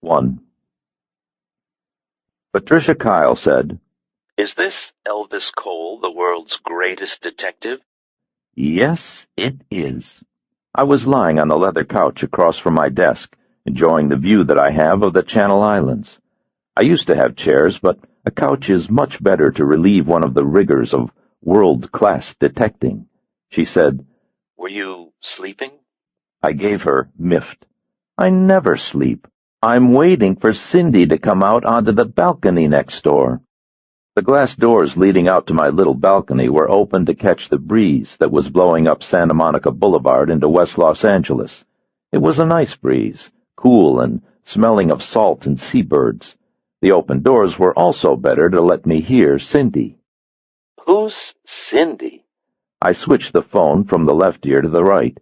1. Patricia Kyle said, "Is this Elvis Cole, the world's greatest detective?" "Yes, it is." I was lying on the leather couch across from my desk, enjoying the view that I have of the Channel Islands. I used to have chairs, but a couch is much better to relieve one of the rigors of world-class detecting. She said, "Were you sleeping?" I gave her miffed. "I never sleep. I'm waiting for Cindy to come out onto the balcony next door." The glass doors leading out to my little balcony were open to catch the breeze that was blowing up Santa Monica Boulevard into West Los Angeles. It was a nice breeze, cool and smelling of salt and seabirds. The open doors were also better to let me hear Cindy. "Who's Cindy?" I switched the phone from the left ear to the right.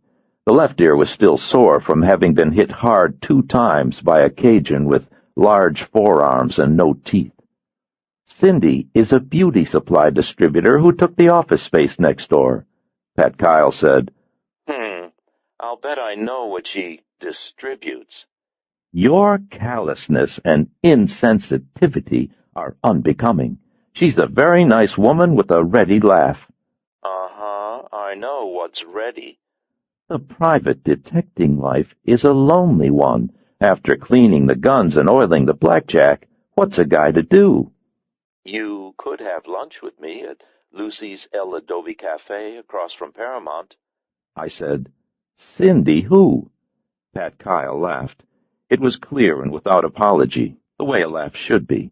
The left ear was still sore from having been hit hard 2 times by a Cajun with large forearms and no teeth. "Cindy is a beauty supply distributor who took the office space next door," Pat Kyle said. I'll bet I know what she distributes." "Your callousness and insensitivity are unbecoming. She's a very nice woman with a ready laugh." I know what's ready." "The private detecting life is a lonely one. After cleaning the guns and oiling the blackjack, what's a guy to do?" "You could have lunch with me at Lucy's El Adobe Cafe across from Paramount." I said, "Cindy who?" Pat Kyle laughed. It was clear and without apology, the way a laugh should be.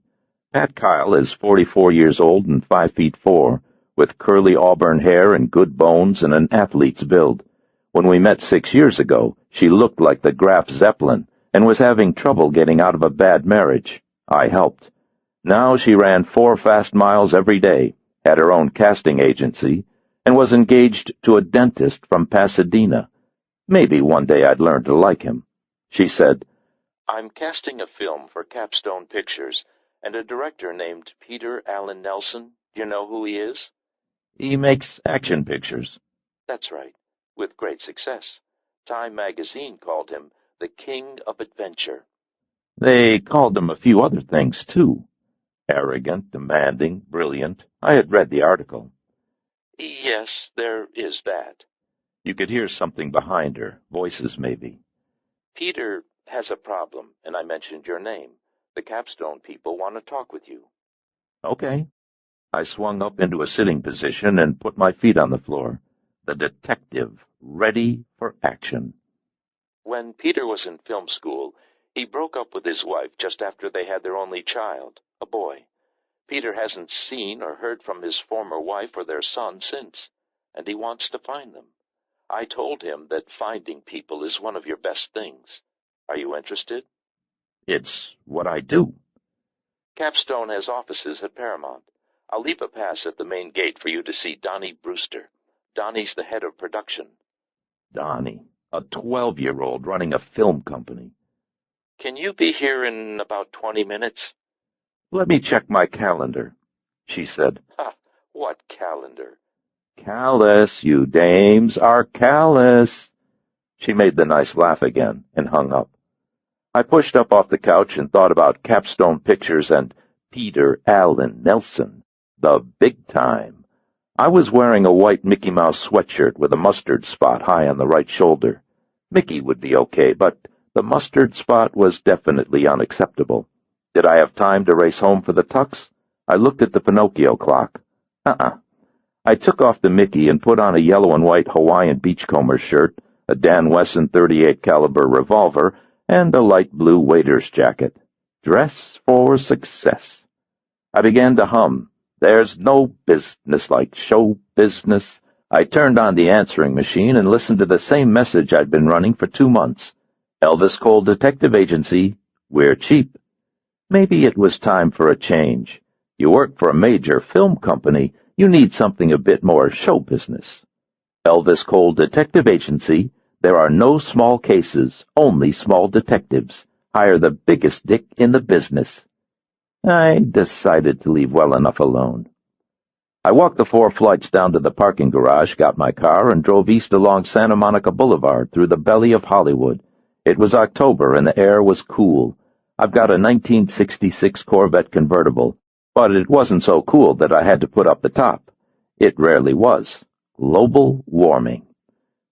Pat Kyle is 44 years old and 5'4", with curly auburn hair and good bones and an athlete's build. When we met 6 years ago, she looked like the Graf Zeppelin and was having trouble getting out of a bad marriage. I helped. Now she ran 4 fast miles every day, had her own casting agency, and was engaged to a dentist from Pasadena. Maybe one day I'd learn to like him. She said, "I'm casting a film for Capstone Pictures, and a director named Peter Allen Nelson. Do you know who he is?" "He makes action pictures." "That's right, with great success. Time magazine called him the King of Adventure." "They called him a few other things, too. Arrogant, demanding, brilliant. I had read the article." "Yes, there is that." You could hear something behind her, voices maybe. "Peter has a problem, and I mentioned your name. The Capstone people want to talk with you." "Okay." I swung up into a sitting position and put my feet on the floor. The detective, ready for action. "When Peter was in film school, he broke up with his wife just after they had their only child, a boy. Peter hasn't seen or heard from his former wife or their son since, and he wants to find them. I told him that finding people is one of your best things. Are you interested?" "It's what I do." "Capstone has offices at Paramount. I'll leave a pass at the main gate for you to see Donnie Brewster. Donnie's the head of production." Donnie, a 12-year-old running a film company. "Can you be here in about 20 minutes? "Let me check my calendar," she said. "Ha! What calendar?" "Callous, you dames are callous." She made the nice laugh again and hung up. I pushed up off the couch and thought about Capstone Pictures and Peter Allen Nelson, the big time. I was wearing a white Mickey Mouse sweatshirt with a mustard spot high on the right shoulder. Mickey would be okay, but the mustard spot was definitely unacceptable. Did I have time to race home for the tux? I looked at the Pinocchio clock. I took off the Mickey and put on a yellow and white Hawaiian beachcomber shirt, a Dan Wesson .38 caliber revolver, and a light blue waiter's jacket. Dress for success. I began to hum. There's no business like show business. I turned on the answering machine and listened to the same message I'd been running for 2 months. Elvis Cole Detective Agency. We're cheap. Maybe it was time for a change. You work for a major film company. You need something a bit more show business. Elvis Cole Detective Agency. There are no small cases, only small detectives. Hire the biggest dick in the business. I decided to leave well enough alone. I walked the 4 flights down to the parking garage, got my car, and drove east along Santa Monica Boulevard through the belly of Hollywood. It was October, and the air was cool. I've got a 1966 Corvette convertible, but it wasn't so cool that I had to put up the top. It rarely was. Global warming.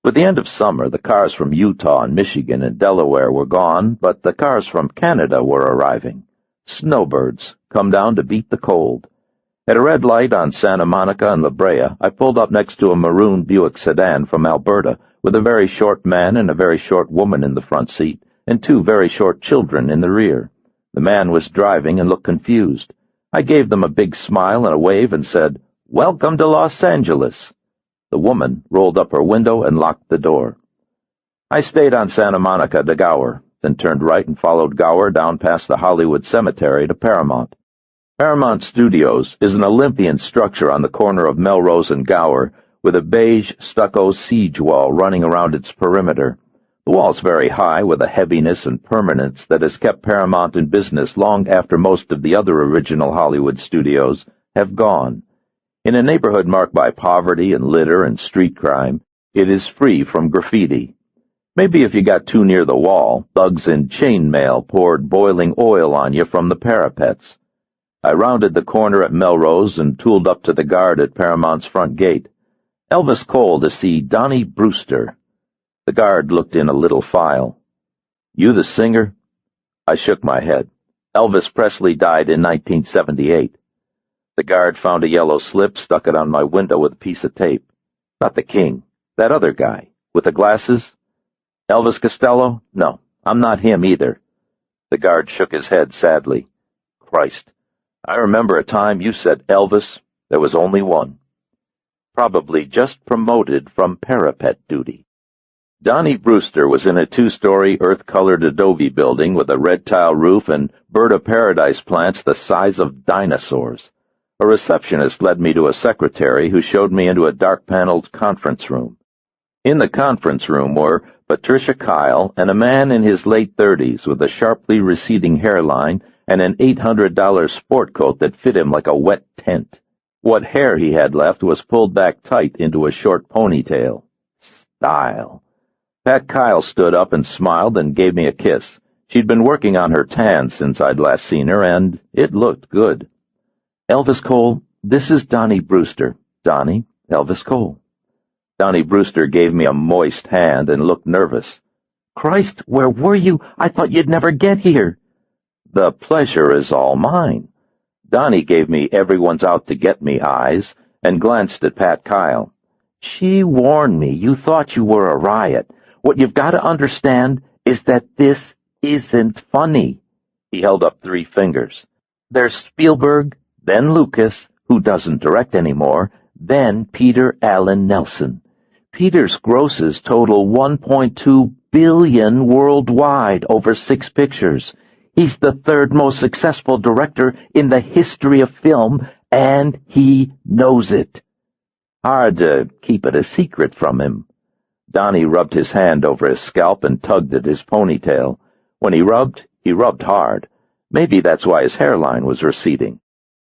With the end of summer, the cars from Utah and Michigan and Delaware were gone, but the cars from Canada were arriving. Snowbirds, come down to beat the cold. At a red light on Santa Monica and La Brea, I pulled up next to a maroon Buick sedan from Alberta, with a very short man and a very short woman in the front seat, and two very short children in the rear. The man was driving and looked confused. I gave them a big smile and a wave and said, "Welcome to Los Angeles." The woman rolled up her window and locked the door. I stayed on Santa Monica to Gower, then turned right and followed Gower down past the Hollywood Cemetery to Paramount. Paramount Studios is an Olympian structure on the corner of Melrose and Gower, with a beige stucco siege wall running around its perimeter. The wall's very high, with a heaviness and permanence that has kept Paramount in business long after most of the other original Hollywood studios have gone. In a neighborhood marked by poverty and litter and street crime, it is free from graffiti. Maybe if you got too near the wall, thugs in chainmail poured boiling oil on you from the parapets. I rounded the corner at Melrose and tooled up to the guard at Paramount's front gate. Elvis called to see Donnie Brewster. The guard looked in a little file. "You the singer?" I shook my head. "Elvis Presley died in 1978. The guard found a yellow slip, stuck it on my window with a piece of tape. "Not the King. That other guy. With the glasses?" "Elvis Costello? No, I'm not him either." The guard shook his head sadly. "Christ. I remember a time you said Elvis. There was only one." Probably just promoted from parapet duty. Donnie Brewster was in a two-story earth-colored adobe building with a red tile roof and bird of paradise plants the size of dinosaurs. A receptionist led me to a secretary who showed me into a dark-paneled conference room. In the conference room were Patricia Kyle and a man in his late 30s with a sharply receding hairline and an $800 sport coat that fit him like a wet tent. What hair he had left was pulled back tight into a short ponytail. Style. Pat Kyle stood up and smiled and gave me a kiss. She'd been working on her tan since I'd last seen her, and it looked good. "Elvis Cole, this is Donnie Brewster. Donnie, Elvis Cole." Donnie Brewster gave me a moist hand and looked nervous. "Christ, where were you? I thought you'd never get here." "The pleasure is all mine." Donnie gave me everyone's out to get me eyes and glanced at Pat Kyle. "She warned me you thought you were a riot. What you've got to understand is that this isn't funny." He held up 3 fingers. "There's Spielberg, then Lucas, who doesn't direct anymore, then Peter Allen Nelson. Peter's grosses total $1.2 billion worldwide over 6 pictures. He's the 3rd most successful director in the history of film, and he knows it. Hard to keep it a secret from him." Donnie rubbed his hand over his scalp and tugged at his ponytail. When he rubbed hard. Maybe that's why his hairline was receding.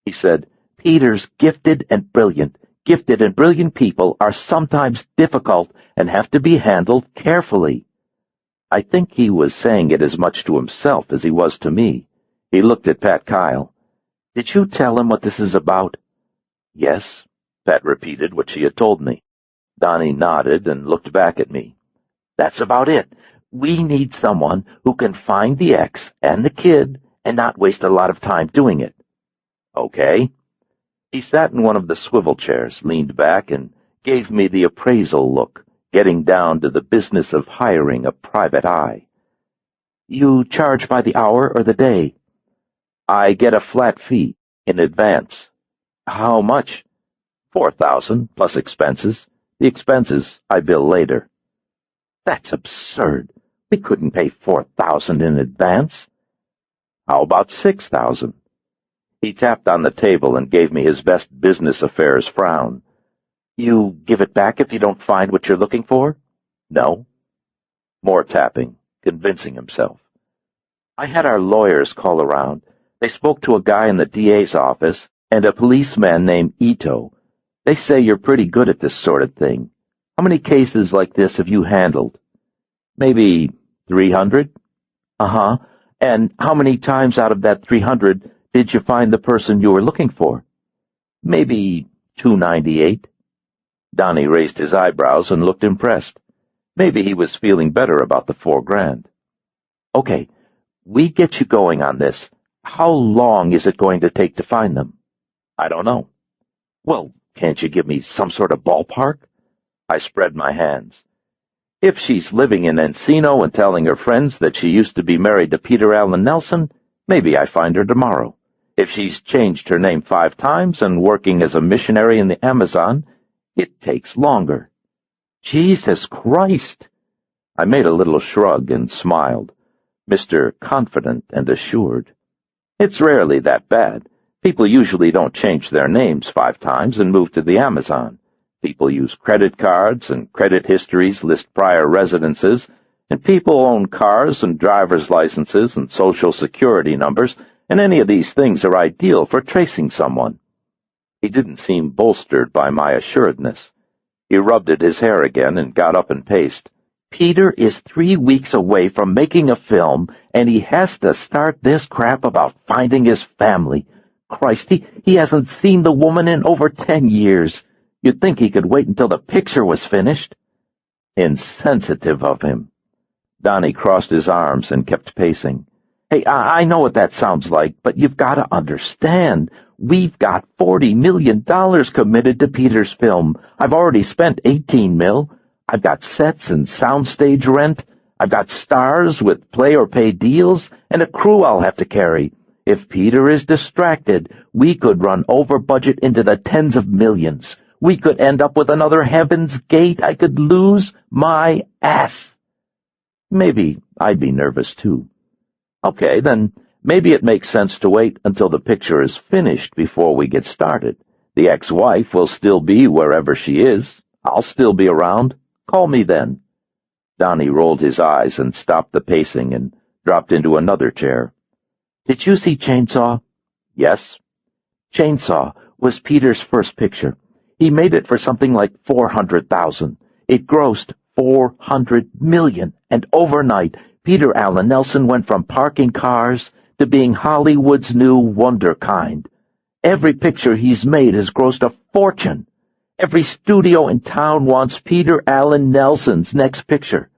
He said, "Peter's gifted and brilliant. Gifted and brilliant people are sometimes difficult and have to be handled carefully." I think he was saying it as much to himself as he was to me. He looked at Pat Kyle. "Did you tell him what this is about?" "Yes." Pat repeated what she had told me. Donnie nodded and looked back at me. "That's about it. We need someone who can find the ex and the kid and not waste a lot of time doing it." "Okay." He sat in one of the swivel chairs, leaned back, and gave me the appraisal look, getting down to the business of hiring a private eye. "You charge by the hour or the day?" "I get a flat fee, in advance." "How much?" $4,000 plus expenses. The expenses I bill later." "That's absurd. We couldn't pay $4,000 in advance." "How about $6,000? He tapped on the table and gave me his best business affairs frown. "You give it back if you don't find what you're looking for?" "No." More tapping, convincing himself. "I had our lawyers call around. They spoke to a guy in the DA's office and a policeman named Ito. They say you're pretty good at this sort of thing. How many cases like this have you handled?" "Maybe 300. "Uh-huh. And how many times out of that 300 did you find the person you were looking for? Maybe 298. Donnie raised his eyebrows and looked impressed. Maybe he was feeling better about the $4,000. Okay, we get you going on this. How long is it going to take to find them? I don't know. Well, can't you give me some sort of ballpark? I spread my hands. If she's living in Encino and telling her friends that she used to be married to Peter Allen Nelson, maybe I find her tomorrow. If she's changed her name 5 times and working as a missionary in the Amazon, it takes longer. Jesus Christ! I made a little shrug and smiled, Mr. Confident and Assured. It's rarely that bad. People usually don't change their names 5 times and move to the Amazon. People use credit cards, and credit histories list prior residences, and people own cars and driver's licenses and social security numbers, and any of these things are ideal for tracing someone. He didn't seem bolstered by my assuredness. He rubbed at his hair again and got up and paced. Peter is 3 weeks away from making a film, and he has to start this crap about finding his family. Christ, he hasn't seen the woman in over 10 years. You'd think he could wait until the picture was finished. Insensitive of him. Donnie crossed his arms and kept pacing. Hey, I know what that sounds like, but you've got to understand. We've got $40 million committed to Peter's film. I've already spent $18 million. I've got sets and soundstage rent. I've got stars with play-or-pay deals and a crew I'll have to carry. If Peter is distracted, we could run over budget into the tens of millions. We could end up with another Heaven's Gate. I could lose my ass. Maybe I'd be nervous, too. Okay, then maybe it makes sense to wait until the picture is finished before we get started. The ex-wife will still be wherever she is. I'll still be around. Call me then. Donnie rolled his eyes and stopped the pacing and dropped into another chair. Did you see Chainsaw? Yes. Chainsaw was Peter's first picture. He made it for something like $400,000. It grossed $400 million, and overnight, Peter Allen Nelson went from parking cars to being Hollywood's new wonderkind. Every picture he's made has grossed a fortune. Every studio in town wants Peter Allen Nelson's next picture.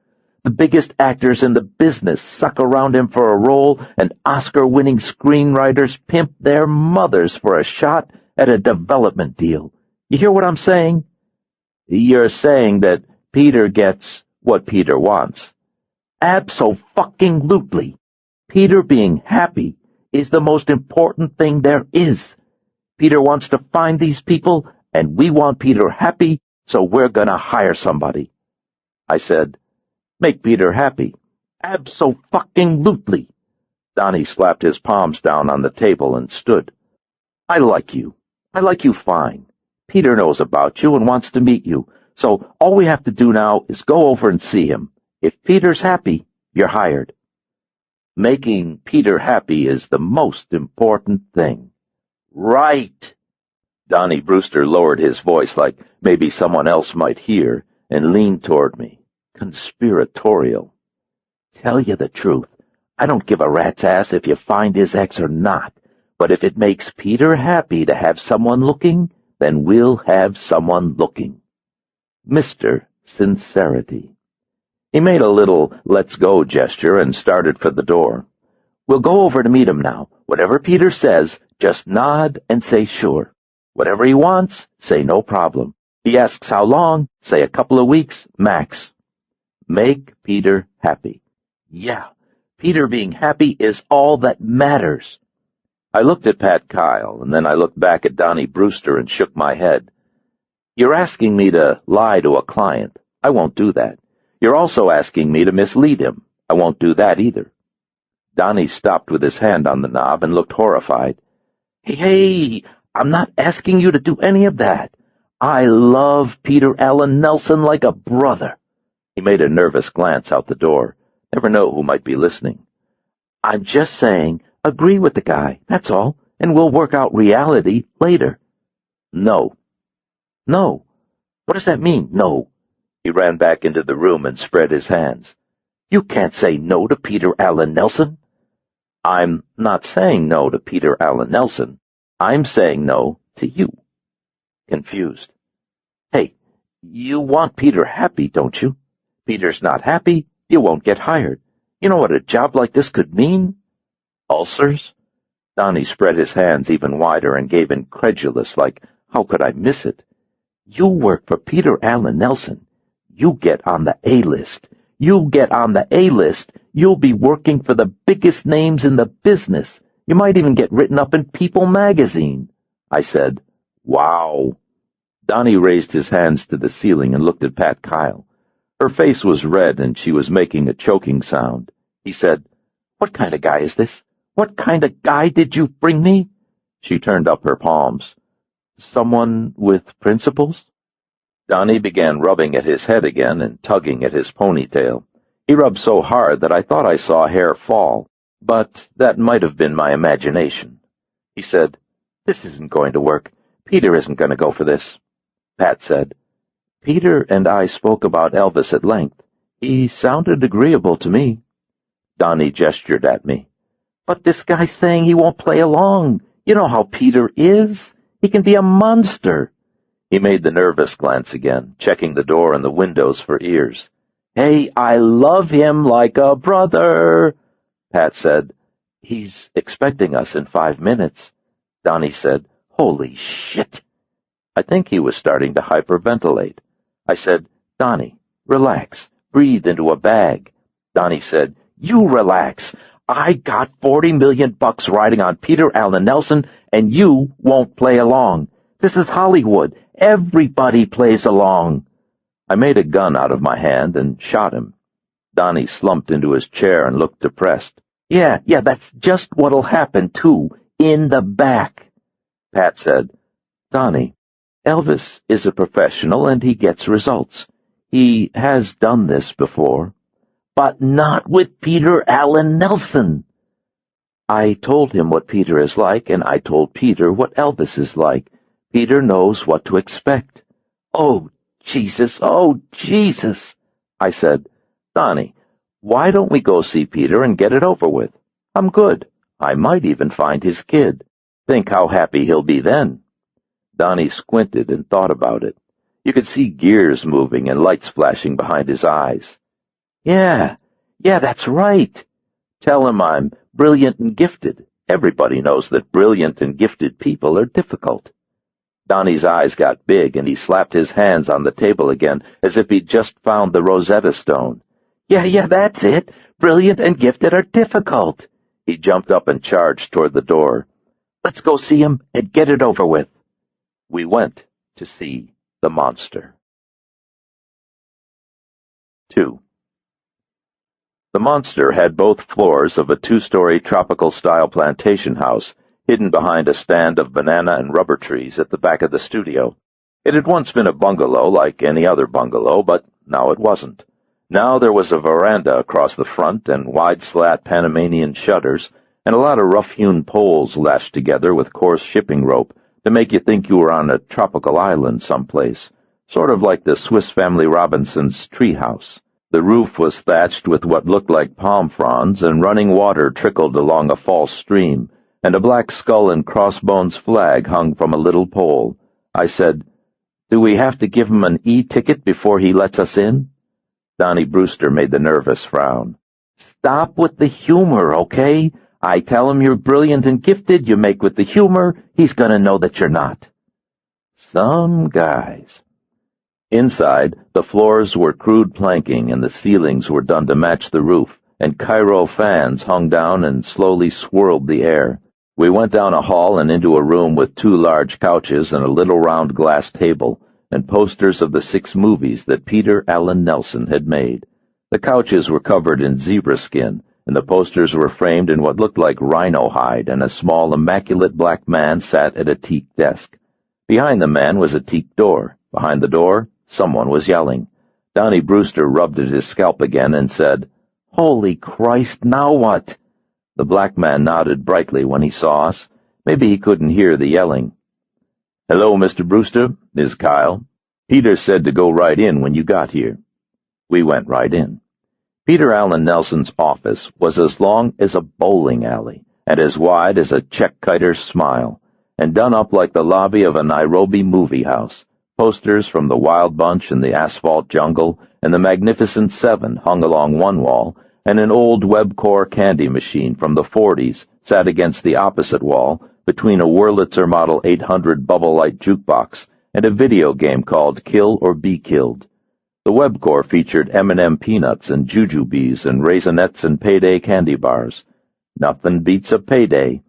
The biggest actors in the business suck around him for a role, and Oscar-winning screenwriters pimp their mothers for a shot at a development deal. You hear what I'm saying? You're saying that Peter gets what Peter wants. Abso-fucking-lutely. Peter being happy is the most important thing there is. Peter wants to find these people, and we want Peter happy, so we're gonna hire somebody. I said, make Peter happy. Abso-fucking-lutely. Donnie slapped his palms down on the table and stood. I like you. I like you fine. Peter knows about you and wants to meet you, so all we have to do now is go over and see him. If Peter's happy, you're hired. Making Peter happy is the most important thing. Right. Donnie Brewster lowered his voice like maybe someone else might hear and leaned toward me, conspiratorial. Tell you the truth, I don't give a rat's ass if you find his ex or not, but if it makes Peter happy to have someone looking, then we'll have someone looking. Mr. Sincerity. He made a little let's go gesture and started for the door. We'll go over to meet him now. Whatever Peter says, just nod and say sure. Whatever he wants, say no problem. He asks how long, say a couple of weeks, max. Make Peter happy. Yeah, Peter being happy is all that matters. I looked at Pat Kyle, and then I looked back at Donnie Brewster and shook my head. You're asking me to lie to a client. I won't do that. You're also asking me to mislead him. I won't do that either. Donnie stopped with his hand on the knob and looked horrified. Hey, I'm not asking you to do any of that. I love Peter Allen Nelson like a brother. He made a nervous glance out the door. Never know who might be listening. I'm just saying, agree with the guy, that's all, and we'll work out reality later. No. No. What does that mean, no? He ran back into the room and spread his hands. You can't say no to Peter Allen Nelson. I'm not saying no to Peter Allen Nelson. I'm saying no to you. Confused. Hey, you want Peter happy, don't you? Peter's not happy, you won't get hired. You know what a job like this could mean? Ulcers? Donnie spread his hands even wider and gave incredulous, like, how could I miss it? You work for Peter Allen Nelson. You get on the A-list. You get on the A-list. You'll be working for the biggest names in the business. You might even get written up in People magazine. I said, wow. Donnie raised his hands to the ceiling and looked at Pat Kyle. Her face was red and she was making a choking sound. He said, what kind of guy is this? What kind of guy did you bring me? She turned up her palms. Someone with principles? Donnie began rubbing at his head again and tugging at his ponytail. He rubbed so hard that I thought I saw hair fall, but that might have been my imagination. He said, this isn't going to work. Peter isn't going to go for this. Pat said, Peter and I spoke about Elvis at length. He sounded agreeable to me. Donnie gestured at me. But this guy's saying he won't play along. You know how Peter is. He can be a monster. He made the nervous glance again, checking the door and the windows for ears. Hey, I love him like a brother. Pat said, he's expecting us in 5 minutes. Donnie said, holy shit. I think he was starting to hyperventilate. I said, Donnie, relax. Breathe into a bag. Donnie said, you relax. I got $40 million riding on Peter Allen Nelson, and you won't play along. This is Hollywood. Everybody plays along. I made a gun out of my hand and shot him. Donnie slumped into his chair and looked depressed. Yeah, that's just what'll happen, too. In the back. Pat said, Donnie, Elvis is a professional and he gets results. He has done this before. But not with Peter Allen Nelson. I told him what Peter is like, and I told Peter what Elvis is like. Peter knows what to expect. Oh, Jesus, I said, Donnie, why don't we go see Peter and get it over with? I'm good. I might even find his kid. Think how happy he'll be then. Donnie squinted and thought about it. You could see gears moving and lights flashing behind his eyes. Yeah, that's right. Tell him I'm brilliant and gifted. Everybody knows that brilliant and gifted people are difficult. Donnie's eyes got big, and he slapped his hands on the table again, as if he'd just found the Rosetta Stone. Yeah, that's it. Brilliant and gifted are difficult. He jumped up and charged toward the door. Let's go see him and get it over with. We went to see the monster. 2. The monster had both floors of a 2-story tropical-style plantation house, hidden behind a stand of banana and rubber trees at the back of the studio. It had once been a bungalow like any other bungalow, but now it wasn't. Now there was a veranda across the front and wide-slat Panamanian shutters, and a lot of rough-hewn poles lashed together with coarse shipping rope to make you think you were on a tropical island someplace, sort of like the Swiss Family Robinson's treehouse. The roof was thatched with what looked like palm fronds, and running water trickled along a false stream, and a black skull and crossbones flag hung from a little pole. I said, Do we have to give him an e-ticket before he lets us in? Donnie Brewster made the nervous frown. Stop with the humor, okay? I tell him you're brilliant and gifted, you make with the humor, he's going to know that you're not. Some guys. Inside, the floors were crude planking and the ceilings were done to match the roof, and Cairo fans hung down and slowly swirled the air. We went down a hall and into a room with 2 large couches and a little round glass table, and posters of the 6 movies that Peter Allen Nelson had made. The couches were covered in zebra skin, and the posters were framed in what looked like rhino hide, and a small, immaculate black man sat at a teak desk. Behind the man was a teak door. Behind the door, someone was yelling. Donnie Brewster rubbed at his scalp again and said, Holy Christ, now what? The black man nodded brightly when he saw us. Maybe he couldn't hear the yelling. Hello, Mr. Brewster, Ms. Kyle. Peter said to go right in when you got here. We went right in. Peter Allen Nelson's office was as long as a bowling alley and as wide as a check-kiter's smile, and done up like the lobby of a Nairobi movie house. Posters from the Wild Bunch and the Asphalt Jungle and the Magnificent Seven hung along one wall, and an old Webcor candy machine from the 40s sat against the opposite wall between a Wurlitzer Model 800 bubble light jukebox and a video game called Kill or Be Killed. The Webcor featured M&M peanuts and jujubes and raisinets and payday candy bars. Nothing beats a payday.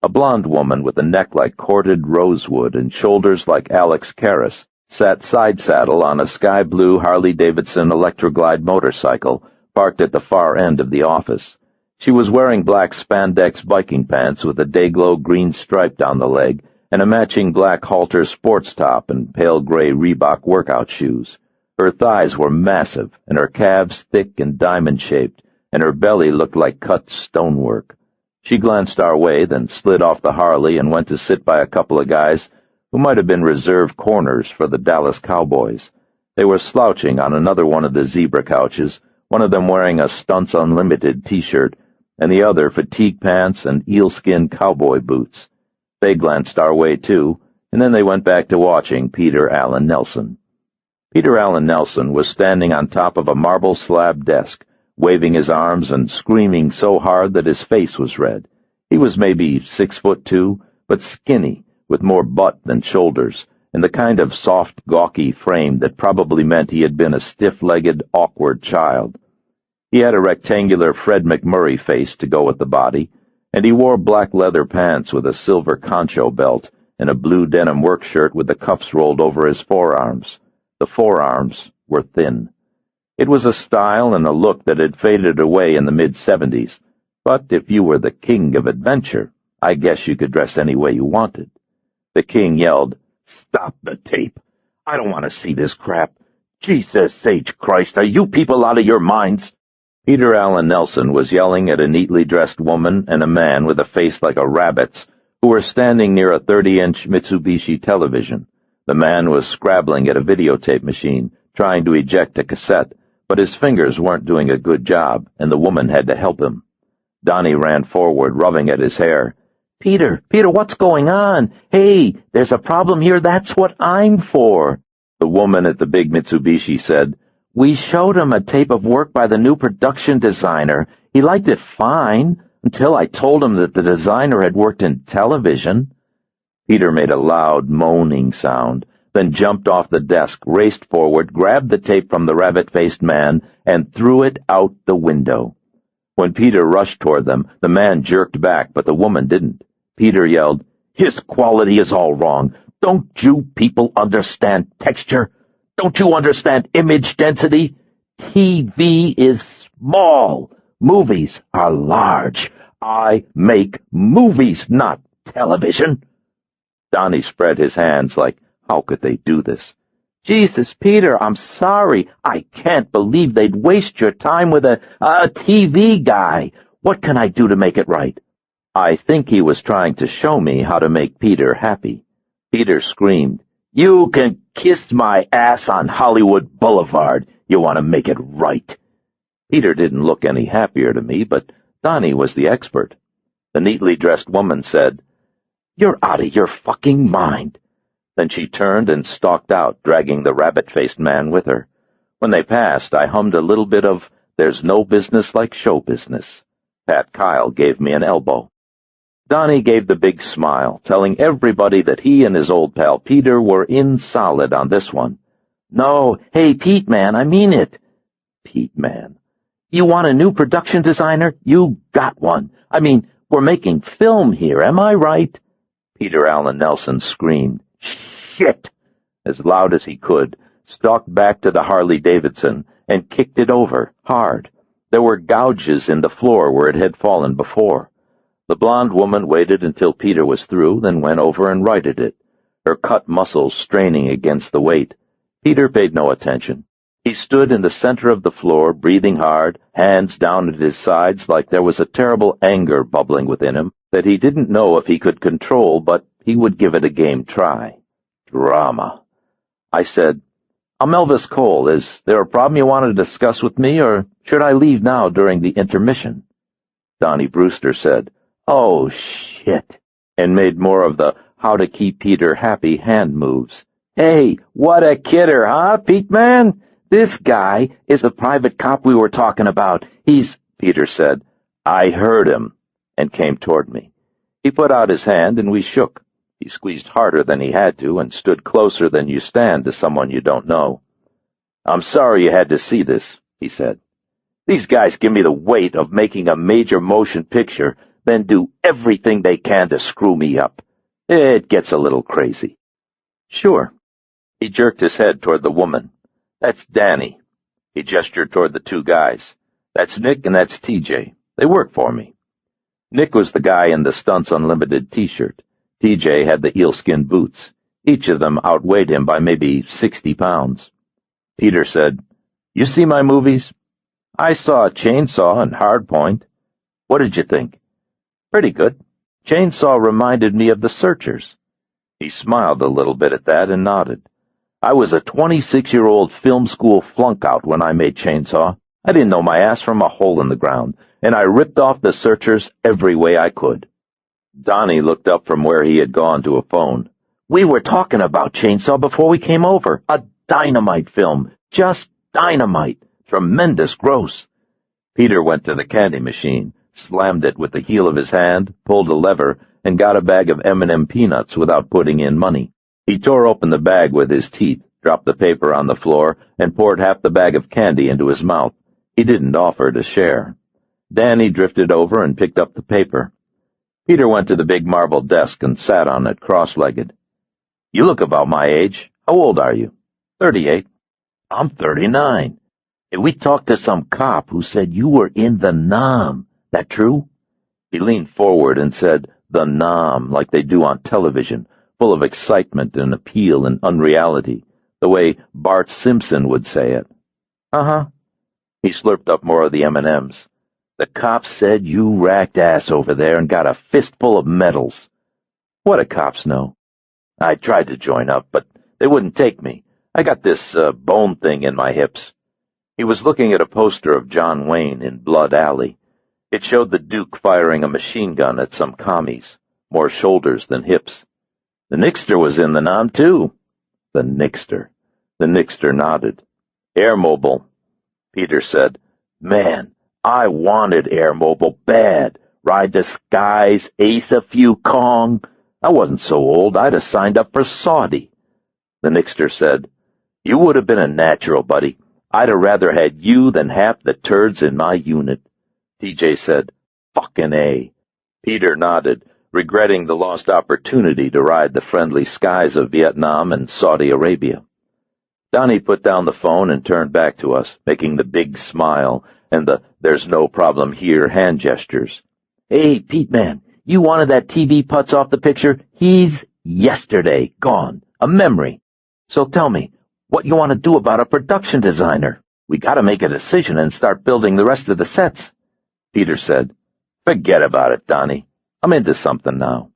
A blonde woman with a neck like corded rosewood and shoulders like Alex Karras sat side-saddle on a sky-blue Harley-Davidson Electroglide motorcycle parked at the far end of the office. She was wearing black spandex biking pants with a day-glow green stripe down the leg and a matching black halter sports top and pale gray Reebok workout shoes. Her thighs were massive, and her calves thick and diamond-shaped, and her belly looked like cut stonework. She glanced our way, then slid off the Harley and went to sit by a couple of guys who might have been reserved corners for the Dallas Cowboys. They were slouching on another one of the zebra couches, one of them wearing a Stunts Unlimited t-shirt, and the other fatigue pants and eelskin cowboy boots. They glanced our way, too, and then they went back to watching Peter Allen Nelson. Peter Allen Nelson was standing on top of a marble slab desk, waving his arms and screaming so hard that his face was red. He was maybe 6'2", but skinny, with more butt than shoulders, and the kind of soft, gawky frame that probably meant he had been a stiff-legged, awkward child. He had a rectangular Fred McMurray face to go with the body, and he wore black leather pants with a silver concho belt and a blue denim work shirt with the cuffs rolled over his forearms. The forearms were thin. It was a style and a look that had faded away in the mid-'70s, but if you were the king of adventure, I guess you could dress any way you wanted. The king yelled, "Stop the tape! I don't want to see this crap! Jesus H. Christ, are you people out of your minds?" Peter Allen Nelson was yelling at a neatly dressed woman and a man with a face like a rabbit's who were standing near a 30-inch Mitsubishi television. The man was scrabbling at a videotape machine, trying to eject a cassette, but his fingers weren't doing a good job, and the woman had to help him. Donnie ran forward, rubbing at his hair. Peter, what's going on? Hey, there's a problem here, that's what I'm for." The woman at the big Mitsubishi said, "We showed him a tape of work by the new production designer. He liked it fine, until I told him that the designer had worked in television." Peter made a loud, moaning sound, then jumped off the desk, raced forward, grabbed the tape from the rabbit-faced man, and threw it out the window. When Peter rushed toward them, the man jerked back, but the woman didn't. Peter yelled, "His quality is all wrong. Don't you people understand texture? Don't you understand image density? TV is small. Movies are large. I make movies, not television." Donnie spread his hands like, how could they do this? "Jesus, Peter, I'm sorry. I can't believe they'd waste your time with a TV guy. What can I do to make it right?" I think he was trying to show me how to make Peter happy. Peter screamed, "You can kiss my ass on Hollywood Boulevard. You want to make it right." Peter didn't look any happier to me, but Donnie was the expert. The neatly dressed woman said, "You're out of your fucking mind." Then she turned and stalked out, dragging the rabbit-faced man with her. When they passed, I hummed a little bit of "There's No Business Like Show Business." Pat Kyle gave me an elbow. Donnie gave the big smile, telling everybody that he and his old pal Peter were in solid on this one. "No, hey, Pete, man, I mean it." "Pete, man. You want a new production designer? You got one. I mean, we're making film here, am I right?" Peter Allen Nelson screamed, "Shit!" as loud as he could, stalked back to the Harley-Davidson, and kicked it over, hard. There were gouges in the floor where it had fallen before. The blonde woman waited until Peter was through, then went over and righted it, her cut muscles straining against the weight. Peter paid no attention. He stood in the center of the floor, breathing hard, hands down at his sides like there was a terrible anger bubbling within him that he didn't know if he could control, but he would give it a game try. Drama. I said, I'm Elvis Cole. Is there a problem you want to discuss with me, or should I leave now during the intermission? Donnie Brewster said, "Oh, shit," and made more of the how to keep Peter happy hand moves. "Hey, what a kidder, huh, Pete man? This guy is the private cop we were talking about. Peter said. "I heard him," and came toward me. He put out his hand, and we shook. He squeezed harder than he had to and stood closer than you stand to someone you don't know. "I'm sorry you had to see this," he said. "These guys give me the weight of making a major motion picture, then do everything they can to screw me up. It gets a little crazy." "Sure." He jerked his head toward the woman. "That's Danny." He gestured toward the two guys. "That's Nick and that's TJ. They work for me." Nick was the guy in the Stunts Unlimited t-shirt. TJ had the eelskin boots. Each of them outweighed him by maybe 60 pounds. Peter said, "You see my movies?" "I saw Chainsaw and Hardpoint." "What did you think?" "Pretty good. Chainsaw reminded me of The Searchers." He smiled a little bit at that and nodded. "I was a 26-year-old film school flunk-out when I made Chainsaw. I didn't know my ass from a hole in the ground, and I ripped off The Searchers every way I could." Donnie looked up from where he had gone to a phone. "We were talking about Chainsaw before we came over. A dynamite film. Just dynamite. Tremendous gross." Peter went to the candy machine, slammed it with the heel of his hand, pulled a lever, and got a bag of M&M peanuts without putting in money. He tore open the bag with his teeth, dropped the paper on the floor, and poured half the bag of candy into his mouth. He didn't offer to share. Danny drifted over and picked up the paper. Peter went to the big marble desk and sat on it cross-legged. "You look about my age. How old are you?" 38. "I'm 39. We talked to some cop who said you were in the Nam. That true?" He leaned forward and said, "The Nam," like they do on television, full of excitement and appeal and unreality, the way Bart Simpson would say it. "Uh-huh." He slurped up more of the M&Ms. "The cops said you racked ass over there and got a fistful of medals." "What do cops know?" "I tried to join up, but they wouldn't take me. I got this bone thing in my hips." He was looking at a poster of John Wayne in Blood Alley. It showed the Duke firing a machine gun at some commies, more shoulders than hips. "The Nixter was in the Nam, too." The Nixter. The Nixter nodded. "Air Mobile." Peter said, "Man, I wanted Air Mobile bad. Ride the skies, ace a few Kong. I wasn't so old, I'd have signed up for Saudi." The Nixter said, "You would have been a natural, buddy. I'd have rather had you than half the turds in my unit." TJ said, "Fucking A." Peter nodded, regretting the lost opportunity to ride the friendly skies of Vietnam and Saudi Arabia. Donnie put down the phone and turned back to us, making the big smile and the "there's no problem here" hand gestures. "Hey, Pete man, you wanted that TV putz off the picture? He's yesterday gone. A memory. So tell me, what you want to do about a production designer? We got to make a decision and start building the rest of the sets." Peter said, "Forget about it, Donnie. I'm into something now."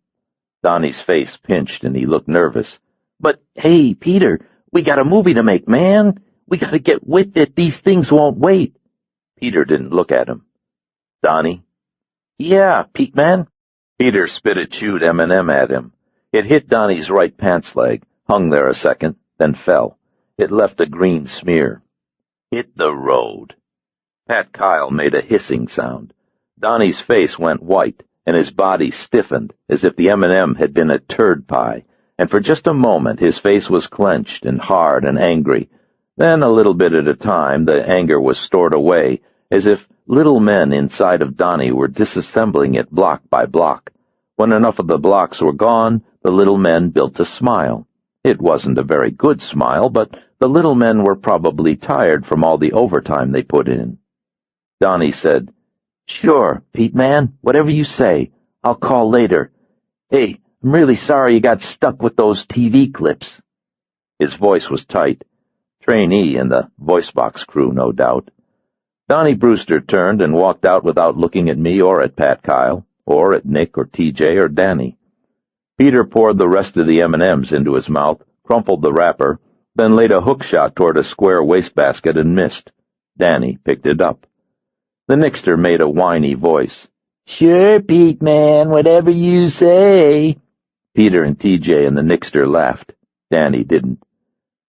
Donnie's face pinched and he looked nervous. "But hey, Peter, we got a movie to make, man. We got to get with it. These things won't wait." Peter didn't look at him. "Donnie?" "Yeah, Pete man." Peter spit a chewed M&M at him. It hit Donnie's right pants leg, hung there a second, then fell. It left a green smear. "Hit the road." Pat Kyle made a hissing sound. Donnie's face went white, and his body stiffened, as if the M&M had been a turd pie, and for just a moment his face was clenched and hard and angry. Then, a little bit at a time, the anger was stored away, as if little men inside of Donnie were disassembling it block by block. When enough of the blocks were gone, the little men built a smile. It wasn't a very good smile, but the little men were probably tired from all the overtime they put in. Donnie said, "Sure, Pete man, whatever you say. I'll call later. Hey, I'm really sorry you got stuck with those TV clips." His voice was tight. Trainee in the voice box crew, no doubt. Donnie Brewster turned and walked out without looking at me or at Pat Kyle, or at Nick or TJ or Danny. Peter poured the rest of the M&Ms into his mouth, crumpled the wrapper, then laid a hook shot toward a square wastebasket and missed. Danny picked it up. The Nixter made a whiny voice. "Sure, Pete, man, whatever you say." Peter and TJ and the Nixter laughed. Danny didn't.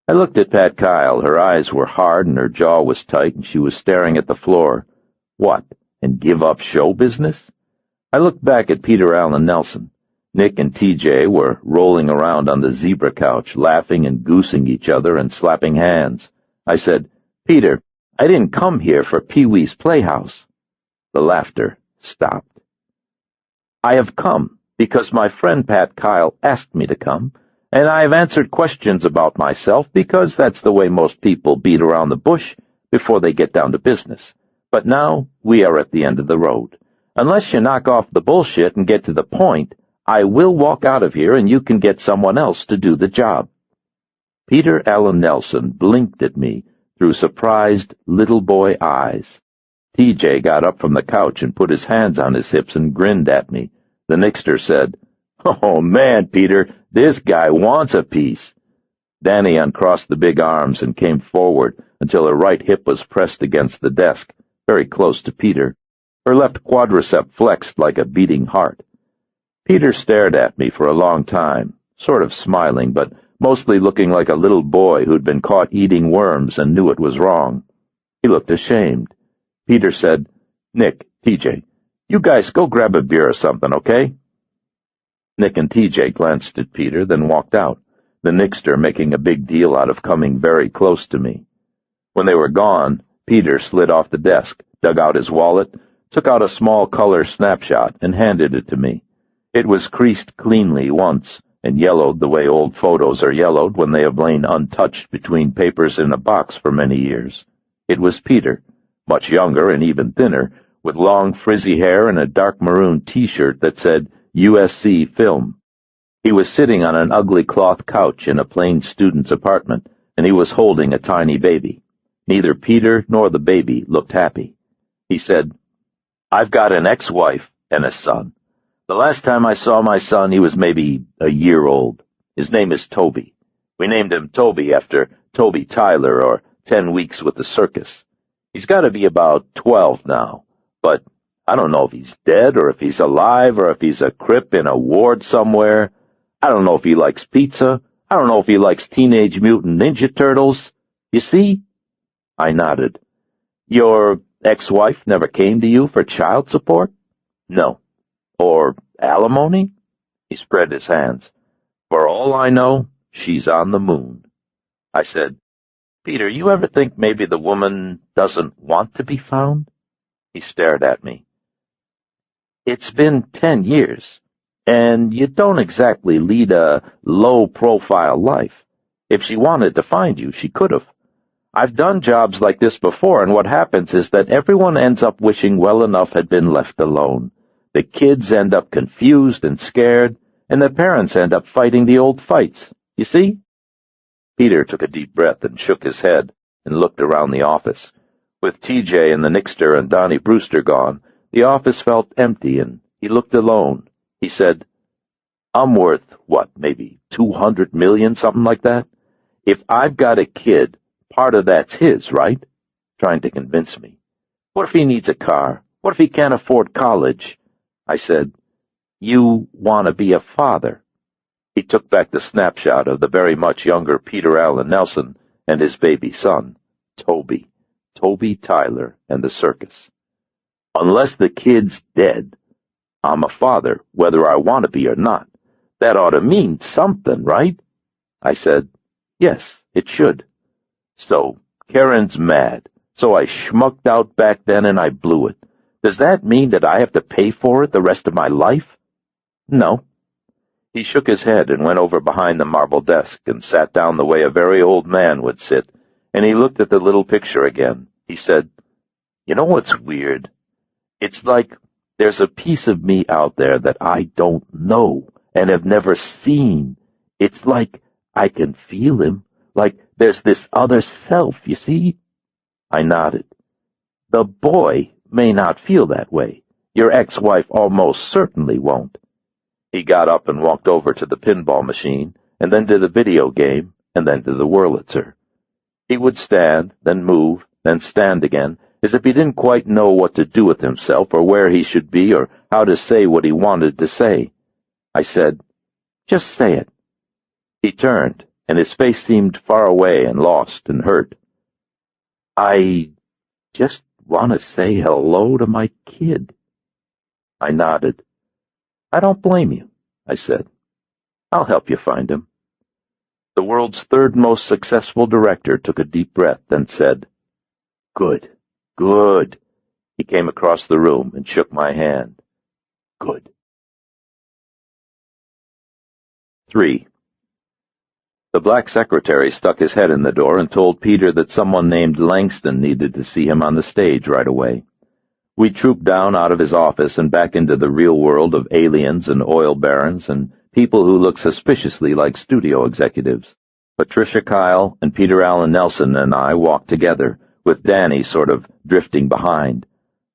I looked at Pat Kyle. Her eyes were hard and her jaw was tight, and she was staring at the floor. What, and give up show business? I looked back at Peter Allen Nelson. Nick and TJ were rolling around on the zebra couch, laughing and goosing each other and slapping hands. I said, "Peter, I didn't come here for Pee-wee's Playhouse." The laughter stopped. "I have come because my friend Pat Kyle asked me to come, and I have answered questions about myself because that's the way most people beat around the bush before they get down to business. But now we are at the end of the road. Unless you knock off the bullshit and get to the point, I will walk out of here and you can get someone else to do the job." Peter Allen Nelson blinked at me through surprised little boy eyes. TJ got up from the couch and put his hands on his hips and grinned at me. The Nixter said, "Oh, man, Peter, this guy wants a piece." Danny uncrossed the big arms and came forward until her right hip was pressed against the desk, very close to Peter. Her left quadricep flexed like a beating heart. Peter stared at me for a long time, sort of smiling, but mostly looking like a little boy who'd been caught eating worms and knew it was wrong. He looked ashamed. Peter said, "Nick, TJ, you guys go grab a beer or something, okay?" Nick and TJ glanced at Peter, then walked out, the Nixter making a big deal out of coming very close to me. When they were gone, Peter slid off the desk, dug out his wallet, took out a small color snapshot, and handed it to me. It was creased cleanly once, and yellowed the way old photos are yellowed when they have lain untouched between papers in a box for many years. It was Peter, much younger and even thinner, with long frizzy hair and a dark maroon T-shirt that said USC Film. He was sitting on an ugly cloth couch in a plain student's apartment, and he was holding a tiny baby. Neither Peter nor the baby looked happy. He said, "I've got an ex-wife and a son. The last time I saw my son, he was maybe a year old. His name is Toby. We named him Toby after Toby Tyler, or 10 Weeks with the Circus. He's got to be about 12 now, but I don't know if he's dead or if he's alive or if he's a crip in a ward somewhere. I don't know if he likes pizza. I don't know if he likes Teenage Mutant Ninja Turtles. You see?" I nodded. "Your ex-wife never came to you for child support?" "No." "Or alimony?" He spread his hands. "For all I know, she's on the moon." I said, "Peter, you ever think maybe the woman doesn't want to be found?" He stared at me. "It's been 10 years, and you don't exactly lead a low-profile life. If she wanted to find you, she could have. I've done jobs like this before, and what happens is that everyone ends up wishing well enough had been left alone. The kids end up confused and scared, and the parents end up fighting the old fights. You see?" Peter took a deep breath and shook his head and looked around the office. With TJ and the Nixter and Donnie Brewster gone, the office felt empty, and he looked alone. He said, "I'm worth, what, maybe 200 million, something like that? If I've got a kid, part of that's his, right?" Trying to convince me. "What if he needs a car? What if he can't afford college?" I said, "You want to be a father." He took back the snapshot of the very much younger Peter Allen Nelson and his baby son, Toby Tyler and the circus. "Unless the kid's dead, I'm a father, whether I want to be or not. That ought to mean something, right?" I said, "Yes, it should." "So, Karen's mad. So I schmucked out back then and I blew it. Does that mean that I have to pay for it the rest of my life?" "No." He shook his head and went over behind the marble desk and sat down the way a very old man would sit, and he looked at the little picture again. He said, "You know what's weird? It's like there's a piece of me out there that I don't know and have never seen. It's like I can feel him, like there's this other self, you see?" I nodded. "The boy may not feel that way. Your ex-wife almost certainly won't." He got up and walked over to the pinball machine, and then to the video game, and then to the Wurlitzer. He would stand, then move, then stand again, as if he didn't quite know what to do with himself or where he should be or how to say what he wanted to say. I said, "Just say it." He turned, and his face seemed far away and lost and hurt. "I just want to say hello to my kid." I nodded. "I don't blame you," I said. "I'll help you find him." The world's third most successful director took a deep breath, then said, "Good, good." He came across the room and shook my hand. "Good." 3. The black secretary stuck his head in the door and told Peter that someone named Langston needed to see him on the stage right away. We trooped down out of his office and back into the real world of aliens and oil barons and people who look suspiciously like studio executives. Patricia Kyle and Peter Allen Nelson and I walked together, with Danny sort of drifting behind.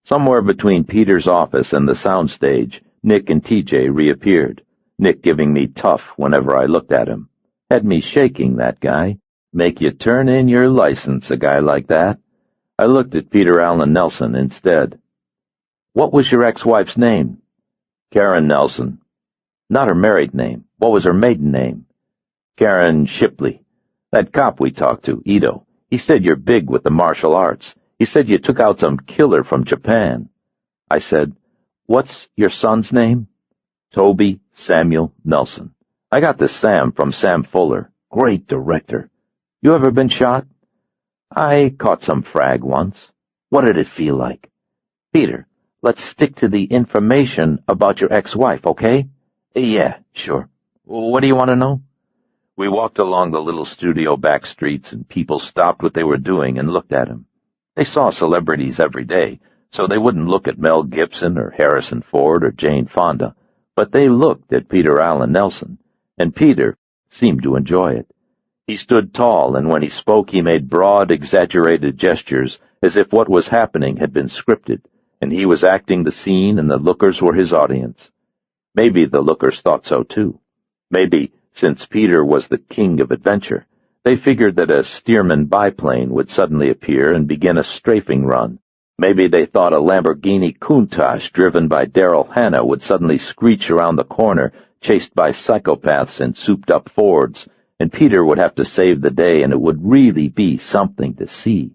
Somewhere between Peter's office and the soundstage, Nick and TJ reappeared, Nick giving me tough whenever I looked at him. Had me shaking, that guy. Make you turn in your license, a guy like that. I looked at Peter Allen Nelson instead. "What was your ex-wife's name?" "Karen Nelson." "Not her married name. What was her maiden name?" "Karen Shipley. That cop we talked to, Ito, he said you're big with the martial arts. He said you took out some killer from Japan." I said, "What's your son's name?" "Toby Samuel Nelson. I got the Sam from Sam Fuller. Great director. You ever been shot?" "I caught some frag once." "What did it feel like?" "Peter, let's stick to the information about your ex-wife, okay?" "Yeah, sure. What do you want to know?" We walked along the little studio back streets, and people stopped what they were doing and looked at him. They saw celebrities every day, so they wouldn't look at Mel Gibson or Harrison Ford or Jane Fonda, but they looked at Peter Allen Nelson, and Peter seemed to enjoy it. He stood tall, and when he spoke he made broad, exaggerated gestures, as if what was happening had been scripted, and he was acting the scene and the lookers were his audience. Maybe the lookers thought so too. Maybe, since Peter was the king of adventure, they figured that a Stearman biplane would suddenly appear and begin a strafing run. Maybe they thought a Lamborghini Countach driven by Daryl Hannah would suddenly screech around the corner, chased by psychopaths in souped-up Fords, and Peter would have to save the day, and it would really be something to see.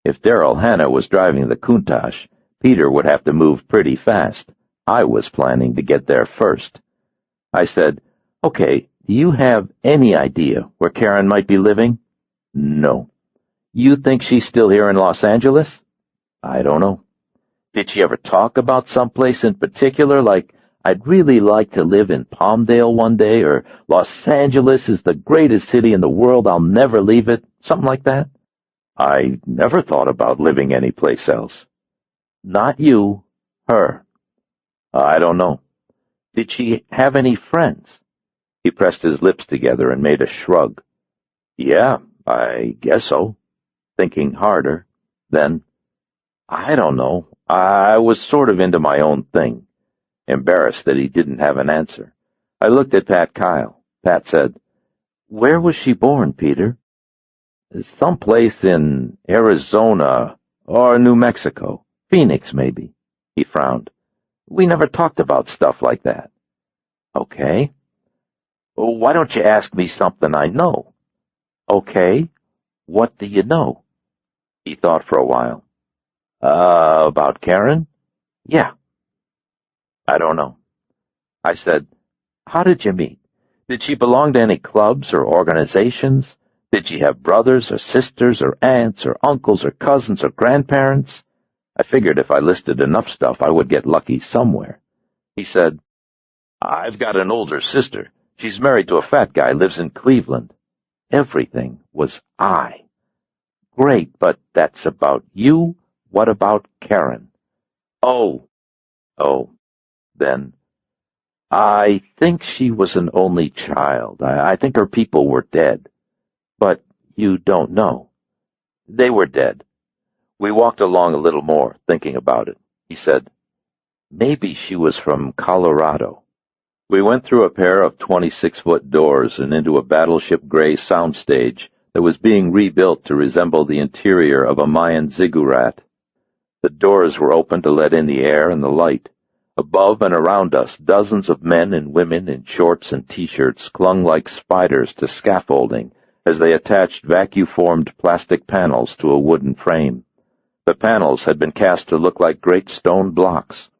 If Daryl Hannah was driving the Countach, Peter would have to move pretty fast. I was planning to get there first. I said, "Okay, do you have any idea where Karen might be living?" "No." "You think she's still here in Los Angeles?" "I don't know." "Did she ever talk about someplace in particular, like, I'd really like to live in Palmdale one day, or Los Angeles is the greatest city in the world, I'll never leave it," something like that? "I never thought about living anyplace else." "Not you, her." "I don't know." "Did she have any friends?" He pressed his lips together and made a shrug. "Yeah, I guess so." Thinking harder. Then, "I don't know. I was sort of into my own thing." Embarrassed that he didn't have an answer, I looked at Pat Kyle. Pat said, "Where was she born, Peter?" "Someplace in Arizona or New Mexico. Phoenix, maybe." He frowned. "We never talked about stuff like that." "Okay." "Well, why don't you ask me something I know?" "Okay. What do you know?" He thought for a while. About Karen?" "Yeah." "I don't know." I said, "How did you meet? Did she belong to any clubs or organizations? Did she have brothers or sisters or aunts or uncles or cousins or grandparents?" I figured if I listed enough stuff, I would get lucky somewhere. He said, "I've got an older sister. She's married to a fat guy, lives in Cleveland." Everything was I. "Great, but that's about you. What about Karen?" Oh. Then, "I think she was an only child. I think her people were dead." "But you don't know." "They were dead." We walked along a little more, thinking about it. He said, "Maybe she was from Colorado." We went through a pair of 26-foot doors and into a battleship gray soundstage that was being rebuilt to resemble the interior of a Mayan ziggurat. The doors were open to let in the air and the light. Above and around us, dozens of men and women in shorts and T-shirts clung like spiders to scaffolding as they attached vacuum-formed plastic panels to a wooden frame. The panels had been cast to look like great stone blocks.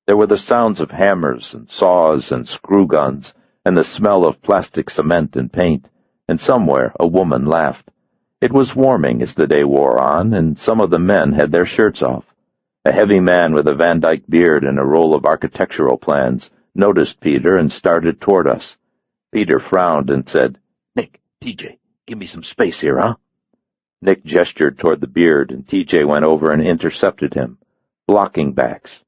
There were the sounds of hammers and saws and screw guns, and the smell of plastic cement and paint, and somewhere a woman laughed. It was warming as the day wore on, and some of the men had their shirts off. A heavy man with a Van Dyke beard and a roll of architectural plans noticed Peter and started toward us. Peter frowned and said, "Nick, TJ, give me some space here, huh?" Nick gestured toward the beard, and TJ went over and intercepted him. Blocking backs.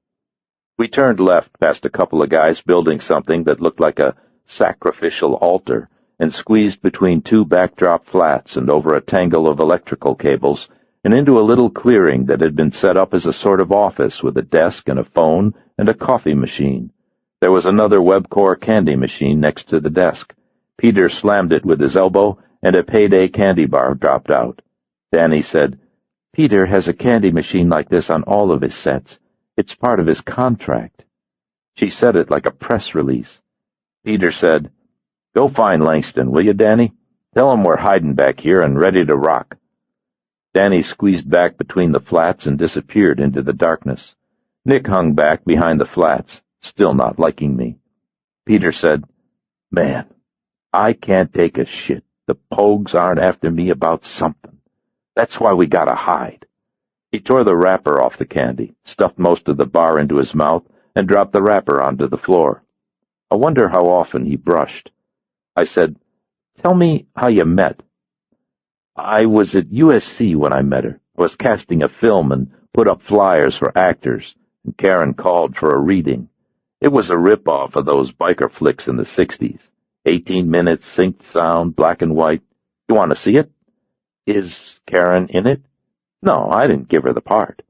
We turned left past a couple of guys building something that looked like a sacrificial altar, and squeezed between two backdrop flats and over a tangle of electrical cables, and into a little clearing that had been set up as a sort of office with a desk and a phone and a coffee machine. There was another Webcore candy machine next to the desk. Peter slammed it with his elbow, and a payday candy bar dropped out. Danny said, "Peter has a candy machine like this on all of his sets. It's part of his contract." She said it like a press release. Peter said, "Go find Langston, will you, Danny? Tell him we're hiding back here and ready to rock." Danny squeezed back between the flats and disappeared into the darkness. Nick hung back behind the flats, still not liking me. Peter said, "Man, I can't take a shit. The Pogues aren't after me about something. That's why we gotta hide." He tore the wrapper off the candy, stuffed most of the bar into his mouth, and dropped the wrapper onto the floor. I wonder how often he brushed. I said, "Tell me how you met." "I was at USC when I met her. I was casting a film and put up flyers for actors, and Karen called for a reading. It was a rip-off of those biker flicks in the 60s. 18 minutes, synced sound, black and white. You want to see it?" "Is Karen in it?" "No, I didn't give her the part."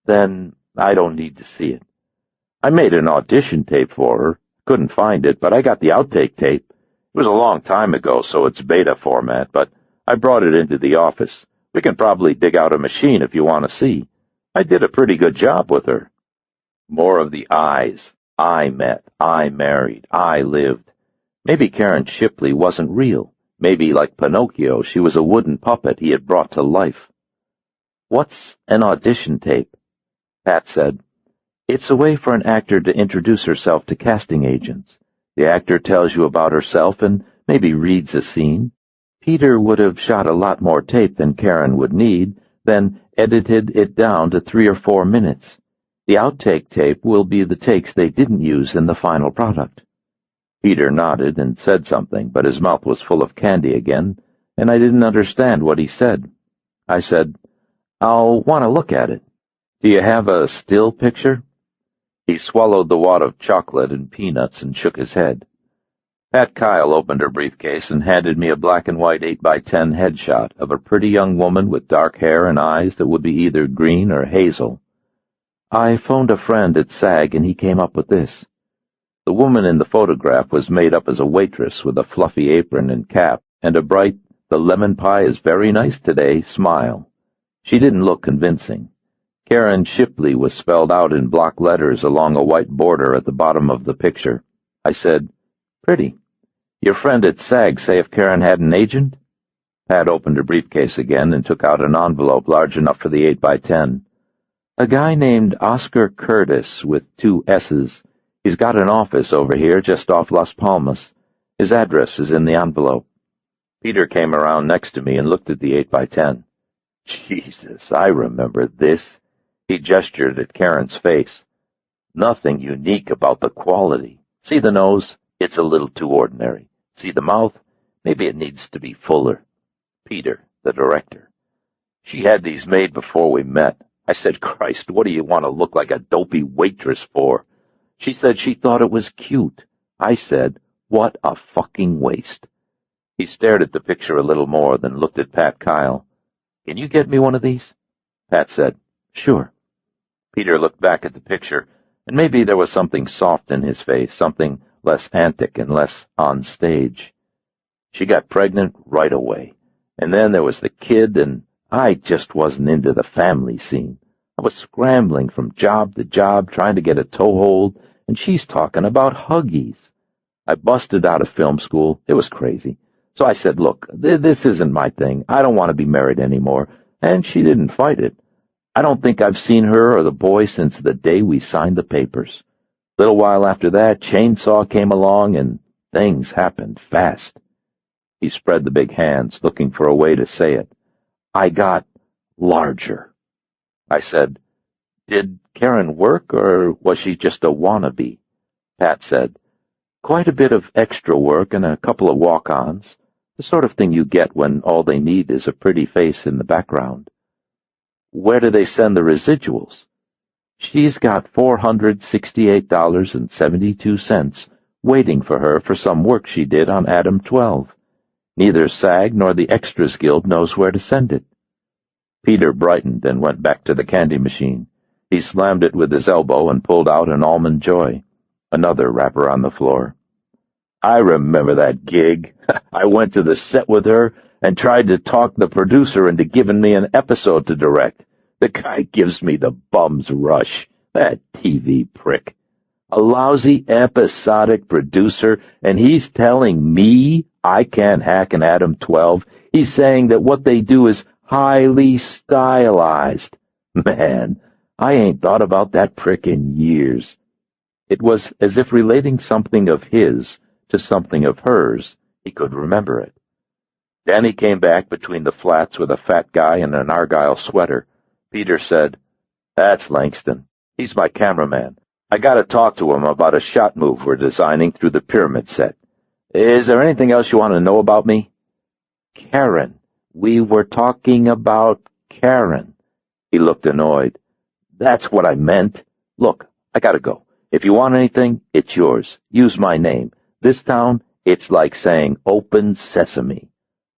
"Then I don't need to see it." "I made an audition tape for her. Couldn't find it, but I got the outtake tape. It was a long time ago, so it's beta format, but I brought it into the office. We can probably dig out a machine if you want to see. I did a pretty good job with her." More of the I's. I met, I married, I lived. Maybe Karen Shipley wasn't real. Maybe, like Pinocchio, she was a wooden puppet he had brought to life. "What's an audition tape?" Pat said, "It's a way for an actor to introduce herself to casting agents. The actor tells you about herself and maybe reads a scene. Peter would have shot a lot more tape than Karen would need, then edited it down to 3 or 4 minutes. The outtake tape will be the takes they didn't use in the final product." Peter nodded and said something, but his mouth was full of candy again, and I didn't understand what he said. I said, "I'll want to look at it. Do you have a still picture?" He swallowed the wad of chocolate and peanuts and shook his head. Pat Kyle opened her briefcase and handed me a black-and-white 8x10 headshot of a pretty young woman with dark hair and eyes that would be either green or hazel. "I phoned a friend at SAG and he came up with this." The woman in the photograph was made up as a waitress with a fluffy apron and cap and a bright, "The lemon pie is very nice today," smile. She didn't look convincing. Karen Shipley was spelled out in block letters along a white border at the bottom of the picture. I said, "Pretty. Your friend at SAG say if Karen had an agent?" Pat opened her briefcase again and took out an envelope large enough for the 8x10. "A guy named Oscar Curtis with 2 S's. He's got an office over here just off Las Palmas. His address is in the envelope." Peter came around next to me and looked at the 8x10. "Jesus, I remember this." He gestured at Karen's face. "Nothing unique about the quality. See the nose? It's a little too ordinary. See the mouth? Maybe it needs to be fuller." Peter, the director. "She had these made before we met." I said, "Christ, what do you want to look like a dopey waitress for?" She said she thought it was cute. I said, "What a fucking waste." He stared at the picture a little more, then looked at Pat Kyle. "Can you get me one of these?" Pat said, "Sure." Peter looked back at the picture, and maybe there was something soft in his face, something less antic and less on stage. She got pregnant right away, and then there was the kid, and I just wasn't into the family scene. I was scrambling from job to job trying to get a toehold, and she's talking about Huggies. I busted out of film school. It was crazy. So I said, look, this isn't my thing. I don't want to be married anymore. And she didn't fight it. I don't think I've seen her or the boy since the day we signed the papers. A little while after that, Chainsaw came along, and things happened fast. He spread the big hands, looking for a way to say it. I got larger. I said, did Karen work, or was she just a wannabe? Pat said, quite a bit of extra work and a couple of walk-ons, the sort of thing you get when all they need is a pretty face in the background. Where do they send the residuals? She's got $468.72 waiting for her for some work she did on Adam 12. Neither SAG nor the Extras Guild knows where to send it. Peter brightened and went back to the candy machine. He slammed it with his elbow and pulled out an Almond Joy, another wrapper on the floor. I remember that gig. I went to the set with her and tried to talk the producer into giving me an episode to direct. The guy gives me the bum's rush, that TV prick. A lousy episodic producer, and he's telling me I can't hack an Adam 12. He's saying that what they do is highly stylized. Man, I ain't thought about that prick in years. It was as if relating something of his to something of hers, he could remember it. Danny came back between the flats with a fat guy in an argyle sweater. Peter said, That's Langston. He's my cameraman. I got to talk to him about a shot move we're designing through the pyramid set. Is there anything else you want to know about me? Karen. We were talking about Karen. He looked annoyed. That's what I meant. Look, I gotta go. If you want anything, it's yours. Use my name. This town, it's like saying open sesame.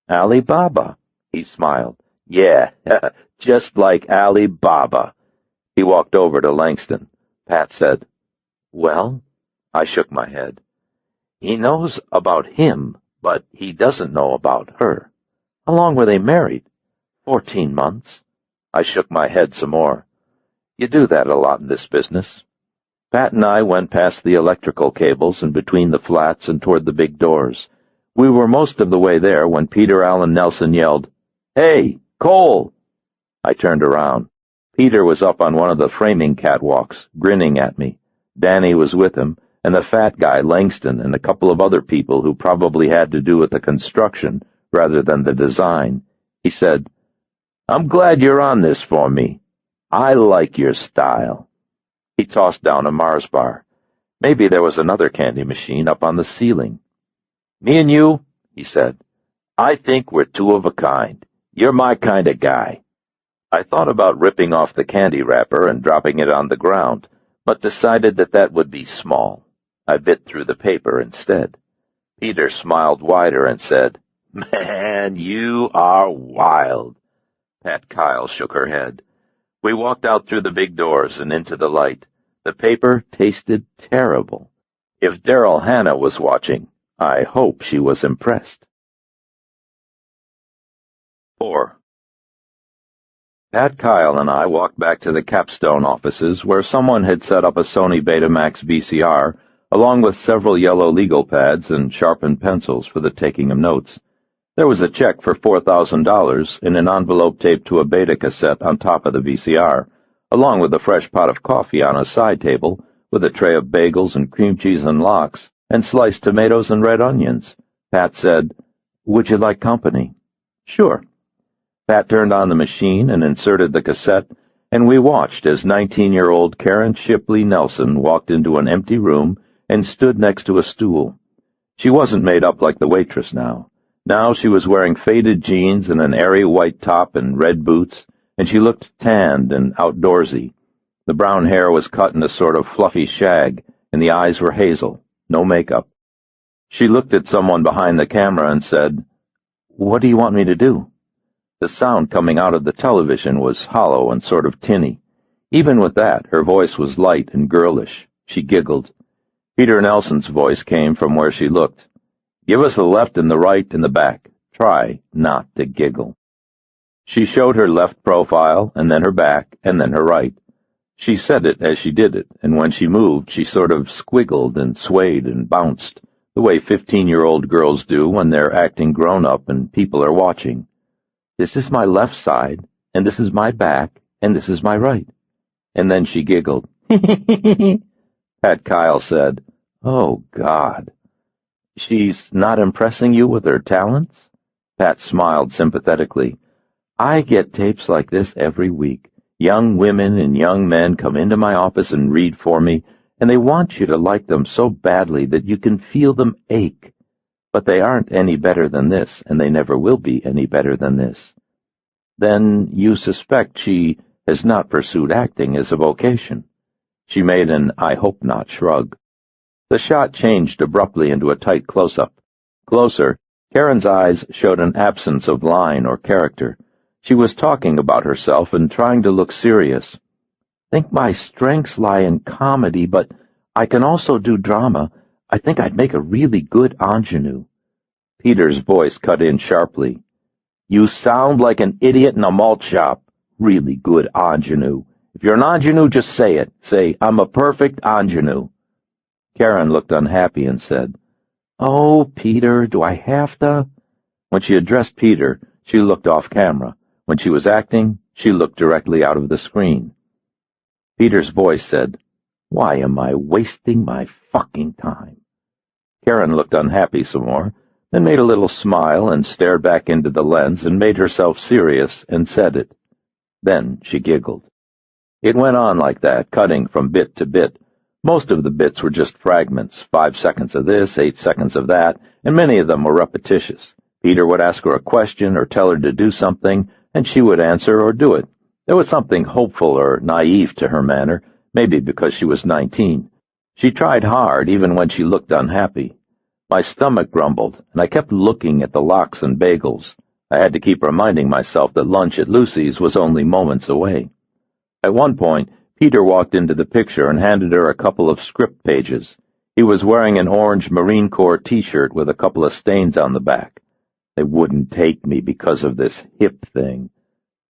Alibaba. He smiled. Yeah, just like Alibaba. He walked over to Langston. Pat said, Well? I shook my head. He knows about him, but he doesn't know about her. How long were they married? 14 months. I shook my head some more. You do that a lot in this business. Pat and I went past the electrical cables and between the flats and toward the big doors. We were most of the way there when Peter Allen Nelson yelled, Hey, Cole! I turned around. Peter was up on one of the framing catwalks, grinning at me. Danny was with him, and the fat guy, Langston, and a couple of other people who probably had to do with the construction rather than the design. He said, I'm glad you're on this for me. I like your style. He tossed down a Mars bar. Maybe there was another candy machine up on the ceiling. Me and you, he said, I think we're two of a kind. You're my kind of guy. I thought about ripping off the candy wrapper and dropping it on the ground, but decided that would be small. I bit through the paper instead. Peter smiled wider and said, Man, you are wild. Pat Kyle shook her head. We walked out through the big doors and into the light. The paper tasted terrible. If Daryl Hannah was watching, I hope she was impressed. 4. Pat Kyle and I walked back to the Capstone offices where someone had set up a Sony Betamax VCR, along with several yellow legal pads and sharpened pencils for the taking of notes. There was a check for $4,000 in an envelope taped to a beta cassette on top of the VCR, along with a fresh pot of coffee on a side table, with a tray of bagels and cream cheese and lox, and sliced tomatoes and red onions. Pat said, Would you like company? Sure. Pat turned on the machine and inserted the cassette, and we watched as 19-year-old Karen Shipley Nelson walked into an empty room and stood next to a stool. She wasn't made up like the waitress now. Now she was wearing faded jeans and an airy white top and red boots, and she looked tanned and outdoorsy. The brown hair was cut in a sort of fluffy shag, and the eyes were hazel, no makeup. She looked at someone behind the camera and said, What do you want me to do? The sound coming out of the television was hollow and sort of tinny. Even with that, her voice was light and girlish. She giggled. Peter Nelson's voice came from where she looked. "Give us the left and the right and the back. Try not to giggle." She showed her left profile, and then her back, and then her right. She said it as she did it, and when she moved, she sort of squiggled and swayed and bounced, the way 15-year-old girls do when they're acting grown-up and people are watching. "This is my left side, and this is my back, and this is my right." And then she giggled. Pat Kyle said, "Oh, God." "She's not impressing you with her talents?" Pat smiled sympathetically. "I get tapes like this every week. Young women and young men come into my office and read for me, and they want you to like them so badly that you can feel them ache. But they aren't any better than this, and they never will be any better than this." "Then you suspect she has not pursued acting as a vocation?" She made an "I hope not" shrug. The shot changed abruptly into a tight close-up. Closer, Karen's eyes showed an absence of line or character. She was talking about herself and trying to look serious. "Think my strengths lie in comedy, but I can also do drama. I think I'd make a really good ingenue." Peter's voice cut in sharply. "You sound like an idiot in a malt shop. Really good ingenue. If you're an ingenue, just say it. Say, 'I'm a perfect ingenue.'" Karen looked unhappy and said, "Oh, Peter, do I have to?" When she addressed Peter, she looked off camera. When she was acting, she looked directly out of the screen. Peter's voice said, "Why am I wasting my fucking time?" Karen looked unhappy some more, then made a little smile and stared back into the lens and made herself serious and said it. Then she giggled. It went on like that, cutting from bit to bit. Most of the bits were just fragments, 5 seconds of this, 8 seconds of that, and many of them were repetitious. Peter would ask her a question or tell her to do something, and she would answer or do it. There was something hopeful or naive to her manner, maybe because she was 19. She tried hard, even when she looked unhappy. My stomach grumbled, and I kept looking at the lox and bagels. I had to keep reminding myself that lunch at Lucy's was only moments away. At one point, Peter walked into the picture and handed her a couple of script pages. He was wearing an orange Marine Corps T-shirt with a couple of stains on the back. They wouldn't take me because of this hip thing.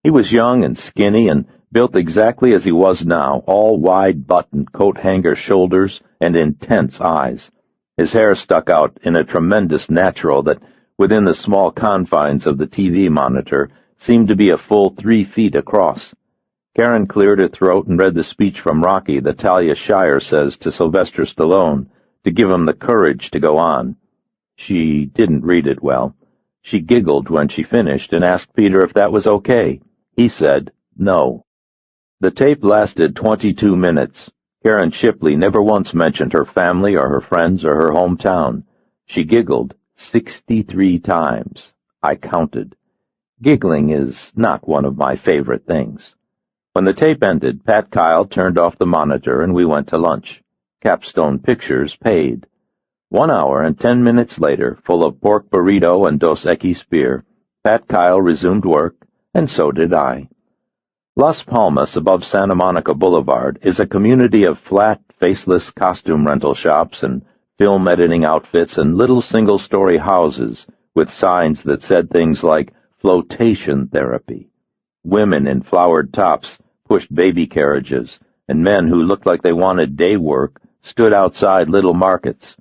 He was young and skinny and built exactly as he was now, all wide-buttoned coat-hanger shoulders and intense eyes. His hair stuck out in a tremendous natural that, within the small confines of the TV monitor, seemed to be a full 3 feet across. Karen cleared her throat and read the speech from Rocky that Talia Shire says to Sylvester Stallone to give him the courage to go on. She didn't read it well. She giggled when she finished and asked Peter if that was okay. He said no. The tape lasted 22 minutes. Karen Shipley never once mentioned her family or her friends or her hometown. She giggled 63 times. I counted. Giggling is not one of my favorite things. When the tape ended, Pat Kyle turned off the monitor and we went to lunch. Capstone Pictures paid. 1 hour and 10 minutes later, full of pork burrito and Dos Equis beer, Pat Kyle resumed work, and so did I. Las Palmas, above Santa Monica Boulevard, is a community of flat, faceless costume rental shops and film editing outfits and little single-story houses with signs that said things like flotation therapy. Women in flowered tops pushed baby carriages, and men who looked like they wanted day work stood outside little markets.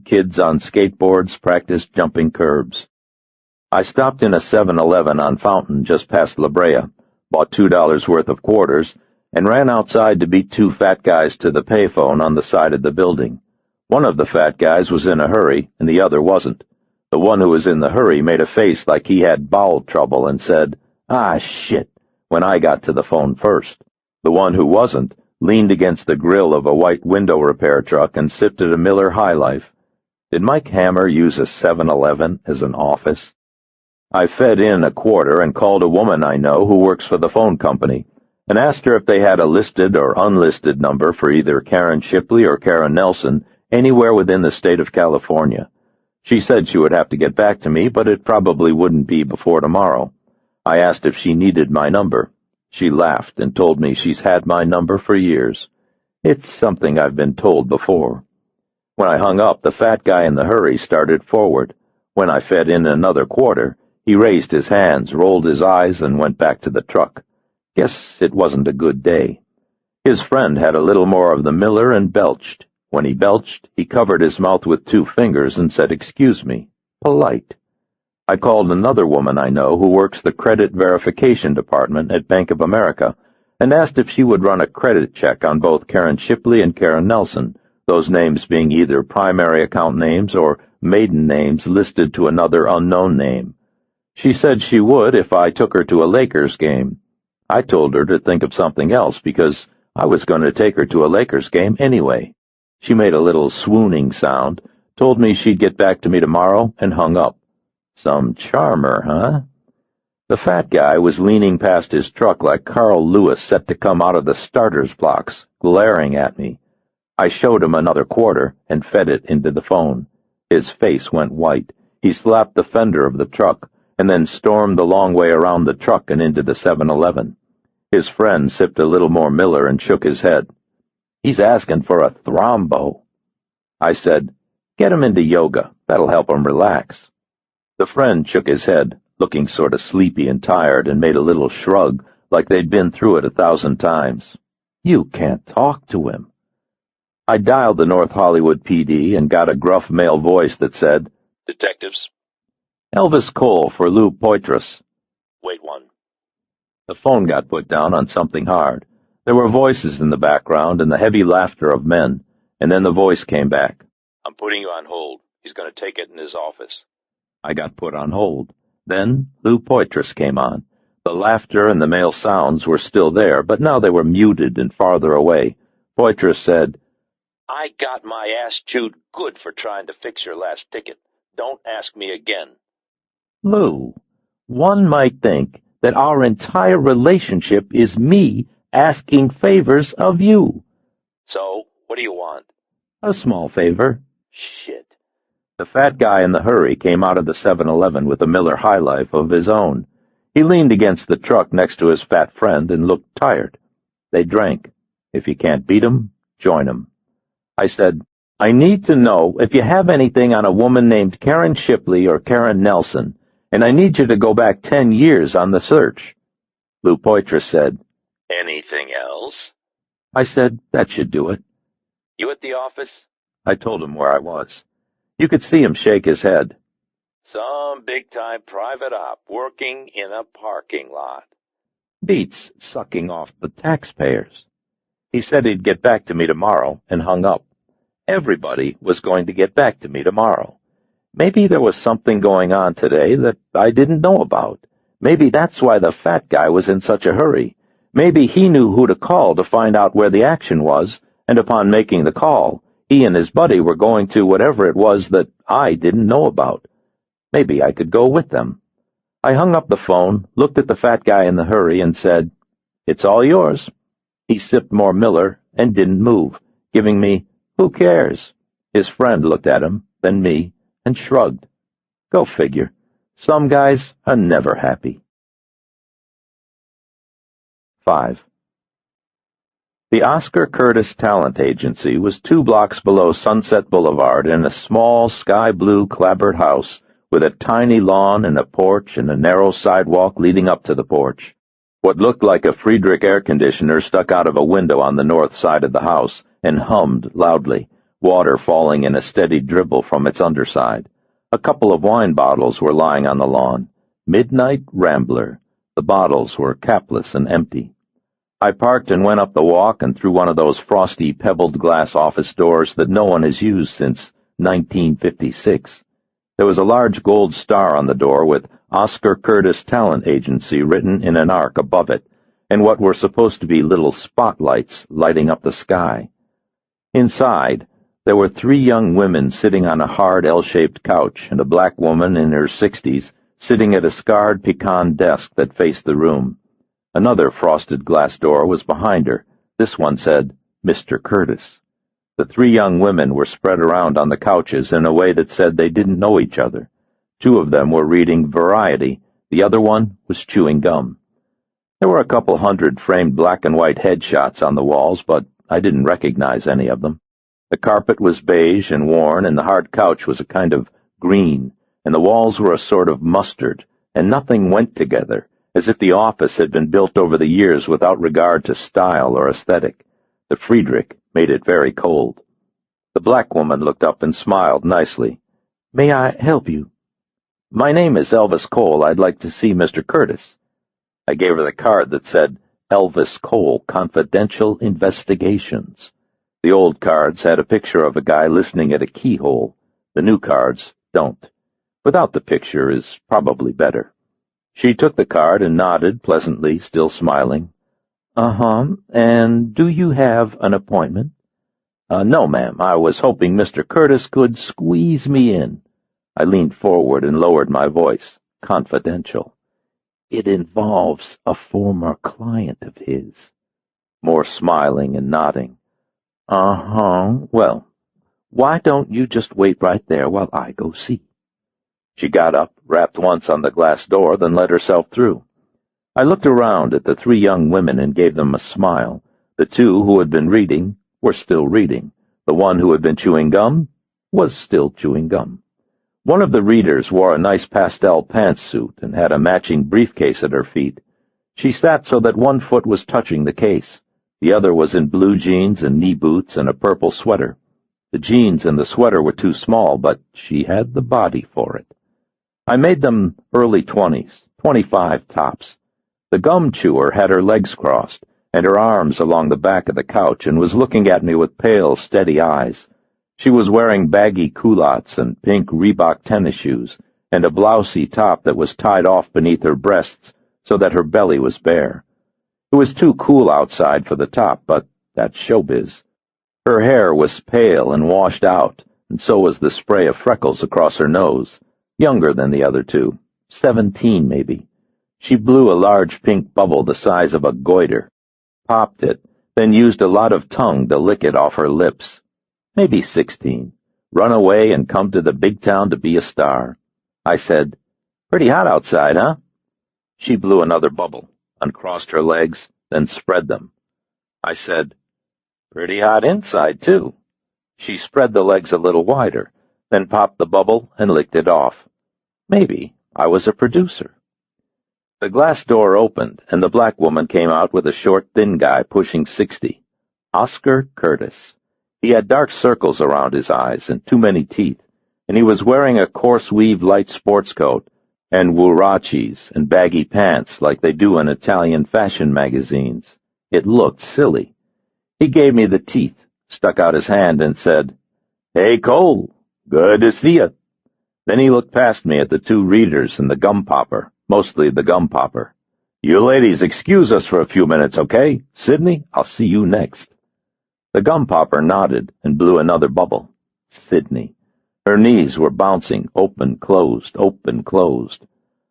Kids on skateboards practiced jumping curbs. I stopped in a 7-Eleven on Fountain just past La Brea, bought $2 worth of quarters, and ran outside to beat 2 fat guys to the payphone on the side of the building. One of the fat guys was in a hurry, and the other wasn't. The one who was in the hurry made a face like he had bowel trouble and said, "Ah, shit," when I got to the phone first. The one who wasn't leaned against the grill of a white window repair truck and sipped at a Miller High Life. Did Mike Hammer use a 7-Eleven as an office? I fed in a quarter and called a woman I know who works for the phone company and asked her if they had a listed or unlisted number for either Karen Shipley or Karen Nelson anywhere within the state of California. She said she would have to get back to me, but it probably wouldn't be before tomorrow. I asked if she needed my number. She laughed and told me she's had my number for years. It's something I've been told before. When I hung up, the fat guy in the hurry started forward. When I fed in another quarter, he raised his hands, rolled his eyes, and went back to the truck. Guess it wasn't a good day. His friend had a little more of the Miller and belched. When he belched, he covered his mouth with 2 fingers and said, "Excuse me." Polite. I called another woman I know who works the credit verification department at Bank of America and asked if she would run a credit check on both Karen Shipley and Karen Nelson, those names being either primary account names or maiden names listed to another unknown name. She said she would if I took her to a Lakers game. I told her to think of something else because I was going to take her to a Lakers game anyway. She made a little swooning sound, told me she'd get back to me tomorrow, and hung up. Some charmer, huh? The fat guy was leaning past his truck like Carl Lewis set to come out of the starter's blocks, glaring at me. I showed him another quarter and fed it into the phone. His face went white. He slapped the fender of the truck and then stormed the long way around the truck and into the 7-Eleven. His friend sipped a little more Miller and shook his head. "He's asking for a thrombo." I said, "Get him into yoga. That'll help him relax." The friend shook his head, looking sort of sleepy and tired, and made a little shrug, like they'd been through it 1,000 times. "You can't talk to him." I dialed the North Hollywood PD and got a gruff male voice that said, "Detectives." "Elvis Cole for Lou Poitras." "Wait one." The phone got put down on something hard. There were voices in the background and the heavy laughter of men, and then the voice came back. "I'm putting you on hold. He's going to take it in his office." I got put on hold. Then Lou Poitras came on. The laughter and the male sounds were still there, but now they were muted and farther away. Poitras said, "I got my ass chewed good for trying to fix your last ticket. Don't ask me again." "Lou, one might think that our entire relationship is me asking favors of you." "So, what do you want?" "A small favor." "Shit." The fat guy in the hurry came out of the 7-Eleven with a Miller High Life of his own. He leaned against the truck next to his fat friend and looked tired. They drank. If you can't beat 'em, join 'em. I said, "I need to know if you have anything on a woman named Karen Shipley or Karen Nelson, and I need you to go back 10 years on the search." Lou Poitras said, "Anything else?" I said, "That should do it." "You at the office?" I told him where I was. You could see him shake his head. "Some big-time private op working in a parking lot. Beats sucking off the taxpayers." He said he'd get back to me tomorrow and hung up. Everybody was going to get back to me tomorrow. Maybe there was something going on today that I didn't know about. Maybe that's why the fat guy was in such a hurry. Maybe he knew who to call to find out where the action was, and upon making the call, he and his buddy were going to whatever it was that I didn't know about. Maybe I could go with them. I hung up the phone, looked at the fat guy in the hurry, and said, "It's all yours." He sipped more Miller and didn't move, giving me, "Who cares?" His friend looked at him, then me, and shrugged. Go figure. Some guys are never happy. 5. The Oscar Curtis Talent Agency was 2 blocks below Sunset Boulevard in a small sky-blue clapboard house with a tiny lawn and a porch and a narrow sidewalk leading up to the porch. What looked like a Friedrich air conditioner stuck out of a window on the north side of the house and hummed loudly, water falling in a steady dribble from its underside. A couple of wine bottles were lying on the lawn. Midnight Rambler. The bottles were capless and empty. I parked and went up the walk and through one of those frosty, pebbled glass office doors that no one has used since 1956. There was a large gold star on the door with Oscar Curtis Talent Agency written in an arc above it, and what were supposed to be little spotlights lighting up the sky. Inside, there were 3 young women sitting on a hard L-shaped couch and a black woman in her 60s sitting at a scarred pecan desk that faced the room. Another frosted glass door was behind her. This one said, "Mr. Curtis." The 3 young women were spread around on the couches in a way that said they didn't know each other. 2 of them were reading Variety. The other one was chewing gum. There were a couple hundred framed black and white headshots on the walls, but I didn't recognize any of them. The carpet was beige and worn, and the hard couch was a kind of green, and the walls were a sort of mustard, and nothing went together, as if the office had been built over the years without regard to style or aesthetic. The Friedrich made it very cold. The black woman looked up and smiled nicely. "May I help you?" "My name is Elvis Cole. I'd like to see Mr. Curtis." I gave her the card that said, "Elvis Cole, Confidential Investigations." The old cards had a picture of a guy listening at a keyhole. The new cards don't. Without the picture is probably better. She took the card and nodded pleasantly, still smiling. "Uh-huh. And do you have an appointment?" "No, ma'am. I was hoping Mr. Curtis could squeeze me in." I leaned forward and lowered my voice. "Confidential. It involves a former client of his." More smiling and nodding. "Uh-huh. Well, why don't you just wait right there while I go see?" She got up, rapped once on the glass door, then let herself through. I looked around at the three young women and gave them a smile. The two who had been reading were still reading. The one who had been chewing gum was still chewing gum. One of the readers wore a nice pastel pantsuit and had a matching briefcase at her feet. She sat so that one foot was touching the case. The other was in blue jeans and knee boots and a purple sweater. The jeans and the sweater were too small, but she had the body for it. I made them early 20s, 25 tops. The gum chewer had her legs crossed and her arms along the back of the couch and was looking at me with pale, steady eyes. She was wearing baggy culottes and pink Reebok tennis shoes and a blousey top that was tied off beneath her breasts so that her belly was bare. It was too cool outside for the top, but that's showbiz. Her hair was pale and washed out, and so was the spray of freckles across her nose. Younger than the other two, 17 maybe. She blew a large pink bubble the size of a goiter, popped it, then used a lot of tongue to lick it off her lips. Maybe 16. Run away and come to the big town to be a star. I said, "Pretty hot outside, huh?" She blew another bubble, uncrossed her legs, then spread them. I said, "Pretty hot inside, too." She spread the legs a little wider, then popped the bubble and licked it off. Maybe I was a producer. The glass door opened, and the black woman came out with a short, thin guy pushing 60. Oscar Curtis. He had dark circles around his eyes and too many teeth, and he was wearing a coarse-weave light sports coat and huaraches and baggy pants like they do in Italian fashion magazines. It looked silly. He gave me the teeth, stuck out his hand, and said, "Hey, Cole, good to see you." Then he looked past me at the two readers and the gum popper, mostly the gum popper. "You ladies excuse us for a few minutes, okay? Sydney, I'll see you next." The gum popper nodded and blew another bubble. Sydney. Her knees were bouncing, open, closed, open, closed.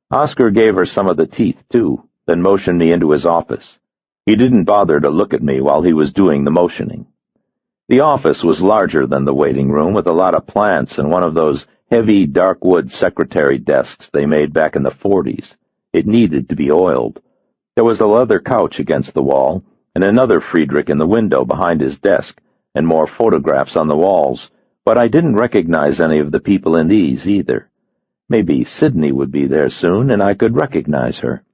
Oscar gave her some of the teeth, too, then motioned me into his office. He didn't bother to look at me while he was doing the motioning. The office was larger than the waiting room, with a lot of plants and one of those heavy, dark wood secretary desks they made back in the 40s. It needed to be oiled. There was a leather couch against the wall, and another Friedrich in the window behind his desk, and more photographs on the walls, but I didn't recognize any of the people in these either. Maybe Sydney would be there soon, and I could recognize her.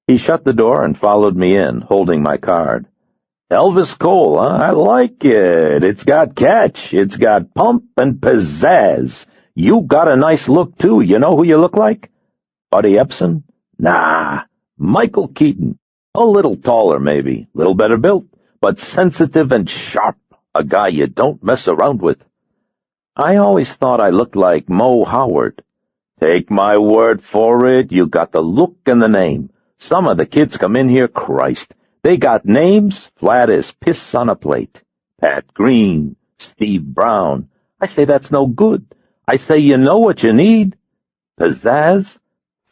He shut the door and followed me in, holding my card. "Elvis Cole, huh? I like it. It's got catch. It's got pump and pizzazz. You got a nice look, too. You know who you look like? Buddy Epson? Nah, Michael Keaton. A little taller, maybe, little better built, but sensitive and sharp, a guy you don't mess around with." I always thought I looked like Mo Howard. Take my word for it, you got the look and the name. Some of the kids come in here, Christ, they got names flat as piss on a plate. Pat Green, Steve Brown. I say that's no good. I say you know what you need? Pizzazz?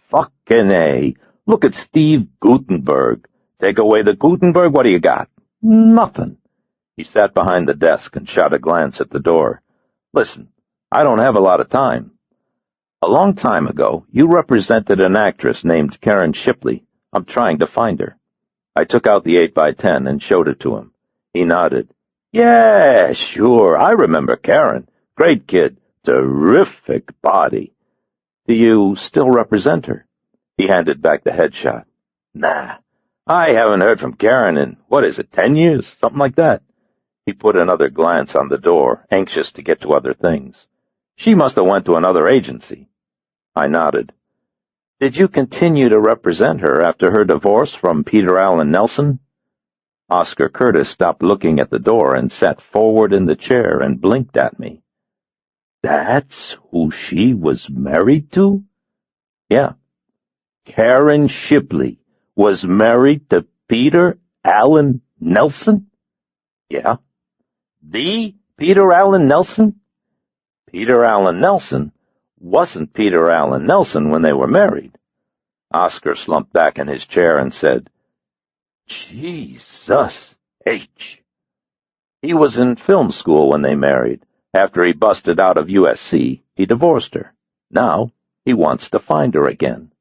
Fucking A. Look at Steve Gutenberg. Take away the Gutenberg, what do you got? Nothing. He sat behind the desk and shot a glance at the door. "Listen, I don't have a lot of time. A long time ago, you represented an actress named Karen Shipley. I'm trying to find her." I took out the 8x10 and showed it to him. He nodded. Yeah, sure, I remember Karen. Great kid. Terrific body. Do you still represent her? He handed back the headshot. Nah, I haven't heard from Karen in, 10 years? Something like that. He put another glance on the door, anxious to get to other things. She must have went to another agency. I nodded. Did you continue to represent her after her divorce from Peter Allen Nelson? Oscar Curtis stopped looking at the door and sat forward in the chair and blinked at me. That's who she was married to? Yeah. Karen Shipley was married to Peter Allen Nelson? Yeah. The Peter Allen Nelson? Peter Allen Nelson wasn't Peter Allen Nelson when they were married. Oscar slumped back in his chair and said, Jesus H. He was in film school when they married. After he busted out of USC, he divorced her. Now he wants to find her again.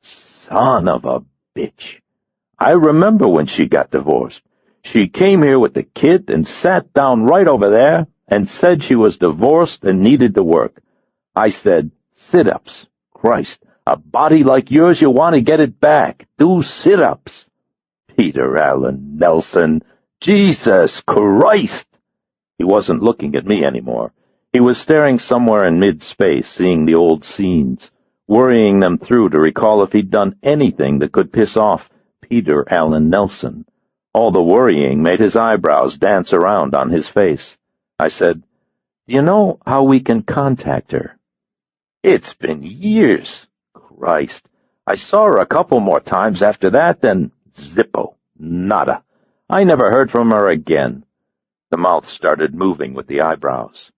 Son of a bitch. I remember when she got divorced. She came here with the kid and sat down right over there and said she was divorced and needed to work. I said, sit-ups. Christ, a body like yours, you want to get it back. Do sit-ups. Peter Allen Nelson. Jesus Christ! He wasn't looking at me anymore. He was staring somewhere in mid-space, seeing the old scenes, worrying them through to recall if he'd done anything that could piss off Peter Allen Nelson. All the worrying made his eyebrows dance around on his face. I said, Do you know how we can contact her? It's been years. Christ. I saw her a couple more times after that, then zippo. Nada. I never heard from her again. The mouth started moving with the eyebrows.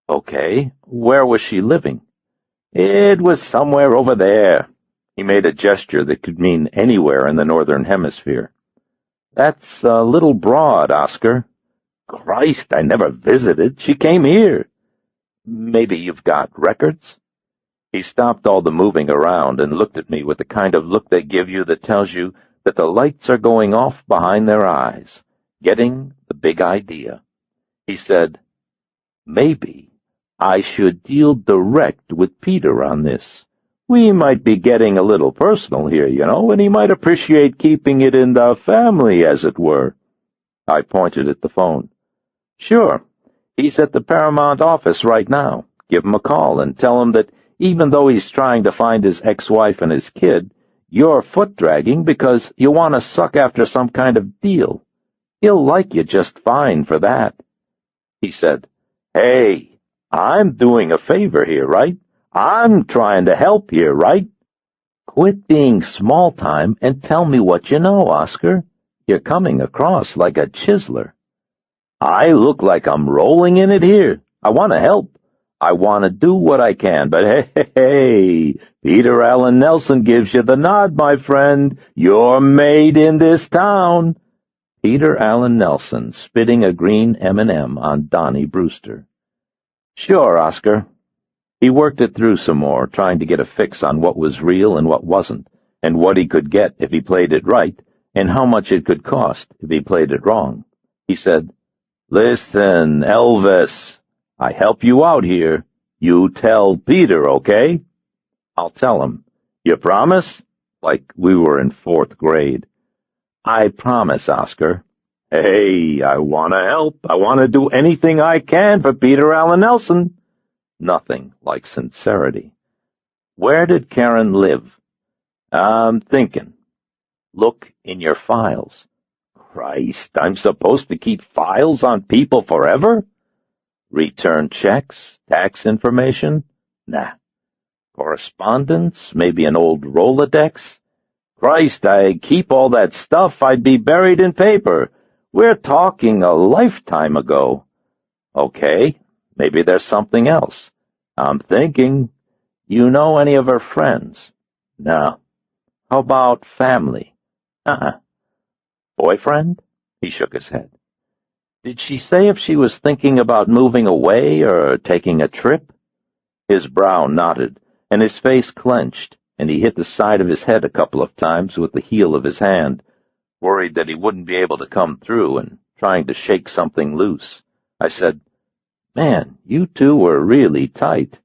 Okay, where was she living? It was somewhere over there. He made a gesture that could mean anywhere in the northern hemisphere. That's a little broad, Oscar. Christ, I never visited. She came here. Maybe you've got records? He stopped all the moving around and looked at me with the kind of look they give you that tells you that the lights are going off behind their eyes, getting the big idea. He said, Maybe I should deal direct with Peter on this. We might be getting a little personal here, and he might appreciate keeping it in the family, as it were. I pointed at the phone. Sure. He's at the Paramount office right now. Give him a call and tell him that even though he's trying to find his ex-wife and his kid, you're foot-dragging because you want to suck after some kind of deal. He'll like you just fine for that. He said, Hey, I'm doing a favor here, right? I'm trying to help here, right? Quit being small-time and tell me what you know, Oscar. You're coming across like a chiseler. I look like I'm rolling in it here. I want to help. I want to do what I can, but hey, Peter Allen Nelson gives you the nod, my friend. You're made in this town. Peter Allen Nelson spitting a green M&M on Donnie Brewster. Sure, Oscar. He worked it through some more, trying to get a fix on what was real and what wasn't, and what he could get if he played it right, and how much it could cost if he played it wrong. He said, Listen, Elvis, I help you out here. You tell Peter, okay? I'll tell him. You promise? Like we were in 4th grade. I promise, Oscar. Hey, I want to help. I want to do anything I can for Peter Allen Nelson. Nothing like sincerity. Where did Karen live? I'm thinking. Look in your files. Christ, I'm supposed to keep files on people forever? Return checks, tax information? Nah. Correspondence? Maybe an old Rolodex? Christ, I keep all that stuff, I'd be buried in paper. We're talking a lifetime ago. Okay, maybe there's something else. I'm thinking. You know any of her friends? No. How about family? Boyfriend? He shook his head. Did she say if she was thinking about moving away or taking a trip? His brow knotted, and his face clenched, and he hit the side of his head a couple of times with the heel of his hand, worried that he wouldn't be able to come through and trying to shake something loose. I said, "Man, you two were really tight."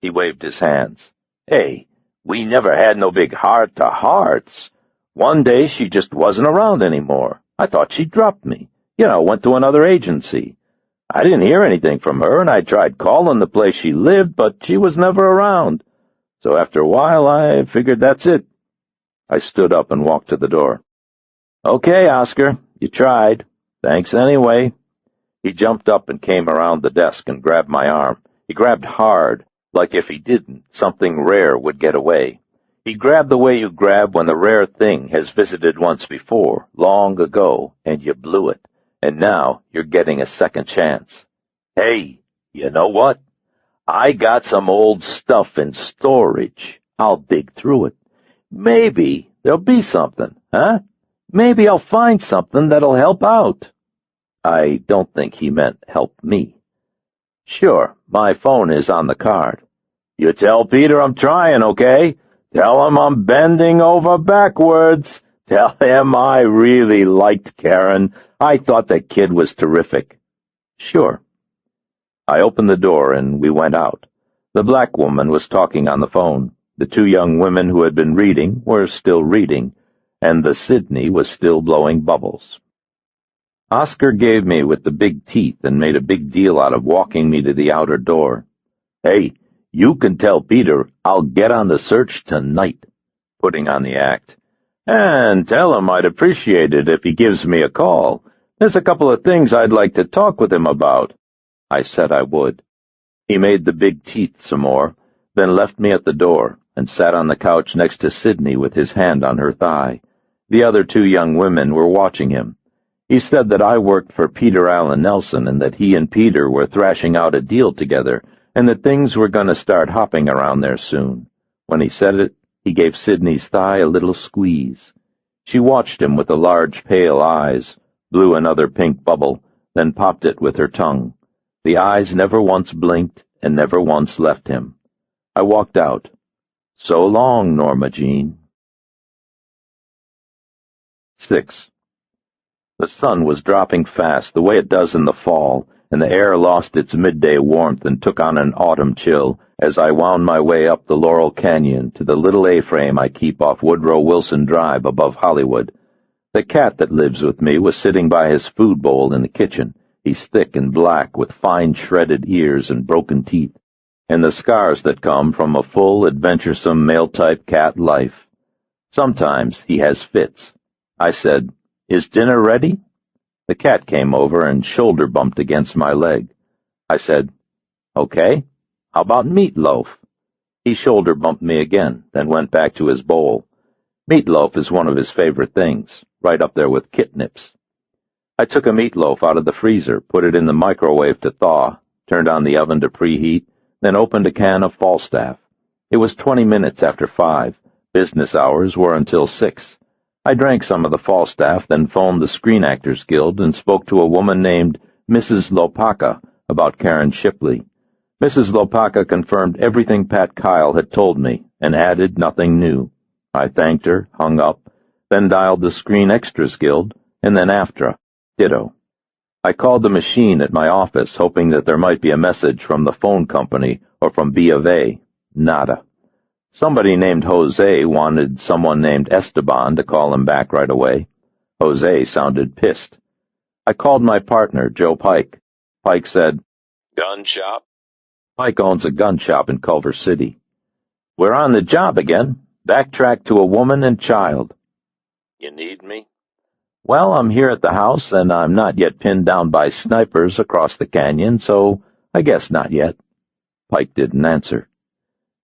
He waved his hands. "Hey, we never had no big heart-to-hearts. One day she just wasn't around anymore. I thought she dropped me. Went to another agency. I didn't hear anything from her, and I tried calling the place she lived, but she was never around. So after a while, I figured that's it." I stood up and walked to the door. "Okay, Oscar, you tried. Thanks anyway." He jumped up and came around the desk and grabbed my arm. He grabbed hard, like if he didn't, something rare would get away. He grabbed the way you grab when the rare thing has visited once before, long ago, and you blew it, and now you're getting a second chance. "Hey, you know what? I got some old stuff in storage. I'll dig through it. Maybe there'll be something, huh? Maybe I'll find something that'll help out." I don't think he meant help me. "Sure, my phone is on the card." "You tell Peter I'm trying, okay? Tell him I'm bending over backwards. Tell him I really liked Karen. I thought the kid was terrific." "Sure." I opened the door and we went out. The black woman was talking on the phone. The two young women who had been reading were still reading, and the Sydney was still blowing bubbles. Oscar gave me with the big teeth and made a big deal out of walking me to the outer door. "Hey, you can tell Peter I'll get on the search tonight," putting on the act. "And tell him I'd appreciate it if he gives me a call. There's a couple of things I'd like to talk with him about." I said I would. He made the big teeth some more, then left me at the door and sat on the couch next to Sydney with his hand on her thigh. The other two young women were watching him. He said that I worked for Peter Allen Nelson and that he and Peter were thrashing out a deal together and that things were going to start hopping around there soon. When he said it, he gave Sydney's thigh a little squeeze. She watched him with the large, pale eyes, blew another pink bubble, then popped it with her tongue. The eyes never once blinked and never once left him. I walked out. So long, Norma Jean. 6. The sun was dropping fast, the way it does in the fall, and the air lost its midday warmth and took on an autumn chill as I wound my way up the Laurel Canyon to the little A-frame I keep off Woodrow Wilson Drive above Hollywood. The cat that lives with me was sitting by his food bowl in the kitchen. He's thick and black with fine shredded ears and broken teeth, and the scars that come from a full, adventuresome male-type cat life. Sometimes he has fits. I said, "Is dinner ready?" The cat came over and shoulder-bumped against my leg. I said, "Okay, how about meatloaf?" He shoulder-bumped me again, then went back to his bowl. Meatloaf is one of his favorite things, right up there with kitnips. I took a meatloaf out of the freezer, put it in the microwave to thaw, turned on the oven to preheat, then opened a can of Falstaff. It was 20 minutes after 5. Business hours were until 6. I drank some of the Falstaff, then phoned the Screen Actors Guild and spoke to a woman named Mrs. Lopaka about Karen Shipley. Mrs. Lopaka confirmed everything Pat Kyle had told me and added nothing new. I thanked her, hung up, then dialed the Screen Extras Guild, and then AFTRA. Ditto. I called the machine at my office, hoping that there might be a message from the phone company or from B of A. Nada. Somebody named Jose wanted someone named Esteban to call him back right away. Jose sounded pissed. I called my partner, Joe Pike. Pike said, "Gun shop?" Pike owns a gun shop in Culver City. "We're on the job again. Backtrack to a woman and child." "You need me?" "Well, I'm here at the house, and I'm not yet pinned down by snipers across the canyon, so I guess not yet." Pike didn't answer.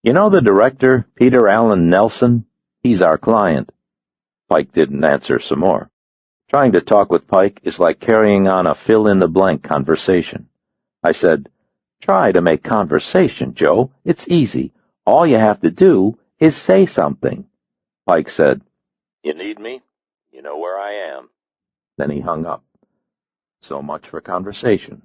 "You know the director, Peter Allen Nelson? He's our client." Pike didn't answer some more. Trying to talk with Pike is like carrying on a fill-in-the-blank conversation. I said, "Try to make conversation, Joe. It's easy. All you have to do is say something." Pike said, "You need me? You know where I am." Then he hung up. So much for conversation.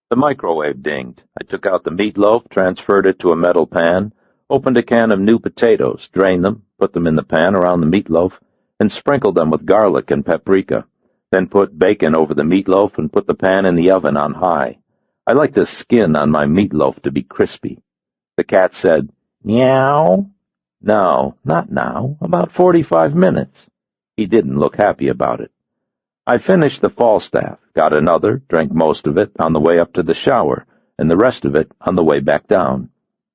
The microwave dinged. I took out the meatloaf, transferred it to a metal pan, opened a can of new potatoes, drained them, put them in the pan around the meatloaf, and sprinkled them with garlic and paprika. then put bacon over the meatloaf and put the pan in the oven on high. I like the skin on my meatloaf to be crispy. The cat said, "Meow." No, not now, about 45 minutes. He didn't look happy about it. I finished the Falstaff, got another, drank most of it on the way up to the shower, and the rest of it on the way back down.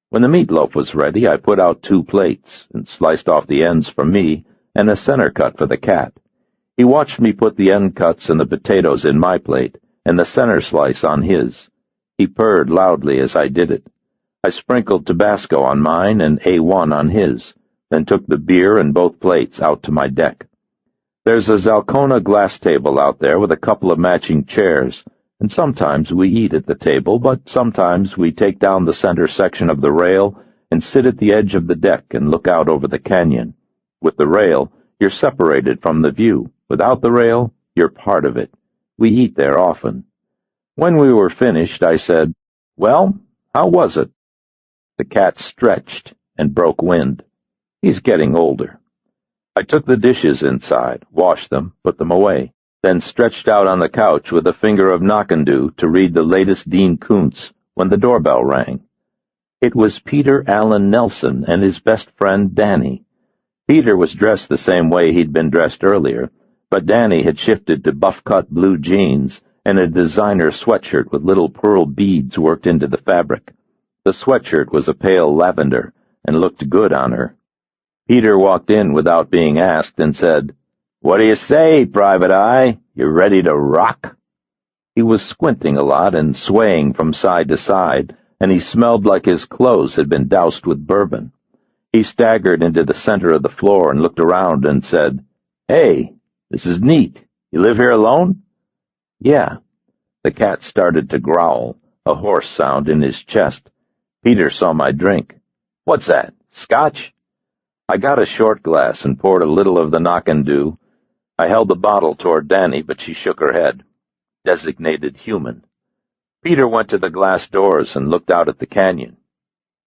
When the meatloaf was ready, I put out 2 plates and sliced off the ends for me and a center cut for the cat. He watched me put the end cuts and the potatoes in my plate and the center slice on his. He purred loudly as I did it. I sprinkled Tabasco on mine and A1 on his, then took the beer and both plates out to my deck. There's a Zalcona glass table out there with a couple of matching chairs, and sometimes we eat at the table, but sometimes we take down the center section of the rail and sit at the edge of the deck and look out over the canyon. With the rail, you're separated from the view. Without the rail, you're part of it. We eat there often. When we were finished, I said, "Well, how was it?" The cat stretched and broke wind. He's getting older. I took the dishes inside, washed them, put them away, then stretched out on the couch with a finger of knock-and-do to read the latest Dean Koontz when the doorbell rang. It was Peter Allen Nelson and his best friend Danny. Peter was dressed the same way he'd been dressed earlier, but Danny had shifted to buff-cut blue jeans and a designer sweatshirt with little pearl beads worked into the fabric. The sweatshirt was a pale lavender and looked good on her. Peter walked in without being asked and said, "What do you say, Private Eye? You ready to rock?" He was squinting a lot and swaying from side to side, and he smelled like his clothes had been doused with bourbon. He staggered into the center of the floor and looked around and said, "Hey, this is neat. You live here alone?" "Yeah." The cat started to growl, a hoarse sound in his chest. Peter saw my drink. "What's that, scotch?" I got a short glass and poured a little of the knock-and-do. I held the bottle toward Danny, but she shook her head. Designated human. Peter went to the glass doors and looked out at the canyon.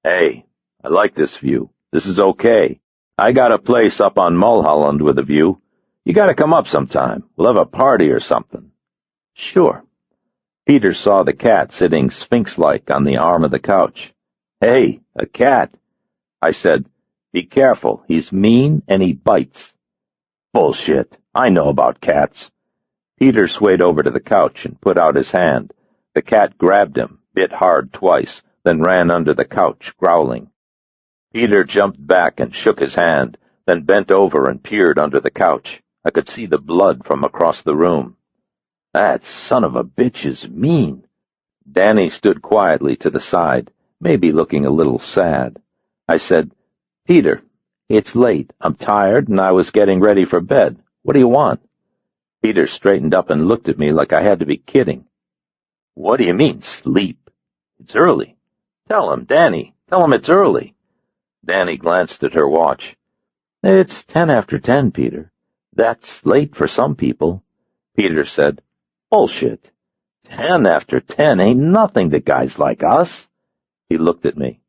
"Hey, I like this view. This is okay. I got a place up on Mulholland with a view. You gotta come up sometime. We'll have a party or something." "Sure." Peter saw the cat sitting sphinx-like on the arm of the couch. "Hey, a cat." I said, "Be careful. He's mean and he bites." "Bullshit. I know about cats." Peter swayed over to the couch and put out his hand. The cat grabbed him, bit hard twice, then ran under the couch, growling. Peter jumped back and shook his hand, then bent over and peered under the couch. I could see the blood from across the room. "That son of a bitch is mean." Danny stood quietly to the side, maybe looking a little sad. I said, "Peter, it's late. I'm tired, and I was getting ready for bed. What do you want?" Peter straightened up and looked at me like I had to be kidding. "What do you mean, sleep? It's early. Tell him, Danny. Tell him it's early." Danny glanced at her watch. "It's 10 after 10, Peter. That's late for some people." Peter said, "Bullshit. 10 after 10 ain't nothing to guys like us." He looked at me.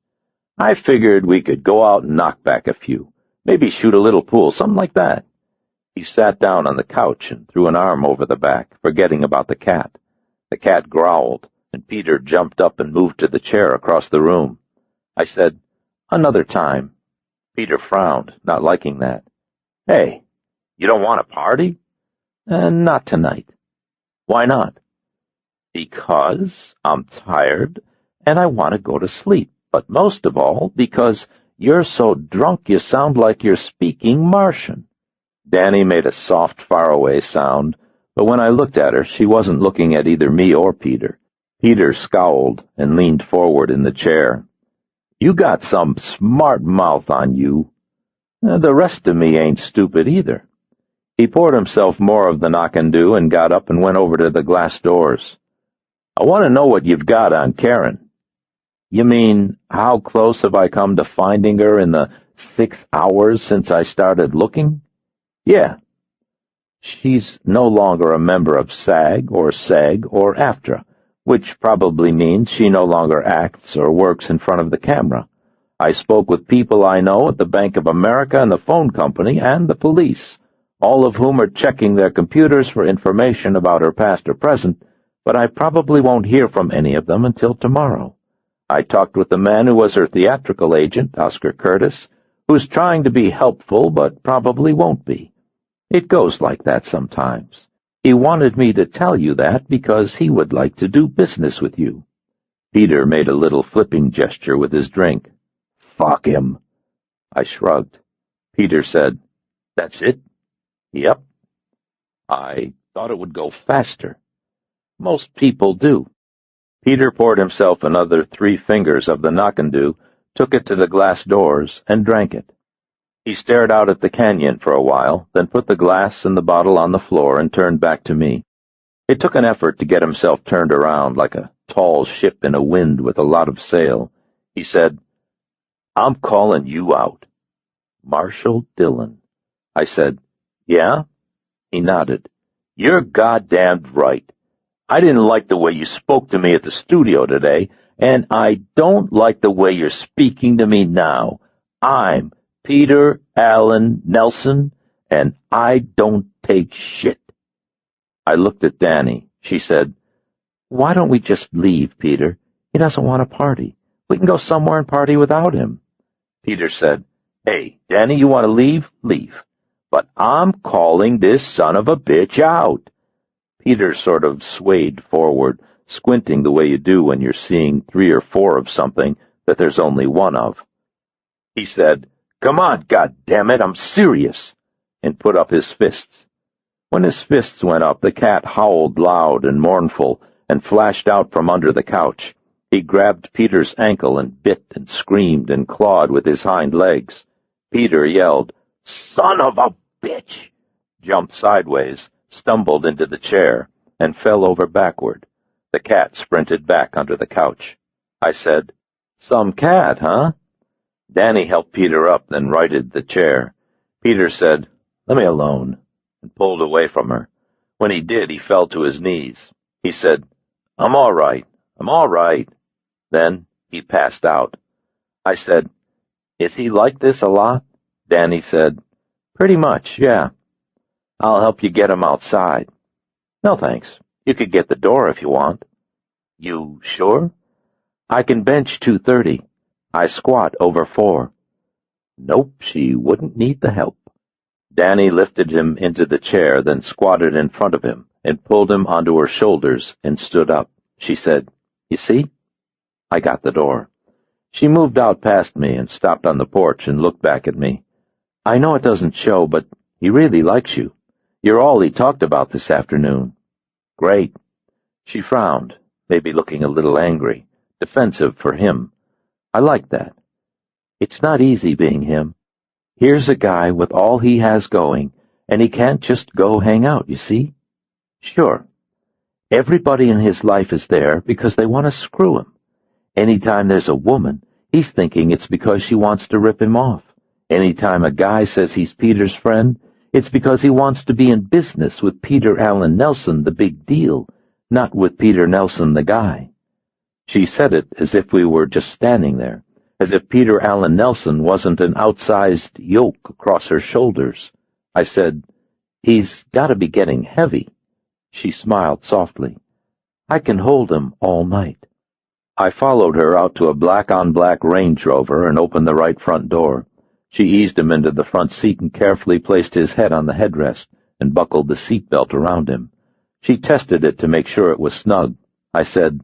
"I figured we could go out and knock back a few. Maybe shoot a little pool, something like that." He sat down on the couch and threw an arm over the back, forgetting about the cat. The cat growled, and Peter jumped up and moved to the chair across the room. I said, "Another time." Peter frowned, not liking that. "Hey, you don't want a party?" Not tonight." "Why not?" "Because I'm tired, and I want to go to sleep. But most of all, because you're so drunk you sound like you're speaking Martian." Danny made a soft, faraway sound, but when I looked at her, she wasn't looking at either me or Peter. Peter scowled and leaned forward in the chair. "You got some smart mouth on you. The rest of me ain't stupid either." He poured himself more of the knock-and-do and got up and went over to the glass doors. "I want to know what you've got on Karen." "You mean, how close have I come to finding her in the 6 hours since I started looking?" "Yeah." "She's no longer a member of SAG or AFTRA, which probably means she no longer acts or works in front of the camera. I spoke with people I know at the Bank of America and the phone company and the police. all of whom are checking their computers for information about her past or present, but I probably won't hear from any of them until tomorrow. I talked with the man who was her theatrical agent, Oscar Curtis, who's trying to be helpful but probably won't be. It goes like that sometimes. He wanted me to tell you that because he would like to do business with you." Peter made a little flipping gesture with his drink. "Fuck him." I shrugged. Peter said, "That's it?" "Yep." I thought it would go faster. "Most people do." Peter poured himself another 3 fingers of the knock-and-do, took it to the glass doors, and drank it. He stared out at the canyon for a while, then put the glass and the bottle on the floor and turned back to me. It took an effort to get himself turned around like a tall ship in a wind with a lot of sail. He said, "I'm calling you out." "Marshall Dillon." I said, "Yeah?" He nodded. "You're goddamned right. I didn't like the way you spoke to me at the studio today, and I don't like the way you're speaking to me now. I'm Peter Allen Nelson, and I don't take shit." I looked at Danny. She said, "Why don't we just leave, Peter? He doesn't want to party. We can go somewhere and party without him." Peter said, "Hey, Danny, you want to leave? Leave. But I'm calling this son of a bitch out." Peter sort of swayed forward, squinting the way you do when you're seeing 3 or 4 of something that there's only one of. He said, "Come on, goddammit, I'm serious," and put up his fists. When his fists went up, the cat howled loud and mournful and flashed out from under the couch. He grabbed Peter's ankle and bit and screamed and clawed with his hind legs. Peter yelled, "Son of a bitch!" jumped sideways, stumbled into the chair, and fell over backward. The cat sprinted back under the couch. I said, "Some cat, huh?" Danny helped Peter up, then righted the chair. Peter said, "Let me alone," and pulled away from her. When he did, he fell to his knees. He said, I'm all right. Then he passed out. I said, "Is he like this a lot?" Danny said, "Pretty much, yeah." "I'll help you get him outside." "No, thanks. You could get the door if you want." "You sure?" "I can bench 230. I squat over 4. Nope, she wouldn't need the help. Danny lifted him into the chair, then squatted in front of him and pulled him onto her shoulders and stood up. She said, "You see?" I got the door. She moved out past me and stopped on the porch and looked back at me. "I know it doesn't show, but he really likes you. You're all he talked about this afternoon." "Great." She frowned, maybe looking a little angry, defensive for him. I liked that. It's not easy being him. Here's a guy with all he has going, and he can't just go hang out, you see? Sure. Everybody in his life is there because they want to screw him. Anytime there's a woman, he's thinking it's because she wants to rip him off. Anytime a guy says he's Peter's friend, it's because he wants to be in business with Peter Allen Nelson, the big deal, not with Peter Nelson, the guy. She said it as if we were just standing there, as if Peter Allen Nelson wasn't an outsized yoke across her shoulders. I said, "He's got to be getting heavy." She smiled softly. "I can hold him all night." I followed her out to a black-on-black Range Rover and opened the right front door. She eased him into the front seat and carefully placed his head on the headrest and buckled the seat belt around him. She tested it to make sure it was snug. I said,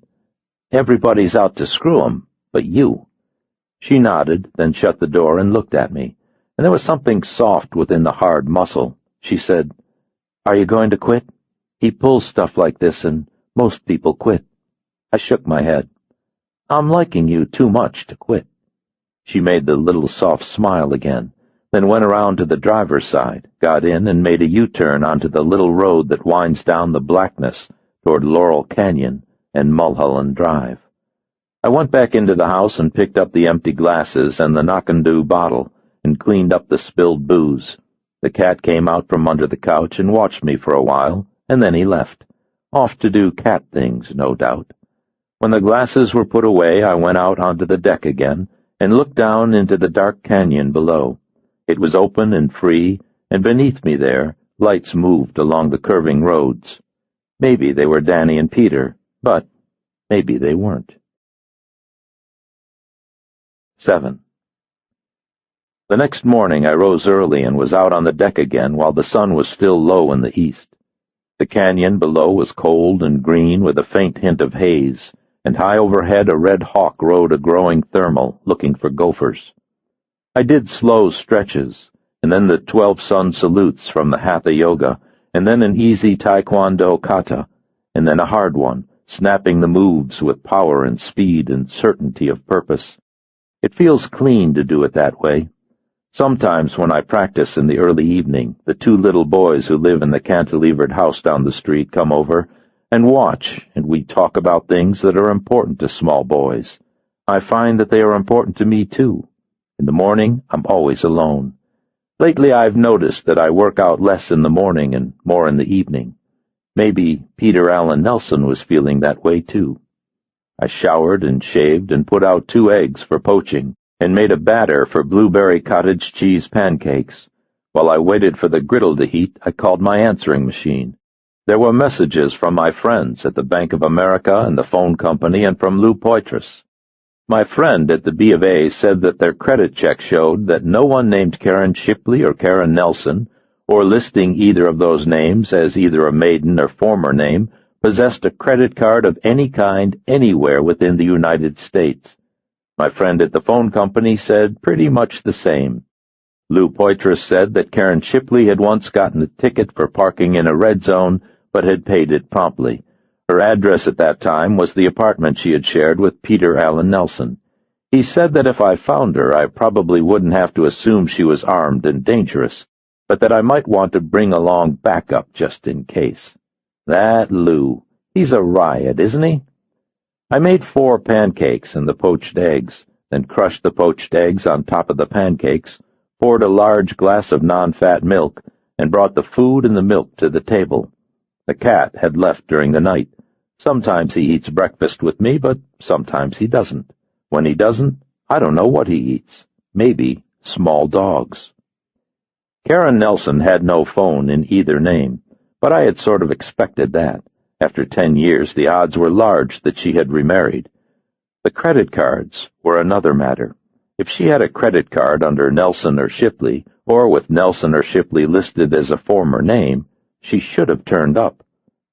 "Everybody's out to screw him, but you." She nodded, then shut the door and looked at me, and there was something soft within the hard muscle. She said, "Are you going to quit? He pulls stuff like this, and most people quit." I shook my head. "I'm liking you too much to quit." She made the little soft smile again, then went around to the driver's side, got in, and made a U-turn onto the little road that winds down the blackness toward Laurel Canyon and Mulholland Drive. I went back into the house and picked up the empty glasses and the knock-and-do bottle and cleaned up the spilled booze. The cat came out from under the couch and watched me for a while, and then he left, off to do cat things, no doubt. When the glasses were put away, I went out onto the deck again and looked down into the dark canyon below. It was open and free, and beneath me there Lights moved along the curving roads. Maybe they were Danny and Peter, but maybe they weren't. 7. The next morning I rose early and was out on the deck again while the sun was still low in the east. The canyon below was cold and green with a faint hint of haze, and high overhead a red hawk rode a growing thermal, looking for gophers. I did slow stretches, and then the 12 sun salutes from the Hatha Yoga, and then an easy Taekwondo kata, and then a hard one, snapping the moves with power and speed and certainty of purpose. It feels clean to do it that way. Sometimes when I practice in the early evening, the 2 little boys who live in the cantilevered house down the street come over and watch, and we talk about things that are important to small boys. I find that they are important to me, too. In the morning, I'm always alone. Lately, I've noticed that I work out less in the morning and more in the evening. Maybe Peter Allen Nelson was feeling that way, too. I showered and shaved and put out 2 eggs for poaching, and made a batter for blueberry cottage cheese pancakes. While I waited for the griddle to heat, I called my answering machine. There were messages from my friends at the Bank of America and the phone company and from Lou Poitras. My friend at the B of A said that their credit check showed that no one named Karen Shipley or Karen Nelson, or listing either of those names as either a maiden or former name, possessed a credit card of any kind anywhere within the United States. My friend at the phone company said pretty much the same. Lou Poitras said that Karen Shipley had once gotten a ticket for parking in a red zone, but had paid it promptly. Her address at that time was the apartment she had shared with Peter Allen Nelson. He said that if I found her, I probably wouldn't have to assume she was armed and dangerous, but that I might want to bring along backup just in case. That Lou. He's a riot, isn't he? I made 4 pancakes and the poached eggs, then crushed the poached eggs on top of the pancakes, poured a large glass of non-fat milk, and brought the food and the milk to the table. The cat had left during the night. Sometimes he eats breakfast with me, but sometimes he doesn't. When he doesn't, I don't know what he eats. Maybe small dogs. Karen Nelson had no phone in either name, but I had sort of expected that. After 10 years, the odds were large that she had remarried. The credit cards were another matter. If she had a credit card under Nelson or Shipley, or with Nelson or Shipley listed as a former name, she should have turned up.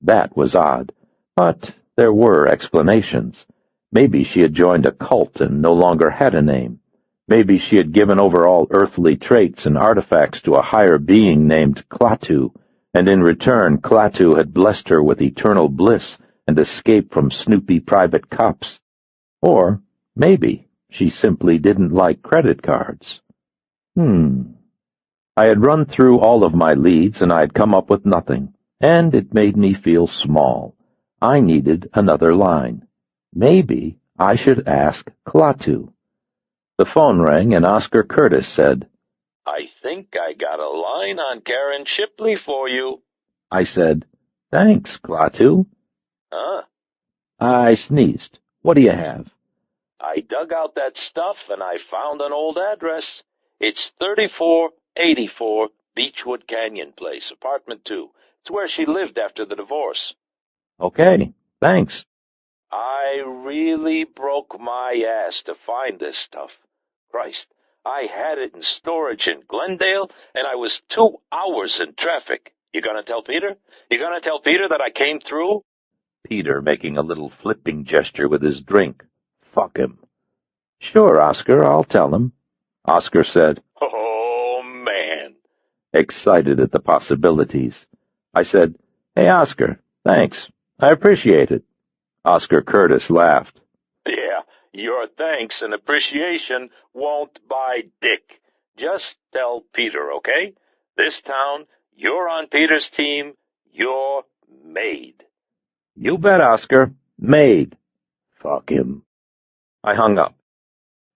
That was odd. But there were explanations. Maybe she had joined a cult and no longer had a name. Maybe she had given over all earthly traits and artifacts to a higher being named Klaatu, and in return Klaatu had blessed her with eternal bliss and escape from snoopy private cops. Or maybe she simply didn't like credit cards. I had run through all of my leads and I had come up with nothing, and it made me feel small. I needed another line. Maybe I should ask Klaatu. The phone rang and Oscar Curtis said, "I think I got a line on Karen Shipley for you." I said, "Thanks, Klaatu." Huh? I sneezed. "What do you have?" I dug out that stuff and I found an old address. It's 3484 Beechwood Canyon Place, apartment 2. It's where she lived after the divorce. Okay, thanks. I really broke my ass to find this stuff. Christ, I had it in storage in Glendale, and I was 2 hours in traffic. You gonna tell Peter? You gonna tell Peter that I came through? Peter making a little flipping gesture with his drink. Fuck him. Sure, Oscar, I'll tell him. Oscar said, Oh, man. excited at the possibilities. I said, "Hey, Oscar, thanks. I appreciate it." Oscar Curtis laughed. Yeah, your thanks and appreciation won't buy dick. Just tell Peter, okay? This town, you're on Peter's team. You're made. You bet, Oscar. Made. Fuck him. I hung up.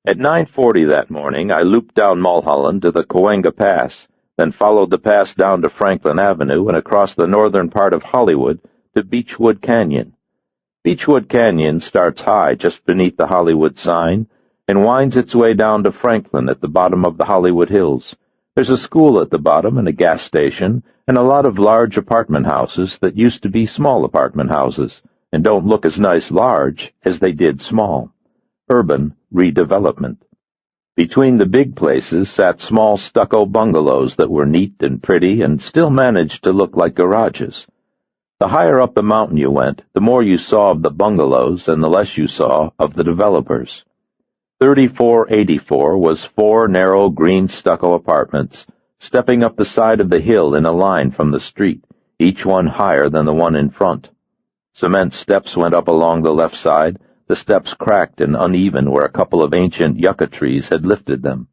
At 9:40 that morning, I looped down Mulholland to the Cahuenga Pass, then followed the pass down to Franklin Avenue and across the northern part of Hollywood to Beechwood Canyon. Beechwood Canyon starts high just beneath the Hollywood sign and winds its way down to Franklin at the bottom of the Hollywood Hills, There's a school at the bottom and a gas station and a lot of large apartment houses that used to be small apartment houses and don't look as nice large as they did small. Urban redevelopment. Between the big places sat small stucco bungalows that were neat and pretty and still managed to look like garages. The higher up the mountain you went, the more you saw of the bungalows and the less you saw of the developers. 3484 was 4 narrow green stucco apartments, stepping up the side of the hill in a line from the street, each one higher than the one in front. Cement steps went up along the left side. The steps cracked and uneven where a couple of ancient yucca trees had lifted them.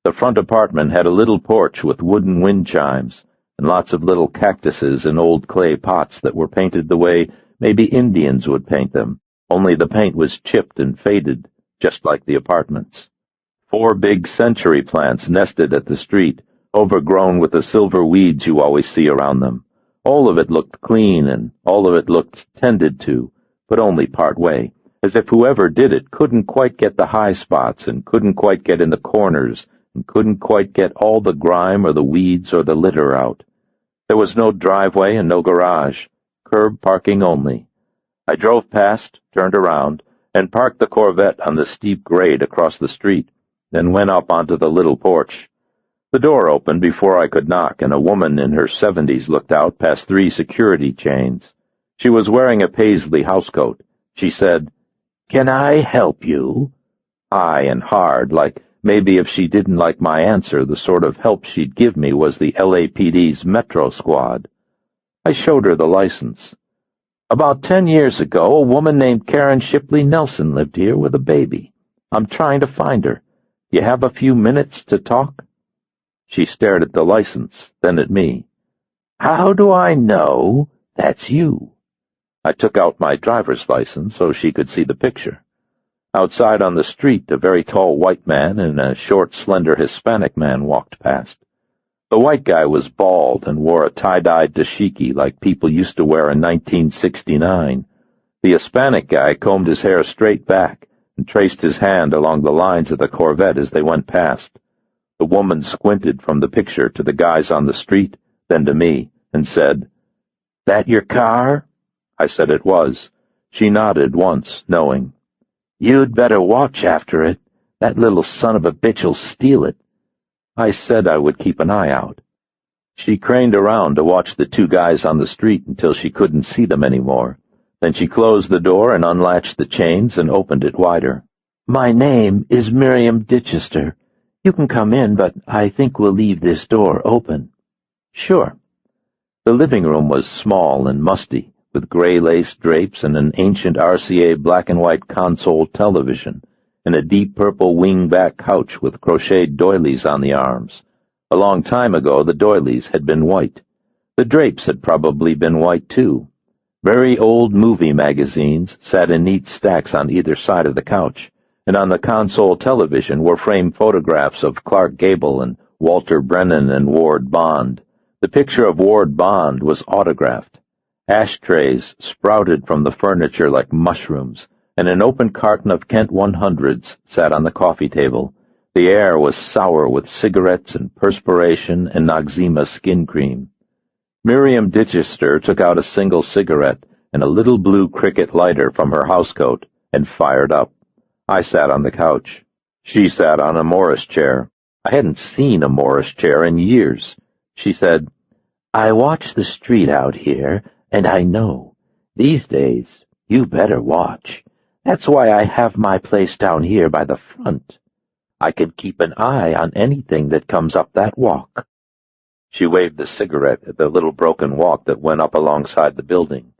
The front apartment had a little porch with wooden wind chimes, and lots of little cactuses in old clay pots that were painted the way maybe Indians would paint them, only the paint was chipped and faded, just like the apartments. 4 big century plants nested at the street, overgrown with the silver weeds you always see around them. All of it looked clean, and all of it looked tended to, but only part way, as if whoever did it couldn't quite get the high spots and couldn't quite get in the corners and couldn't quite get all the grime or the weeds or the litter out. There was no driveway and no garage, curb parking only. I drove past, turned around, and parked the Corvette on the steep grade across the street, then went up onto the little porch. The door opened before I could knock, and a woman in her 70s looked out past 3 security chains. She was wearing a paisley housecoat. She said, "Can I help you?" High and hard, like maybe if she didn't like my answer, the sort of help she'd give me was the LAPD's Metro Squad. I showed her the license. "About 10 years ago, a woman named Karen Shipley Nelson lived here with a baby. I'm trying to find her. You have a few minutes to talk?" She stared at the license, then at me. "How do I know that's you?" I took out my driver's license so she could see the picture. Outside on the street, a very tall white man and a short, slender Hispanic man walked past. The white guy was bald and wore a tie-dyed dashiki like people used to wear in 1969. The Hispanic guy combed his hair straight back and traced his hand along the lines of the Corvette as they went past. The woman squinted from the picture to the guys on the street, then to me, and said, "That your car?" I said it was. She nodded once, knowing. "You'd better watch after it. That little son of a bitch'll steal it." I said I would keep an eye out. She craned around to watch the 2 guys on the street until she couldn't see them anymore. Then she closed the door and unlatched the chains and opened it wider. "My name is Miriam Ditchester. You can come in, but I think we'll leave this door open." "Sure." The living room was small and musty, with gray lace drapes and an ancient RCA black-and-white console television, and a deep purple wing-back couch with crocheted doilies on the arms. A long time ago the doilies had been white. The drapes had probably been white, too. Very old movie magazines sat in neat stacks on either side of the couch, and on the console television were framed photographs of Clark Gable and Walter Brennan and Ward Bond. The picture of Ward Bond was autographed. Ashtrays sprouted from the furniture like mushrooms, and an open carton of Kent 100s sat on the coffee table. The air was sour with cigarettes and perspiration and Noxzema skin cream. Miriam Ditchester took out a single cigarette and a little blue cricket lighter from her housecoat and fired up. I sat on the couch. She sat on a Morris chair. I hadn't seen a Morris chair in years. She said, "I watch the street out here, and I know. These days, you better watch. That's why I have my place down here by the front. I can keep an eye on anything that comes up that walk." She waved the cigarette at the little broken walk that went up alongside the building.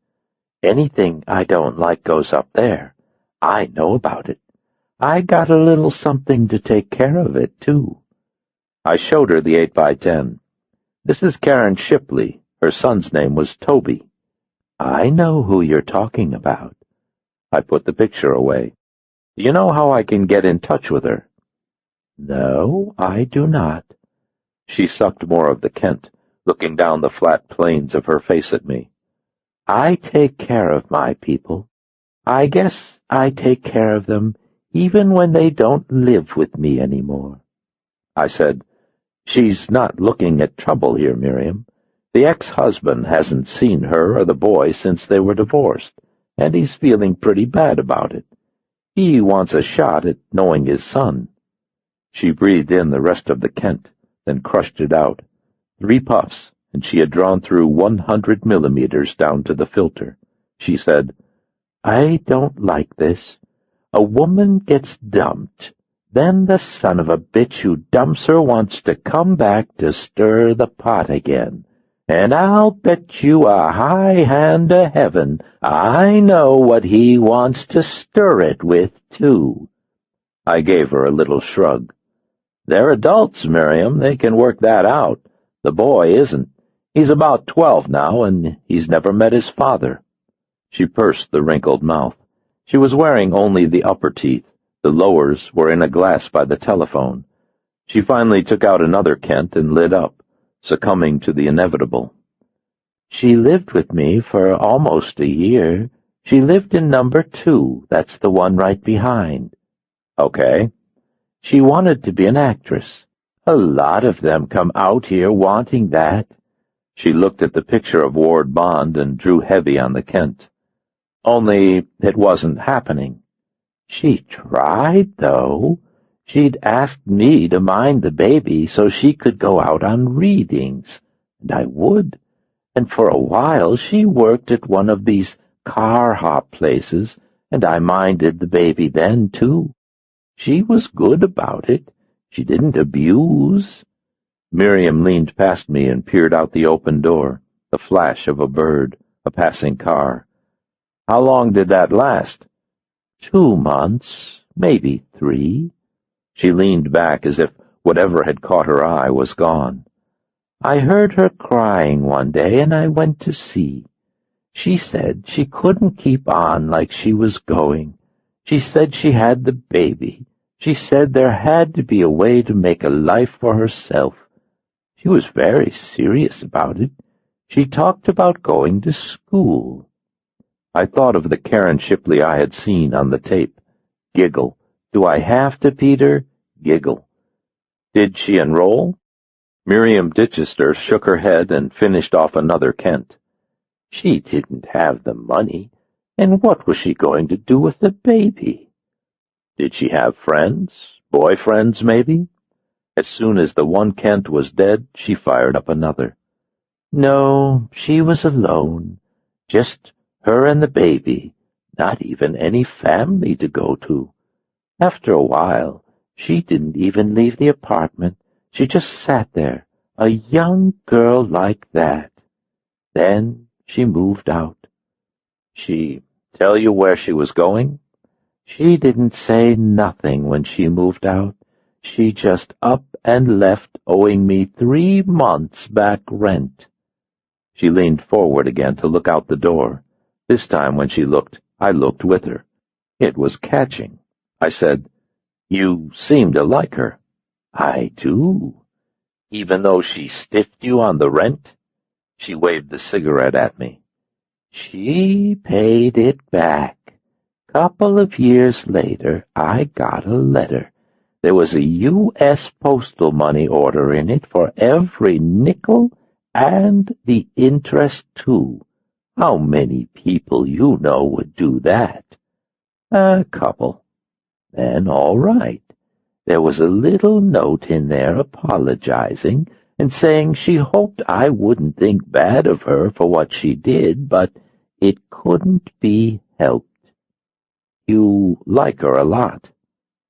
"Anything I don't like goes up there. I know about it. I got a little something to take care of it, too." I showed her the 8x10. "This is Karen Shipley. Her son's name was Toby." "I know who you're talking about." I put the picture away. "Do you know how I can get in touch with her?" "No, I do not." She sucked more of the Kent, looking down the flat planes of her face at me. "I take care of my people. I guess I take care of them even when they don't live with me anymore." I said, She's not looking at trouble here, Miriam. The ex-husband hasn't seen her or the boy since they were divorced, and he's feeling pretty bad about it. He wants a shot at knowing his son." She breathed in the rest of the Kent, then crushed it out. 3 puffs, and she had drawn through 100 millimeters down to the filter. She said, "I don't like this. A woman gets dumped. Then the son of a bitch who dumps her wants to come back to stir the pot again. And I'll bet you a high hand to heaven I know what he wants to stir it with, too." I gave her a little shrug. "They're adults, Miriam. They can work that out. The boy isn't. He's about 12 now, and he's never met his father." She pursed the wrinkled mouth. She was wearing only the upper teeth. The lowers were in a glass by the telephone. She finally took out another Kent and lit up, succumbing to the inevitable. "She lived with me for almost a year. She lived in number 2. That's the one right behind." "Okay." "She wanted to be an actress. A lot of them come out here wanting that." She looked at the picture of Ward Bond and drew heavy on the Kent. "Only it wasn't happening." "She tried, though. She'd asked me to mind the baby so she could go out on readings, and I would. And for a while she worked at one of these car hop places, and I minded the baby then, too. She was good about it. She didn't abuse." Miriam leaned past me and peered out the open door, the flash of a bird, a passing car. "How long did that last?" 2 months, maybe 3. She leaned back as if whatever had caught her eye was gone. "I heard her crying one day, and I went to see. She said she couldn't keep on like she was going. She said she had the baby. She said there had to be a way to make a life for herself. She was very serious about it. She talked about going to school." I thought of the Karen Shipley I had seen on the tape. Giggle. "Do I have to, Peter?" Giggle. "Did she enroll?" Miriam Ditchester shook her head and finished off another Kent. "She didn't have the money, and what was she going to do with the baby?" "Did she have friends? Boyfriends, maybe?" As soon as the one Kent was dead, she fired up another. "No, she was alone. Just her and the baby. Not even any family to go to. After a while, she didn't even leave the apartment. She just sat there, a young girl like that. Then she moved out." "She tell you where she was going?" "She didn't say nothing when she moved out. She just up and left, owing me 3 months back rent." She leaned forward again to look out the door. This time when she looked, I looked with her. It was catching. I said, "You seem to like her." "I do." "Even though she stiffed you on the rent?" She waved the cigarette at me. "She paid it back. Couple of years later, I got a letter. There was a U.S. postal money order in it for every nickel and the interest, too. How many people you know would do that?" "A couple." "Then all right. There was a little note in there apologizing and saying she hoped I wouldn't think bad of her for what she did, but it couldn't be helped." "You like her a lot."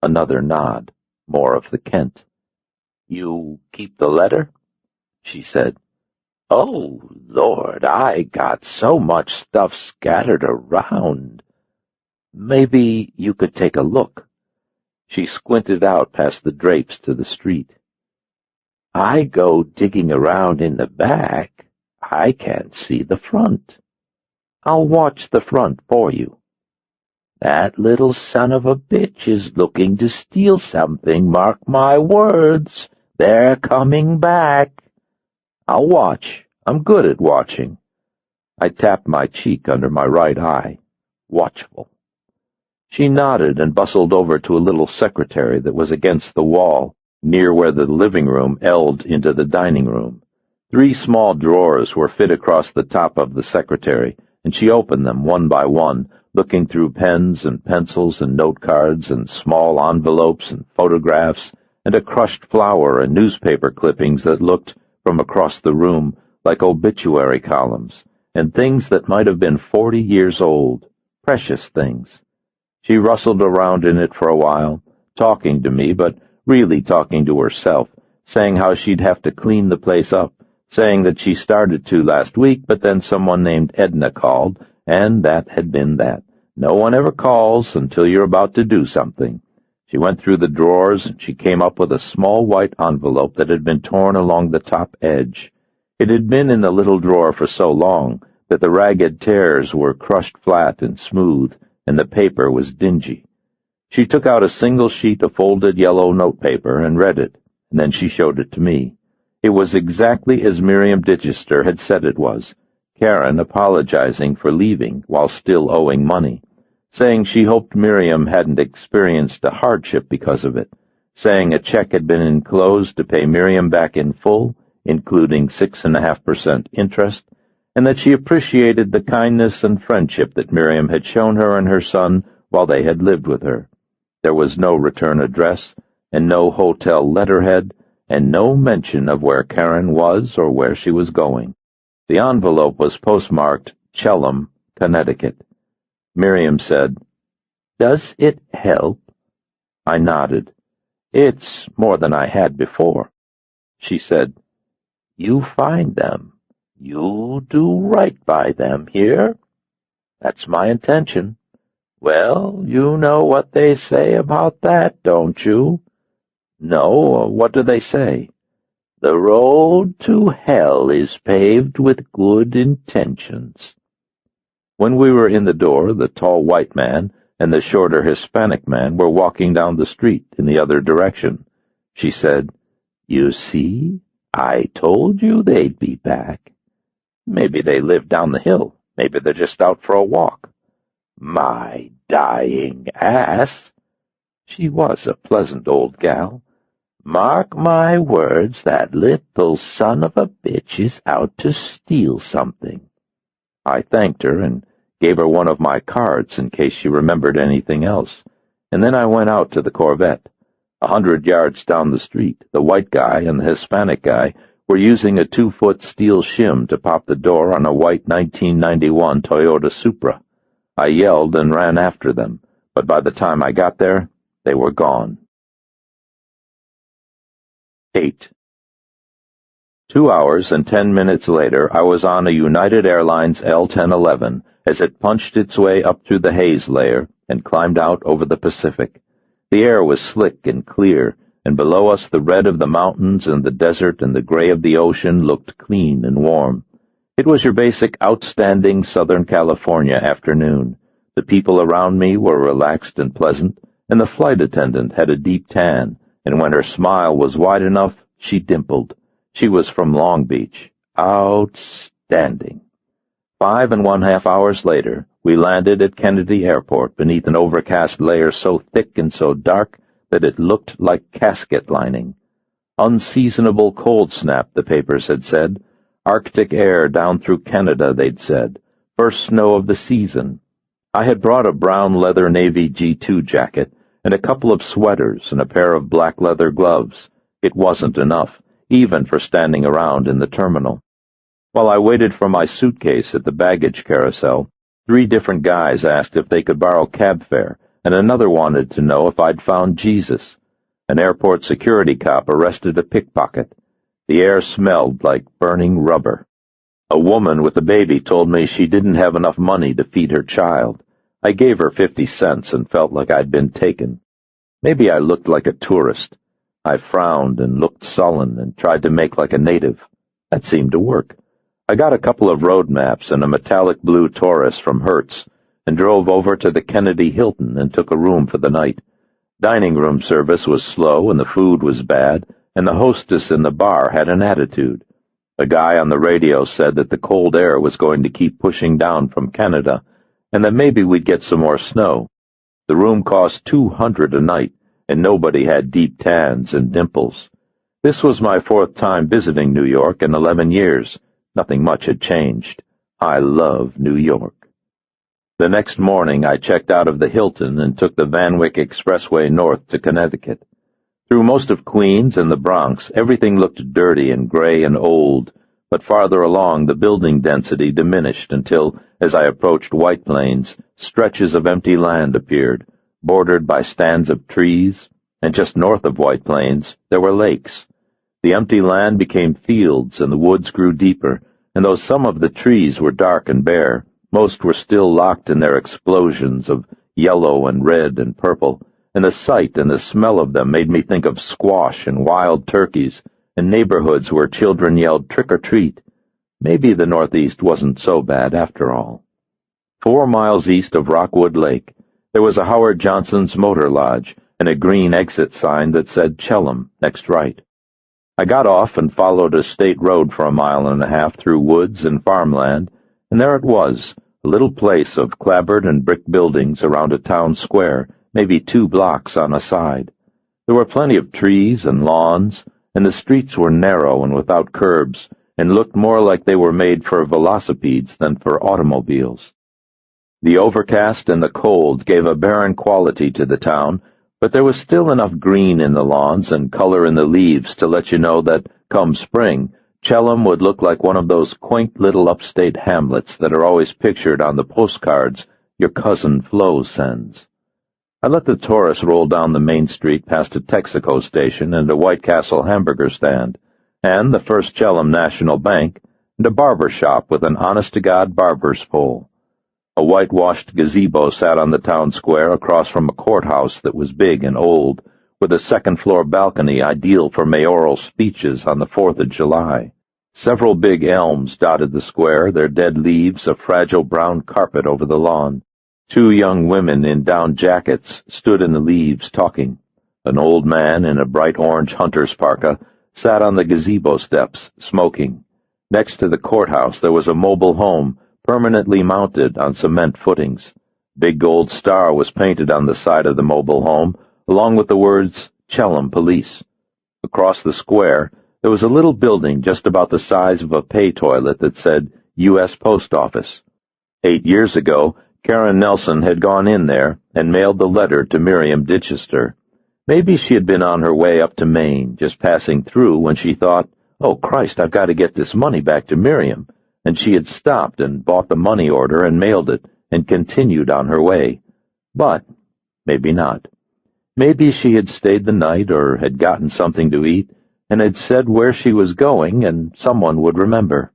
Another nod, more of the Kent. "You keep the letter?" She said, "Oh, Lord, I got so much stuff scattered around." "Maybe you could take a look." She squinted out past the drapes to the street. "I go digging around in the back. I can't see the front." "I'll watch the front for you." "That little son of a bitch is looking to steal something, mark my words. They're coming back." "I'll watch. I'm good at watching." I tapped my cheek under my right eye. Watchful. She nodded and bustled over to a little secretary that was against the wall. near where the living room elbed into the dining room. 3 small drawers were fit across the top of the secretary, and she opened them one by one, looking through pens and pencils and note cards and small envelopes and photographs and a crushed flower and newspaper clippings that looked, from across the room, like obituary columns, and things that might have been 40 years old, precious things. She rustled around in it for a while, talking to me, but really talking to herself, saying how she'd have to clean the place up, saying that she started to last week, but then someone named Edna called, and that had been that. No one ever calls until you're about to do something. She went through the drawers, and she came up with a small white envelope that had been torn along the top edge. It had been in the little drawer for so long that the ragged tears were crushed flat and smooth, and the paper was dingy. She took out a single sheet of folded yellow notepaper and read it, and then she showed it to me. It was exactly as Miriam Digester had said it was, Karen apologizing for leaving while still owing money, saying she hoped Miriam hadn't experienced a hardship because of it, saying a check had been enclosed to pay Miriam back in full, including 6.5% interest, and that she appreciated the kindness and friendship that Miriam had shown her and her son while they had lived with her. There was no return address, and no hotel letterhead, and no mention of where Karen was or where she was going. The envelope was postmarked Chelham, Connecticut. Miriam said, "Does it help?" I nodded. "It's more than I had before." She said, "You find them. You do right by them here." "That's my intention." "Well, you know what they say about that, don't you?" "No, what do they say?" "The road to hell is paved with good intentions." When we were in the door, the tall white man and the shorter Hispanic man were walking down the street in the other direction. She said, "You see, I told you they'd be back." "Maybe they live down the hill. Maybe they're just out for a walk." "My dying ass!" She was a pleasant old gal. "Mark my words, that little son of a bitch is out to steal something." I thanked her and gave her one of my cards in case she remembered anything else, and then I went out to the Corvette. 100 yards down the street, the white guy and the Hispanic guy were using a 2-foot steel shim to pop the door on a white 1991 Toyota Supra. I yelled and ran after them, but by the time I got there, they were gone. 8. 2 hours and 10 minutes later, I was on a United Airlines L-1011 as it punched its way up through the haze layer and climbed out over the Pacific. The air was slick and clear, and below us the red of the mountains and the desert and the gray of the ocean looked clean and warm. It was your basic outstanding Southern California afternoon. The people around me were relaxed and pleasant, and the flight attendant had a deep tan, and when her smile was wide enough, she dimpled. She was from Long Beach. Outstanding. 5½ hours later, we landed at Kennedy Airport beneath an overcast layer so thick and so dark that it looked like casket lining. Unseasonable cold snap, the papers had said. Arctic air down through Canada, they'd said. First snow of the season. I had brought a brown leather Navy G2 jacket and a couple of sweaters and a pair of black leather gloves. It wasn't enough, even for standing around in the terminal. While I waited for my suitcase at the baggage carousel, 3 different guys asked if they could borrow cab fare, and another wanted to know if I'd found Jesus. An airport security cop arrested a pickpocket. The air smelled like burning rubber. A woman with a baby told me she didn't have enough money to feed her child. I gave her 50 cents and felt like I'd been taken. Maybe I looked like a tourist. I frowned and looked sullen and tried to make like a native. That seemed to work. I got a couple of road maps and a metallic blue Taurus from Hertz and drove over to the Kennedy Hilton and took a room for the night. Dining room service was slow and the food was bad, and the hostess in the bar had an attitude. A guy on the radio said that the cold air was going to keep pushing down from Canada, and that maybe we'd get some more snow. The room cost $200 a night, and nobody had deep tans and dimples. This was my fourth time visiting New York in 11 years. Nothing much had changed. I love New York. The next morning I checked out of the Hilton and took the Van Wyck Expressway north to Connecticut. Through most of Queens and the Bronx, everything looked dirty and gray and old, but farther along the building density diminished until, as I approached White Plains, stretches of empty land appeared, bordered by stands of trees, and just north of White Plains there were lakes. The empty land became fields, and the woods grew deeper, and though some of the trees were dark and bare, most were still locked in their explosions of yellow and red and purple, and the sight and the smell of them made me think of squash and wild turkeys and neighborhoods where children yelled trick-or-treat. Maybe the Northeast wasn't so bad after all. 4 miles east of Rockwood Lake, there was a Howard Johnson's Motor Lodge and a green exit sign that said Chelum, next right. I got off and followed a state road for a mile and a half through woods and farmland, and there it was, a little place of clapboard and brick buildings around a town square, maybe 2 blocks on a side. There were plenty of trees and lawns, and the streets were narrow and without curbs, and looked more like they were made for velocipedes than for automobiles. The overcast and the cold gave a barren quality to the town, but there was still enough green in the lawns and color in the leaves to let you know that, come spring, Chelum would look like one of those quaint little upstate hamlets that are always pictured on the postcards your cousin Flo sends. I let the Taurus roll down the main street past a Texaco station and a White Castle hamburger stand, and the First Chelum National Bank, and a barber shop with an honest-to-God barber's pole. A whitewashed gazebo sat on the town square across from a courthouse that was big and old, with a second-floor balcony ideal for mayoral speeches on the 4th of July. Several big elms dotted the square, their dead leaves a fragile brown carpet over the lawn. 2 young women in down jackets stood in the leaves talking. An old man in a bright orange hunter's parka sat on the gazebo steps, smoking. Next to the courthouse there was a mobile home, permanently mounted on cement footings. Big gold star was painted on the side of the mobile home, along with the words, Chelum Police. Across the square, there was a little building just about the size of a pay toilet that said, U.S. Post Office. 8 years ago, Karen Nelson had gone in there and mailed the letter to Miriam Ditchester. Maybe she had been on her way up to Maine, just passing through, when she thought, oh, Christ, I've got to get this money back to Miriam. And she had stopped and bought the money order and mailed it, and continued on her way. But maybe not. Maybe she had stayed the night or had gotten something to eat, and had said where she was going, and someone would remember.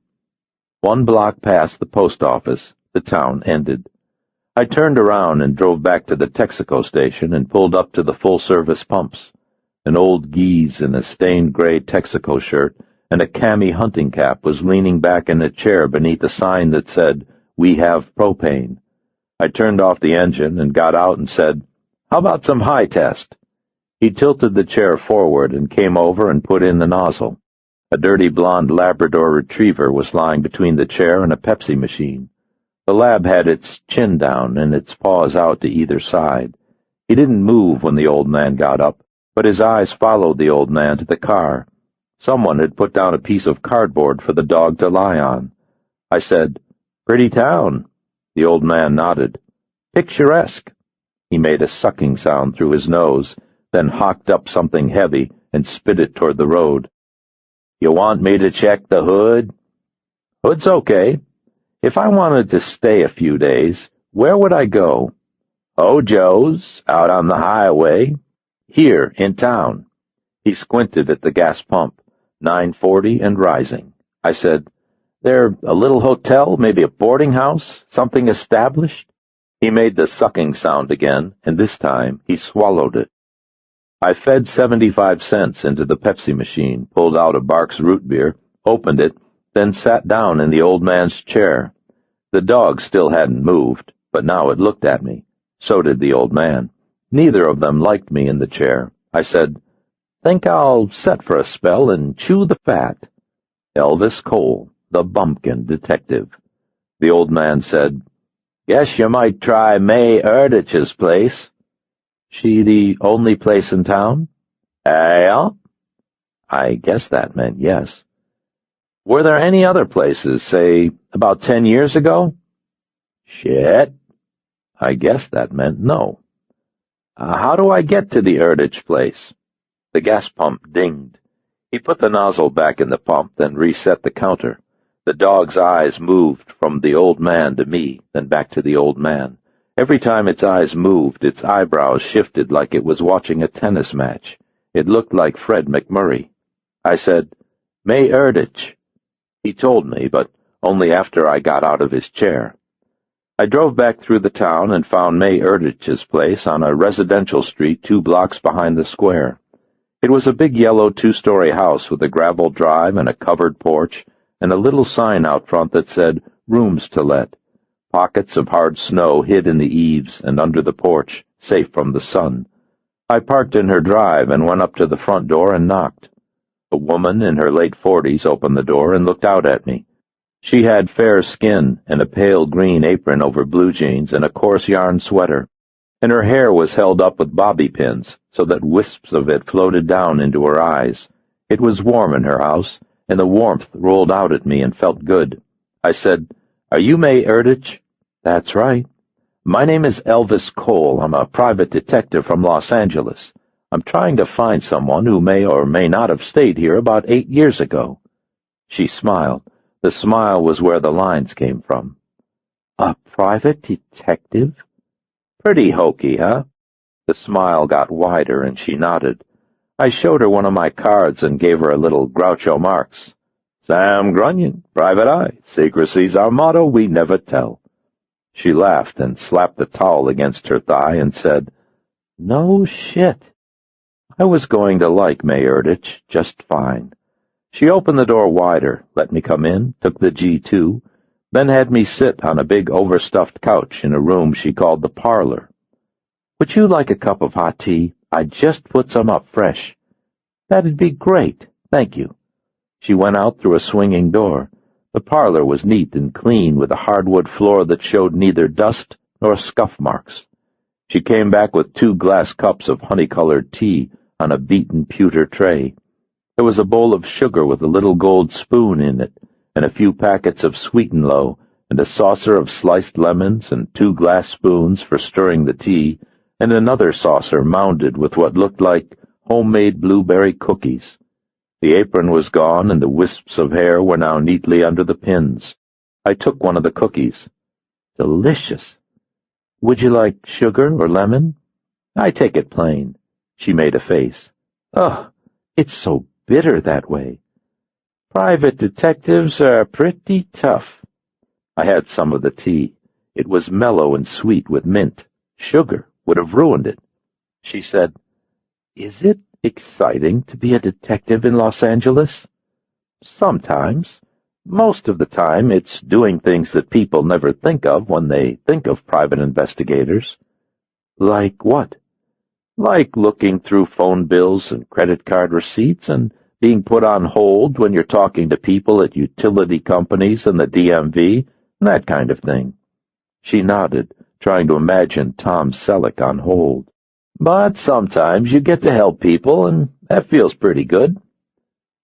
1 block past the post office, the town ended. I turned around and drove back to the Texaco station and pulled up to the full-service pumps. An old geese in a stained gray Texaco shirt and a cami hunting cap was leaning back in a chair beneath a sign that said, We have propane. I turned off the engine and got out and said, How about some high test? He tilted the chair forward and came over and put in the nozzle. A dirty blonde Labrador retriever was lying between the chair and a Pepsi machine. The lab had its chin down and its paws out to either side. He didn't move when the old man got up, but his eyes followed the old man to the car. Someone had put down a piece of cardboard for the dog to lie on. I said, Pretty town. The old man nodded. Picturesque. He made a sucking sound through his nose, then hawked up something heavy and spit it toward the road. You want me to check the hood? Hood's okay. If I wanted to stay a few days, where would I go? Hojo's, out on the highway. Here, in town. He squinted at the gas pump. 940 and rising. I said, There a little hotel, maybe a boarding house, something established? He made the sucking sound again, and this time he swallowed it. I fed 75 cents into the Pepsi machine, pulled out a Barks root beer, opened it, then sat down in the old man's chair. The dog still hadn't moved, but now it looked at me. So did the old man. Neither of them liked me in the chair. I said, Think I'll set for a spell and chew the fat. Elvis Cole, the bumpkin detective. The old man said, Guess you might try May Erditch's place. She the only place in town? Yeah. I guess that meant yes. Were there any other places, say, about 10 years ago? Shit. I guess that meant no. How do I get to the Erditch place? The gas pump dinged. He put the nozzle back in the pump, then reset the counter. The dog's eyes moved from the old man to me, then back to the old man. Every time its eyes moved, its eyebrows shifted like it was watching a tennis match. It looked like Fred McMurray. I said, May Erditch. He told me, but only after I got out of his chair. I drove back through the town and found May Erditch's place on a residential street 2 blocks behind the square. It was a big yellow 2-story house with a gravel drive and a covered porch and a little sign out front that said, Rooms to let. Pockets of hard snow hid in the eaves and under the porch, safe from the sun. I parked in her drive and went up to the front door and knocked. A woman in her late 40s opened the door and looked out at me. She had fair skin and a pale green apron over blue jeans and a coarse yarn sweater, and her hair was held up with bobby pins so that wisps of it floated down into her eyes. It was warm in her house, and the warmth rolled out at me and felt good. I said, Are you May Erditch? That's right. My name is Elvis Cole. I'm a private detective from Los Angeles. I'm trying to find someone who may or may not have stayed here about 8 years ago. She smiled. The smile was where the lines came from. A private detective? Pretty hokey, huh? The smile got wider and she nodded. I showed her one of my cards and gave her a little Groucho Marx. Sam Grunion, private eye. Secrecy's our motto, we never tell. She laughed and slapped the towel against her thigh and said, No shit. I was going to like May Erditch just fine. She opened the door wider, let me come in, took the G2, then had me sit on a big overstuffed couch in a room she called the parlor. Would you like a cup of hot tea? I just put some up fresh. That'd be great, thank you. She went out through a swinging door. The parlor was neat and clean with a hardwood floor that showed neither dust nor scuff marks. She came back with 2 glass cups of honey-colored tea on a beaten pewter tray. There was a bowl of sugar with a little gold spoon in it, and a few packets of Sweet and Low, and a saucer of sliced lemons, and 2 glass spoons for stirring the tea, and another saucer mounded with what looked like homemade blueberry cookies. The apron was gone, and the wisps of hair were now neatly under the pins. I took one of the cookies. Delicious. Would you like sugar or lemon? I take it plain. She made a face. Oh, it's so bitter that way. Private detectives are pretty tough. I had some of the tea. It was mellow and sweet with mint. Sugar would have ruined it. She said, Is it exciting to be a detective in Los Angeles? Sometimes. Most of the time it's doing things that people never think of when they think of private investigators. Like what? Like looking through phone bills and credit card receipts and being put on hold when you're talking to people at utility companies and the DMV, that kind of thing. She nodded, trying to imagine Tom Selleck on hold. But sometimes you get to help people, and that feels pretty good.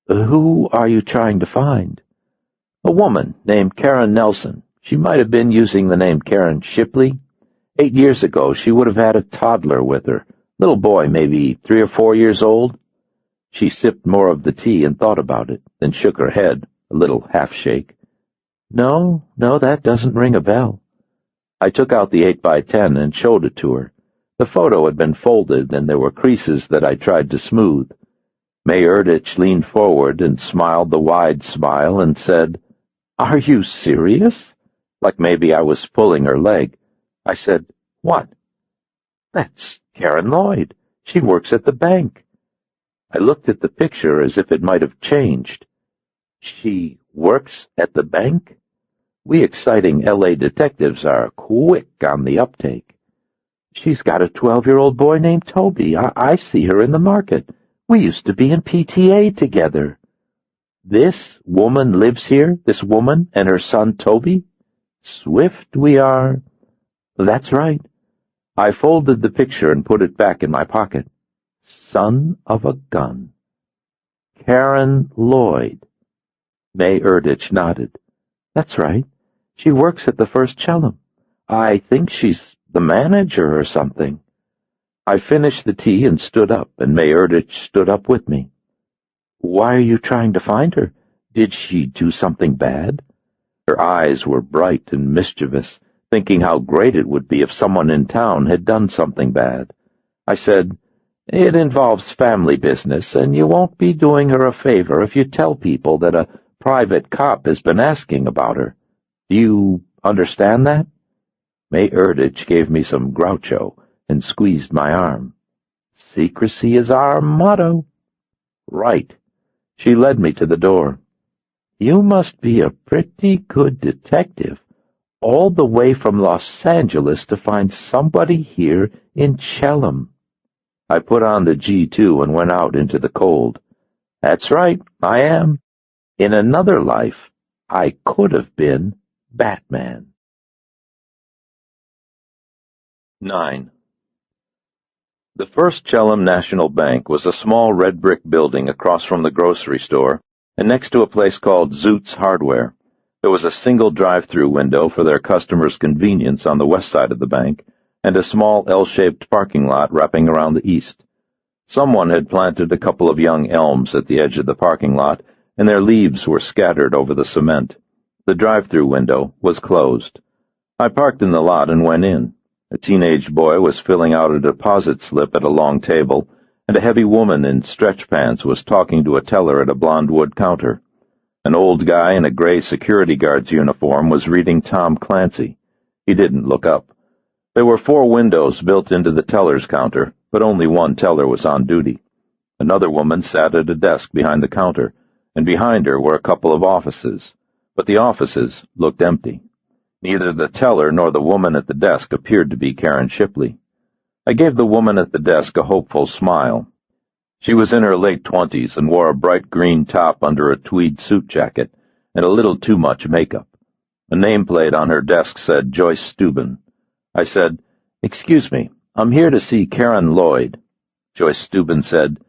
Who are you trying to find? A woman named Karen Nelson. She might have been using the name Karen Shipley. 8 years ago, she would have had a toddler with her. Little boy, maybe 3 or 4 years old. She sipped more of the tea and thought about it, then shook her head, a little half-shake. No, that doesn't ring a bell. I took out the 8x10 and showed it to her. The photo had been folded, and there were creases that I tried to smooth. May Erditch leaned forward and smiled the wide smile and said, Are you serious? Like maybe I was pulling her leg. I said, What? That's Karen Lloyd. She works at the bank. I looked at the picture as if it might have changed. She works at the bank? We exciting L.A. detectives are quick on the uptake. She's got a 12-year-old boy named Toby. I see her in the market. We used to be in PTA together. This woman lives here, this woman and her son Toby? Swift we are. That's right. I folded the picture and put it back in my pocket. Son of a gun. Karen Lloyd. May Erditch nodded. That's right. She works at the First Chellam. I think she's the manager or something. I finished the tea and stood up, and May Erditch stood up with me. Why are you trying to find her? Did she do something bad? Her eyes were bright and mischievous, thinking how great it would be if someone in town had done something bad. I said, It involves family business, and you won't be doing her a favor if you tell people that a private cop has been asking about her. Do you understand that? May Erditch gave me some groucho and squeezed my arm. Secrecy is our motto. Right. She led me to the door. You must be a pretty good detective, all the way from Los Angeles to find somebody here in Chellam. I put on the G2 and went out into the cold. That's right, I am. In another life, I could have been Batman. 9. The First Chellam National Bank was a small red brick building across from the grocery store and next to a place called Zoot's Hardware. There was a single drive-through window for their customers' convenience on the west side of the bank, and a small L-shaped parking lot wrapping around the east. Someone had planted a couple of young elms at the edge of the parking lot, and their leaves were scattered over the cement. The drive-through window was closed. I parked in the lot and went in. A teenage boy was filling out a deposit slip at a long table, and a heavy woman in stretch pants was talking to a teller at a blonde wood counter. An old guy in a gray security guard's uniform was reading Tom Clancy. He didn't look up. There were 4 windows built into the teller's counter, but only one teller was on duty. Another woman sat at a desk behind the counter, and behind her were a couple of offices, but the offices looked empty. Neither the teller nor the woman at the desk appeared to be Karen Shipley. I gave the woman at the desk a hopeful smile. She was in her late 20s and wore a bright green top under a tweed suit jacket and a little too much makeup. A nameplate on her desk said Joyce Steuben. I said, Excuse me, I'm here to see Karen Lloyd. Joyce Steuben said,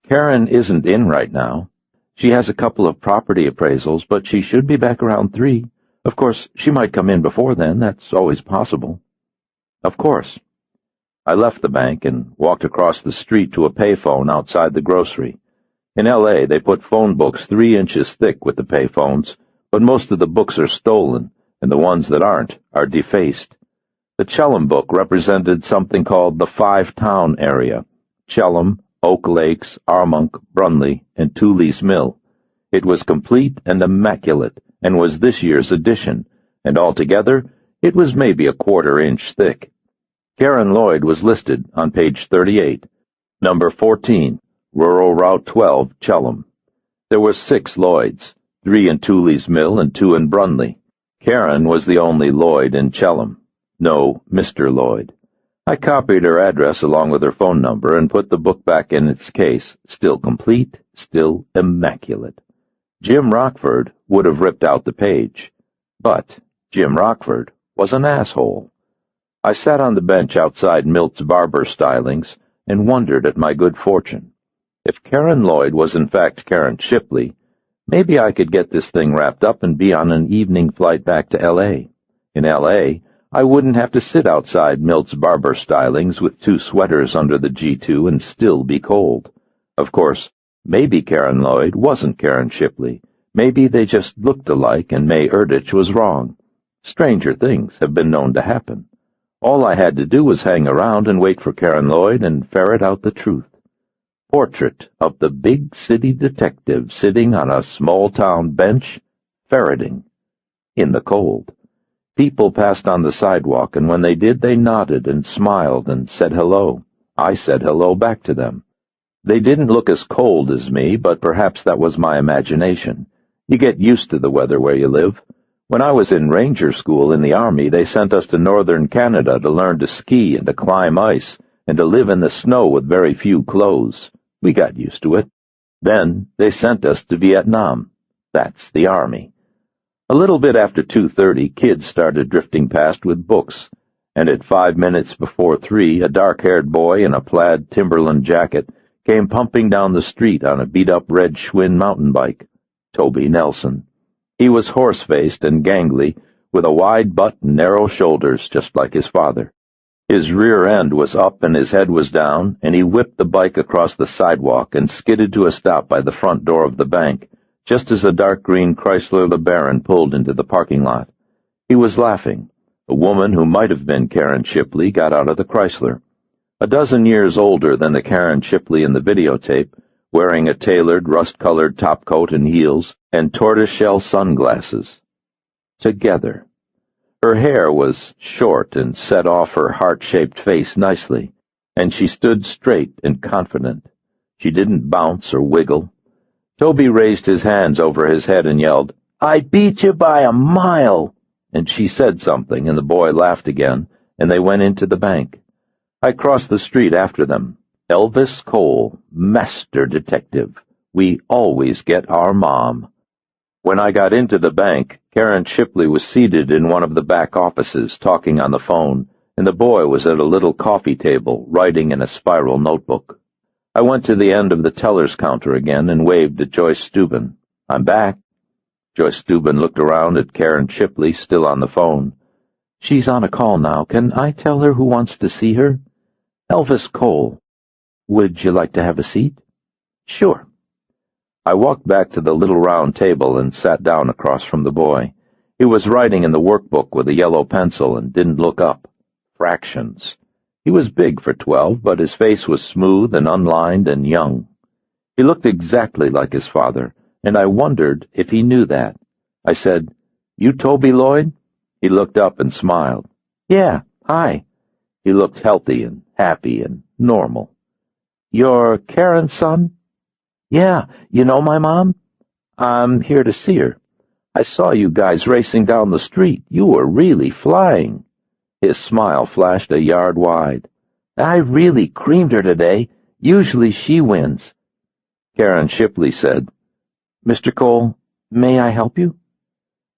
Karen isn't in right now. She has a couple of property appraisals, but she should be back around 3. Of course, she might come in before then. That's always possible. Of course. I left the bank and walked across the street to a payphone outside the grocery. In L.A., they put phone books 3 inches thick with the payphones, but most of the books are stolen, and the ones that aren't are defaced. The Chellam book represented something called the 5-town area: Chellam, Oak Lakes, Armonk, Brunley, and Tooley's Mill. It was complete and immaculate, and was this year's edition, and altogether it was maybe a 1/4 inch thick. Karen Lloyd was listed on page 38, number 14, Rural Route 12, Chellam. There were 6 Lloyds, 3 in Tooley's Mill and 2 in Brunley. Karen was the only Lloyd in Chellam. No, Mr. Lloyd. I copied her address along with her phone number and put the book back in its case, still complete, still immaculate. Jim Rockford would have ripped out the page, but Jim Rockford was an asshole. I sat on the bench outside Milt's barber stylings and wondered at my good fortune. If Karen Lloyd was in fact Karen Shipley, maybe I could get this thing wrapped up and be on an evening flight back to L.A. In L.A., I wouldn't have to sit outside Milt's barber stylings with 2 sweaters under the G2 and still be cold. Of course, maybe Karen Lloyd wasn't Karen Shipley. Maybe they just looked alike and May Erditch was wrong. Stranger things have been known to happen. All I had to do was hang around and wait for Karen Lloyd and ferret out the truth. Portrait of the big city detective sitting on a small-town bench, ferreting, in the cold. People passed on the sidewalk, and when they did, they nodded and smiled and said hello. I said hello back to them. They didn't look as cold as me, but perhaps that was my imagination. You get used to the weather where you live. When I was in ranger school in the Army, they sent us to northern Canada to learn to ski and to climb ice and to live in the snow with very few clothes. We got used to it. Then they sent us to Vietnam. That's the Army. A little bit after 2:30, kids started drifting past with books, and at 5 minutes before 3, a dark-haired boy in a plaid Timberland jacket came pumping down the street on a beat-up red Schwinn mountain bike. Toby Nelson. He was horse-faced and gangly, with a wide butt and narrow shoulders, just like his father. His rear end was up and his head was down, and he whipped the bike across the sidewalk and skidded to a stop by the front door of the bank, just as a dark green Chrysler LeBaron pulled into the parking lot. He was laughing. A woman who might have been Karen Shipley got out of the Chrysler. A dozen years older than the Karen Shipley in the videotape, wearing a tailored, rust-colored topcoat and heels, and tortoiseshell sunglasses. Together. Her hair was short and set off her heart-shaped face nicely, and she stood straight and confident. She didn't bounce or wiggle. Toby raised his hands over his head and yelled, "I beat you by a mile!" And she said something, and the boy laughed again, and they went into the bank. I crossed the street after them. Elvis Cole, master detective. We always get our mom. When I got into the bank, Karen Shipley was seated in one of the back offices, talking on the phone, and the boy was at a little coffee table, writing in a spiral notebook. I went to the end of the teller's counter again and waved at Joyce Steuben. "I'm back." Joyce Steuben looked around at Karen Shipley, still on the phone. "She's on a call now. Can I tell her who wants to see her?" "Elvis Cole. Would you like to have a seat?" "Sure." I walked back to the little round table and sat down across from the boy. He was writing in the workbook with a yellow pencil and didn't look up. Fractions. He was big for 12, but his face was smooth and unlined and young. He looked exactly like his father, and I wondered if he knew that. I said, "You Toby Lloyd?" He looked up and smiled. "Yeah, hi." He looked healthy and happy and normal. "You're Karen's son?" "Yeah, you know my mom?" "I'm here to see her. I saw you guys racing down the street. You were really flying." His smile flashed a yard wide. "I really creamed her today. Usually she wins." Karen Shipley said, "Mr. Cole, may I help you?"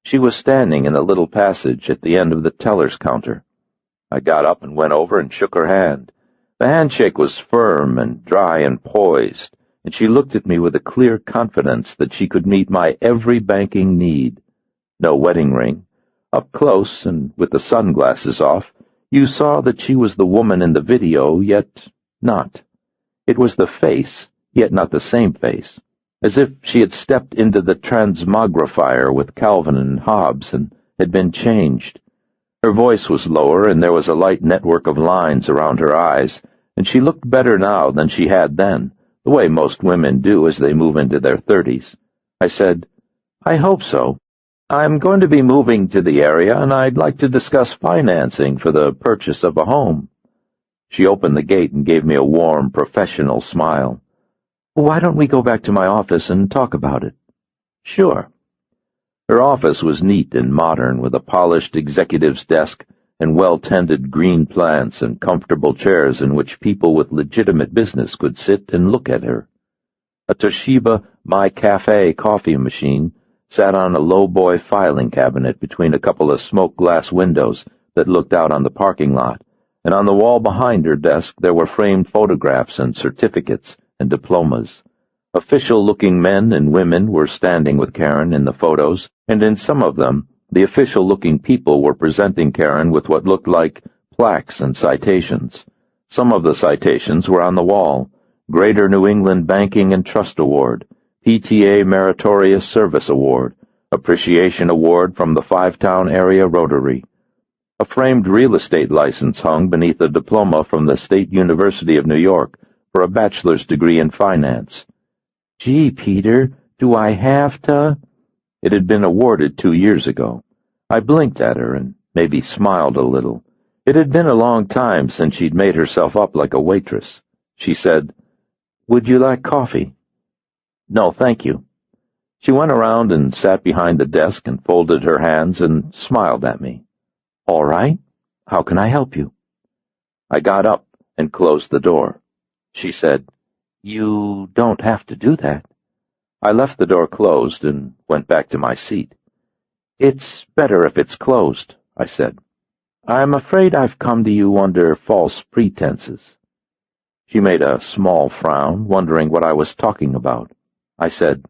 She was standing in the little passage at the end of the teller's counter. I got up and went over and shook her hand. The handshake was firm and dry and poised, and she looked at me with a clear confidence that she could meet my every banking need. No wedding ring. Up close, and with the sunglasses off, you saw that she was the woman in the video, yet not. It was the face, yet not the same face, as if she had stepped into the transmogrifier with Calvin and Hobbes and had been changed. Her voice was lower, and there was a light network of lines around her eyes, and she looked better now than she had then, the way most women do as they move into their 30s. I said, "I hope so. I'm going to be moving to the area, and I'd like to discuss financing for the purchase of a home." She opened the gate and gave me a warm, professional smile. "Why don't we go back to my office and talk about it?" "Sure." Her office was neat and modern, with a polished executive's desk and well-tended green plants and comfortable chairs in which people with legitimate business could sit and look at her. A Toshiba My Cafe coffee machine sat on a lowboy filing cabinet between a couple of smoke-glass windows that looked out on the parking lot, and on the wall behind her desk there were framed photographs and certificates and diplomas. Official-looking men and women were standing with Karen in the photos, and in some of them the official-looking people were presenting Karen with what looked like plaques and citations. Some of the citations were on the wall: Greater New England Banking and Trust Award, PTA Meritorious Service Award, Appreciation Award from the Five-Town Area Rotary. A framed real estate license hung beneath a diploma from the State University of New York for a bachelor's degree in finance. "Gee, Peter, do I have to?" It had been awarded 2 years ago. I blinked at her and maybe smiled a little. It had been a long time since she'd made herself up like a waitress. She said, "Would you like coffee?" "No, thank you." She went around and sat behind the desk and folded her hands and smiled at me. "All right. How can I help you?" I got up and closed the door. She said, "You don't have to do that." I left the door closed and went back to my seat. "It's better if it's closed," I said. I'm afraid I've come to you under false pretenses. She made a small frown, wondering what I was talking about. I said,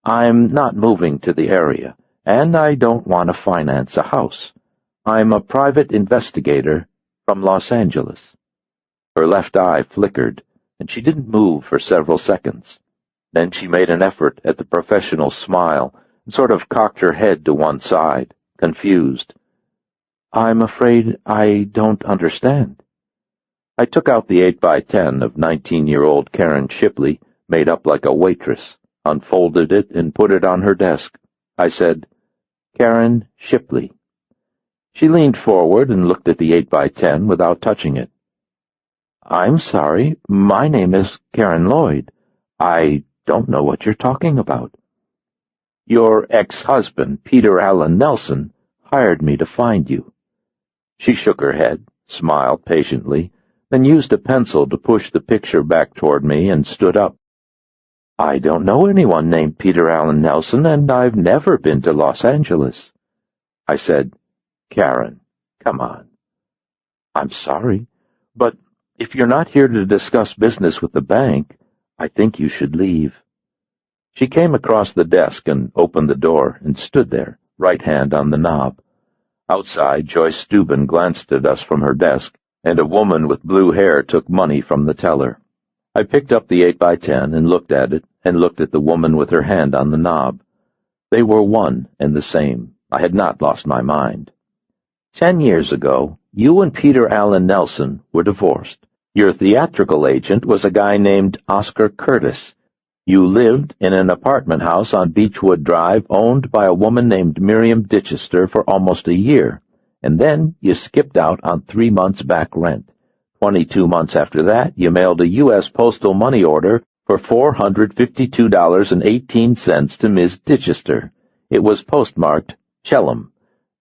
I'm not moving to the area, and I don't want to finance a house. I'm a private investigator from Los Angeles. Her left eye flickered, and she didn't move for several seconds. Then she made an effort at the professional smile and sort of cocked her head to one side, confused. I'm afraid I don't understand. I took out the 8x10 of 19-year-old Karen Shipley, made up like a waitress, unfolded it, and put it on her desk. I said, Karen Shipley. She leaned forward and looked at the 8x10 without touching it. I'm sorry, my name is Karen Lloyd. I don't know what you're talking about. Your ex-husband, Peter Allen Nelson, hired me to find you. She shook her head, smiled patiently, then used a pencil to push the picture back toward me and stood up. I don't know anyone named Peter Allen Nelson, and I've never been to Los Angeles. I said, Karen, come on. I'm sorry, but if you're not here to discuss business with the bank, I think you should leave. She came across the desk and opened the door and stood there, right hand on the knob. Outside, Joyce Steuben glanced at us from her desk, and a woman with blue hair took money from the teller. I picked up the 8x10 and looked at it, and looked at the woman with her hand on the knob. They were one and the same. I had not lost my mind. 10 years ago, you and Peter Allen Nelson were divorced. Your theatrical agent was a guy named Oscar Curtis. You lived in an apartment house on Beechwood Drive owned by a woman named Miriam Ditchester for almost a year, and then you skipped out on 3 months' back rent. 22 months after that, you mailed a U.S. postal money order for $452.18 to Ms. Ditchester. It was postmarked Chellam.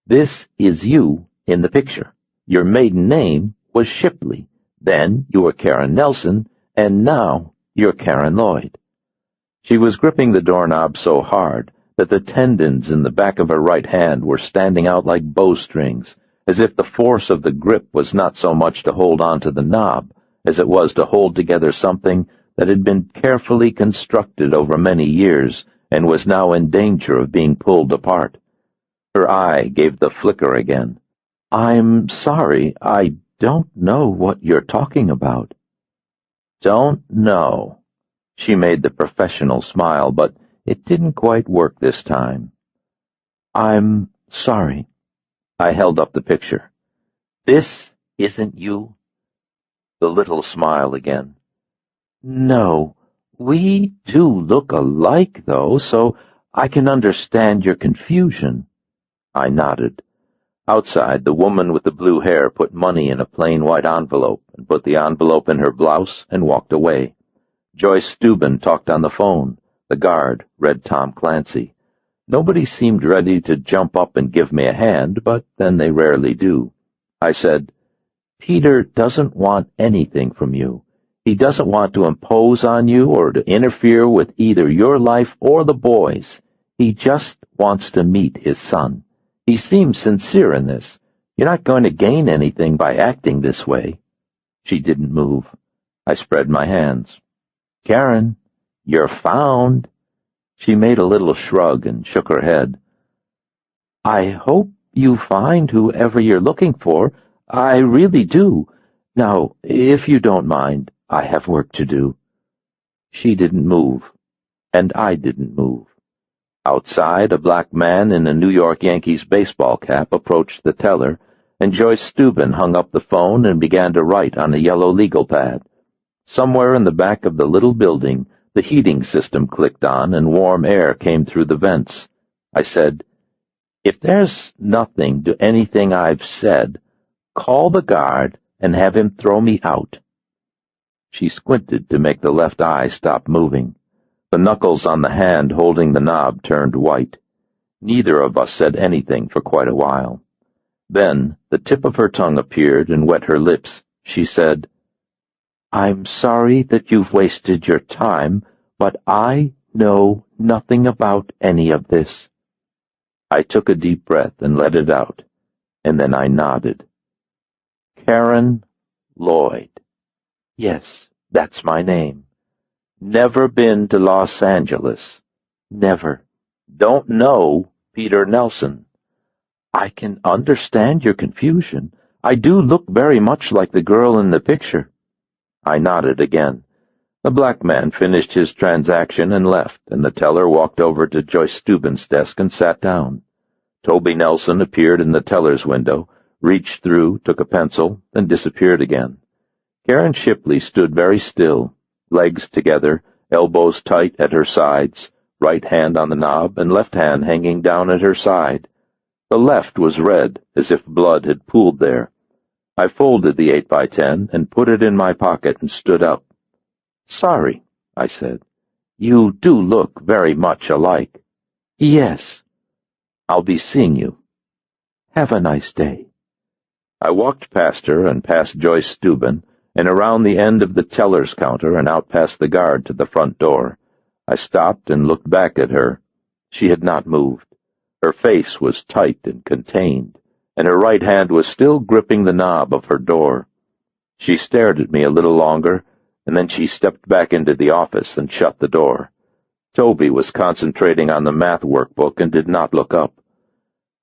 This is you in the picture. Your maiden name was Shipley. Then you were Karen Nelson, and now you're Karen Lloyd. She was gripping the doorknob so hard that the tendons in the back of her right hand were standing out like bowstrings, as if the force of the grip was not so much to hold on to the knob as it was to hold together something that had been carefully constructed over many years and was now in danger of being pulled apart. Her eye gave the flicker again. I'm sorry, I don't know what you're talking about. Don't know. She made the professional smile, but it didn't quite work this time. I'm sorry. I held up the picture. This isn't you? The little smile again. No, we do look alike, though, so I can understand your confusion. I nodded. Outside, the woman with the blue hair put money in a plain white envelope and put the envelope in her blouse and walked away. Joyce Steuben talked on the phone. The guard read Tom Clancy. Nobody seemed ready to jump up and give me a hand, but then they rarely do. I said, Peter doesn't want anything from you. He doesn't want to impose on you or to interfere with either your life or the boys'. He just wants to meet his son. He seems sincere in this. You're not going to gain anything by acting this way. She didn't move. I spread my hands. Karen, you're found. She made a little shrug and shook her head. I hope you find whoever you're looking for. I really do. Now, if you don't mind, I have work to do. She didn't move, and I didn't move. Outside, a black man in a New York Yankees baseball cap approached the teller, and Joyce Steuben hung up the phone and began to write on a yellow legal pad. Somewhere in the back of the little building, the heating system clicked on and warm air came through the vents. I said, If there's nothing to anything I've said, call the guard and have him throw me out. She squinted to make the left eye stop moving. The knuckles on the hand holding the knob turned white. Neither of us said anything for quite a while. Then the tip of her tongue appeared and wet her lips. She said, I'm sorry that you've wasted your time, but I know nothing about any of this. I took a deep breath and let it out, and then I nodded. Karen Lloyd. Yes, that's my name. Never been to Los Angeles. Never. Don't know Peter Nelson. I can understand your confusion. I do look very much like the girl in the picture. I nodded again. The black man finished his transaction and left, and the teller walked over to Joyce Steuben's desk and sat down. Toby Nelson appeared in the teller's window, reached through, took a pencil, then disappeared again. Karen Shipley stood very still, legs together, elbows tight at her sides, right hand on the knob and left hand hanging down at her side. The left was red, as if blood had pooled there. I folded the 8x10 and put it in my pocket and stood up. "Sorry," I said. "You do look very much alike." "Yes. I'll be seeing you. Have a nice day." I walked past her and past Joyce Steuben and around the end of the teller's counter and out past the guard to the front door. I stopped and looked back at her. She had not moved. Her face was tight and contained, and her right hand was still gripping the knob of her door. She stared at me a little longer, and then she stepped back into the office and shut the door. Toby was concentrating on the math workbook and did not look up.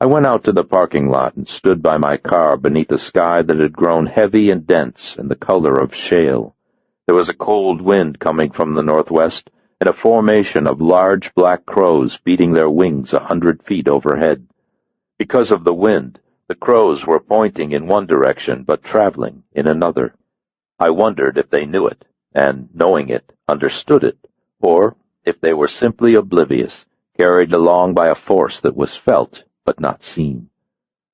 I went out to the parking lot and stood by my car beneath a sky that had grown heavy and dense and the color of shale. There was a cold wind coming from the northwest, and a formation of large black crows beating their wings 100 feet overhead. Because of the wind, the crows were pointing in one direction but traveling in another. I wondered if they knew it, and, knowing it, understood it, or if they were simply oblivious, carried along by a force that was felt but not seen.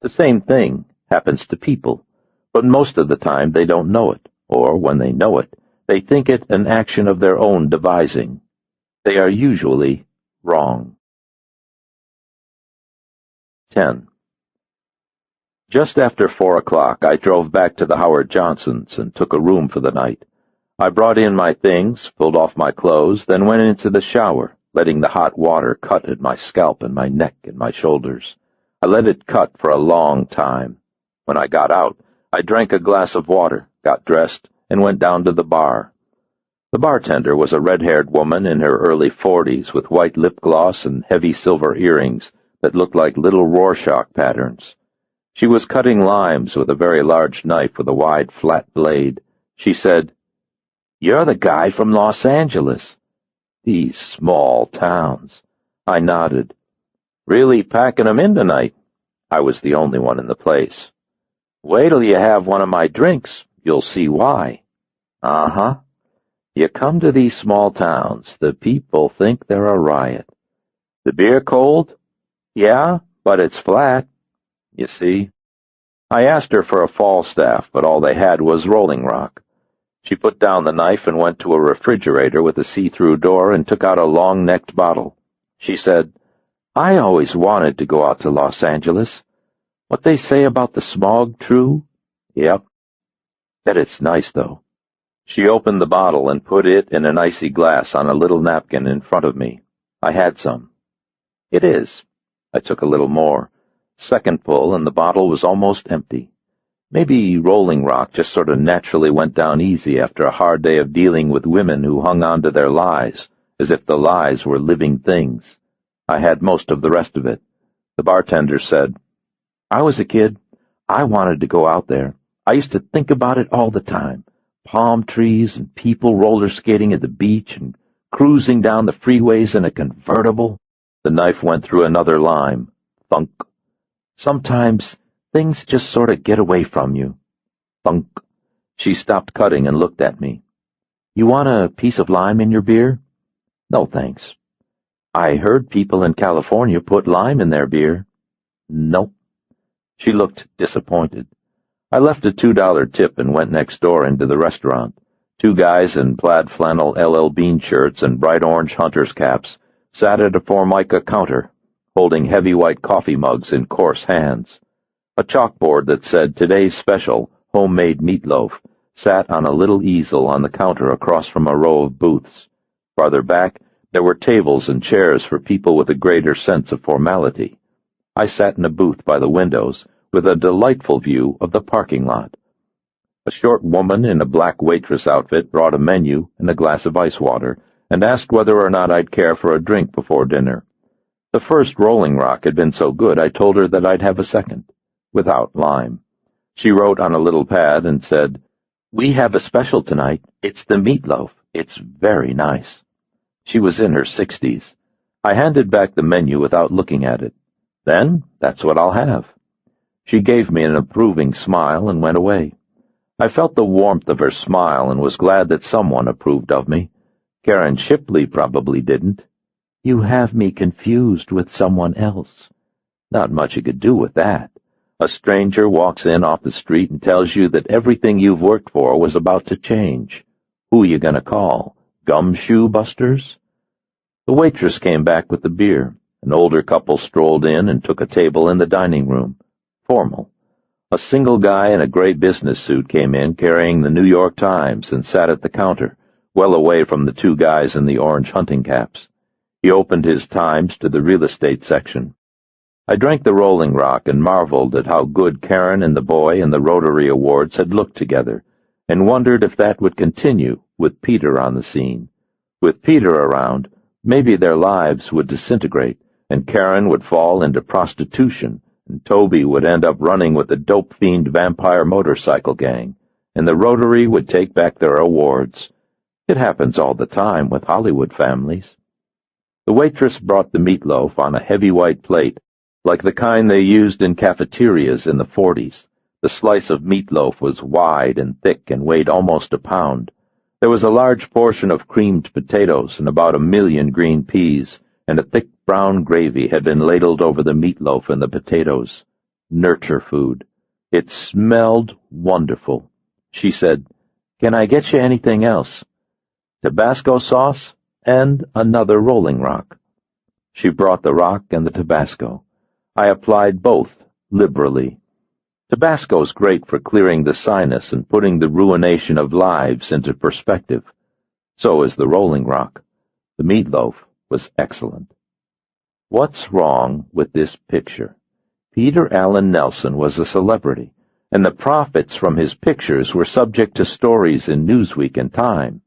The same thing happens to people, but most of the time they don't know it, or when they know it, they think it an action of their own devising. They are usually wrong. 10. Just after 4 o'clock, I drove back to the Howard Johnsons and took a room for the night. I brought in my things, pulled off my clothes, then went into the shower, letting the hot water cut at my scalp and my neck and my shoulders. I let it cut for a long time. When I got out, I drank a glass of water, got dressed, and went down to the bar. The bartender was a red-haired woman in her early 40s with white lip gloss and heavy silver earrings that looked like little Rorschach patterns. She was cutting limes with a very large knife with a wide, flat blade. She said, "You're the guy from Los Angeles." These small towns. I nodded. "Really packing 'em in tonight." I was the only one in the place. "Wait till you have one of my drinks. You'll see why." "Uh-huh. You come to these small towns, the people think they're a riot. The beer cold? Yeah, but it's flat. You see?" I asked her for a Falstaff, but all they had was Rolling Rock. She put down the knife and went to a refrigerator with a see-through door and took out a long-necked bottle. She said, "I always wanted to go out to Los Angeles. What they say about the smog true?" "Yep. Bet it's nice, though." She opened the bottle and put it in an icy glass on a little napkin in front of me. I had some. "It is." I took a little more. Second pull, and the bottle was almost empty. Maybe Rolling Rock just sort of naturally went down easy after a hard day of dealing with women who hung on to their lies, as if the lies were living things. I had most of the rest of it. The bartender said, "I was a kid. I wanted to go out there. I used to think about it all the time. Palm trees and people roller skating at the beach and cruising down the freeways in a convertible." The knife went through another lime. Thunk. "Sometimes things just sort of get away from you." Thunk. She stopped cutting and looked at me. "You want a piece of lime in your beer?" "No, thanks." "I heard people in California put lime in their beer." "Nope." She looked disappointed. I left a $2 tip and went next door into the restaurant. 2 guys in plaid flannel LL Bean shirts and bright orange hunter's caps sat at a Formica counter, holding heavy white coffee mugs in coarse hands. A chalkboard that said "Today's Special, Homemade Meatloaf," sat on a little easel on the counter across from a row of booths. Farther back, there were tables and chairs for people with a greater sense of formality. I sat in a booth by the windows, with a delightful view of the parking lot. A short woman in a black waitress outfit brought a menu and a glass of ice water, and asked whether or not I'd care for a drink before dinner. The first Rolling Rock had been so good I told her that I'd have a second, without lime. She wrote on a little pad and said, "We have a special tonight. It's the meatloaf. It's very nice." She was in her 60s. I handed back the menu without looking at it. "Then, that's what I'll have." She gave me an approving smile and went away. I felt the warmth of her smile and was glad that someone approved of me. Karen Shipley probably didn't. "You have me confused with someone else." Not much you could do with that. A stranger walks in off the street and tells you that everything you've worked for was about to change. Who you gonna call? Gumshoe Busters? The waitress came back with the beer. An older couple strolled in and took a table in the dining room. Formal. A single guy in a gray business suit came in carrying the New York Times and sat at the counter, well away from the two guys in the orange hunting caps. He opened his Times to the real estate section. I drank the Rolling Rock and marveled at how good Karen and the boy in the Rotary Awards had looked together, and wondered if that would continue with Peter on the scene. With Peter around, maybe their lives would disintegrate, and Karen would fall into prostitution, and Toby would end up running with the dope-fiend vampire motorcycle gang, and the Rotary would take back their awards. It happens all the time with Hollywood families. The waitress brought the meatloaf on a heavy white plate, like the kind they used in cafeterias in the 40s. The slice of meatloaf was wide and thick and weighed almost a pound. There was a large portion of creamed potatoes and about 1,000,000 green peas, and a thick brown gravy had been ladled over the meatloaf and the potatoes. Nurture food. It smelled wonderful. She said, "Can I get you anything else?" "Tabasco sauce and another Rolling Rock." She brought the rock and the Tabasco. I applied both liberally. Tabasco's great for clearing the sinus and putting the ruination of lives into perspective. So is the Rolling Rock. The meatloaf was excellent. What's wrong with this picture? Peter Allen Nelson was a celebrity, and the profits from his pictures were subject to stories in Newsweek and Time.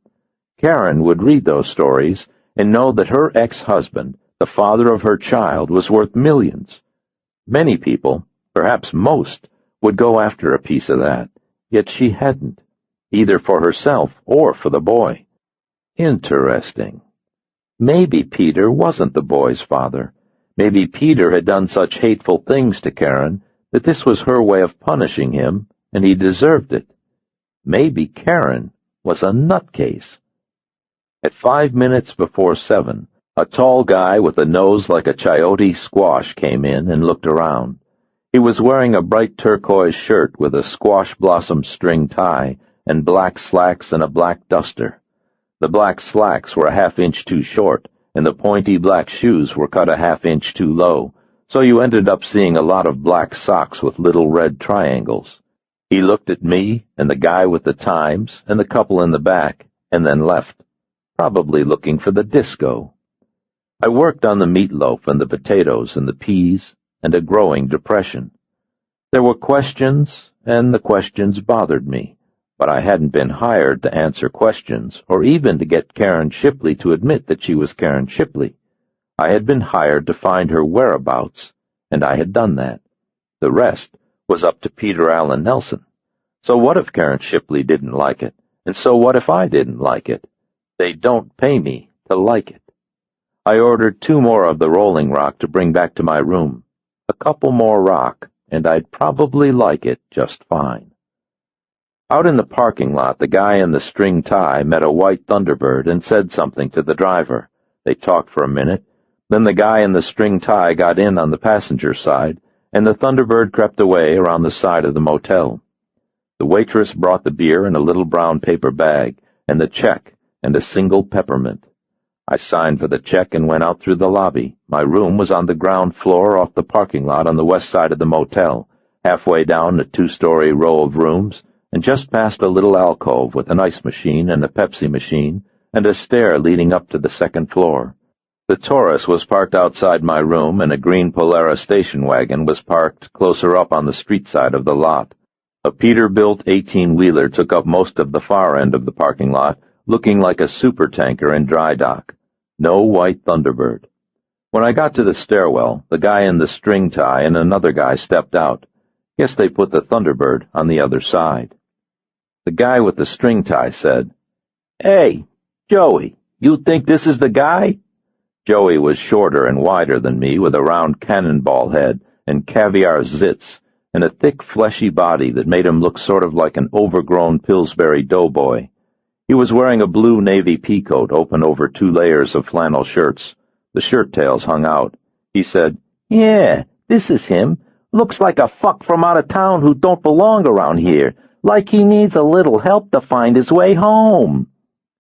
Karen would read those stories and know that her ex-husband, the father of her child, was worth millions. Many people, perhaps most, would go after a piece of that, yet she hadn't, either for herself or for the boy. Interesting. Maybe Peter wasn't the boy's father. Maybe Peter had done such hateful things to Karen that this was her way of punishing him, and he deserved it. Maybe Karen was a nutcase. At 5 minutes before 7, a tall guy with a nose like a chayote squash came in and looked around. He was wearing a bright turquoise shirt with a squash blossom string tie and black slacks and a black duster. The black slacks were a half-inch too short, and the pointy black shoes were cut a half-inch too low, so you ended up seeing a lot of black socks with little red triangles. He looked at me and the guy with the Times and the couple in the back, and then left, probably looking for the disco. I worked on the meatloaf and the potatoes and the peas and a growing depression. There were questions, and the questions bothered me, but I hadn't been hired to answer questions or even to get Karen Shipley to admit that she was Karen Shipley. I had been hired to find her whereabouts, and I had done that. The rest was up to Peter Allen Nelson. So what if Karen Shipley didn't like it? And so what if I didn't like it? They don't pay me to like it. I ordered 2 more of the Rolling Rock to bring back to my room. A couple more rock, and I'd probably like it just fine. Out in the parking lot, the guy in the string tie met a white Thunderbird and said something to the driver. They talked for a minute. Then the guy in the string tie got in on the passenger side, and the Thunderbird crept away around the side of the motel. The waitress brought the beer in a little brown paper bag, and the check, and a single peppermint. I signed for the check and went out through the lobby. My room was on the ground floor off the parking lot on the west side of the motel, halfway down a 2-story row of rooms, and just past a little alcove with an ice machine and a Pepsi machine, and a stair leading up to the 2nd floor. The Taurus was parked outside my room, and a green Polaris station wagon was parked closer up on the street side of the lot. A Peterbilt 18-wheeler took up most of the far end of the parking lot, looking like a supertanker in dry dock. No white Thunderbird. When I got to the stairwell, the guy in the string tie and another guy stepped out. Guess they put the Thunderbird on the other side. The guy with the string tie said, "Hey, Joey, you think this is the guy?" Joey was shorter and wider than me, with a round cannonball head and caviar zits, and a thick, fleshy body that made him look sort of like an overgrown Pillsbury doughboy. He was wearing a blue navy peacoat open over 2 layers of flannel shirts. The shirt tails hung out. He said, "Yeah, this is him. Looks like a fuck from out of town who don't belong around here, like he needs a little help to find his way home."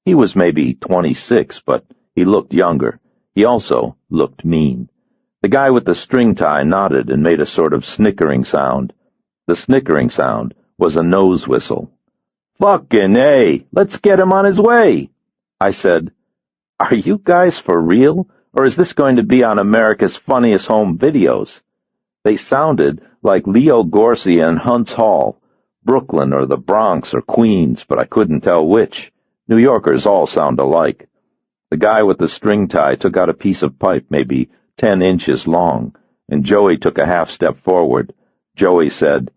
He was maybe 26, but he looked younger. He also looked mean. The guy with the string tie nodded and made a sort of snickering sound. The snickering sound was a nose whistle. "Fucking A! Let's get him on his way!" I said, "Are you guys for real, or is this going to be on America's Funniest Home Videos?" They sounded like Leo Gorcey and Hunt's Hall, Brooklyn or the Bronx or Queens, but I couldn't tell which. New Yorkers all sound alike. The guy with the string tie took out a piece of pipe maybe 10 inches long, and Joey took a half step forward. Joey said,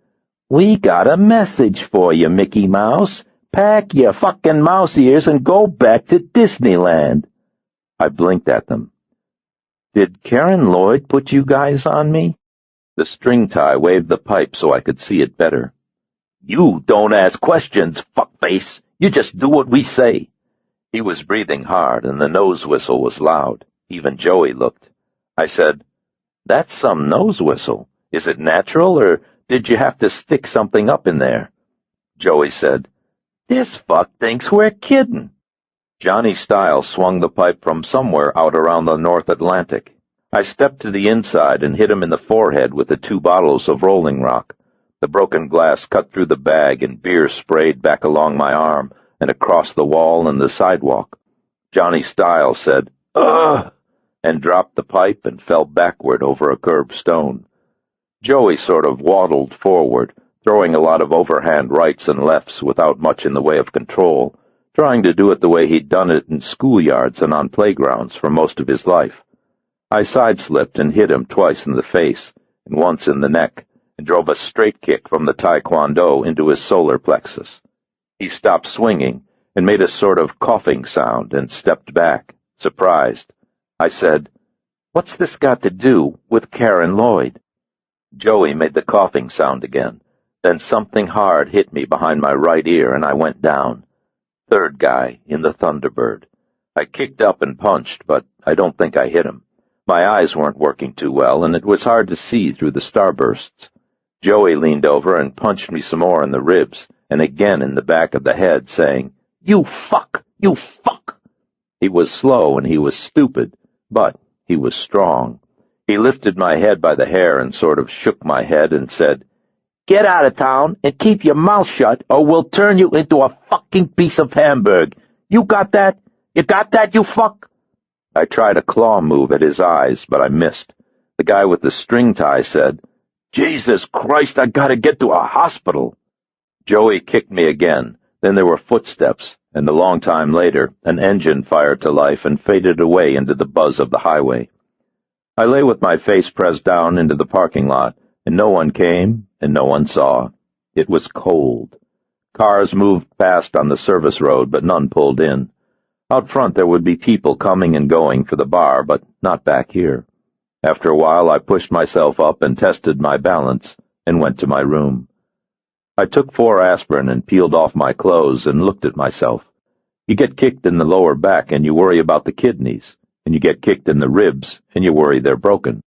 "We got a message for you, Mickey Mouse. Pack your fucking mouse ears and go back to Disneyland." I blinked at them. "Did Karen Lloyd put you guys on me?" The string tie waved the pipe so I could see it better. "You don't ask questions, fuckface. You just do what we say." He was breathing hard, and the nose whistle was loud. Even Joey looked. I said, "That's some nose whistle. Is it natural, or did you have to stick something up in there?" Joey said, "This fuck thinks we're kidding." Johnny Style swung the pipe from somewhere out around the North Atlantic. I stepped to the inside and hit him in the forehead with the 2 bottles of Rolling Rock. The broken glass cut through the bag, and beer sprayed back along my arm and across the wall and the sidewalk. Johnny Style said, "Ugh!" and dropped the pipe and fell backward over a curbed stone. Joey sort of waddled forward, throwing a lot of overhand rights and lefts without much in the way of control, trying to do it the way he'd done it in schoolyards and on playgrounds for most of his life. I sideslipped and hit him twice in the face and once in the neck, and drove a straight kick from the taekwondo into his solar plexus. He stopped swinging and made a sort of coughing sound and stepped back, surprised. I said, "What's this got to do with Karen Lloyd?" Joey made the coughing sound again. Then something hard hit me behind my right ear, and I went down. Third guy in the Thunderbird. I kicked up and punched, but I don't think I hit him. My eyes weren't working too well, and it was hard to see through the starbursts. Joey leaned over and punched me some more in the ribs, and again in the back of the head, saying, "You fuck! You fuck!" He was slow and he was stupid, but he was strong. He lifted my head by the hair and sort of shook my head and said, "Get out of town and keep your mouth shut, or we'll turn you into a fucking piece of Hamburg. You got that? You got that, you fuck?" I tried a claw move at his eyes, but I missed. The guy with the string tie said, "Jesus Christ, I gotta get to a hospital." Joey kicked me again. Then there were footsteps, and a long time later, an engine fired to life and faded away into the buzz of the highway. I lay with my face pressed down into the parking lot, and no one came and no one saw. It was cold. Cars moved past on the service road, but none pulled in. Out front there would be people coming and going for the bar, but not back here. After a while I pushed myself up and tested my balance and went to my room. I took 4 aspirin and peeled off my clothes and looked at myself. You get kicked in the lower back and you worry about the kidneys, and you get kicked in the ribs and you worry they're broken.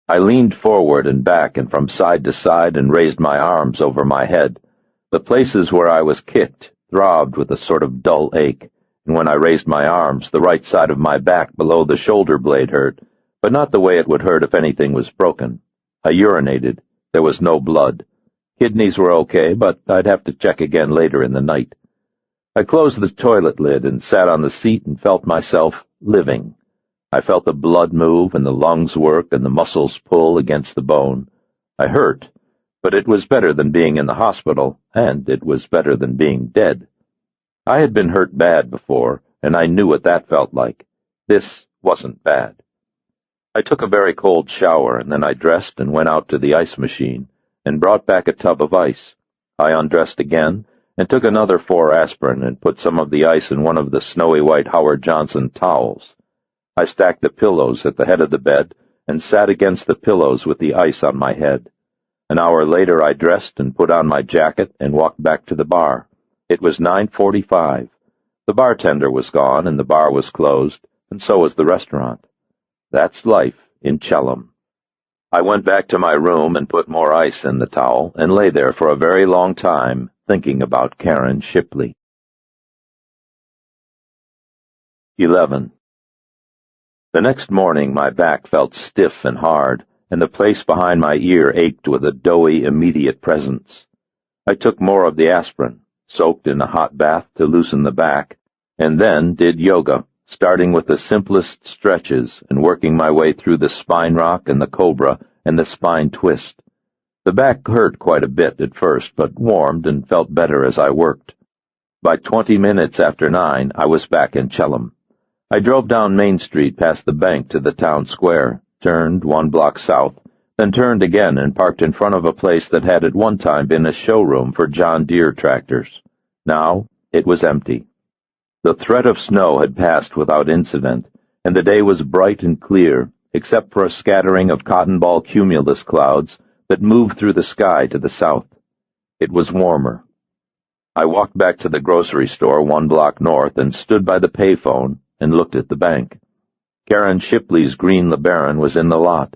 I leaned forward and back and from side to side and raised my arms over my head. The places where I was kicked throbbed with a sort of dull ache, and when I raised my arms, the right side of my back below the shoulder blade hurt, but not the way it would hurt if anything was broken. I urinated. There was no blood. Kidneys were okay, but I'd have to check again later in the night. I closed the toilet lid and sat on the seat and felt myself living. I felt the blood move and the lungs work and the muscles pull against the bone. I hurt, But it was better than being in the hospital, and it was better than being dead. I had been hurt bad before, and I knew what that felt like. This wasn't bad. I took a very cold shower, and then I dressed and went out to the ice machine and brought back a tub of ice. I undressed again and took another 4 aspirin and put some of the ice in one of the snowy white Howard Johnson towels. I stacked the pillows at the head of the bed and sat against the pillows with the ice on my head. An hour later I dressed and put on my jacket and walked back to the bar. It was 9:45. The bartender was gone and the bar was closed, and so was the restaurant. That's life in Chellam. I went back to my room and put more ice in the towel and lay there for a very long time thinking about Karen Shipley. 11. The next morning my back felt stiff and hard, and the place behind my ear ached with a doughy, immediate presence. I took more of the aspirin, soaked in a hot bath to loosen the back, and then did yoga, starting with the simplest stretches and working my way through the spine rock and the cobra and the spine twist. The back hurt quite a bit at first, but warmed and felt better as I worked. By 20 minutes after 9, I was back in Chellam. I drove down Main Street past the bank to the town square, turned 1 block south, then turned again and parked in front of a place that had at one time been a showroom for John Deere tractors. Now it was empty. The threat of snow had passed without incident, and the day was bright and clear, except for a scattering of cotton ball cumulus clouds that moved through the sky to the south. It was warmer. I walked back to the grocery store 1 block north and stood by the payphone and looked at the bank. Karen Shipley's green LeBaron was in the lot.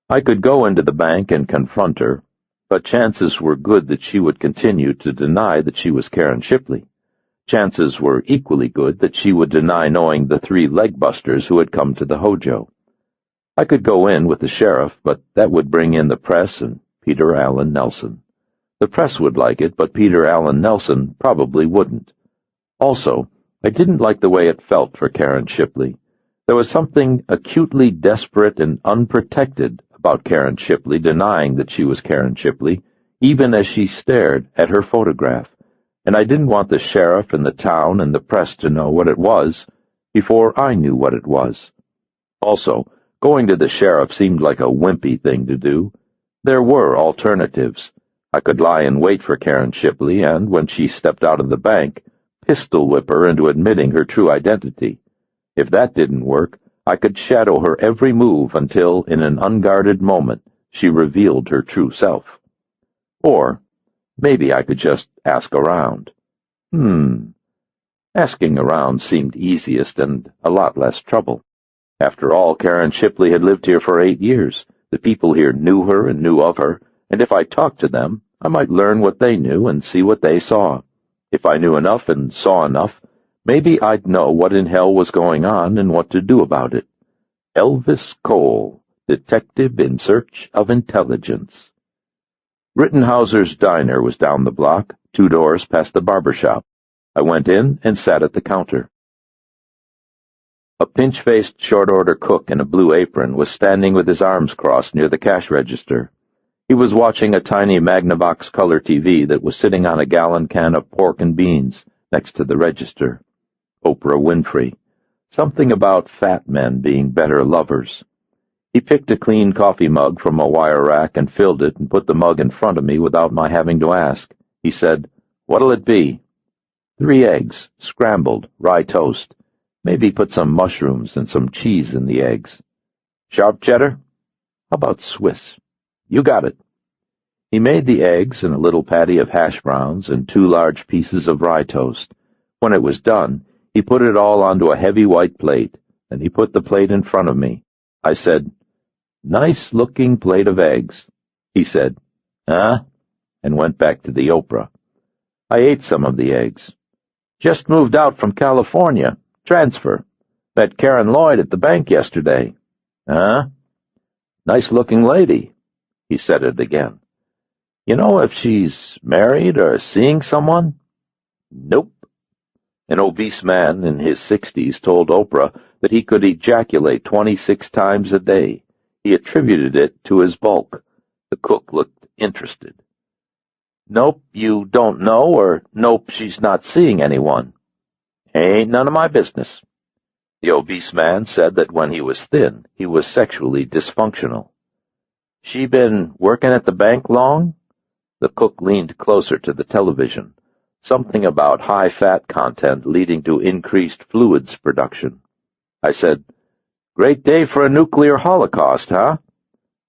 I could go into the bank and confront her, but chances were good that she would continue to deny that she was Karen Shipley. Chances were equally good that she would deny knowing the 3 leg-busters who had come to the Hojo. I could go in with the sheriff, but that would bring in the press and Peter Allen Nelson. The press would like it, but Peter Allen Nelson probably wouldn't. Also, I didn't like the way it felt for Karen Shipley. There was something acutely desperate and unprotected about Karen Shipley denying that she was Karen Shipley, even as she stared at her photograph, and I didn't want the sheriff and the town and the press to know what it was before I knew what it was. Also, going to the sheriff seemed like a wimpy thing to do. There were alternatives. I could lie in wait for Karen Shipley and, when she stepped out of the bank, pistol whip her into admitting her true identity. If that didn't work, I could shadow her every move until, in an unguarded moment, she revealed her true self. Or maybe I could just ask around. Asking around seemed easiest and a lot less trouble. After all, Karen Shipley had lived here for 8 years. The people here knew her and knew of her, and if I talked to them, I might learn what they knew and see what they saw. If I knew enough and saw enough, maybe I'd know what in hell was going on and what to do about it. Elvis Cole, detective in search of intelligence. Rittenhauser's diner was down the block, 2 doors past the barber shop. I went in and sat at the counter. A pinch-faced short-order cook in a blue apron was standing with his arms crossed near the cash register. He was watching a tiny Magnavox color TV that was sitting on a gallon can of pork and beans next to the register. Oprah Winfrey. Something about fat men being better lovers. He picked a clean coffee mug from a wire rack and filled it and put the mug in front of me without my having to ask. He said, "What'll it be?" 3 eggs, scrambled, rye toast. Maybe put some mushrooms and some cheese in the eggs. Sharp cheddar? How about Swiss? You got it. He made the eggs and a little patty of hash browns and 2 large pieces of rye toast. When it was done, he put it all onto a heavy white plate, and he put the plate in front of me. I said, "Nice-looking plate of eggs." He said, "Huh?" and went back to the Oprah. I ate some of the eggs. "Just moved out from California. Transfer. Met Karen Lloyd at the bank yesterday." "Huh?" "Nice-looking lady." He said it again. "You know if she's married or seeing someone?" "Nope." An obese man in his 60s told Oprah that he could ejaculate 26 times a day. He attributed it to his bulk. The cook looked interested. "Nope, you don't know," or "Nope, she's not seeing anyone." "Ain't none of my business." The obese man said that when he was thin, he was sexually dysfunctional. "She been working at the bank long?" The cook leaned closer to the television. Something about high fat content leading to increased fluids production. I said, "Great day for a nuclear holocaust, huh?"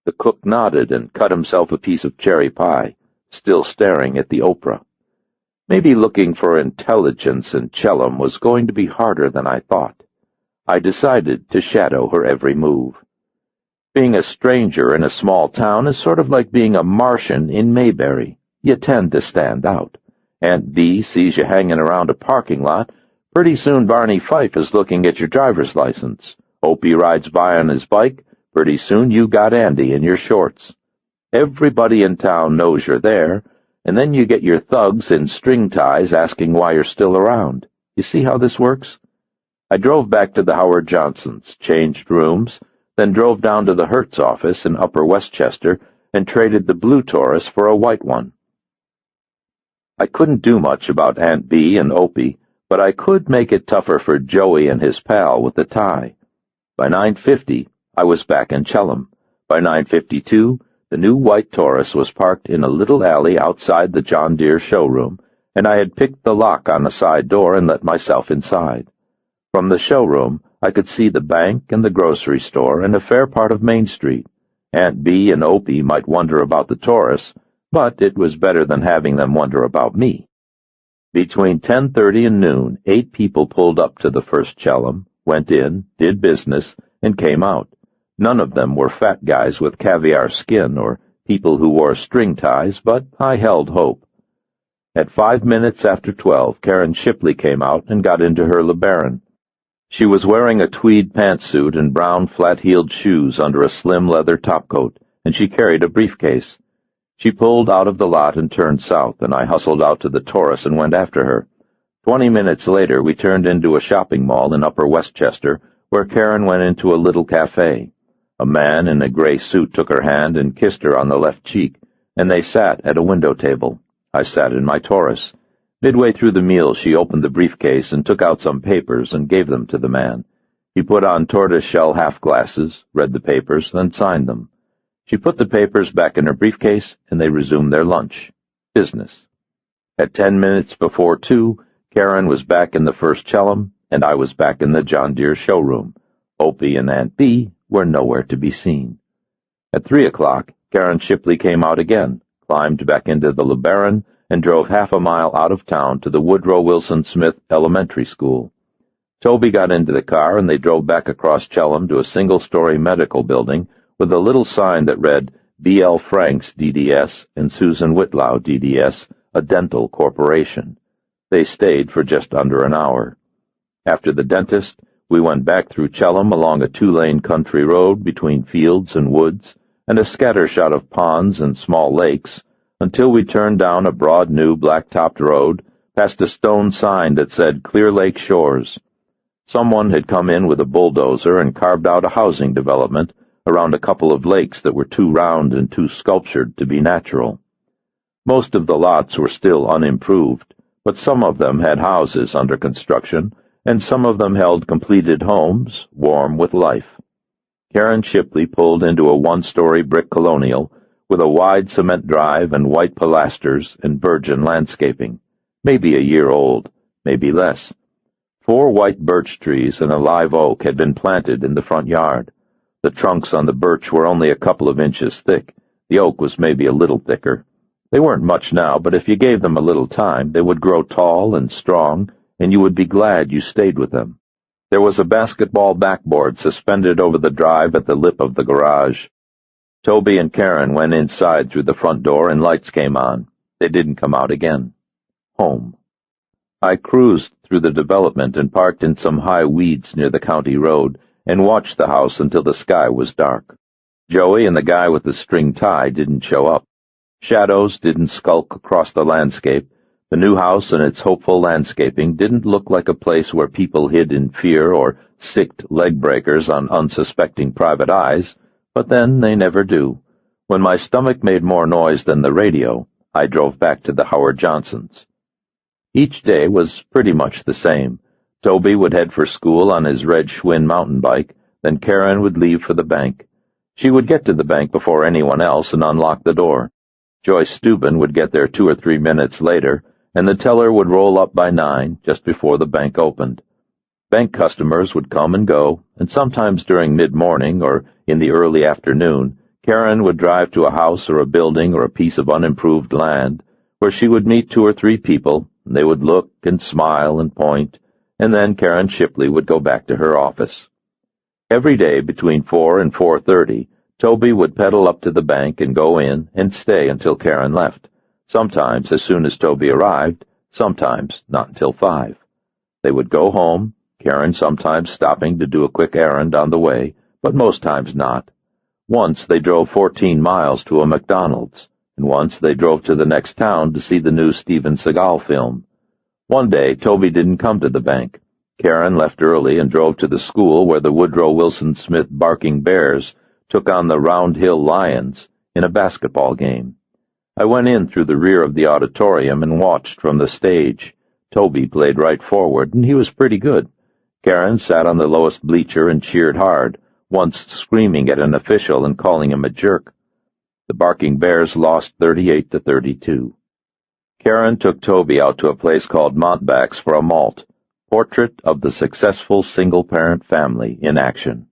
The cook nodded and cut himself a piece of cherry pie, still staring at the Oprah. Maybe looking for intelligence in Chellam was going to be harder than I thought. I decided to shadow her every move. Being a stranger in a small town is sort of like being a Martian in Mayberry. You tend to stand out. Aunt B sees you hanging around a parking lot. Pretty soon Barney Fife is looking at your driver's license. Opie rides by on his bike. Pretty soon you got Andy in your shorts. Everybody in town knows you're there, and then you get your thugs in string ties asking why you're still around. You see how this works? I drove back to the Howard Johnsons, changed rooms, then drove down to the Hertz office in Upper Westchester and traded the blue Taurus for a white one. I couldn't do much about Aunt B and Opie, but I could make it tougher for Joey and his pal with the tie. By 9:50, I was back in Chellam. By 9:52, the new white Taurus was parked in a little alley outside the John Deere showroom, and I had picked the lock on the side door and let myself inside. From the showroom, I could see the bank and the grocery store and a fair part of Main Street. Aunt B and Opie might wonder about the Taurus, but it was better than having them wonder about me. Between 10:30 and noon, 8 people pulled up to the first Chellam, went in, did business, and came out. None of them were fat guys with caviar skin or people who wore string ties, but I held hope. At 5 minutes after 12, Karen Shipley came out and got into her LeBaron. She was wearing a tweed pantsuit and brown flat-heeled shoes under a slim leather topcoat, and she carried a briefcase. She pulled out of the lot and turned south, and I hustled out to the Taurus and went after her. 20 minutes later, we turned into a shopping mall in Upper Westchester, where Karen went into a little cafe. A man in a gray suit took her hand and kissed her on the left cheek, and they sat at a window table. I sat in my Taurus. Midway through the meal, she opened the briefcase and took out some papers and gave them to the man. He put on tortoise-shell half-glasses, read the papers, then signed them. She put the papers back in her briefcase, and they resumed their lunch. Business. At 10 minutes before 2, Karen was back in the first Chellam, and I was back in the John Deere showroom. Opie and Aunt B were nowhere to be seen. At 3 o'clock, Karen Shipley came out again, climbed back into the LeBaron, and drove half a mile out of town to the Woodrow Wilson Smith Elementary School. Toby got into the car, and they drove back across Chellam to a single-story medical building with a little sign that read B.L. Franks, DDS, and Susan Whitlow, DDS, a dental corporation. They stayed for just under an hour. After the dentist, we went back through Chellam along a 2-lane country road between fields and woods and a scattershot of ponds and small lakes until we turned down a broad new black-topped road past a stone sign that said Clear Lake Shores. Someone had come in with a bulldozer and carved out a housing development around a couple of lakes that were too round and too sculptured to be natural. Most of the lots were still unimproved, but some of them had houses under construction, and some of them held completed homes, warm with life. Karen Shipley pulled into a 1-story brick colonial with a wide cement drive and white pilasters and virgin landscaping, maybe a year old, maybe less. 4 white birch trees and a live oak had been planted in the front yard. The trunks on the birch were only a couple of inches thick. The oak was maybe a little thicker. They weren't much now, but if you gave them a little time, they would grow tall and strong, and you would be glad you stayed with them. There was a basketball backboard suspended over the drive at the lip of the garage. Toby and Karen went inside through the front door, and lights came on. They didn't come out again. Home. I cruised through the development and parked in some high weeds near the county road and watched the house until the sky was dark. Joey and the guy with the string tie didn't show up. Shadows didn't skulk across the landscape. The new house and its hopeful landscaping didn't look like a place where people hid in fear or sicked leg breakers on unsuspecting private eyes, but then they never do. When my stomach made more noise than the radio, I drove back to the Howard Johnsons. Each day was pretty much the same. Toby would head for school on his red Schwinn mountain bike, then Karen would leave for the bank. She would get to the bank before anyone else and unlock the door. Joyce Steuben would get there 2 or 3 minutes later, and the teller would roll up by 9, just before the bank opened. Bank customers would come and go, and sometimes during mid-morning or in the early afternoon, Karen would drive to a house or a building or a piece of unimproved land, where she would meet 2 or 3 people, and they would look and smile and point, and then Karen Shipley would go back to her office. Every day between 4 and 4:30, Toby would pedal up to the bank and go in and stay until Karen left, sometimes as soon as Toby arrived, sometimes not until 5. They would go home, Karen sometimes stopping to do a quick errand on the way, but most times not. Once they drove 14 miles to a McDonald's, and once they drove to the next town to see the new Steven Seagal film. One day, Toby didn't come to the bank. Karen left early and drove to the school where the Woodrow Wilson Smith Barking Bears took on the Round Hill Lions in a basketball game. I went in through the rear of the auditorium and watched from the stage. Toby played right forward, and he was pretty good. Karen sat on the lowest bleacher and cheered hard, once screaming at an official and calling him a jerk. The Barking Bears lost 38-32. Karen took Toby out to a place called Montback's for a malt, portrait of the successful single-parent family in action.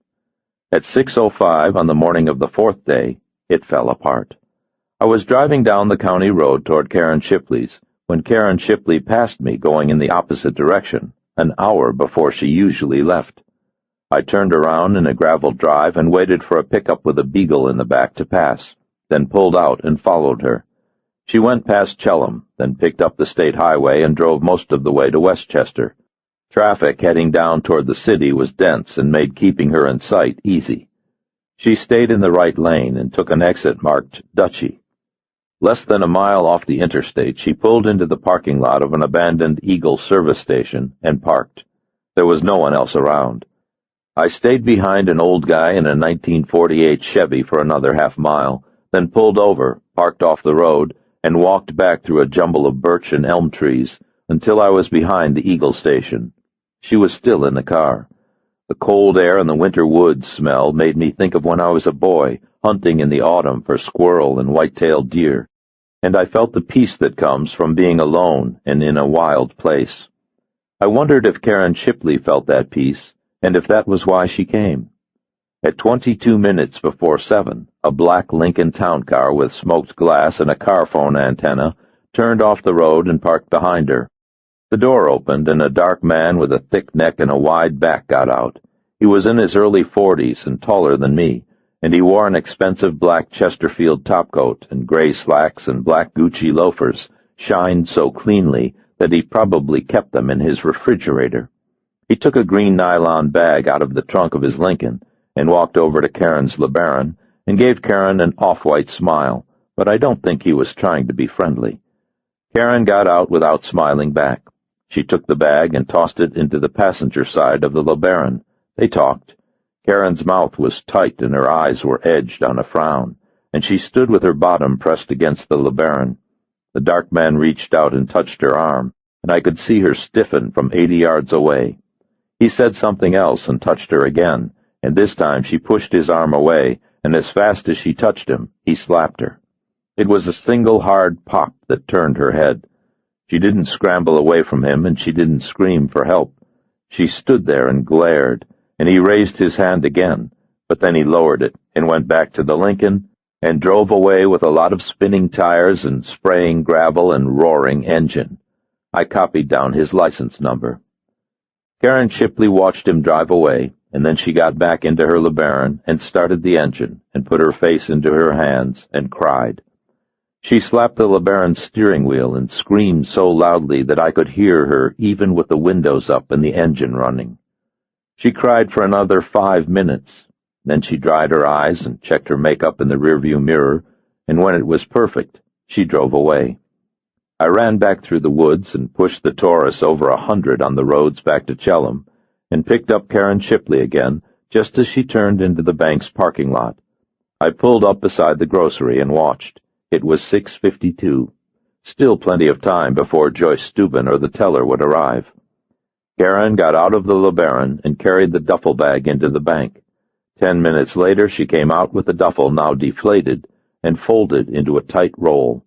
At 6:05 on the morning of the 4th day, it fell apart. I was driving down the county road toward Karen Shipley's when Karen Shipley passed me going in the opposite direction, an hour before she usually left. I turned around in a gravel drive and waited for a pickup with a beagle in the back to pass, then pulled out and followed her. She went past Chelham, then picked up the state highway and drove most of the way to Westchester. Traffic heading down toward the city was dense and made keeping her in sight easy. She stayed in the right lane and took an exit marked Dutchy. Less than a mile off the interstate, she pulled into the parking lot of an abandoned Eagle service station and parked. There was no one else around. I stayed behind an old guy in a 1948 Chevy for another half mile, then pulled over, parked off the road, and walked back through a jumble of birch and elm trees until I was behind the Eagle station. She was still in the car. The cold air and the winter woods smell made me think of when I was a boy, hunting in the autumn for squirrel and white-tailed deer, and I felt the peace that comes from being alone and in a wild place. I wondered if Karen Shipley felt that peace, and if that was why she came. At 22 minutes before 7, a black Lincoln town car with smoked glass and a car phone antenna turned off the road and parked behind her. The door opened, and a dark man with a thick neck and a wide back got out. He was in his early 40s and taller than me, and he wore an expensive black Chesterfield topcoat and gray slacks and black Gucci loafers, shined so cleanly that he probably kept them in his refrigerator. He took a green nylon bag out of the trunk of his Lincoln and walked over to Karen's LeBaron and gave Karen an off-white smile, but I don't think he was trying to be friendly. Karen got out without smiling back. She took the bag and tossed it into the passenger side of the LeBaron. They talked. Karen's mouth was tight and her eyes were edged on a frown, and she stood with her bottom pressed against the LeBaron. The dark man reached out and touched her arm, and I could see her stiffen from 80 yards away. He said something else and touched her again, and this time she pushed his arm away, and as fast as she touched him, he slapped her. It was a single hard pop that turned her head. She didn't scramble away from him, and she didn't scream for help. She stood there and glared, and he raised his hand again, but then he lowered it and went back to the Lincoln and drove away with a lot of spinning tires and spraying gravel and roaring engine. I copied down his license number. Karen Shipley watched him drive away, and then she got back into her LeBaron and started the engine and put her face into her hands and cried. She slapped the LeBaron's steering wheel and screamed so loudly that I could hear her even with the windows up and the engine running. She cried for another 5 minutes. Then she dried her eyes and checked her makeup in the rearview mirror, and when it was perfect, she drove away. I ran back through the woods and pushed the Taurus over 100 on the roads back to Chelham, and picked up Karen Shipley again just as she turned into the bank's parking lot. I pulled up beside the grocery and watched. It was 6:52. Still plenty of time before Joyce Steuben or the teller would arrive. Karen got out of the LeBaron and carried the duffel bag into the bank. 10 minutes later she came out with the duffel now deflated and folded into a tight roll.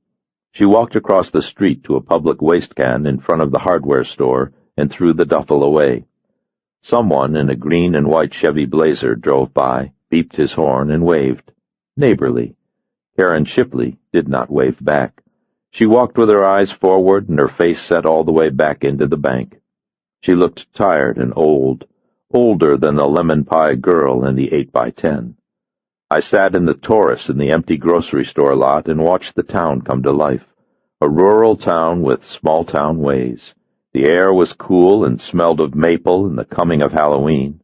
She walked across the street to a public waste can in front of the hardware store and threw the duffel away. Someone in a green and white Chevy Blazer drove by, beeped his horn, and waved. Neighborly. Karen Shipley did not wave back. She walked with her eyes forward and her face set all the way back into the bank. She looked tired and old, older than the lemon pie girl in the 8x10. I sat in the Taurus in the empty grocery store lot and watched the town come to life. A rural town with small-town ways. The air was cool and smelled of maple and the coming of Halloween.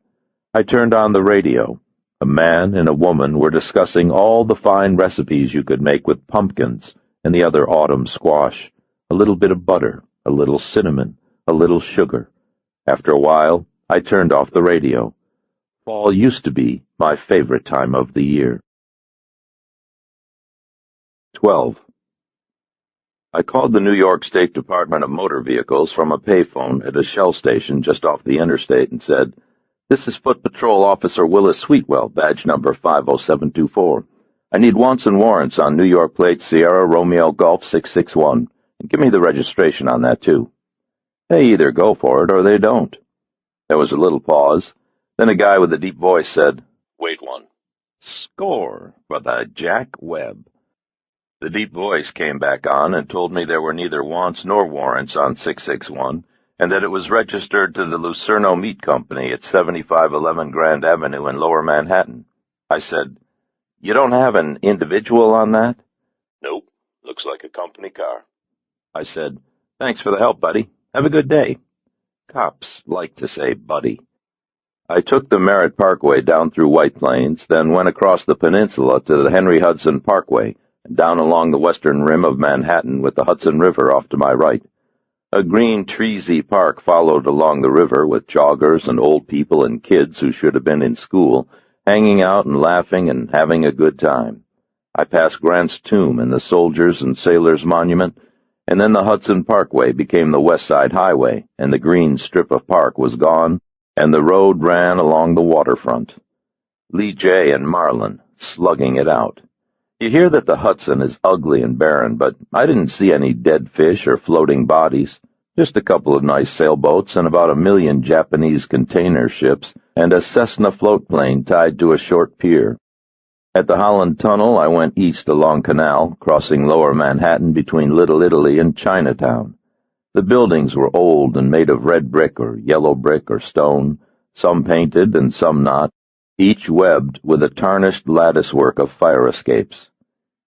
I turned on the radio. A man and a woman were discussing all the fine recipes you could make with pumpkins and the other autumn squash. A little bit of butter, a little cinnamon, a little sugar. After a while, I turned off the radio. Fall used to be my favorite time of the year. 12. I called the New York State Department of Motor Vehicles from a payphone at a Shell station just off the interstate and said, "This is Foot Patrol Officer Willis Sweetwell, badge number 50724. I need wants and warrants on New York plate Sierra Romeo Golf 661, and give me the registration on that, too." They either go for it or they don't. There was a little pause. Then a guy with a deep voice said, "Wait one." "Score for the Jack Webb." The deep voice came back on and told me there were neither wants nor warrants on 661, and that it was registered to the Lucerno Meat Company at 7511 Grand Avenue in Lower Manhattan. I said, "You don't have an individual on that?" "Nope. Looks like a company car." I said, "Thanks for the help, buddy. Have a good day." Cops like to say buddy. I took the Merritt Parkway down through White Plains, then went across the peninsula to the Henry Hudson Parkway, and down along the western rim of Manhattan with the Hudson River off to my right. A green, treesy park followed along the river with joggers and old people and kids who should have been in school, hanging out and laughing and having a good time. I passed Grant's tomb and the Soldiers and Sailors Monument, and then the Hudson Parkway became the West Side Highway, and the green strip of park was gone, and the road ran along the waterfront. Lee J. and Marlin, slugging it out. You hear that the Hudson is ugly and barren, but I didn't see any dead fish or floating bodies, just a couple of nice sailboats and about 1,000,000 Japanese container ships and a Cessna floatplane tied to a short pier. At the Holland Tunnel, I went east along Canal, crossing Lower Manhattan between Little Italy and Chinatown. The buildings were old and made of red brick or yellow brick or stone, some painted and some not, each webbed with a tarnished latticework of fire escapes.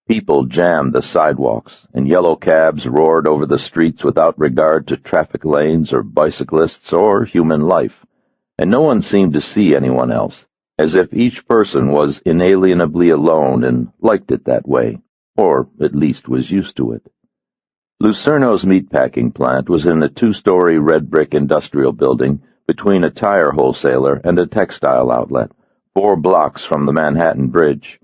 People jammed the sidewalks, and yellow cabs roared over the streets without regard to traffic lanes or bicyclists or human life, and no one seemed to see anyone else, as if each person was inalienably alone and liked it that way, or at least was used to it. Lucerno's meatpacking plant was in a 2-story red brick industrial building between a tire wholesaler and a textile outlet, 4 blocks from the Manhattan Bridge.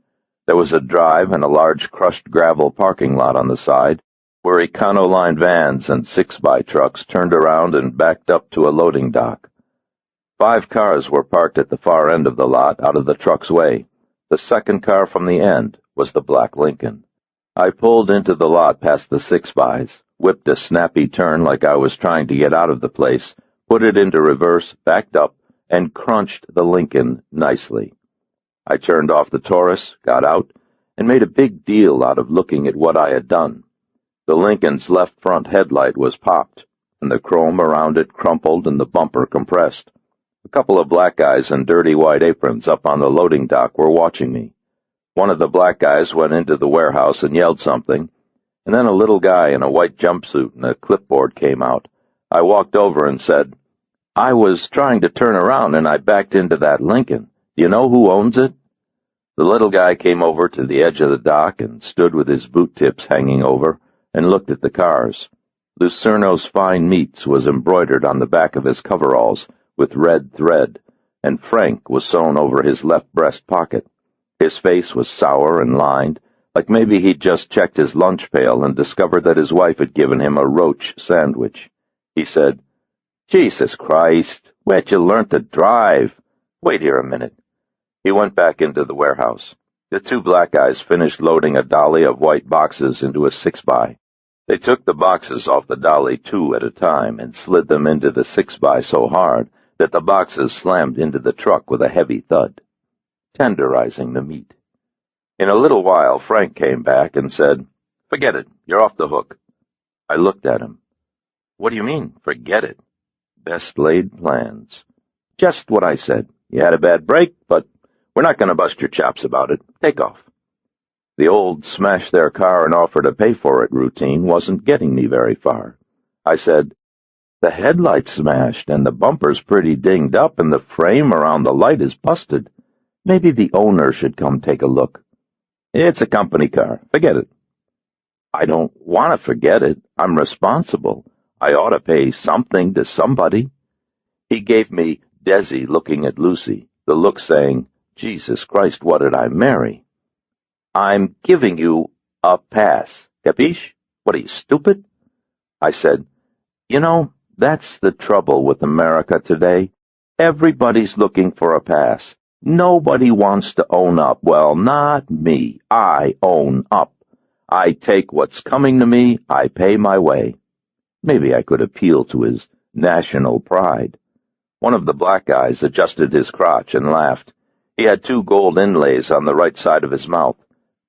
There was a drive and a large crushed gravel parking lot on the side, where Econoline vans and 6x trucks turned around and backed up to a loading dock. 5 cars were parked at the far end of the lot out of the truck's way. The second car from the end was the black Lincoln. I pulled into the lot past the 6x, whipped a snappy turn like I was trying to get out of the place, put it into reverse, backed up, and crunched the Lincoln nicely. I turned off the Taurus, got out, and made a big deal out of looking at what I had done. The Lincoln's left front headlight was popped, and the chrome around it crumpled and the bumper compressed. A couple of black guys in dirty white aprons up on the loading dock were watching me. One of the black guys went into the warehouse and yelled something, and then a little guy in a white jumpsuit and a clipboard came out. I walked over and said, "I was trying to turn around and I backed into that Lincoln. Do you know who owns it?" The little guy came over to the edge of the dock and stood with his boot tips hanging over and looked at the cars. Lucerno's Fine Meats was embroidered on the back of his coveralls with red thread, and Frank was sewn over his left breast pocket. His face was sour and lined, like maybe he'd just checked his lunch pail and discovered that his wife had given him a roach sandwich. He said, "Jesus Christ, where'd you learn to drive? Wait here a minute." He went back into the warehouse. The two black guys finished loading a dolly of white boxes into a 6x. They took the boxes off the dolly 2 at a time and slid them into the 6x so hard that the boxes slammed into the truck with a heavy thud, tenderizing the meat. In a little while, Frank came back and said, "Forget it. You're off the hook." I looked at him. "What do you mean, forget it?" "Best laid plans." "Just what I said. You had a bad break, but we're not going to bust your chops about it. Take off." The old smash their car and offer to pay for it routine wasn't getting me very far. I said, "The headlight's smashed and the bumper's pretty dinged up and the frame around the light is busted. Maybe the owner should come take a look." "It's a company car. Forget it." "I don't want to forget it. I'm responsible. I ought to pay something to somebody." He gave me Desi looking at Lucy, the look saying, "Jesus Christ, what did I marry?" "I'm giving you a pass. Capiche? What are you, stupid?" I said, "You know, that's the trouble with America today. Everybody's looking for a pass. Nobody wants to own up. Well, not me. I own up. I take what's coming to me. I pay my way." Maybe I could appeal to his national pride. One of the black guys adjusted his crotch and laughed. He had 2 gold inlays on the right side of his mouth.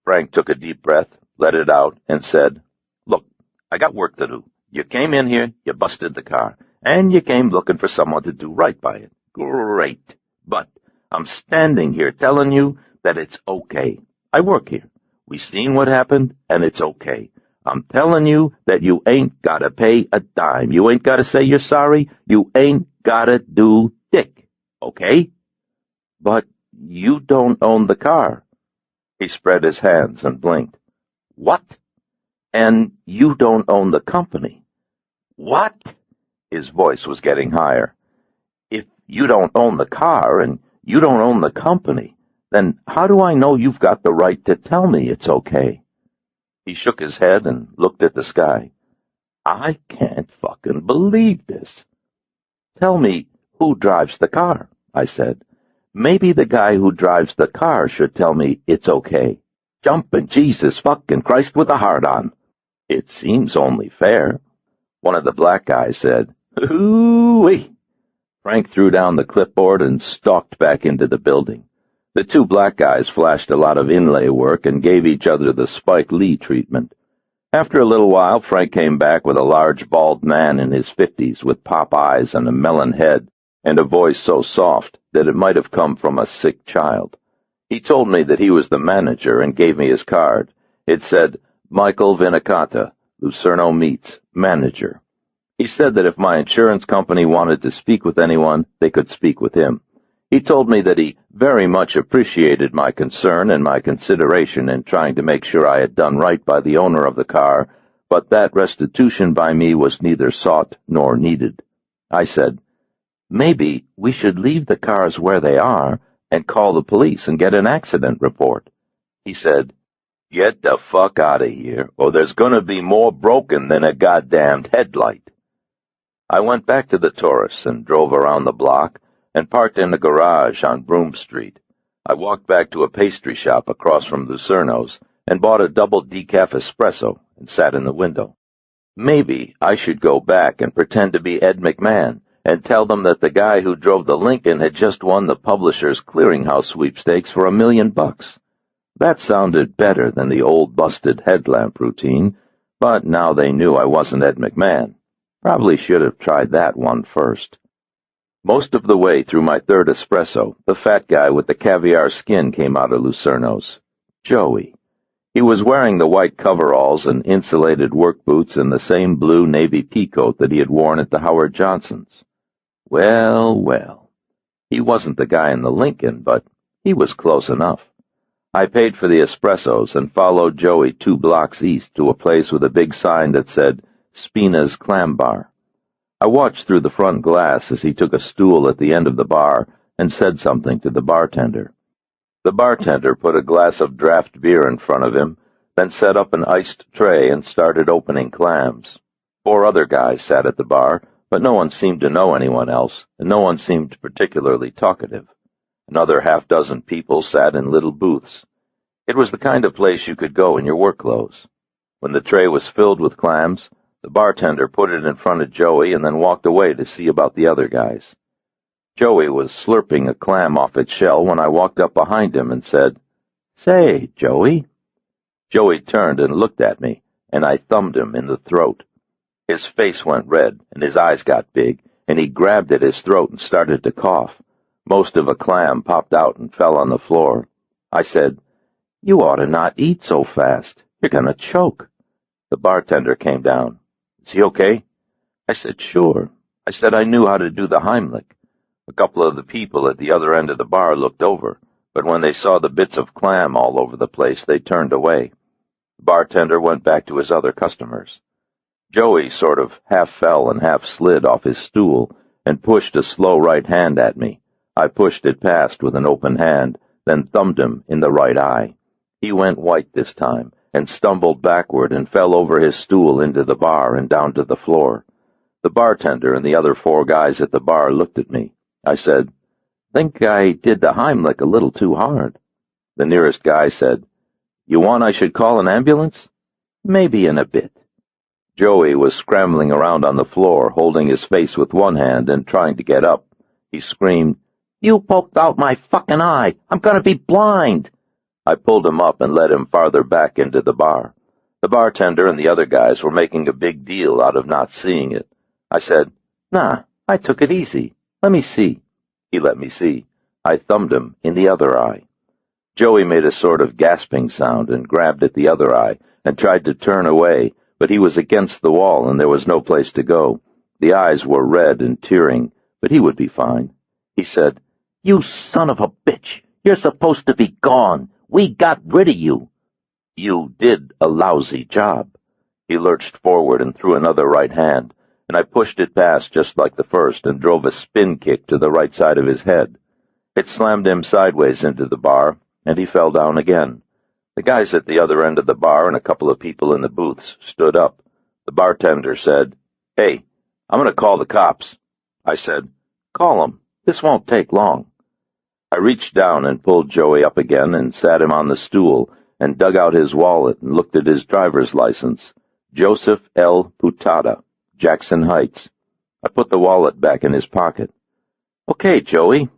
Frank took a deep breath, let it out, and said, "Look, I got work to do. You came in here, you busted the car, and you came looking for someone to do right by it. Great. But I'm standing here telling you that it's okay. I work here. We seen what happened, and it's okay. I'm telling you that you ain't gotta pay a dime. You ain't gotta say you're sorry. You ain't gotta do dick. Okay?" "But you don't own the car." He spread his hands and blinked. "What? And you don't own the company." "What?" His voice was getting higher. "If you don't own the car and you don't own the company, then how do I know you've got the right to tell me it's okay?" He shook his head and looked at the sky. "I can't fucking believe this." "Tell me who drives the car," I said. "Maybe the guy who drives the car should tell me it's okay." "Jumping Jesus fucking Christ with a heart on." "It seems only fair." One of the black guys said, "Hoo-wee." Frank threw down the clipboard and stalked back into the building. The 2 black guys flashed a lot of inlay work and gave each other the Spike Lee treatment. After a little while, Frank came back with a large, bald man in his 50s with pop eyes and a melon head, and a voice so soft that it might have come from a sick child. He told me that he was the manager and gave me his card. It said, "Michael Vinicata, Lucerno Meats, manager." He said that if my insurance company wanted to speak with anyone, they could speak with him. He told me that he very much appreciated my concern and my consideration in trying to make sure I had done right by the owner of the car, but that restitution by me was neither sought nor needed. I said, "Maybe we should leave the cars where they are and call the police and get an accident report." He said, "Get the fuck out of here, or there's gonna be more broken than a goddamned headlight." I went back to the Taurus and drove around the block and parked in a garage on Broome Street. I walked back to a pastry shop across from Lucerno's and bought a double decaf espresso and sat in the window. Maybe I should go back and pretend to be Ed McMahon and tell them that the guy who drove the Lincoln had just won the Publishers Clearinghouse sweepstakes for $1 million. That sounded better than the old busted headlamp routine, but now they knew I wasn't Ed McMahon. Probably should have tried that one first. Most of the way through my 3rd espresso, the fat guy with the caviar skin came out of Lucerno's. Joey. He was wearing the white coveralls and insulated work boots and the same blue navy peacoat that he had worn at the Howard Johnsons. Well, well. He wasn't the guy in the Lincoln, but he was close enough. I paid for the espressos and followed Joey 2 blocks east to a place with a big sign that said, Spina's Clam Bar. I watched through the front glass as he took a stool at the end of the bar and said something to the bartender. The bartender put a glass of draft beer in front of him, then set up an iced tray and started opening clams. 4 other guys sat at the bar, but no one seemed to know anyone else, and no one seemed particularly talkative. Another half-dozen people sat in little booths. It was the kind of place you could go in your work clothes. When the tray was filled with clams, the bartender put it in front of Joey and then walked away to see about the other guys. Joey was slurping a clam off its shell when I walked up behind him and said, "Say, Joey." Joey turned and looked at me, and I thumbed him in the throat. His face went red, and his eyes got big, and he grabbed at his throat and started to cough. Most of a clam popped out and fell on the floor. I said, "You ought to not eat so fast. You're going to choke." The bartender came down. "Is he okay?" I said, "Sure." I said I knew how to do the Heimlich. A couple of the people at the other end of the bar looked over, but when they saw the bits of clam all over the place, they turned away. The bartender went back to his other customers. Joey sort of half fell and half slid off his stool and pushed a slow right hand at me. I pushed it past with an open hand, then thumbed him in the right eye. He went white this time and stumbled backward and fell over his stool into the bar and down to the floor. The bartender and the other 4 guys at the bar looked at me. I said, "Think I did the Heimlich a little too hard." The nearest guy said, "You want I should call an ambulance?" "Maybe in a bit." Joey was scrambling around on the floor, holding his face with one hand and trying to get up. He screamed, "You poked out my fucking eye! I'm going to be blind!" I pulled him up and led him farther back into the bar. The bartender and the other guys were making a big deal out of not seeing it. I said, "Nah, I took it easy. Let me see." He let me see. I thumbed him in the other eye. Joey made a sort of gasping sound and grabbed at the other eye and tried to turn away, but he was against the wall and there was no place to go. The eyes were red and tearing, but he would be fine. He said, "You son of a bitch! You're supposed to be gone! We got rid of you!" "You did a lousy job." He lurched forward and threw another right hand, and I pushed it past just like the first and drove a spin kick to the right side of his head. It slammed him sideways into the bar, and he fell down again. The guys at the other end of the bar and a couple of people in the booths stood up. The bartender said, "Hey, I'm going to call the cops." I said, "Call 'em. This won't take long." I reached down and pulled Joey up again and sat him on the stool and dug out his wallet and looked at his driver's license. Joseph L. Putada, Jackson Heights. I put the wallet back in his pocket. "Okay, Joey,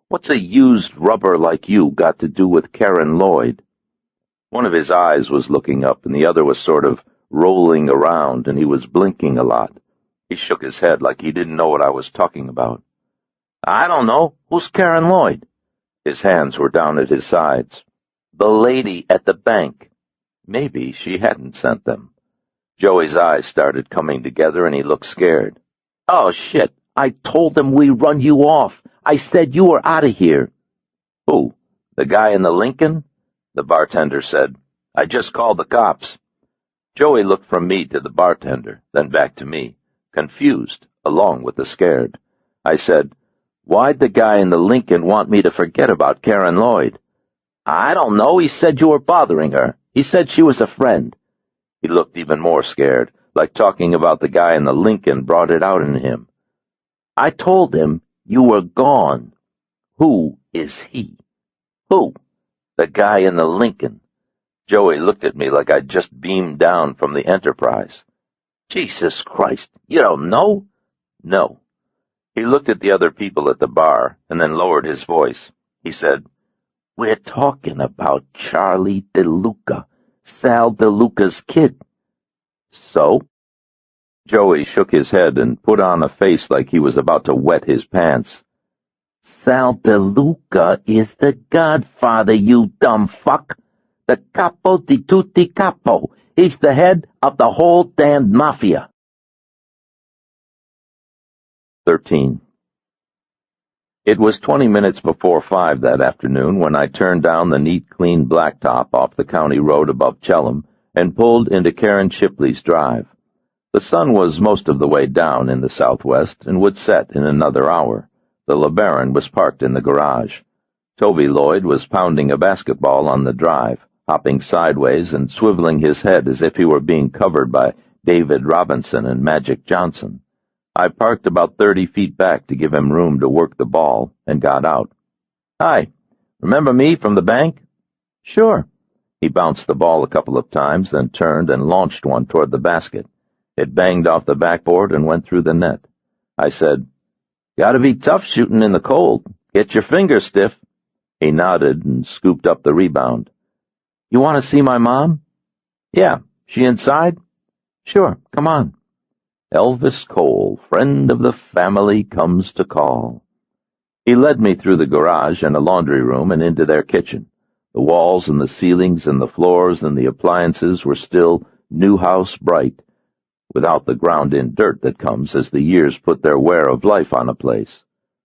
what's a used rubber like you got to do with Karen Lloyd?" One of his eyes was looking up, and the other was sort of rolling around, and he was blinking a lot. He shook his head like he didn't know what I was talking about. "I don't know. Who's Karen Lloyd?" His hands were down at his sides. "The lady at the bank." Maybe she hadn't sent them. Joey's eyes started coming together, and he looked scared. "Oh, shit. I told them we run you off. I said you were out of here." "Who? The guy in the Lincoln?" The bartender said, "I just called the cops." Joey looked from me to the bartender, then back to me, confused, along with the scared. I said, "Why'd the guy in the Lincoln want me to forget about Karen Lloyd?" "I don't know. He said you were bothering her. He said she was a friend." He looked even more scared, like talking about the guy in the Lincoln brought it out in him. "I told him you were gone." "Who is he?" "Who?" "The guy in the Lincoln." Joey looked at me like I'd just beamed down from the Enterprise. "Jesus Christ, you don't know?" "No." He looked at the other people at the bar and then lowered his voice. He said, "We're talking about Charlie DeLuca, Sal DeLuca's kid." "So?" Joey shook his head and put on a face like he was about to wet his pants. "Sal DeLuca is the godfather, you dumb fuck. The capo di tutti capo. He's the head of the whole damned mafia." 13. It was 20 minutes before 5 that afternoon when I turned down the neat, clean blacktop off the county road above Chelham and pulled into Karen Shipley's drive. The sun was most of the way down in the southwest and would set in another hour. The LeBaron was parked in the garage. Toby Lloyd was pounding a basketball on the drive, hopping sideways and swiveling his head as if he were being covered by David Robinson and Magic Johnson. I parked about 30 feet back to give him room to work the ball and got out. "Hi, remember me from the bank?" "Sure." He bounced the ball a couple of times, then turned and launched one toward the basket. It banged off the backboard and went through the net. I said, "Gotta be tough shooting in the cold. Get your fingers stiff." He nodded and scooped up the rebound. "You want to see my mom?" "Yeah. She inside?" "Sure. Come on." Elvis Cole, friend of the family, comes to call. He led me through the garage and a laundry room and into their kitchen. The walls and the ceilings and the floors and the appliances were still new house bright, without the ground-in dirt that comes as the years put their wear of life on a place.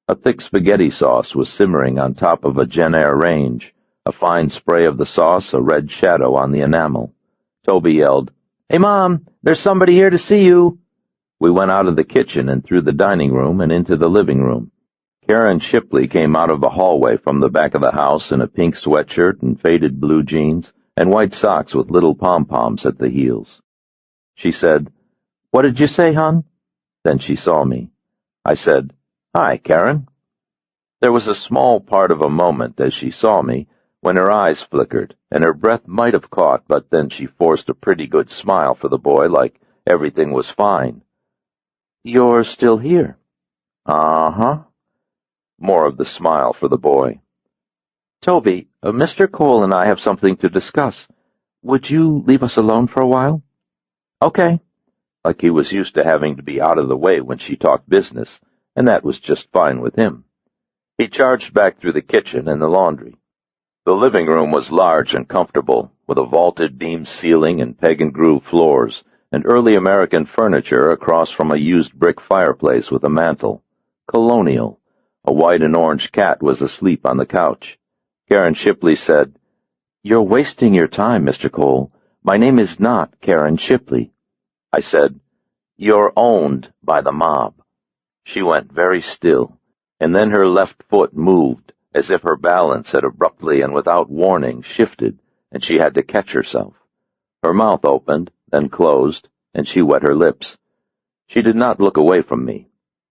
A thick spaghetti sauce was simmering on top of a Genair range, a fine spray of the sauce a red shadow on the enamel. Toby yelled, "Hey, Mom, there's somebody here to see you." We went out of the kitchen and through the dining room and into the living room. Karen Shipley came out of the hallway from the back of the house in a pink sweatshirt and faded blue jeans and white socks with little pom-poms at the heels. She said, "What did you say, hon?" Then she saw me. I said, "Hi, Karen." There was a small part of a moment as she saw me when her eyes flickered and her breath might have caught, but then she forced a pretty good smile for the boy like everything was fine. "You're still here?" "Uh-huh." More of the smile for the boy. "Toby, Mr. Cole and I have something to discuss. Would you leave us alone for a while?" "Okay." Like he was used to having to be out of the way when she talked business, and that was just fine with him. He charged back through the kitchen and the laundry. The living room was large and comfortable, with a vaulted beam ceiling and peg-and-groove floors, and early American furniture across from a used brick fireplace with a mantel. Colonial. A white and orange cat was asleep on the couch. Karen Shipley said, "You're wasting your time, Mr. Cole. My name is not Karen Shipley." I said, "You're owned by the mob." She went very still, and then her left foot moved, as if her balance had abruptly and without warning shifted, and she had to catch herself. Her mouth opened, then closed, and she wet her lips. She did not look away from me.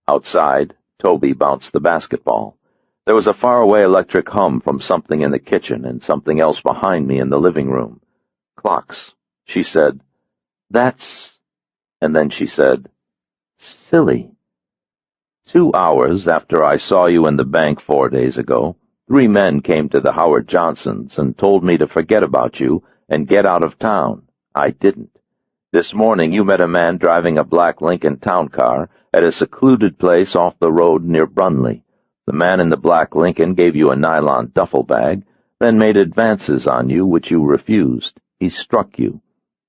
Outside, Toby bounced the basketball. There was a faraway electric hum from something in the kitchen and something else behind me in the living room. Clocks. She said, "That's—" and then she said, "Silly." 2 hours after I saw you in the bank 4 days ago, 3 men came to the Howard Johnsons and told me to forget about you and get out of town. I didn't. This morning you met a man driving a black Lincoln town car at a secluded place off the road near Brunley. The man in the black Lincoln gave you a nylon duffel bag, then made advances on you which you refused. He struck you.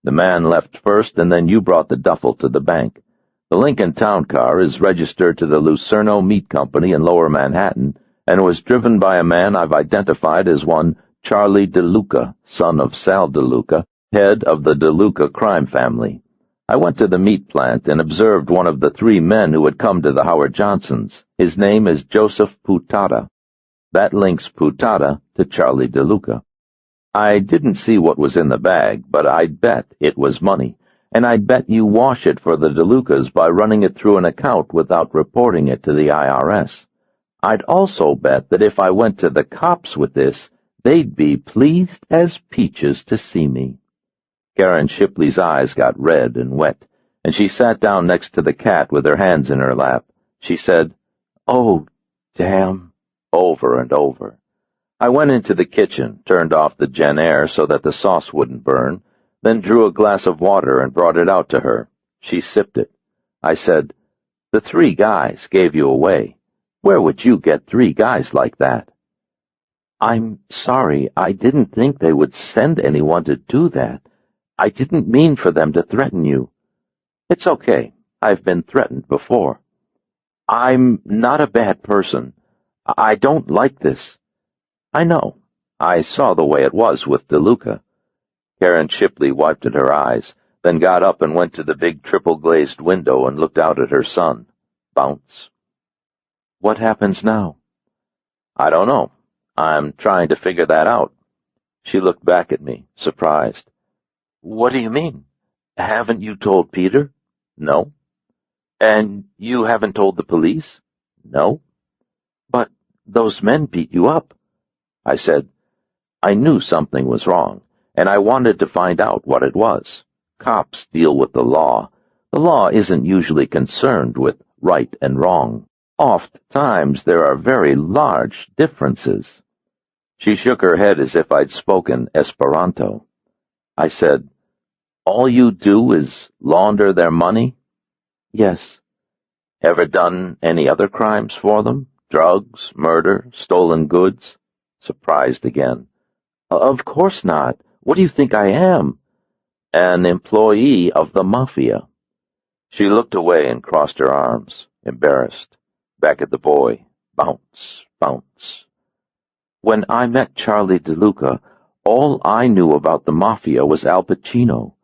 The man left first, and then you brought the duffel to the bank. The Lincoln town car is registered to the Lucerno Meat Company in Lower Manhattan and was driven by a man I've identified as one Charlie DeLuca, son of Sal DeLuca, head of the DeLuca crime family. I went to the meat plant and observed one of the 3 men who had come to the Howard Johnsons. His name is Joseph Putada. That links Putada to Charlie DeLuca. I didn't see what was in the bag, but I'd bet it was money, and I'd bet you wash it for the DeLucas by running it through an account without reporting it to the IRS. I'd also bet that if I went to the cops with this, they'd be pleased as peaches to see me. Karen Shipley's eyes got red and wet, and she sat down next to the cat with her hands in her lap. She said, "Oh, damn," over and over. I went into the kitchen, turned off the Genair so that the sauce wouldn't burn, then drew a glass of water and brought it out to her. She sipped it. I said, "The 3 guys gave you away. Where would you get 3 guys like that?" "I'm sorry, I didn't think they would send anyone to do that. I didn't mean for them to threaten you." "It's okay. I've been threatened before." "I'm not a bad person. I don't like this." "I know. I saw the way it was with DeLuca." Karen Shipley wiped at her eyes, then got up and went to the big triple-glazed window and looked out at her son. Bounce. "What happens now?" "I don't know. I'm trying to figure that out. She looked back at me, surprised. What do you mean? Haven't you told Peter? No. And you haven't told the police? No. But those men beat you up. I said, I knew something was wrong, and I wanted to find out what it was. Cops deal with the law. The law isn't usually concerned with right and wrong. Oftentimes there are very large differences. She shook her head as if I'd spoken Esperanto. I said, All you do is launder their money? Yes. Ever done any other crimes for them? Drugs, murder, stolen goods? Surprised again. Of course not. What do you think I am? An employee of the Mafia. She looked away and crossed her arms, embarrassed. Back at the boy. Bounce, bounce. When I met Charlie DeLuca, all I knew about the Mafia was Al Pacino.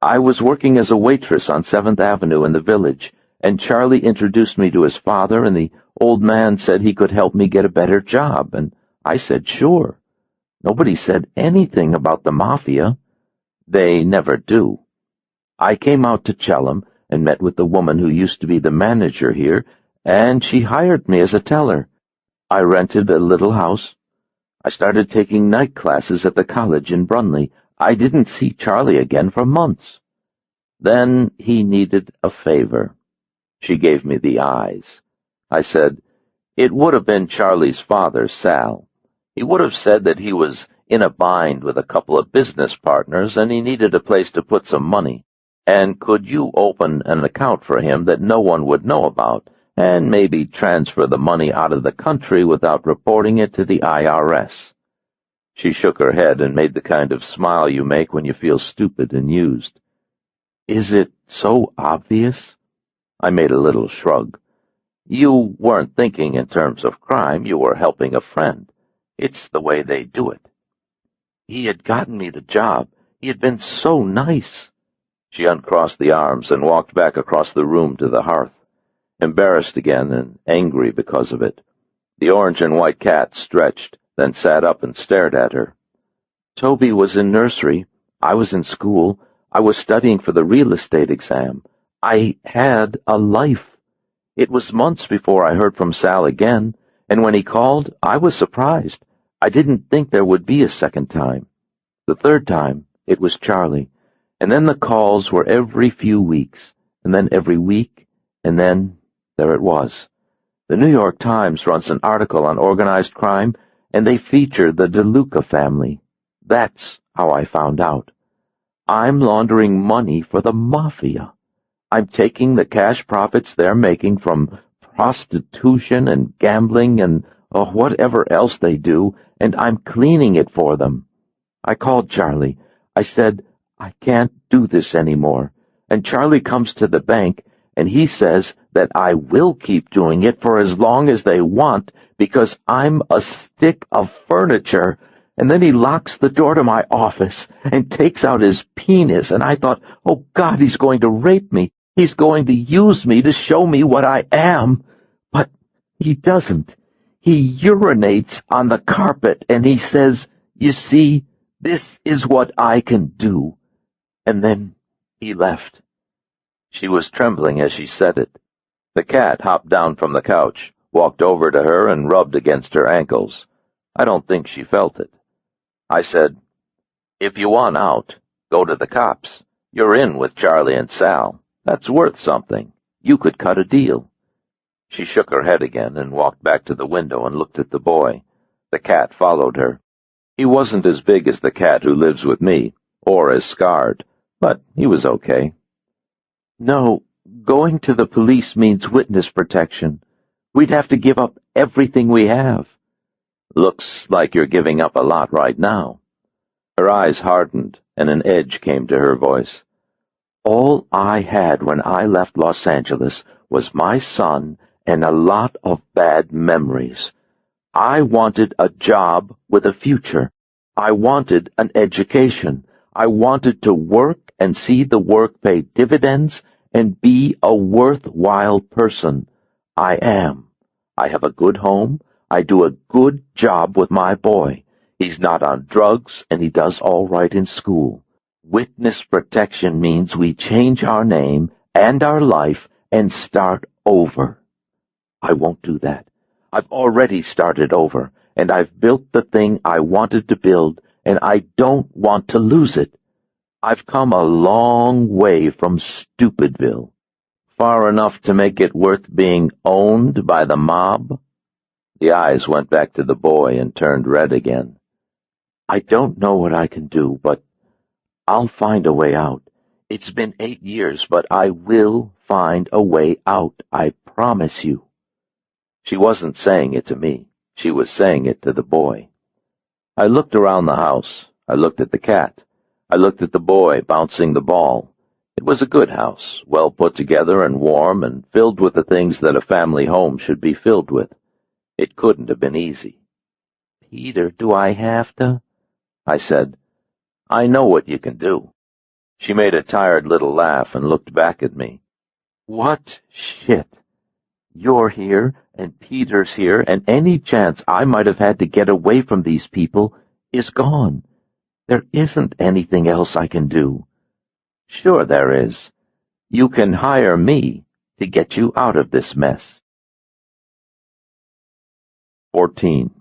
I was working as a waitress on 7th Avenue in the Village, and Charlie introduced me to his father, and the old man said he could help me get a better job, and I said sure. Nobody said anything about the Mafia. They never do. I came out to Chelham and met with the woman who used to be the manager here, and she hired me as a teller. I rented a little house. I started taking night classes at the college in Brunley. I didn't see Charlie again for months. Then he needed a favor. She gave me the eyes. I said, It would have been Charlie's father, Sal. He would have said that he was in a bind with a couple of business partners and he needed a place to put some money. And could you open an account for him that no one would know about, and maybe transfer the money out of the country without reporting it to the IRS? She shook her head and made the kind of smile you make when you feel stupid and used. Is it so obvious? I made a little shrug. You weren't thinking in terms of crime, you were helping a friend. It's the way they do it. He had gotten me the job. He had been so nice. She uncrossed the arms and walked back across the room to the hearth, embarrassed again and angry because of it. The orange and white cat stretched, then sat up and stared at her. Toby was in nursery. I was in school. I was studying for the real estate exam. I had a life. It was months before I heard from Sal again, and when he called, I was surprised. I didn't think there would be a second time. The third time, it was Charlie, and then the calls were every few weeks, and then every week, and then there it was. The New York Times runs an article on organized crime, and they feature the DeLuca family. That's how I found out. I'm laundering money for the Mafia. I'm taking the cash profits they're making from prostitution and gambling and whatever else they do, and I'm cleaning it for them. I called Charlie. I said, I can't do this anymore. And Charlie comes to the bank, and he says that I will keep doing it for as long as they want because I'm a stick of furniture. And then he locks the door to my office and takes out his penis, and I thought, oh, God, he's going to rape me. He's going to use me to show me what I am. But he doesn't. He urinates on the carpet, and he says, you see, this is what I can do. And then he left. She was trembling as she said it. The cat hopped down from the couch, walked over to her, and rubbed against her ankles. I don't think she felt it. I said, if you want out, go to the cops. You're in with Charlie and Sal. That's worth something. You could cut a deal. She shook her head again and walked back to the window and looked at the boy. The cat followed her. He wasn't as big as the cat who lives with me, or as scarred, but he was okay. No, going to the police means witness protection. We'd have to give up everything we have. Looks like you're giving up a lot right now. Her eyes hardened, and an edge came to her voice. All I had when I left Los Angeles was my son and a lot of bad memories. I wanted a job with a future. I wanted an education. I wanted to work and see the work pay dividends and be a worthwhile person. I am. I have a good home. I do a good job with my boy. He's not on drugs, and he does all right in school. Witness protection means we change our name and our life and start over. I won't do that. I've already started over, and I've built the thing I wanted to build, and I don't want to lose it. I've come a long way from Stupidville. Far enough to make it worth being owned by the mob? The eyes went back to the boy and turned red again. I don't know what I can do, but I'll find a way out. It's been 8 years, but I will find a way out, I promise you. She wasn't saying it to me. She was saying it to the boy. I looked around the house. I looked at the cat. I looked at the boy bouncing the ball. It was a good house, well put together and warm and filled with the things that a family home should be filled with. It couldn't have been easy. Peter, do I have to? I said, I know what you can do. She made a tired little laugh and looked back at me. What shit? You're here, and Peter's here, and any chance I might have had to get away from these people is gone. There isn't anything else I can do. Sure there is. You can hire me to get you out of this mess. 14.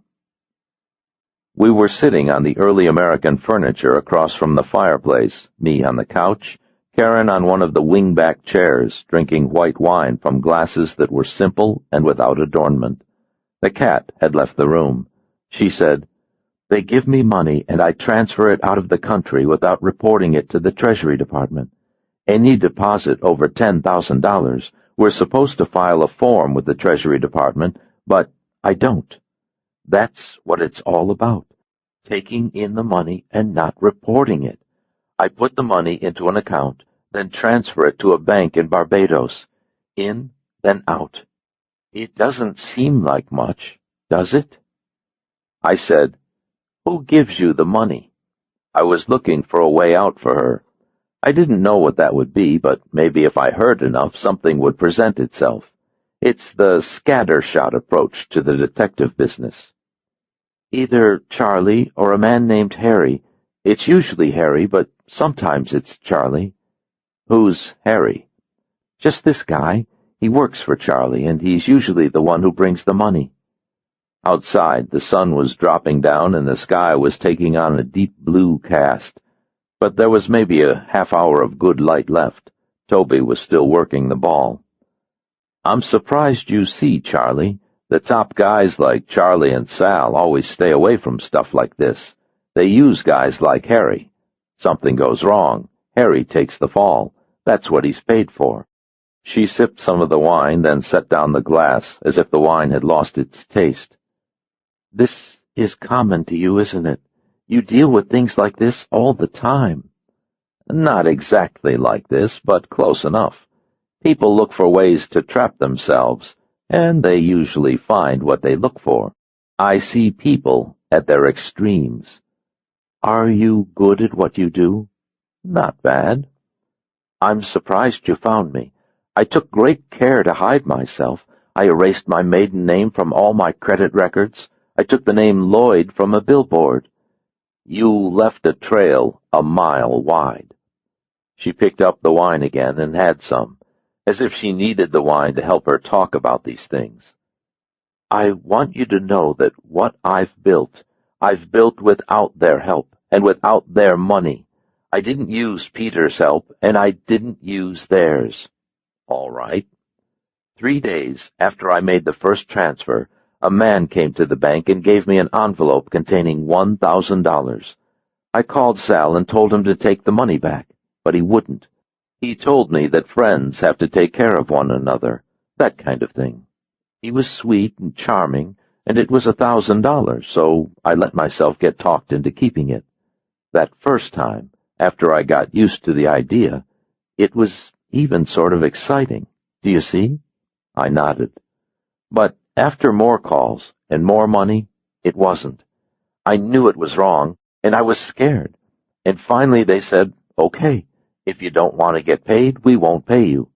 We were sitting on the early American furniture across from the fireplace, me on the couch, Karen on one of the wing-back chairs, drinking white wine from glasses that were simple and without adornment. The cat had left the room. She said, They give me money and I transfer it out of the country without reporting it to the Treasury Department. Any deposit over $10,000, we're supposed to file a form with the Treasury Department, but I don't. That's what it's all about, taking in the money and not reporting it. I put the money into an account, then transfer it to a bank in Barbados. In, then out. It doesn't seem like much, does it? I said, Who gives you the money? I was looking for a way out for her. I didn't know what that would be, but maybe if I heard enough, something would present itself. It's the scattershot approach to the detective business. Either Charlie or a man named Harry. It's usually Harry, but sometimes it's Charlie. Who's Harry? Just this guy. He works for Charlie, and he's usually the one who brings the money. Outside, the sun was dropping down and the sky was taking on a deep blue cast. But there was maybe a half hour of good light left. Toby was still working the ball. I'm surprised you see, Charlie. The top guys like Charlie and Sal always stay away from stuff like this. They use guys like Harry. Something goes wrong. Harry takes the fall. That's what he's paid for. She sipped some of the wine, then set down the glass, as if the wine had lost its taste. This is common to you, isn't it? You deal with things like this all the time. Not exactly like this, but close enough. People look for ways to trap themselves, and they usually find what they look for. I see people at their extremes. Are you good at what you do? Not bad. I'm surprised you found me. I took great care to hide myself. I erased my maiden name from all my credit records. I took the name Lloyd from a billboard. You left a trail a mile wide. She picked up the wine again and had some, as if she needed the wine to help her talk about these things. I want you to know that what I've built without their help and without their money. I didn't use Peter's help, and I didn't use theirs. All right. 3 days after I made the first transfer, a man came to the bank and gave me an envelope containing $1,000. I called Sal and told him to take the money back, but he wouldn't. He told me that friends have to take care of one another, that kind of thing. He was sweet and charming, and it was $1,000, so I let myself get talked into keeping it. That first time, after I got used to the idea, it was even sort of exciting. Do you see? I nodded. But after more calls and more money, it wasn't. I knew it was wrong, and I was scared. And finally they said, okay, if you don't want to get paid, we won't pay you.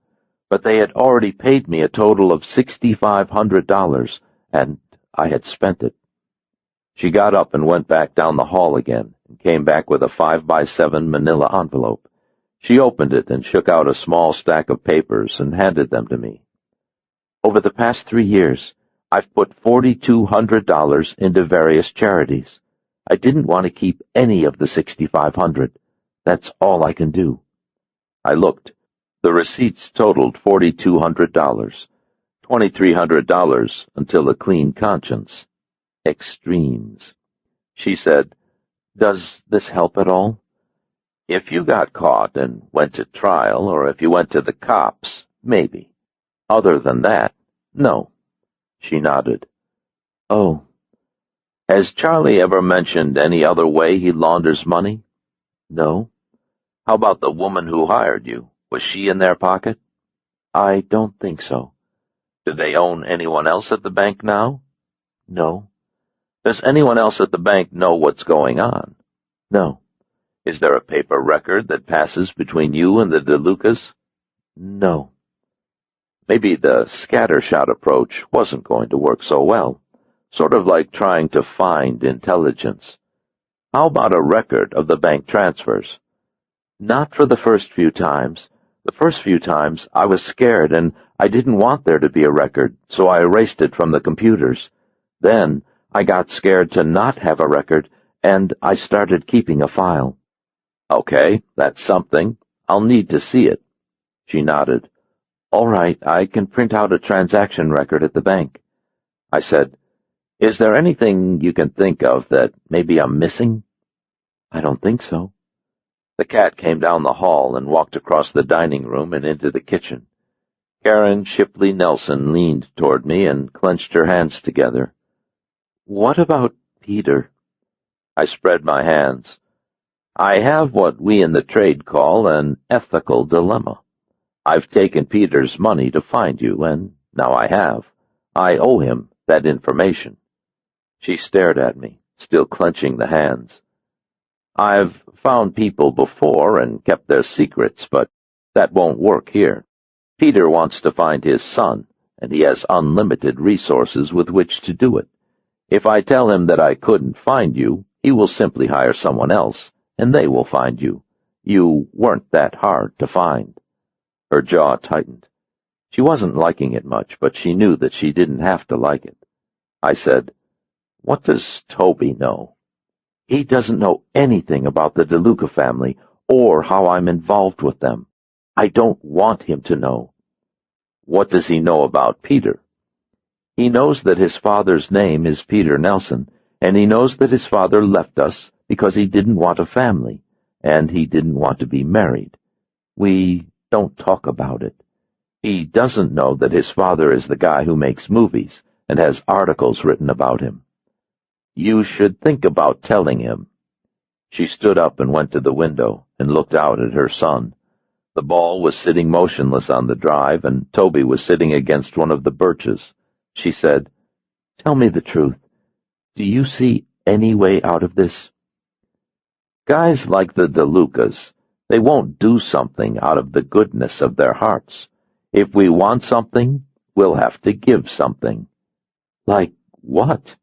But they had already paid me a total of $6,500, and I had spent it. She got up and went back down the hall again and came back with a 5x7 manila envelope. She opened it and shook out a small stack of papers and handed them to me. Over the past 3 years, I've put $4,200 into various charities. I didn't want to keep any of the $6,500. That's all I can do. I looked. The receipts totaled $4,200, $2,300 until a clean conscience. Extremes. She said, "Does this help at all? If you got caught and went to trial, or if you went to the cops, maybe. Other than that, no." She nodded. "Oh. Has Charlie ever mentioned any other way he launders money?" "No." "How about the woman who hired you? Was she in their pocket?" "I don't think so." "Do they own anyone else at the bank now?" "No." "Does anyone else at the bank know what's going on?" "No." "Is there a paper record that passes between you and the DeLucas?" "No." Maybe the scattershot approach wasn't going to work so well, sort of like trying to find intelligence. "How about a record of the bank transfers?" "Not for the first few times. The first few times I was scared and I didn't want there to be a record, so I erased it from the computers. Then I got scared to not have a record, and I started keeping a file." "Okay, that's something. I'll need to see it." She nodded. "All right, I can print out a transaction record at the bank." I said, "Is there anything you can think of that maybe I'm missing?" "I don't think so." The cat came down the hall and walked across the dining room and into the kitchen. Karen Shipley Nelson leaned toward me and clenched her hands together. "What about Peter?" I spread my hands. "I have what we in the trade call an ethical dilemma. I've taken Peter's money to find you, and now I have. I owe him that information." She stared at me, still clenching the hands. "I've found people before and kept their secrets, but that won't work here. Peter wants to find his son, and he has unlimited resources with which to do it. If I tell him that I couldn't find you, he will simply hire someone else, and they will find you. You weren't that hard to find." Her jaw tightened. She wasn't liking it much, but she knew that she didn't have to like it. I said, "What does Toby know?" "He doesn't know anything about the DeLuca family or how I'm involved with them. I don't want him to know." "What does he know about Peter?" "He knows that his father's name is Peter Nelson, and he knows that his father left us because he didn't want a family, and he didn't want to be married. We don't talk about it. He doesn't know that his father is the guy who makes movies and has articles written about him." "You should think about telling him." She stood up and went to the window and looked out at her son. The ball was sitting motionless on the drive, and Toby was sitting against one of the birches. She said, "Tell me the truth. Do you see any way out of this?" "Guys like the DeLucas, they won't do something out of the goodness of their hearts. If we want something, we'll have to give something." "Like what?"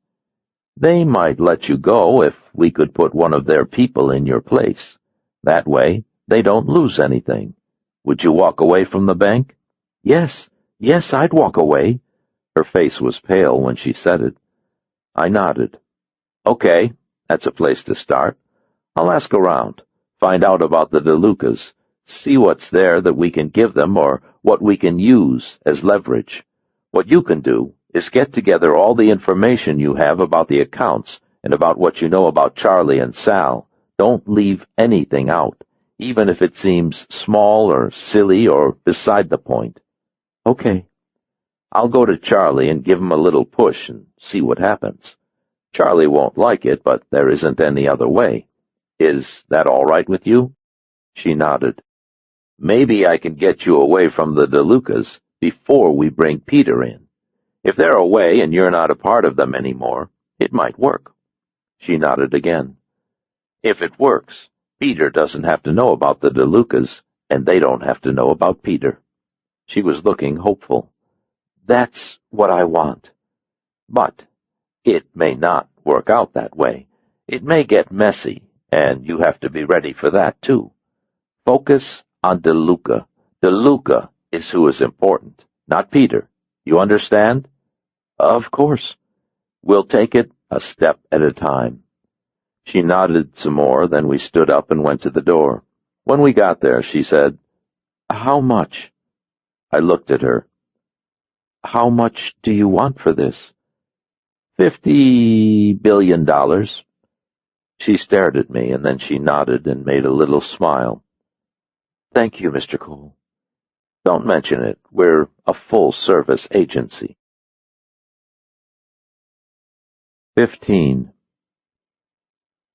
"They might let you go if we could put one of their people in your place. That way, they don't lose anything. Would you walk away from the bank?" Yes, I'd walk away." Her face was pale when she said it. I nodded. "Okay, that's a place to start. I'll ask around, find out about the DeLucas, see what's there that we can give them or what we can use as leverage. What you can do is get together all the information you have about the accounts and about what you know about Charlie and Sal. Don't leave anything out, even if it seems small or silly or beside the point." "Okay." "I'll go to Charlie and give him a little push and see what happens. Charlie won't like it, but there isn't any other way. Is that all right with you?" She nodded. "Maybe I can get you away from the DeLucas before we bring Peter in. If they're away and you're not a part of them anymore, it might work." She nodded again. "If it works, Peter doesn't have to know about the DeLucas, and they don't have to know about Peter." She was looking hopeful. "That's what I want. But It may not work out that way. It may get messy, and you have to be ready for that, too. Focus on DeLuca. DeLuca is who is important, not Peter. You understand? Of course. We'll take it a step at a time. She nodded some more, then we stood up and went to the door. When we got there, she said, "How much?" I looked at her. "How much do you want for this?" $50 billion. She stared at me, and then she nodded and made a little smile. "Thank you, Mr. Cole. Don't mention it. We're a full-service agency." 15.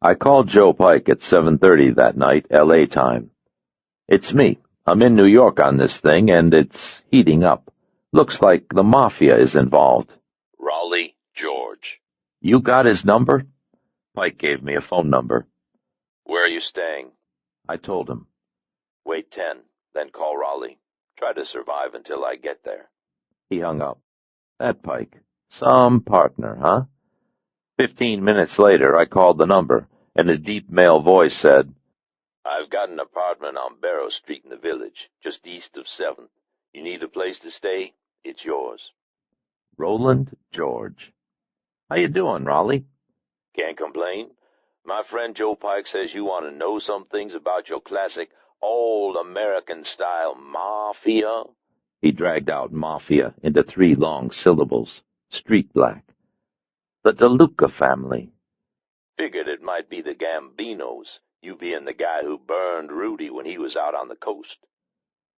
I called Joe Pike at 7:30 that night, L.A. time. "It's me. I'm in New York on this thing, and it's heating up. Looks like the Mafia is involved." Raleigh, George. "You got his number?" Pike gave me a phone number. Where are you staying? I told him. Wait 10, then call Raleigh. Try to survive until I get there. He hung up. That Pike. Some partner, huh? 15 minutes later, I called the number, and a deep male voice said, I've got an apartment on Barrow Street in the village, just east of 7th. You need a place to stay? It's yours. Roland George. "How you doing, Raleigh?" Can't complain. My friend Joe Pike says you want to know some things about your classic old American-style mafia. He dragged out Mafia into 3 long syllables. Street black. "The DeLuca family." Figured it might be the Gambinos, you being the guy who burned Rudy when he was out on the coast.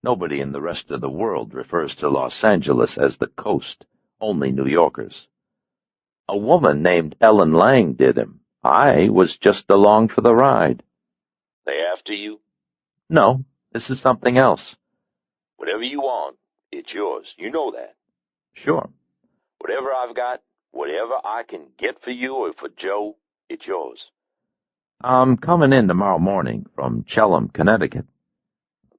Nobody in the rest of the world refers to Los Angeles as the coast. Only New Yorkers. "A woman named Ellen Lang did him. I was just along for the ride." They after you? "No, this is something else." Whatever you want, it's yours. You know that. "Sure." Whatever I've got, whatever I can get for you or for Joe, it's yours. "I'm coming in tomorrow morning from Chelham, Connecticut."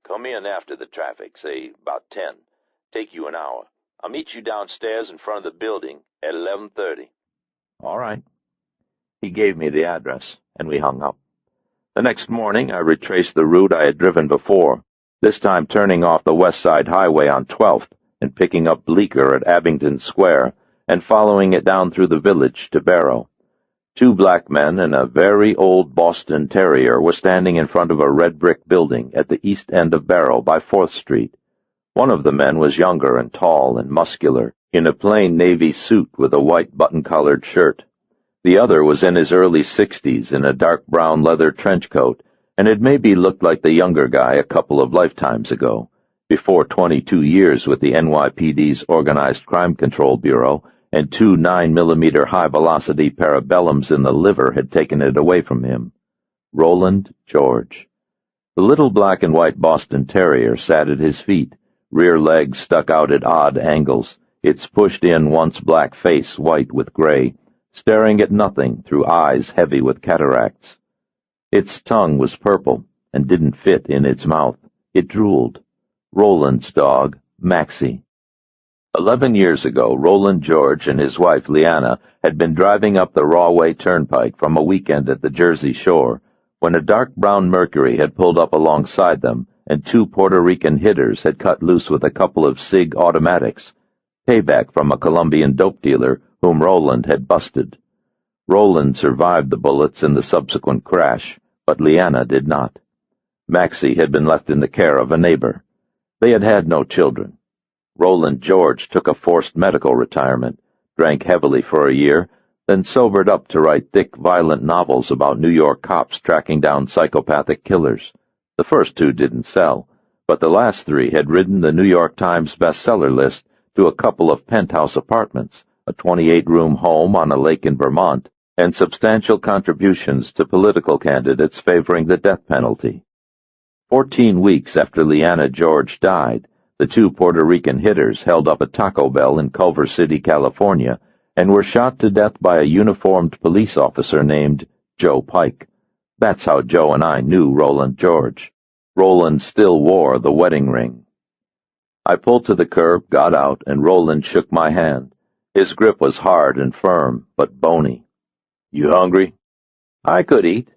Come in after the traffic, say about 10. Take you an hour. I'll meet you downstairs in front of the building at 11:30. "All right." He gave me the address, and we hung up. The next morning, I retraced the route I had driven before, this time turning off the West Side Highway on 12th and picking up Bleecker at Abington Square and following it down through the village to Barrow. 2 black men and a very old Boston Terrier were standing in front of a red brick building at the east end of Barrow by 4th Street. One of the men was younger and tall and muscular, in a plain navy suit with a white button-collared shirt. The other was in his early 60s in a dark brown leather trench coat, and had maybe looked like the younger guy a couple of lifetimes ago, before 22 years with the NYPD's Organized Crime Control Bureau and 2 9mm high-velocity parabellums in the liver had taken it away from him. Roland George. The little black and white Boston Terrier sat at his feet, rear legs stuck out at odd angles, its pushed-in once black face white with gray, staring at nothing through eyes heavy with cataracts. Its tongue was purple and didn't fit in its mouth. It drooled. Roland's dog, Maxie. 11 years ago, Roland George and his wife, Leanna, had been driving up the Rahway Turnpike from a weekend at the Jersey Shore when a dark brown Mercury had pulled up alongside them and 2 Puerto Rican hitters had cut loose with a couple of SIG automatics, payback from a Colombian dope dealer whom Roland had busted. Roland survived the bullets and the subsequent crash, but Leanna did not. Maxie had been left in the care of a neighbor. They had had no children. Roland George took a forced medical retirement, drank heavily for a year, then sobered up to write thick, violent novels about New York cops tracking down psychopathic killers. The first 2 didn't sell, but the last 3 had ridden the New York Times bestseller list to a couple of penthouse apartments, a 28-room home on a lake in Vermont, and substantial contributions to political candidates favoring the death penalty. 14 weeks after Leanna George died, the 2 Puerto Rican hitters held up a Taco Bell in Culver City, California, and were shot to death by a uniformed police officer named Joe Pike. That's how Joe and I knew Roland George. Roland still wore the wedding ring. I pulled to the curb, got out, and Roland shook my hand. His grip was hard and firm, but bony. "You hungry?" "I could eat."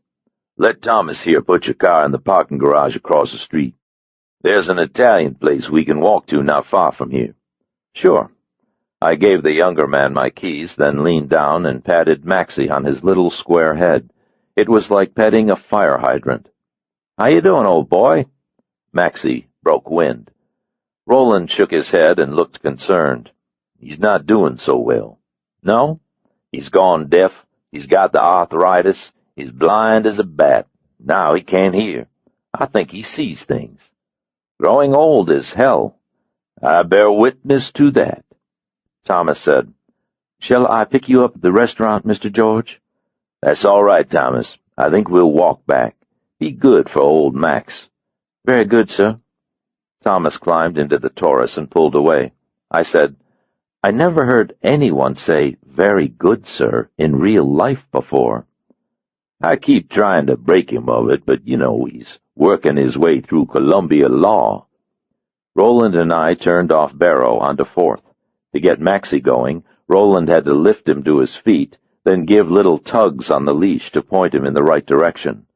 "Let Thomas here put your car in the parking garage across the street. There's an Italian place we can walk to not far from here." "Sure." I gave the younger man my keys, then leaned down and patted Maxie on his little square head. It was like petting a fire hydrant. "How you doing, old boy?" Maxie broke wind. Roland shook his head and looked concerned. "He's not doing so well." "No?" "He's gone deaf. He's got the arthritis. He's blind as a bat. Now he can't hear. I think he sees things. Growing old as hell. I bear witness to that." Thomas said, "Shall I pick you up at the restaurant, Mr. George?" "That's all right, Thomas. I think we'll walk back. Be good for old Max." "Very good, sir." Thomas climbed into the Taurus and pulled away. I said, "I never heard anyone say, 'Very good, sir,' in real life before." "I keep trying to break him of it, but he's working his way through Columbia law." Roland and I turned off Barrow onto 4th. To get Maxie going, Roland had to lift him to his feet, then give little tugs on the leash to point him in the right direction.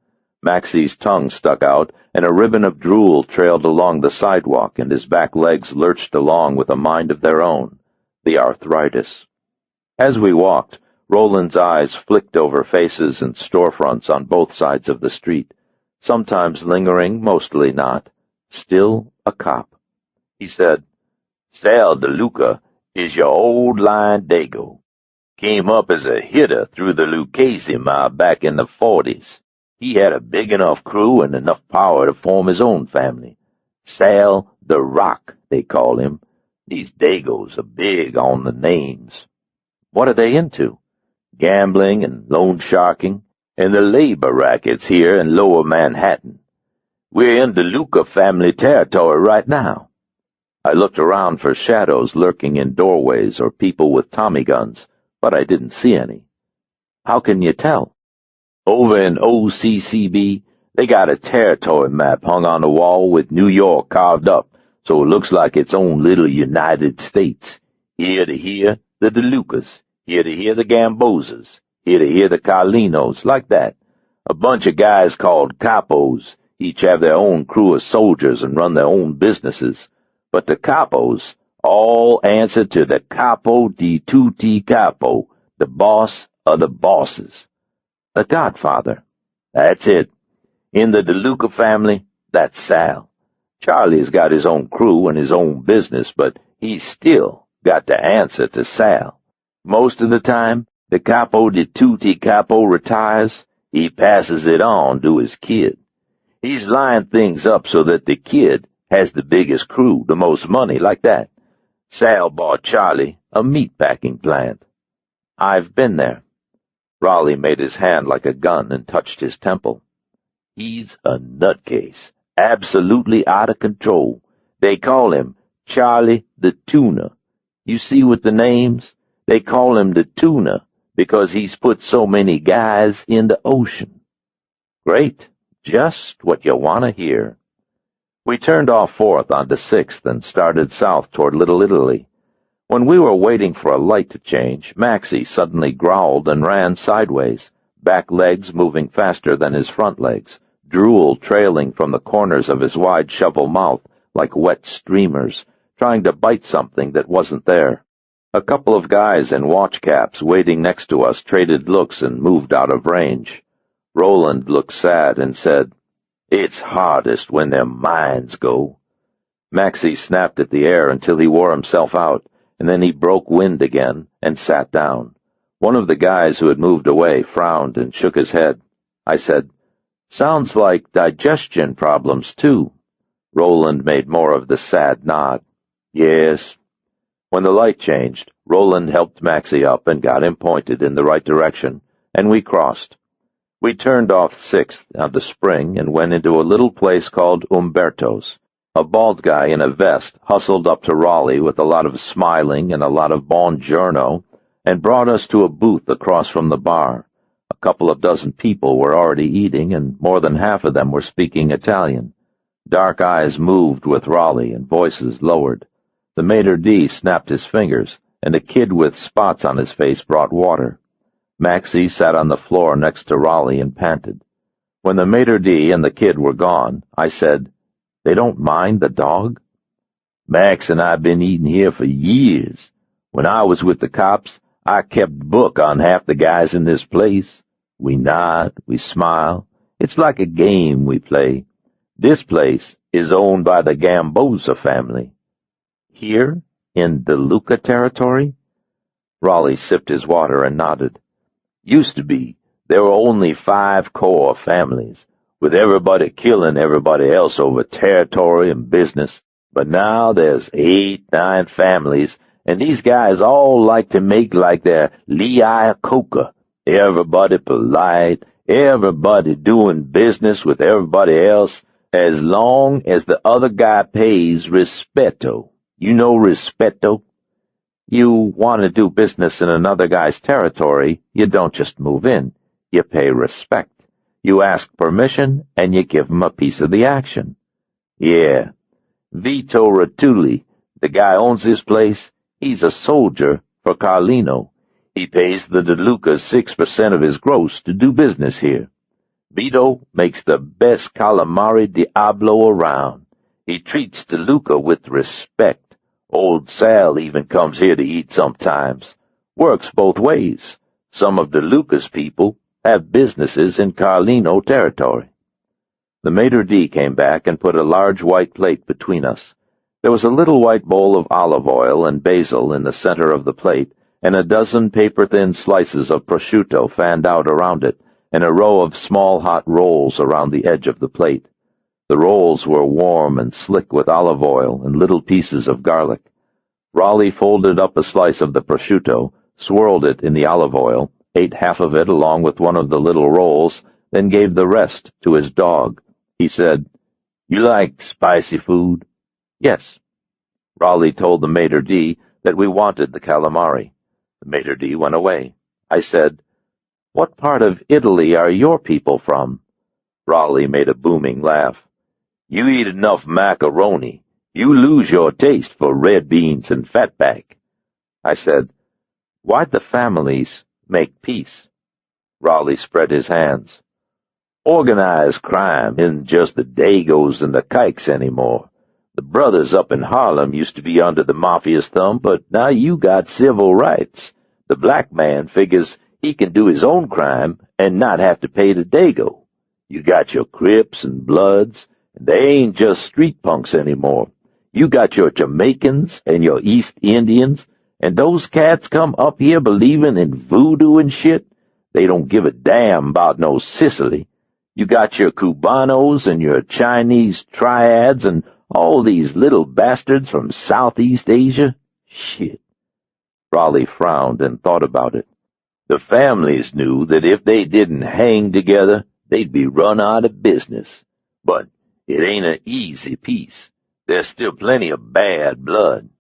Maxie's tongue stuck out, and a ribbon of drool trailed along the sidewalk, and his back legs lurched along with a mind of their own, the arthritis. As we walked, Roland's eyes flicked over faces and storefronts on both sides of the street, sometimes lingering, mostly not. Still a cop. He said, "Sal DeLuca is your old line dago. Came up as a hitter through the Lucchese mob back in the 40s. He had a big enough crew and enough power to form his own family. Sal the Rock, they call him. These dagos are big on the names." "What are they into?" "Gambling and loan sharking, and the labor rackets here in lower Manhattan. We're in DeLuca family territory right now." I looked around for shadows lurking in doorways or people with Tommy guns, but I didn't see any. "How can you tell?" "Over in OCCB, they got a territory map hung on the wall with New York carved up, so it looks like its own little United States. Here to hear the DeLucas, here to hear the Gambozas, here to hear the Carlinos, like that. A bunch of guys called capos, each have their own crew of soldiers and run their own businesses. But the capos all answer to the capo di tutti capo, the boss of the bosses." "The Godfather." "That's it. In the DeLuca family, that's Sal. Charlie's got his own crew and his own business, but he's still got to answer to Sal. Most of the time, the capo di tutti capo retires, he passes it on to his kid. He's lined things up so that the kid has the biggest crew, the most money, like that. Sal bought Charlie a meatpacking plant." "I've been there." Raleigh made his hand like a gun and touched his temple. "He's a nutcase, absolutely out of control. They call him Charlie the Tuna. You see with the names? They call him the Tuna because he's put so many guys in the ocean." "Great. Just what you want to hear." We turned off 4th onto 6th and started south toward Little Italy. When we were waiting for a light to change, Maxie suddenly growled and ran sideways, back legs moving faster than his front legs, drool trailing from the corners of his wide shovel mouth like wet streamers, trying to bite something that wasn't there. A couple of guys in watch caps waiting next to us traded looks and moved out of range. Roland looked sad and said, "It's hardest when their minds go." Maxie snapped at the air until he wore himself out, and then he broke wind again and sat down. One of the guys who had moved away frowned and shook his head. I said, "Sounds like digestion problems, too." Roland made more of the sad nod. "Yes." When the light changed, Roland helped Maxie up and got him pointed in the right direction, and we crossed. We turned off 6th onto Spring and went into a little place called Umberto's. A bald guy in a vest hustled up to Raleigh with a lot of smiling and a lot of buongiorno and brought us to a booth across from the bar. A couple of dozen people were already eating, and more than half of them were speaking Italian. Dark eyes moved with Raleigh and voices lowered. The maitre d' snapped his fingers, and a kid with spots on his face brought water. Maxie sat on the floor next to Raleigh and panted. When the maitre d' and the kid were gone, I said, "They don't mind the dog?" "Max and I been eating here for years. When I was with the cops, I kept book on half the guys in this place. We nod, we smile. It's like a game we play. This place is owned by the Gamboza family." "Here? In DeLuca territory?" Raleigh sipped his water and nodded. "Used to be. There were only 5 core families, with everybody killing everybody else over territory and business. But now there's 8, 9 families, and these guys all like to make like they're Lee Iacocca. Everybody polite, everybody doing business with everybody else, as long as the other guy pays respeto. You know respeto? You want to do business in another guy's territory, you don't just move in. You pay respect. You ask permission, and you give him a piece of the action." "Yeah. Vito Ratuli, the guy owns this place, he's a soldier for Carlino. He pays the DeLucas 6% of his gross to do business here. Vito makes the best calamari diablo around. He treats DeLuca with respect. Old Sal even comes here to eat sometimes. Works both ways. Some of DeLuca's people have businesses in Carlino territory." The maitre d' came back and put a large white plate between us. There was a little white bowl of olive oil and basil in the center of the plate, and a dozen paper-thin slices of prosciutto fanned out around it, and a row of small hot rolls around the edge of the plate. The rolls were warm and slick with olive oil and little pieces of garlic. Raleigh folded up a slice of the prosciutto, swirled it in the olive oil, ate half of it along with one of the little rolls, then gave the rest to his dog. He said, "You like spicy food?" "Yes." Raleigh told the maitre d' that we wanted the calamari. The maitre d' went away. I said, "What part of Italy are your people from?" Raleigh made a booming laugh. "You eat enough macaroni, you lose your taste for red beans and fatback." I said, "Why'd the families make peace?" Raleigh spread his hands. "Organized crime isn't just the Dagos and the Kikes anymore. The brothers up in Harlem used to be under the mafia's thumb, but now you got civil rights. The black man figures he can do his own crime and not have to pay the Dago. You got your Crips and Bloods, and they ain't just street punks anymore. You got your Jamaicans and your East Indians, and those cats come up here believing in voodoo and shit. They don't give a damn about no Sicily. You got your Cubanos and your Chinese triads and all these little bastards from Southeast Asia. Shit." Raleigh frowned and thought about it. "The families knew that if they didn't hang together, they'd be run out of business. But it ain't an easy piece. There's still plenty of bad blood.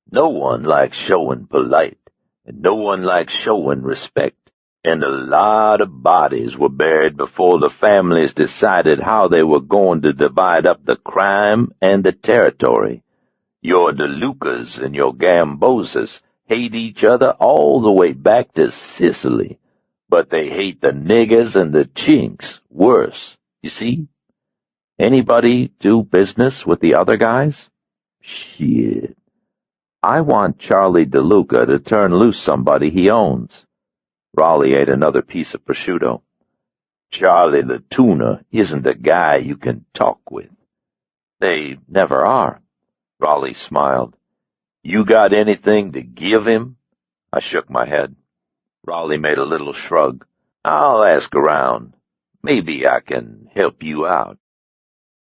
No one likes showing polite, and no one likes showing respect. And a lot of bodies were buried before the families decided how they were going to divide up the crime and the territory. Your DeLucas and your Gambozas hate each other all the way back to Sicily, but they hate the niggers and the chinks worse, you see? Anybody do business with the other guys? Shit. I want Charlie DeLuca to turn loose somebody he owns." Raleigh ate another piece of prosciutto. "Charlie the tuna isn't a guy you can talk with." "They never are." Raleigh smiled. "You got anything to give him?" I shook my head. Raleigh made a little shrug. "I'll ask around. Maybe I can help you out."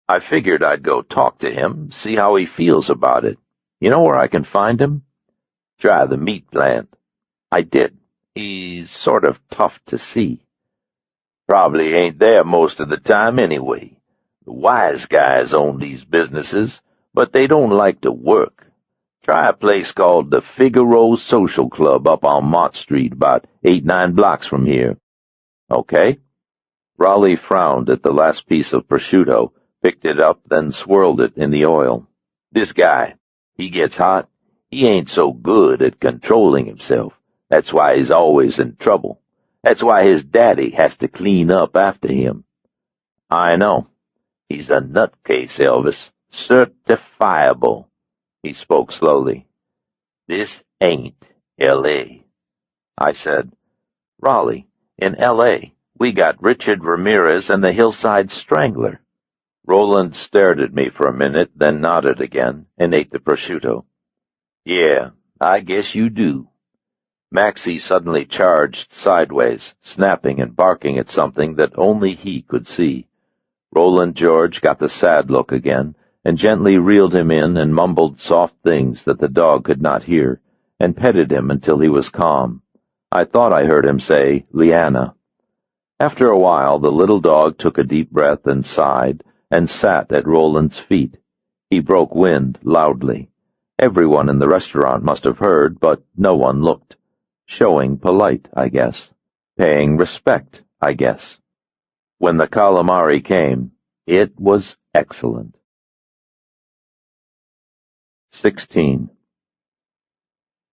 I figured I'd go talk to him, see how he feels about it. You know where I can find him? Try the meat plant. I did. He's sort of tough to see. Probably ain't there most of the time anyway. The wise guys own these businesses, but they don't like to work. Try a place called the Figaro Social Club up on Mott Street, about 8-9 blocks from here. Okay? Raleigh frowned at the last piece of prosciutto, picked it up, then swirled it in the oil. "This guy, he gets hot, He ain't so good at controlling himself. That's why he's always in trouble. That's why his daddy has to clean up after him. I know. He's a nutcase, Elvis. Certifiable. He spoke slowly. This ain't L.A. I said, Raleigh, in L.A., we got Richard Ramirez and the Hillside Strangler. Roland stared at me for a minute, then nodded again, and ate the prosciutto. Yeah, I guess you do. Maxie suddenly charged sideways, snapping and barking at something that only he could see. Roland George got the sad look again, and gently reeled him in and mumbled soft things that the dog could not hear, and petted him until he was calm. I thought I heard him say, Leanna. After a while, the little dog took a deep breath and sighed, and sat at Roland's feet. He broke wind loudly. Everyone in the restaurant must have heard, but no one looked. Showing polite, I guess. Paying respect, I guess. When the calamari came, it was excellent. 16.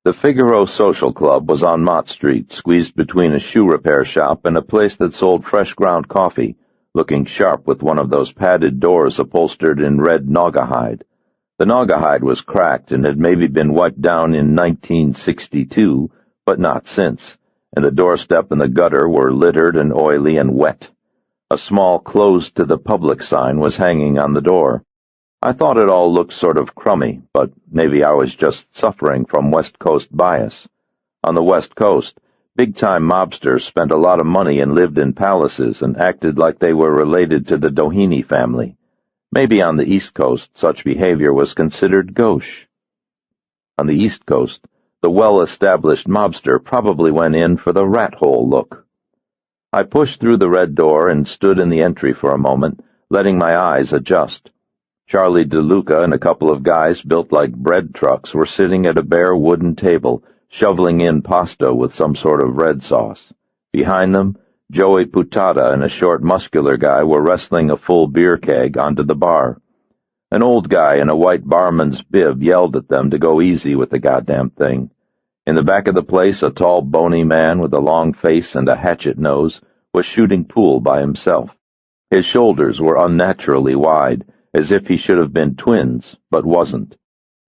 The Figaro Social Club was on Mott Street, squeezed between a shoe repair shop and a place that sold fresh ground coffee, looking sharp with one of those padded doors upholstered in red naugahyde. The naugahyde was cracked and had maybe been wiped down in 1962, but not since, and the doorstep and the gutter were littered and oily and wet. A small closed to the public sign was hanging on the door. I thought it all looked sort of crummy, but maybe I was just suffering from West Coast bias. On the West Coast, big-time mobsters spent a lot of money and lived in palaces and acted like they were related to the Doheny family. Maybe on the East Coast such behavior was considered gauche. On the East Coast, the well-established mobster probably went in for the rat-hole look. I pushed through the red door and stood in the entry for a moment, letting my eyes adjust. Charlie DeLuca and a couple of guys built like bread trucks were sitting at a bare wooden table, shoveling in pasta with some sort of red sauce. Behind them, Joey Putada and a short, muscular guy were wrestling a full beer keg onto the bar. An old guy in a white barman's bib yelled at them to go easy with the goddamn thing. In the back of the place, a tall, bony man with a long face and a hatchet nose was shooting pool by himself. His shoulders were unnaturally wide, as if he should have been twins, but wasn't.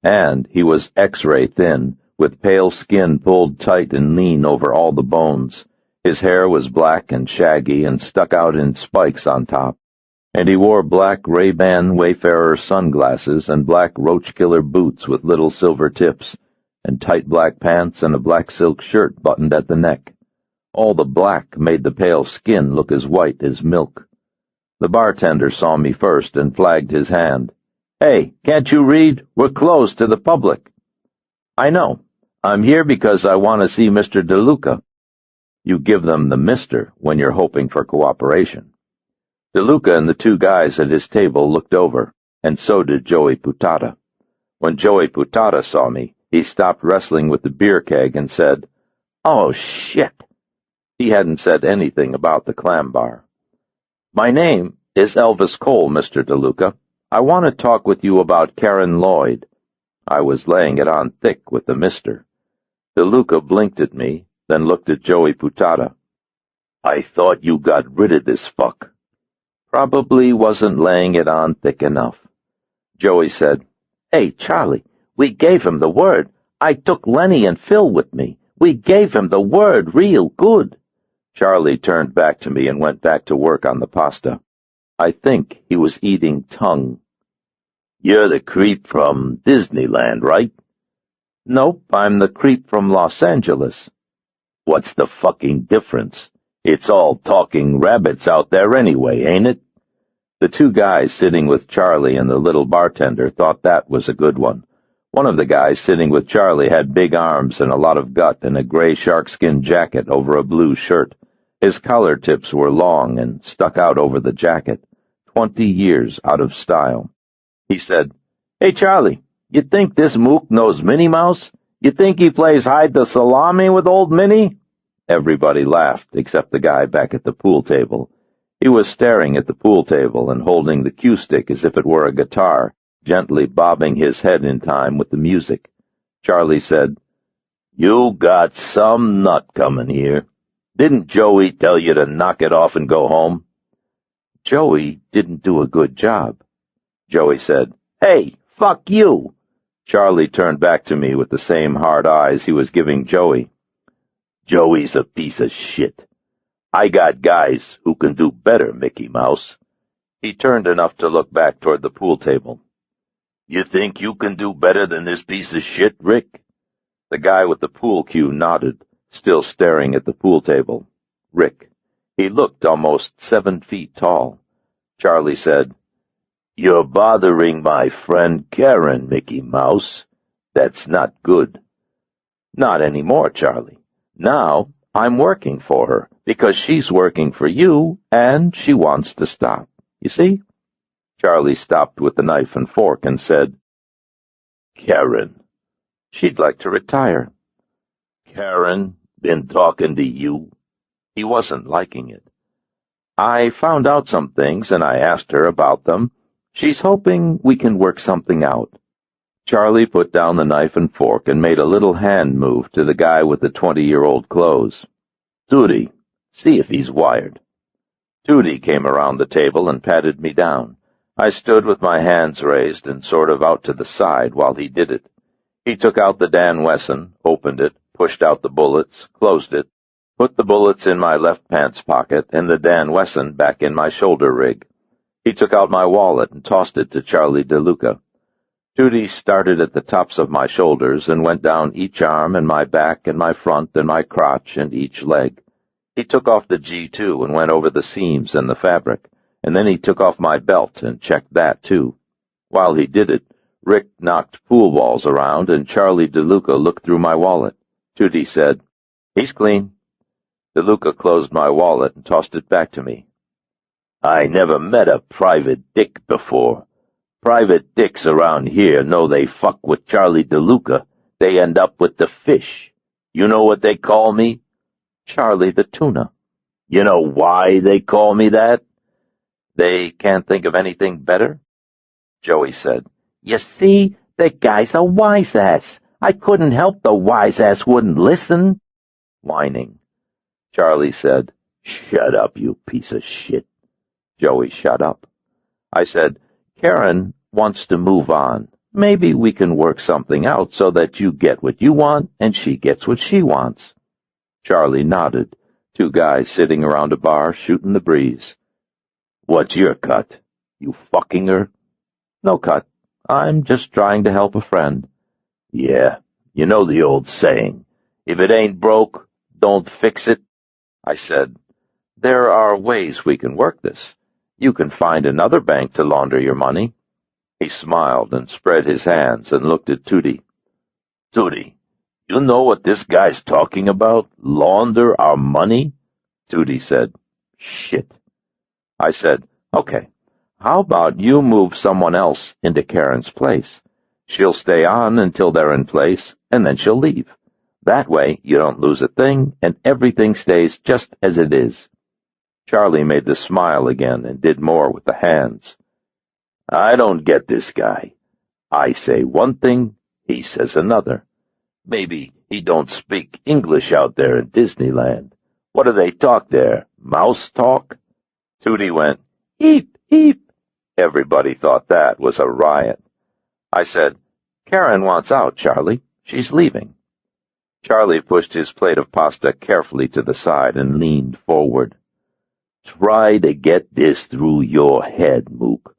And he was X-ray thin, with pale skin pulled tight and lean over all the bones. His hair was black and shaggy and stuck out in spikes on top, and he wore black Ray-Ban Wayfarer sunglasses and black roach-killer boots with little silver tips, and tight black pants and a black silk shirt buttoned at the neck. All the black made the pale skin look as white as milk. The bartender saw me first and flagged his hand. "Hey, can't you read? We're closed to the public." "I know. I'm here because I want to see Mr. DeLuca." You give them the Mr. when you're hoping for cooperation. DeLuca and the two guys at his table looked over, and so did Joey Putada. When Joey Putada saw me, he stopped wrestling with the beer keg and said, "Oh, shit." He hadn't said anything about the clam bar. "My name is Elvis Cole, Mr. DeLuca. I want to talk with you about Karen Lloyd." I was laying it on thick with the mister. DeLuca blinked at me, then looked at Joey Putada. "I thought you got rid of this fuck." Probably wasn't laying it on thick enough. Joey said, "Hey, Charlie, we gave him the word. I took Lenny and Phil with me. We gave him the word real good." Charlie turned back to me and went back to work on the pasta. I think he was eating tongue. "You're the creep from Disneyland, right?" "Nope, I'm the creep from Los Angeles." "What's the fucking difference? It's all talking rabbits out there anyway, ain't it?" The two guys sitting with Charlie and the little bartender thought that was a good one. One of the guys sitting with Charlie had big arms and a lot of gut and a gray sharkskin jacket over a blue shirt. His collar tips were long and stuck out over the jacket, 20 years out of style. He said, "Hey, Charlie, you think this mook knows Minnie Mouse? You think he plays hide the salami with old Minnie?" Everybody laughed, except the guy back at the pool table. He was staring at the pool table and holding the cue stick as if it were a guitar, gently bobbing his head in time with the music. Charlie said, "You got some nut coming here. Didn't Joey tell you to knock it off and go home?" "Joey didn't do a good job." Joey said, "Hey, fuck you!" Charlie turned back to me with the same hard eyes he was giving Joey. "Joey's a piece of shit. I got guys who can do better, Mickey Mouse." He turned enough to look back toward the pool table. "You think you can do better than this piece of shit, Rick?" The guy with the pool cue nodded, still staring at the pool table. Rick. He looked almost 7 feet tall. Charlie said, "You're bothering my friend Karen, Mickey Mouse. That's not good." "Not anymore, Charlie. Now I'm working for her, because she's working for you, and she wants to stop. You see?" Charlie stopped with the knife and fork and said, "Karen. She'd like to retire." "Karen been talking to you?" He wasn't liking it. "I found out some things, and I asked her about them. She's hoping we can work something out." Charlie put down the knife and fork and made a little hand move to the guy with the 20-year-old clothes. "Tootie, see if he's wired." Tootie came around the table and patted me down. I stood with my hands raised and sort of out to the side while he did it. He took out the Dan Wesson, opened it, pushed out the bullets, closed it, put the bullets in my left pants pocket and the Dan Wesson back in my shoulder rig. He took out my wallet and tossed it to Charlie DeLuca. Tootie started at the tops of my shoulders and went down each arm and my back and my front and my crotch and each leg. He took off the G2 and went over the seams and the fabric, and then he took off my belt and checked that, too. While he did it, Rick knocked pool balls around, and Charlie DeLuca looked through my wallet. Tootie said, "He's clean." DeLuca closed my wallet and tossed it back to me. "I never met a private dick before. Private dicks around here know they fuck with Charlie DeLuca. They end up with the fish. You know what they call me?" "Charlie the tuna." "You know why they call me that?" "They can't think of anything better?" Joey said, "You see, that guy's a wise-ass. I couldn't help the wise-ass wouldn't listen." Whining. Charlie said, "Shut up, you piece of shit." Joey shut up. I said, "Karen wants to move on. Maybe we can work something out so that you get what you want and she gets what she wants." Charlie nodded. 2 guys sitting around a bar shooting the breeze. "What's your cut? You fucking her?" "No cut. I'm just trying to help a friend." "Yeah, you know the old saying, if it ain't broke, don't fix it." I said, "There are ways we can work this. You can find another bank to launder your money." He smiled and spread his hands and looked at Tootie. "Tootie, you know what this guy's talking about? Launder our money?" Tootie said, "Shit." I said, "Okay, how about you move someone else into Karen's place? She'll stay on until they're in place, and then she'll leave. That way you don't lose a thing, and everything stays just as it is." Charlie made the smile again and did more with the hands. "I don't get this guy. I say one thing, he says another. Maybe he don't speak English out there in Disneyland. What do they talk there? Mouse talk?" Tootie went, "Heep, heep." Everybody thought that was a riot. I said, "Karen wants out, Charlie. She's leaving." Charlie pushed his plate of pasta carefully to the side and leaned forward. "Try to get this through your head, Mook.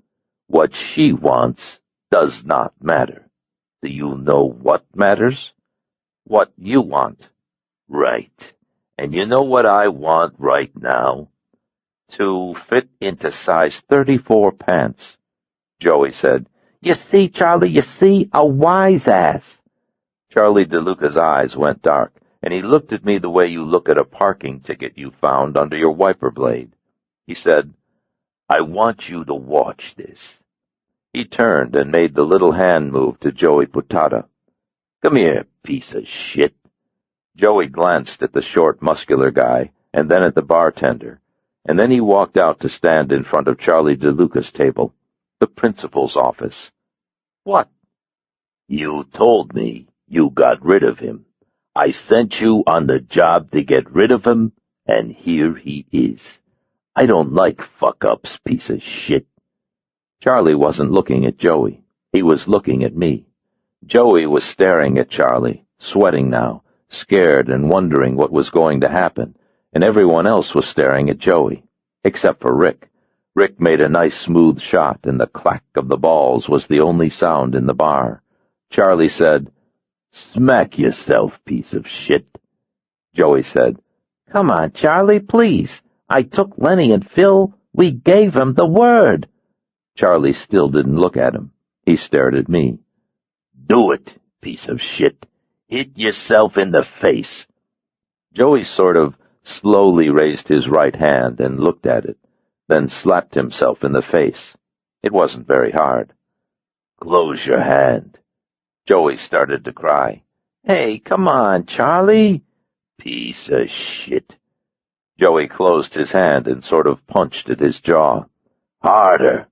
What she wants does not matter. Do you know what matters?" "What you want." "Right. And you know what I want right now?" "To fit into size 34 pants." Joey said, "You see, Charlie, you see, a wise ass." Charlie DeLuca's eyes went dark, and he looked at me the way you look at a parking ticket you found under your wiper blade. He said, "I want you to watch this." He turned and made the little hand move to Joey Putata. "Come here, piece of shit." Joey glanced at the short, muscular guy, and then at the bartender, and then he walked out to stand in front of Charlie DeLuca's table, the principal's office. "What?" "You told me You got rid of him. I sent you on the job to get rid of him, and here he is. I don't like fuck-ups, piece of shit." Charlie wasn't looking at Joey. He was looking at me. Joey was staring at Charlie, sweating now, scared and wondering what was going to happen, and everyone else was staring at Joey, except for Rick. Rick made a nice smooth shot, and the clack of the balls was the only sound in the bar. Charlie said, "Smack yourself, piece of shit." Joey said, "Come on, Charlie, please. I took Lenny and Phil. We gave him the word." Charlie still didn't look at him. He stared at me. "Do it, piece of shit. Hit yourself in the face." Joey sort of slowly raised his right hand and looked at it, then slapped himself in the face. It wasn't very hard. "Close your hand." Joey started to cry. "Hey, come on, Charlie." "Piece of shit." Joey closed his hand and sort of punched at his jaw. "Harder."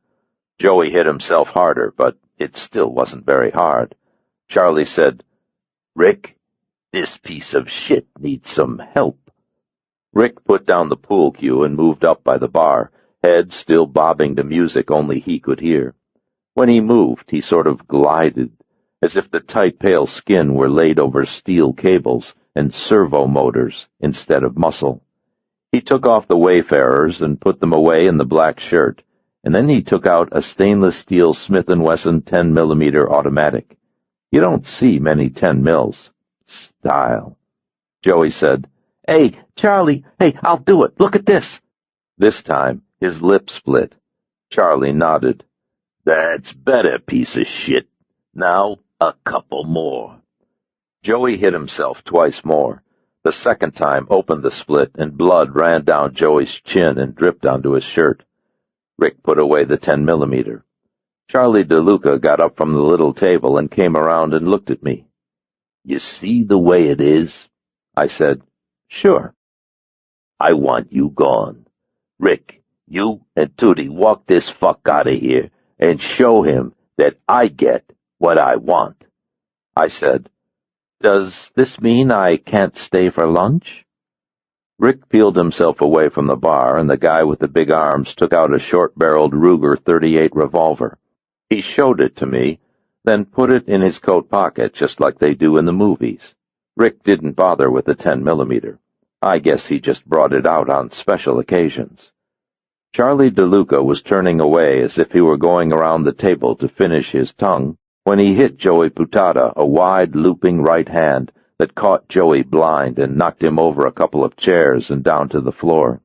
Joey hit himself harder, but it still wasn't very hard. Charlie said, "Rick, this piece of shit needs some help." Rick put down the pool cue and moved up by the bar, head still bobbing to music only he could hear. When he moved, he sort of glided, as if the tight, pale skin were laid over steel cables and servo motors instead of muscle. He took off the Wayfarers and put them away in the black shirt, and then he took out a stainless steel Smith & Wesson 10mm automatic. You don't see many 10 mils. Style. Joey said, "Hey, Charlie, hey, I'll do it. Look at this." This time, his lip split. Charlie nodded. "That's better, piece of shit. Now, a couple more." Joey hit himself twice more. The second time opened the split, and blood ran down Joey's chin and dripped onto his shirt. Rick put away the 10mm. Charlie DeLuca got up from the little table and came around and looked at me. "You see the way it is?" I said, "Sure." "I want you gone. Rick, you and Tootie walk this fuck out of here and show him that I get what I want." I said, "Does this mean I can't stay for lunch?" Rick peeled himself away from the bar, and the guy with the big arms took out a short-barreled Ruger .38 revolver. He showed it to me, then put it in his coat pocket just like they do in the movies. Rick didn't bother with the 10mm. I guess he just brought it out on special occasions. Charlie DeLuca was turning away as if he were going around the table to finish his tongue when he hit Joey Putada a wide, looping right hand that caught Joey blind and knocked him over a couple of chairs and down to the floor.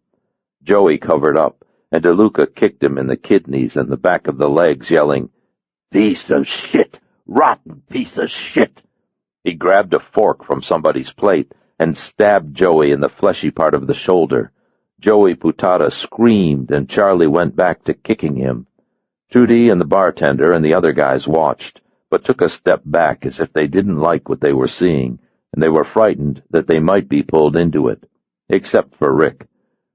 Joey covered up, and DeLuca kicked him in the kidneys and the back of the legs, yelling, "Piece of shit! Rotten piece of shit!" He grabbed a fork from somebody's plate and stabbed Joey in the fleshy part of the shoulder. Joey Putada screamed, and Charlie went back to kicking him. Tootie and the bartender and the other guys watched, but took a step back as if they didn't like what they were seeing, and they were frightened that they might be pulled into it. Except for Rick.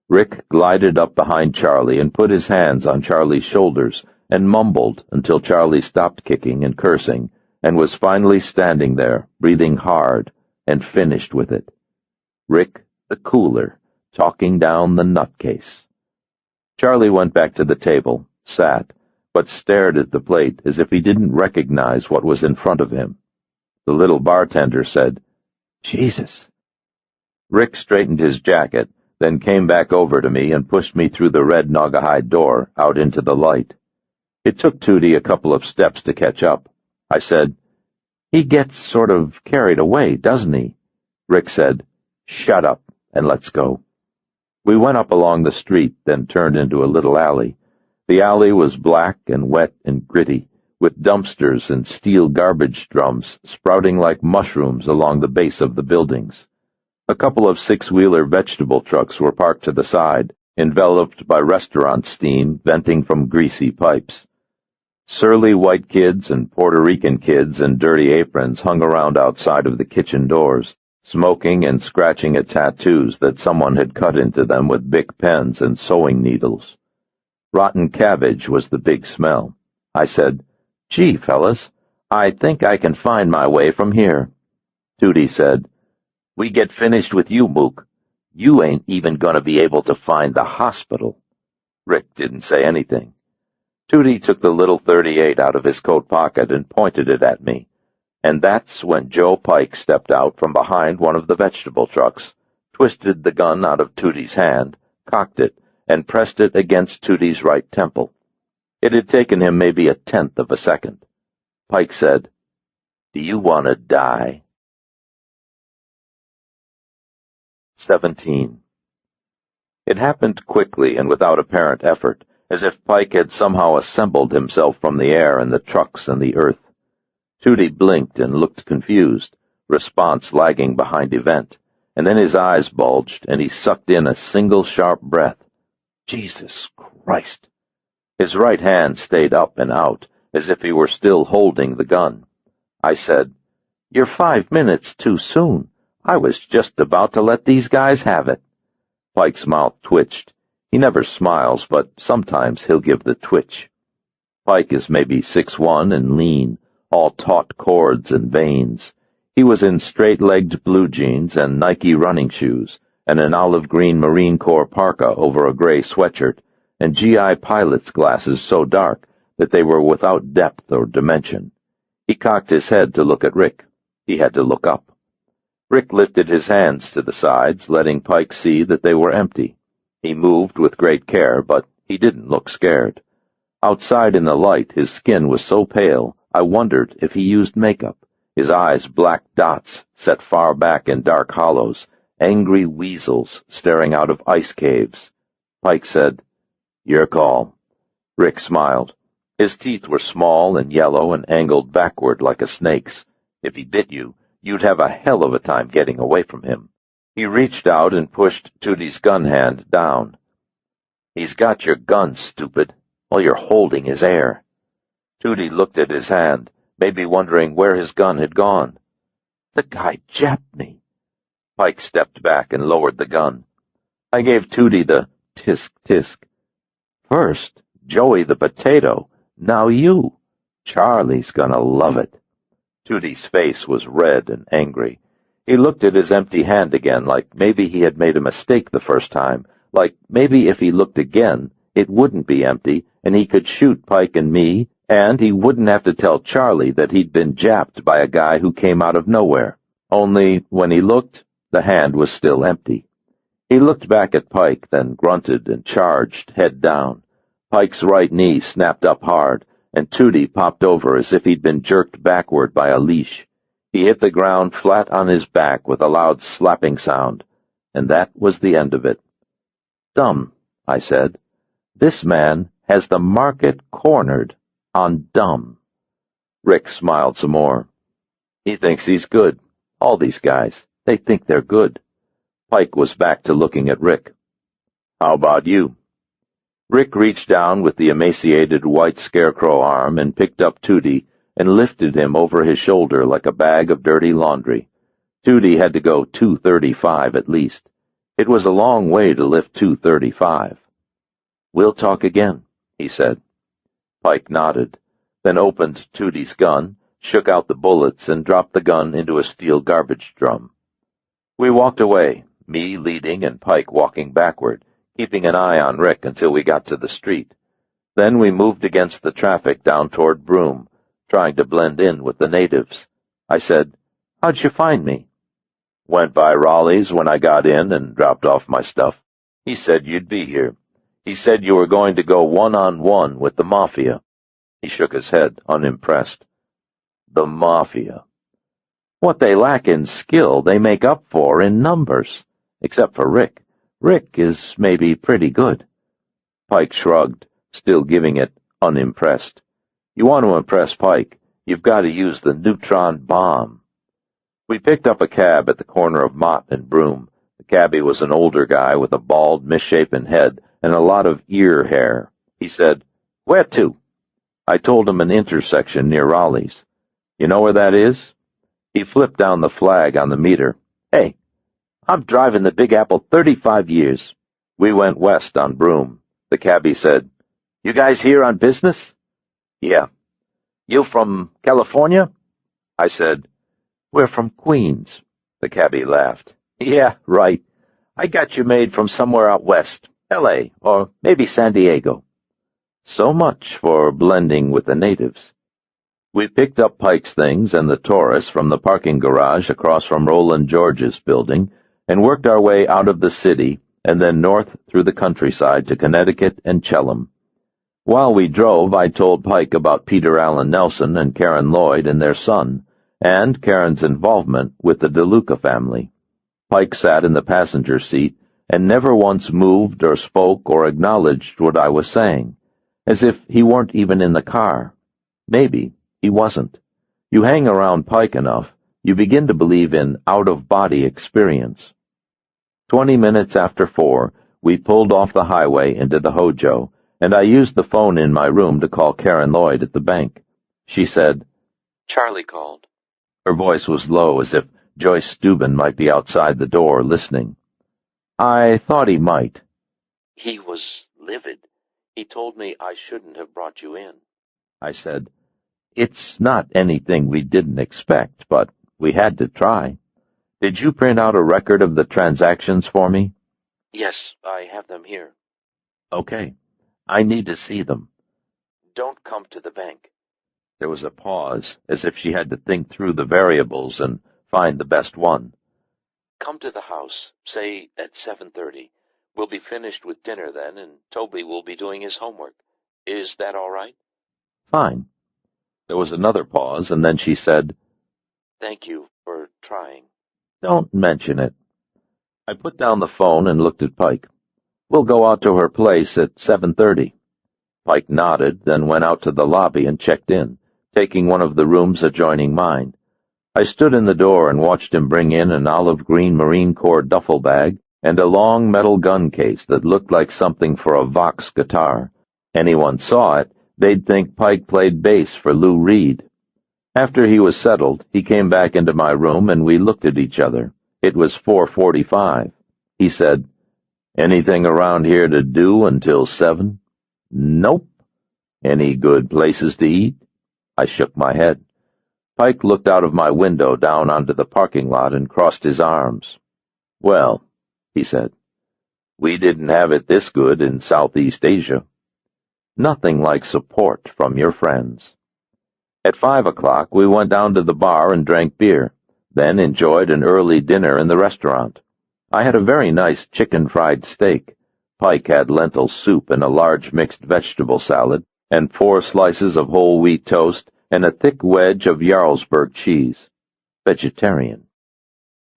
Rick glided up behind Charlie and put his hands on Charlie's shoulders and mumbled until Charlie stopped kicking and cursing and was finally standing there, breathing hard, and finished with it. Rick, the cooler, talking down the nutcase. Charlie went back to the table, sat, but stared at the plate as if he didn't recognize what was in front of him. The little bartender said, "Jesus." Rick straightened his jacket, then came back over to me and pushed me through the red Naugahyde door out into the light. It took Tootie a couple of steps to catch up. I said, "He gets sort of carried away, doesn't he?" Rick said, "Shut up and let's go." We went up along the street, then turned into a little alley. The alley was black and wet and gritty, with dumpsters and steel garbage drums sprouting like mushrooms along the base of the buildings. A couple of six-wheeler vegetable trucks were parked to the side, enveloped by restaurant steam venting from greasy pipes. Surly white kids and Puerto Rican kids in dirty aprons hung around outside of the kitchen doors, smoking and scratching at tattoos that someone had cut into them with Bic pens and sewing needles. Rotten cabbage was the big smell. I said, "Gee, fellas, I think I can find my way from here." Tootie said, "We get finished with you, Mook. You ain't even gonna be able to find the hospital." Rick didn't say anything. Tootie took the little .38 out of his coat pocket and pointed it at me, and that's when Joe Pike stepped out from behind one of the vegetable trucks, twisted the gun out of Tootie's hand, cocked it, and pressed it against Tootie's right temple. It had taken him maybe a tenth of a second. Pike said, "Do you want to die?" 17. It happened quickly and without apparent effort, as if Pike had somehow assembled himself from the air and the trucks and the earth. Tootie blinked and looked confused, response lagging behind event, and then his eyes bulged and he sucked in a single sharp breath. Jesus Christ! His right hand stayed up and out, as if he were still holding the gun. I said, "You're 5 minutes too soon. I was just about to let these guys have it." Pike's mouth twitched. He never smiles, but sometimes he'll give the twitch. Pike is maybe 6'1" and lean, all taut cords and veins. He was in straight-legged blue jeans and Nike running shoes, and an olive-green Marine Corps parka over a gray sweatshirt, and GI pilot's glasses so dark that they were without depth or dimension. He cocked his head to look at Rick. He had to look up. Rick lifted his hands to the sides, letting Pike see that they were empty. He moved with great care, but he didn't look scared. Outside in the light, his skin was so pale, I wondered if he used makeup. His eyes black dots, set far back in dark hollows, angry weasels staring out of ice caves. Pike said, "Your call." Rick smiled. His teeth were small and yellow and angled backward like a snake's. If he bit you, you'd have a hell of a time getting away from him. He reached out and pushed Tootie's gun hand down. "He's got your gun, stupid. All you're holding is air." Tootie looked at his hand, maybe wondering where his gun had gone. "The guy jabbed me." Pike stepped back and lowered the gun. I gave Tootie the tisk-tisk. "First, Joey the potato. Now you. Charlie's gonna love it." Tootie's face was red and angry. He looked at his empty hand again, like maybe he had made a mistake the first time, like maybe if he looked again, it wouldn't be empty, and he could shoot Pike and me, and he wouldn't have to tell Charlie that he'd been japped by a guy who came out of nowhere. Only, when he looked, the hand was still empty. He looked back at Pike, then grunted and charged, head down. Pike's right knee snapped up hard, and Tootie popped over as if he'd been jerked backward by a leash. He hit the ground flat on his back with a loud slapping sound, and that was the end of it. "Dumb," I said. "This man has the market cornered on dumb." Rick smiled some more. "He thinks he's good. All these guys, they think they're good." Pike was back to looking at Rick. "How about you?" Rick reached down with the emaciated white scarecrow arm and picked up Tootie and lifted him over his shoulder like a bag of dirty laundry. Tootie had to go 235 at least. It was a long way to lift 235. "We'll talk again," he said. Pike nodded, then opened Tootie's gun, shook out the bullets, and dropped the gun into a steel garbage drum. We walked away, me leading and Pike walking backward, keeping an eye on Rick until we got to the street. Then we moved against the traffic down toward Broome, trying to blend in with the natives. I said, "How'd you find me?" "Went by Raleigh's when I got in and dropped off my stuff. He said you'd be here. He said you were going to go one-on-one with the Mafia." He shook his head, unimpressed. "The Mafia. What they lack in skill, they make up for in numbers. Except for Rick. Rick is maybe pretty good." Pike shrugged, still giving it, unimpressed. "You want to impress Pike, you've got to use the neutron bomb." We picked up a cab at the corner of Mott and Broome. The cabbie was an older guy with a bald, misshapen head and a lot of ear hair. He said, "Where to?" I told him an intersection near Raleigh's. "You know where that is?" He flipped down the flag on the meter. "Hey, I'm driving the Big Apple 35 years. We went west on Broome. The cabbie said, "You guys here on business?" "Yeah." "You from California?" I said, We're from Queens. The cabbie laughed. Yeah, right. I got you made from somewhere out west, L.A., or maybe San Diego. So much for blending with the natives. We picked up Pike's things and the Taurus from the parking garage across from Roland George's building and worked our way out of the city and then north through the countryside to Connecticut and Chelham. While we drove, I told Pike about Peter Allen Nelson and Karen Lloyd and their son, and Karen's involvement with the DeLuca family. Pike sat in the passenger seat and never once moved or spoke or acknowledged what I was saying, as if he weren't even in the car. Maybe he wasn't. You hang around Pike enough, you begin to believe in out-of-body experience. 20 minutes after 4, we pulled off the highway into the Hojo, and I used the phone in my room to call Karen Lloyd at the bank. She said, Charlie called. Her voice was low, as if Joyce Steuben might be outside the door listening. I thought he might. He was livid. He told me I shouldn't have brought you in. I said, It's not anything we didn't expect, but we had to try. Did you print out a record of the transactions for me? Yes, I have them here. Okay. I need to see them. Don't come to the bank. There was a pause, as if she had to think through the variables and find the best one. Come to the house, say at 7:30. We'll be finished with dinner then, and Toby will be doing his homework. Is that all right? Fine. There was another pause, and then she said, Thank you for trying. Don't mention it. I put down the phone and looked at Pike. We'll go out to her place at 7:30. Pike nodded, then went out to the lobby and checked in, taking one of the rooms adjoining mine. I stood in the door and watched him bring in an olive-green Marine Corps duffel bag and a long metal gun case that looked like something for a Vox guitar. Anyone saw it, they'd think Pike played bass for Lou Reed. After he was settled, he came back into my room and we looked at each other. It was 4:45. He said, Anything around here to do until 7? Nope. Any good places to eat? I shook my head. Pike looked out of my window down onto the parking lot and crossed his arms. Well, he said, we didn't have it this good in Southeast Asia. Nothing like support from your friends. At 5 o'clock, we went down to the bar and drank beer, then enjoyed an early dinner in the restaurant. I had a very nice chicken fried steak. Pike had lentil soup and a large mixed vegetable salad, and 4 slices of whole wheat toast, and a thick wedge of Jarlsberg cheese. Vegetarian.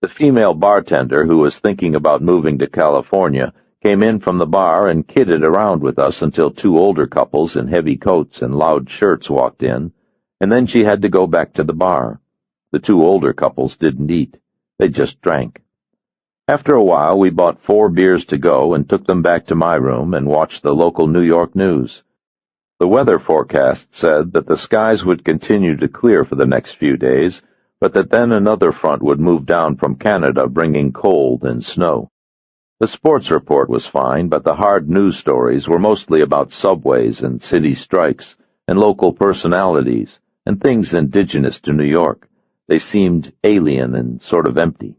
The female bartender, who was thinking about moving to California, came in from the bar and kidded around with us until 2 older couples in heavy coats and loud shirts walked in, and then she had to go back to the bar. The 2 older couples didn't eat. They just drank. After a while, we bought 4 beers to go and took them back to my room and watched the local New York news. The weather forecast said that the skies would continue to clear for the next few days, but that then another front would move down from Canada bringing cold and snow. The sports report was fine, but the hard news stories were mostly about subways and city strikes and local personalities and things indigenous to New York. They seemed alien and sort of empty.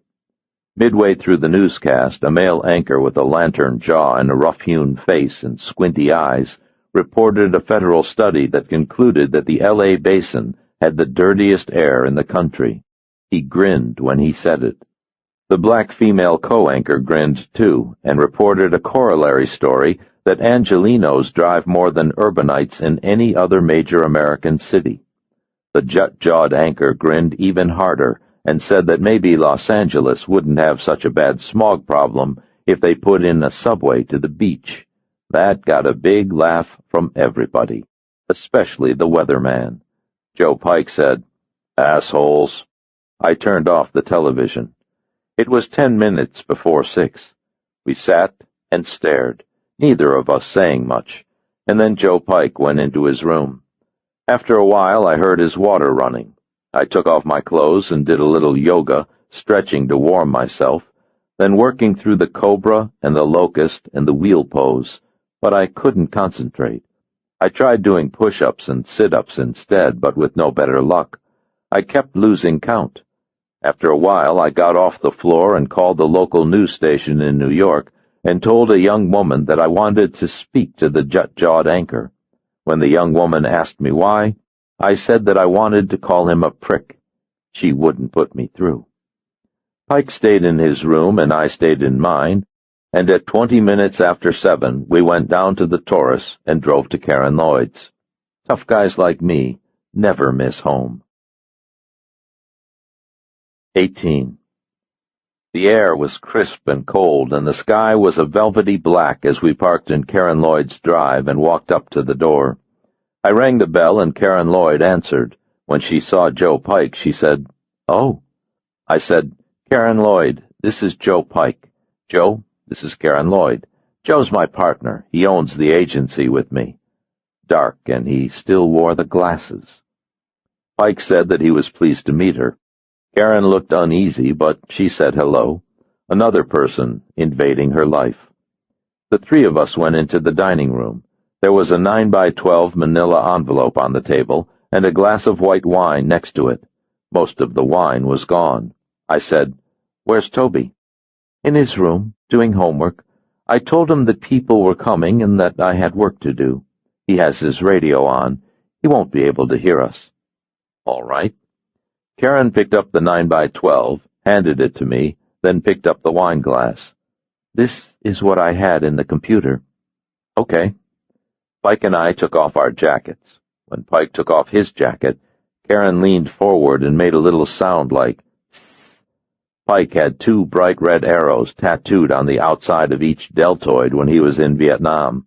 Midway through the newscast, a male anchor with a lantern jaw and a rough-hewn face and squinty eyes reported a federal study that concluded that the L.A. basin had the dirtiest air in the country. He grinned when he said it. The black female co-anchor grinned too and reported a corollary story that Angelenos drive more than urbanites in any other major American city. The jet-jawed anchor grinned even harder and said that maybe Los Angeles wouldn't have such a bad smog problem if they put in a subway to the beach. That got a big laugh from everybody, especially the weatherman. Joe Pike said, "Assholes." I turned off the television. It was 10 minutes before 6. We sat and stared, neither of us saying much, and then Joe Pike went into his room. After a while, I heard his water running. I took off my clothes and did a little yoga, stretching to warm myself, then working through the cobra and the locust and the wheel pose, but I couldn't concentrate. I tried doing push-ups and sit-ups instead, but with no better luck. I kept losing count. After a while, I got off the floor and called the local news station in New York and told a young woman that I wanted to speak to the jut-jawed anchor. When the young woman asked me why, I said that I wanted to call him a prick. She wouldn't put me through. Pike stayed in his room and I stayed in mine, and at 20 minutes after 7 we went down to the Taurus and drove to Karen Lloyd's. Tough guys like me never miss home. 18. The air was crisp and cold, and the sky was a velvety black as we parked in Karen Lloyd's drive and walked up to the door. I rang the bell and Karen Lloyd answered. When she saw Joe Pike, she said, "Oh." I said, "Karen Lloyd, this is Joe Pike. Joe, this is Karen Lloyd. Joe's my partner. He owns the agency with me." Dark, and he still wore the glasses. Pike said that he was pleased to meet her. Karen looked uneasy, but she said hello. Another person invading her life. The three of us went into the dining room. There was a 9x12 manila envelope on the table and a glass of white wine next to it. Most of the wine was gone. I said, "Where's Toby?" "In his room, doing homework. I told him that people were coming and that I had work to do. He has his radio on. He won't be able to hear us." "All right." Karen picked up the 9x12, handed it to me, then picked up the wine glass. "This is what I had in the computer." "Okay." Pike and I took off our jackets. When Pike took off his jacket, Karen leaned forward and made a little sound like tss. Pike had 2 bright red arrows tattooed on the outside of each deltoid when he was in Vietnam.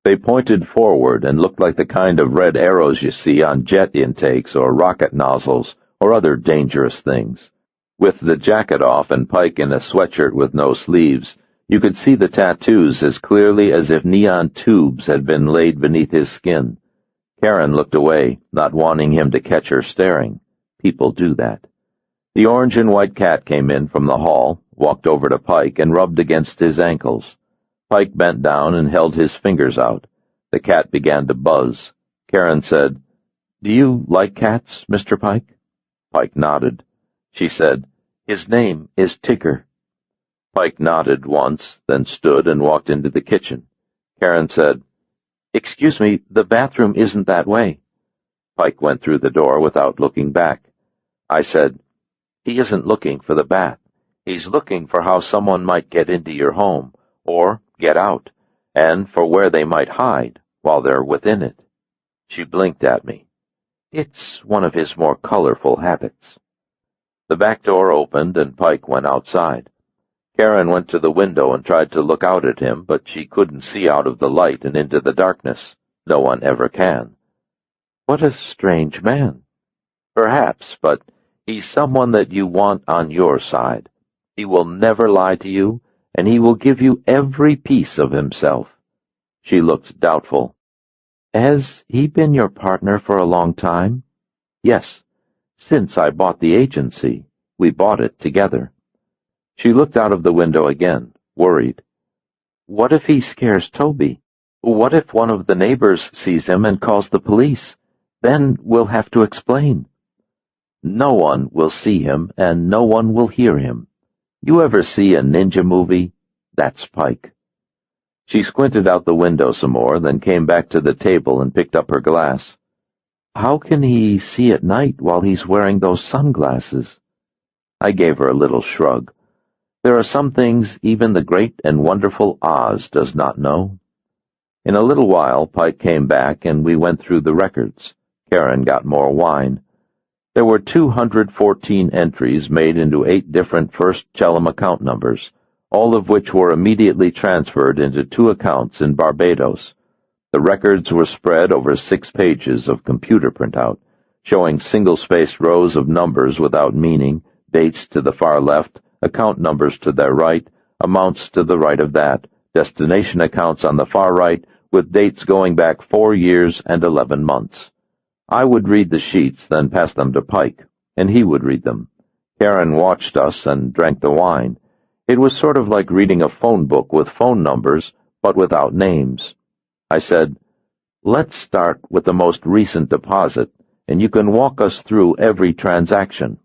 They pointed forward and looked like the kind of red arrows you see on jet intakes or rocket nozzles or other dangerous things. With the jacket off and Pike in a sweatshirt with no sleeves, you could see the tattoos as clearly as if neon tubes had been laid beneath his skin. Karen looked away, not wanting him to catch her staring. People do that. The orange and white cat came in from the hall, walked over to Pike, and rubbed against his ankles. Pike bent down and held his fingers out. The cat began to buzz. Karen said, "Do you like cats, Mr. Pike?" Pike nodded. She said, "His name is Tigger." Pike nodded once, then stood and walked into the kitchen. Karen said, "Excuse me, the bathroom isn't that way." Pike went through the door without looking back. I said, "He isn't looking for the bath. He's looking for how someone might get into your home, or get out, and for where they might hide while they're within it." She blinked at me. "It's one of his more colorful habits." The back door opened and Pike went outside. Karen went to the window and tried to look out at him, but she couldn't see out of the light and into the darkness. No one ever can. What a strange man. Perhaps, but he's someone that you want on your side. He will never lie to you, and he will give you every piece of himself. She looked doubtful. "Has he been your partner for a long time?" "Yes. Since I bought the agency. We bought it together." She looked out of the window again, worried. "What if he scares Toby? What if one of the neighbors sees him and calls the police? Then we'll have to explain." "No one will see him, and no one will hear him. You ever see a ninja movie? That's Pike." She squinted out the window some more, then came back to the table and picked up her glass. "How can he see at night while he's wearing those sunglasses?" I gave her a little shrug. There are some things even the great and wonderful Oz does not know. In a little while, Pike came back, and we went through the records. Karen got more wine. There were 214 entries made into 8 different First Chelum account numbers, all of which were immediately transferred into 2 accounts in Barbados. The records were spread over 6 pages of computer printout, showing single-spaced rows of numbers without meaning, dates to the far left, account numbers to their right, amounts to the right of that, destination accounts on the far right, with dates going back 4 years and 11 months. I would read the sheets, then pass them to Pike, and he would read them. Karen watched us and drank the wine. It was sort of like reading a phone book with phone numbers, but without names. I said, "Let's start with the most recent deposit, and you can walk us through every transaction."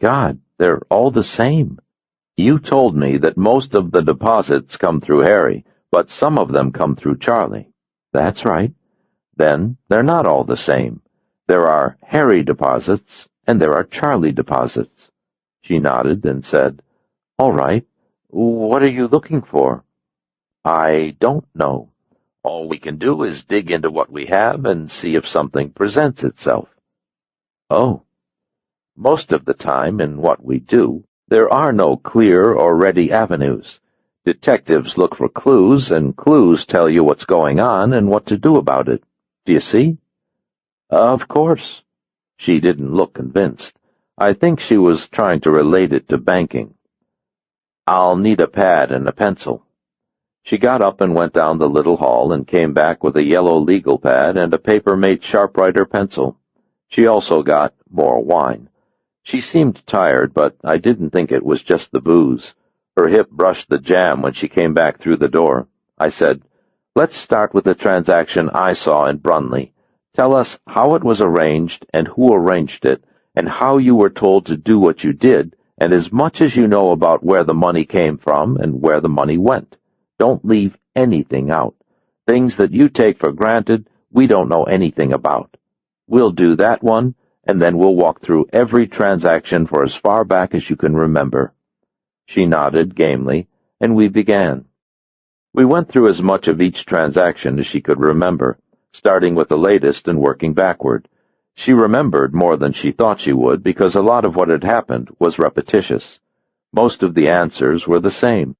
God, they're all the same. You told me that most of the deposits come through Harry, but some of them come through Charlie. That's right. Then they're not all the same. There are Harry deposits, and there are Charlie deposits. She nodded and said, All right. What are you looking for? I don't know. All we can do is dig into what we have and see if something presents itself. Oh. Most of the time, in what we do, there are no clear or ready avenues. Detectives look for clues, and clues tell you what's going on and what to do about it. Do you see? Of course. She didn't look convinced. I think she was trying to relate it to banking. I'll need a pad and a pencil. She got up and went down the little hall and came back with a yellow legal pad and a paper-made sharpwriter pencil. She also got more wine. She seemed tired, but I didn't think it was just the booze. Her hip brushed the jam when she came back through the door. I said, Let's start with the transaction I saw in Brunley. Tell us how it was arranged and who arranged it, and how you were told to do what you did, and as much as you know about where the money came from and where the money went. Don't leave anything out. Things that you take for granted, we don't know anything about. We'll do that one, and then we'll walk through every transaction for as far back as you can remember. She nodded gamely, and we began. We went through as much of each transaction as she could remember, starting with the latest and working backward. She remembered more than she thought she would because a lot of what had happened was repetitious. Most of the answers were the same.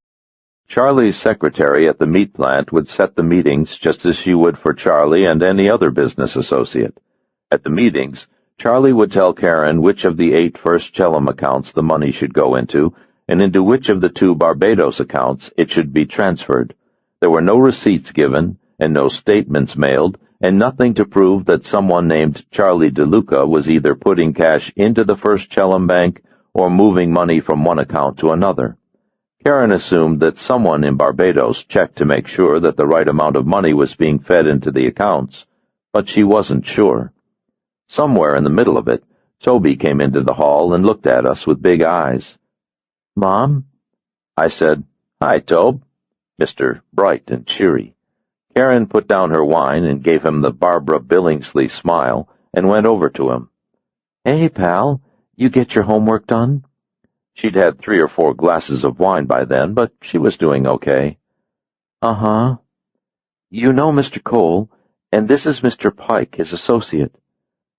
Charlie's secretary at the meat plant would set the meetings just as she would for Charlie and any other business associate. At the meetings, Charlie would tell Karen which of the 8 First Chelum accounts the money should go into, and into which of the 2 Barbados accounts it should be transferred. There were no receipts given, and no statements mailed, and nothing to prove that someone named Charlie DeLuca was either putting cash into the First Chelum Bank or moving money from one account to another. Karen assumed that someone in Barbados checked to make sure that the right amount of money was being fed into the accounts, but she wasn't sure. Somewhere in the middle of it, Toby came into the hall and looked at us with big eyes. Mom? I said, Hi, Tobe. Mr. Bright and cheery. Karen put down her wine and gave him the Barbara Billingsley smile and went over to him. Hey, pal, you get your homework done? She'd had 3 or 4 glasses of wine by then, but she was doing okay. Uh-huh. You know Mr. Cole, and this is Mr. Pike, his associate.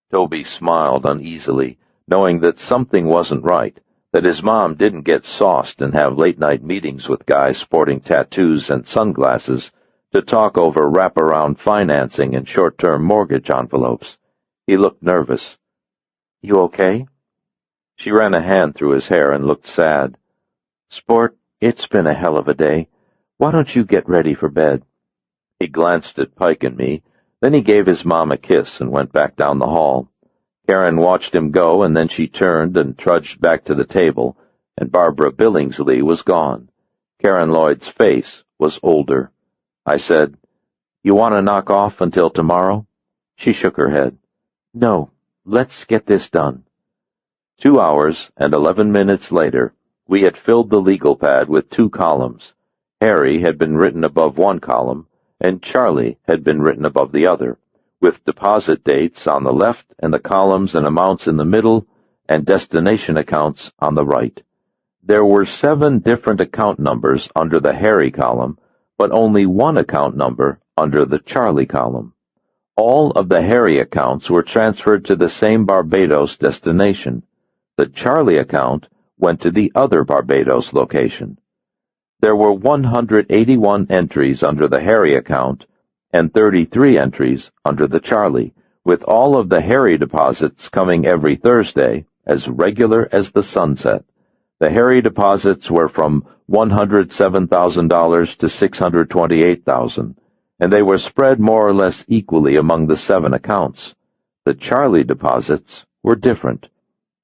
Toby smiled uneasily, knowing that something wasn't right, that his mom didn't get sauced and have late-night meetings with guys sporting tattoos and sunglasses to talk over wraparound financing and short-term mortgage envelopes. He looked nervous. You okay? She ran a hand through his hair and looked sad. Sport, it's been a hell of a day. Why don't you get ready for bed? He glanced at Pike and me, then he gave his mom a kiss and went back down the hall. Karen watched him go, and then she turned and trudged back to the table, and Barbara Billingsley was gone. Karen Lloyd's face was older. I said, You want to knock off until tomorrow? She shook her head. No, let's get this done. 2 hours and 11 minutes later, we had filled the legal pad with 2 columns. Harry had been written above one column, and Charlie had been written above the other, with deposit dates on the left and the columns and amounts in the middle, and destination accounts on the right. There were 7 different account numbers under the Harry column, but only 1 account number under the Charlie column. All of the Harry accounts were transferred to the same Barbados destination. The Charlie account went to the other Barbados location. There were 181 entries under the Harry account and 33 entries under the Charlie, with all of the Harry deposits coming every Thursday, as regular as the sunset. The Harry deposits were from $107,000 to $628,000, and they were spread more or less equally among the 7 accounts. The Charlie deposits were different.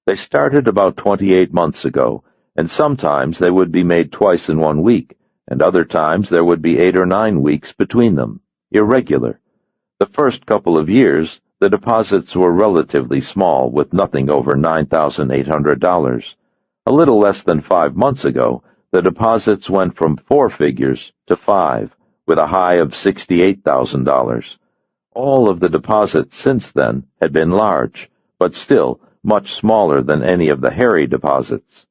They started about 28 months ago, and sometimes they would be made twice in 1 week, and other times there would be 8 or 9 weeks between them, irregular. The first couple of years, The deposits were relatively small, with nothing over $9,800. A little less than 5 months ago, the deposits went from 4 figures to 5, with a high of $68,000. All of the deposits since then had been large, but still much smaller than any of the Harry deposits.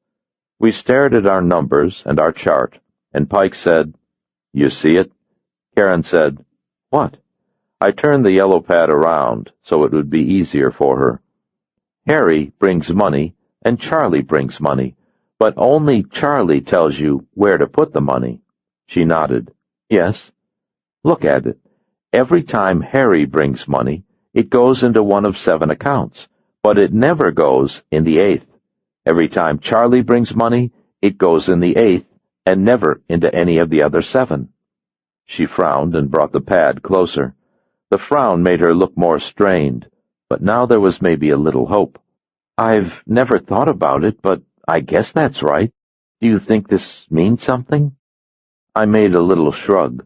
We stared at our numbers and our chart, and Pike said, "You see it?" Karen said, "What?" I turned the yellow pad around so it would be easier for her. "Harry brings money, and Charlie brings money, but only Charlie tells you where to put the money." She nodded. "Yes." "Look at it. Every time Harry brings money, it goes into one of 7 accounts, but it never goes in the 8th. Every time Charlie brings money, it goes in the 8th and never into any of the other 7. She frowned and brought the pad closer. The frown made her look more strained, but now there was maybe a little hope. "I've never thought about it, but I guess that's right. Do you think this means something?" I made a little shrug.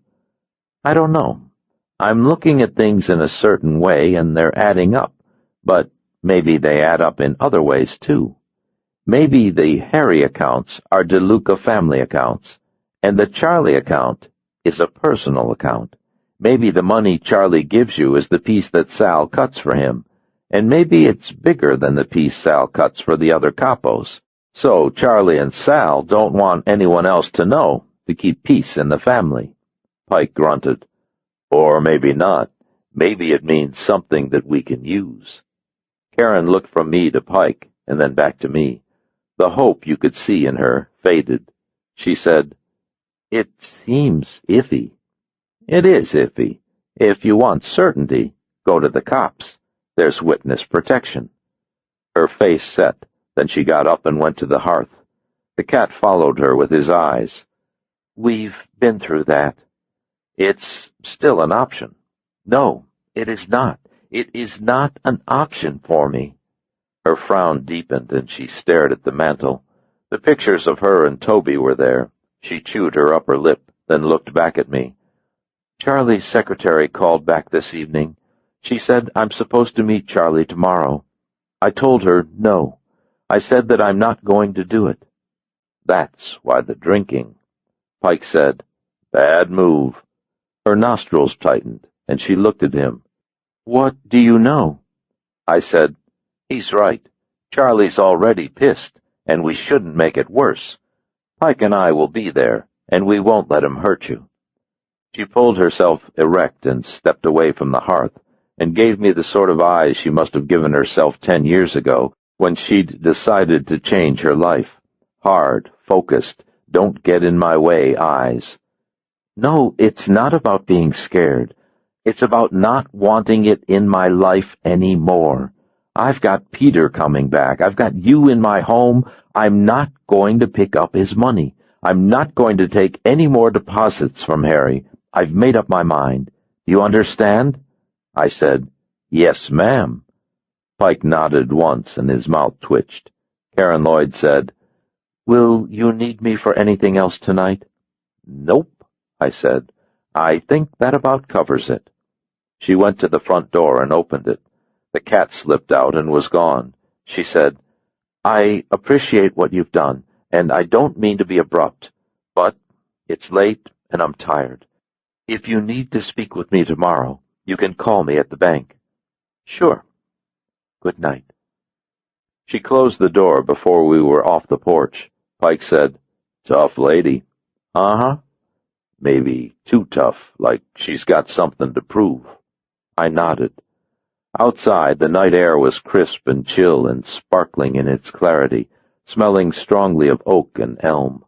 "I don't know. I'm looking at things in a certain way, and they're adding up, but maybe they add up in other ways, too. Maybe the Harry accounts are DeLuca family accounts, and the Charlie account is a personal account. Maybe the money Charlie gives you is the piece that Sal cuts for him, and maybe it's bigger than the piece Sal cuts for the other capos. So Charlie and Sal don't want anyone else to know, to keep peace in the family." Pike grunted. "Or maybe not. Maybe it means something that we can use." Karen looked from me to Pike, and then back to me. The hope you could see in her faded. She said, "It seems iffy." "It is iffy. If you want certainty, go to the cops. There's witness protection." Her face set, then she got up and went to the hearth. The cat followed her with his eyes. "We've been through that." "It's still an option." "No, it is not. It is not an option for me." Her frown deepened, and she stared at the mantel. The pictures of her and Toby were there. She chewed her upper lip, then looked back at me. "Charlie's secretary called back this evening. She said I'm supposed to meet Charlie tomorrow. I told her no. I said that I'm not going to do it." "That's why the drinking." Pike said, "Bad move." Her nostrils tightened, and she looked at him. "What do you know?" I said, "He's right. Charlie's already pissed, and we shouldn't make it worse. Pike and I will be there, and we won't let him hurt you." She pulled herself erect and stepped away from the hearth, and gave me the sort of eyes she must have given herself 10 years ago, when she'd decided to change her life. Hard, focused, don't-get-in-my-way eyes. "No, it's not about being scared. It's about not wanting it in my life anymore. I've got Peter coming back. I've got you in my home. I'm not going to pick up his money. I'm not going to take any more deposits from Harry. I've made up my mind. Do you understand?" I said, "Yes, ma'am." Pike nodded once, and his mouth twitched. Karen Lloyd said, "Will you need me for anything else tonight?" "Nope," I said. "I think that about covers it." She went to the front door and opened it. The cat slipped out and was gone. She said, "I appreciate what you've done, and I don't mean to be abrupt, but it's late and I'm tired. If you need to speak with me tomorrow, you can call me at the bank." "Sure. Good night." She closed the door before we were off the porch. Pike said, "Tough lady." "Uh-huh. Maybe too tough, like she's got something to prove." I nodded. Outside, the night air was crisp and chill and sparkling in its clarity, smelling strongly of oak and elm.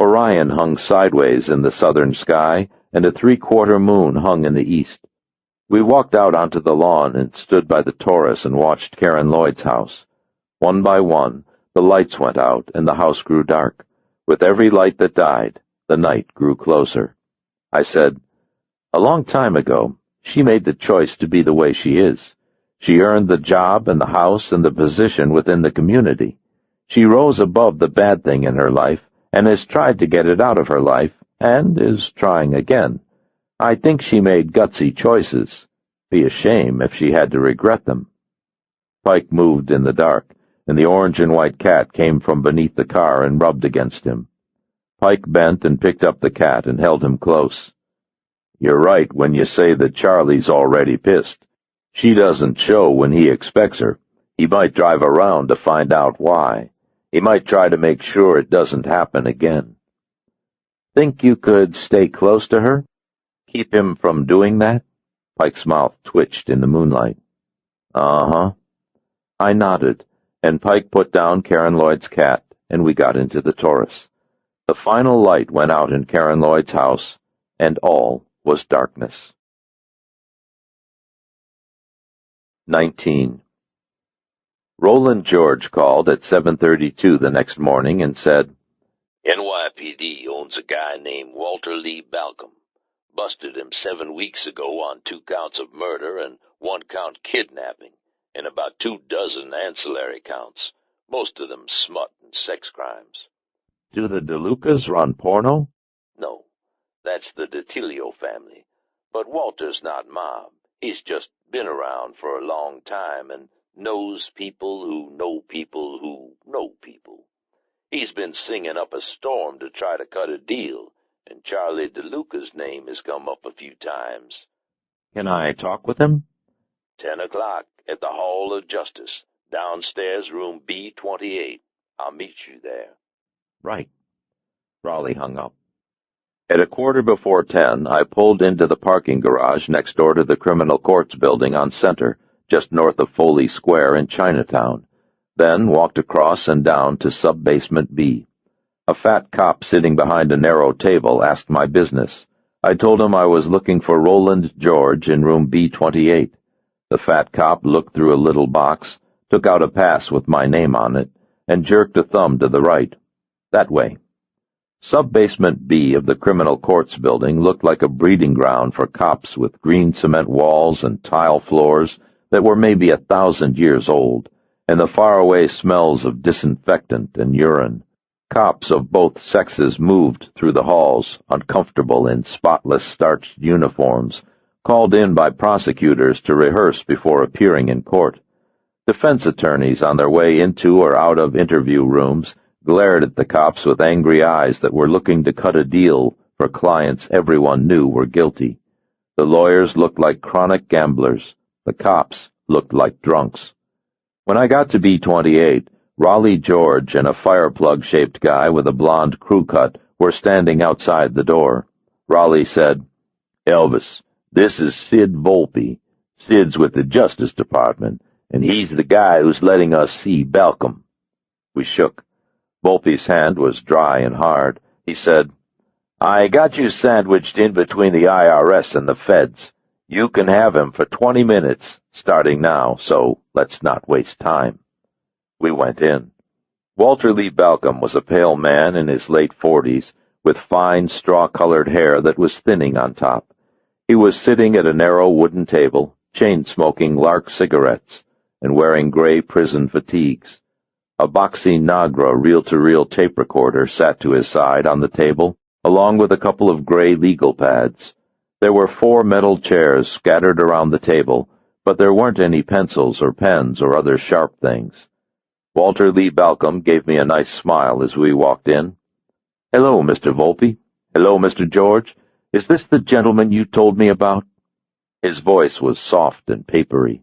Orion hung sideways in the southern sky, and a 3/4 moon hung in the east. We walked out onto the lawn and stood by the Taurus and watched Karen Lloyd's house. One by one, the lights went out and the house grew dark. With every light that died, the night grew closer. I said, "A long time ago, she made the choice to be the way she is. She earned the job and the house and the position within the community. She rose above the bad thing in her life and has tried to get it out of her life and is trying again. I think she made gutsy choices. Be a shame if she had to regret them. Pike moved in the dark, and the orange and white cat came from beneath the car and rubbed against him. Pike bent and picked up the cat and held him close. "You're right when you say that Charlie's already pissed. She doesn't show when he expects her. He might drive around to find out why. He might try to make sure it doesn't happen again." "Think you could stay close to her? Keep him from doing that?" Pike's mouth twitched in the moonlight. "Uh-huh." I nodded, and Pike put down Karen Lloyd's cat, and we got into the Taurus. The final light went out in Karen Lloyd's house, and all was darkness. 19. Roland George called at 7:32 the next morning and said, "NYPD owns a guy named Walter Lee Balcom. Busted him 7 weeks ago on 2 counts of murder and 1 count kidnapping, and about 24 ancillary counts, most of them smut and sex crimes." "Do the DeLucas run porno?" "No, that's the DeTilio family. But Walter's not mob. He's just been around for a long time and knows people who know people who know people. He's been singing up a storm to try to cut a deal, and Charlie DeLuca's name has come up a few times." "Can I talk with him?" 10 o'clock at the Hall of Justice, downstairs, room B28. I'll meet you there." "Right." Raleigh hung up. At 10:15, I pulled into the parking garage next door to the Criminal Courts building on Center, just north of Foley Square in Chinatown, then walked across and down to sub-basement B. A fat cop sitting behind a narrow table asked my business. I told him I was looking for Roland George in room B28. The fat cop looked through a little box, took out a pass with my name on it, and jerked a thumb to the right. "That way." Sub-basement B of the Criminal Courts building looked like a breeding ground for cops with green cement walls and tile floors that were maybe 1,000 years old, and the faraway smells of disinfectant and urine. Cops of both sexes moved through the halls, uncomfortable in spotless starched uniforms, called in by prosecutors to rehearse before appearing in court. Defense attorneys on their way into or out of interview rooms glared at the cops with angry eyes that were looking to cut a deal for clients everyone knew were guilty. The lawyers looked like chronic gamblers. The cops looked like drunks. When I got to B28, Raleigh George and a fireplug-shaped guy with a blonde crew cut were standing outside the door. Raleigh said, "Elvis, this is Sid Volpe. Sid's with the Justice Department, and he's the guy who's letting us see Balcom." We shook. Volpe's hand was dry and hard. He said, "I got you sandwiched in between the IRS and the feds. You can have him for 20 minutes, starting now, so let's not waste time." We went in. Walter Lee Balcom was a pale man in his late 40s, with fine straw-colored hair that was thinning on top. He was sitting at a narrow wooden table, chain-smoking Lark cigarettes, and wearing gray prison fatigues. A boxy Nagra reel-to-reel tape recorder sat to his side on the table, along with a couple of gray legal pads. There were 4 metal chairs scattered around the table, but there weren't any pencils or pens or other sharp things. Walter Lee Balcom gave me a nice smile as we walked in. "Hello, Mr. Volpe. Hello, Mr. George. Is this the gentleman you told me about?" His voice was soft and papery.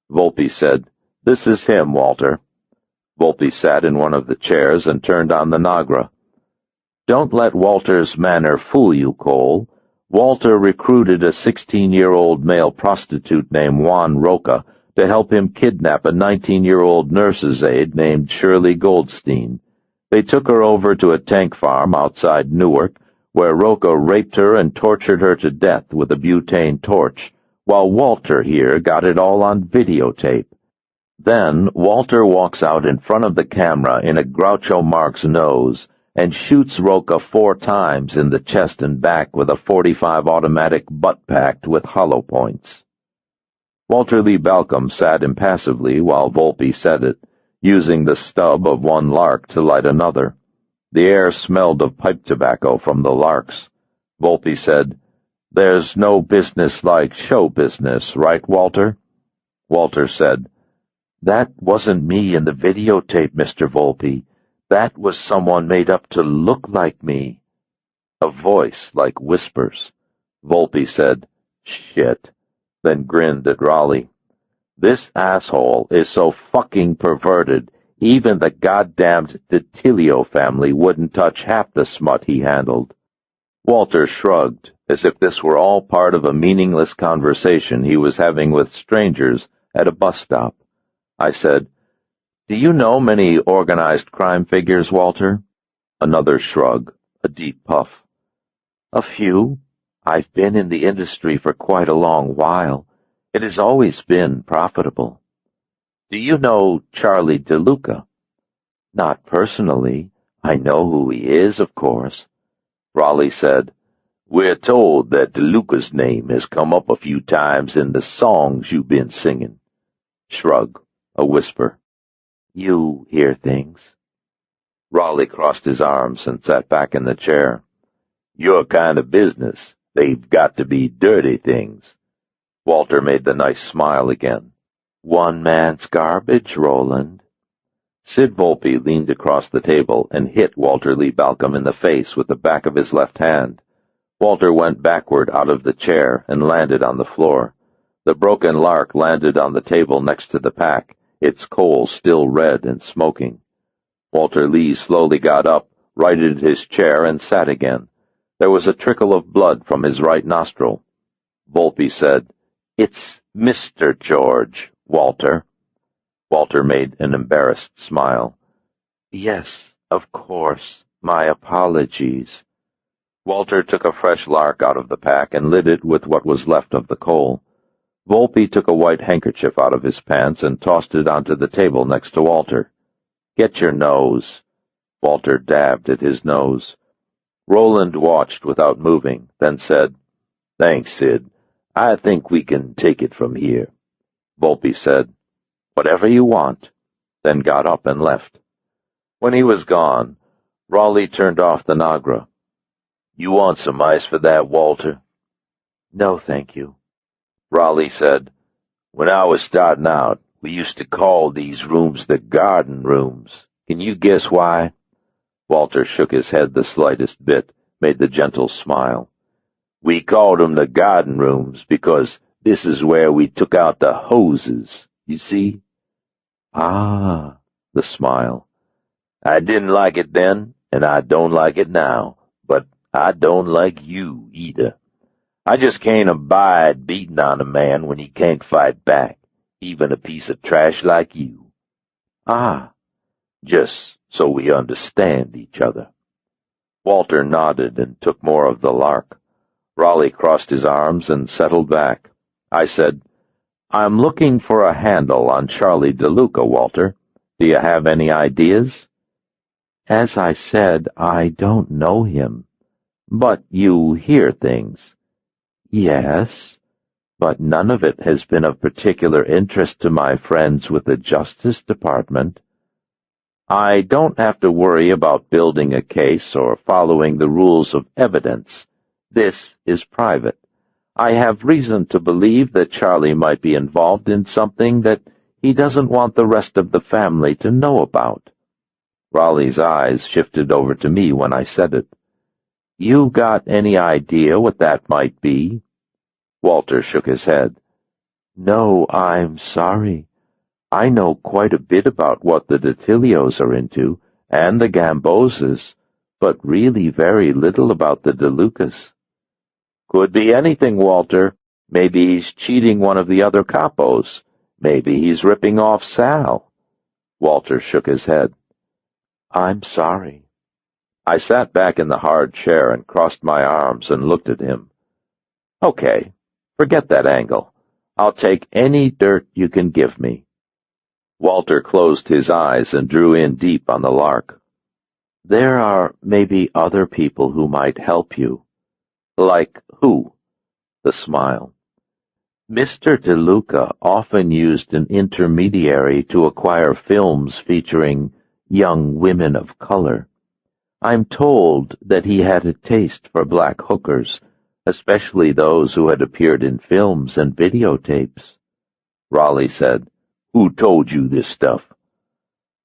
Volpe said, "This is him, Walter." Volpe sat in one of the chairs and turned on the Nagra. "Don't let Walter's manner fool you, Cole. Walter recruited a 16-year-old male prostitute named Juan Roca to help him kidnap a 19-year-old nurse's aide named Shirley Goldstein. They took her over to a tank farm outside Newark, where Roca raped her and tortured her to death with a butane torch, while Walter here got it all on videotape. Then Walter walks out in front of the camera in a Groucho Marx nose and shoots Roca 4 times in the chest and back with a .45 automatic butt-packed with hollow points." Walter Lee Balcom sat impassively while Volpe said it, using the stub of one Lark to light another. The air smelled of pipe tobacco from the Larks. Volpe said, There's no business like show business, right, Walter? Walter said, That wasn't me in the videotape, Mr. Volpe. That was someone made up to look like me. A voice like whispers. Volpe said, Shit, then grinned at Raleigh. This asshole is so fucking perverted, even the goddamned Detilio family wouldn't touch half the smut he handled. Walter shrugged, as if this were all part of a meaningless conversation he was having with strangers at a bus stop. I said, Do you know many organized crime figures, Walter? Another shrug, a deep puff. A few. I've been in the industry for quite a long while. It has always been profitable. Do you know Charlie DeLuca? Not personally. I know who he is, of course. Raleigh said, We're told that DeLuca's name has come up a few times in the songs you've been singing. Shrug, a whisper. You hear things. Raleigh crossed his arms and sat back in the chair. Your kind of business. They've got to be dirty things. Walter made the nice smile again. One man's garbage, Roland. Sid Volpe leaned across the table and hit Walter Lee Balcom in the face with the back of his left hand. Walter went backward out of the chair and landed on the floor. The broken lark landed on the table next to the pack, its coal still red and smoking. Walter Lee slowly got up, righted his chair, and sat again. There was a trickle of blood from his right nostril. Volpe said, It's Mr. George, Walter. Walter made an embarrassed smile. Yes, of course. My apologies. Walter took a fresh lark out of the pack and lit it with what was left of the coal. Volpe took a white handkerchief out of his pants and tossed it onto the table next to Walter. Get your nose. Walter dabbed at his nose. Roland watched without moving, then said, Thanks, Sid. I think we can take it from here. Volpe said, Whatever you want, then got up and left. When he was gone, Raleigh turned off the Nagra. You want some ice for that, Walter? No, thank you. Raleigh said, When I was starting out, we used to call these rooms the garden rooms. Can you guess why? Walter shook his head the slightest bit, made the gentle smile. We called them the garden rooms because this is where we took out the hoses, you see? Ah, the smile. I didn't like it then, and I don't like it now, but I don't like you either. I just can't abide beating on a man when he can't fight back, even a piece of trash like you. Ah, just so we understand each other. Walter nodded and took more of the lark. Raleigh crossed his arms and settled back. I said, I'm looking for a handle on Charlie DeLuca, Walter. Do you have any ideas? As I said, I don't know him. But you hear things. Yes, but none of it has been of particular interest to my friends with the Justice Department. I don't have to worry about building a case or following the rules of evidence. This is private. I have reason to believe that Charlie might be involved in something that he doesn't want the rest of the family to know about. Raleigh's eyes shifted over to me when I said it. You got any idea what that might be? Walter shook his head. No, I'm sorry. I know quite a bit about what the Detilios are into, and the Gamboses, but really very little about the DeLucas. Could be anything, Walter. Maybe he's cheating one of the other capos. Maybe he's ripping off Sal. Walter shook his head. I'm sorry. I sat back in the hard chair and crossed my arms and looked at him. Okay, forget that angle. I'll take any dirt you can give me. Walter closed his eyes and drew in deep on the lark. There are maybe other people who might help you. Like who? The smile. Mr. DeLuca often used an intermediary to acquire films featuring young women of color. I'm told that he had a taste for black hookers, especially those who had appeared in films and videotapes. Raleigh said, "Who told you this stuff?"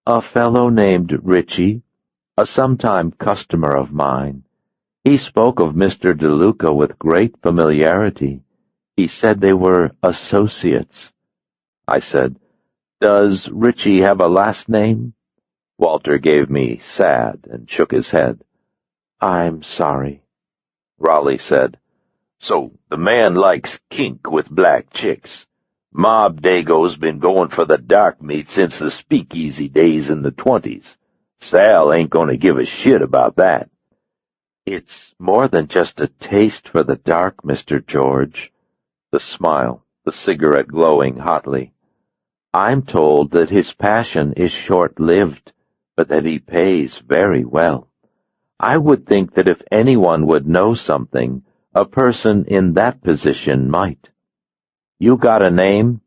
"A fellow named Ritchie, a sometime customer of mine. He spoke of Mr. DeLuca with great familiarity. He said they were associates." I said, "Does Ritchie have a last name?" Walter gave me sad and shook his head. "I'm sorry." Raleigh said, "So the man likes kink with black chicks. Mob Dago's been going for the dark meat since the speakeasy days in the 20s. Sal ain't going to give a shit about that." "It's more than just a taste for the dark, Mr. George." The smile, the cigarette glowing hotly. "I'm told that his passion is short-lived, but that he pays very well. I would think that if anyone would know something, a person in that position might. You got a name?"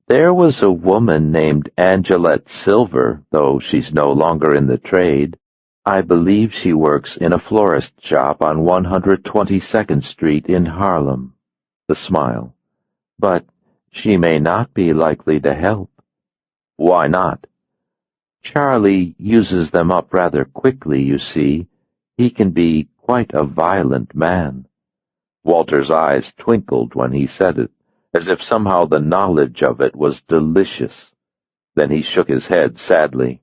"There was a woman named Angelette Silver, though she's no longer in the trade. I believe she works in a florist shop on 122nd Street in Harlem." The smile. "But she may not be likely to help." "Why not?" "Charlie uses them up rather quickly, you see. He can be quite a violent man." Walter's eyes twinkled when he said it, as if somehow the knowledge of it was delicious. Then he shook his head sadly.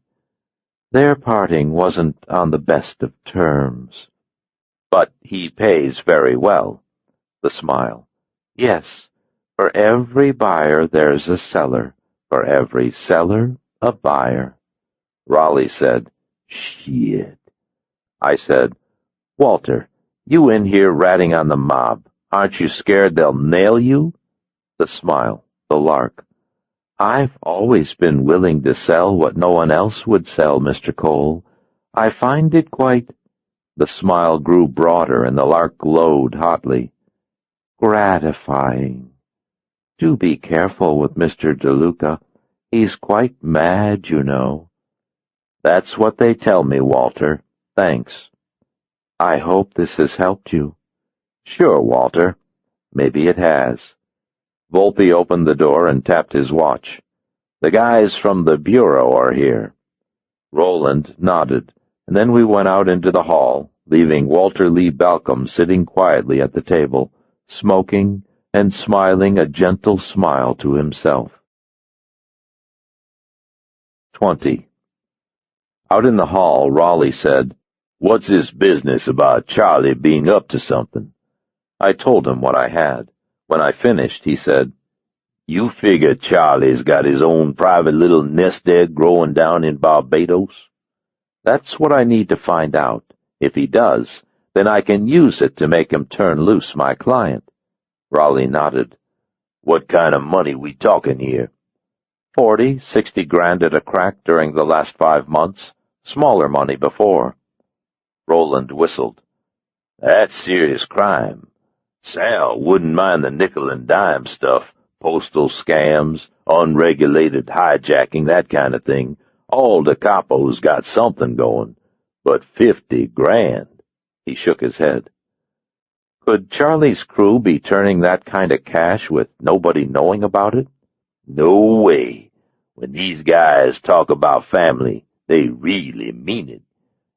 "Their parting wasn't on the best of terms." "But he pays very well." The smile. "Yes, for every buyer there's a seller, for every seller a buyer." Raleigh said, "Shit." I said, "Walter, you in here ratting on the mob. Aren't you scared they'll nail you?" The smile, the lark. "I've always been willing to sell what no one else would sell, Mr. Cole. I find it quite—" The smile grew broader and the lark glowed hotly. "Gratifying. Do be careful with Mr. DeLuca. He's quite mad, you know." "That's what they tell me, Walter. Thanks." "I hope this has helped you." "Sure, Walter. Maybe it has." Volpe opened the door and tapped his watch. "The guys from the Bureau are here." Roland nodded, and then we went out into the hall, leaving Walter Lee Balcom sitting quietly at the table, smoking and smiling a gentle smile to himself. 20. Out in the hall, Raleigh said, "What's this business about Charlie being up to something?" I told him what I had. When I finished, he said, "You figure Charlie's got his own private little nest egg growing down in Barbados?" "That's what I need to find out. If he does, then I can use it to make him turn loose my client." Raleigh nodded. "What kind of money we talking here?" 40, 60 grand at a crack during the last 5 months. Smaller money before." Roland whistled. "That's serious crime. Sal wouldn't mind the nickel and dime stuff, postal scams, unregulated hijacking, that kind of thing. All the capos got something going. But 50 grand. He shook his head. "Could Charlie's crew be turning that kind of cash with nobody knowing about it?" "No way. When these guys talk about family, they really mean it.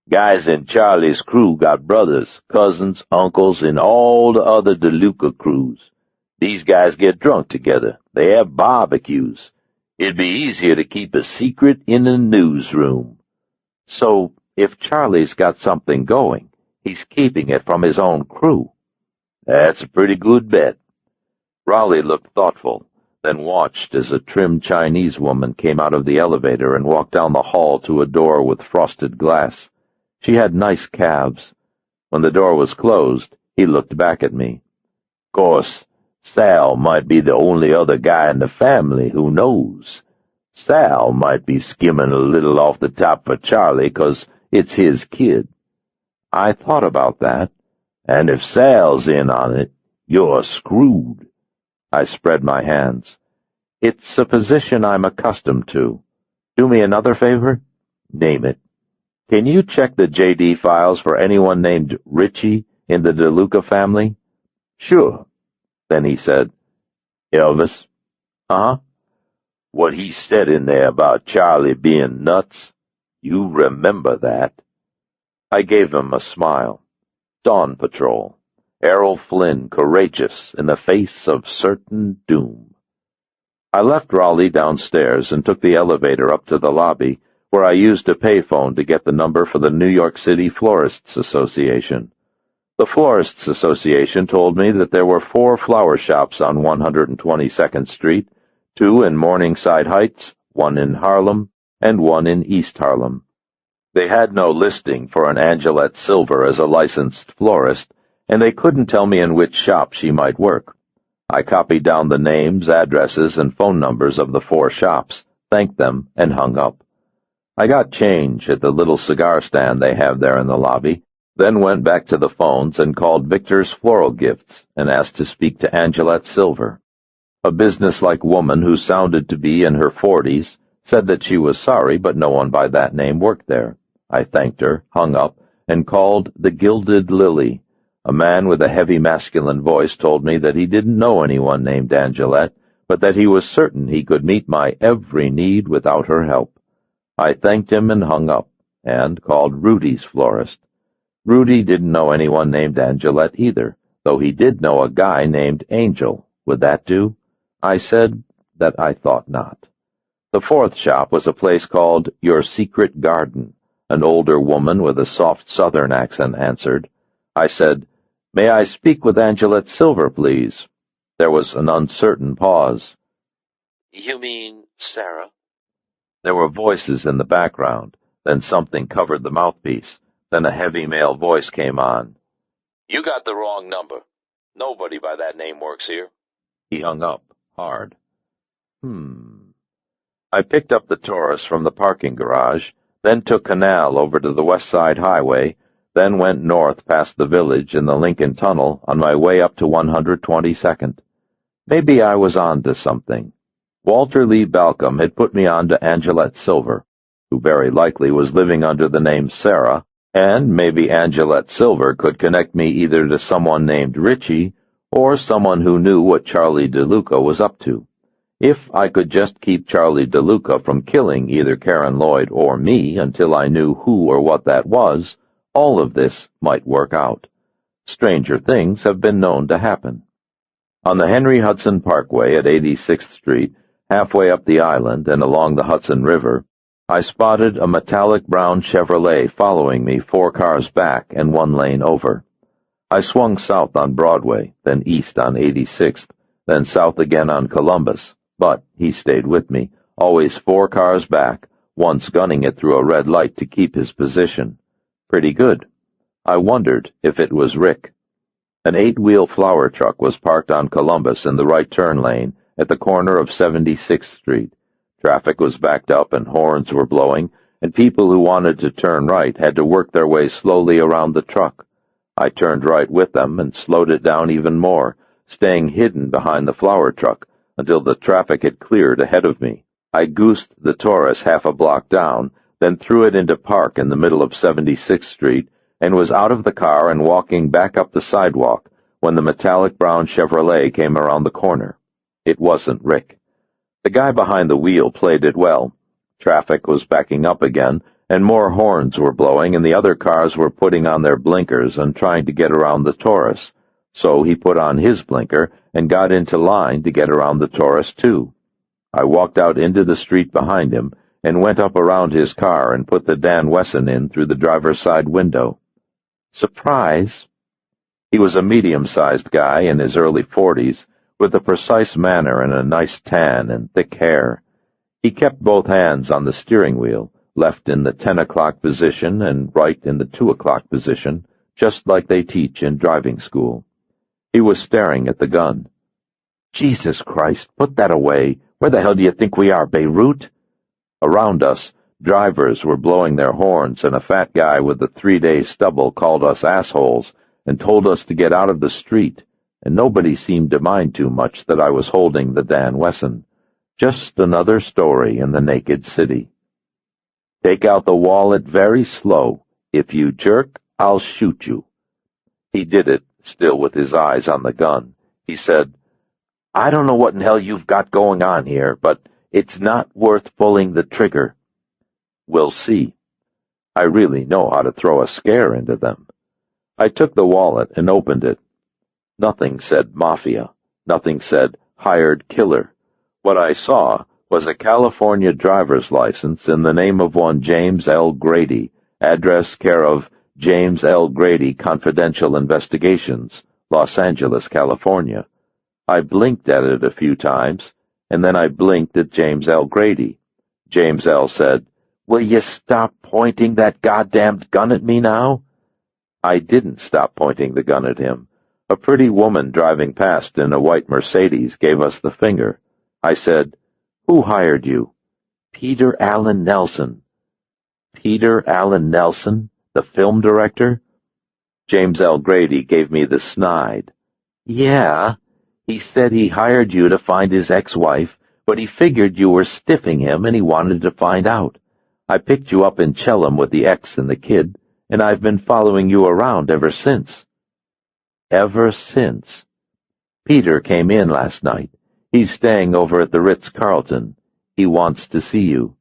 Guys in Charlie's crew got brothers, cousins, uncles, and all the other DeLuca crews. These guys get drunk together. They have barbecues. It'd be easier to keep a secret in a newsroom." "So, if Charlie's got something going, he's keeping it from his own crew." "That's a pretty good bet." Raleigh looked thoughtful, then watched as a trim Chinese woman came out of the elevator and walked down the hall to a door with frosted glass. She had nice calves. When the door was closed, he looked back at me. "Course, Sal might be the only other guy in the family who knows. Sal might be skimming a little off the top for Charlie 'cause it's his kid." I thought about that. "And if Sal's in on it, you're screwed." I spread my hands. "It's a position I'm accustomed to. Do me another favor?" "Name it." "Can you check the J.D. files for anyone named Ritchie in the DeLuca family?" Sure. Then he said, Elvis? Huh? What he said in there about Charlie being nuts? You remember that? I gave him a smile. Dawn Patrol. Errol Flynn courageous in the face of certain doom. I left Raleigh downstairs and took the elevator up to the lobby, where I used a payphone to get the number for the New York City Florists Association. The Florists Association told me that there were 4 flower shops on 122nd Street, 2 in Morningside Heights, 1 in Harlem, and 1 in East Harlem. They had no listing for an Angelette Silver as a licensed florist, and they couldn't tell me in which shop she might work. I copied down the names, addresses, and phone numbers of the 4 shops, thanked them, and hung up. I got change at the little cigar stand they have there in the lobby, then went back to the phones and called Victor's Floral Gifts and asked to speak to Angelette Silver. A businesslike woman who sounded to be in her 40s said that she was sorry, but no one by that name worked there. I thanked her, hung up, and called the Gilded Lily. A man with a heavy masculine voice told me that he didn't know anyone named Angelette, but that he was certain he could meet my every need without her help. I thanked him and hung up, and called Rudy's florist. Rudy didn't know anyone named Angelette either, though he did know a guy named Angel. Would that do? I said that I thought not. The 4th shop was a place called Your Secret Garden. An older woman with a soft Southern accent answered. I said, May I speak with Angelette Silver, please? There was an uncertain pause. You mean Sarah? There were voices in the background. Then something covered the mouthpiece. Then a heavy male voice came on. You got the wrong number. Nobody by that name works here. He hung up, hard. I picked up the Taurus from the parking garage, then took Canal over to the West Side Highway, then went north past the village in the Lincoln Tunnel on my way up to 122nd. Maybe I was on to something. Walter Lee Balcom had put me on to Angelette Silver, who very likely was living under the name Sarah, and maybe Angelette Silver could connect me either to someone named Richie or someone who knew what Charlie DeLuca was up to. If I could just keep Charlie DeLuca from killing either Karen Lloyd or me until I knew who or what that was, all of this might work out. Stranger things have been known to happen. On the Henry Hudson Parkway at 86th Street, halfway up the island and along the Hudson River, I spotted a metallic brown Chevrolet following me 4 cars back and 1 lane over. I swung south on Broadway, then east on 86th, then south again on Columbus, but he stayed with me, always 4 cars back, once gunning it through a red light to keep his position. Pretty good. I wondered if it was Rick. An 8-wheel flower truck was parked on Columbus in the right turn lane at the corner of 76th Street. Traffic was backed up and horns were blowing, and people who wanted to turn right had to work their way slowly around the truck. I turned right with them and slowed it down even more, staying hidden behind the flower truck until the traffic had cleared ahead of me. I goosed the Taurus half a block down, then threw it into park in the middle of 76th Street, and was out of the car and walking back up the sidewalk when the metallic brown Chevrolet came around the corner. It wasn't Rick. The guy behind the wheel played it well. Traffic was backing up again, and more horns were blowing, and the other cars were putting on their blinkers and trying to get around the Taurus. So he put on his blinker and got into line to get around the Taurus, too. I walked out into the street behind him and went up around his car and put the Dan Wesson in through the driver's side window. Surprise! He was a medium-sized guy in his early 40s, with a precise manner and a nice tan and thick hair. He kept both hands on the steering wheel, left in the 10 o'clock position and right in the 2 o'clock position, just like they teach in driving school. He was staring at the gun. Jesus Christ, put that away! Where the hell do you think we are, Beirut? Around us, drivers were blowing their horns, and a fat guy with a 3-day stubble called us assholes and told us to get out of the street, and nobody seemed to mind too much that I was holding the Dan Wesson. Just another story in the naked city. Take out the wallet very slow. If you jerk, I'll shoot you. He did it still with his eyes on the gun. He said, "I don't know what in hell you've got going on here, but it's not worth pulling the trigger." "We'll see." I really know how to throw a scare into them. I took the wallet and opened it. Nothing said mafia. Nothing said hired killer. What I saw was a California driver's license in the name of one James L. Grady, address care of James L. Grady Confidential Investigations, Los Angeles, California. I blinked at it a few times, and then I blinked at James L. Grady. James L. said, "Will you stop pointing that goddamned gun at me now?" I didn't stop pointing the gun at him. A pretty woman driving past in a white Mercedes gave us the finger. I said, "Who hired you?" "Peter Allen Nelson." "Peter Allen Nelson, the film director?" James L. Grady gave me the snide. "Yeah, he said he hired you to find his ex-wife, but he figured you were stiffing him and he wanted to find out. I picked you up in Chelham with the ex and the kid, and I've been following you around ever since." Ever since. "Peter came in last night. He's staying over at the Ritz-Carlton. He wants to see you."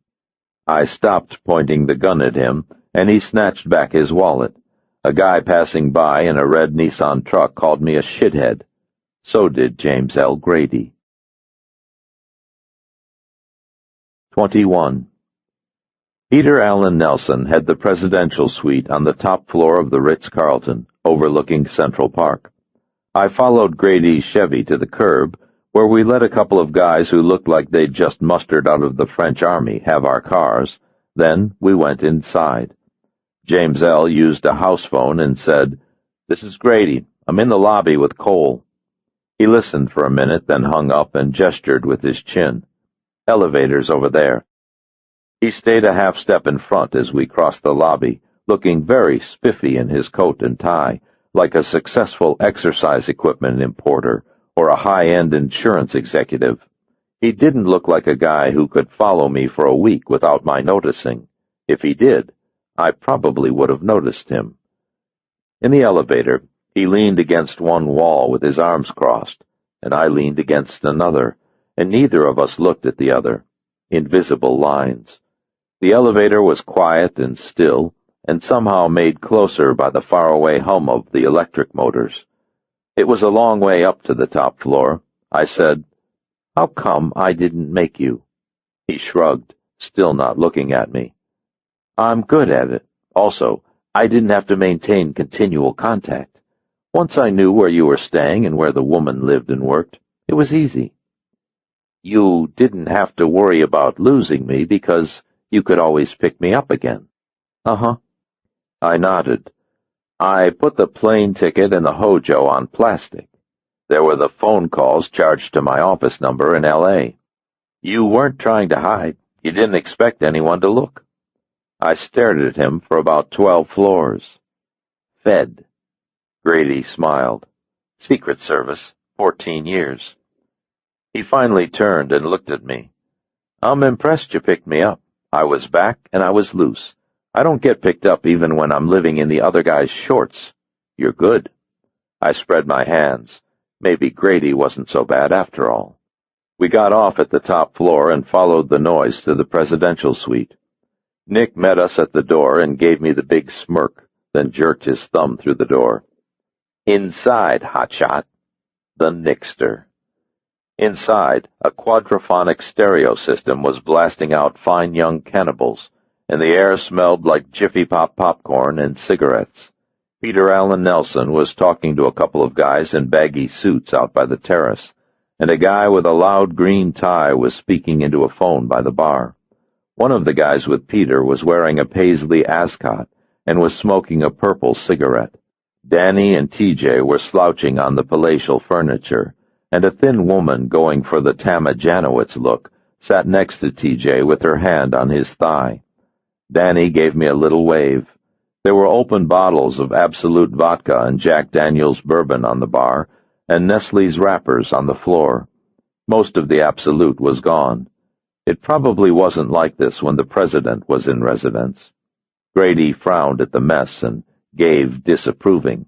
I stopped pointing the gun at him, and he snatched back his wallet. A guy passing by in a red Nissan truck called me a shithead. So did James L. Grady. 21. Peter Allen Nelson had the presidential suite on the top floor of the Ritz-Carlton, overlooking Central Park. I followed Grady's Chevy to the curb, where we let a couple of guys who looked like they'd just mustered out of the French army have our cars. Then we went inside. James L. used a house phone and said, "This is Grady. I'm in the lobby with Cole." He listened for a minute, then hung up and gestured with his chin. "Elevator's over there." He stayed a half step in front as we crossed the lobby, looking very spiffy in his coat and tie, like a successful exercise equipment importer or a high-end insurance executive. He didn't look like a guy who could follow me for a week without my noticing. If he did, I probably would have noticed him. In the elevator, he leaned against one wall with his arms crossed, and I leaned against another, and neither of us looked at the other. Invisible lines. The elevator was quiet and still, and somehow made closer by the faraway hum of the electric motors. It was a long way up to the top floor. I said, "How come I didn't make you?" He shrugged, still not looking at me. "I'm good at it. Also, I didn't have to maintain continual contact. Once I knew where you were staying and where the woman lived and worked, it was easy." "You didn't have to worry about losing me because you could always pick me up again." "Uh-huh." I nodded. "I put the plane ticket and the hojo on plastic. There were the phone calls charged to my office number in L.A. You weren't trying to hide. You didn't expect anyone to look." I stared at him for about 12 floors. "Fed." Grady smiled. "Secret Service, 14 years. He finally turned and looked at me. "I'm impressed you picked me up. I was back and I was loose. I don't get picked up even when I'm living in the other guy's shorts. You're good." I spread my hands. Maybe Grady wasn't so bad after all. We got off at the top floor and followed the noise to the presidential suite. Nick met us at the door and gave me the big smirk, then jerked his thumb through the door. "Inside, hotshot." The Nickster. Inside, a quadraphonic stereo system was blasting out Fine Young Cannibals, and the air smelled like Jiffy Pop popcorn and cigarettes. Peter Allen Nelson was talking to a couple of guys in baggy suits out by the terrace, and a guy with a loud green tie was speaking into a phone by the bar. One of the guys with Peter was wearing a paisley ascot and was smoking a purple cigarette. Danny and TJ were slouching on the palatial furniture, and a thin woman going for the Tama Janowitz look sat next to TJ with her hand on his thigh. Danny gave me a little wave. There were open bottles of Absolute vodka and Jack Daniels bourbon on the bar, and Nestle's wrappers on the floor. Most of the Absolute was gone. It probably wasn't like this when the president was in residence. Grady frowned at the mess and gave disapproving.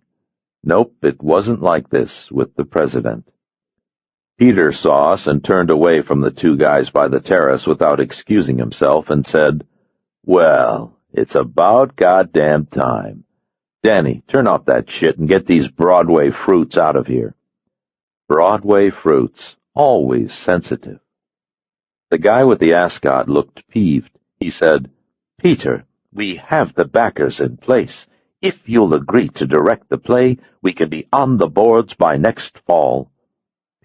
Nope, it wasn't like this with the president. Peter saw us and turned away from the two guys by the terrace without excusing himself and said, "Well, it's about goddamn time. Danny, turn off that shit and get these Broadway fruits out of here." Broadway fruits, always sensitive. The guy with the ascot looked peeved. He said, "Peter, we have the backers in place. If you'll agree to direct the play, we can be on the boards by next fall."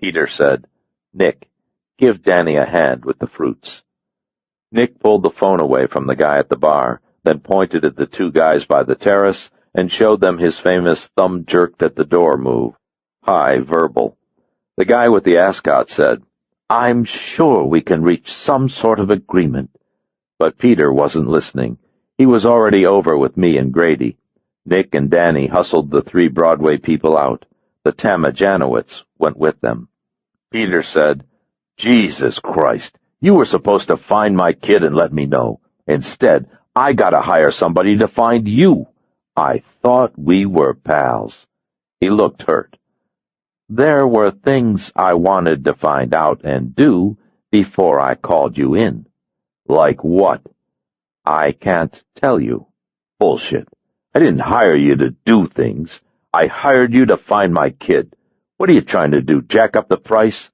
Peter said, "Nick, give Danny a hand with the fruits." Nick pulled the phone away from the guy at the bar, then pointed at the two guys by the terrace and showed them his famous thumb-jerked-at-the-door move. High verbal. The guy with the ascot said, "I'm sure we can reach some sort of agreement." But Peter wasn't listening. He was already over with me and Grady. Nick and Danny hustled the three Broadway people out. The Tama Janowitz went with them. Peter said, "Jesus Christ, you were supposed to find my kid and let me know. Instead, I gotta hire somebody to find you. I thought we were pals." He looked hurt. "There were things I wanted to find out and do before I called you in." "Like what?" "I can't tell you." "Bullshit. I didn't hire you to do things. I hired you to find my kid. What are you trying to do, jack up the price?"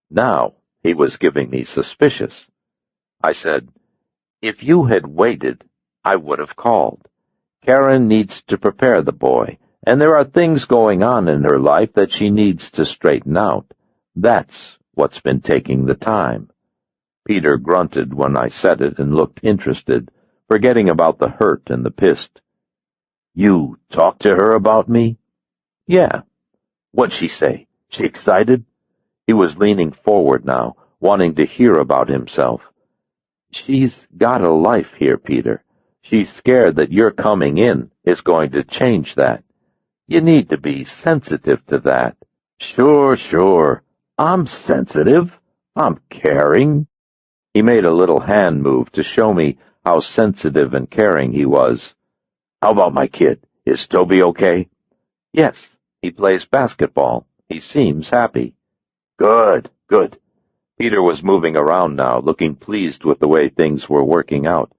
Now he was giving me suspicious. I said, "If you had waited, I would have called. Karen needs to prepare the boy, and there are things going on in her life that she needs to straighten out. That's what's been taking the time." Peter grunted when I said it and looked interested, forgetting about the hurt and the pissed. "You talked to her about me?" "Yeah." "What'd she say? She excited?" He was leaning forward now, wanting to hear about himself. "She's got a life here, Peter. She's scared that your coming in is going to change that. You need to be sensitive to that." Sure. I'm sensitive. I'm caring." He made a little hand move to show me how sensitive and caring he was. "How about my kid? Is Toby okay?" "Yes, he plays basketball. He seems happy." Good. Peter was moving around now, looking pleased with the way things were working out.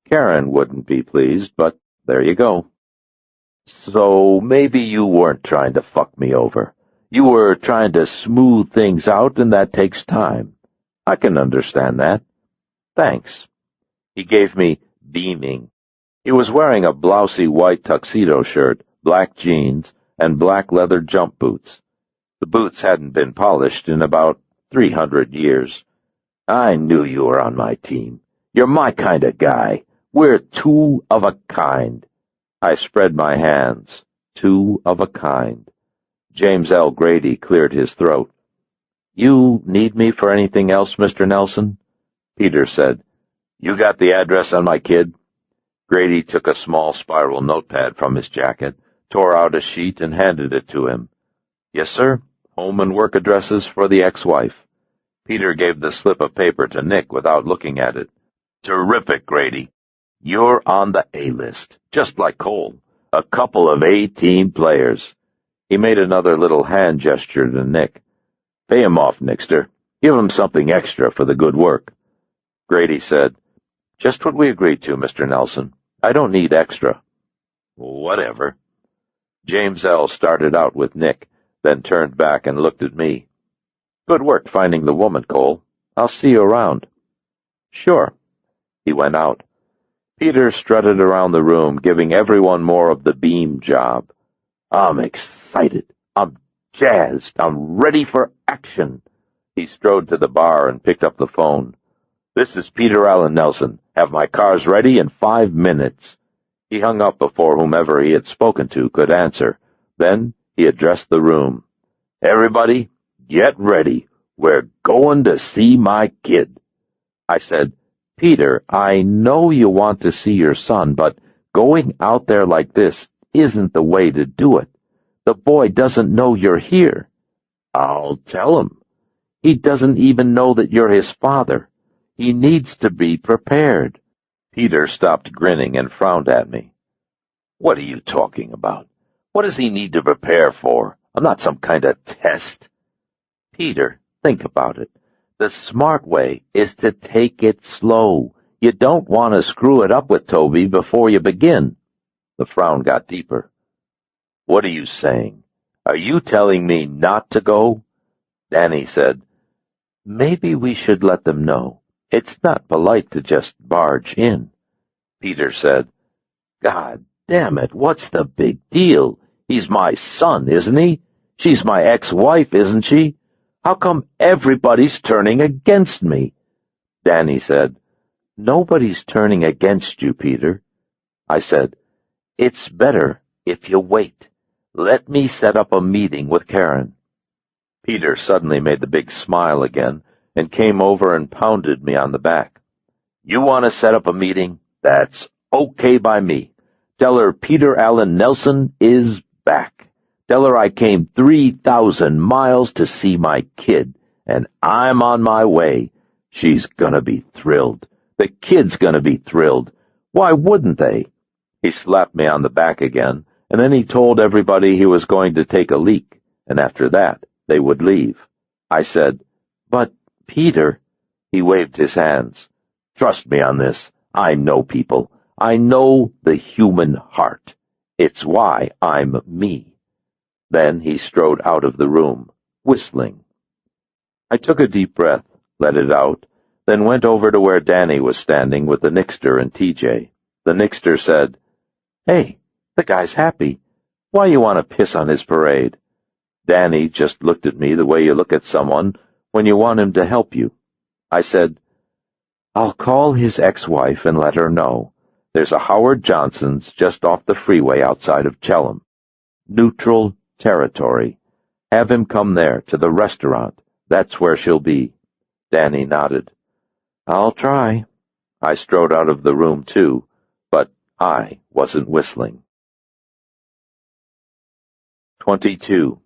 Karen wouldn't be pleased, but there you go. "So maybe you weren't trying to fuck me over. You were trying to smooth things out, and that takes time. I can understand that. Thanks." He gave me beaming. He was wearing a blousy white tuxedo shirt, black jeans, and black leather jump boots. The boots hadn't been polished in about 300 years. "I knew you were on my team. You're my kind of guy. We're two of a kind." I spread my hands. Two of a kind. James L. Grady cleared his throat. "You need me for anything else, Mr. Nelson?" Peter said, "You got the address on my kid?" Grady took a small spiral notepad from his jacket, tore out a sheet, and handed it to him. "Yes, sir. Home and work addresses for the ex-wife." Peter gave the slip of paper to Nick without looking at it. "Terrific, Grady. You're on the A-list, just like Cole. A couple of A-team players." He made another little hand gesture to Nick. "Pay him off, Nickster. Give him something extra for the good work." Grady said, "Just what we agreed to, Mr. Nelson. I don't need extra." "Whatever." James L. started out with Nick, then turned back and looked at me. "Good work finding the woman, Cole. I'll see you around." "Sure." He went out. Peter strutted around the room, giving everyone more of the beam job. "I'm excited. I'm jazzed. I'm ready for action." He strode to the bar and picked up the phone. "This is Peter Allen Nelson. Have my cars ready in 5 minutes." He hung up before whomever he had spoken to could answer. Then he addressed the room. "Everybody, get ready. We're going to see my kid." I said, "Peter, I know you want to see your son, but going out there like this isn't the way to do it. The boy doesn't know you're here." "I'll tell him." "He doesn't even know that you're his father. He needs to be prepared." Peter stopped grinning and frowned at me. "What are you talking about? What does he need to prepare for? I'm not some kind of test. Peter, think about it. The smart way is to take it slow. You don't want to screw it up with Toby before you begin. The frown got deeper. What are you saying? Are you telling me not to go? Danny said, Maybe we should let them know. It's not polite to just barge in. Peter said, God damn it, what's the big deal? He's my son, isn't he? She's my ex-wife, isn't she? How come everybody's turning against me? Danny said, Nobody's turning against you, Peter. I said, It's better if you wait. Let me set up a meeting with Karen. Peter suddenly made the big smile again and came over and pounded me on the back. You want to set up a meeting? That's okay by me. Tell her Peter Allen Nelson is back. Tell her I came 3,000 miles to see my kid, and I'm on my way. She's gonna be thrilled. The kid's gonna be thrilled. Why wouldn't they? He slapped me on the back again, and then he told everybody he was going to take a leak, and after that they would leave. I said, But, Peter, he waved his hands. Trust me on this. I know people. I know the human heart. It's why I'm me. Then he strode out of the room, whistling. I took a deep breath, let it out, then went over to where Danny was standing with the Nixter and TJ. The Nixter said, Hey, the guy's happy. Why you want to piss on his parade? Danny just looked at me the way you look at someone when you want him to help you. I said, I'll call his ex-wife and let her know. There's a Howard Johnson's just off the freeway outside of Chelham. Neutral territory. Have him come there to the restaurant. That's where she'll be. Danny nodded. I'll try. I strode out of the room, too, but I wasn't whistling. 22.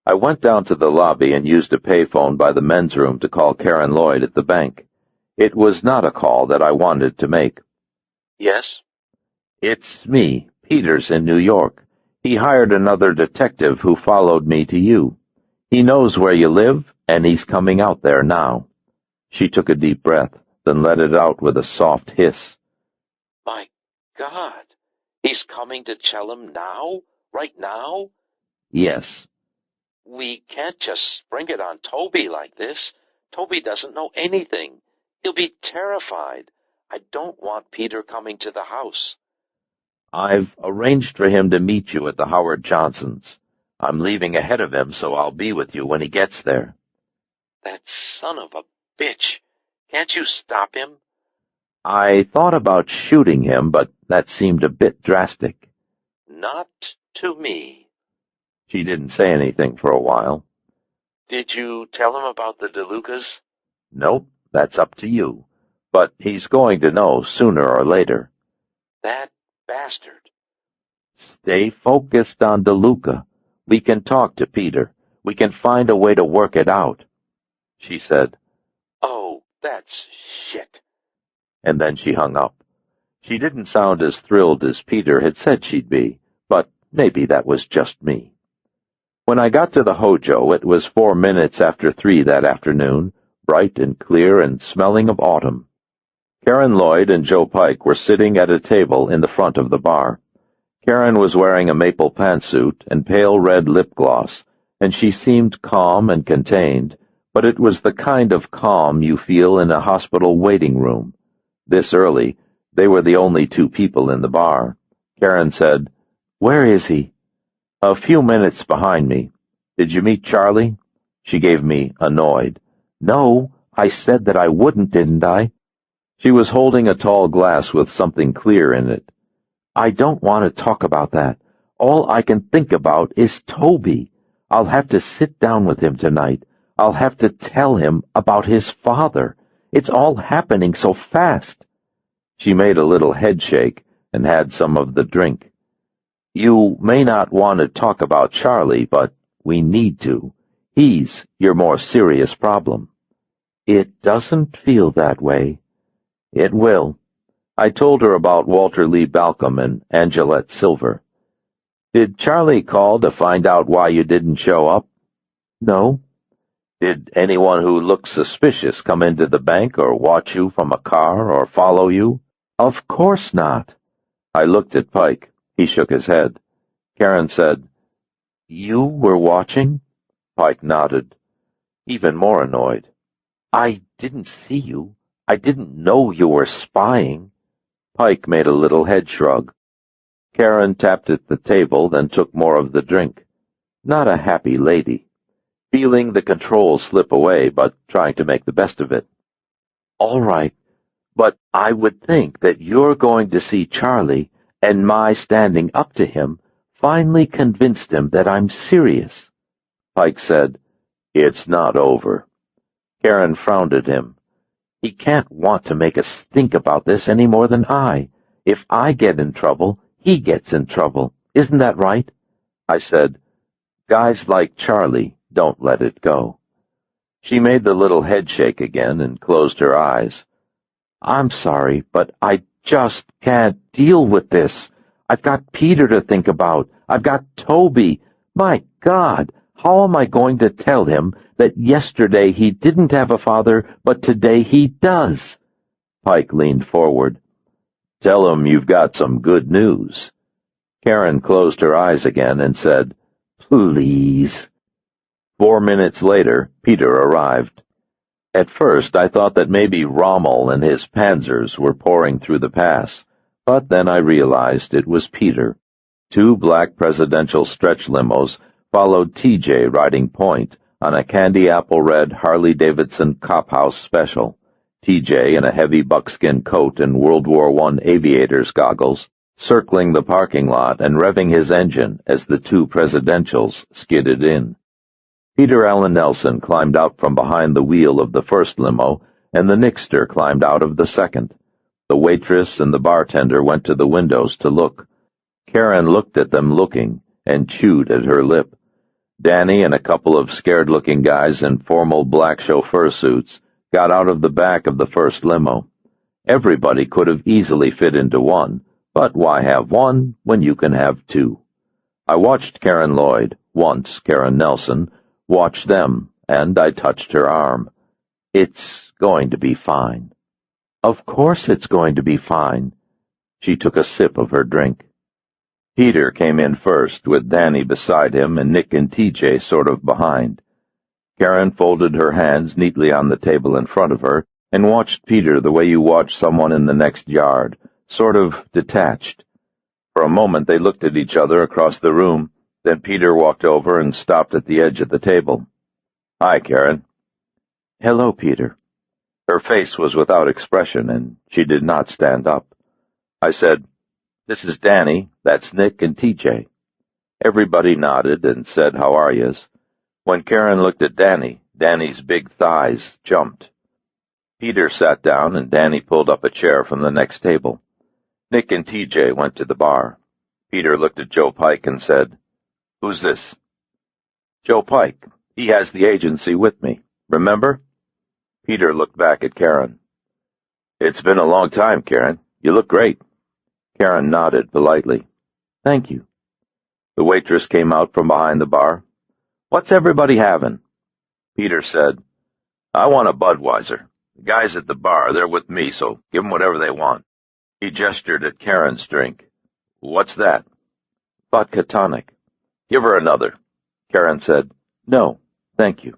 I went down to the lobby and used a payphone by the men's room to call Karen Lloyd at the bank. It was not a call that I wanted to make. Yes? It's me. Peter's in New York. He hired another detective who followed me to you. He knows where you live, and he's coming out there now. She took a deep breath, then let it out with a soft hiss. My God! He's coming to Chelham now? Right now? Yes. We can't just spring it on Toby like this. Toby doesn't know anything. He'll be terrified. I don't want Peter coming to the house. I've arranged for him to meet you at the Howard Johnsons'. I'm leaving ahead of him, so I'll be with you when he gets there. That son of a bitch. Can't you stop him? I thought about shooting him, but that seemed a bit drastic. Not to me. She didn't say anything for a while. Did you tell him about the DeLucas? Nope, that's up to you. But he's going to know sooner or later. That bastard. Stay focused on DeLuca. We can talk to Peter. We can find a way to work it out. She said, Oh, that's shit. And then she hung up. She didn't sound as thrilled as Peter had said she'd be, but maybe that was just me. When I got to the Hojo, it was 4 minutes after 3 that afternoon, bright and clear and smelling of autumn. Karen Lloyd and Joe Pike were sitting at a table in the front of the bar. Karen was wearing a maple pantsuit and pale red lip gloss, and she seemed calm and contained, but it was the kind of calm you feel in a hospital waiting room. This early, they were the only 2 people in the bar. Karen said, Where is he? A few minutes behind me. Did you meet Charlie? She gave me annoyed. No, I said that I wouldn't, didn't I? She was holding a tall glass with something clear in it. I don't want to talk about that. All I can think about is Toby. I'll have to sit down with him tonight. I'll have to tell him about his father. It's all happening so fast. She made a little headshake and had some of the drink. You may not want to talk about Charlie, but we need to. He's your more serious problem. It doesn't feel that way. It will. I told her about Walter Lee Balcom and Angelette Silver. Did Charlie call to find out why you didn't show up? No. Did anyone who looked suspicious come into the bank or watch you from a car or follow you? Of course not. I looked at Pike. He shook his head. Karen said, You were watching? Pike nodded, even more annoyed. I didn't see you. I didn't know you were spying. Pike made a little head shrug. Karen tapped at the table, then took more of the drink. Not a happy lady. Feeling the control slip away, but trying to make the best of it. All right, but I would think that you're going to see Charlie, and my standing up to him finally convinced him that I'm serious. Pike said, It's not over. Karen frowned at him. He can't want to make us think about this any more than I. If I get in trouble, he gets in trouble. Isn't that right? I said, Guys like Charlie don't let it go. She made the little head shake again and closed her eyes. I'm sorry, but I just can't deal with this. I've got Peter to think about. I've got Toby. My God, how am I going to tell him that yesterday he didn't have a father, but today he does? Pike leaned forward. Tell him you've got some good news. Karen closed her eyes again and said, Please. 4 minutes later, Peter arrived. At first, I thought that maybe Rommel and his panzers were pouring through the pass, but then I realized it was Peter. 2 black presidential stretch limos followed TJ riding point on a candy-apple-red Harley-Davidson Cop House special. TJ in a heavy buckskin coat and World War I aviator's goggles, circling the parking lot and revving his engine as the 2 presidentials skidded in. Peter Allen Nelson climbed out from behind the wheel of the first limo, and the Nixter climbed out of the second. The waitress and the bartender went to the windows to look. Karen looked at them looking, and chewed at her lip. Danny and a couple of scared-looking guys in formal black chauffeur suits got out of the back of the first limo. Everybody could have easily fit into one, but why have one when you can have 2? I watched Karen Lloyd, once Karen Nelson, watch them, and I touched her arm. It's going to be fine. Of course it's going to be fine. She took a sip of her drink. Peter came in first, with Danny beside him and Nick and TJ sort of behind. Karen folded her hands neatly on the table in front of her and watched Peter the way you watch someone in the next yard, sort of detached. For a moment they looked at each other across the room. Then Peter walked over and stopped at the edge of the table. Hi, Karen. Hello, Peter. Her face was without expression, and she did not stand up. I said, This is Danny, that's Nick and TJ. Everybody nodded and said how are yous. When Karen looked at Danny, Danny's big thighs jumped. Peter sat down, and Danny pulled up a chair from the next table. Nick and TJ went to the bar. Peter looked at Joe Pike and said, Who's this? Joe Pike. He has the agency with me. Remember? Peter looked back at Karen. It's been a long time, Karen. You look great. Karen nodded politely. Thank you. The waitress came out from behind the bar. What's everybody having? Peter said, I want a Budweiser. The guys at the bar, they're with me, so give them whatever they want. He gestured at Karen's drink. What's that? Vodka tonic. Give her another. Karen said, No, thank you.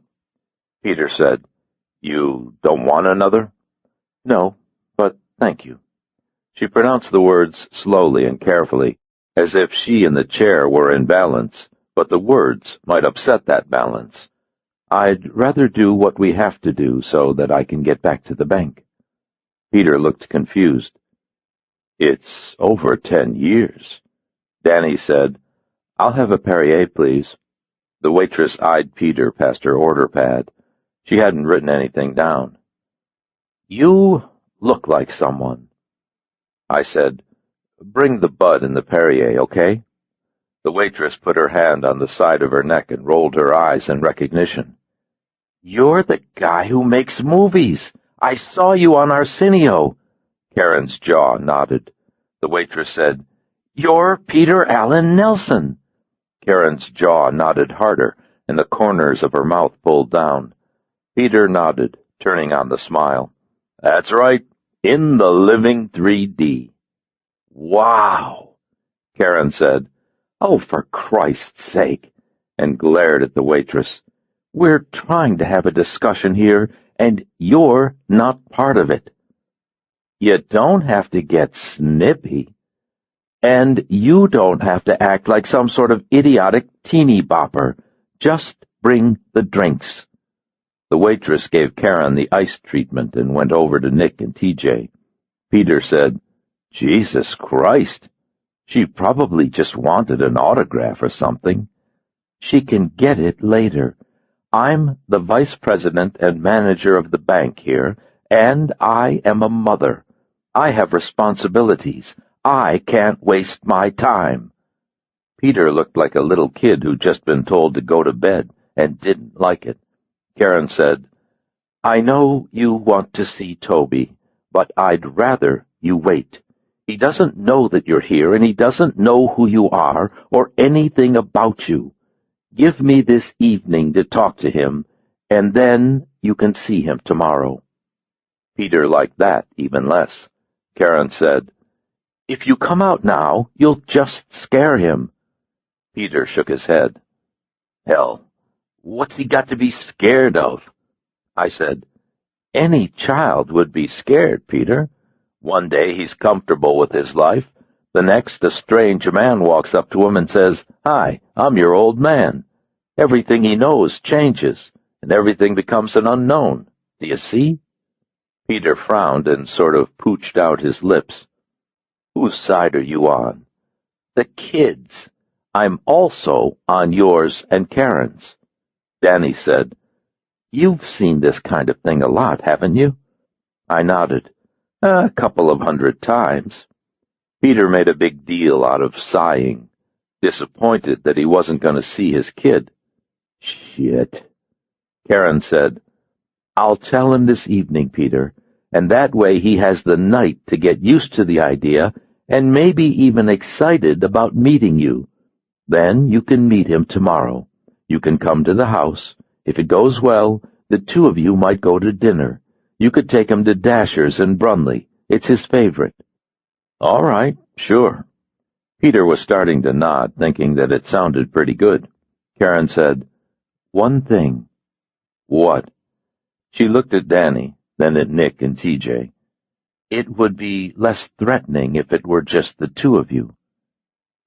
Peter said, You don't want another? No, but thank you. She pronounced the words slowly and carefully, as if she and the chair were in balance, but the words might upset that balance. I'd rather do what we have to do so that I can get back to the bank. Peter looked confused. It's over 10 years. Danny said, I'll have a Perrier, please. The waitress eyed Peter past her order pad. She hadn't written anything down. You look like someone. I said, Bring the Bud and the Perrier, okay? The waitress put her hand on the side of her neck and rolled her eyes in recognition. You're the guy who makes movies. I saw you on Arsenio. Karen's jaw nodded. The waitress said, You're Peter Allen Nelson. Karen's jaw knotted harder, and the corners of her mouth pulled down. Peter nodded, turning on the smile. That's right, in the living 3D. Wow, Karen said. Oh, for Christ's sake, and glared at the waitress. We're trying to have a discussion here, and you're not part of it. You don't have to get snippy. And you don't have to act like some sort of idiotic teeny bopper. Just bring the drinks. The waitress gave Karen the ice treatment and went over to Nick and TJ. Peter said, Jesus Christ, she probably just wanted an autograph or something. She can get it later. I'm the vice president and manager of the bank here, and I am a mother. I have responsibilities. I can't waste my time. Peter looked like a little kid who'd just been told to go to bed and didn't like it. Karen said, I know you want to see Toby, but I'd rather you wait. He doesn't know that you're here, and he doesn't know who you are or anything about you. Give me this evening to talk to him, and then you can see him tomorrow. Peter liked that even less. Karen said, If you come out now, you'll just scare him. Peter shook his head. Hell, what's he got to be scared of? I said, Any child would be scared, Peter. One day he's comfortable with his life. The next, a strange man walks up to him and says, Hi, I'm your old man. Everything he knows changes, and everything becomes an unknown. Do you see? Peter frowned and sort of pooched out his lips. Whose side are you on? The kid's. I'm also on yours and Karen's. Danny said, You've seen this kind of thing a lot, haven't you? I nodded. A couple of 100 times. Peter made a big deal out of sighing, disappointed that he wasn't going to see his kid. Shit. Karen said, I'll tell him this evening, Peter, and that way he has the night to get used to the idea and maybe even excited about meeting you. Then you can meet him tomorrow. You can come to the house. If it goes well, the two of you might go to dinner. You could take him to Dasher's in Brunley. It's his favorite. All right, sure. Peter was starting to nod, thinking that it sounded pretty good. Karen said, One thing. What? She looked at Danny, then at Nick and TJ. It would be less threatening if it were just the two of you.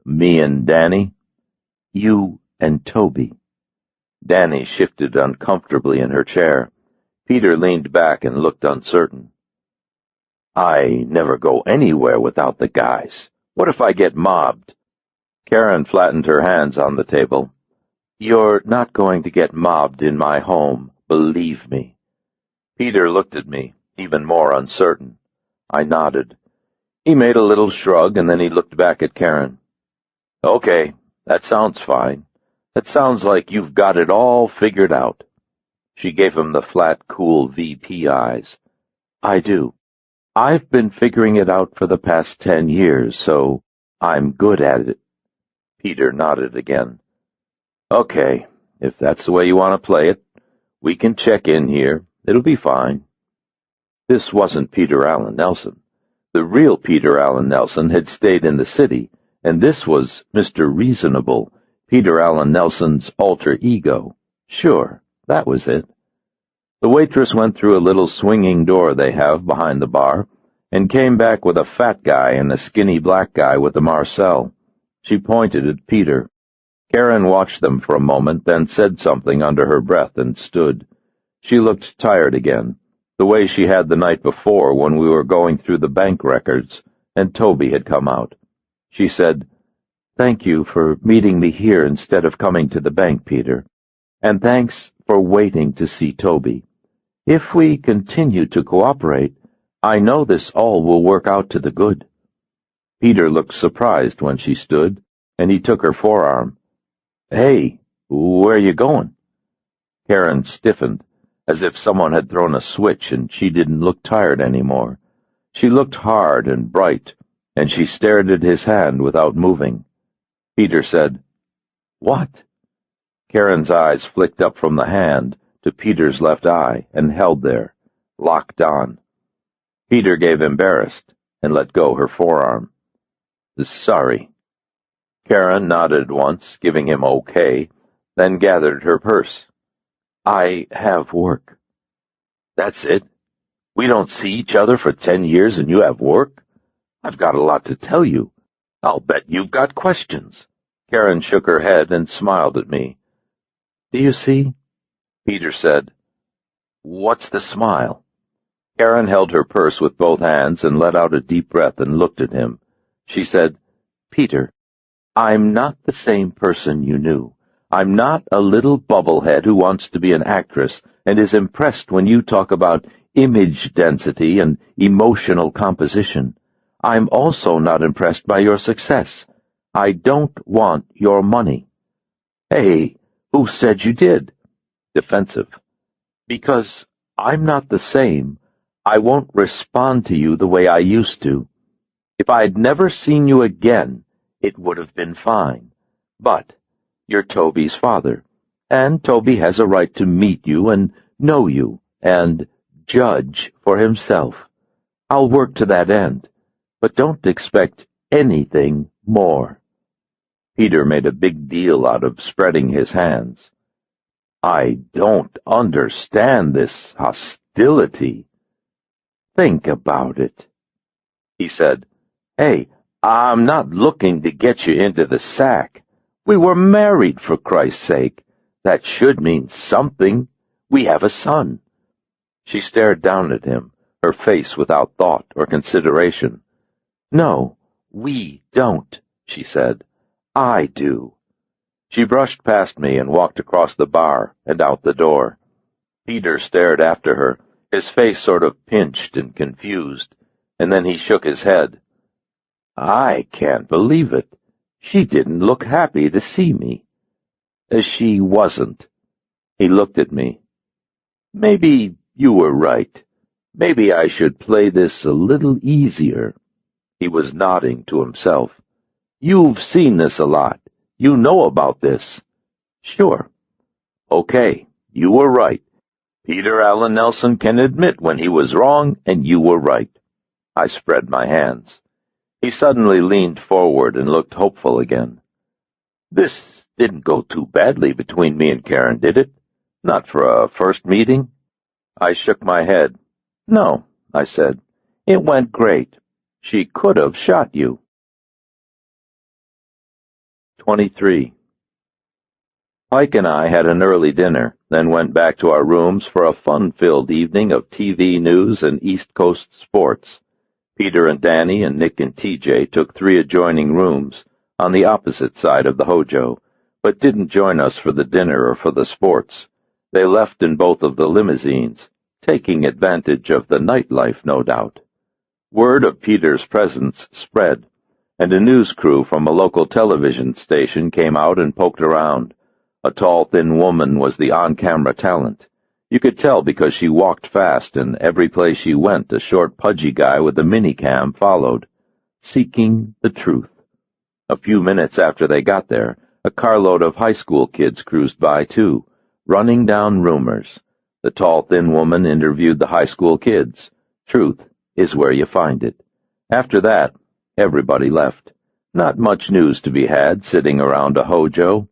Me and Danny? You and Toby. Danny shifted uncomfortably in her chair. Peter leaned back and looked uncertain. I never go anywhere without the guys. What if I get mobbed? Karen flattened her hands on the table. You're not going to get mobbed in my home, believe me. Peter looked at me, even more uncertain. I nodded. He made a little shrug, and then he looked back at Karen. Okay, that sounds fine. That sounds like you've got it all figured out. She gave him the flat, cool VP eyes. I do. I've been figuring it out for the past 10 years, so I'm good at it. Peter nodded again. Okay, if that's the way you want to play it, we can check in here. It'll be fine. This wasn't Peter Allen Nelson. The real Peter Allen Nelson had stayed in the city, and this was Mr. Reasonable, Peter Allen Nelson's alter ego. Sure, that was it. The waitress went through a little swinging door they have behind the bar, and came back with a fat guy and a skinny black guy with a Marcel. She pointed at Peter. Karen watched them for a moment, then said something under her breath and stood. She looked tired again, the way she had the night before when we were going through the bank records, and Toby had come out. She said, Thank you for meeting me here instead of coming to the bank, Peter. And thanks for waiting to see Toby. If we continue to cooperate, I know this all will work out to the good. Peter looked surprised when she stood, and he took her forearm. Hey, where are you going? Karen stiffened, as if someone had thrown a switch and she didn't look tired anymore. She looked hard and bright, and she stared at his hand without moving. Peter said, What? Karen's eyes flicked up from the hand to Peter's left eye and held there, locked on. Peter gave embarrassed and let go her forearm. Sorry. Karen nodded once, giving him okay, then gathered her purse. I have work. That's it? We don't see each other for 10 years and you have work? I've got a lot to tell you. I'll bet you've got questions. Karen shook her head and smiled at me. Do you see? Peter said. What's the smile? Karen held her purse with both hands and let out a deep breath and looked at him. She said, Peter, I'm not the same person you knew. I'm not a little bubblehead who wants to be an actress and is impressed when you talk about image density and emotional composition. I'm also not impressed by your success. I don't want your money. Hey, who said you did? Defensive. Because I'm not the same. I won't respond to you the way I used to. If I'd never seen you again, it would have been fine. But you're Toby's father, and Toby has a right to meet you and know you and judge for himself. I'll work to that end, but don't expect anything more. Peter made a big deal out of spreading his hands. I don't understand this hostility. Think about it, he said. Hey, I'm not looking to get you into the sack. We were married, for Christ's sake. That should mean something. We have a son. She stared down at him, her face without thought or consideration. No, we don't, she said. I do. She brushed past me and walked across the bar and out the door. Peter stared after her, his face sort of pinched and confused, and then he shook his head. I can't believe it. She didn't look happy to see me. She wasn't. He looked at me. Maybe you were right. Maybe I should play this a little easier. He was nodding to himself. You've seen this a lot. You know about this. Sure. Okay, you were right. Peter Allen Nelson can admit when he was wrong, and you were right. I spread my hands. He suddenly leaned forward and looked hopeful again. This didn't go too badly between me and Karen, did it? Not for a first meeting? I shook my head. No, I said. It went great. She could have shot you. 23. Pike and I had an early dinner, then went back to our rooms for a fun-filled evening of TV news and East Coast sports. Peter and Danny and Nick and TJ took 3 adjoining rooms on the opposite side of the Hojo, but didn't join us for the dinner or for the sports. They left in both of the limousines, taking advantage of the nightlife, no doubt. Word of Peter's presence spread, and a news crew from a local television station came out and poked around. A tall, thin woman was the on-camera talent. You could tell because she walked fast, and every place she went, a short, pudgy guy with a minicam followed, seeking the truth. A few minutes after they got there, a carload of high school kids cruised by, too, running down rumors. The tall, thin woman interviewed the high school kids. Truth is where you find it. After that, everybody left. Not much news to be had sitting around a Hojo.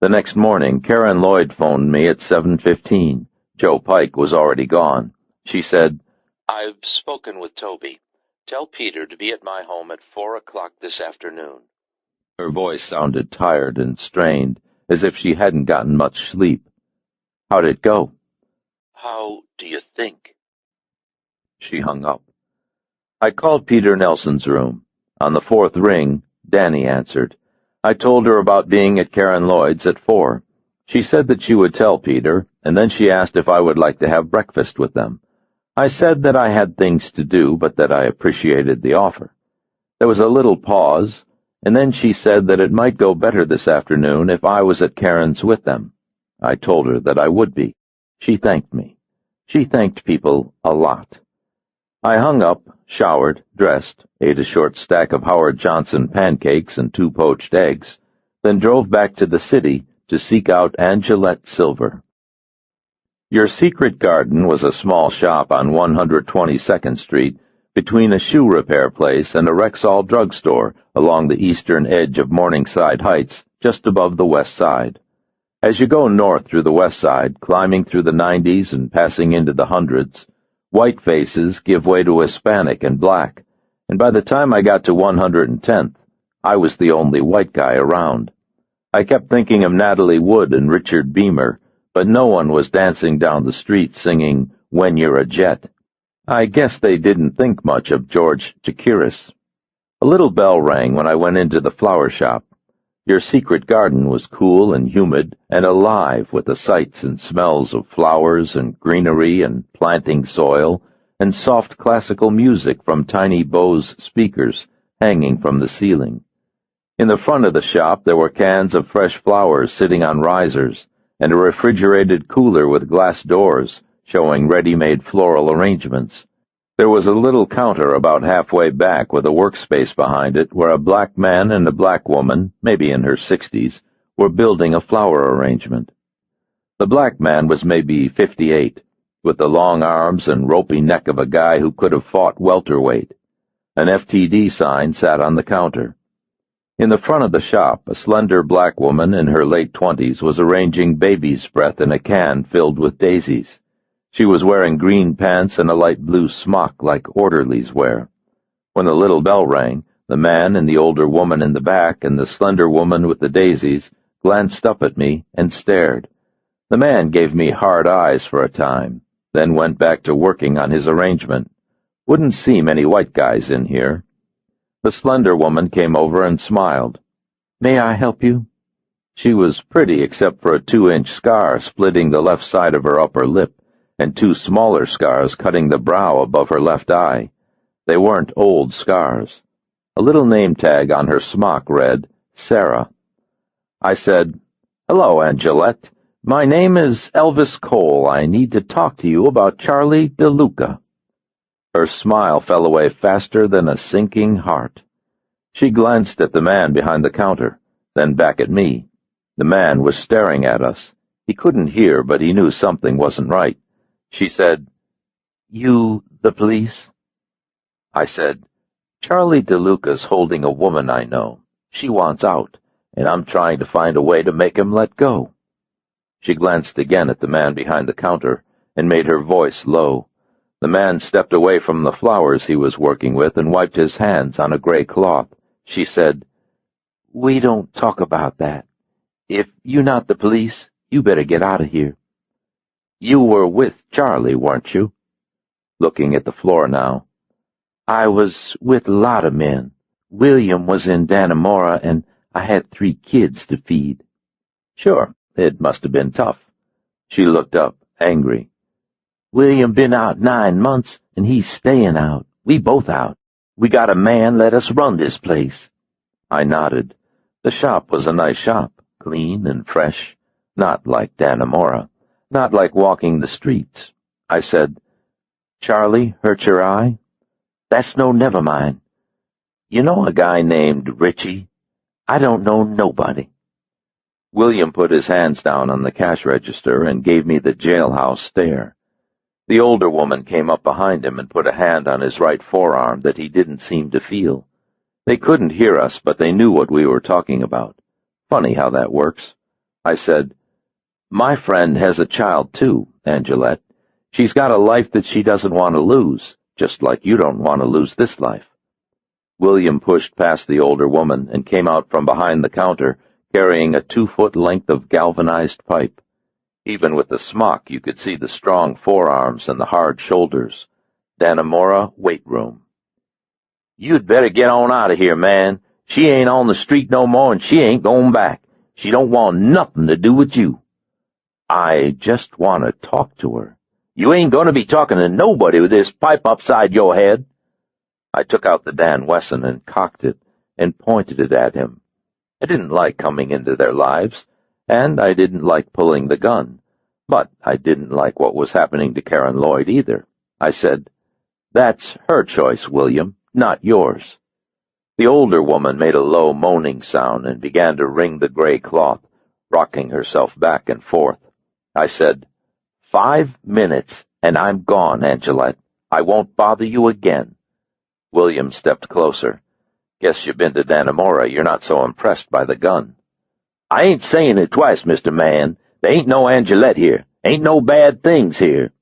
The next morning, Karen Lloyd phoned me at 7:15. Joe Pike was already gone. She said, I've spoken with Toby. Tell Peter to be at my home at 4 o'clock this afternoon. Her voice sounded tired and strained, as if she hadn't gotten much sleep. How'd it go? How do you think? She hung up. I called Peter Nelson's room. On the 4th ring, Danny answered. I told her about being at Karen Lloyd's at 4. She said that she would tell Peter, and then she asked if I would like to have breakfast with them. I said that I had things to do, but that I appreciated the offer. There was a little pause, and then she said that it might go better this afternoon if I was at Karen's with them. I told her that I would be. She thanked me. She thanked people a lot. I hung up, showered, dressed, ate a short stack of Howard Johnson pancakes and 2 poached eggs, then drove back to the city to seek out Angelette Silver. Your Secret Garden was a small shop on 122nd Street between a shoe repair place and a Rexall drugstore along the eastern edge of Morningside Heights, just above the west side. As you go north through the west side, climbing through the 90s and passing into the hundreds, white faces give way to Hispanic and black, and by the time I got to 110th, I was the only white guy around. I kept thinking of Natalie Wood and Richard Beamer, but no one was dancing down the street singing When You're a Jet. I guess they didn't think much of George Chakiris. A little bell rang when I went into the flower shop. Your Secret Garden was cool and humid and alive with the sights and smells of flowers and greenery and planting soil and soft classical music from tiny Bose speakers hanging from the ceiling. In the front of the shop there were cans of fresh flowers sitting on risers and a refrigerated cooler with glass doors showing ready-made floral arrangements. There was a little counter about halfway back with a workspace behind it where a black man and a black woman, maybe in her 60s, were building a flower arrangement. The black man was maybe 58, with the long arms and ropey neck of a guy who could have fought welterweight. An FTD sign sat on the counter. In the front of the shop, a slender black woman in her late 20s was arranging baby's breath in a can filled with daisies. She was wearing green pants and a light blue smock like orderlies wear. When the little bell rang, the man and the older woman in the back and the slender woman with the daisies glanced up at me and stared. The man gave me hard eyes for a time, then went back to working on his arrangement. Wouldn't see many white guys in here. The slender woman came over and smiled. "May I help you?" She was pretty except for a 2-inch scar splitting the left side of her upper lip, and 2 smaller scars cutting the brow above her left eye. They weren't old scars. A little name tag on her smock read, Sarah. I said, "Hello, Angelette. My name is Elvis Cole. I need to talk to you about Charlie DeLuca." Her smile fell away faster than a sinking heart. She glanced at the man behind the counter, then back at me. The man was staring at us. He couldn't hear, but he knew something wasn't right. She said, "You the police?" I said, "Charlie DeLuca's holding a woman I know. She wants out, and I'm trying to find a way to make him let go." She glanced again at the man behind the counter and made her voice low. The man stepped away from the flowers he was working with and wiped his hands on a gray cloth. She said, "We don't talk about that. If you're not the police, you better get out of here." "You were with Charlie, weren't you?" Looking at the floor now. "I was with a lot of men. William was in Dannemora, and I had 3 kids to feed." "Sure, it must have been tough." She looked up, angry. "William been out 9 months, and he's staying out. We both out. We got a man let us run this place." I nodded. The shop was a nice shop, clean and fresh, not like Dannemora, not like walking the streets. I said, "Charlie hurt your eye?" "That's no never mind. You know a guy named Richie? I don't know nobody." William put his hands down on the cash register and gave me the jailhouse stare. The older woman came up behind him and put a hand on his right forearm that he didn't seem to feel. They couldn't hear us, but they knew what we were talking about. Funny how that works. I said, "My friend has a child too, Angelette. She's got a life that she doesn't want to lose, just like you don't want to lose this life." William pushed past the older woman and came out from behind the counter, carrying a 2-foot length of galvanized pipe. Even with the smock, you could see the strong forearms and the hard shoulders. Dannemora weight room. "You'd better get on out of here, man. She ain't on the street no more, and she ain't going back. She don't want nothing to do with you." "I just want to talk to her." "You ain't going to be talking to nobody with this pipe upside your head." I took out the Dan Wesson and cocked it and pointed it at him. I didn't like coming into their lives, and I didn't like pulling the gun, but I didn't like what was happening to Karen Lloyd either. I said, "That's her choice, William, not yours." The older woman made a low moaning sound and began to wring the gray cloth, rocking herself back and forth. I said, 5 minutes, and I'm gone, Angelette. I won't bother you again. William stepped closer. Guess you've been to Dannemora. You're not so impressed by the gun. I ain't saying it twice, Mr. Man. There ain't no Angelette here. Ain't no bad things here.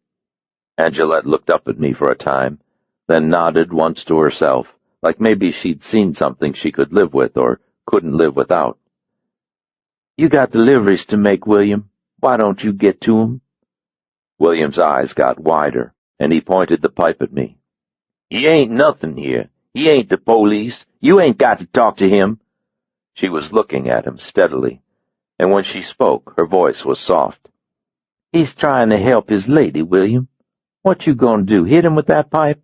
Angelette looked up at me for a time, then nodded once to herself, like maybe she'd seen something she could live with or couldn't live without. You got deliveries to make, William. Why don't you get to 'em? William's eyes got wider, and he pointed the pipe at me. He ain't nothing here. He ain't the police. You ain't got to talk to him. She was looking at him steadily, and when she spoke, her voice was soft. He's trying to help his lady, William. What you gonna do, hit him with that pipe?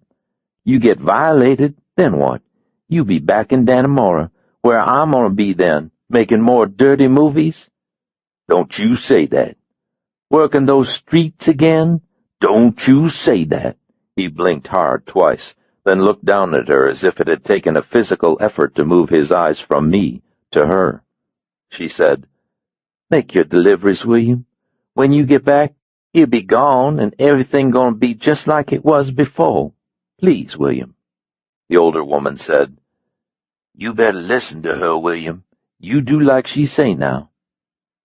You get violated, then what? You be back in Dannemora, where I'm gonna be then, making more dirty movies? Don't you say that. Working those streets again? Don't you say that. He blinked hard twice, then looked down at her as if it had taken a physical effort to move his eyes from me to her. She said, Make your deliveries, William. When you get back, he'll be gone and everything gonna be just like it was before. Please, William. The older woman said, You better listen to her, William. You do like she say now.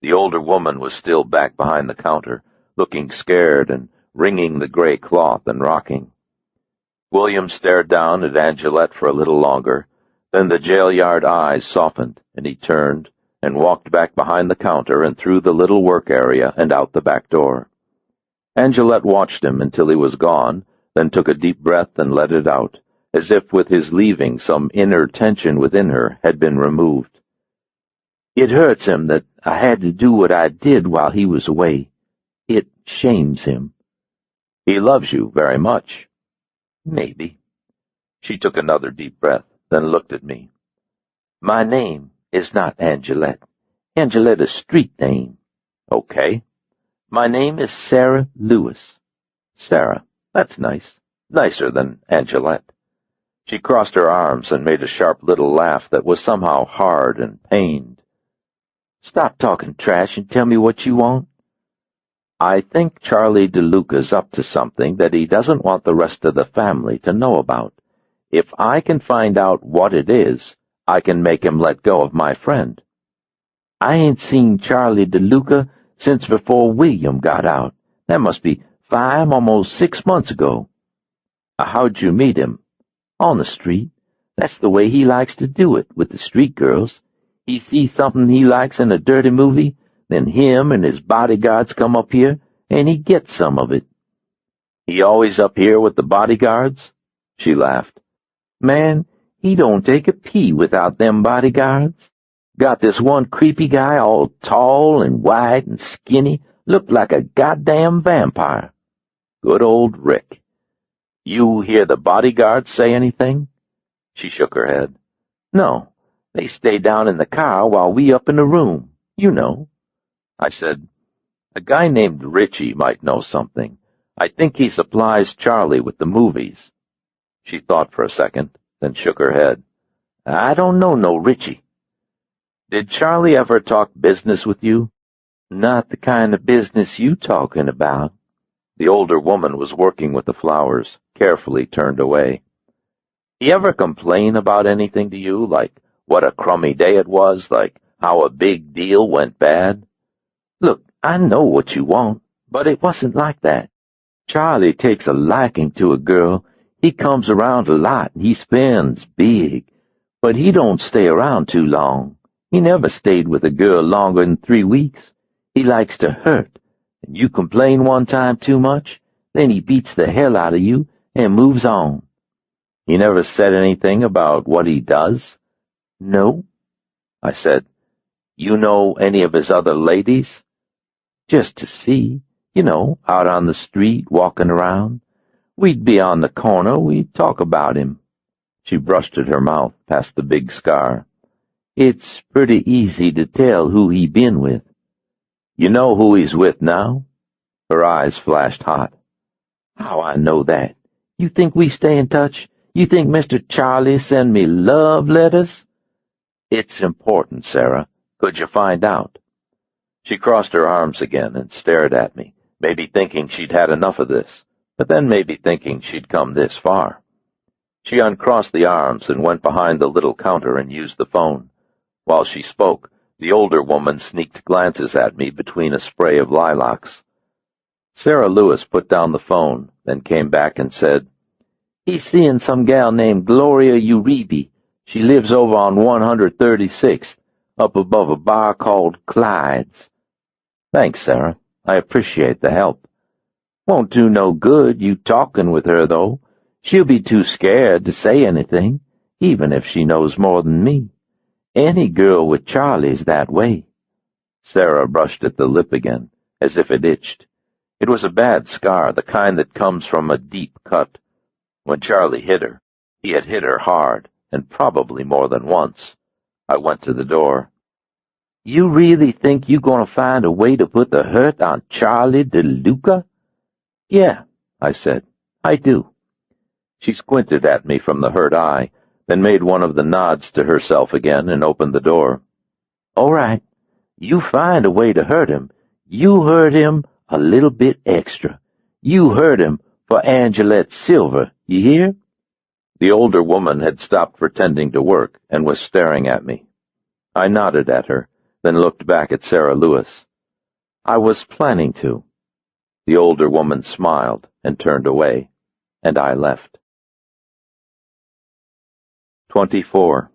The older woman was still back behind the counter, looking scared and wringing the gray cloth and rocking. William stared down at Angelette for a little longer, then the jail-yard eyes softened, and he turned and walked back behind the counter and through the little work area and out the back door. Angelette watched him until he was gone, then took a deep breath and let it out, as if with his leaving some inner tension within her had been removed. It hurts him that I had to do what I did while he was away. It shames him. He loves you very much. Maybe. She took another deep breath, then looked at me. My name is not Angelette. Angelette is street name. Okay. My name is Sarah Lewis. Sarah. That's nice. Nicer than Angelette. She crossed her arms and made a sharp little laugh that was somehow hard and pained. Stop talking trash and tell me what you want. I think Charlie DeLuca's up to something that he doesn't want the rest of the family to know about. If I can find out what it is, I can make him let go of my friend. I ain't seen Charlie DeLuca since before William got out. That must be 5, almost 6 months ago. How'd you meet him? On the street. That's the way he likes to do it with the street girls. He sees something he likes in a dirty movie, then him and his bodyguards come up here, and he gets some of it. He always up here with the bodyguards? She laughed. Man, he don't take a pee without them bodyguards. Got this one creepy guy all tall and white and skinny, looked like a goddamn vampire. Good old Rick. You hear the bodyguards say anything? She shook her head. No, they stay down in the car while we up in the room, you know. I said, a guy named Richie might know something. I think he supplies Charlie with the movies. She thought for a second, then shook her head. I don't know no Richie. Did Charlie ever talk business with you? Not the kind of business you talking about. The older woman was working with the flowers, carefully turned away. He ever complain about anything to you, like what a crummy day it was, like how a big deal went bad? Look, I know what you want, but it wasn't like that. Charlie takes a liking to a girl. He comes around a lot, and he spends big, but he don't stay around too long. He never stayed with a girl longer than 3 weeks. He likes to hurt, and you complain one time too much, then he beats the hell out of you and moves on. He never said anything about what he does? No. I said, you know any of his other ladies? Just to see, you know, out on the street, walking around. We'd be on the corner, we'd talk about him. She brushed at her mouth past the big scar. It's pretty easy to tell who he been with. You know who he's with now? Her eyes flashed hot. How I know that? You think we stay in touch? You think Mr. Charlie send me love letters? It's important, Sarah. Could you find out? She crossed her arms again and stared at me, maybe thinking she'd had enough of this, but then maybe thinking she'd come this far. She uncrossed the arms and went behind the little counter and used the phone. While she spoke, the older woman sneaked glances at me between a spray of lilacs. Sarah Lewis put down the phone, then came back and said, "He's seeing some gal named Gloria Uribe. She lives over on 136th, up above a bar called Clyde's." "Thanks, Sarah. I appreciate the help. Won't do no good you talking with her, though. She'll be too scared to say anything, even if she knows more than me. Any girl with Charlie's that way." Sarah brushed at the lip again, as if it itched. It was a bad scar, the kind that comes from a deep cut. When Charlie hit her, he had hit her hard, and probably more than once. I went to the door. "You really think you're going to find a way to put the hurt on Charlie DeLuca?" "Yeah," I said. "I do." She squinted at me from the hurt eye, then made one of the nods to herself again and opened the door. "All right. You find a way to hurt him. You hurt him a little bit extra. You hurt him for Angelette Silver, you hear?" The older woman had stopped pretending to work and was staring at me. I nodded at her, then looked back at Sarah Lewis. "I was planning to." The older woman smiled and turned away, and I left. 24.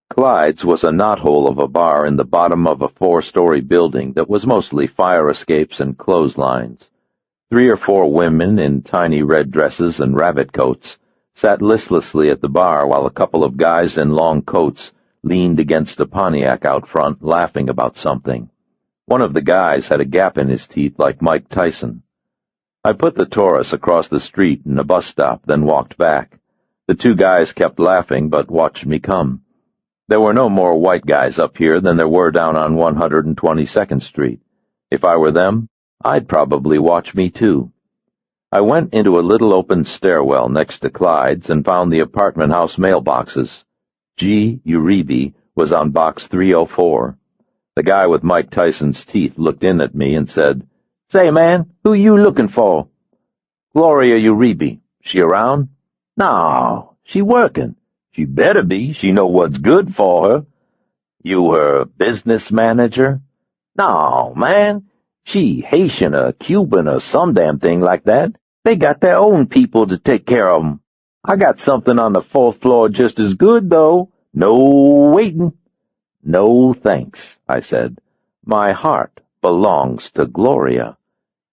Clyde's was a knothole of a bar in the bottom of a 4-story building that was mostly fire escapes and clotheslines. 3 or 4 women in tiny red dresses and rabbit coats sat listlessly at the bar while a couple of guys in long coats leaned against a Pontiac out front laughing about something. One of the guys had a gap in his teeth like Mike Tyson. I put the Taurus across the street in a bus stop, then walked back. The 2 guys kept laughing but watched me come. There were no more white guys up here than there were down on 122nd Street. If I were them, I'd probably watch me too. I went into a little open stairwell next to Clyde's and found the apartment house mailboxes. G. Uribe was on box 304. The guy with Mike Tyson's teeth looked in at me and said, "Say, man, who you looking for?" "Gloria Uribe. She around?" "No, she working. She better be. She know what's good for her." "You her business manager?" "No, man. She Haitian or Cuban or some damn thing like that. They got their own people to take care of 'em. I got something on the 4th floor just as good, though. No waiting." "No thanks," I said. "My heart belongs to Gloria."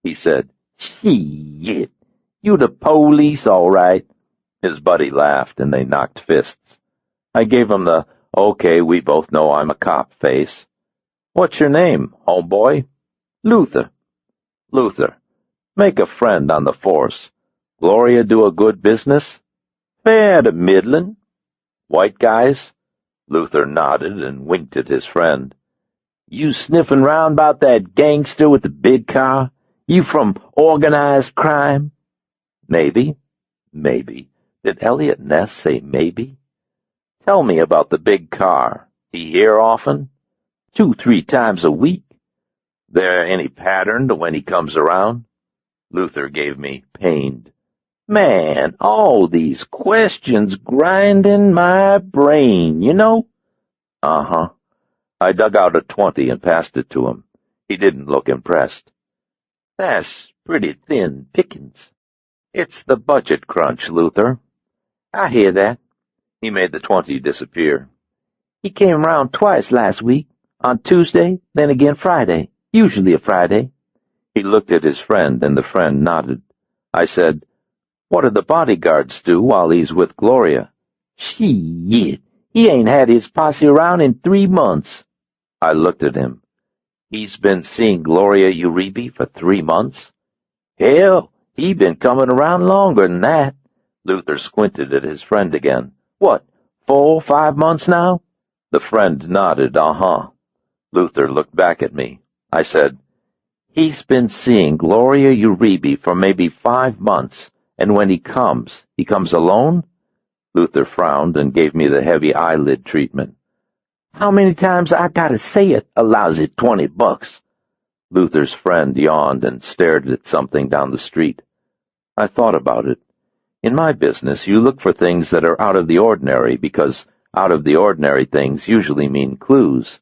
He said, "Shit, you the police, all right." His buddy laughed, and they knocked fists. I gave him the, "Okay, we both know I'm a cop" face. "What's your name, homeboy?" "Luther." "Luther, make a friend on the force. Gloria do a good business?" "Fair to middlin'." "White guys?" Luther nodded and winked at his friend. "You sniffin' round about that gangster with the big car? You from organized crime?" "Maybe. Maybe. Did Elliot Ness say maybe?" "Tell me about the big car. He here often?" 2-3 times a week." "There any pattern to when he comes around?" Luther gave me pained. "Man, all these questions grinding my brain, you know?" "Uh-huh." I dug out a 20 and passed it to him. He didn't look impressed. "That's pretty thin pickings." "It's the budget crunch, Luther." "I hear that." He made the 20 disappear. "He came round twice last week, on Tuesday, then again Friday, usually a Friday." He looked at his friend, and the friend nodded. I said, "What do the bodyguards do while he's with Gloria?" "Shit, he ain't had his posse around in 3 months." I looked at him. "He's been seeing Gloria Uribe for 3 months?" "Hell, he been coming around longer than that." Luther squinted at his friend again. "What, 4-5 months now?" The friend nodded, "Uh-huh." Luther looked back at me. I said, "He's been seeing Gloria Uribe for maybe 5 months, And when he comes alone?" Luther frowned and gave me the heavy eyelid treatment. "How many times I gotta say it, a lousy $20?" Luther's friend yawned and stared at something down the street. I thought about it. In my business, you look for things that are out of the ordinary because out of the ordinary things usually mean clues.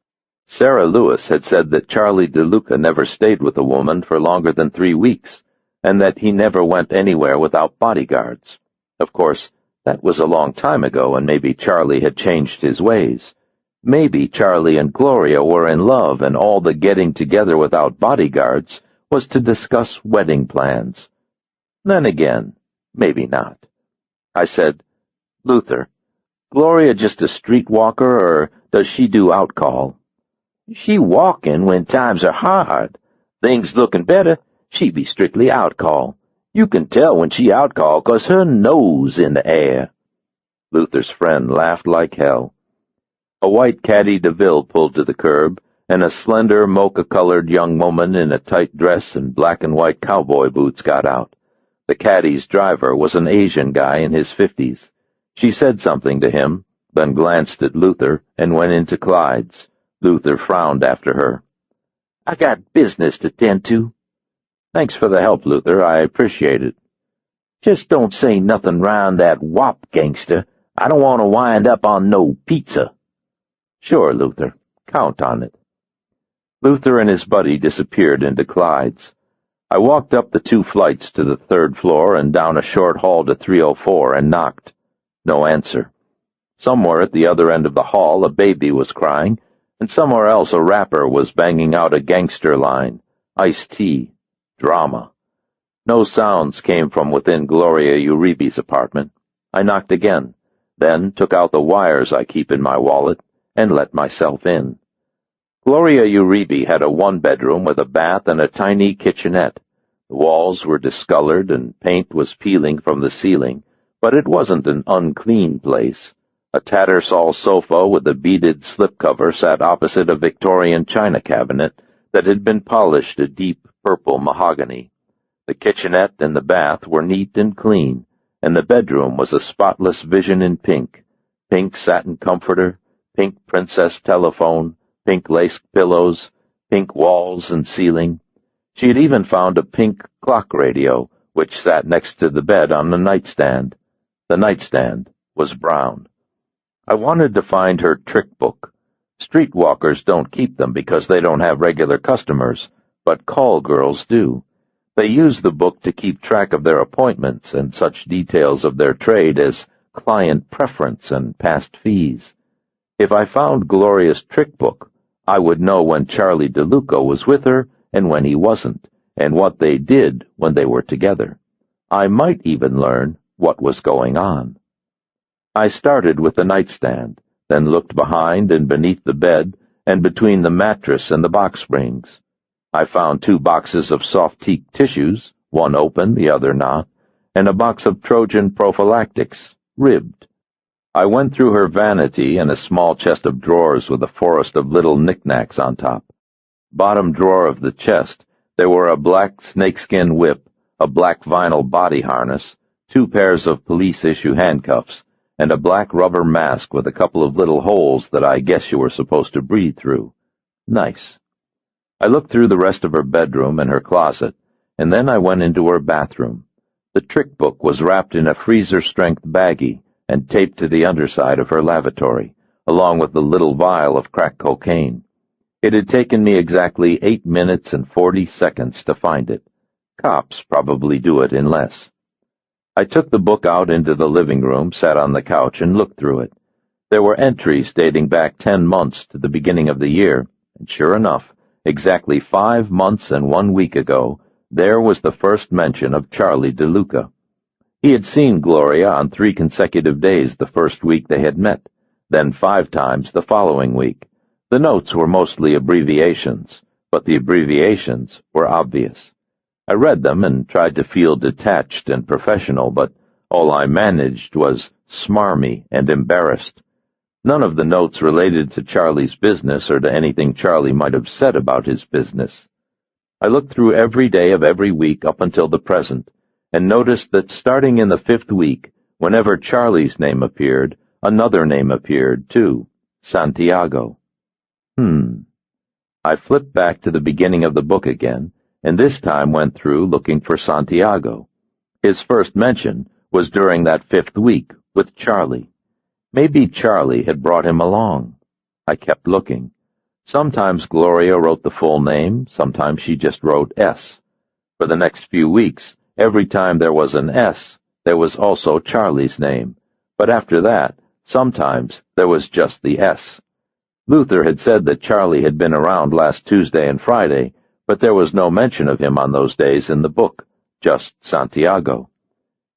Sarah Lewis had said that Charlie DeLuca never stayed with a woman for longer than 3 weeks, and that he never went anywhere without bodyguards. Of course, that was a long time ago, and maybe Charlie had changed his ways. Maybe Charlie and Gloria were in love, and all the getting together without bodyguards was to discuss wedding plans. Then again, maybe not. I said, "Luther, Gloria just a streetwalker, or does she do outcall?" "She walkin' when times are hard. Things lookin' better, she be strictly outcall. You can tell when she outcall 'cause her nose in the air." Luther's friend laughed like hell. A white Caddy DeVille pulled to the curb, and a slender, mocha-colored young woman in a tight dress and black and white cowboy boots got out. The Caddy's driver was an Asian guy in his 50s. She said something to him, then glanced at Luther and went into Clyde's. Luther frowned after her. "I got business to tend to." "Thanks for the help, Luther. I appreciate it." "Just don't say nothing round that wop gangster. I don't want to wind up on no pizza." "Sure, Luther. Count on it." Luther and his buddy disappeared into Clyde's. I walked up the 2 flights to the 3rd floor and down a short hall to 304 and knocked. No answer. Somewhere at the other end of the hall a baby was crying, and somewhere else a rapper was banging out a gangster line. Iced tea. Drama. No sounds came from within Gloria Uribe's apartment. I knocked again, then took out the wires I keep in my wallet and let myself in. Gloria Uribe had a 1-bedroom with a bath and a tiny kitchenette. The walls were discolored and paint was peeling from the ceiling, but it wasn't an unclean place. A Tattersall sofa with a beaded slipcover sat opposite a Victorian china cabinet that had been polished a deep purple mahogany. The kitchenette and the bath were neat and clean, and the bedroom was a spotless vision in pink. Pink satin comforter, pink princess telephone, pink lace pillows, pink walls and ceiling. She had even found a pink clock radio, which sat next to the bed on the nightstand. The nightstand was brown. I wanted to find her trick book. Streetwalkers don't keep them because they don't have regular customers, but call girls do. They use the book to keep track of their appointments and such details of their trade as client preference and past fees. If I found Gloria's trick book, I would know when Charlie DeLuca was with her and when he wasn't, and what they did when they were together. I might even learn what was going on. I started with the nightstand, then looked behind and beneath the bed and between the mattress and the box springs. I found 2 boxes of soft teak tissues, one open, the other not, and a box of Trojan prophylactics, ribbed. I went through her vanity and a small chest of drawers with a forest of little knickknacks on top. Bottom drawer of the chest, there were a black snakeskin whip, a black vinyl body harness, 2 pairs of police-issue handcuffs, and a black rubber mask with a couple of little holes that I guess you were supposed to breathe through. Nice. I looked through the rest of her bedroom and her closet, and then I went into her bathroom. The trick book was wrapped in a freezer-strength baggie and taped to the underside of her lavatory, along with the little vial of crack cocaine. It had taken me exactly 8 minutes and 40 seconds to find it. Cops probably do it in less. I took the book out into the living room, sat on the couch, and looked through it. There were entries dating back 10 months to the beginning of the year, and sure enough, exactly 5 months and 1 week ago, there was the first mention of Charlie DeLuca. He had seen Gloria on 3 consecutive days the first week they had met, then 5 times the following week. The notes were mostly abbreviations, but the abbreviations were obvious. I read them and tried to feel detached and professional, but all I managed was smarmy and embarrassed. None of the notes related to Charlie's business or to anything Charlie might have said about his business. I looked through every day of every week up until the present, and noticed that starting in the 5th week, whenever Charlie's name appeared, another name appeared, too, Santiago. I flipped back to the beginning of the book again, and this time went through looking for Santiago. His first mention was during that 5th week, with Charlie. Maybe Charlie had brought him along. I kept looking. Sometimes Gloria wrote the full name, sometimes she just wrote S. For the next few weeks, every time there was an S, there was also Charlie's name. But after that, sometimes there was just the S. Luther had said that Charlie had been around last Tuesday and Friday, but there was no mention of him on those days in the book, just Santiago.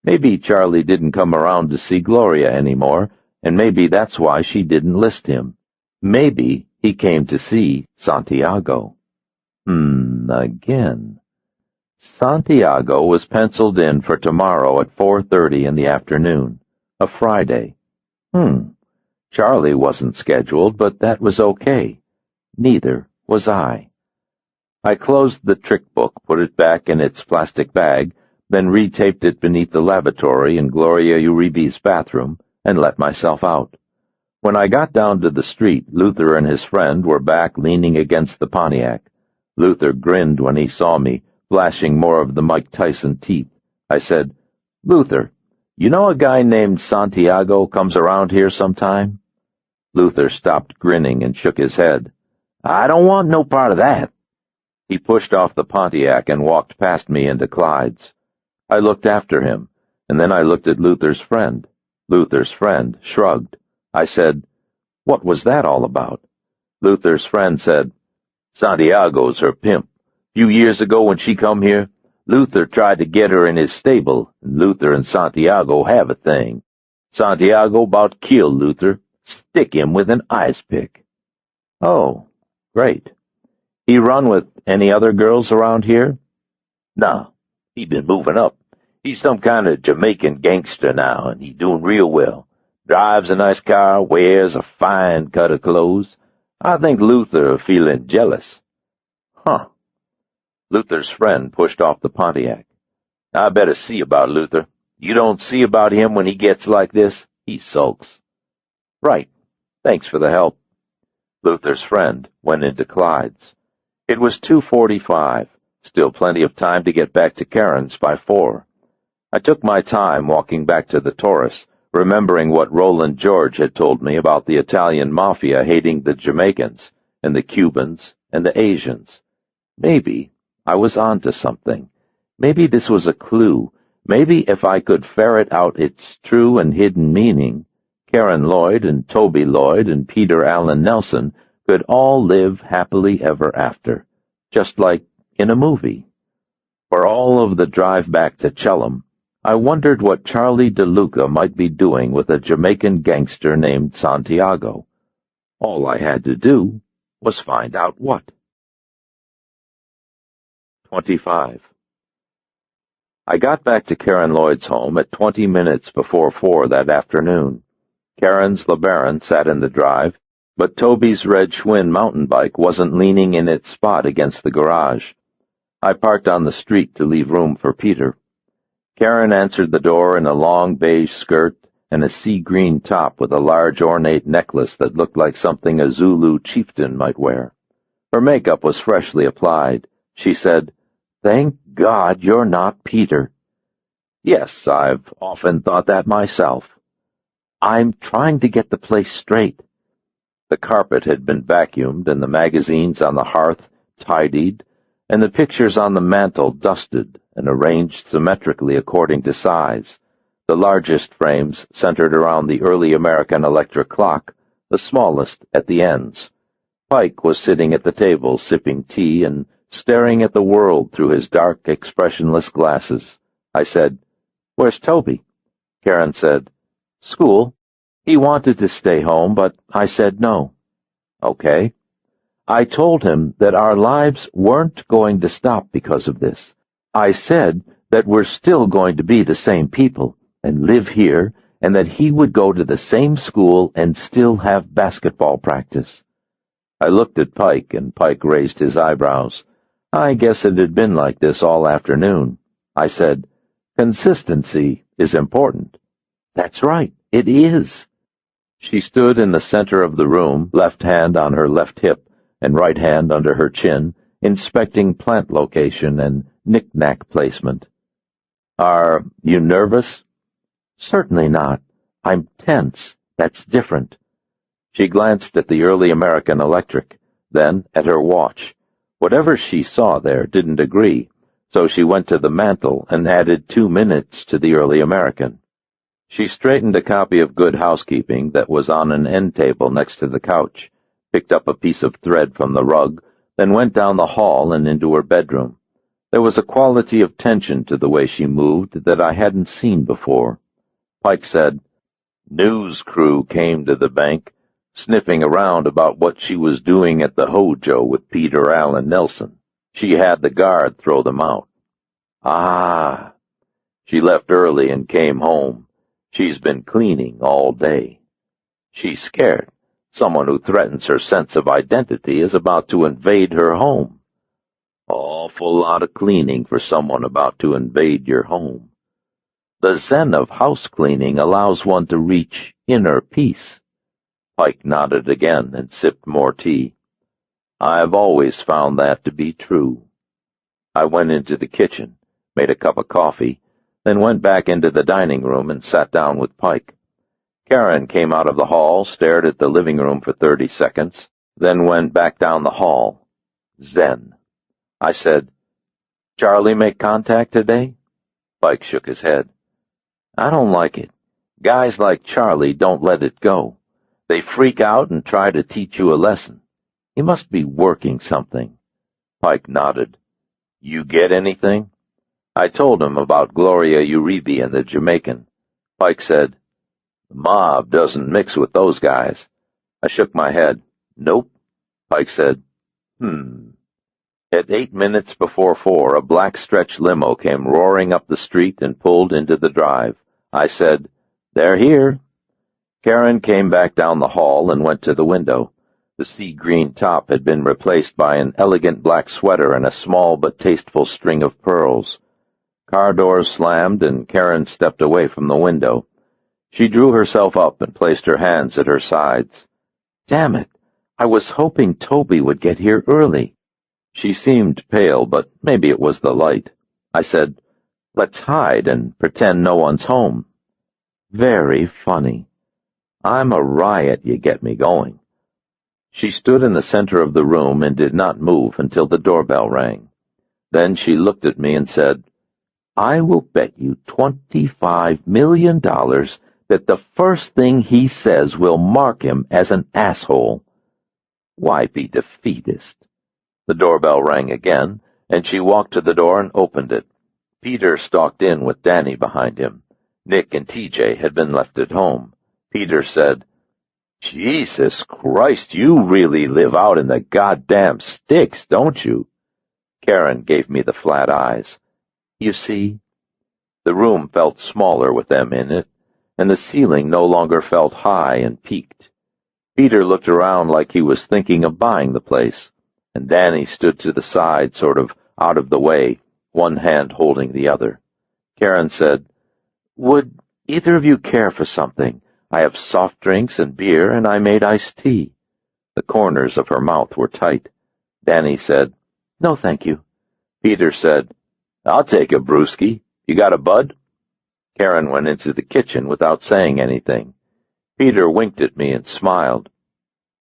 Maybe Charlie didn't come around to see Gloria anymore, and maybe that's why she didn't list him. Maybe he came to see Santiago. Again. Santiago was penciled in for tomorrow at 4:30 in the afternoon, a Friday. Charlie wasn't scheduled, but that was okay. Neither was I. I closed the trick book, put it back in its plastic bag, then retaped it beneath the lavatory in Gloria Uribe's bathroom, and let myself out. When I got down to the street, Luther and his friend were back leaning against the Pontiac. Luther grinned when he saw me, flashing more of the Mike Tyson teeth. I said, "Luther, you know a guy named Santiago comes around here sometime?" Luther stopped grinning and shook his head. "I don't want no part of that." He pushed off the Pontiac and walked past me into Clyde's. I looked after him, and then I looked at Luther's friend. Luther's friend shrugged. I said, "What was that all about?" Luther's friend said, "Santiago's her pimp. Few years ago when she come here, Luther tried to get her in his stable, and Luther and Santiago have a thing. Santiago about killed Luther, stick him with an ice pick." "Oh, great. He run with any other girls around here?" "Nah, he been moving up. He's some kind of Jamaican gangster now, and he doing real well. Drives a nice car, wears a fine cut of clothes. I think Luther feeling jealous." "Huh." Luther's friend pushed off the Pontiac. "I better see about Luther. You don't see about him when he gets like this. He sulks." "Right. Thanks for the help." Luther's friend went into Clyde's. It was 2:45. Still plenty of time to get back to Karen's by 4. I took my time walking back to the Taurus, remembering what Roland George had told me about the Italian mafia hating the Jamaicans, and the Cubans, and the Asians. Maybe I was on to something. Maybe this was a clue. Maybe if I could ferret out its true and hidden meaning, Karen Lloyd and Toby Lloyd and Peter Allen Nelson could all live happily ever after, just like in a movie. For all of the drive back to Chelham, I wondered what Charlie DeLuca might be doing with a Jamaican gangster named Santiago. All I had to do was find out what. 25. I got back to Karen Lloyd's home at 20 minutes before 4 that afternoon. Karen's LeBaron sat in the drive, but Toby's red Schwinn mountain bike wasn't leaning in its spot against the garage. I parked on the street to leave room for Peter. Karen answered the door in a long beige skirt and a sea-green top with a large ornate necklace that looked like something a Zulu chieftain might wear. Her makeup was freshly applied. She said, "Thank God you're not Peter." "Yes, I've often thought that myself." "I'm trying to get the place straight." The carpet had been vacuumed and the magazines on the hearth tidied, and the pictures on the mantel dusted and arranged symmetrically according to size, the largest frames centered around the early American electric clock, the smallest at the ends. Pike was sitting at the table sipping tea and staring at the world through his dark, expressionless glasses. I said, "Where's Toby?" Karen said, "School. He wanted to stay home, but I said no." "Okay." I told him that our lives weren't going to stop because of this. I said that we're still going to be the same people and live here, and that he would go to the same school and still have basketball practice. I looked at Pike, and Pike raised his eyebrows. I guess it had been like this all afternoon. I said, Consistency is important. That's right, it is. She stood in the center of the room, left hand on her left hip and right hand under her chin, inspecting plant location and knick-knack placement. Are you nervous? Certainly not. I'm tense. That's different. She glanced at the early American electric, then at her watch. Whatever she saw there didn't agree, so she went to the mantel and added 2 minutes to the early American. She straightened a copy of Good Housekeeping that was on an end table next to the couch, picked up a piece of thread from the rug, then went down the hall and into her bedroom. There was a quality of tension to the way she moved that I hadn't seen before. Pike said, "News crew came to the bank, sniffing around about what she was doing at the Hojo with Peter Allen Nelson. She had the guard throw them out." "Ah." "She left early and came home. She's been cleaning all day." "She's scared. Someone who threatens her sense of identity is about to invade her home." "Awful lot of cleaning for someone about to invade your home." "The zen of house cleaning allows one to reach inner peace." Pike nodded again and sipped more tea. "I've always found that to be true." I went into the kitchen, made a cup of coffee, then went back into the dining room and sat down with Pike. Karen came out of the hall, stared at the living room for 30 seconds, then went back down the hall. Zen. I said, "Charlie make contact today?" Pike shook his head. "I don't like it. Guys like Charlie don't let it go. They freak out and try to teach you a lesson. He must be working something." Pike nodded. "You get anything?" I told him about Gloria Uribe and the Jamaican. Pike said, "The mob doesn't mix with those guys." I shook my head. "Nope." Pike said, At 8 minutes before 4, a black stretch limo came roaring up the street and pulled into the drive. I said, "They're here." Karen came back down the hall and went to the window. The sea-green top had been replaced by an elegant black sweater and a small but tasteful string of pearls. Car doors slammed, and Karen stepped away from the window. She drew herself up and placed her hands at her sides. "Damn it! I was hoping Toby would get here early." She seemed pale, but maybe it was the light. I said, "Let's hide and pretend no one's home." "Very funny. I'm a riot, you get me going." She stood in the center of the room and did not move until the doorbell rang. Then she looked at me and said, "I will bet you $25 million that the first thing he says will mark him as an asshole." Why be defeatist? The doorbell rang again, and she walked to the door and opened it. Peter stalked in with Danny behind him. Nick and TJ had been left at home. Peter said, "Jesus Christ, you really live out in the goddamn sticks, don't you?" Karen gave me the flat eyes. "You see?" The room felt smaller with them in it, and the ceiling no longer felt high and peaked. Peter looked around like he was thinking of buying the place, and Danny stood to the side, sort of out of the way, one hand holding the other. Karen said, "Would either of you care for something? I have soft drinks and beer, and I made iced tea." The corners of her mouth were tight. Danny said, "No, thank you." Peter said, "I'll take a brewski. You got a bud?" Karen went into the kitchen without saying anything. Peter winked at me and smiled.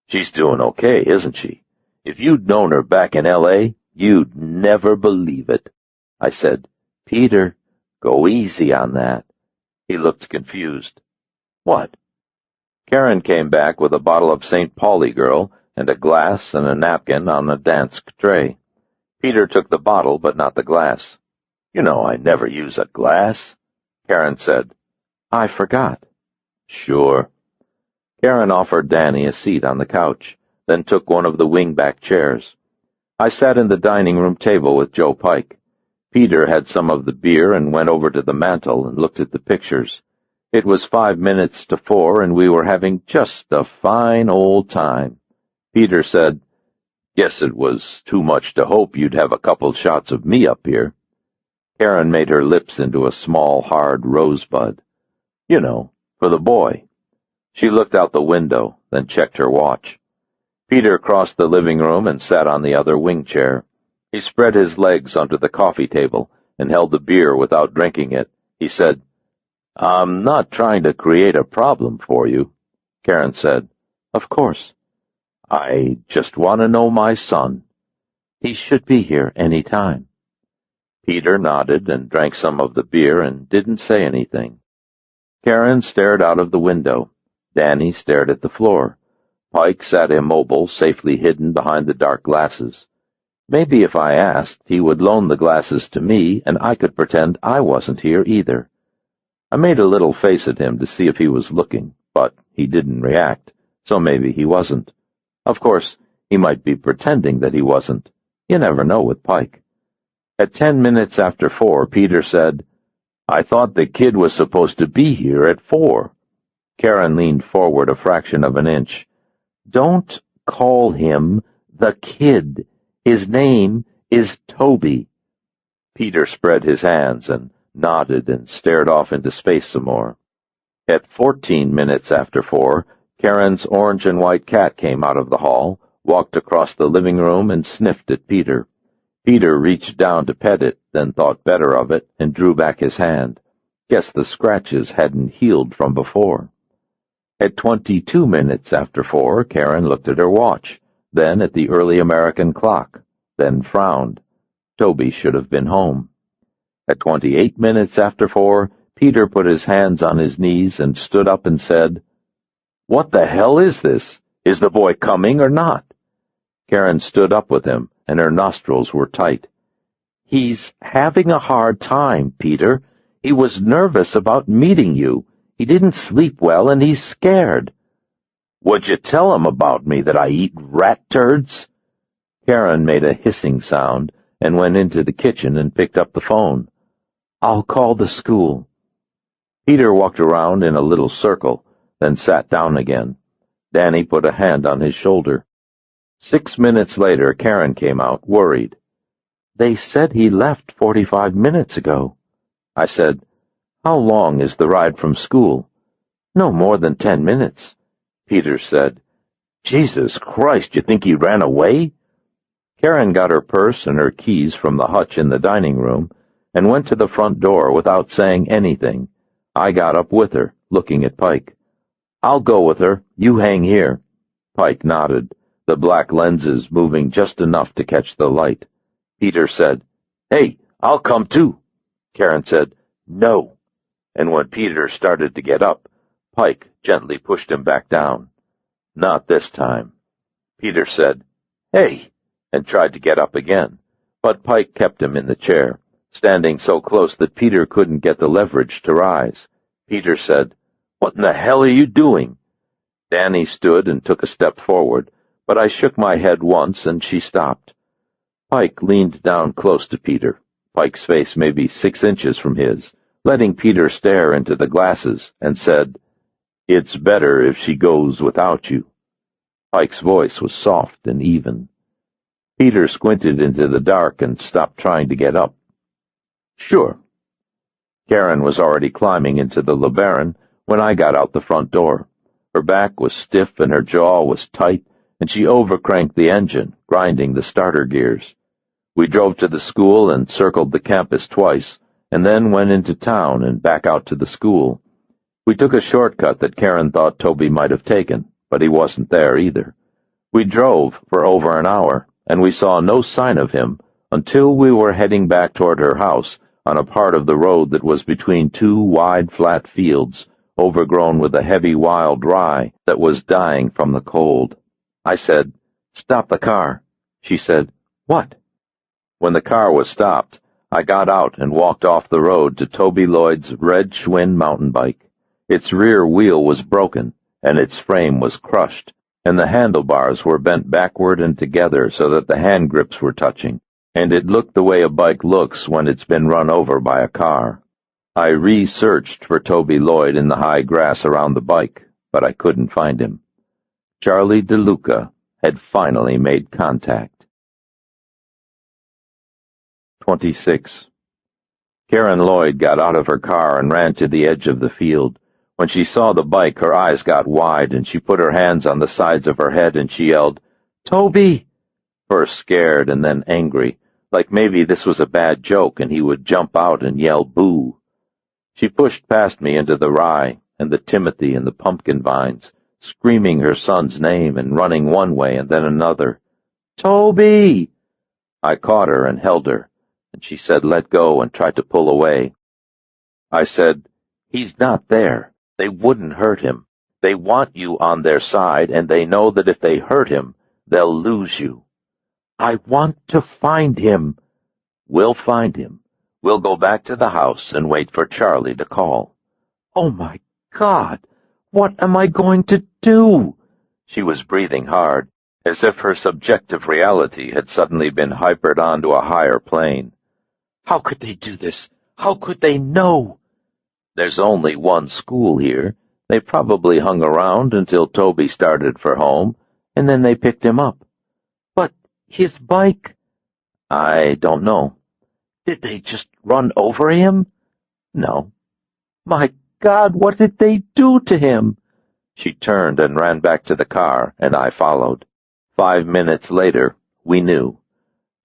"She's doing okay, isn't she? If you'd known her back in L.A., you'd never believe it." I said, "Peter, go easy on that." He looked confused. "What?" Karen came back with a bottle of St. Pauli Girl and a glass and a napkin on a Dansk tray. Peter took the bottle, but not the glass. "You know I never use a glass." Karen said, "I forgot." "Sure." Karen offered Danny a seat on the couch, then took one of the wing-back chairs. I sat in the dining room table with Joe Pike. Peter had some of the beer and went over to the mantel and looked at the pictures. It was 5 minutes to 4, and we were having just a fine old time. Peter said, "Guess it was too much to hope you'd have a couple shots of me up here." Karen made her lips into a small, hard rosebud. You know, for the boy. She looked out the window, then checked her watch. Peter crossed the living room and sat on the other wing chair. He spread his legs under the coffee table and held the beer without drinking it. He said, "I'm not trying to create a problem for you." Karen said, "Of course. I just want to know my son. He should be here any time." Peter nodded and drank some of the beer and didn't say anything. Karen stared out of the window. Danny stared at the floor. Pike sat immobile, safely hidden behind the dark glasses. Maybe if I asked, he would loan the glasses to me, and I could pretend I wasn't here either. I made a little face at him to see if he was looking, but he didn't react, so maybe he wasn't. Of course, he might be pretending that he wasn't. You never know with Pike. At 10 minutes after 4, Peter said, "I thought the kid was supposed to be here at 4. Karen leaned forward a fraction of an inch. "Don't call him the kid. His name is Toby." Peter spread his hands and nodded and stared off into space some more. At 14 minutes after 4, Karen's orange and white cat came out of the hall, walked across the living room, and sniffed at Peter. Peter reached down to pet it, then thought better of it, and drew back his hand. Guess the scratches hadn't healed from before. At 22 minutes after 4, Karen looked at her watch, then at the early American clock, then frowned. Toby should have been home. At 28 minutes after 4, Peter put his hands on his knees and stood up and said, "What the hell is this? Is the boy coming or not?" Karen stood up with him, and her nostrils were tight. "He's having a hard time, Peter. He was nervous about meeting you. He didn't sleep well, and he's scared." "Would you tell him about me, that I eat rat turds?" Karen made a hissing sound and went into the kitchen and picked up the phone. "I'll call the school." Peter walked around in a little circle, then sat down again. Danny put a hand on his shoulder. 6 minutes later, Karen came out, worried. "They said he left 45 minutes ago." I said, "How long is the ride from school?" "No more than 10 minutes. Peter said, "Jesus Christ, you think he ran away?" Karen got her purse and her keys from the hutch in the dining room and went to the front door without saying anything. I got up with her, looking at Pike. "I'll go with her. You hang here." Pike nodded, the black lenses moving just enough to catch the light. Peter said, "Hey, I'll come too." Karen said, "No." And when Peter started to get up, Pike gently pushed him back down. "Not this time." Peter said, "Hey," and tried to get up again, but Pike kept him in the chair, standing so close that Peter couldn't get the leverage to rise. Peter said, "What in the hell are you doing?" Danny stood and took a step forward, but I shook my head once and she stopped. Pike leaned down close to Peter, Pike's face maybe 6 inches from his, letting Peter stare into the glasses, and said, "It's better if she goes without you." Pike's voice was soft and even. Peter squinted into the dark and stopped trying to get up. "Sure." Karen was already climbing into the LeBaron when I got out the front door. Her back was stiff and her jaw was tight, and she overcranked the engine, grinding the starter gears. We drove to the school and circled the campus twice, and then went into town and back out to the school. We took a shortcut that Karen thought Toby might have taken, but he wasn't there either. We drove for over an hour, and we saw no sign of him until we were heading back toward her house on a part of the road that was between 2 wide flat fields, overgrown with a heavy wild rye that was dying from the cold. I said, "Stop the car." She said, "What?" When the car was stopped, I got out and walked off the road to Toby Lloyd's red Schwinn mountain bike. Its rear wheel was broken, and its frame was crushed, and the handlebars were bent backward and together so that the hand grips were touching, and it looked the way a bike looks when it's been run over by a car. I researched for Toby Lloyd in the high grass around the bike, but I couldn't find him. Charlie DeLuca had finally made contact. 26. Karen Lloyd got out of her car and ran to the edge of the field. When she saw the bike, her eyes got wide, and she put her hands on the sides of her head and she yelled, "Toby!" First scared and then angry, like maybe this was a bad joke and he would jump out and yell boo. She pushed past me into the rye and the timothy and the pumpkin vines, screaming her son's name and running one way and then another. "Toby!" I caught her and held her, and she said let go and tried to pull away. I said, "He's not there. They wouldn't hurt him. They want you on their side, and they know that if they hurt him, they'll lose you." "I want to find him." "We'll find him. We'll go back to the house and wait for Charlie to call." "Oh, my God! What am I going to do?" She was breathing hard, as if her subjective reality had suddenly been hypered onto a higher plane. "How could they do this? How could they know?" "There's only one school here. They probably hung around until Toby started for home, and then they picked him up." "But his bike?" "I don't know." "Did they just run over him?" "No." "My God, what did they do to him?" She turned and ran back to the car, and I followed. 5 minutes later, we knew.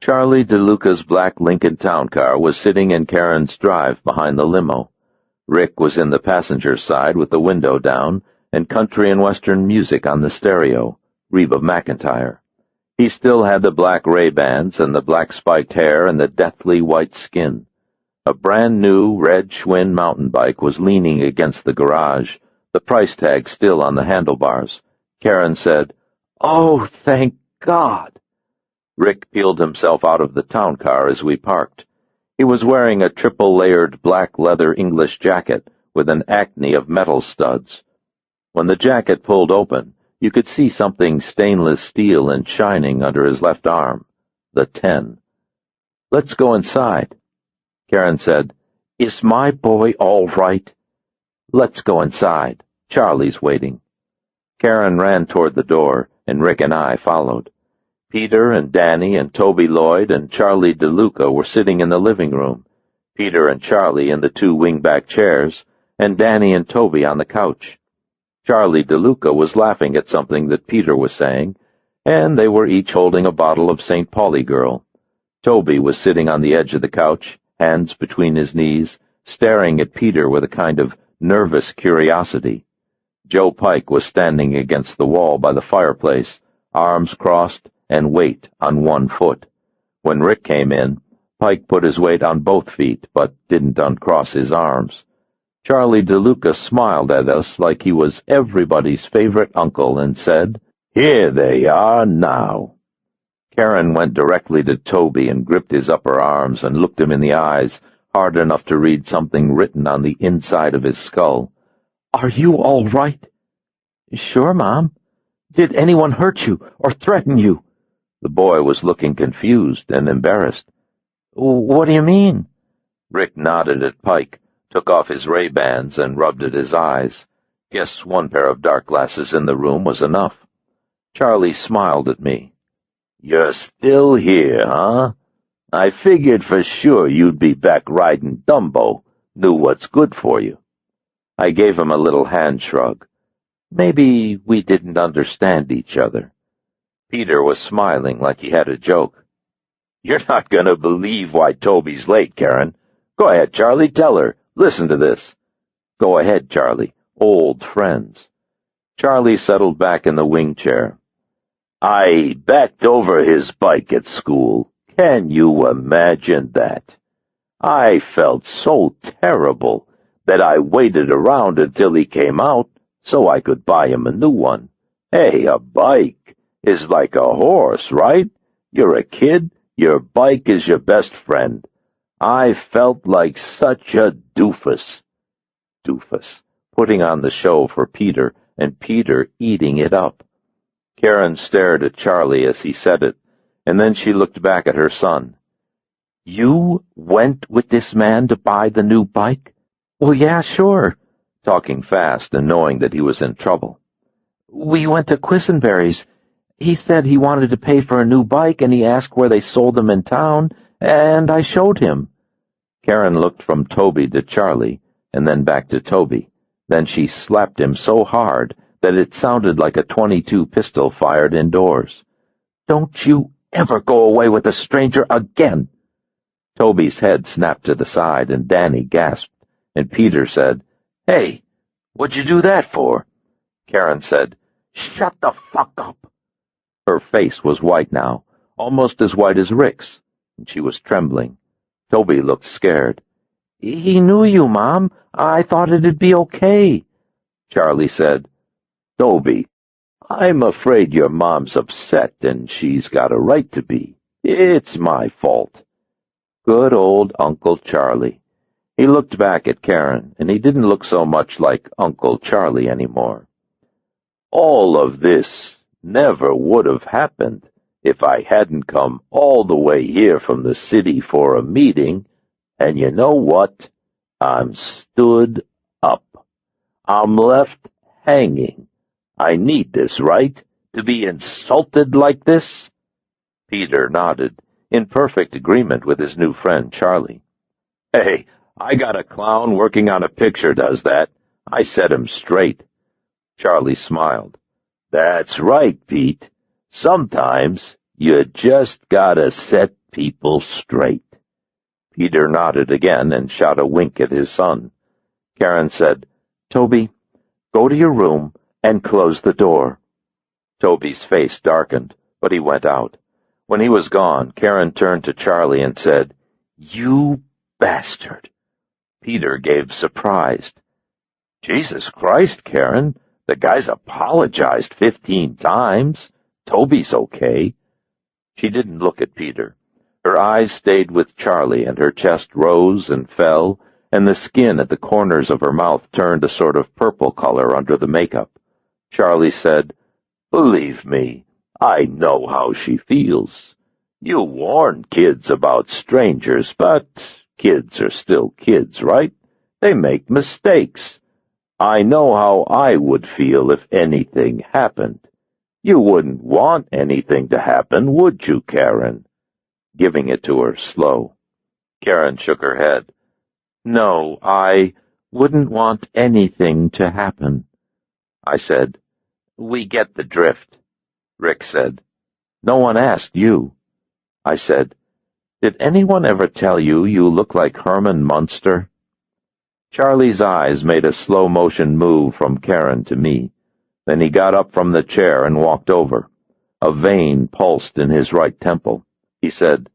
Charlie DeLuca's black Lincoln Town car was sitting in Karen's drive behind the limo. Rick was in the passenger's side with the window down and country and western music on the stereo, Reba McEntire. He still had the black Ray-Bans and the black spiked hair and the deathly white skin. A brand-new red Schwinn mountain bike was leaning against the garage, the price tag still on the handlebars. Karen said, "Oh, thank God." Rick peeled himself out of the town car as we parked. He was wearing a triple-layered black leather English jacket with an acne of metal studs. When the jacket pulled open, you could see something stainless steel and shining under his left arm. The 10. "Let's go inside." Karen said, "Is my boy all right?" "Let's go inside. Charlie's waiting." Karen ran toward the door, and Rick and I followed. Peter and Danny and Toby Lloyd and Charlie DeLuca were sitting in the living room, Peter and Charlie in the 2 wingback chairs, and Danny and Toby on the couch. Charlie DeLuca was laughing at something that Peter was saying, and they were each holding a bottle of St. Pauli Girl. Toby was sitting on the edge of the couch, hands between his knees, staring at Peter with a kind of nervous curiosity. Joe Pike was standing against the wall by the fireplace, arms crossed and weight on one foot. When Rick came in, Pike put his weight on both feet, but didn't uncross his arms. Charlie DeLuca smiled at us like he was everybody's favorite uncle and said, "Here they are now." Karen went directly to Toby and gripped his upper arms and looked him in the eyes, hard enough to read something written on the inside of his skull. "Are you all right?" "Sure, Mom." "Did anyone hurt you or threaten you?" The boy was looking confused and embarrassed. "What do you mean?" Rick nodded at Pike, took off his Ray-Bans and rubbed at his eyes. Guess one pair of dark glasses in the room was enough. Charlie smiled at me. "You're still here, huh? I figured for sure you'd be back riding Dumbo, knew what's good for you." I gave him a little hand shrug. Maybe we didn't understand each other. Peter was smiling like he had a joke. "You're not going to believe why Toby's late, Karen. Go ahead, Charlie, tell her. Listen to this." "Go ahead, Charlie. Old friends." Charlie settled back in the wing chair. "I backed over his bike at school. Can you imagine that? I felt so terrible that I waited around until he came out so I could buy him a new one. Hey, a bike is like a horse, right? You're a kid, your bike is your best friend. I felt like such a doofus." Doofus, putting on the show for Peter, and Peter eating it up. Karen stared at Charlie as he said it, and then she looked back at her son. "You went with this man to buy the new bike?" "Well, yeah, sure," talking fast and knowing that he was in trouble. "We went to Quisenberry's. He said he wanted to pay for a new bike, and he asked where they sold them in town, and I showed him." Karen looked from Toby to Charlie, and then back to Toby. Then she slapped him so hard that it sounded like a .22 pistol fired indoors. "Don't you ever go away with a stranger again!" Toby's head snapped to the side, and Danny gasped, and Peter said, "Hey, what'd you do that for?" Karen said, "Shut the fuck up." Her face was white now, almost as white as Rick's, and she was trembling. Toby looked scared. "He knew you, Mom. I thought it'd be okay." Charlie said, "Toby, I'm afraid your mom's upset, and she's got a right to be. It's my fault." Good old Uncle Charlie. He looked back at Karen, and he didn't look so much like Uncle Charlie anymore. "All of this never would have happened if I hadn't come all the way here from the city for a meeting, and you know what? I'm stood up. I'm left hanging. I need this, right? To be insulted like this?" Peter nodded, in perfect agreement with his new friend Charlie. "Hey, I got a clown working on a picture does that. I set him straight." Charlie smiled. "That's right, Pete. Sometimes you just gotta set people straight." Peter nodded again and shot a wink at his son. Karen said, "Toby, go to your room and close the door." Toby's face darkened, but he went out. When he was gone, Karen turned to Charlie and said, "You bastard." Peter gave surprised. "Jesus Christ, Karen, the guy's apologized 15 times. Toby's okay." She didn't look at Peter. Her eyes stayed with Charlie, and her chest rose and fell, and the skin at the corners of her mouth turned a sort of purple color under the makeup. Charlie said, "Believe me, I know how she feels. You warn kids about strangers, but kids are still kids, right? They make mistakes. I know how I would feel if anything happened. You wouldn't want anything to happen, would you, Karen?" Giving it to her slow. Karen shook her head. "No, I wouldn't want anything to happen." I said, "We get the drift." Rick said, "No one asked you." I said, "Did anyone ever tell you you look like Herman Munster?" Charlie's eyes made a slow-motion move from Karen to me. Then he got up from the chair and walked over. A vein pulsed in his right temple. He said,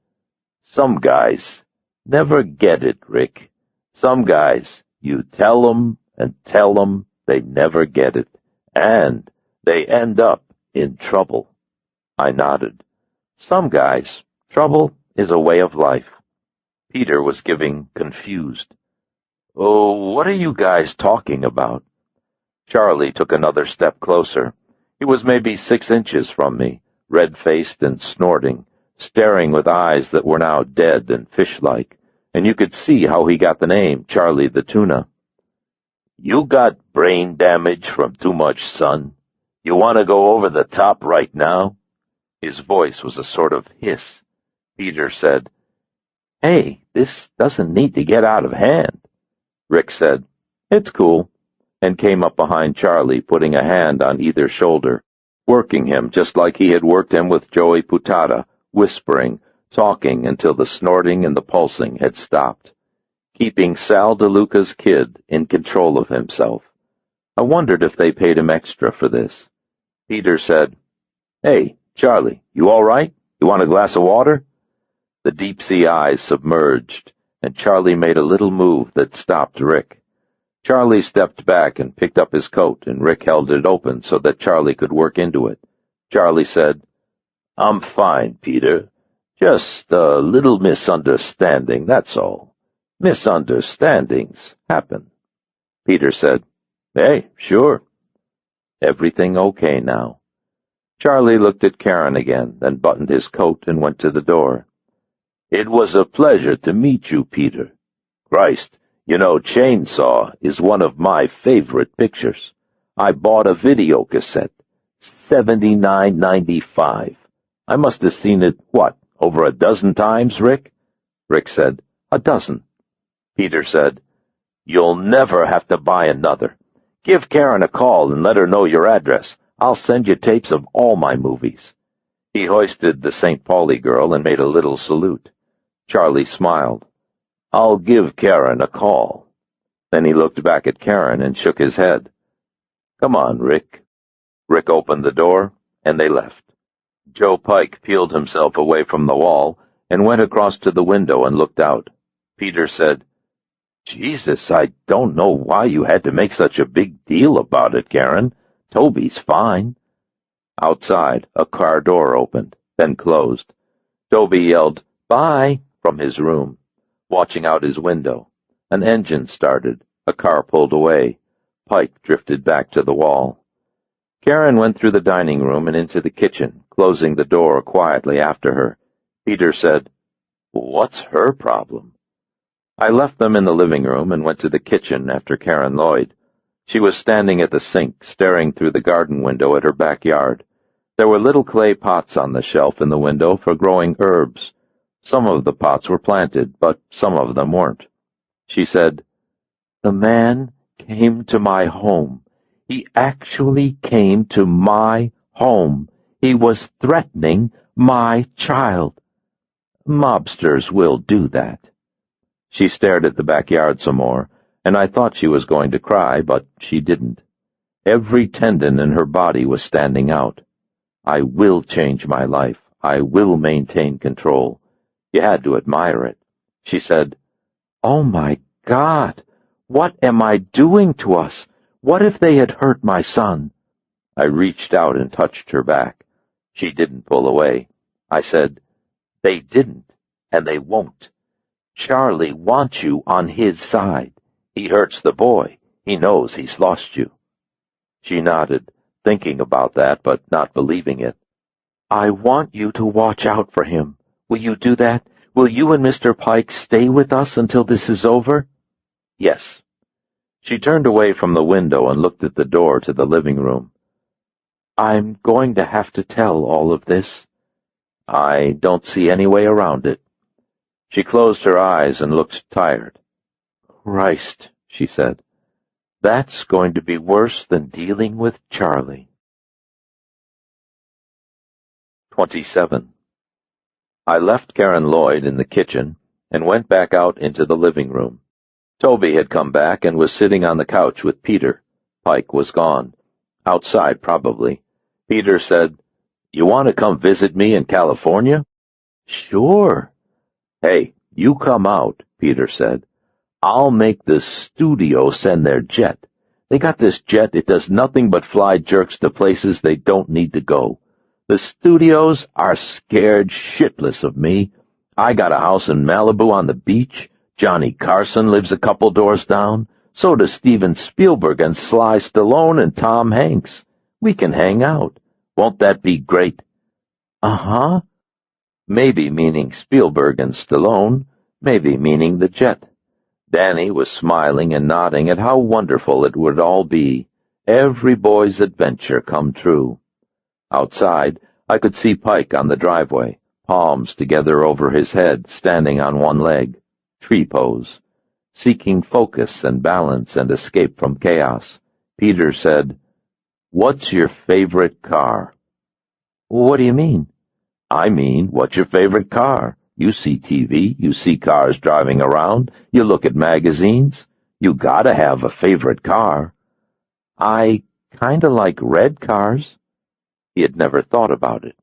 "Some guys never get it, Rick. Some guys, you tell 'em and tell 'em, they never get it, and they end up in trouble." I nodded. Some guys, trouble is a way of life. Peter was giving confused. "Oh, what are you guys talking about?" Charlie took another step closer. He was maybe 6 inches from me, red-faced and snorting, staring with eyes that were now dead and fish-like, and you could see how he got the name Charlie the Tuna. "You got brain damage from too much sun? You want to go over the top right now?" His voice was a sort of hiss. Peter said, "Hey, this doesn't need to get out of hand." Rick said, "It's cool," and came up behind Charlie, putting a hand on either shoulder, working him just like he had worked him with Joey Putata, whispering, talking until the snorting and the pulsing had stopped, keeping Sal DeLuca's kid in control of himself. I wondered if they paid him extra for this. Peter said, "Hey, Charlie, you all right? You want a glass of water?" The deep-sea eyes submerged, and Charlie made a little move that stopped Rick. Charlie stepped back and picked up his coat, and Rick held it open so that Charlie could work into it. Charlie said, "I'm fine, Peter. Just a little misunderstanding, that's all. Misunderstandings happen." Peter said, "Hey, sure." Everything okay now. Charlie looked at Karen again, then buttoned his coat and went to the door. "It was a pleasure to meet you, Peter. Christ, you know, Chainsaw is one of my favorite pictures. I bought a video cassette, $79.95. I must have seen it, over a dozen times, Rick?" Rick said, "A dozen." Peter said, "You'll never have to buy another. Give Karen a call and let her know your address. I'll send you tapes of all my movies." He hoisted the St. Pauli girl and made a little salute. Charlie smiled. "I'll give Karen a call." Then he looked back at Karen and shook his head. "Come on, Rick." Rick opened the door, and they left. Joe Pike peeled himself away from the wall and went across to the window and looked out. Peter said, "Jesus, I don't know why you had to make such a big deal about it, Karen. Toby's fine." Outside, a car door opened, then closed. Toby yelled, "Bye," from his room. Watching out his window, an engine started. A car pulled away. Pike drifted back to the wall. Karen went through the dining room and into the kitchen, closing the door quietly after her. Peter said, "What's her problem?" I left them in the living room and went to the kitchen after Karen Lloyd. She was standing at the sink, staring through the garden window at her backyard. There were little clay pots on the shelf in the window for growing herbs. Some of the pots were planted, but some of them weren't. She said, "The man came to my home. He actually came to my home. He was threatening my child. Mobsters will do that." She stared at the backyard some more, and I thought she was going to cry, but she didn't. Every tendon in her body was standing out. "I will change my life. I will maintain control." You had to admire it. She said, "Oh, my God, what am I doing to us? What if they had hurt my son?" I reached out and touched her back. She didn't pull away. I said, "They didn't, and they won't. Charlie wants you on his side. He hurts the boy. He knows he's lost you." She nodded, thinking about that but not believing it. "I want you to watch out for him. Will you do that? Will you and Mr. Pike stay with us until this is over?" "Yes." She turned away from the window and looked at the door to the living room. "I'm going to have to tell all of this." "I don't see any way around it." She closed her eyes and looked tired. "Christ," she said, "that's going to be worse than dealing with Charlie." 27. I left Karen Lloyd in the kitchen and went back out into the living room. Toby had come back and was sitting on the couch with Peter. Pike was gone. Outside, probably. Peter said, "You want to come visit me in California?" "Sure." "Hey, you come out," Peter said. "I'll make the studio send their jet. They got this jet, it does nothing but fly jerks to places they don't need to go. The studios are scared shitless of me. I got a house in Malibu on the beach. Johnny Carson lives a couple doors down. So does Steven Spielberg and Sly Stallone and Tom Hanks. We can hang out. Won't that be great?" "Uh-huh." Maybe meaning Spielberg and Stallone, maybe meaning the jet. Danny was smiling and nodding at how wonderful it would all be. Every boy's adventure come true. Outside, I could see Pike on the driveway, palms together over his head, standing on one leg, tree pose, seeking focus and balance and escape from chaos. Peter said, "What's your favorite car?" "What do you mean?" "I mean, what's your favorite car? You see TV, you see cars driving around, you look at magazines. You gotta have a favorite car." "I kinda like red cars." He had never thought about it.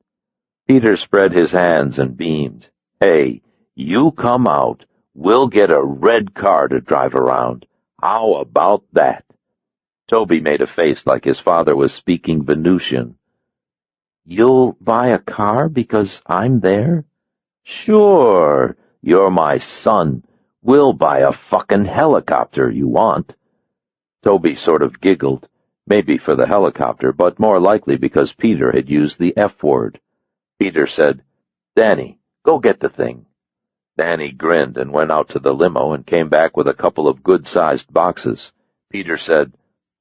Peter spread his hands and beamed. "Hey, you come out. We'll get a red car to drive around. How about that?" Toby made a face like his father was speaking Venusian. "You'll buy a car because I'm there?" "Sure. You're my son. We'll buy a fucking helicopter you want." Toby sort of giggled, maybe for the helicopter, but more likely because Peter had used the F word. Peter said, "Danny, go get the thing." Danny grinned and went out to the limo and came back with a couple of good-sized boxes. Peter said,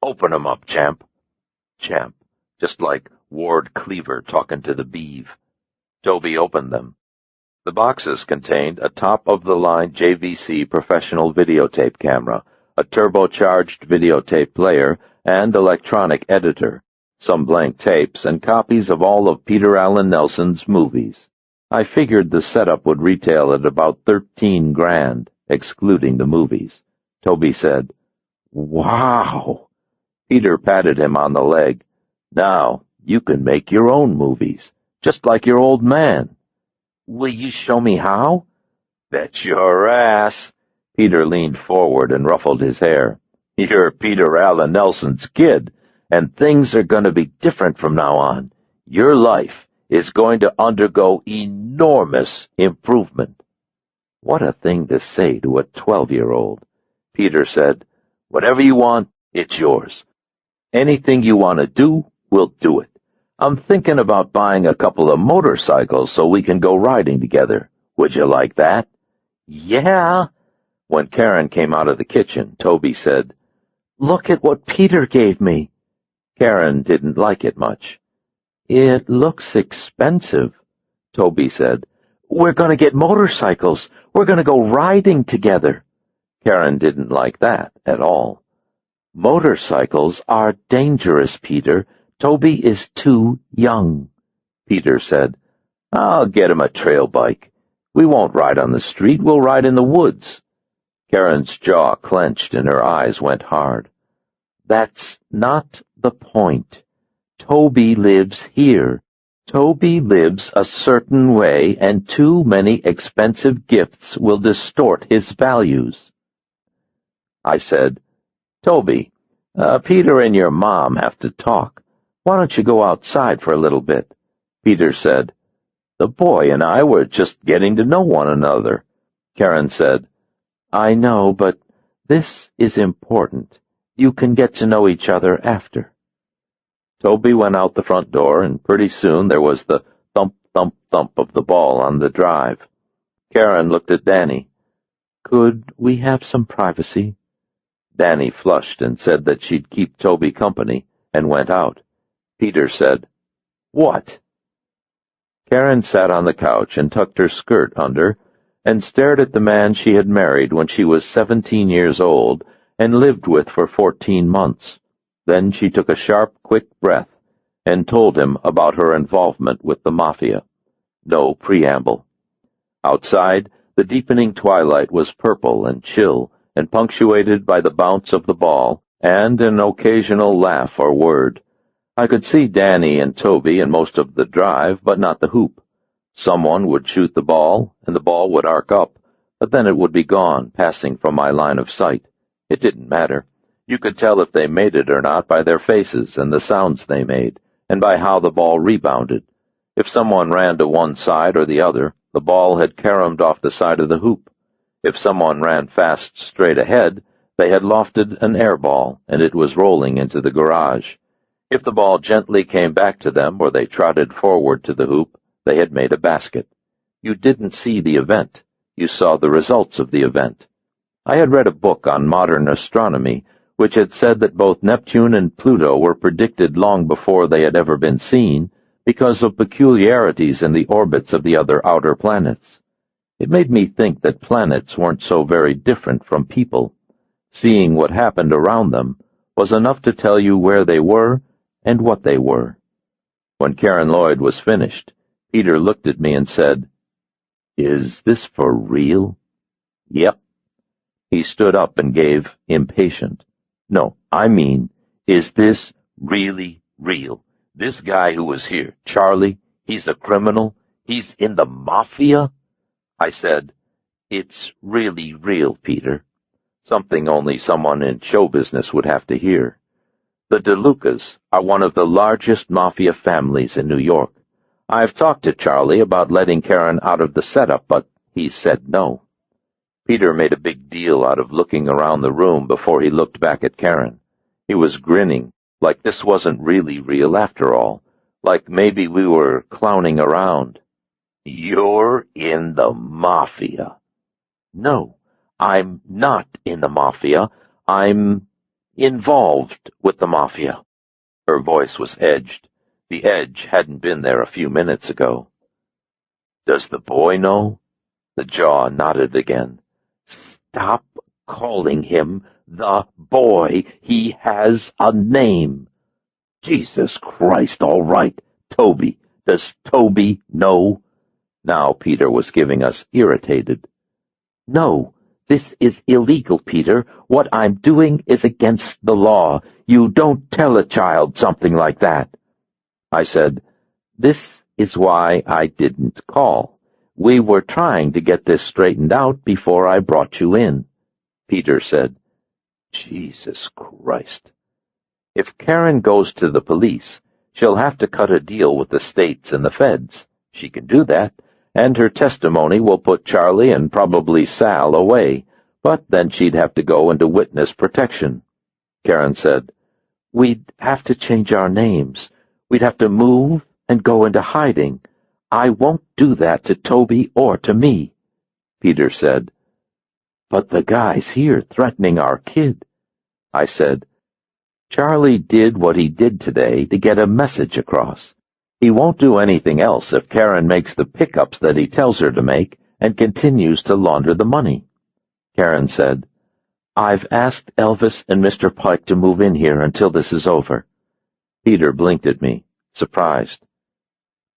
"Open 'em up, champ." Champ, just like Ward Cleaver talking to the beeve. Toby opened them. The boxes contained a top-of-the-line JVC professional videotape camera, a turbocharged videotape player, and electronic editor, some blank tapes, and copies of all of Peter Allen Nelson's movies. I figured the setup would retail at about $13,000, excluding the movies. Toby said, "Wow!" Peter patted him on the leg. "Now, you can make your own movies, just like your old man." "Will you show me how?" "Bet your ass." Peter leaned forward and ruffled his hair. "You're Peter Allen Nelson's kid, and things are going to be different from now on. Your life is going to undergo enormous improvement." What a thing to say to a 12-year-old. Peter said, "Whatever you want, it's yours. Anything you want to do, we'll do it. I'm thinking about buying a couple of motorcycles so we can go riding together. Would you like that?" "Yeah." When Karen came out of the kitchen, Toby said, "Look at what Peter gave me." Karen didn't like it much. "It looks expensive," Toby said. "We're going to get motorcycles. We're going to go riding together." Karen didn't like that at all. "Motorcycles are dangerous, Peter. Toby is too young." Peter said, "I'll get him a trail bike. We won't ride on the street, we'll ride in the woods." Karen's jaw clenched and her eyes went hard. "That's not the point. Toby lives here. Toby lives a certain way, and too many expensive gifts will distort his values." I said, "Toby, Peter and your mom have to talk. Why don't you go outside for a little bit?" Peter said, "The boy and I were just getting to know one another." Karen said, "I know, but this is important. You can get to know each other after." Toby went out the front door, and pretty soon there was the thump, thump, thump of the ball on the drive. Karen looked at Danny. "Could we have some privacy?" Danny flushed and said that she'd keep Toby company, and went out. Peter said, "What?" Karen sat on the couch and tucked her skirt under, and stared at the man she had married when she was 17 years old and lived with for 14 months. Then she took a sharp, quick breath and told him about her involvement with the mafia. No preamble. Outside, the deepening twilight was purple and chill, and punctuated by the bounce of the ball and an occasional laugh or word. I could see Danny and Toby and most of the drive, but not the hoop. Someone would shoot the ball, and the ball would arc up, but then it would be gone, passing from my line of sight. It didn't matter. You could tell if they made it or not by their faces and the sounds they made, and by how the ball rebounded. If someone ran to one side or the other, the ball had caromed off the side of the hoop. If someone ran fast straight ahead, they had lofted an air ball, and it was rolling into the garage. If the ball gently came back to them, or they trotted forward to the hoop, they had made a basket. You didn't see the event. You saw the results of the event. I had read a book on modern astronomy, which had said that both Neptune and Pluto were predicted long before they had ever been seen, because of peculiarities in the orbits of the other outer planets. It made me think that planets weren't so very different from people. Seeing what happened around them was enough to tell you where they were and what they were. When Karen Lloyd was finished, Peter looked at me and said, "Is this for real?" "Yep." He stood up and gave impatient. "No, I mean, is this really real? This guy who was here, Charlie, he's a criminal? He's in the mafia?" I said, "It's really real, Peter. Something only someone in show business would have to hear. The DeLucas are one of the largest mafia families in New York. I've talked to Charlie about letting Karen out of the setup, but he said no." Peter made a big deal out of looking around the room before he looked back at Karen. He was grinning, like this wasn't really real after all, like maybe we were clowning around. "You're in the mafia." "No, I'm not in the mafia. I'm involved with the mafia." Her voice was edged. The edge hadn't been there a few minutes ago. Does the boy know? The jaw nodded again. Stop calling him the boy. He has a name. Jesus Christ, all right. Toby. Does Toby know? Now Peter was giving us irritated. No, this is illegal, Peter. What I'm doing is against the law. You don't tell a child something like that. I said, This is why I didn't call. We were trying to get this straightened out before I brought you in. Peter said, Jesus Christ. If Karen goes to the police, she'll have to cut a deal with the states and the feds. She can do that, and her testimony will put Charlie and probably Sal away, but then she'd have to go into witness protection. Karen said, We'd have to change our names. We'd have to move and go into hiding. I won't do that to Toby or to me. Peter said, But the guy's here threatening our kid. I said, Charlie did what he did today to get a message across. He won't do anything else if Karen makes the pickups that he tells her to make and continues to launder the money. Karen said, I've asked Elvis and Mr. Pike to move in here until this is over. Peter blinked at me, surprised.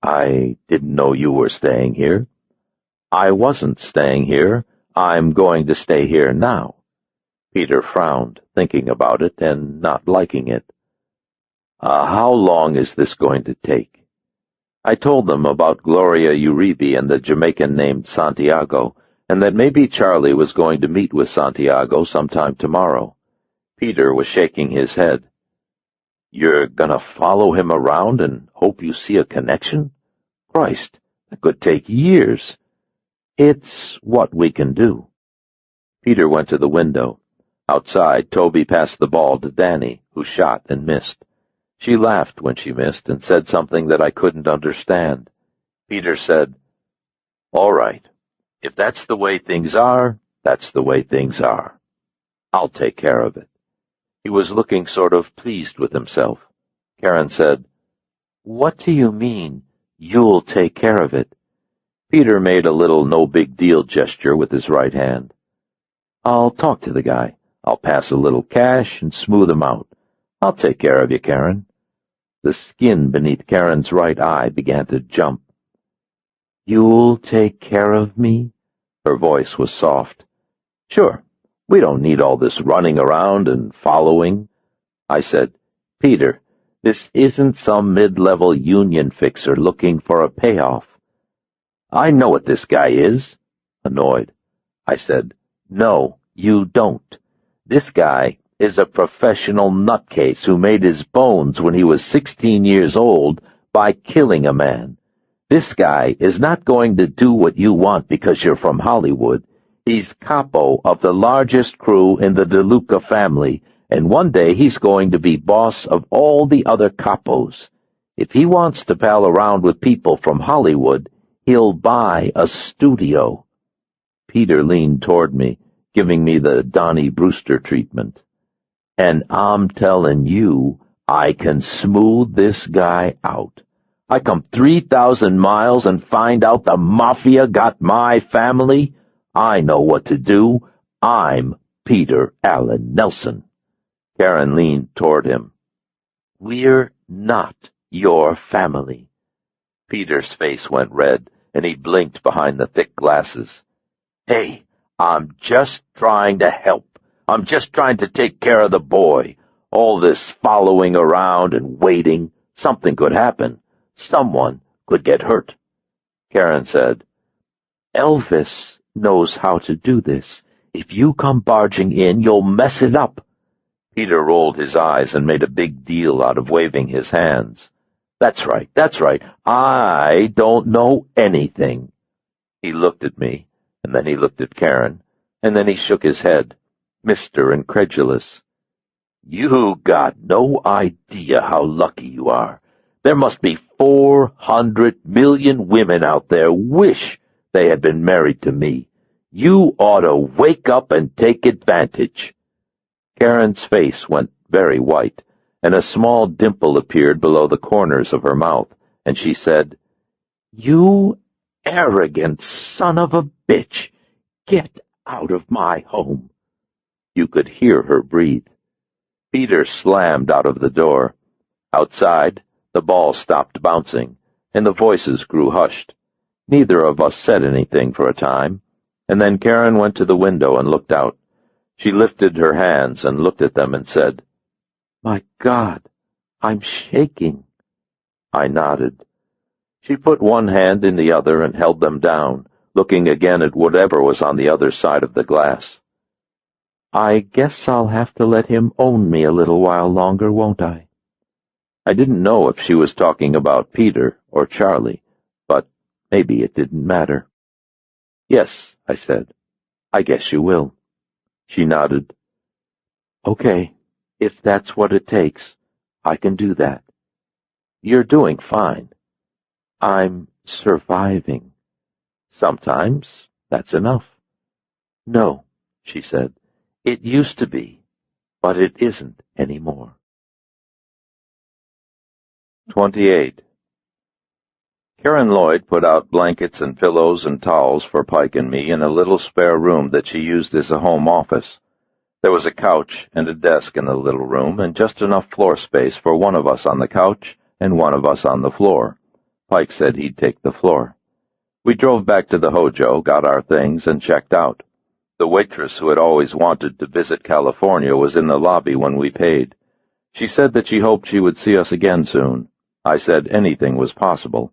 I didn't know you were staying here. I wasn't staying here. I'm going to stay here now. Peter frowned, thinking about it and not liking it. How long is this going to take? I told them about Gloria Uribe and the Jamaican named Santiago, and that maybe Charlie was going to meet with Santiago sometime tomorrow. Peter was shaking his head. You're gonna follow him around and hope you see a connection? Christ, that could take years. It's what we can do. Peter went to the window. Outside, Toby passed the ball to Danny, who shot and missed. She laughed when she missed and said something that I couldn't understand. Peter said, All right. If that's the way things are, that's the way things are. I'll take care of it. He was looking sort of pleased with himself. Karen said, What do you mean, you'll take care of it? Peter made a little no-big-deal gesture with his right hand. I'll talk to the guy. I'll pass a little cash and smooth him out. I'll take care of you, Karen. The skin beneath Karen's right eye began to jump. You'll take care of me? Her voice was soft. Sure. We don't need all this running around and following. I said, Peter, this isn't some mid-level union fixer looking for a payoff. I know what this guy is. Annoyed. I said, No, you don't. This guy is a professional nutcase who made his bones when he was 16 years old by killing a man. This guy is not going to do what you want because you're from Hollywood. He's capo of the largest crew in the DeLuca family, and one day he's going to be boss of all the other capos. If he wants to pal around with people from Hollywood, he'll buy a studio. Peter leaned toward me, giving me the Donnie Brewster treatment. And I'm telling you, I can smooth this guy out. I come 3,000 miles and find out the Mafia got my family. I know what to do. I'm Peter Allen Nelson. Karen leaned toward him. We're not your family. Peter's face went red, and he blinked behind the thick glasses. Hey, I'm just trying to help. I'm just trying to take care of the boy. All this following around and waiting, something could happen. Someone could get hurt. Karen said, Elvis knows how to do this. If you come barging in, you'll mess it up. Peter rolled his eyes and made a big deal out of waving his hands. That's right. I don't know anything. He looked at me, and then he looked at Karen, and then he shook his head, Mr. Incredulous. You got no idea how lucky you are. There must be 400 million women out there wish they had been married to me. You ought to wake up and take advantage. Karen's face went very white, and a small dimple appeared below the corners of her mouth, and she said, You arrogant son of a bitch! Get out of my home!" You could hear her breathe. Peter slammed out of the door. Outside, the ball stopped bouncing, and the voices grew hushed. Neither of us said anything for a time, and then Karen went to the window and looked out. She lifted her hands and looked at them and said, "My God, I'm shaking." I nodded. She put one hand in the other and held them down, looking again at whatever was on the other side of the glass. "I guess I'll have to let him own me a little while longer, won't I?" I didn't know if she was talking about Peter or Charlie, but maybe it didn't matter. "Yes," I said. "I guess you will." She nodded. "Okay, if that's what it takes, I can do that. You're doing fine. I'm surviving. Sometimes that's enough." "No," she said. "It used to be, but it isn't anymore." 28. Karen Lloyd put out blankets and pillows and towels for Pike and me in a little spare room that she used as a home office. There was a couch and a desk in the little room, and just enough floor space for one of us on the couch and one of us on the floor. Pike said he'd take the floor. We drove back to the Hojo, got our things, and checked out. The waitress who had always wanted to visit California was in the lobby when we paid. She said that she hoped she would see us again soon. I said anything was possible.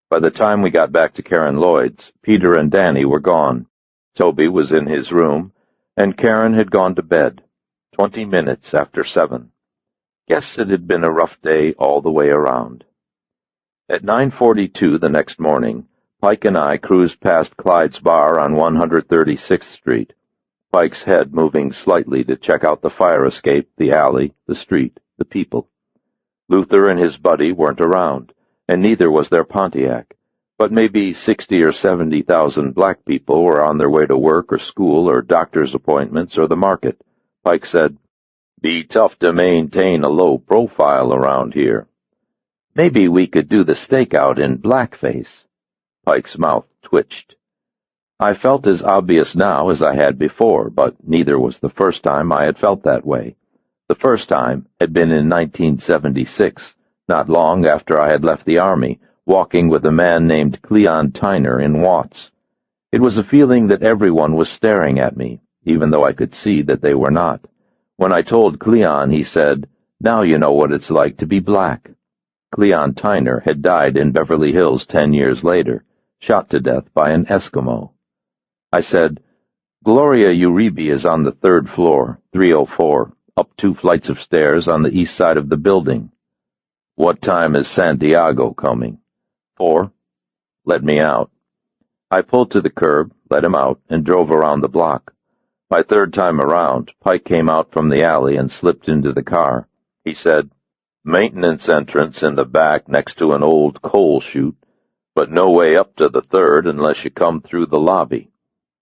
By the time we got back to Karen Lloyd's, Peter and Danny were gone. Toby was in his room, and Karen had gone to bed, 20 minutes after 7. Guess it had been a rough day all the way around. At 9:42 the next morning, Pike and I cruised past Clyde's bar on 136th Street, Pike's head moving slightly to check out the fire escape, the alley, the street, the people. Luther and his buddy weren't around, and neither was their Pontiac, but maybe 60 or 70,000 black people were on their way to work or school or doctor's appointments or the market. Pike said, "Be tough to maintain a low profile around here. Maybe we could do the stakeout in blackface." Pike's mouth twitched. I felt as obvious now as I had before, but neither was the first time I had felt that way. The first time had been in 1976, not long after I had left the Army, walking with a man named Cleon Tyner in Watts. It was a feeling that everyone was staring at me, even though I could see that they were not. When I told Cleon, he said, "Now you know what it's like to be black." Cleon Tyner had died in Beverly Hills 10 years later, shot to death by an Eskimo. I said, "Gloria Uribe is on the 3rd floor, 304, up 2 flights of stairs on the east side of the building." "What time is Santiago coming?" 4. "Let me out." I pulled to the curb, let him out, and drove around the block. My third time around, Pike came out from the alley and slipped into the car. He said, "Maintenance entrance in the back next to an old coal chute, but no way up to the 3rd unless you come through the lobby.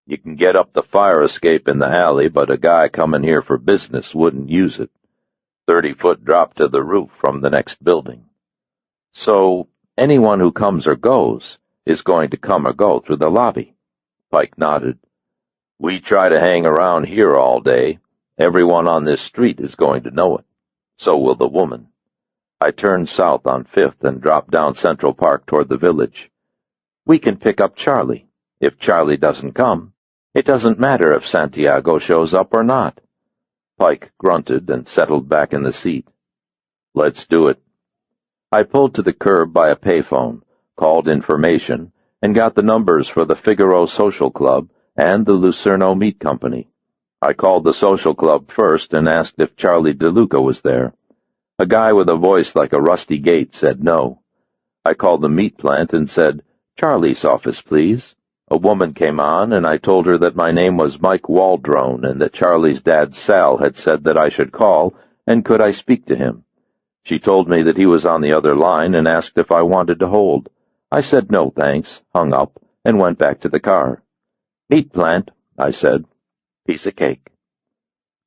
You can get up the fire escape in the alley, but a guy coming here for business wouldn't use it. 30-foot drop to the roof from the next building." "So anyone who comes or goes is going to come or go through the lobby?" Pike nodded. "We try to hang around here all day. Everyone on this street is going to know it. So will the woman." I turned south on 5th and dropped down Central Park toward the village. "We can pick up Charlie. If Charlie doesn't come, it doesn't matter if Santiago shows up or not." Pike grunted and settled back in the seat. "Let's do it." I pulled to the curb by a payphone, called information, and got the numbers for the Figaro Social Club and the Lucerno Meat Company. I called the social club first and asked if Charlie DeLuca was there. A guy with a voice like a rusty gate said no. I called the meat plant and said, "Charlie's office, please." A woman came on, and I told her that my name was Mike Waldron and that Charlie's dad Sal had said that I should call, and could I speak to him. She told me that he was on the other line and asked if I wanted to hold. I said no thanks, hung up, and went back to the car. "Meat plant," I said. "Piece of cake."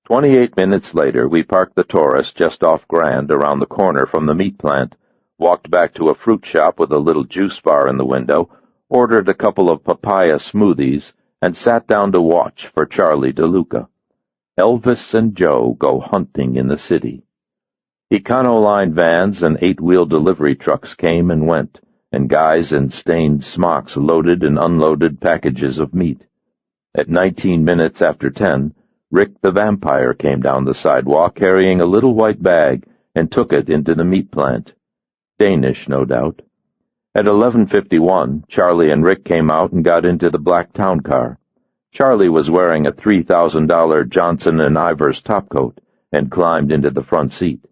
28 minutes later, we parked the Taurus just off Grand around the corner from the meat plant, walked back to a fruit shop with a little juice bar in the window, ordered a couple of papaya smoothies, and sat down to watch for Charlie DeLuca. Elvis and Joe go hunting in the city. Econo-line vans and 8-wheel delivery trucks came and went, and guys in stained smocks loaded and unloaded packages of meat. At 19 minutes after 10, Rick the vampire came down the sidewalk carrying a little white bag and took it into the meat plant. Danish, no doubt. At 11:51, Charlie and Rick came out and got into the black town car. Charlie was wearing a $3,000 Johnson & Iver's topcoat and climbed into the front seat.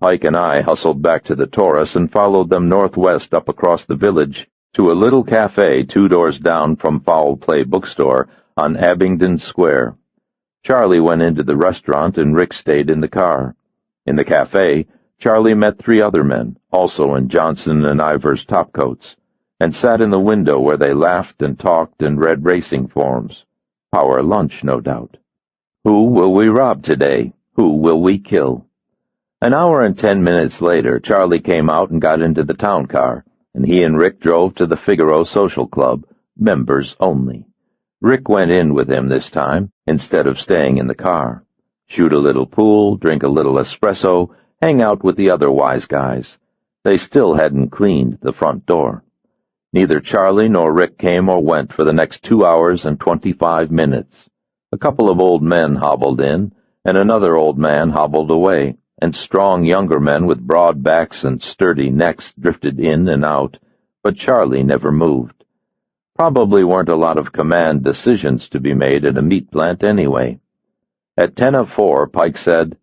Pike and I hustled back to the Taurus and followed them northwest up across the village to a little cafe 2 doors down from Foul Play Bookstore on Abingdon Square. Charlie went into the restaurant and Rick stayed in the car. In the cafe, Charlie met 3 other men, also in Johnson & Iver's topcoats, and sat in the window where they laughed and talked and read racing forms. Power lunch, no doubt. Who will we rob today? Who will we kill? An hour and 10 minutes later, Charlie came out and got into the town car, and he and Rick drove to the Figaro Social Club, members only. Rick went in with him this time, instead of staying in the car. Shoot a little pool, drink a little espresso, hang out with the other wise guys. They still hadn't cleaned the front door. Neither Charlie nor Rick came or went for the next 2 hours and 25 minutes. A couple of old men hobbled in, and another old man hobbled away, and strong younger men with broad backs and sturdy necks drifted in and out, but Charlie never moved. Probably weren't a lot of command decisions to be made at a meat plant anyway. At 10:04, Pike said,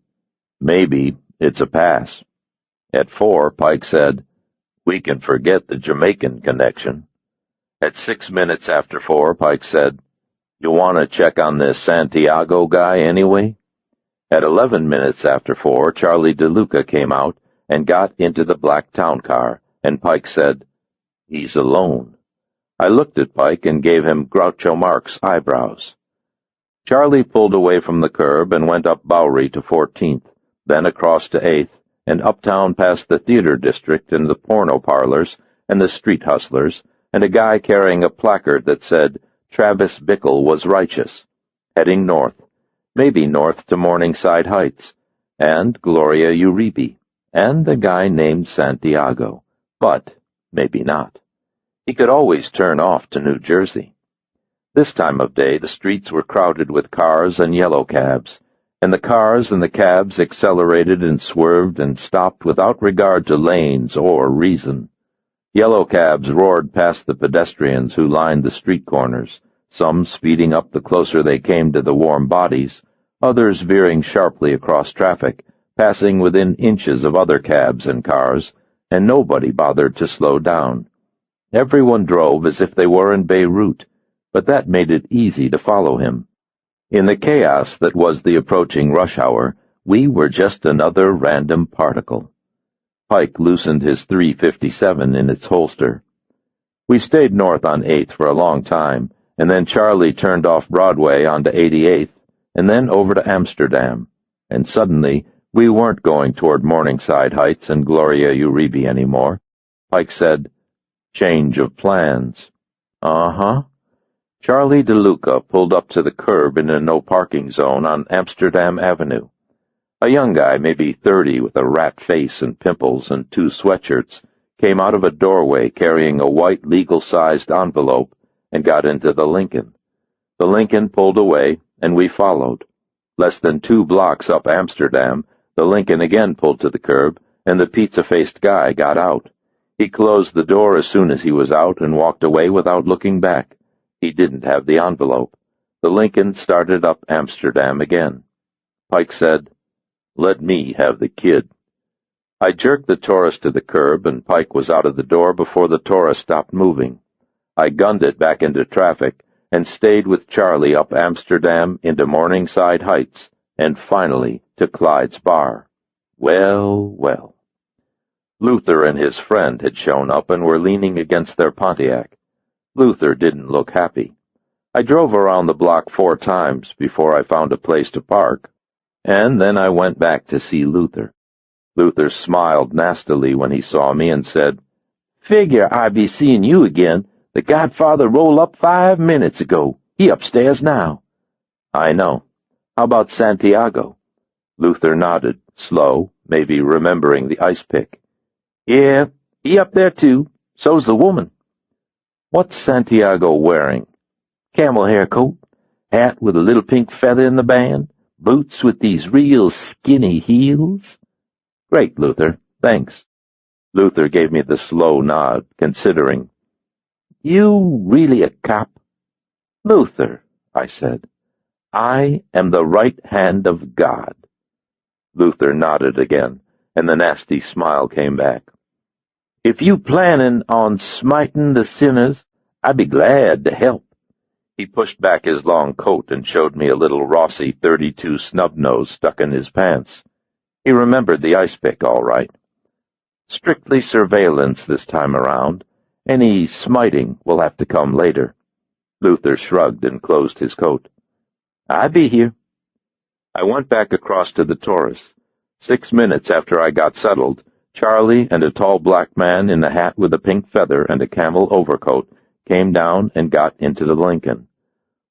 "Maybe it's a pass." At 4, Pike said, "We can forget the Jamaican connection." At 6 minutes after 4, Pike said, "You want to check on this Santiago guy anyway?" At 11 minutes after 4, Charlie DeLuca came out and got into the black town car, and Pike said, "He's alone." I looked at Pike and gave him Groucho Marx eyebrows. Charlie pulled away from the curb and went up Bowery to 14th, then across to 8th, and uptown past the theater district and the porno parlors and the street hustlers, and a guy carrying a placard that said Travis Bickle was righteous, heading north, maybe north to Morningside Heights, and Gloria Uribe, and the guy named Santiago, but maybe not. He could always turn off to New Jersey. This time of day the streets were crowded with cars and yellow cabs, and the cars and the cabs accelerated and swerved and stopped without regard to lanes or reason. Yellow cabs roared past the pedestrians who lined the street corners, some speeding up the closer they came to the warm bodies, others veering sharply across traffic, passing within inches of other cabs and cars, and nobody bothered to slow down. Everyone drove as if they were in Beirut, but that made it easy to follow him. In the chaos that was the approaching rush hour, we were just another random particle. Pike loosened his .357 in its holster. We stayed north on 8th for a long time, and then Charlie turned off Broadway onto 88th, and then over to Amsterdam, and suddenly we weren't going toward Morningside Heights and Gloria Uribe anymore. Pike said, "Change of plans." "Uh-huh." Charlie DeLuca pulled up to the curb in a no-parking zone on Amsterdam Avenue. A young guy, maybe 30, with a rat face and pimples and 2 sweatshirts, came out of a doorway carrying a white legal-sized envelope and got into the Lincoln. The Lincoln pulled away, and we followed. Less than 2 blocks up Amsterdam, the Lincoln again pulled to the curb, and the pizza-faced guy got out. He closed the door as soon as he was out and walked away without looking back. He didn't have the envelope. The Lincoln started up Amsterdam again. Pike said, "Let me have the kid." I jerked the Taurus to the curb, and Pike was out of the door before the Taurus stopped moving. I gunned it back into traffic and stayed with Charlie up Amsterdam into Morningside Heights, and finally to Clyde's bar. Well, well. Luther and his friend had shown up and were leaning against their Pontiac. Luther didn't look happy. I drove around the block 4 times before I found a place to park, and then I went back to see Luther. Luther smiled nastily when he saw me and said, "Figure I be seeing you again. The Godfather rolled up 5 minutes ago. He upstairs now." "I know. How about Santiago?" Luther nodded, slow, maybe remembering the ice pick. "Yeah, he up there too. So's the woman." "What's Santiago wearing?" "Camel hair coat, hat with a little pink feather in the band, boots with these real skinny heels." "Great, Luther. Thanks." Luther gave me the slow nod, considering. "You really a cop?" "Luther," I said, "I am the right hand of God." Luther nodded again, and the nasty smile came back. "If you plannin' on smiting the sinners, I'd be glad to help." He pushed back his long coat and showed me a little Rossi 32 snub-nose stuck in his pants. He remembered the ice pick all right. "Strictly surveillance this time around. Any smiting will have to come later." Luther shrugged and closed his coat. "I be here." I went back across to the Taurus. 6 minutes after I got settled, Charlie and a tall black man in a hat with a pink feather and a camel overcoat came down and got into the Lincoln.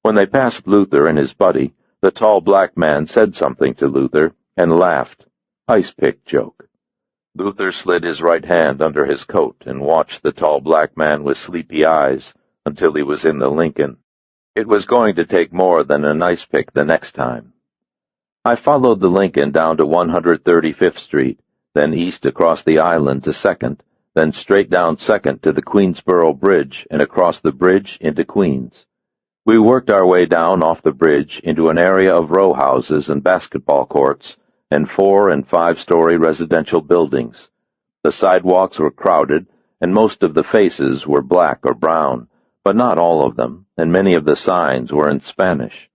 When they passed Luther and his buddy, the tall black man said something to Luther and laughed. Ice pick joke. Luther slid his right hand under his coat and watched the tall black man with sleepy eyes until he was in the Lincoln. It was going to take more than an ice pick the next time. I followed the Lincoln down to 135th Street, then east across the island to 2nd, then straight down 2nd to the Queensboro Bridge and across the bridge into Queens. We worked our way down off the bridge into an area of row houses and basketball courts and 4- and 5-story residential buildings. The sidewalks were crowded, and most of the faces were black or brown, but not all of them, and many of the signs were in Spanish.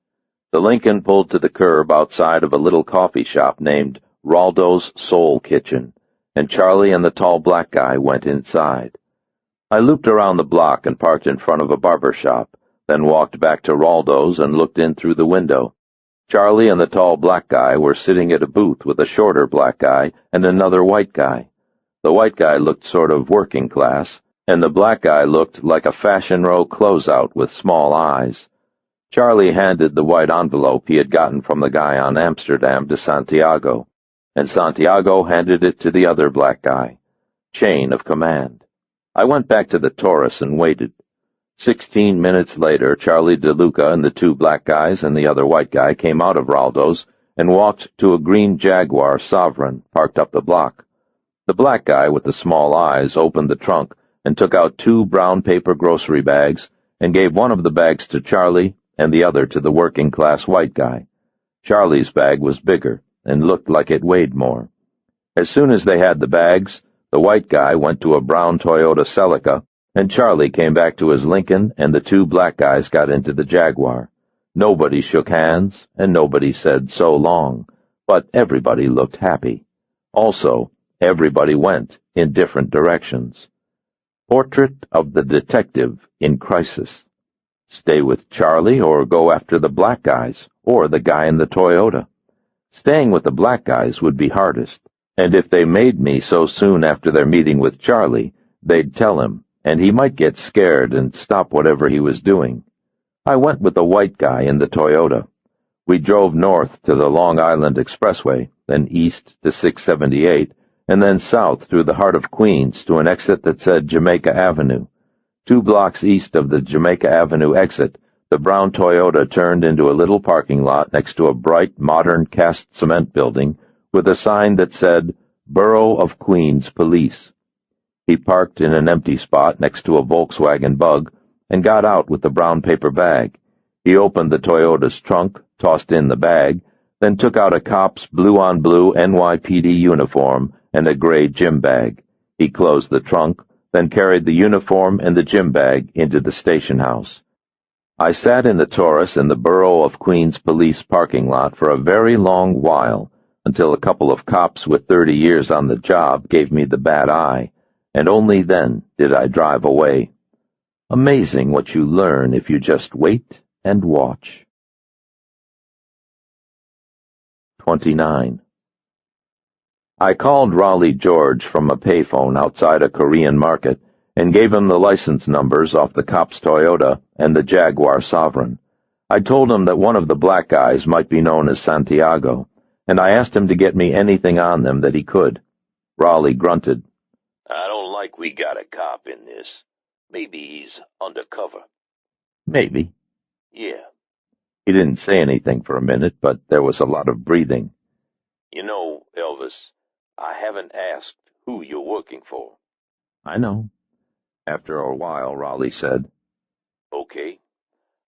The Lincoln pulled to the curb outside of a little coffee shop named Raldo's Soul Kitchen, and Charlie and the tall black guy went inside. I looped around the block and parked in front of a barber shop, then walked back to Raldo's and looked in through the window. Charlie and the tall black guy were sitting at a booth with a shorter black guy and another white guy. The white guy looked sort of working class, and the black guy looked like a Fashion Row closeout with small eyes. Charlie handed the white envelope he had gotten from the guy on Amsterdam to Santiago, and Santiago handed it to the other black guy. Chain of command. I went back to the Taurus and waited. 16 minutes later, Charlie DeLuca and the 2 black guys and the other white guy came out of Raldo's and walked to a green Jaguar Sovereign parked up the block. The black guy with the small eyes opened the trunk and took out 2 brown paper grocery bags and gave one of the bags to Charlie and the other to the working-class white guy. Charlie's bag was bigger and looked like it weighed more. As soon as they had the bags, the white guy went to a brown Toyota Celica, and Charlie came back to his Lincoln, and the 2 black guys got into the Jaguar. Nobody shook hands, and nobody said so long, but everybody looked happy. Also, everybody went in different directions. Portrait of the detective in crisis. Stay with Charlie or go after the black guys, or the guy in the Toyota. Staying with the black guys would be hardest, and if they made me so soon after their meeting with Charlie, they'd tell him, and he might get scared and stop whatever he was doing. I went with the white guy in the Toyota. We drove north to the Long Island Expressway, then east to 678, and then south through the heart of Queens to an exit that said Jamaica Avenue. 2 blocks east of the Jamaica Avenue exit, the brown Toyota turned into a little parking lot next to a bright, modern cast cement building with a sign that said, Borough of Queens Police. He parked in an empty spot next to a Volkswagen Bug and got out with the brown paper bag. He opened the Toyota's trunk, tossed in the bag, then took out a cop's blue-on-blue NYPD uniform and a gray gym bag. He closed the trunk, then carried the uniform and the gym bag into the station house. I sat in the Taurus in the Borough of Queens Police parking lot for a very long while, until a couple of cops with 30 years on the job gave me the bad eye, and only then did I drive away. Amazing what you learn if you just wait and watch. 29. I called Raleigh George from a payphone outside a Korean market and gave him the license numbers off the Cop's Toyota and the Jaguar Sovereign. I told him that one of the black guys might be known as Santiago, and I asked him to get me anything on them that he could. Raleigh grunted. I don't like we got a cop in this. Maybe he's undercover. Maybe. Yeah. He didn't say anything for a minute, but there was a lot of breathing. You know, Elvis, I haven't asked who you're working for. I know. After a while, Raleigh said, Okay.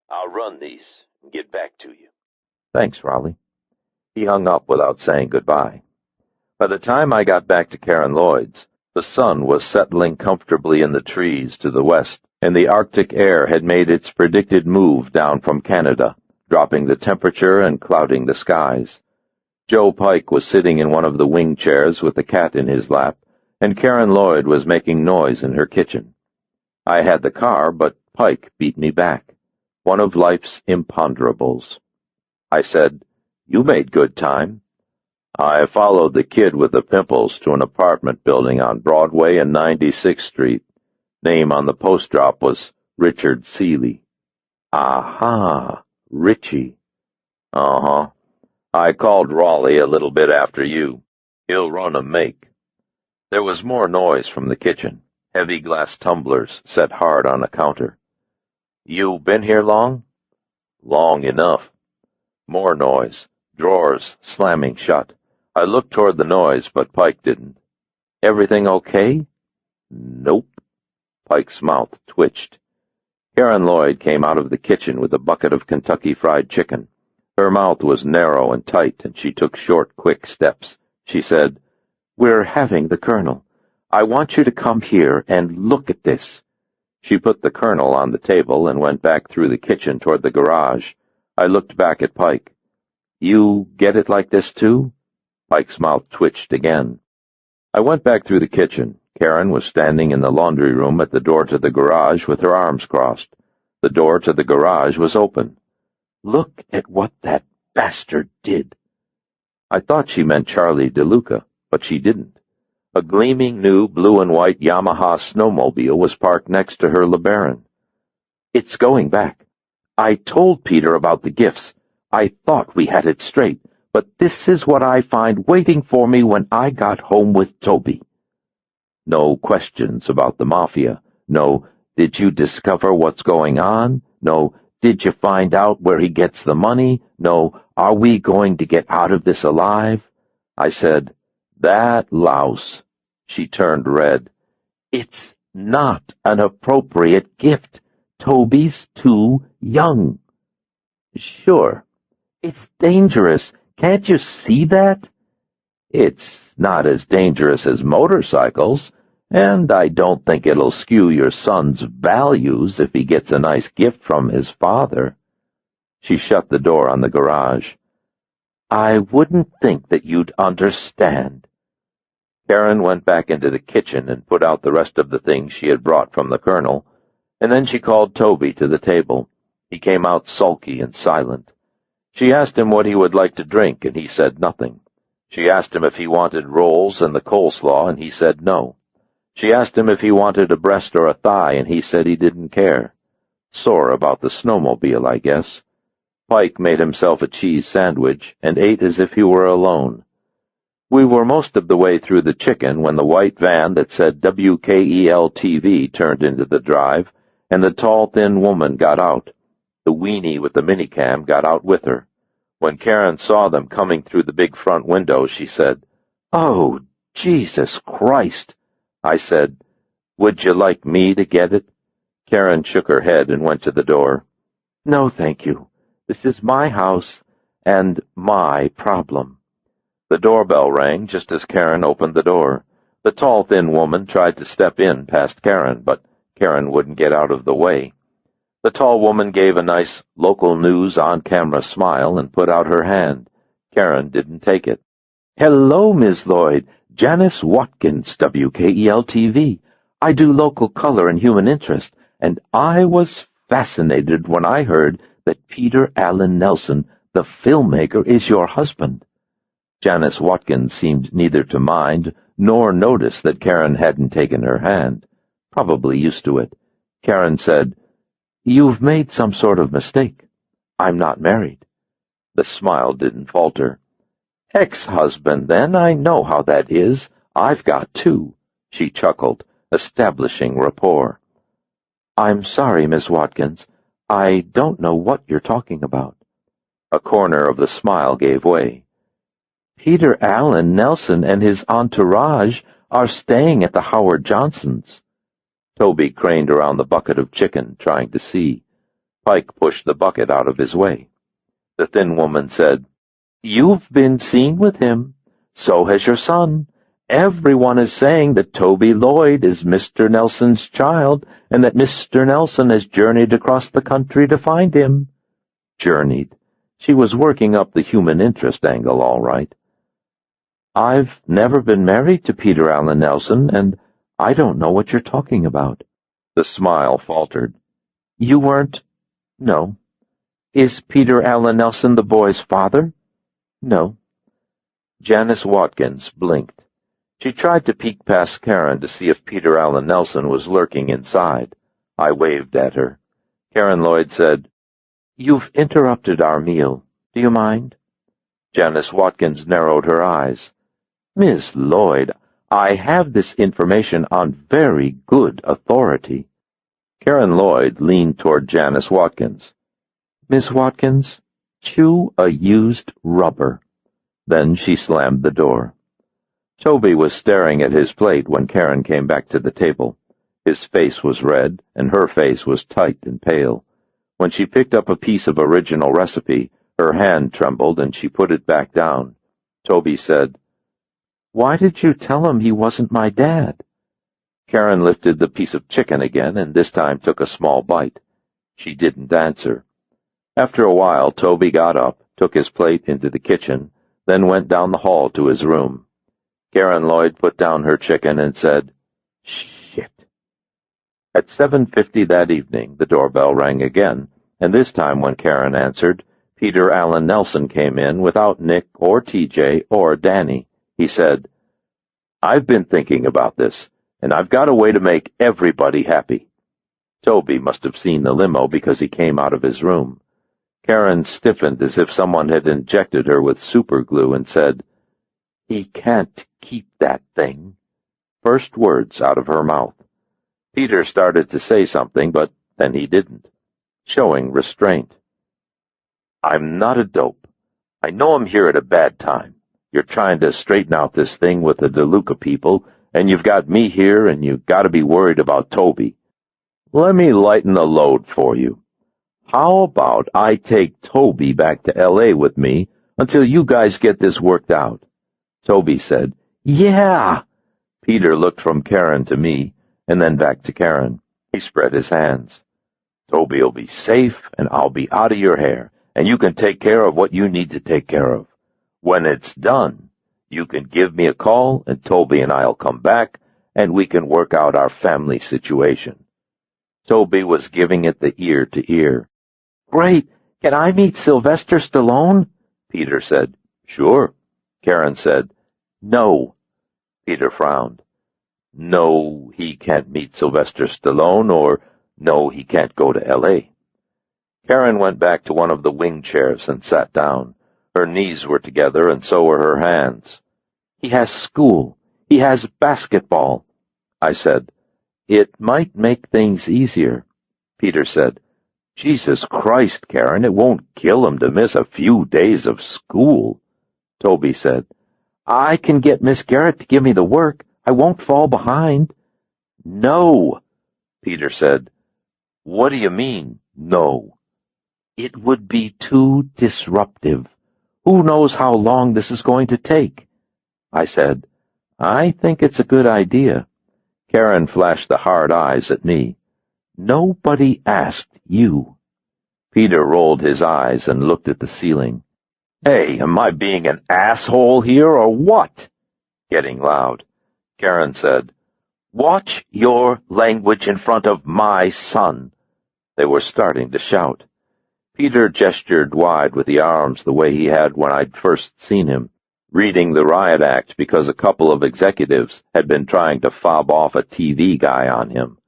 I'll run these and get back to you. Thanks, Raleigh. He hung up without saying goodbye. By the time I got back to Karen Lloyd's, the sun was settling comfortably in the trees to the west, and the Arctic air had made its predicted move down from Canada, dropping the temperature and clouding the skies. Joe Pike was sitting in one of the wing chairs with the cat in his lap, and Karen Lloyd was making noise in her kitchen. I had the car, but Pike beat me back, one of life's imponderables. I said, You made good time. I followed the kid with the pimples to an apartment building on Broadway and 96th Street. Name on the post drop was Richard Seeley. Aha, Richie. Uh-huh. I called Raleigh a little bit after you. He'll run a make. There was more noise from the kitchen. Heavy glass tumblers set hard on a counter. You been here long? Long enough. More noise. Drawers slamming shut. I looked toward the noise, but Pike didn't. Everything okay? Nope. Pike's mouth twitched. Karen Lloyd came out of the kitchen with a bucket of Kentucky Fried Chicken. Her mouth was narrow and tight, and she took short, quick steps. She said, We're having the Colonel. I want you to come here and look at this. She put the Colonel on the table and went back through the kitchen toward the garage. I looked back at Pike. You get it like this, too? Pike's mouth twitched again. I went back through the kitchen. Karen was standing in the laundry room at the door to the garage with her arms crossed. The door to the garage was open. Look at what that bastard did. I thought she meant Charlie DeLuca, but she didn't. A gleaming new blue and white Yamaha snowmobile was parked next to her LeBaron. It's going back. I told Peter about the gifts. I thought we had it straight, but this is what I find waiting for me when I got home with Toby. No questions about the mafia. No, did you discover what's going on? No, did you find out where he gets the money? No, are we going to get out of this alive? I said, That louse. She turned red. It's not an appropriate gift. Toby's too young. Sure. It's dangerous. Can't you see that? It's not as dangerous as motorcycles, and I don't think it'll skew your son's values if he gets a nice gift from his father. She shut the door on the garage. I wouldn't think that you'd understand. Karen went back into the kitchen and put out the rest of the things she had brought from the Colonel, and then she called Toby to the table. He came out sulky and silent. She asked him what he would like to drink, and he said nothing. She asked him if he wanted rolls and the coleslaw, and he said no. She asked him if he wanted a breast or a thigh, and he said he didn't care. Sore about the snowmobile, I guess. Pike made himself a cheese sandwich and ate as if he were alone. We were most of the way through the chicken when the white van that said WKEL-TV turned into the drive, and the tall, thin woman got out. The weenie with the minicam got out with her. When Karen saw them coming through the big front window, she said, Oh, Jesus Christ! I said, Would you like me to get it? Karen shook her head and went to the door. No, thank you. This is my house and my problem. The doorbell rang just as Karen opened the door. The tall, thin woman tried to step in past Karen, but Karen wouldn't get out of the way. The tall woman gave a nice local news on-camera smile and put out her hand. Karen didn't take it. Hello, Miss Lloyd. Janice Watkins, WKEL-TV. I do local color and human interest, and I was fascinated when I heard that Peter Allen Nelson, the filmmaker, is your husband. Janice Watkins seemed neither to mind nor notice that Karen hadn't taken her hand. Probably used to it. Karen said, "You've made some sort of mistake. I'm not married." The smile didn't falter. "Ex-husband, then. I know how that is. I've got two," she chuckled, establishing rapport. "I'm sorry, Miss Watkins. I don't know what you're talking about." A corner of the smile gave way. "Peter Allen Nelson and his entourage are staying at the Howard Johnsons'." Toby craned around the bucket of chicken, trying to see. Pike pushed the bucket out of his way. The thin woman said, "You've been seen with him. So has your son. Everyone is saying that Toby Lloyd is Mr. Nelson's child, and that Mr. Nelson has journeyed across the country to find him." Journeyed. She was working up the human interest angle, all right. "I've never been married to Peter Allen Nelson, and I don't know what you're talking about." The smile faltered. "You weren't?" "No." "Is Peter Allen Nelson the boy's father?" "No." Janice Watkins blinked. She tried to peek past Karen to see if Peter Allen Nelson was lurking inside. I waved at her. Karen Lloyd said, "You've interrupted our meal. Do you mind?" Janice Watkins narrowed her eyes. "Miss Lloyd, I have this information on very good authority." Karen Lloyd leaned toward Janice Watkins. "Miss Watkins, chew a used rubber." Then she slammed the door. Toby was staring at his plate when Karen came back to the table. His face was red, and her face was tight and pale. When she picked up a piece of original recipe, her hand trembled and she put it back down. Toby said, "Why did you tell him he wasn't my dad?" Karen lifted the piece of chicken again and this time took a small bite. She didn't answer. After a while, Toby got up, took his plate into the kitchen, then went down the hall to his room. Karen Lloyd put down her chicken and said, "Shit." At 7:50 that evening, the doorbell rang again, and this time when Karen answered, Peter Allen Nelson came in without Nick or TJ or Danny. He said, "I've been thinking about this, and I've got a way to make everybody happy." Toby must have seen the limo because he came out of his room. Karen stiffened as if someone had injected her with superglue and said, "He can't keep that thing." First words out of her mouth. Peter started to say something, but then he didn't, showing restraint. "I'm not a dope. I know I'm here at a bad time. You're trying to straighten out this thing with the DeLuca people, and you've got me here, and you've got to be worried about Toby. Let me lighten the load for you. How about I take Toby back to L.A. with me until you guys get this worked out?" Toby said, "Yeah." Peter looked from Karen to me, and then back to Karen. He spread his hands. "Toby'll be safe, and I'll be out of your hair, and you can take care of what you need to take care of. When it's done, you can give me a call, and Toby and I'll come back, and we can work out our family situation." Toby was giving it the ear to ear. "Great! Can I meet Sylvester Stallone?" Peter said. "Sure." Karen said, "No." Peter frowned. "No, he can't meet Sylvester Stallone, or no, he can't go to L.A. Karen went back to one of the wing chairs and sat down. Her knees were together, and so were her hands. "He has school. He has basketball." I said, "It might make things easier." Peter said, "Jesus Christ, Karen, it won't kill him to miss a few days of school." Toby said, "I can get Miss Garrett to give me the work. I won't fall behind." "No," Peter said. "What do you mean, no?" "It would be too disruptive. Who knows how long this is going to take?" I said, "I think it's a good idea." Karen flashed the hard eyes at me. "Nobody asked you." Peter rolled his eyes and looked at the ceiling. "Hey, am I being an asshole here or what?" Getting loud. Karen said, "Watch your language in front of my son." They were starting to shout. Peter gestured wide with the arms the way he had when I'd first seen him. reading the riot act because a couple of executives had been trying to fob off a TV guy on him.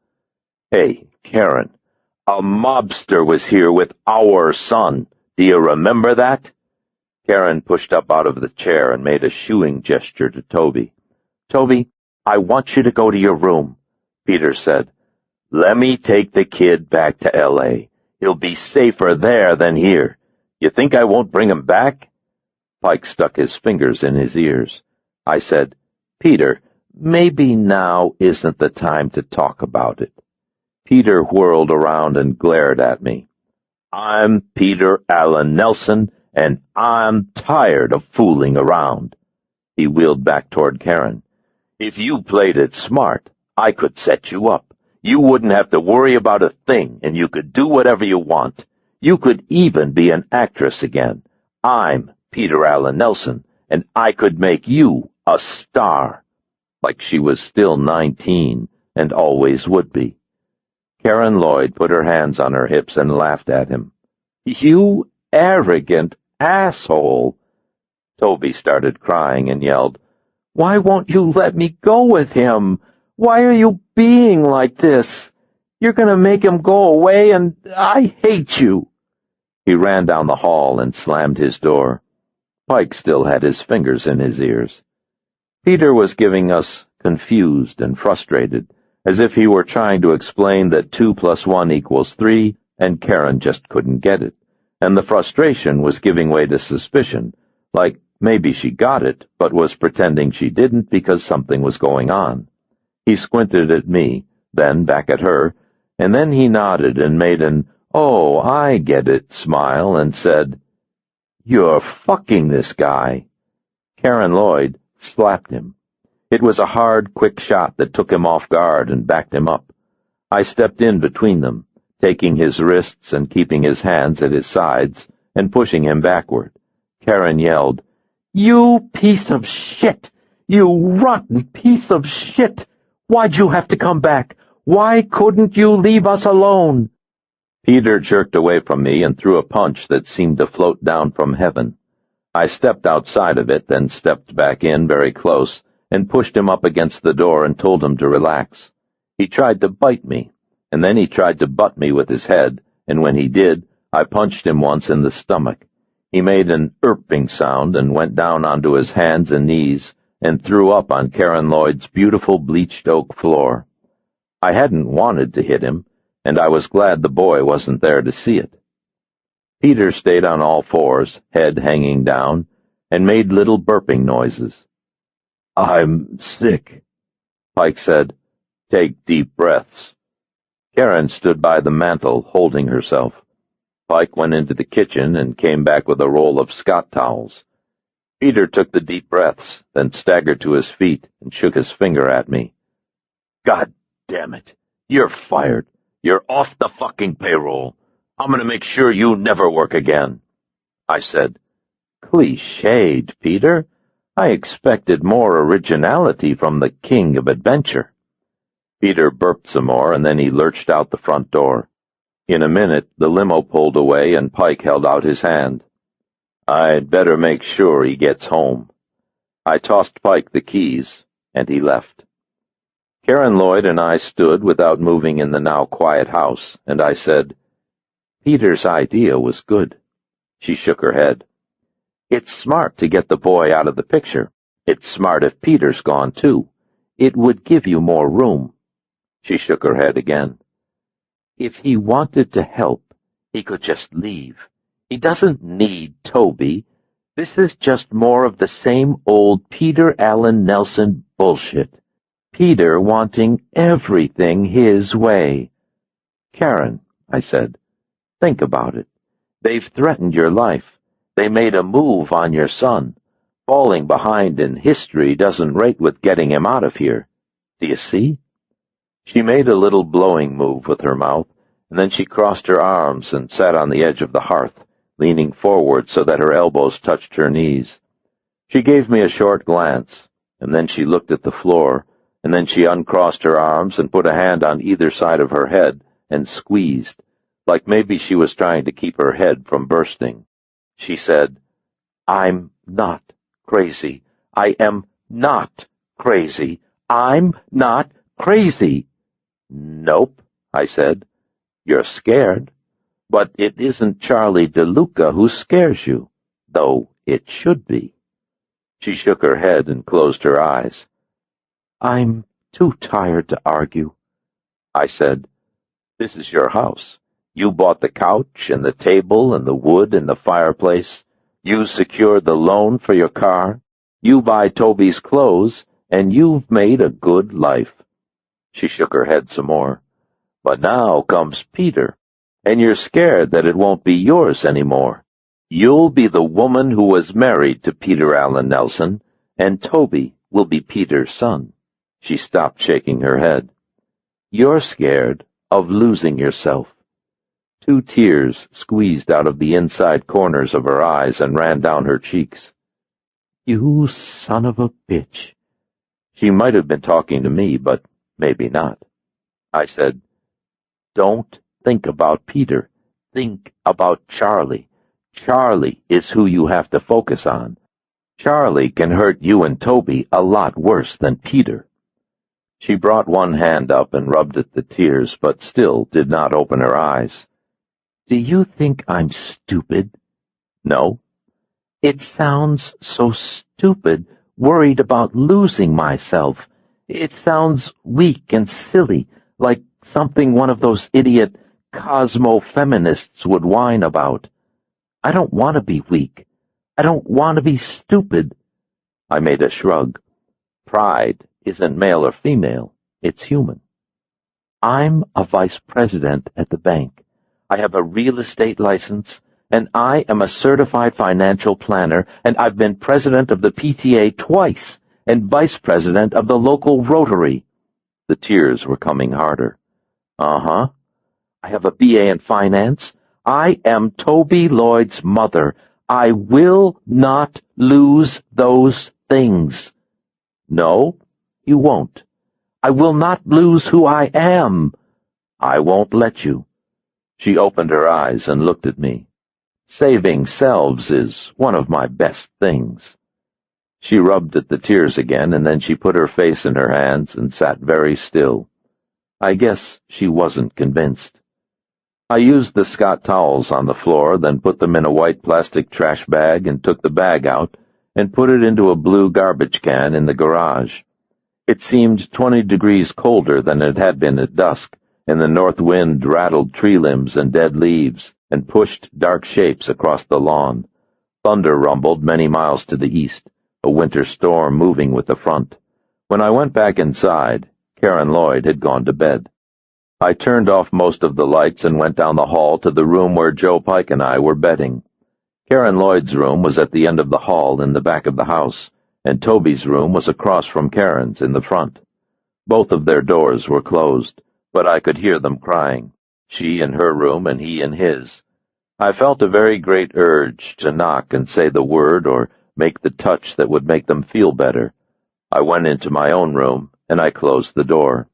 Hey, Karen, a mobster was here with our son. Do you remember that? Karen pushed up out of the chair and made a shooing gesture to Toby. Toby, I want you to go to your room, Peter said. Let me take the kid back to L.A. He'll be safer there than here. You think I won't bring him back? Pike stuck his fingers in his ears. I said, Peter, maybe now isn't the time to talk about it. Peter whirled around and glared at me. I'm Peter Allen Nelson, and I'm tired of fooling around. He wheeled back toward Karen. If you played it smart, I could set you up. You wouldn't have to worry about a thing, and you could do whatever you want. You could even be an actress again. I'm Peter Allen Nelson, and I could make you a star. Like she was still 19, and always would be. Karen Lloyd put her hands on her hips and laughed at him. You arrogant asshole! Toby started crying and yelled, Why won't you let me go with him? Why are you being like this? You're going to make him go away, and I hate you. He ran down the hall and slammed his door. Pike still had his fingers in his ears. Peter was giving us confused and frustrated, as if he were trying to explain that 2 + 1 = 3, and Karen just couldn't get it, and the frustration was giving way to suspicion, like maybe she got it, but was pretending she didn't because something was going on. He squinted at me, then back at her, and then he nodded and made an, "Oh, I get it" smile and said, "You're fucking this guy." Karen Lloyd slapped him. It was a hard, quick shot that took him off guard and backed him up. I stepped in between them, taking his wrists and keeping his hands at his sides and pushing him backward. Karen yelled, "You piece of shit! You rotten piece of shit! Why'd you have to come back? Why couldn't you leave us alone?" Peter jerked away from me and threw a punch that seemed to float down from heaven. I stepped outside of it, then stepped back in very close and pushed him up against the door and told him to relax. He tried to bite me, and then he tried to butt me with his head, and when he did, I punched him once in the stomach. He made an irping sound and went down onto his hands and knees and threw up on Karen Lloyd's beautiful bleached oak floor. I hadn't wanted to hit him, and I was glad the boy wasn't there to see it. Peter stayed on all fours, head hanging down, and made little burping noises. "I'm sick," Pike said. "Take deep breaths." Karen stood by the mantel, holding herself. Pike went into the kitchen and came back with a roll of Scott towels. Peter took the deep breaths, then staggered to his feet and shook his finger at me. "God damn it. You're fired. You're off the fucking payroll. I'm going to make sure you never work again." I said, "Cliched, Peter. I expected more originality from the king of adventure." Peter burped some more, and then he lurched out the front door. In a minute, the limo pulled away, and Pike held out his hand. "I'd better make sure he gets home." I tossed Pike the keys, and he left. Karen Lloyd and I stood without moving in the now quiet house, and I said, "Peter's idea was good." She shook her head. "It's smart to get the boy out of the picture. It's smart if Peter's gone, too. It would give you more room." She shook her head again. "If he wanted to help, he could just leave. He doesn't need Toby. This is just more of the same old Peter Allen Nelson bullshit. Peter wanting everything his way." "Karen," I said, "think about it. They've threatened your life. They made a move on your son. Falling behind in history doesn't rate with getting him out of here. Do you see?" She made a little blowing move with her mouth, and then she crossed her arms and sat on the edge of the hearth, leaning forward so that her elbows touched her knees. She gave me a short glance, and then she looked at the floor, and then she uncrossed her arms and put a hand on either side of her head and squeezed, like maybe she was trying to keep her head from bursting. She said, "I'm not crazy. I am not crazy. I'm not crazy. Nope, I said. You're scared. But it isn't Charlie DeLuca who scares you, though it should be. She shook her head and closed her eyes. I'm too tired to argue, I said. This is your house. You bought the couch and the table and the wood and the fireplace. You secured the loan for your car. You buy Toby's clothes, and you've made a good life. She shook her head some more. But now comes Peter, and you're scared that it won't be yours anymore. You'll be the woman who was married to Peter Allen Nelson, and Toby will be Peter's son. She stopped shaking her head. You're scared of losing yourself. 2 tears squeezed out of the inside corners of her eyes and ran down her cheeks. You son of a bitch. She might have been talking to me, but maybe not. I said, Don't think about Peter. Think about Charlie. Charlie is who you have to focus on. Charlie can hurt you and Toby a lot worse than Peter. She brought one hand up and rubbed at the tears, but still did not open her eyes. Do you think I'm stupid? No. It sounds so stupid, worried about losing myself. It sounds weak and silly, like something one of those idiot cosmo-feminists would whine about. I don't want to be weak. I don't want to be stupid. I made a shrug. Pride isn't male or female. It's human. I'm a vice president at the bank. I have a real estate license, and I am a certified financial planner, and I've been president of the PTA twice, and vice president of the local Rotary. The tears were coming harder. Uh-huh. I have a BA in finance. I am Toby Lloyd's mother. I will not lose those things. No, you won't. I will not lose who I am. I won't let you. She opened her eyes and looked at me. Saving selves is one of my best things. She rubbed at the tears again, and then she put her face in her hands and sat very still. I guess she wasn't convinced. I used the Scott towels on the floor, then put them in a white plastic trash bag and took the bag out and put it into a blue garbage can in the garage. It seemed 20 degrees colder than it had been at dusk, and the north wind rattled tree limbs and dead leaves and pushed dark shapes across the lawn. Thunder rumbled many miles to the east, a winter storm moving with the front. When I went back inside, Karen Lloyd had gone to bed. I turned off most of the lights and went down the hall to the room where Joe Pike and I were bedding. Karen Lloyd's room was at the end of the hall in the back of the house, and Toby's room was across from Karen's in the front. Both of their doors were closed, but I could hear them crying, she in her room and he in his. I felt a very great urge to knock and say the word or make the touch that would make them feel better. I went into my own room, and I closed the door.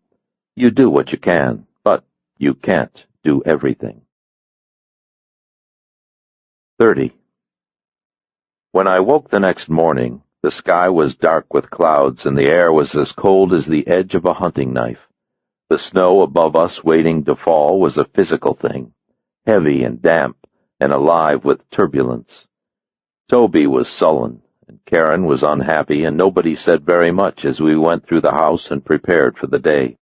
You do what you can, but you can't do everything. 30. When I woke the next morning, the sky was dark with clouds and the air was as cold as the edge of a hunting knife. The snow above us waiting to fall was a physical thing, heavy and damp and alive with turbulence. Toby was sullen, and Karen was unhappy, and nobody said very much as we went through the house and prepared for the day.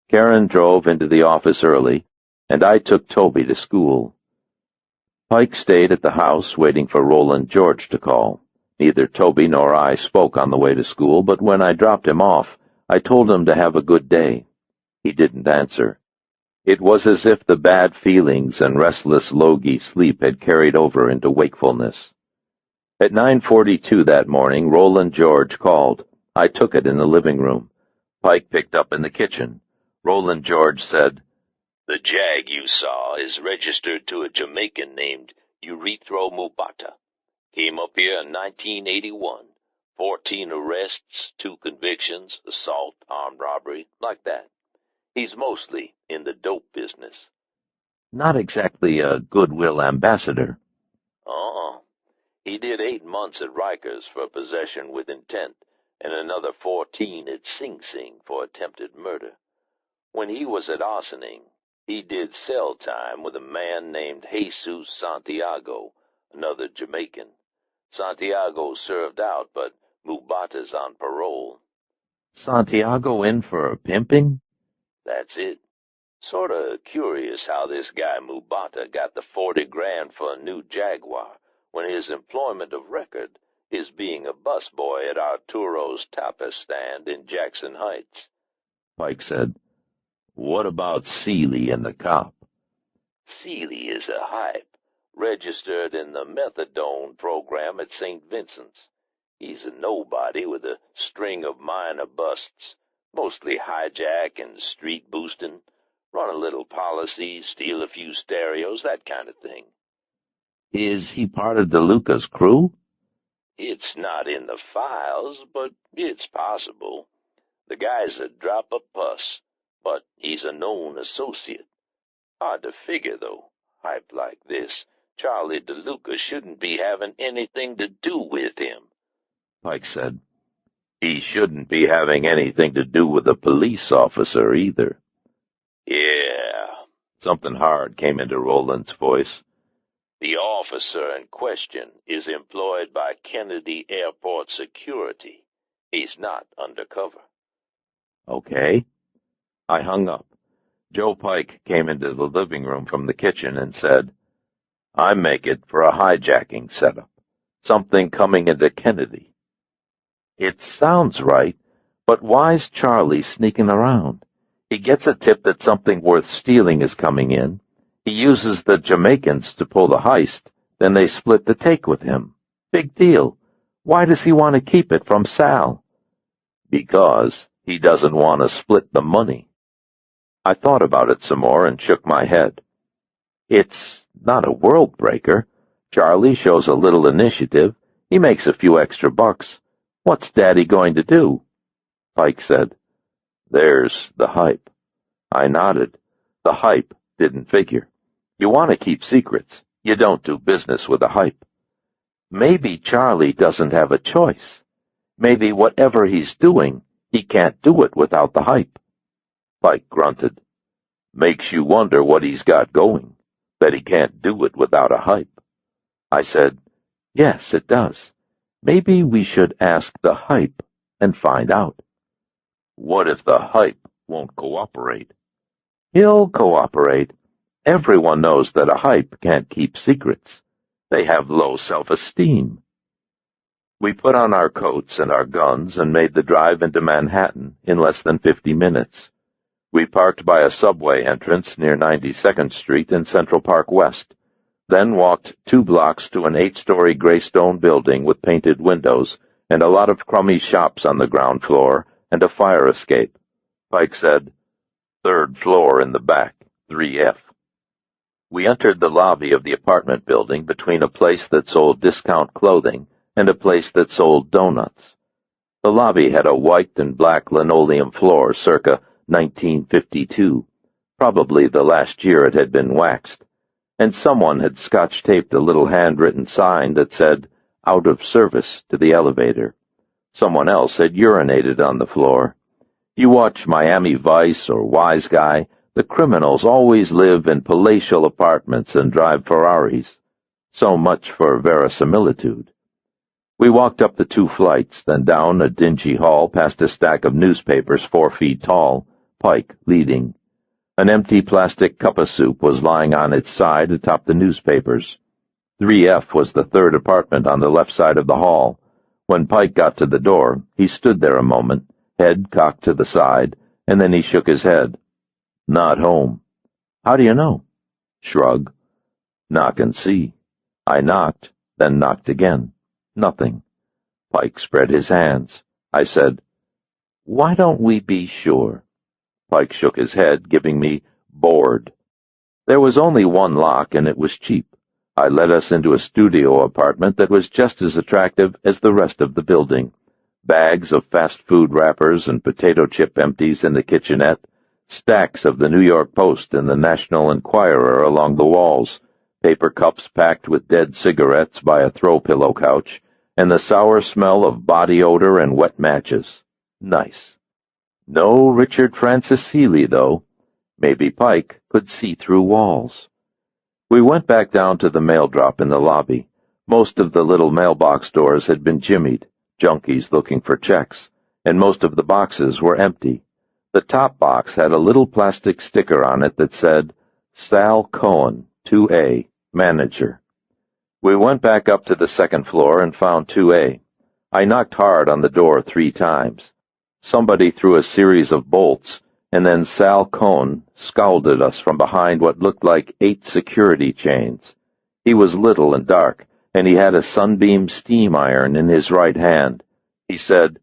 Karen drove into the office early, and I took Toby to school. Pike stayed at the house waiting for Roland George to call. Neither Toby nor I spoke on the way to school, but when I dropped him off, I told him to have a good day. He didn't answer. It was as if the bad feelings and restless logy sleep had carried over into wakefulness. At 9:42 that morning, Roland George called. I took it in the living room. Pike picked up in the kitchen. Roland George said, The jag you saw is registered to a Jamaican named Urethro Mubata. Came up here in 1981. 14 arrests, 2 convictions, assault, armed robbery, like that. He's mostly in the dope business. Not exactly a goodwill ambassador. Uh-uh. He did 8 months at Rikers for possession with intent, and another 14 at Sing Sing for attempted murder. When he was at arsoning, he did cell time with a man named Jesus Santiago, another Jamaican. Santiago served out, but Mubata's on parole. Santiago in for pimping? That's it. Sorta curious how this guy Mubata got the 40 grand for a new Jaguar when his employment of record is being a busboy at Arturo's tapas stand in Jackson Heights. Pike said. What about Seeley and the cop? Seeley is a hype, registered in the methadone program at St. Vincent's. He's a nobody with a string of minor busts, mostly hijack and street boosting. Run a little policy, steal a few stereos, that kind of thing. Is he part of DeLuca's crew? It's not in the files, but it's possible. The guy's a drop of pus, but he's a known associate. Hard to figure, though. Hype like this, Charlie DeLuca shouldn't be having anything to do with him. Pike said. He shouldn't be having anything to do with a police officer either. Yeah. Something hard came into Roland's voice. The officer in question is employed by Kennedy Airport Security. He's not undercover. Okay. I hung up. Joe Pike came into the living room from the kitchen and said, I make it for a hijacking setup. Something coming into Kennedy. It sounds right, but why's Charlie sneaking around? He gets a tip that something worth stealing is coming in. He uses the Jamaicans to pull the heist, then they split the take with him. Big deal. Why does he want to keep it from Sal? Because he doesn't want to split the money. I thought about it some more and shook my head. It's not a world breaker. Charlie shows a little initiative. He makes a few extra bucks. What's Daddy going to do? Pike said. There's the hype. I nodded. The hype didn't figure. You want to keep secrets. You don't do business with a hype. Maybe Charlie doesn't have a choice. Maybe whatever he's doing, he can't do it without the hype. Pike grunted. Makes you wonder what he's got going. Bet he can't do it without a hype. I said, yes, it does. Maybe we should ask the hype and find out. What if the hype won't cooperate? He'll cooperate. Everyone knows that a hype can't keep secrets. They have low self-esteem. We put on our coats and our guns and made the drive into Manhattan in less than 50 minutes. We parked by a subway entrance near 92nd Street in Central Park West, then walked 2 blocks to an 8-story gray stone building with painted windows and a lot of crummy shops on the ground floor and a fire escape. Pike said, 3rd floor in the back, 3F. We entered the lobby of the apartment building between a place that sold discount clothing and a place that sold donuts. The lobby had a white and black linoleum floor circa 1952, probably the last year it had been waxed, and someone had scotch-taped a little handwritten sign that said, out of service to the elevator. Someone else had urinated on the floor. You watch Miami Vice or Wise Guy, the criminals always live in palatial apartments and drive Ferraris. So much for verisimilitude. We walked up the 2 flights, then down a dingy hall past a stack of newspapers 4 feet tall, Pike leading. An empty plastic cup of soup was lying on its side atop the newspapers. 3F was the 3rd apartment on the left side of the hall. When Pike got to the door, he stood there a moment, head cocked to the side, and then he shook his head. Not home. How do you know? Shrug. Knock and see. I knocked, then knocked again. Nothing. Pike spread his hands. I said, why don't we be sure? Pike shook his head, giving me bored. There was only 1 lock, and it was cheap. I led us into a studio apartment that was just as attractive as the rest of the building. Bags of fast food wrappers and potato chip empties in the kitchenette, stacks of the New York Post and the National Enquirer along the walls, paper cups packed with dead cigarettes by a throw-pillow couch, and the sour smell of body odor and wet matches. Nice. No Richard Francis Seeley, though. Maybe Pike could see through walls. We went back down to the mail drop in the lobby. Most of the little mailbox doors had been jimmied, junkies looking for checks, and most of the boxes were empty. The top box had a little plastic sticker on it that said, Sal Cohen, 2A, Manager. We went back up to the second floor and found 2A. I knocked hard on the door 3 times. Somebody threw a series of bolts, and then Sal Cohen scowled at us from behind what looked like 8 security chains. He was little and dark, and he had a sunbeam steam iron in his right hand. He said,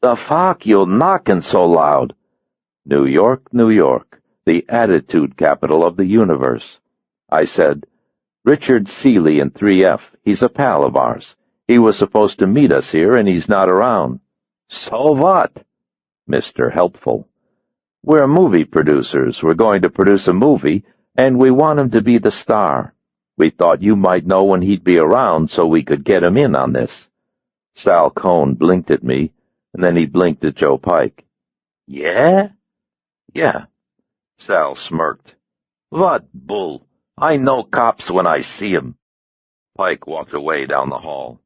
"The fuck you knocking so loud?" New York, New York, the attitude capital of the universe. I said, "Richard Seeley in 3F, he's a pal of ours. He was supposed to meet us here, and he's not around." "So what?" Mr. Helpful. "We're movie producers. We're going to produce a movie, and we want him to be the star. We thought you might know when he'd be around so we could get him in on this." Sal Cohen blinked at me, and then he blinked at Joe Pike. "Yeah?" "Yeah." Sal smirked. "What bull? I know cops when I see 'em." Pike walked away down the hall.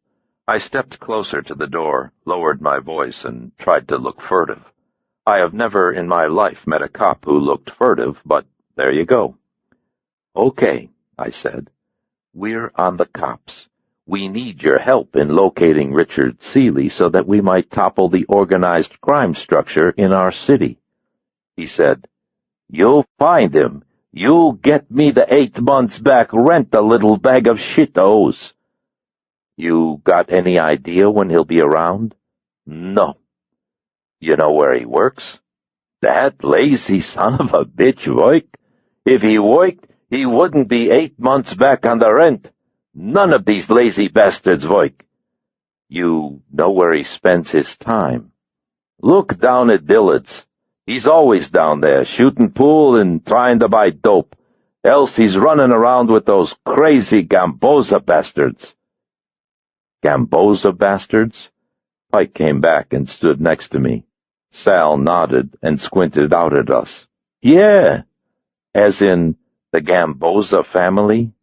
I stepped closer to the door, lowered my voice, and tried to look furtive. I have never in my life met a cop who looked furtive, but there you go. "Okay," I said. "We're on the cops. We need your help in locating Richard Seeley so that we might topple the organized crime structure in our city." He said, "You'll find him. You'll get me the 8 months back rent, a little bag of shit-os." "You got any idea when he'll be around?" "No." "You know where he works?" "That lazy son of a bitch work. If he worked, he wouldn't be 8 months back on the rent. None of these lazy bastards work." "You know where he spends his time?" "Look down at Dillard's. He's always down there, shooting pool and trying to buy dope. Else he's running around with those crazy Gamboza bastards." "Gamboza bastards?" Pike came back and stood next to me. Sal nodded and squinted out at us. "Yeah." "As in the Gamboza family?"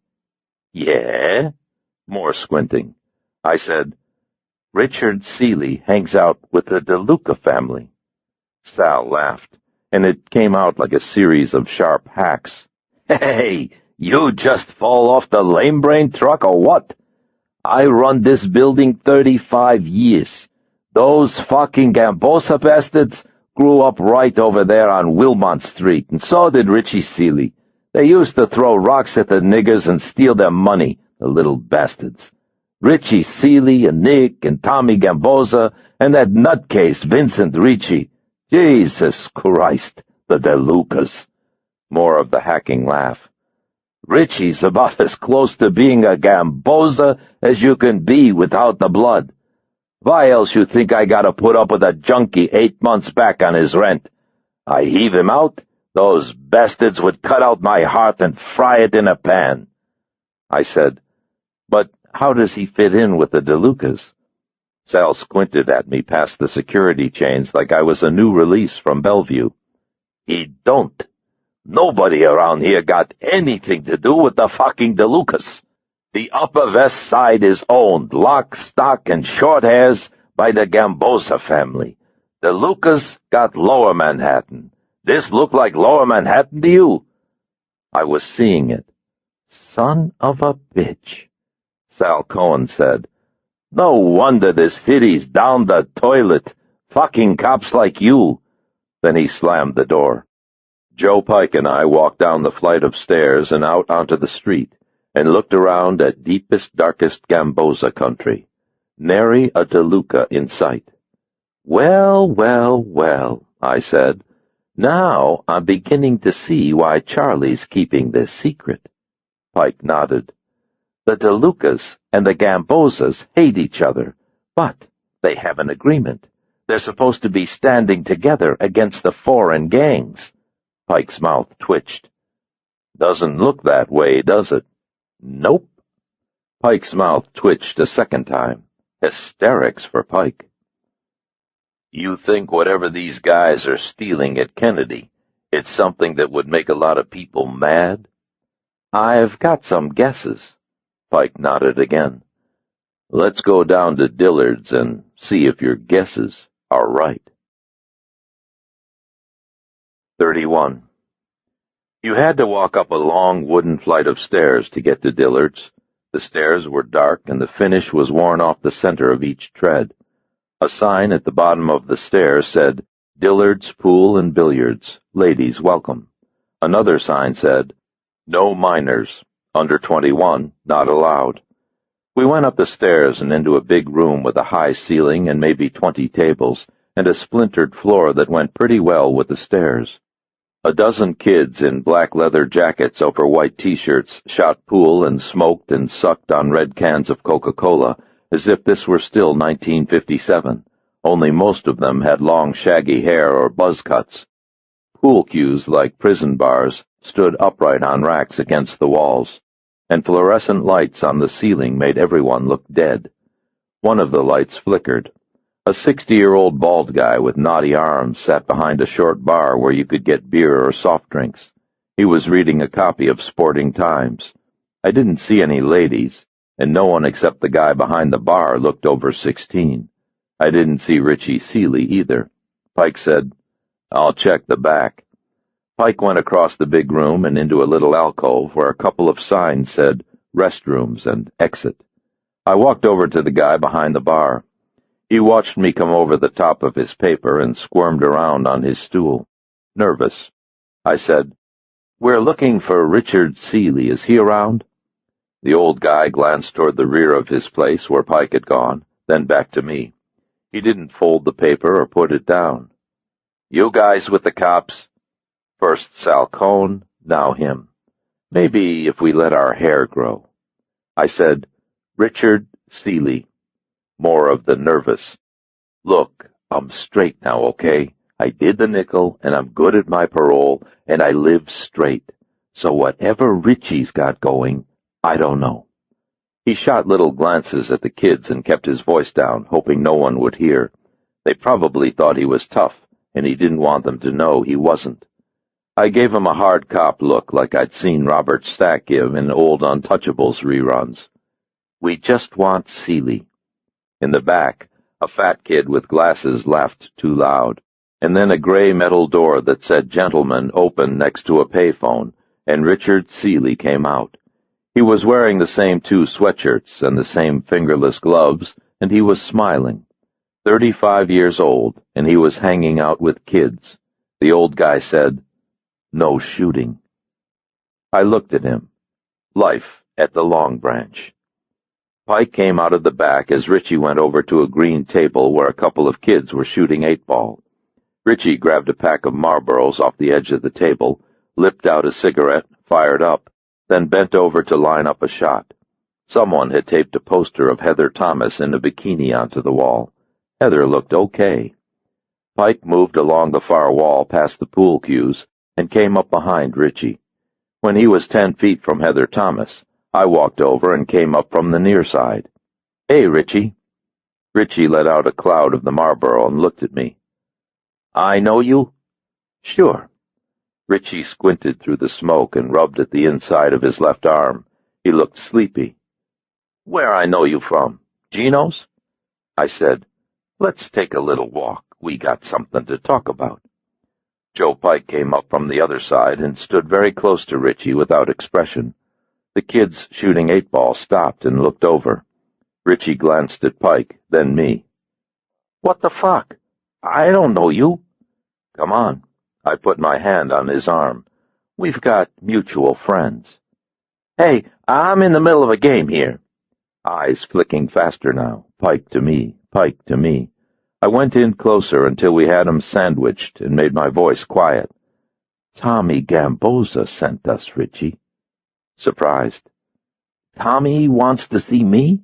"Yeah." More squinting. I said, "Richard Seeley hangs out with the DeLuca family." Sal laughed, and it came out like a series of sharp hacks. "Hey, you just fall off the lame brain truck or what? I run this building 35 years. Those fucking Gambosa bastards grew up right over there on Wilmont Street, and so did Richie Seeley. They used to throw rocks at the niggers and steal their money, the little bastards. Richie Seeley and Nick and Tommy Gamboza and that nutcase Vincent Ricci. Jesus Christ, the DeLucas." More of the hacking laugh. "Richie's about as close to being a Gamboza as you can be without the blood. Why else you think I gotta put up with a junkie 8 months back on his rent? I heave him out, those bastards would cut out my heart and fry it in a pan." I said, "But how does he fit in with the DeLucas?" Sal squinted at me past the security chains like I was a new release from Bellevue. "He don't. Nobody around here got anything to do with the fucking DeLucas. The Upper West Side is owned, lock, stock, and short hairs by the Gambosa family. The Lucas got Lower Manhattan. This look like Lower Manhattan to you?" I was seeing it. "Son of a bitch," Sal Cohen said. "No wonder this city's down the toilet. Fucking cops like you." Then he slammed the door. Joe Pike and I walked down the flight of stairs and out onto the street, and looked around at deepest, darkest Gamboza country. Nary a DeLuca in sight. "Well, well, well," I said. "Now I'm beginning to see why Charlie's keeping this secret." Pike nodded. "The DeLucas and the Gambozas hate each other, but they have an agreement. They're supposed to be standing together against the foreign gangs." Pike's mouth twitched. "Doesn't look that way, does it?" Nope. Pike's mouth twitched a second time. Hysterics for Pike. You think whatever these guys are stealing at Kennedy, it's something that would make a lot of people mad? I've got some guesses. Pike nodded again. Let's go down to Dillard's and see if your guesses are right. 31. You had to walk up a long wooden flight of stairs to get to Dillard's. The stairs were dark and the finish was worn off the center of each tread. A sign at the bottom of the stairs said, Dillard's Pool and Billiards, ladies welcome. Another sign said, No minors, under 21, not allowed. We went up the stairs and into a big room with a high ceiling and maybe 20 tables, and a splintered floor that went pretty well with the stairs. A dozen kids in black leather jackets over white T-shirts shot pool and smoked and sucked on red cans of Coca-Cola as if this were still 1957, only most of them had long shaggy hair or buzz cuts. Pool cues, like prison bars, stood upright on racks against the walls, and fluorescent lights on the ceiling made everyone look dead. One of the lights flickered. A 60-year-old bald guy with knotty arms sat behind a short bar where you could get beer or soft drinks. He was reading a copy of Sporting Times. I didn't see any ladies, and no one except the guy behind the bar looked over 16. I didn't see Richie Seeley either. Pike said, I'll check the back. Pike went across the big room and into a little alcove where a couple of signs said, Restrooms and Exit. I walked over to the guy behind the bar. He watched me come over the top of his paper and squirmed around on his stool. Nervous. I said, We're looking for Richard Seeley. Is he around? The old guy glanced toward the rear of his place where Pike had gone, then back to me. He didn't fold the paper or put it down. You guys with the cops? First Sal Cohn, now him. Maybe if we let our hair grow. I said, Richard Seeley. More of the nervous. Look, I'm straight now, okay? I did the nickel, and I'm good at my parole, and I live straight. So whatever Richie's got going, I don't know. He shot little glances at the kids and kept his voice down, hoping no one would hear. They probably thought he was tough, and he didn't want them to know he wasn't. I gave him a hard cop look like I'd seen Robert Stack give in old Untouchables reruns. We just want Seeley. In the back, a fat kid with glasses laughed too loud, and then a gray metal door that said Gentleman opened next to a payphone, and Richard Seeley came out. He was wearing the same 2 sweatshirts and the same fingerless gloves, and he was smiling. 35 years old, and he was hanging out with kids. The old guy said, No shooting. I looked at him. Life at the Long Branch. Pike came out of the back as Richie went over to a green table where a couple of kids were shooting 8-ball. Richie grabbed a pack of Marlboros off the edge of the table, lipped out a cigarette, fired up, then bent over to line up a shot. Someone had taped a poster of Heather Thomas in a bikini onto the wall. Heather looked okay. Pike moved along the far wall past the pool cues and came up behind Richie. When he was 10 feet from Heather Thomas, I walked over and came up from the near side. Hey, Richie. Richie let out a cloud of the Marlboro and looked at me. I know you? Sure. Richie squinted through the smoke and rubbed at the inside of his left arm. He looked sleepy. Where I know you from? Gino's? I said, Let's take a little walk. We got something to talk about. Joe Pike came up from the other side and stood very close to Richie without expression. The kids shooting 8-ball stopped and looked over. Richie glanced at Pike, then me. What the fuck? I don't know you. Come on. I put my hand on his arm. We've got mutual friends. Hey, I'm in the middle of a game here. Eyes flicking faster now. Pike to me, Pike to me. I went in closer until we had him sandwiched and made my voice quiet. Tommy Gamboza sent us, Richie. Surprised. Tommy wants to see me?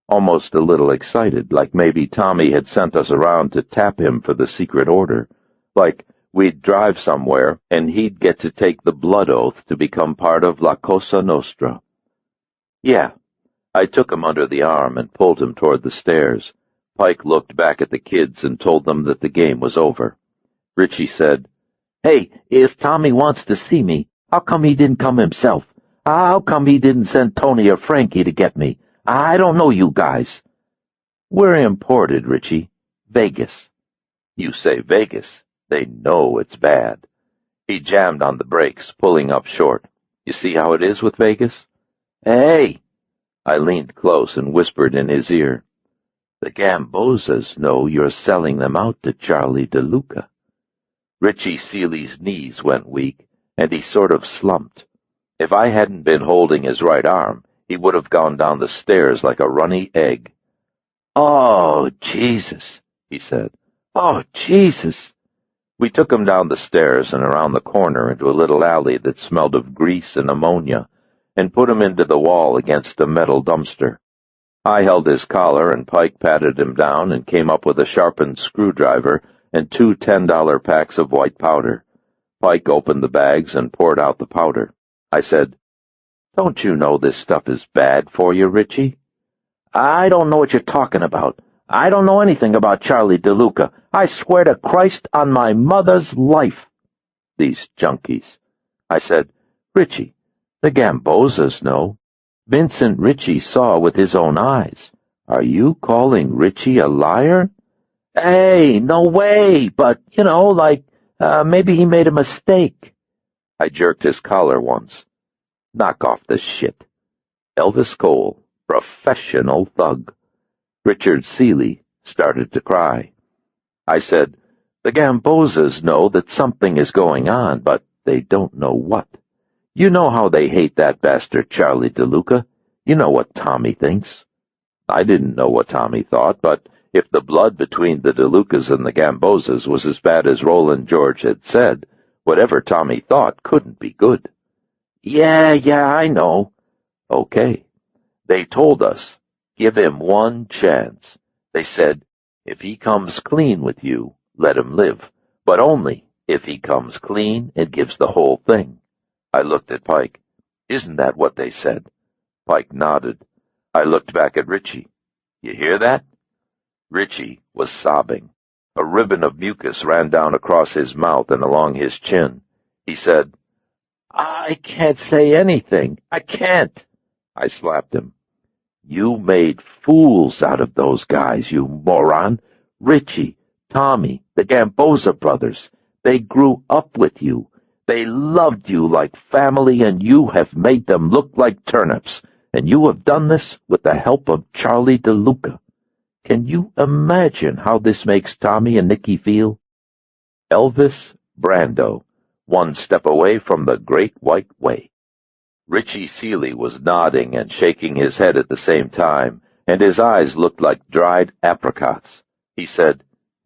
Almost a little excited, like maybe Tommy had sent us around to tap him for the secret order, like we'd drive somewhere and he'd get to take the blood oath to become part of La Cosa Nostra. Yeah. I took him under the arm and pulled him toward the stairs. Pike looked back at the kids and told them that the game was over. Richie said, "Hey, if Tommy wants to see me, how come he didn't come himself? How come he didn't send Tony or Frankie to get me? I don't know you guys." "We're imported, Richie. Vegas." "You say Vegas. They know it's bad." He jammed on the brakes, pulling up short. "You see how it is with Vegas?" "Hey!" I leaned close and whispered in his ear, "The Gambozas know you're selling them out to Charlie DeLuca." Richie Seeley's knees went weak, and he sort of slumped. If I hadn't been holding his right arm, he would have gone down the stairs like a runny egg. "Oh, Jesus," he said. "Oh, Jesus." We took him down the stairs and around the corner into a little alley that smelled of grease and ammonia, and put him into the wall against a metal dumpster. I held his collar, and Pike patted him down and came up with a sharpened screwdriver and 2 $10 packs of white powder. Pike opened the bags and poured out the powder. I said, "Don't you know this stuff is bad for you, Richie?" "I don't know what you're talking about. I don't know anything about Charlie DeLuca. I swear to Christ on my mother's life." "These junkies." I said, "Richie, the Gambozas know. Vincent Ritchie saw with his own eyes. Are you calling Ritchie a liar?" "Hey, no way, but, maybe he made a mistake." I jerked his collar once. "Knock off the shit." Elvis Cole, professional thug. Richard Seeley started to cry. I said, "The Gambozas know that something is going on, but they don't know what. You know how they hate that bastard Charlie DeLuca. You know what Tommy thinks." I didn't know what Tommy thought, but if the blood between the DeLucas and the Gambozas was as bad as Roland George had said, whatever Tommy thought couldn't be good. Yeah, I know." "Okay. They told us, give him one chance. They said, if he comes clean with you, let him live, but only if he comes clean and gives the whole thing." I looked at Pike. "Isn't that what they said?" Pike nodded. I looked back at Richie. "You hear that?" Richie was sobbing. A ribbon of mucus ran down across his mouth and along his chin. He said, "I can't say anything. I can't." I slapped him. "You made fools out of those guys, you moron. Richie, Tommy, the Gamboza brothers. They grew up with you. They loved you like family, and you have made them look like turnips. And you have done this with the help of Charlie DeLuca. Can you imagine how this makes Tommy and Nicky feel?" Elvis Brando, one step away from the Great White Way. Richie Seeley was nodding and shaking his head at the same time, and his eyes looked like dried apricots. He said,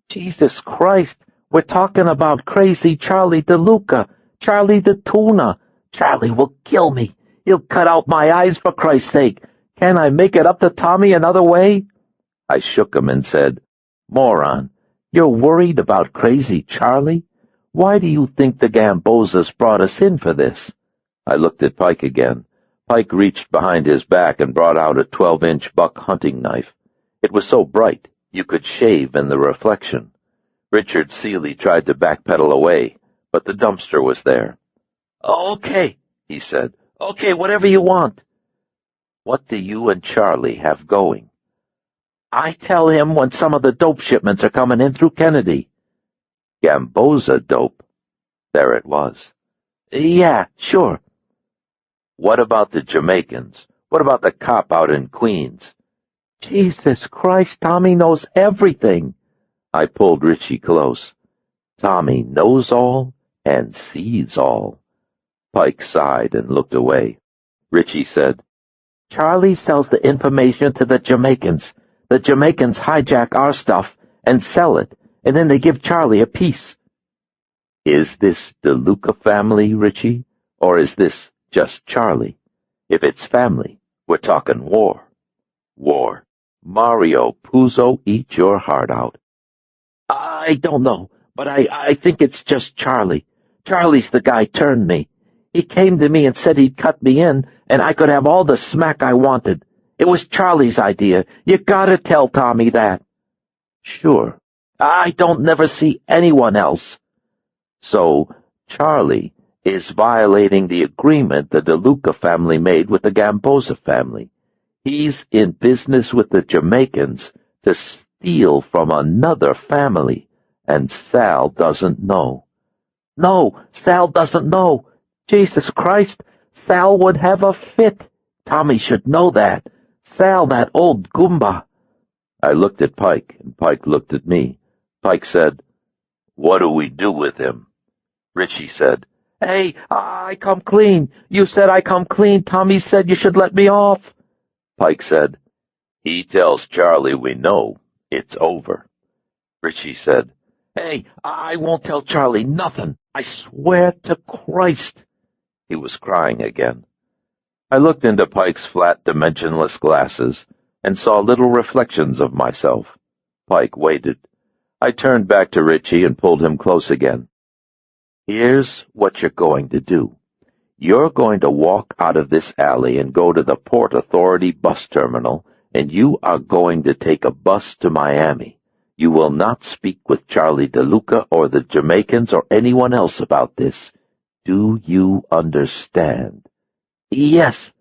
"Jesus Christ, we're talking about crazy Charlie DeLuca, Charlie the tuna. Charlie will kill me. He'll cut out my eyes for Christ's sake. Can I make it up to Tommy another way?" I shook him and said, "Moron, you're worried about crazy Charlie? Why do you think the Gambozas brought us in for this?" I looked at Pike again. Pike reached behind his back and brought out a 12-inch buck hunting knife. It was so bright you could shave in the reflection. Richard Seeley tried to backpedal away, but the dumpster was there. "Okay," he said. "Okay, whatever you want." "What do you and Charlie have going?" "I tell him when some of the dope shipments are coming in through Kennedy." "Gamboza dope." There it was. "Yeah, sure." "What about the Jamaicans? What about the cop out in Queens?" "Jesus Christ, Tommy knows everything." I pulled Richie close. "Tommy knows all and sees all." Pike sighed and looked away. Richie said, "Charlie sells the information to the Jamaicans. The Jamaicans hijack our stuff and sell it, and then they give Charlie a piece." "Is this DeLuca family, Richie, or is this just Charlie? If it's family, we're talking war." "War. Mario Puzo, eat your heart out." "I don't know, but I think it's just Charlie. Charlie's the guy turned me. He came to me and said he'd cut me in, and I could have all the smack I wanted. It was Charlie's idea. You gotta tell Tommy that. Sure. I don't never see anyone else. So, Charlie is violating the agreement the DeLuca family made with the Gamboza family. He's in business with the Jamaicans to steal from another family, and Sal doesn't know. No, Sal doesn't know. Jesus Christ, Sal would have a fit. Tommy should know that. Sal, that old Goomba. I looked at Pike, and Pike looked at me. Pike said, "What do we do with him?" Richie said, "Hey, I come clean. You said I come clean. Tommy said you should let me off." Pike said, "He tells Charlie we know. It's over." Richie said, "Hey, I won't tell Charlie nothing. I swear to Christ." He was crying again. I looked into Pike's flat, dimensionless glasses and saw little reflections of myself. Pike waited. I turned back to Richie and pulled him close again. "Here's what you're going to do. You're going to walk out of this alley and go to the Port Authority bus terminal, and you are going to take a bus to Miami. You will not speak with Charlie DeLuca or the Jamaicans or anyone else about this. Do you understand?" "Yes."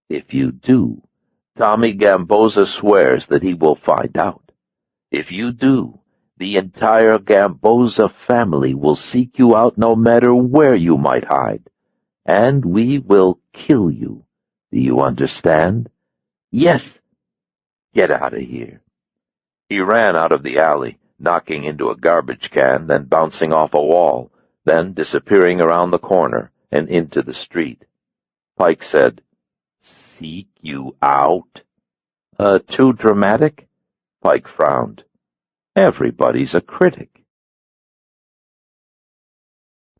"If you do, Tommy Gamboza swears that he will find out. If you do, the entire Gamboza family will seek you out no matter where you might hide, and we will kill you. Do you understand?" "Yes." "Get out of here." He ran out of the alley, knocking into a garbage can, then bouncing off a wall, then disappearing around the corner and into the street. Pike said, "Seek you out?" Too dramatic?" Pike frowned. "Everybody's a critic."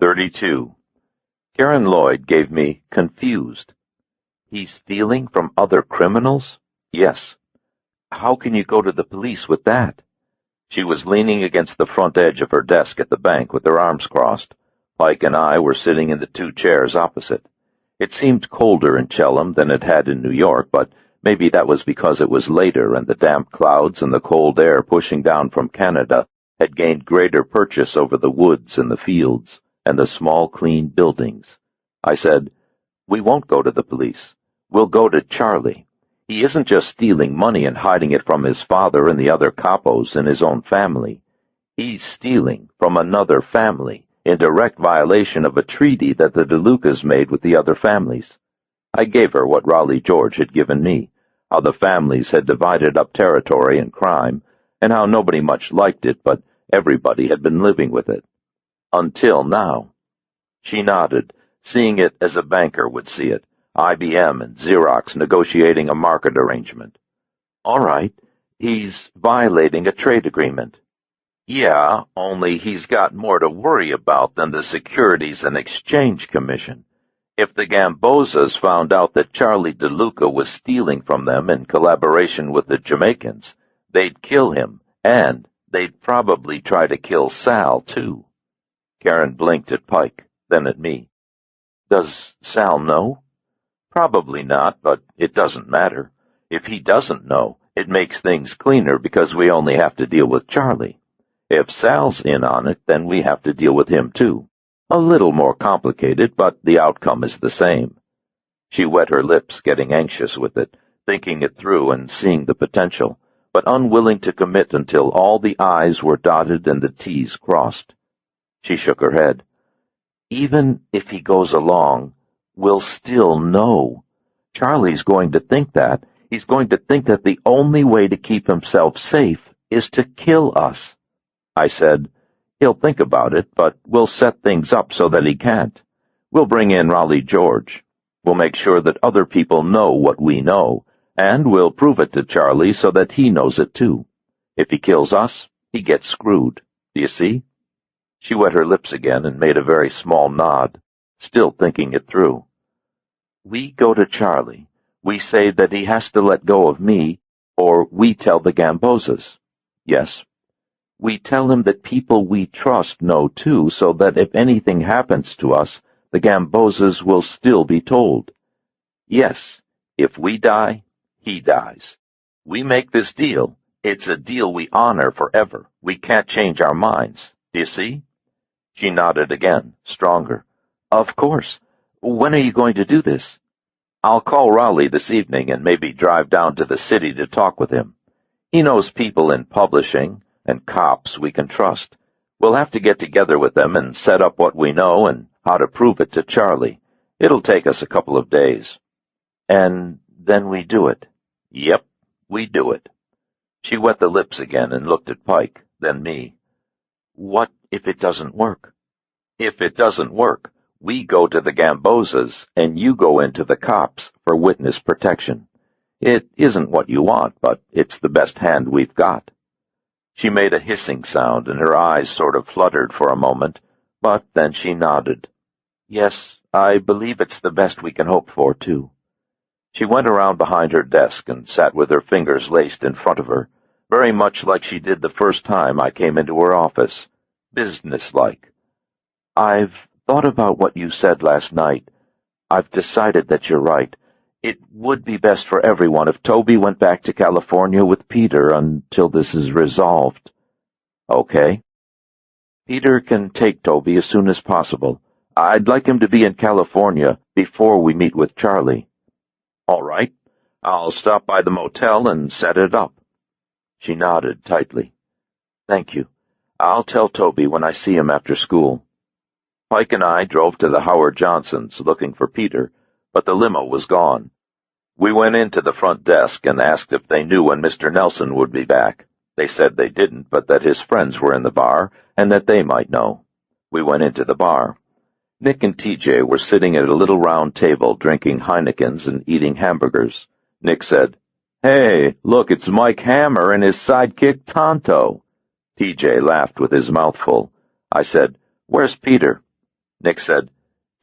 32. Karen Lloyd gave me confused. "He's stealing from other criminals?" "Yes." "How can you go to the police with that?" She was leaning against the front edge of her desk at the bank with her arms crossed. Pike and I were sitting in the two chairs opposite. It seemed colder in Chellam than it had in New York, but maybe that was because it was later and the damp clouds and the cold air pushing down from Canada had gained greater purchase over the woods and the fields and the small, clean buildings. I said, "We won't go to the police. We'll go to Charlie. He isn't just stealing money and hiding it from his father and the other capos in his own family. He's stealing from another family in direct violation of a treaty that the DeLucas made with the other families." I gave her what Raleigh George had given me, how the families had divided up territory and crime, and how nobody much liked it, but everybody had been living with it. Until now. She nodded, seeing it as a banker would see it, IBM and Xerox negotiating a market arrangement. "All right, he's violating a trade agreement." "Yeah, only he's got more to worry about than the Securities and Exchange Commission. If the Gambozas found out that Charlie DeLuca was stealing from them in collaboration with the Jamaicans, they'd kill him, and they'd probably try to kill Sal, too." Karen blinked at Pike, then at me. "Does Sal know?" "Probably not, but it doesn't matter. If he doesn't know, it makes things cleaner because we only have to deal with Charlie. If Sal's in on it, then we have to deal with him too. A little more complicated, but the outcome is the same." She wet her lips, getting anxious with it, thinking it through and seeing the potential, but unwilling to commit until all the I's were dotted and the T's crossed. She shook her head. "Even if he goes along, we'll still know. Charlie's going to think that. He's going to think that the only way to keep himself safe is to kill us." I said, "He'll think about it, but we'll set things up so that he can't. We'll bring in Raleigh George. We'll make sure that other people know what we know, and we'll prove it to Charlie so that he knows it too. If he kills us, he gets screwed. Do you see?" She wet her lips again and made a very small nod, still thinking it through. "We go to Charlie. We say that he has to let go of me, or we tell the Gambozas." "Yes." "We tell him that people we trust know too, so that if anything happens to us, the Gambozas will still be told. Yes, if we die, he dies. We make this deal. It's a deal we honor forever. We can't change our minds. Do you see? She nodded again, stronger. Of course. When are you going to do this? I'll call Rowley this evening and maybe drive down to the city to talk with him. He knows people in publishing and cops we can trust. We'll have to get together with them and set up what we know and how to prove it to Charlie. It'll take us a couple of days. And then we do it. Yep, we do it. She wet the lips again and looked at Pike, then me. What if it doesn't work? If it doesn't work, we go to the Gambozas and you go into the cops for witness protection. It isn't what you want, but it's the best hand we've got. She made a hissing sound and her eyes sort of fluttered for a moment, but then she nodded. Yes, I believe it's the best we can hope for, too. She went around behind her desk and sat with her fingers laced in front of her, very much like she did the first time I came into her office, businesslike. I've thought about what you said last night. I've decided that you're right. It would be best for everyone if Toby went back to California with Peter until this is resolved. Okay. Peter can take Toby as soon as possible. I'd like him to be in California before we meet with Charlie. All right. I'll stop by the motel and set it up. She nodded tightly. Thank you. I'll tell Toby when I see him after school. Pike and I drove to the Howard Johnsons looking for Peter, but the limo was gone. We went into the front desk and asked if they knew when Mr. Nelson would be back. They said they didn't, but that his friends were in the bar and that they might know. We went into the bar. Nick and TJ were sitting at a little round table drinking Heinekens and eating hamburgers. Nick said, Hey, look, it's Mike Hammer and his sidekick Tonto. TJ laughed with his mouth full. I said, Where's Peter? Nick said,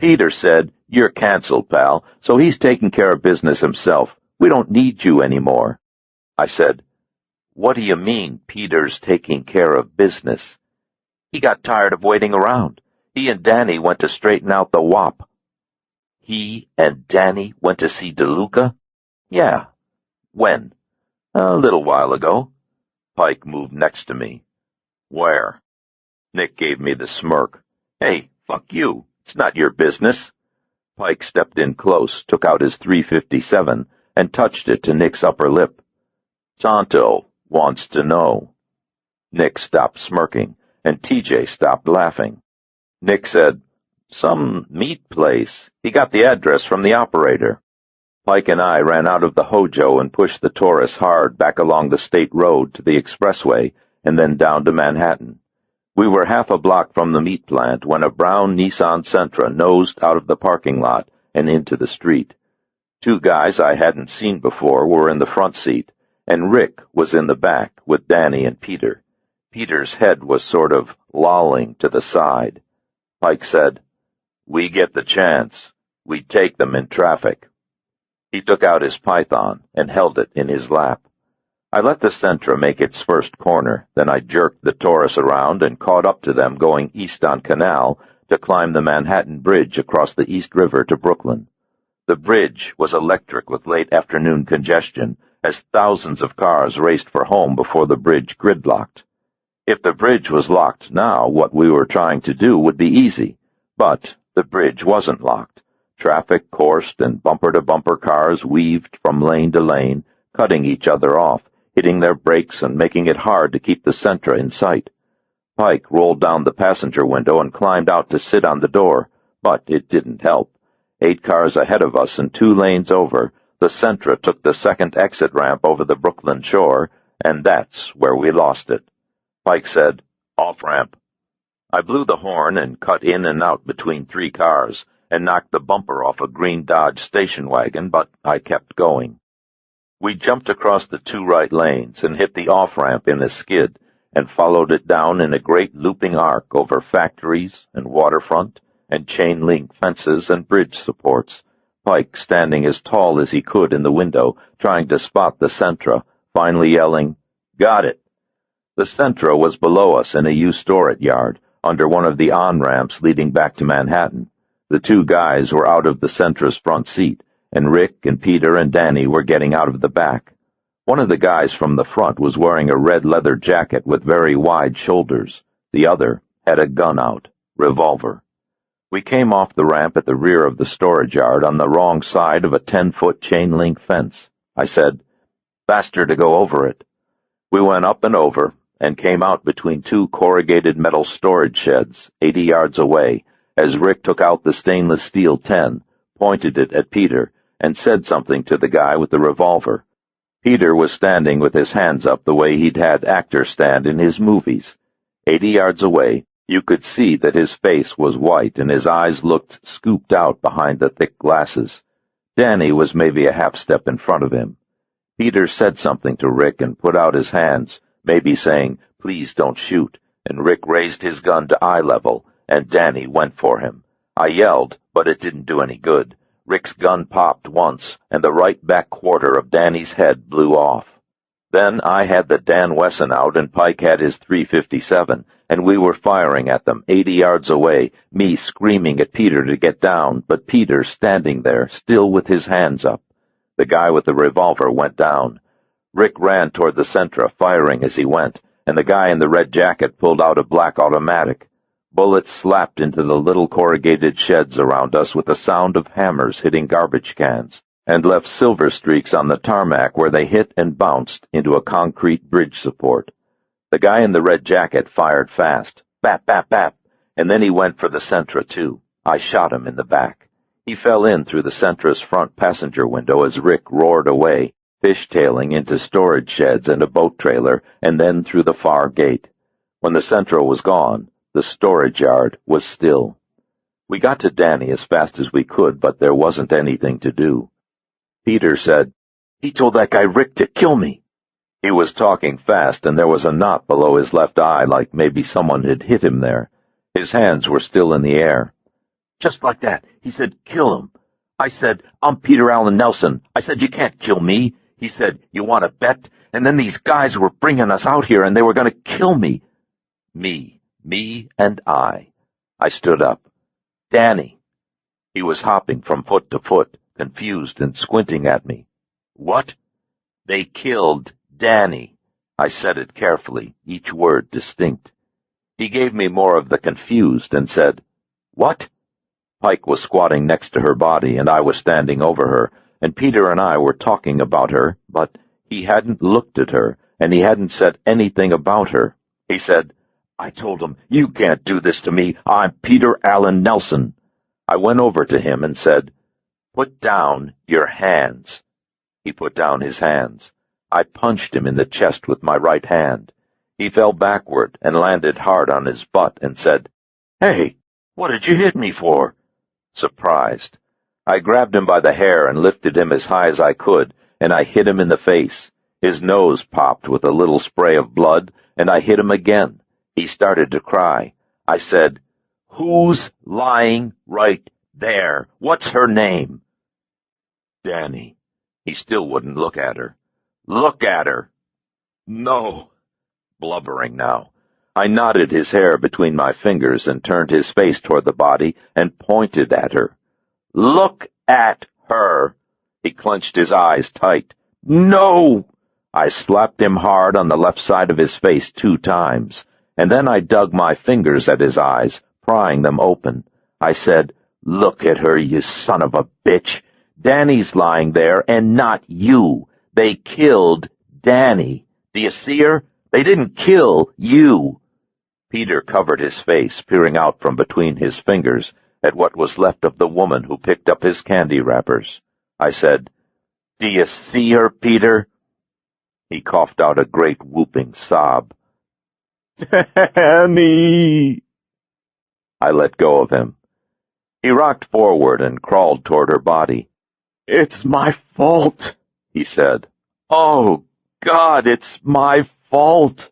Peter said, You're canceled, pal, so he's taking care of business himself. We don't need you anymore. I said, What do you mean, Peter's taking care of business? He got tired of waiting around. He and Danny went to straighten out the wop. He and Danny went to see DeLuca? Yeah. When? A little while ago. Pike moved next to me. Where? Nick gave me the smirk. Hey, fuck you. It's not your business. Pike stepped in close, took out his .357, and touched it to Nick's upper lip. Tonto wants to know. Nick stopped smirking, and TJ stopped laughing. Nick said, Some meat place. He got the address from the operator. Pike and I ran out of the Hojo and pushed the Taurus hard back along the state road to the expressway and then down to Manhattan. We were half a block from the meat plant when a brown Nissan Sentra nosed out of the parking lot and into the street. Two guys I hadn't seen before were in the front seat, and Rick was in the back with Danny and Peter. Peter's head was sort of lolling to the side. Pike said, We get the chance. We take them in traffic. He took out his python and held it in his lap. I let the Sentra make its first corner, then I jerked the Taurus around and caught up to them going east on Canal to climb the Manhattan Bridge across the East River to Brooklyn. The bridge was electric with late afternoon congestion as thousands of cars raced for home before the bridge gridlocked. If the bridge was locked now, what we were trying to do would be easy. But the bridge wasn't locked. Traffic coursed and bumper-to-bumper cars weaved from lane to lane, cutting each other off, hitting their brakes and making it hard to keep the Sentra in sight. Pike rolled down the passenger window and climbed out to sit on the door, but it didn't help. 8 cars ahead of us and 2 lanes over, the Sentra took the second exit ramp over the Brooklyn shore, and that's where we lost it. Pike said, Off-ramp. I blew the horn and cut in and out between 3 cars and knocked the bumper off a green Dodge station wagon, but I kept going. We jumped across the 2 right lanes and hit the off-ramp in a skid and followed it down in a great looping arc over factories and waterfront and chain-link fences and bridge supports, Pike standing as tall as he could in the window, trying to spot the Sentra, finally yelling, Got it! The Sentra was below us in a used storage yard, under one of the on-ramps leading back to Manhattan. The two guys were out of the Sentra's front seat, and Rick and Peter and Danny were getting out of the back. One of the guys from the front was wearing a red leather jacket with very wide shoulders. The other had a gun out, revolver. We came off the ramp at the rear of the storage yard on the wrong side of a 10-foot chain-link fence. I said, "Faster to go over it." We went up and over, and came out between two corrugated metal storage sheds, 80 yards away, as Rick took out the stainless steel 10, pointed it at Peter, and said something to the guy with the revolver. Peter was standing with his hands up the way he'd had actors stand in his movies. 80 yards away, you could see that his face was white and his eyes looked scooped out behind the thick glasses. Danny was maybe a half step in front of him. Peter said something to Rick and put out his hands, maybe saying, "Please don't shoot," and Rick raised his gun to eye level, and Danny went for him. I yelled, but it didn't do any good. Rick's gun popped once, and the right back quarter of Danny's head blew off. Then I had the Dan Wesson out, and Pike had his .357, and we were firing at them 80 yards away, me screaming at Peter to get down, but Peter standing there, still with his hands up. The guy with the revolver went down. Rick ran toward the Sentra, firing as he went, and the guy in the red jacket pulled out a black automatic. Bullets slapped into the little corrugated sheds around us with the sound of hammers hitting garbage cans, and left silver streaks on the tarmac where they hit and bounced into a concrete bridge support. The guy in the red jacket fired fast, bap, bap, bap, and then he went for the Sentra, too. I shot him in the back. He fell in through the Sentra's front passenger window as Rick roared away, fishtailing into storage sheds and a boat trailer, and then through the far gate. When the Sentra was gone, the storage yard was still. We got to Danny as fast as we could, but there wasn't anything to do. Peter said, "He told that guy Rick to kill me." He was talking fast, and there was a knot below his left eye like maybe someone had hit him there. His hands were still in the air. "Just like that. He said, 'Kill him.' I said, 'I'm Peter Allen Nelson.' I said, 'You can't kill me.' He said, 'You want to bet?' And then these guys were bringing us out here, and they were going to kill me." Me and I. I stood up. "Danny." He was hopping from foot to foot, confused and squinting at me. "What?" "They killed Danny." I said it carefully, each word distinct. He gave me more of the confused and said, "What?" Pike was squatting next to her body, and I was standing over her, and Peter and I were talking about her, but he hadn't looked at her, and he hadn't said anything about her. He said, "I told him, 'You can't do this to me. I'm Peter Allen Nelson.'" I went over to him and said, "Put down your hands." He put down his hands. I punched him in the chest with my right hand. He fell backward and landed hard on his butt and said, "Hey, what did you hit me for?" Surprised. I grabbed him by the hair and lifted him as high as I could, and I hit him in the face. His nose popped with a little spray of blood, and I hit him again. He started to cry. I said, "Who's lying right there? What's her name?" "Danny." He still wouldn't look at her. "Look at her." "No." Blubbering now. I knotted his hair between my fingers and turned his face toward the body and pointed at her. "Look at her." He clenched his eyes tight. "No!" I slapped him hard on the left side of his face 2 times, and then I dug my fingers at his eyes, prying them open. I said, "Look at her, you son of a bitch. Danny's lying there, and not you. They killed Danny. Do you see her? They didn't kill you." Peter covered his face, peering out from between his fingers at what was left of the woman who picked up his candy wrappers. I said, "Do you see her, Peter?" He coughed out a great whooping sob. "Danny!" I let go of him. He rocked forward and crawled toward her body. "It's my fault," he said. "Oh, God, it's my fault."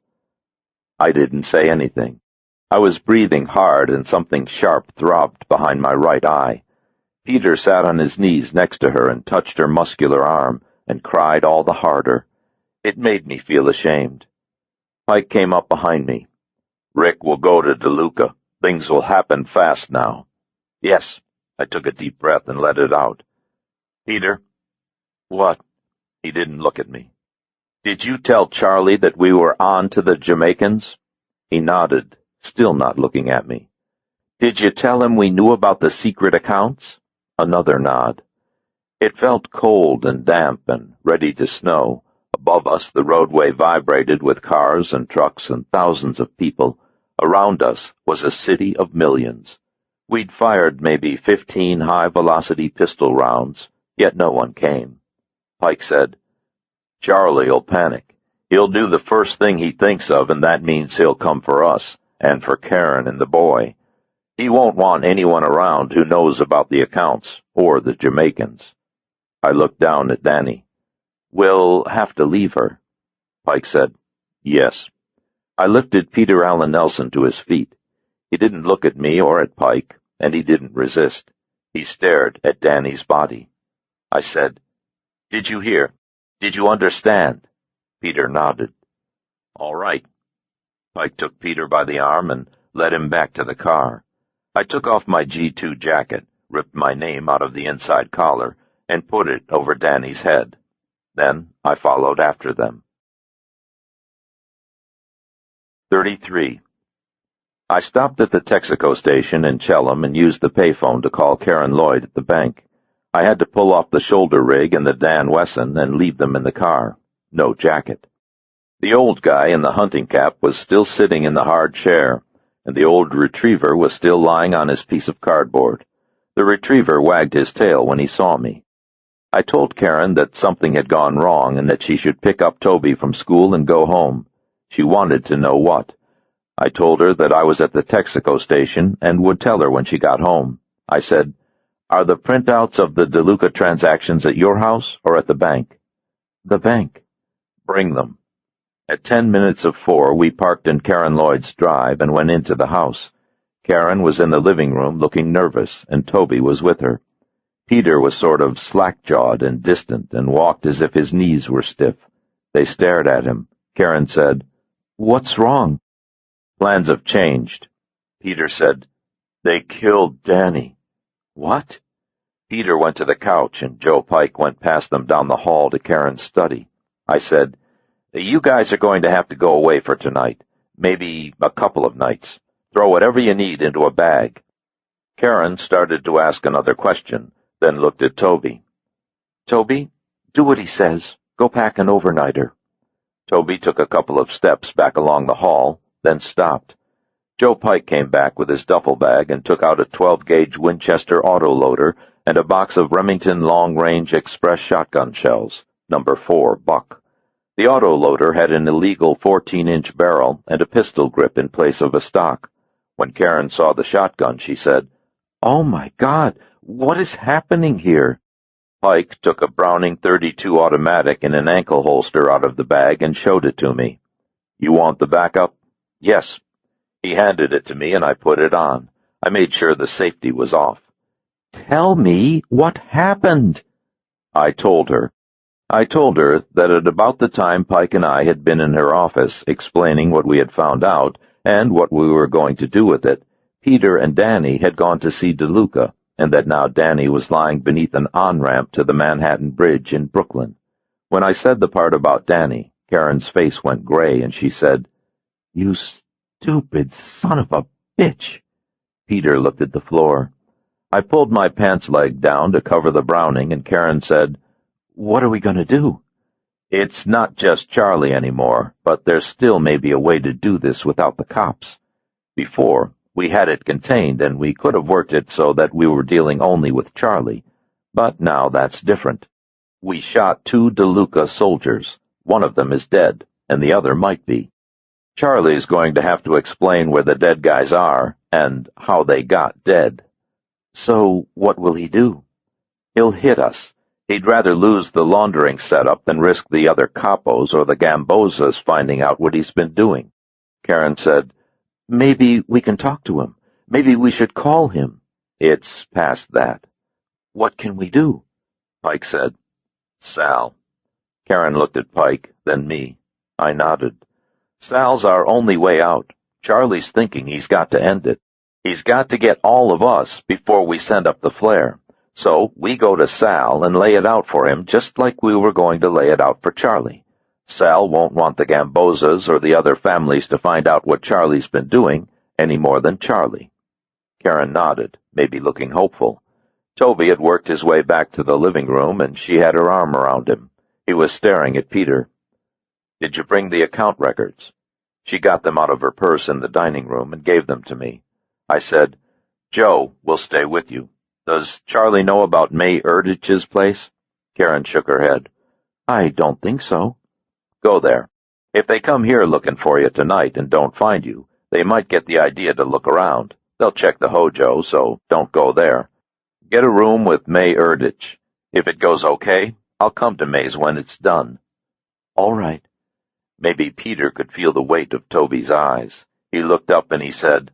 I didn't say anything. I was breathing hard, and something sharp throbbed behind my right eye. Peter sat on his knees next to her and touched her muscular arm and cried all the harder. It made me feel ashamed. Pike came up behind me. "Rick will go to DeLuca. Things will happen fast now." "Yes." I took a deep breath and let it out. "Peter." "What?" He didn't look at me. "Did you tell Charlie that we were on to the Jamaicans?" He nodded, still not looking at me. "Did you tell him we knew about the secret accounts?" Another nod. It felt cold and damp and ready to snow. Above us the roadway vibrated with cars and trucks and thousands of people. Around us was a city of millions. We'd fired maybe 15 high-velocity pistol rounds, yet no one came. Pike said, "Charlie'll panic. He'll do the first thing he thinks of, and that means he'll come for us, and for Karen and the boy. He won't want anyone around who knows about the accounts, or the Jamaicans." I looked down at Danny. "We'll have to leave her." Pike said, "Yes." I lifted Peter Allen Nelson to his feet. He didn't look at me or at Pike, and he didn't resist. He stared at Danny's body. I said, "Did you hear? Did you understand?" Peter nodded. "All right." Pike took Peter by the arm and led him back to the car. I took off my G2 jacket, ripped my name out of the inside collar, and put it over Danny's head. Then I followed after them. 33. I stopped at the Texaco station in Chelham and used the payphone to call Karen Lloyd at the bank. I had to pull off the shoulder rig and the Dan Wesson and leave them in the car. No jacket. The old guy in the hunting cap was still sitting in the hard chair, and the old retriever was still lying on his piece of cardboard. The retriever wagged his tail when he saw me. I told Karen that something had gone wrong and that she should pick up Toby from school and go home. She wanted to know what. I told her that I was at the Texaco station and would tell her when she got home. I said, "Are the printouts of the DeLuca transactions at your house or at the bank?" "The bank." "Bring them." At 4:10, we parked in Karen Lloyd's drive and went into the house. Karen was in the living room looking nervous, and Toby was with her. Peter was sort of slack-jawed and distant and walked as if his knees were stiff. They stared at him. Karen said, "What's wrong?" "Plans have changed." Peter said, "They killed Danny." "What?" Peter went to the couch, and Joe Pike went past them down the hall to Karen's study. I said, "You guys are going to have to go away for tonight, maybe a couple of nights. Throw whatever you need into a bag." Karen started to ask another question, then looked at Toby. "Toby, do what he says. Go pack an overnighter." Toby took a couple of steps back along the hall, then stopped. Joe Pike came back with his duffel bag and took out a 12-gauge Winchester autoloader and a box of Remington long-range express shotgun shells, number 4 Buck. The autoloader had an illegal 14-inch barrel and a pistol grip in place of a stock. When Karen saw the shotgun, she said, "Oh, my God, what is happening here?" Pike took a Browning .32 automatic in an ankle holster out of the bag and showed it to me. "You want the backup?" "Yes." He handed it to me, and I put it on. I made sure the safety was off. "Tell me what happened." I told her. I told her that at about the time Pike and I had been in her office explaining what we had found out and what we were going to do with it, Peter and Danny had gone to see DeLuca, and that now Danny was lying beneath an on-ramp to the Manhattan Bridge in Brooklyn. When I said the part about Danny, Karen's face went gray, and she said, "You stupid son of a bitch." Peter looked at the floor. I pulled my pants leg down to cover the Browning, and Karen said, "What are we going to do?" "It's not just Charlie anymore, but there still may be a way to do this without the cops. Before, we had it contained, and we could have worked it so that we were dealing only with Charlie. But now that's different. We shot 2 DeLuca soldiers. One of them is dead, and the other might be. Charlie's going to have to explain where the dead guys are and how they got dead." "So what will he do?" "He'll hit us. He'd rather lose the laundering setup than risk the other capos or the Gambozas finding out what he's been doing." Karen said, "Maybe we can talk to him. Maybe we should call him." "It's past that." "What can we do?" Pike said, "Sal." Karen looked at Pike, then me. I nodded. "Sal's our only way out. Charlie's thinking he's got to end it. He's got to get all of us before we send up the flare. So we go to Sal and lay it out for him just like we were going to lay it out for Charlie. Sal won't want the Gambozas or the other families to find out what Charlie's been doing any more than Charlie. Karen nodded, maybe looking hopeful. Toby had worked his way back to the living room, and she had her arm around him. He was staring at Peter. "Did you bring the account records?" She got them out of her purse in the dining room and gave them to me. I said, "Joe will stay with you. Does Charlie know about May Erditch's place?" Karen shook her head. "I don't think so." "Go there. If they come here looking for you tonight and don't find you, they might get the idea to look around. They'll check the hojo, so don't go there. Get a room with May Erditch. If it goes okay, I'll come to May's when it's done." "All right." Maybe Peter could feel the weight of Toby's eyes. He looked up and he said,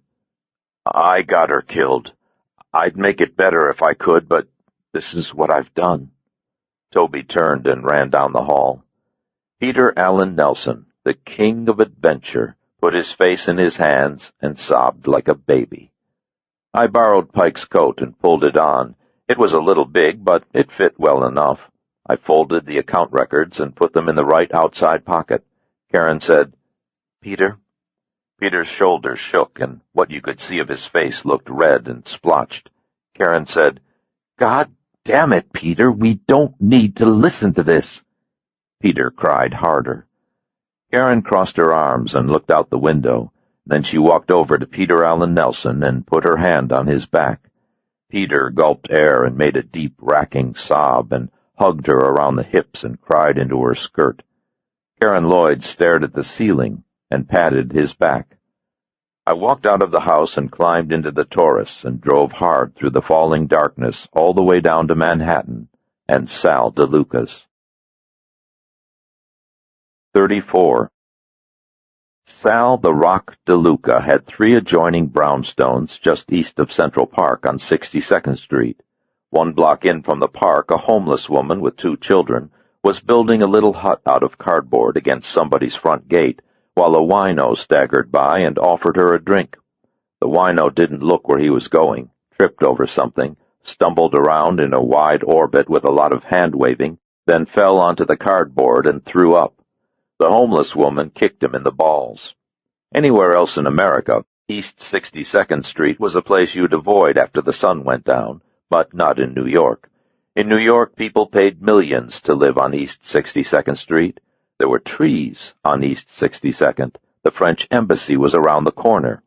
"I got her killed. I'd make it better if I could, but this is what I've done." Toby turned and ran down the hall. Peter Allen Nelson, the king of adventure, put his face in his hands and sobbed like a baby. I borrowed Pike's coat and pulled it on. It was a little big, but it fit well enough. I folded the account records and put them in the right outside pocket. Karen said, "Peter?" Peter's shoulders shook, and what you could see of his face looked red and splotched. Karen said, "God damn it, Peter, we don't need to listen to this." Peter cried harder. Karen crossed her arms and looked out the window. Then she walked over to Peter Allen Nelson and put her hand on his back. Peter gulped air and made a deep, racking sob and hugged her around the hips and cried into her skirt. Karen Lloyd stared at the ceiling and patted his back. I walked out of the house and climbed into the Taurus and drove hard through the falling darkness all the way down to Manhattan and Sal DeLuca's. 34. Sal the Rock DeLuca had 3 adjoining brownstones just east of Central Park on 62nd Street. 1 block in from the park, a homeless woman with 2 children was building a little hut out of cardboard against somebody's front gate, while a wino staggered by and offered her a drink. The wino didn't look where he was going, tripped over something, stumbled around in a wide orbit with a lot of hand-waving, then fell onto the cardboard and threw up. The homeless woman kicked him in the balls. Anywhere else in America, East 62nd Street was a place you'd avoid after the sun went down, but not in New York. In New York, people paid millions to live on East 62nd Street. There were trees on East 62nd. The French embassy was around the corner.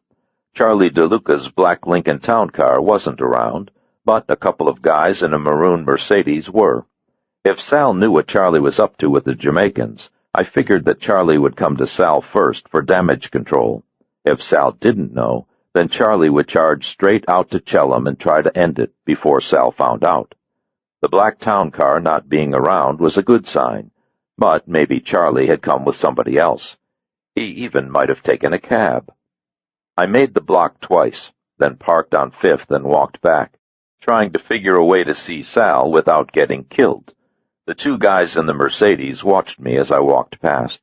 Charlie DeLuca's black Lincoln Town Car wasn't around, but a couple of guys in a maroon Mercedes were. If Sal knew what Charlie was up to with the Jamaicans, I figured that Charlie would come to Sal first for damage control. If Sal didn't know, then Charlie would charge straight out to Chelham and try to end it before Sal found out. The black town car not being around was a good sign, but maybe Charlie had come with somebody else. He even might have taken a cab. I made the block twice, then parked on 5th and walked back, trying to figure a way to see Sal without getting killed. The 2 guys in the Mercedes watched me as I walked past.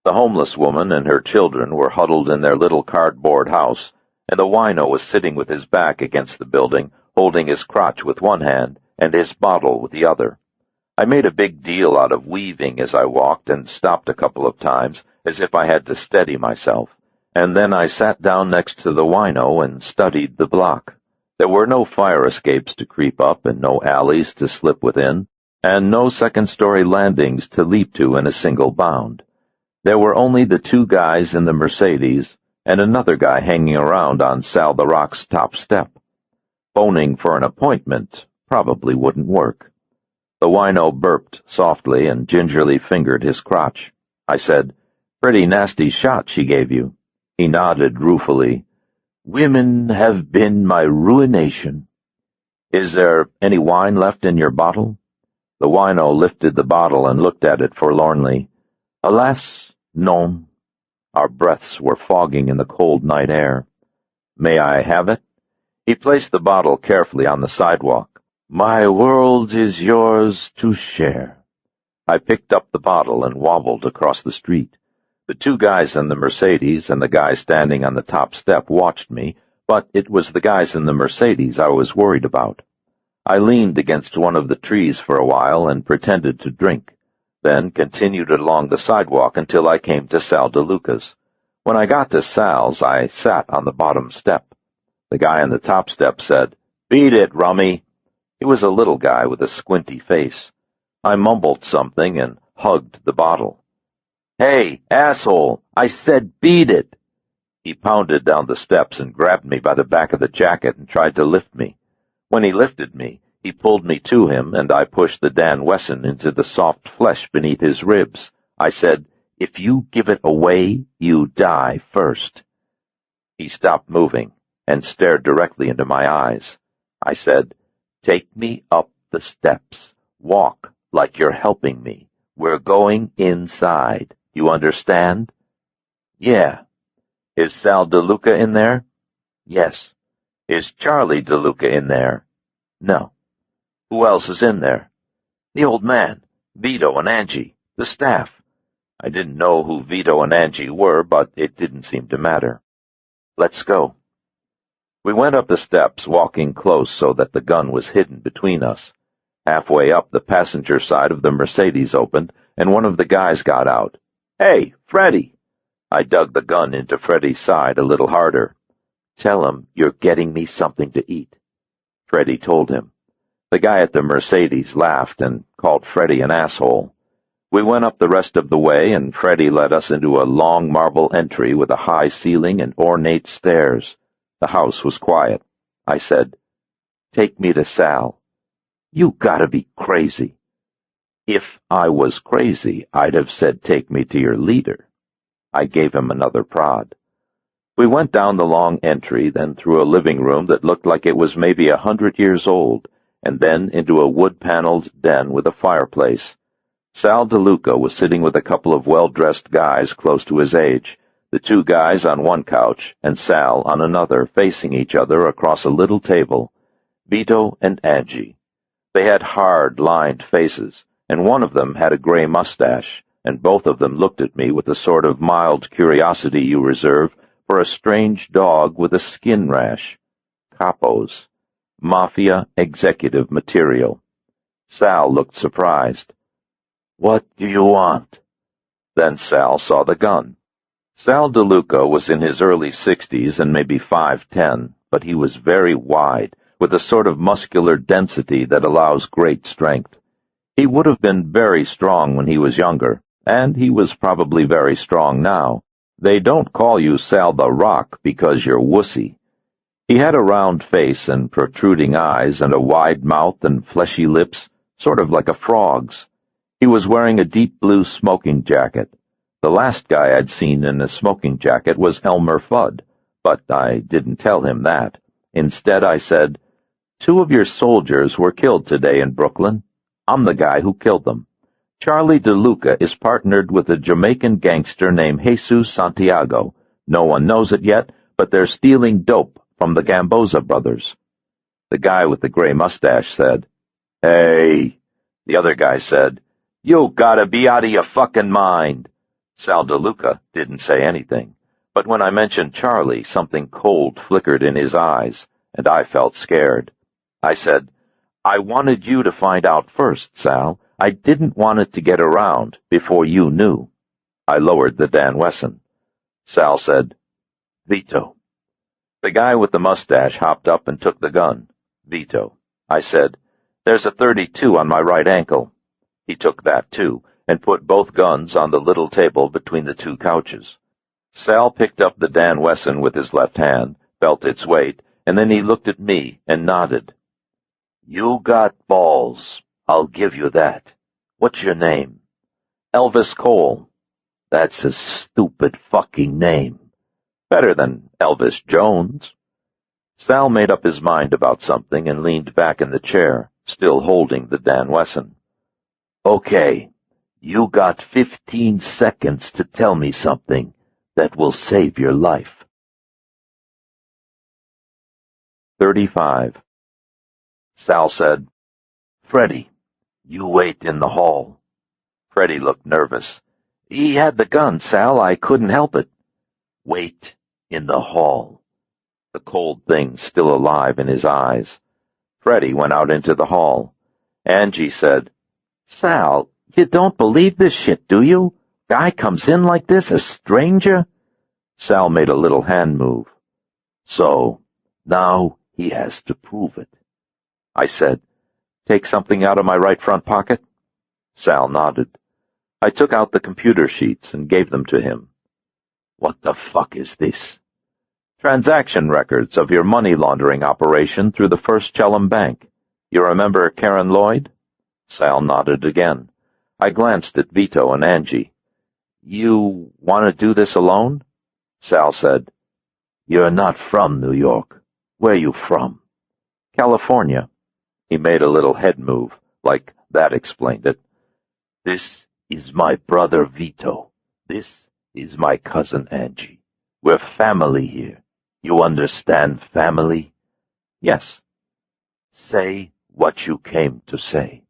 The homeless woman and her children were huddled in their little cardboard house, and the wino was sitting with his back against the building, holding his crotch with one hand and his bottle with the other. I made a big deal out of weaving as I walked and stopped a couple of times, as if I had to steady myself, and then I sat down next to the wino and studied the block. There were no fire escapes to creep up and no alleys to slip within, and no second-story landings to leap to in a single bound. There were only the 2 guys in the Mercedes and another guy hanging around on Sal the Rock's top step. Phoning for an appointment probably wouldn't work. The wino burped softly and gingerly fingered his crotch. I said, "Pretty nasty shot she gave you." He nodded ruefully. "Women have been my ruination." "Is there any wine left in your bottle?" The wino lifted the bottle and looked at it forlornly. "Alas, non." Our breaths were fogging in the cold night air. "May I have it?" He placed the bottle carefully on the sidewalk. "My world is yours to share." I picked up the bottle and wobbled across the street. The 2 guys in the Mercedes and the guy standing on the top step watched me, But it was the guys in the Mercedes I was worried about. I leaned against one of the trees for a while and pretended to drink, then continued along the sidewalk until I came to Sal DeLuca's. When I got to Sal's, I sat on the bottom step. The guy on the top step said, "Beat it, Rummy." He was a little guy with a squinty face. I mumbled something and hugged the bottle. "Hey, asshole, I said beat it." He pounded down the steps and grabbed me by the back of the jacket and tried to lift me. When he lifted me, he pulled me to him, and I pushed the Dan Wesson into the soft flesh beneath his ribs. I said, "If you give it away, you die first." He stopped moving and stared directly into my eyes. I said, "Take me up the steps. Walk like you're helping me. We're going inside. You understand?" "Yeah." "Is Sal DeLuca in there?" "Yes." "Is Charlie DeLuca in there?" "No." "Who else is in there?" "The old man, Vito and Angie, the staff." I didn't know who Vito and Angie were, but it didn't seem to matter. "Let's go." We went up the steps, walking close so that the gun was hidden between us. Halfway up, the passenger side of the Mercedes opened, and one of the guys got out. "Hey, Freddie!" I dug the gun into Freddie's side a little harder. "Tell him you're getting me something to eat." Freddie told him. The guy at the Mercedes laughed and called Freddie an asshole. We went up the rest of the way, and Freddie led us into a long marble entry with a high ceiling and ornate stairs. The house was quiet. I said, "Take me to Sal." "You gotta be crazy." "If I was crazy, I'd have said take me to your leader." I gave him another prod. We went down the long entry, then through a living room that looked like it was maybe 100 years old, and then into a wood-paneled den with a fireplace. Sal DeLuca was sitting with a couple of well-dressed guys close to his age, the two guys on one couch and Sal on another, facing each other across a little table. Vito and Angie. They had hard, lined faces, and one of them had a gray mustache, and both of them looked at me with the sort of mild curiosity you reserve for a strange dog with a skin rash. Capos. Mafia executive material. Sal looked surprised. "What do you want?" Then Sal saw the gun. Sal DeLuca was in his early 60s and maybe 5'10", but he was very wide, with a sort of muscular density that allows great strength. He would have been very strong when he was younger, and he was probably very strong now. They don't call you Sal the Rock because you're wussy. He had a round face and protruding eyes and a wide mouth and fleshy lips, sort of like a frog's. He was wearing a deep blue smoking jacket. The last guy I'd seen in a smoking jacket was Elmer Fudd, but I didn't tell him that. Instead, I said, "2 of your soldiers were killed today in Brooklyn. I'm the guy who killed them. Charlie DeLuca is partnered with a Jamaican gangster named Jesus Santiago. No one knows it yet, but they're stealing dope from the Gamboza brothers." The guy with the gray mustache said, "Hey." The other guy said, "You gotta be out of your fucking mind." Sal DeLuca didn't say anything, but when I mentioned Charlie, something cold flickered in his eyes, and I felt scared. I said, "I wanted you to find out first, Sal. I didn't want it to get around before you knew." I lowered the Dan Wesson. Sal said, "Vito." The guy with the mustache hopped up and took the gun. "Vito." I said, "There's a .32 on my right ankle." He took that, too, and put both guns on the little table between the 2 couches. Sal picked up the Dan Wesson with his left hand, felt its weight, and then he looked at me and nodded. "You got balls. I'll give you that. What's your name?" "Elvis Cole." "That's a stupid fucking name. Better than Elvis Jones." Sal made up his mind about something and leaned back in the chair, still holding the Dan Wesson. "Okay, you got 15 seconds to tell me something that will save your life." 35. Sal said, "Freddie, you wait in the hall." Freddie looked nervous. "He had the gun, Sal. I couldn't help it." "Wait in the hall." the cold thing still alive in his eyes. Freddie went out into the hall. Angie said, "Sal, you don't believe this shit, do you? Guy comes in like this, a stranger?" Sal made a little hand move. "So, now he has to prove it." I said, "Take something out of my right front pocket?" Sal nodded. I took out the computer sheets and gave them to him. "What the fuck is this?" "Transaction records of your money laundering operation through the First Chellam Bank. You remember Karen Lloyd?" Sal nodded again. I glanced at Vito and Angie. "You want to do this alone?" Sal said, "You're not from New York. Where you from?" "California." He made a little head move, like that explained it. "This is my brother Vito. This is my cousin Angie. We're family here. You understand family?" "Yes." "Say what you came to say."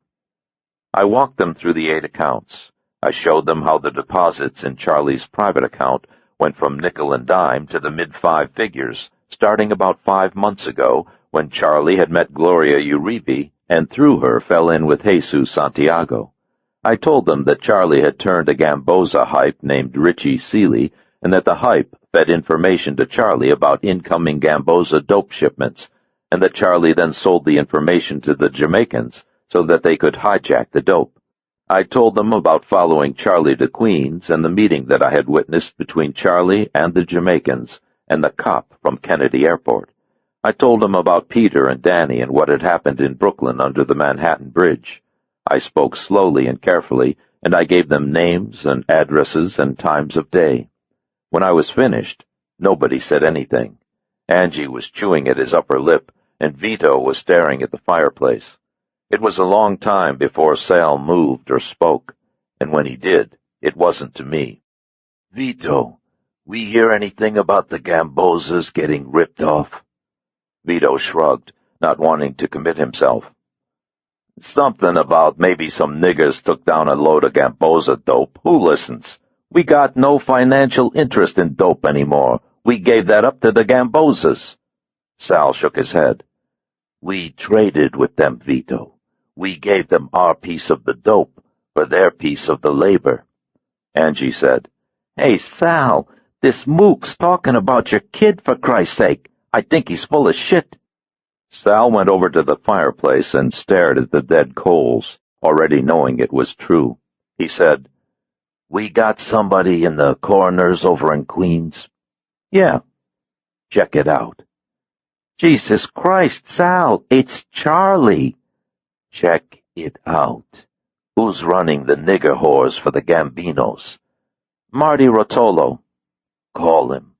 I walked them through the 8 accounts. I showed them how the deposits in Charlie's private account went from nickel and dime to the mid-5 figures, starting about 5 months ago when Charlie had met Gloria Uribe and through her fell in with Jesus Santiago. I told them that Charlie had turned a Gamboza hype named Richie Seeley, and that the hype fed information to Charlie about incoming Gamboza dope shipments, and that Charlie then sold the information to the Jamaicans so that they could hijack the dope. I told them about following Charlie to Queens and the meeting that I had witnessed between Charlie and the Jamaicans and the cop from Kennedy Airport. I told them about Peter and Danny and what had happened in Brooklyn under the Manhattan Bridge. I spoke slowly and carefully, and I gave them names and addresses and times of day. When I was finished, nobody said anything. Angie was chewing at his upper lip, and Vito was staring at the fireplace. It was a long time before Sal moved or spoke, and when he did, it wasn't to me. "Vito, we hear anything about the Gambozas getting ripped off?" Vito shrugged, not wanting to commit himself. "Something about maybe some niggers took down a load of Gamboza dope. Who listens? We got no financial interest in dope anymore. We gave that up to the Gambozas." Sal shook his head. "We traded with them, Vito. We gave them our piece of the dope for their piece of the labor." Angie said, "Hey, Sal, this mook's talking about your kid, for Christ's sake. I think he's full of shit." Sal went over to the fireplace and stared at the dead coals, already knowing it was true. He said, "We got somebody in the coroner's over in Queens?" "Yeah." "Check it out." "Jesus Christ, Sal, it's Charlie." "Check it out. Who's running the nigger whores for the Gambinos?" "Marty Rotolo." "Call him.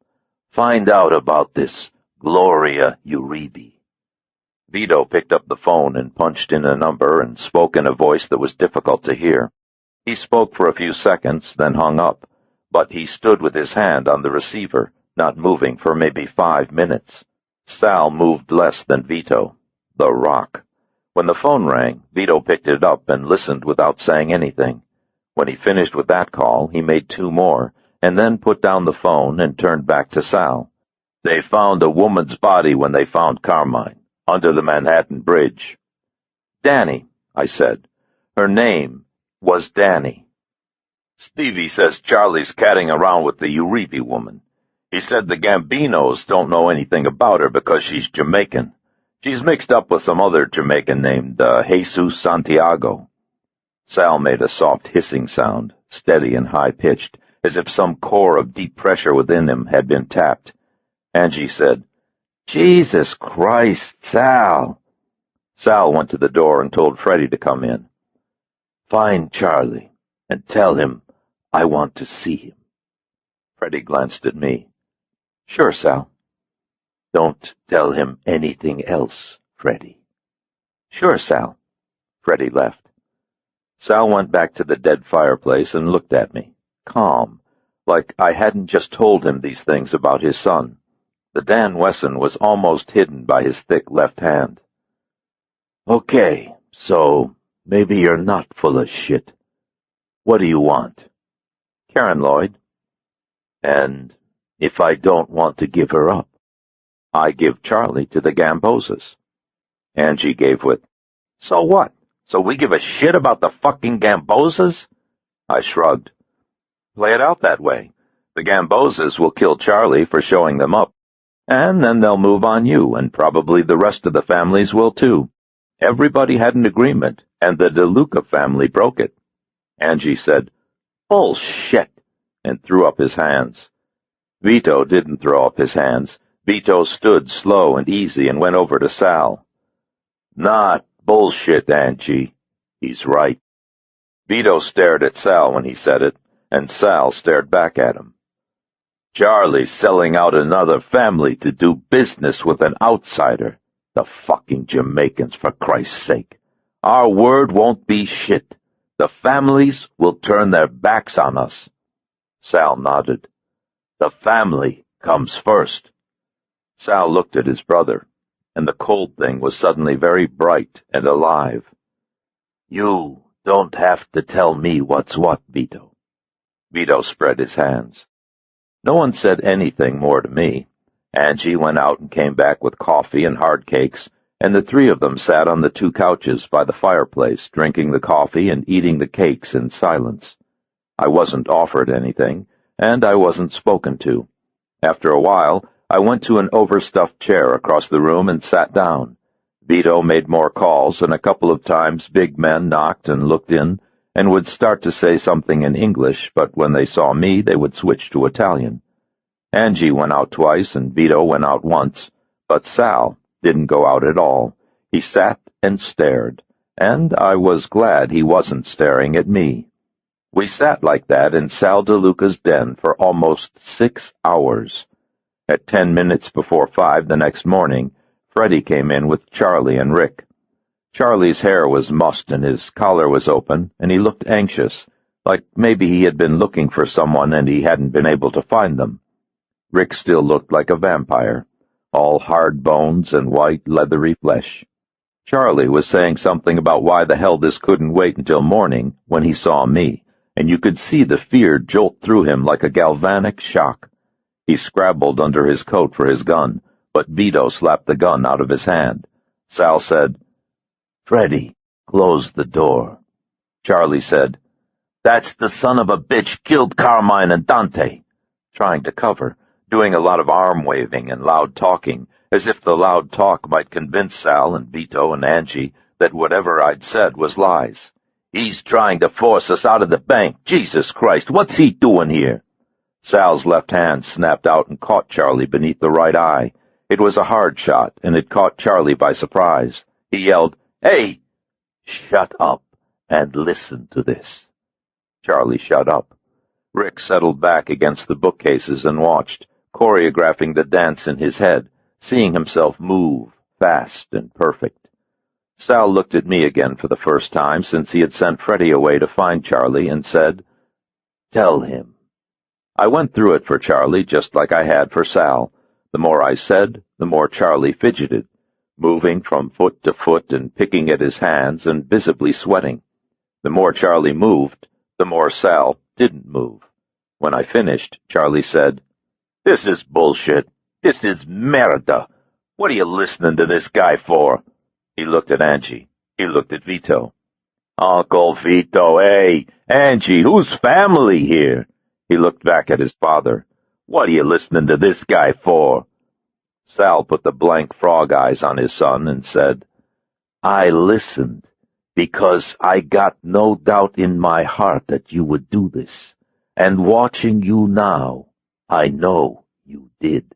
Find out about this Gloria Uribe." Vito picked up the phone and punched in a number and spoke in a voice that was difficult to hear. He spoke for a few seconds, then hung up, but he stood with his hand on the receiver, not moving for maybe 5 minutes. Sal moved less than Vito. The Rock. When the phone rang, Vito picked it up and listened without saying anything. When he finished with that call, he made 2 more, and then put down the phone and turned back to Sal. "They found a woman's body when they found Carmine, under the Manhattan Bridge." "Danny," I said. "Her name was Danny." "Stevie says Charlie's catting around with the Uribe woman. He said the Gambinos don't know anything about her because she's Jamaican. She's mixed up with some other Jamaican named Jesus Santiago." Sal made a soft hissing sound, steady and high-pitched, as if some core of deep pressure within him had been tapped. Angie said, "Jesus Christ, Sal." Sal went to the door and told Freddie to come in. "Find Charlie and tell him I want to see him." Freddie glanced at me. "Sure, Sal." "Don't tell him anything else, Freddie." "Sure, Sal." Freddie left. Sal went back to the dead fireplace and looked at me, calm, like I hadn't just told him these things about his son. The Dan Wesson was almost hidden by his thick left hand. "Okay, so maybe you're not full of shit. What do you want?" "Karen Lloyd." "And if I don't want to give her up?" I give Charlie to the Gambozas. Angie gave with, So what? So we give a shit about the fucking Gambozas? I shrugged. Play it out that way. The Gambozas will kill Charlie for showing them up, and then they'll move on you, and probably the rest of the families will too. Everybody had an agreement, and the DeLuca family broke it. Angie said, Bullshit, and threw up his hands. Vito didn't throw up his hands. Vito stood slow and easy and went over to Sal. Not bullshit, Angie. He's right. Vito stared at Sal when he said it, and Sal stared back at him. Charlie's selling out another family to do business with an outsider. The fucking Jamaicans, for Christ's sake. Our word won't be shit. The families will turn their backs on us. Sal nodded. The family comes first. Sal looked at his brother, and the cold thing was suddenly very bright and alive. You don't have to tell me what's what, Vito. Vito spread his hands. No one said anything more to me. Angie went out and came back with coffee and hard cakes, and the three of them sat on the two couches by the fireplace, drinking the coffee and eating the cakes in silence. I wasn't offered anything, and I wasn't spoken to. After a while, I went to an overstuffed chair across the room and sat down. Vito made more calls, and a couple of times big men knocked and looked in, and would start to say something in English, but when they saw me, they would switch to Italian. Angie went out twice, and Vito went out once, but Sal didn't go out at all. He sat and stared, and I was glad he wasn't staring at me. We sat like that in Sal DeLuca's den for almost 6 hours. At 10 minutes before 5 the next morning, Freddie came in with Charlie and Rick. Charlie's hair was mussed and his collar was open, and he looked anxious, like maybe he had been looking for someone and he hadn't been able to find them. Rick still looked like a vampire, all hard bones and white, leathery flesh. Charlie was saying something about why the hell this couldn't wait until morning when he saw me, and you could see the fear jolt through him like a galvanic shock. He scrabbled under his coat for his gun, but Vito slapped the gun out of his hand. Sal said, Freddie, close the door. Charlie said, That's the son of a bitch killed Carmine and Dante, trying to cover, doing a lot of arm-waving and loud talking, as if the loud talk might convince Sal and Vito and Angie that whatever I'd said was lies. He's trying to force us out of the bank. Jesus Christ, what's he doing here? Sal's left hand snapped out and caught Charlie beneath the right eye. It was a hard shot, and it caught Charlie by surprise. He yelled, Hey! Shut up and listen to this. Charlie shut up. Rick settled back against the bookcases and watched, choreographing the dance in his head, seeing himself move, fast and perfect. Sal looked at me again for the first time since he had sent Freddie away to find Charlie and said, Tell him. I went through it for Charlie just like I had for Sal. The more I said, the more Charlie fidgeted, moving from foot to foot and picking at his hands and visibly sweating. The more Charlie moved, the more Sal didn't move. When I finished, Charlie said, This is bullshit. This is merda. What are you listening to this guy for? He looked at Angie. He looked at Vito. Uncle Vito, hey, Angie, whose family here? He looked back at his father. What are you listening to this guy for? Sal put the blank frog eyes on his son and said, I listened because I got no doubt in my heart that you would do this. And watching you now, I know you did.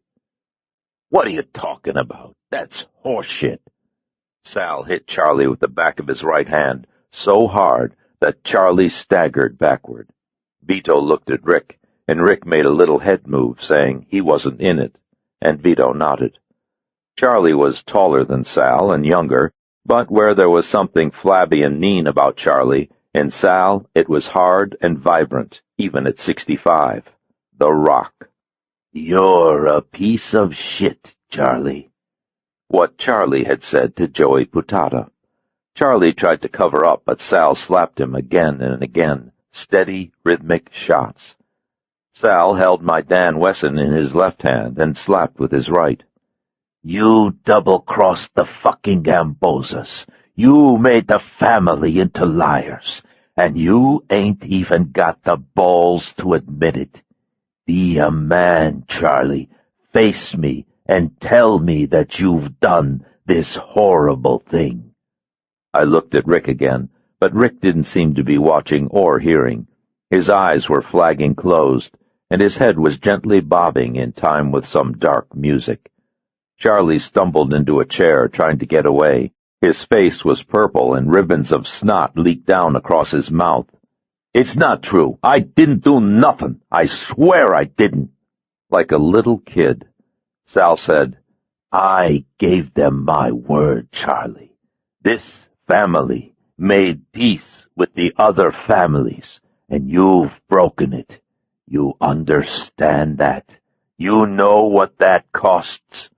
What are you talking about? That's horseshit. Sal hit Charlie with the back of his right hand so hard that Charlie staggered backward. Vito looked at Rick, and Rick made a little head move, saying he wasn't in it, and Vito nodded. Charlie was taller than Sal and younger, but where there was something flabby and mean about Charlie, in Sal it was hard and vibrant, even at 65. The Rock. You're a piece of shit, Charlie. What Charlie had said to Joey Putata. Charlie tried to cover up, but Sal slapped him again and again, steady, rhythmic shots. Sal held my Dan Wesson in his left hand and slapped with his right. You double-crossed the fucking Gambozas. You made the family into liars. And you ain't even got the balls to admit it. Be a man, Charlie. Face me and tell me that you've done this horrible thing. I looked at Rick again, but Rick didn't seem to be watching or hearing. His eyes were flagging closed, and his head was gently bobbing in time with some dark music. Charlie stumbled into a chair, trying to get away. His face was purple, and ribbons of snot leaked down across his mouth. "It's not true. I didn't do nothing. I swear I didn't." Like a little kid, Sal said, "I gave them my word, Charlie. This family made peace with the other families, and you've broken it. You understand that? You know what that costs."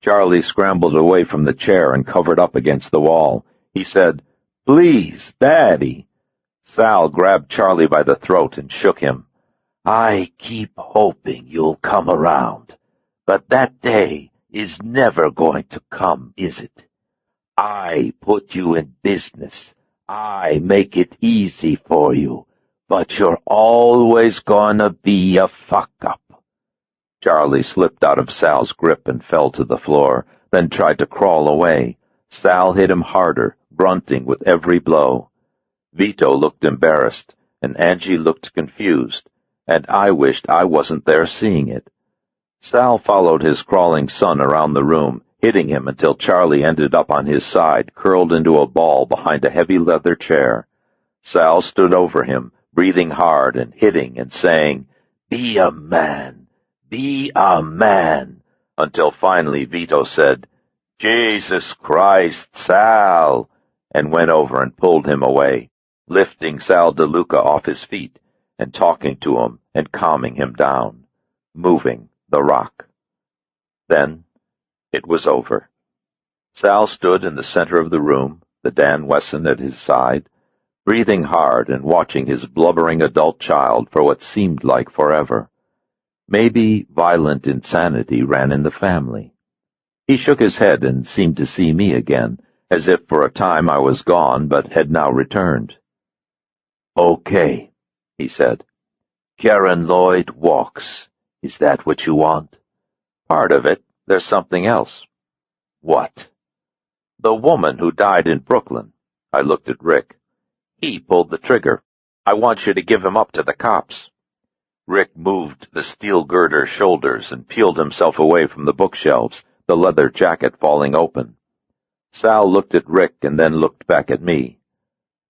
Charlie scrambled away from the chair and covered up against the wall. He said, "Please, Daddy." Sal grabbed Charlie by the throat and shook him. "I keep hoping you'll come around, but that day is never going to come, is it? I put you in business. I make it easy for you, but you're always gonna be a fuck-up." Charlie slipped out of Sal's grip and fell to the floor, then tried to crawl away. Sal hit him harder, grunting with every blow. Vito looked embarrassed, and Angie looked confused, and I wished I wasn't there seeing it. Sal followed his crawling son around the room, hitting him until Charlie ended up on his side, curled into a ball behind a heavy leather chair. Sal stood over him, breathing hard and hitting and saying, "Be a man. Be a man," until finally Vito said, "Jesus Christ, Sal," and went over and pulled him away, lifting Sal DeLuca off his feet and talking to him and calming him down, moving the rock. Then it was over. Sal stood in the center of the room, the Dan Wesson at his side, breathing hard and watching his blubbering adult child for what seemed like forever. Maybe violent insanity ran in the family. He shook his head and seemed to see me again, as if for a time I was gone but had now returned. "Okay," he said. "Karen Lloyd walks. Is that what you want?" "Part of it. There's something else." "What?" "The woman who died in Brooklyn." I looked at Rick. "He pulled the trigger. I want you to give him up to the cops." Rick moved the steel girder shoulders and peeled himself away from the bookshelves, the leather jacket falling open. Sal looked at Rick and then looked back at me.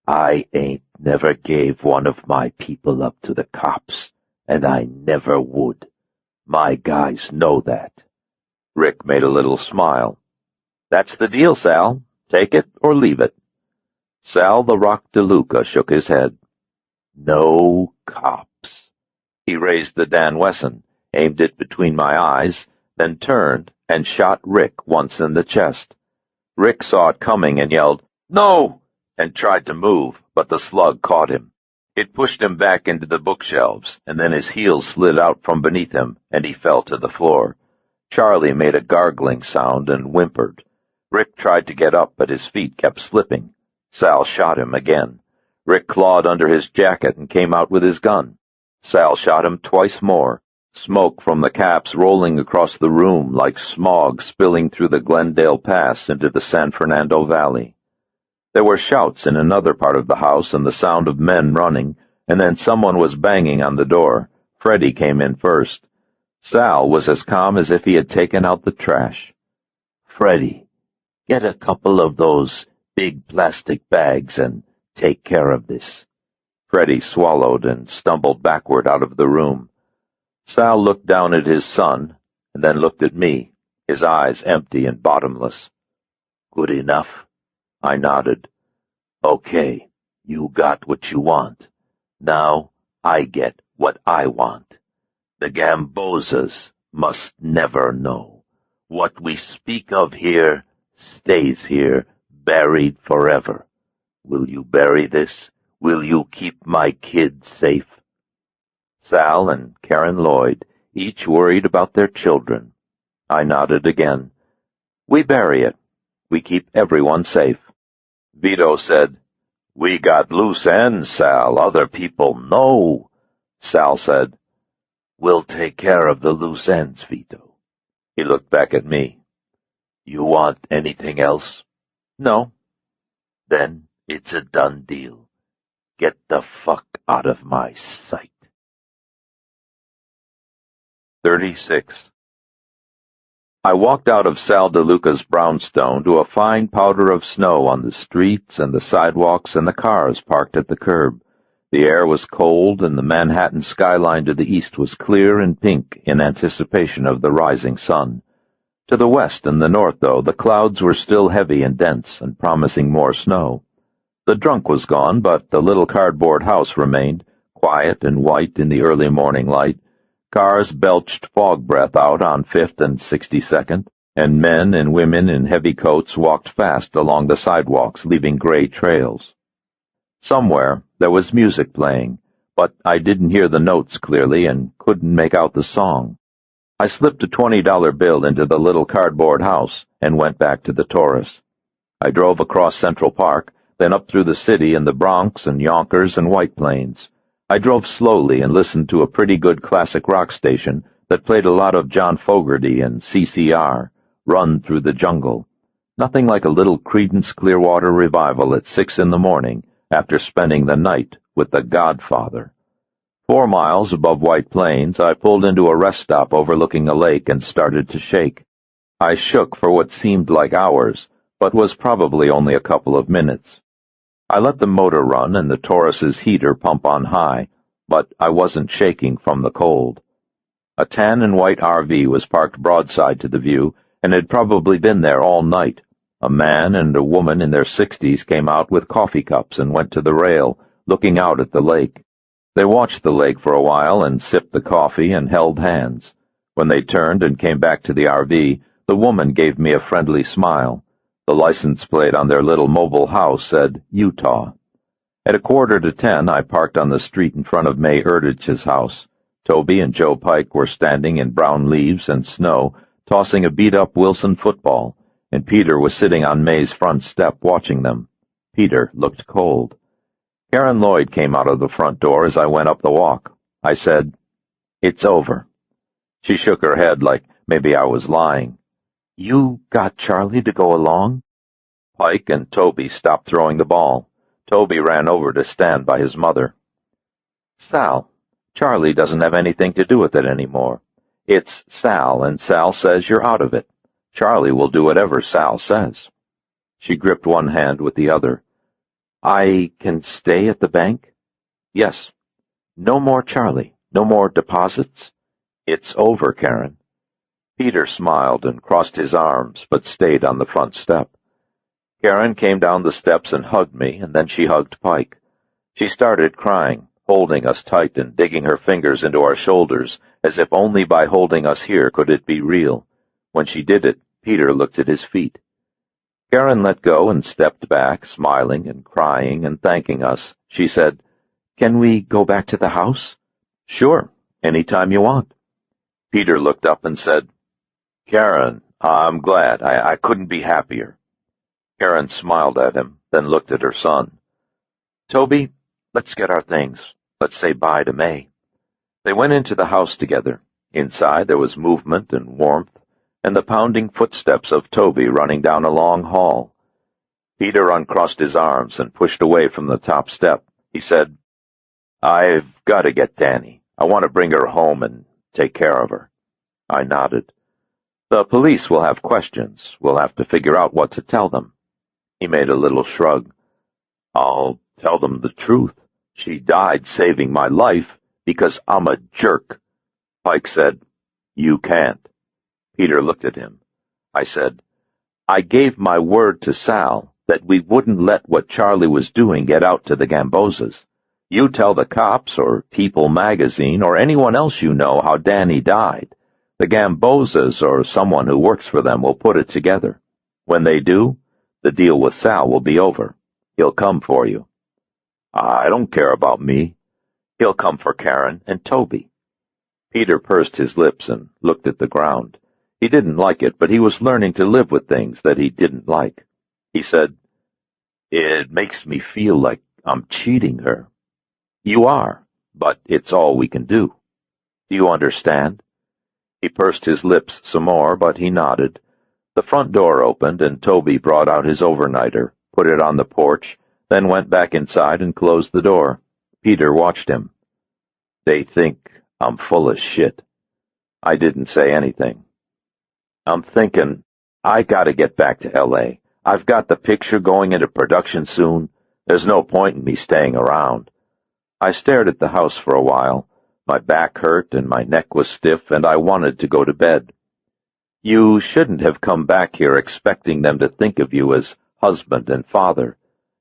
"I ain't never gave one of my people up to the cops, and I never would. My guys know that." Rick made a little smile. "That's the deal, Sal. Take it or leave it." Sal the Rock DeLuca shook his head. "No cops." He raised the Dan Wesson, aimed it between my eyes, then turned and shot Rick once in the chest. Rick saw it coming and yelled, "No!" and tried to move, but the slug caught him. It pushed him back into the bookshelves, and then his heels slid out from beneath him, and he fell to the floor. Charlie made a gargling sound and whimpered. Rick tried to get up, but his feet kept slipping. Sal shot him again. Rick clawed under his jacket and came out with his gun. Sal shot him twice more, smoke from the caps rolling across the room like smog spilling through the Glendale Pass into the San Fernando Valley. There were shouts in another part of the house and the sound of men running, and then someone was banging on the door. Freddie came in first. Sal was as calm as if he had taken out the trash. "Freddie, get a couple of those big plastic bags and take care of this." Freddie swallowed and stumbled backward out of the room. Sal looked down at his son, and then looked at me, his eyes empty and bottomless. "Good enough?" I nodded. "Okay, you got what you want. Now I get what I want. The Gambozas must never know. What we speak of here stays here, buried forever. Will you bury this? Will you keep my kids safe?" Sal and Karen Lloyd, each worried about their children. I nodded again. We bury it. We keep everyone safe. Vito said, "We got loose ends, Sal. Other people know." Sal said, "We'll take care of the loose ends, Vito." He looked back at me. "You want anything else?" "No." "Then it's a done deal. Get the fuck out of my sight." 36. I walked out of Sal DeLuca's brownstone to a fine powder of snow on the streets and the sidewalks and the cars parked at the curb. The air was cold, and the Manhattan skyline to the east was clear and pink in anticipation of the rising sun. To the west and the north, though, the clouds were still heavy and dense and promising more snow. The drunk was gone, but the little cardboard house remained, quiet and white in the early morning light. Cars belched fog breath out on 5th and 62nd, and men and women in heavy coats walked fast along the sidewalks, leaving gray trails. Somewhere there was music playing, but I didn't hear the notes clearly and couldn't make out the song. I slipped a $20 bill into the little cardboard house and went back to the Taurus. I drove across Central Park, then up through the city and the Bronx and Yonkers and White Plains. I drove slowly and listened to a pretty good classic rock station that played a lot of John Fogerty and CCR, Run Through the Jungle. Nothing like a little Creedence Clearwater Revival at 6 in the morning after spending the night with the Godfather. 4 miles above White Plains, I pulled into a rest stop overlooking a lake and started to shake. I shook for what seemed like hours, but was probably only a couple of minutes. I let the motor run and the Taurus's heater pump on high, but I wasn't shaking from the cold. A tan and white RV was parked broadside to the view and had probably been there all night. A man and a woman in their 60s came out with coffee cups and went to the rail, looking out at the lake. They watched the lake for a while and sipped the coffee and held hands. When they turned and came back to the RV, the woman gave me a friendly smile. The license plate on their little mobile house said Utah. At 9:45, I parked on the street in front of May Erdrich's house. Toby and Joe Pike were standing in brown leaves and snow, tossing a beat-up Wilson football, and Peter was sitting on May's front step watching them. Peter looked cold. Karen Lloyd came out of the front door as I went up the walk. I said, "It's over." She shook her head like maybe I was lying. "You got Charlie to go along?" Pike and Toby stopped throwing the ball. Toby ran over to stand by his mother. "Sal, Charlie doesn't have anything to do with it anymore. It's Sal, and Sal says you're out of it. Charlie will do whatever Sal says." She gripped one hand with the other. "I can stay at the bank?" "Yes." "No more Charlie? No more deposits?" "It's over, Karen." Peter smiled and crossed his arms, but stayed on the front step. Karen came down the steps and hugged me, and then she hugged Pike. She started crying, holding us tight and digging her fingers into our shoulders, as if only by holding us here could it be real. When she did it, Peter looked at his feet. Karen let go and stepped back, smiling and crying and thanking us. She said, "Can we go back to the house?" "Sure, any time you want." Peter looked up and said, "Karen, I'm glad. I couldn't be happier." Karen smiled at him, then looked at her son. "Toby, let's get our things. Let's say bye to May." They went into the house together. Inside there was movement and warmth, and the pounding footsteps of Toby running down a long hall. Peter uncrossed his arms and pushed away from the top step. He said, "I've got to get Danny. I want to bring her home and take care of her." I nodded. "The police will have questions. We'll have to figure out what to tell them." He made a little shrug. "I'll tell them the truth. She died saving my life because I'm a jerk." Pike said, "You can't." Peter looked at him. I said, "I gave my word to Sal that we wouldn't let what Charlie was doing get out to the Gambozas. You tell the cops or People magazine or anyone else you know how Danny died. The Gambozas or someone who works for them will put it together. When they do, the deal with Sal will be over. He'll come for you." "I don't care about me." "He'll come for Karen and Toby." Peter pursed his lips and looked at the ground. He didn't like it, but he was learning to live with things that he didn't like. He said, "It makes me feel like I'm cheating her." "You are, but it's all we can do. Do you understand?" He pursed his lips some more, but he nodded. The front door opened, and Toby brought out his overnighter, put it on the porch, then went back inside and closed the door. Peter watched him. "They think I'm full of shit." I didn't say anything. "I'm thinking, I gotta get back to L.A. I've got the picture going into production soon. There's no point in me staying around." I stared at the house for a while. My back hurt and my neck was stiff, and I wanted to go to bed. "You shouldn't have come back here expecting them to think of you as husband and father.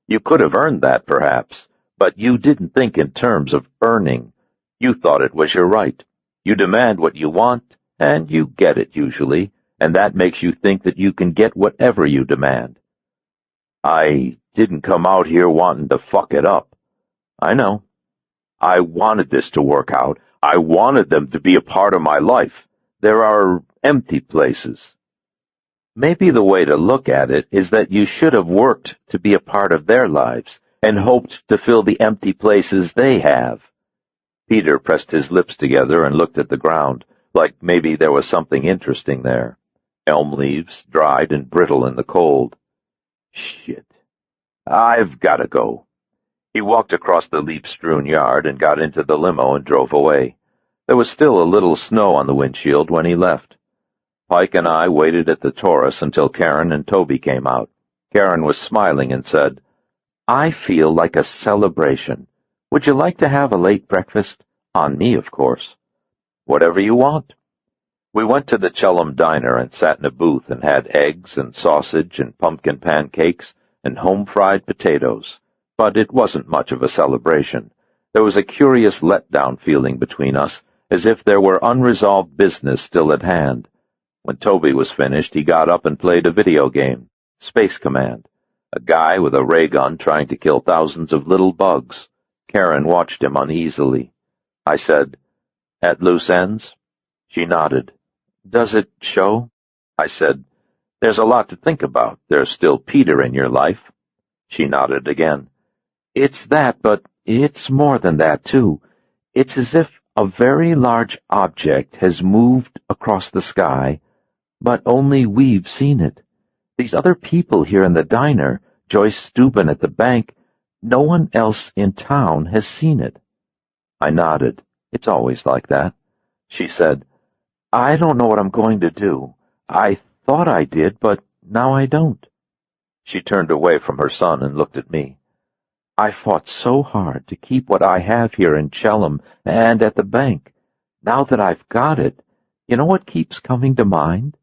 You could have earned that, perhaps, but you didn't think in terms of earning. You thought it was your right. You demand what you want, and you get it usually, and that makes you think that you can get whatever you demand." "I didn't come out here wanting to fuck it up." "I know. I wanted this to work out. I wanted them to be a part of my life. There are empty places." "Maybe the way to look at it is that you should have worked to be a part of their lives and hoped to fill the empty places they have." Peter pressed his lips together and looked at the ground, like maybe there was something interesting there. Elm leaves, dried and brittle in the cold. "Shit. I've got to go." He walked across the leaf-strewn yard and got into the limo and drove away. There was still a little snow on the windshield when he left. Pike and I waited at the Taurus until Karen and Toby came out. Karen was smiling and said, "I feel like a celebration. Would you like to have a late breakfast? On me, of course." "Whatever you want." We went to the Chelham Diner and sat in a booth and had eggs and sausage and pumpkin pancakes and home-fried potatoes. But it wasn't much of a celebration. There was a curious letdown feeling between us, as if there were unresolved business still at hand. When Toby was finished, he got up and played a video game, Space Command, a guy with a ray gun trying to kill thousands of little bugs. Karen watched him uneasily. I said, "At loose ends?" She nodded. "Does it show?" I said, "There's a lot to think about. There's still Peter in your life." She nodded again. "It's that, but it's more than that, too. It's as if a very large object has moved across the sky, but only we've seen it. These other people here in the diner, Joyce Steuben at the bank, no one else in town has seen it." I nodded. "It's always like that." She said, "I don't know what I'm going to do. I thought I did, but now I don't." She turned away from her son and looked at me. "I fought so hard to keep what I have here in Chelham and at the bank. Now that I've got it, you know what keeps coming to mind?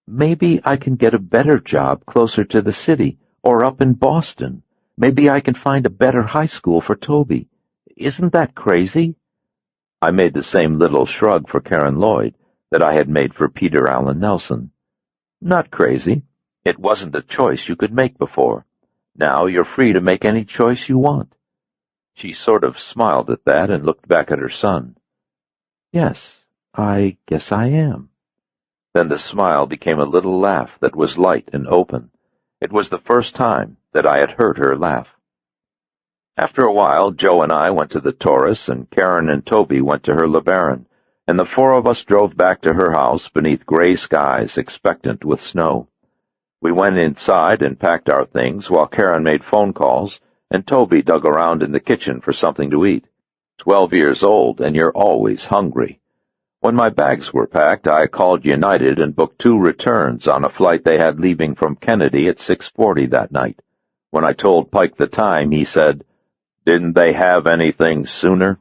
Maybe I can get a better job closer to the city or up in Boston. Maybe I can find a better high school for Toby. Isn't that crazy?" I made the same little shrug for Karen Lloyd that I had made for Peter Allen Nelson. "Not crazy. It wasn't a choice you could make before. Now you're free to make any choice you want." She sort of smiled at that and looked back at her son. "Yes, I guess I am." Then the smile became a little laugh that was light and open. It was the first time that I had heard her laugh. After a while, Joe and I went to the Taurus, and Karen and Toby went to her LeBaron, and the four of us drove back to her house beneath gray skies expectant with snow. We went inside and packed our things while Karen made phone calls, and Toby dug around in the kitchen for something to eat. 12 years old, and you're always hungry. When my bags were packed, I called United and booked 2 returns on a flight they had leaving from Kennedy at 6:40 that night. When I told Pike the time, he said, "Didn't they have anything sooner?"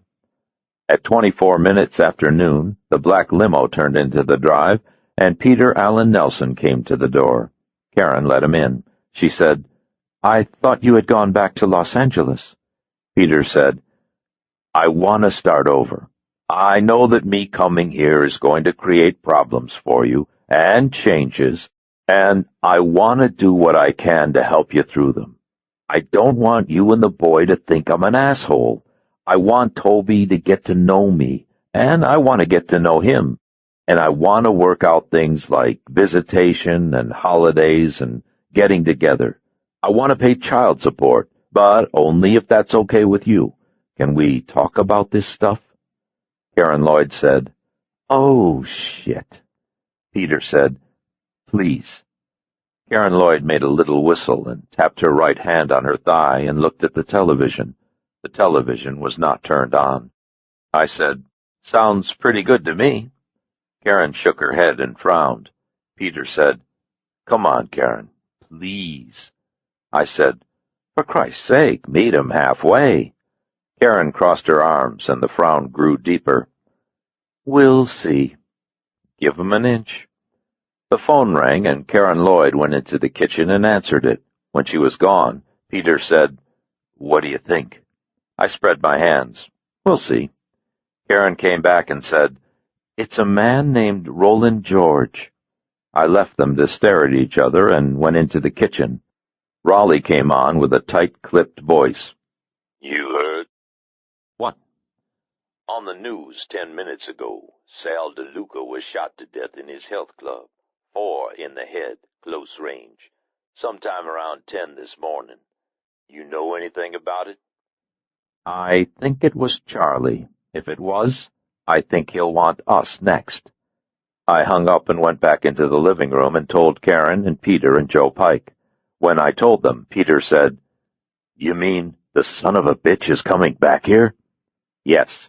At 24 minutes after noon, the black limo turned into the drive, and Peter Allen Nelson came to the door. Karen let him in. She said, "I thought you had gone back to Los Angeles." Peter said, "I want to start over. I know that me coming here is going to create problems for you, and changes, and I want to do what I can to help you through them. I don't want you and the boy to think I'm an asshole. I want Toby to get to know me, and I want to get to know him. And I want to work out things like visitation and holidays and getting together. I want to pay child support, but only if that's okay with you. Can we talk about this stuff?" Karen Lloyd said, "Oh, shit." Peter said, "Please." Karen Lloyd made a little whistle and tapped her right hand on her thigh and looked at the television. The television was not turned on. I said, "Sounds pretty good to me." Karen shook her head and frowned. Peter said, "Come on, Karen, please." I said, "For Christ's sake, meet him halfway." Karen crossed her arms, and the frown grew deeper. "We'll see. Give him an inch." The phone rang, and Karen Lloyd went into the kitchen and answered it. When she was gone, Peter said, "What do you think?" I spread my hands. "We'll see." Karen came back and said, "It's a man named Roland George." I left them to stare at each other and went into the kitchen. Raleigh came on with a tight-clipped voice. "You heard?" "What?" "On the news 10 minutes ago, Sal DeLuca was shot to death in his health club. 4 in the head, close range. Sometime around 10 this morning. You know anything about it?" "I think it was Charlie. If it was, I think he'll want us next." I hung up and went back into the living room and told Karen and Peter and Joe Pike. When I told them, Peter said, "You mean the son of a bitch is coming back here?" "Yes."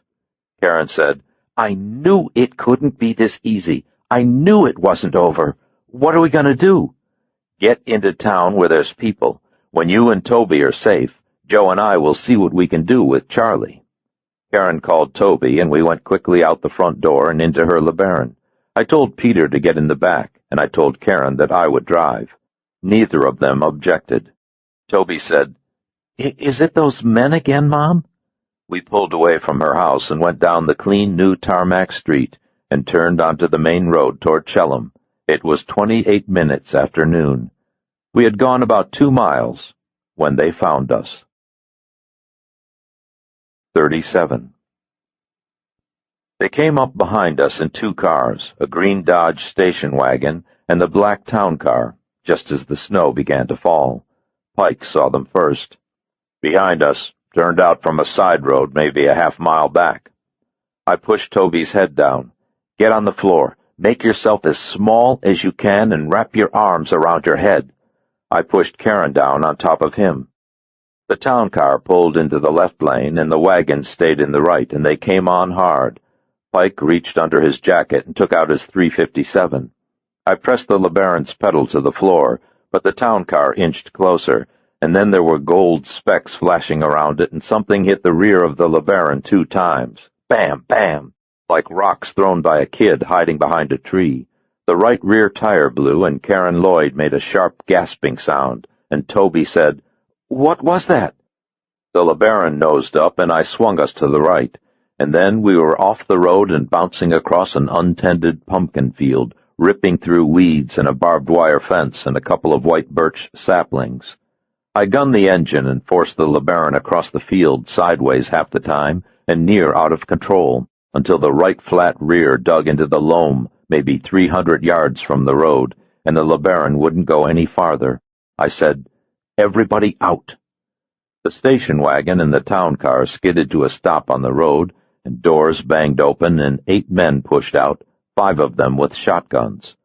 Karen said, "I knew it couldn't be this easy. I knew it wasn't over. What are we going to do?" "Get into town where there's people. When you and Toby are safe, Joe and I will see what we can do with Charlie." Karen called Toby, and we went quickly out the front door and into her LeBaron. I told Peter to get in the back, and I told Karen that I would drive. Neither of them objected. Toby said, "Is it those men again, Mom?" We pulled away from her house and went down the clean new tarmac street and turned onto the main road toward Chelham. It was 28 minutes after noon. We had gone about 2 miles when they found us. 37. They came up behind us in 2 cars, a green Dodge station wagon and the black town car, just as the snow began to fall. Pike saw them first. "Behind us, turned out from a side road maybe a half-mile back." I pushed Toby's head down. "Get on the floor. Make yourself as small as you can and wrap your arms around your head." I pushed Karen down on top of him. The town car pulled into the left lane, and the wagon stayed in the right, and they came on hard. Pike reached under his jacket and took out his .357. I pressed the LeBaron's pedal to the floor, but the town car inched closer, and then there were gold specks flashing around it, and something hit the rear of the LeBaron 2 times. Bam, bam, like rocks thrown by a kid hiding behind a tree. The right rear tire blew, and Karen Lloyd made a sharp gasping sound, and Toby said, "What was that?" The LeBaron nosed up, and I swung us to the right, and then we were off the road and bouncing across an untended pumpkin field, ripping through weeds and a barbed wire fence and a couple of white birch saplings. I gunned the engine and forced the LeBaron across the field sideways half the time and near out of control, until the right flat rear dug into the loam maybe 300 yards from the road, and the LeBaron wouldn't go any farther. I said, "Everybody out." The station wagon and the town car skidded to a stop on the road, and doors banged open and 8 men pushed out, 5 of them with shotguns.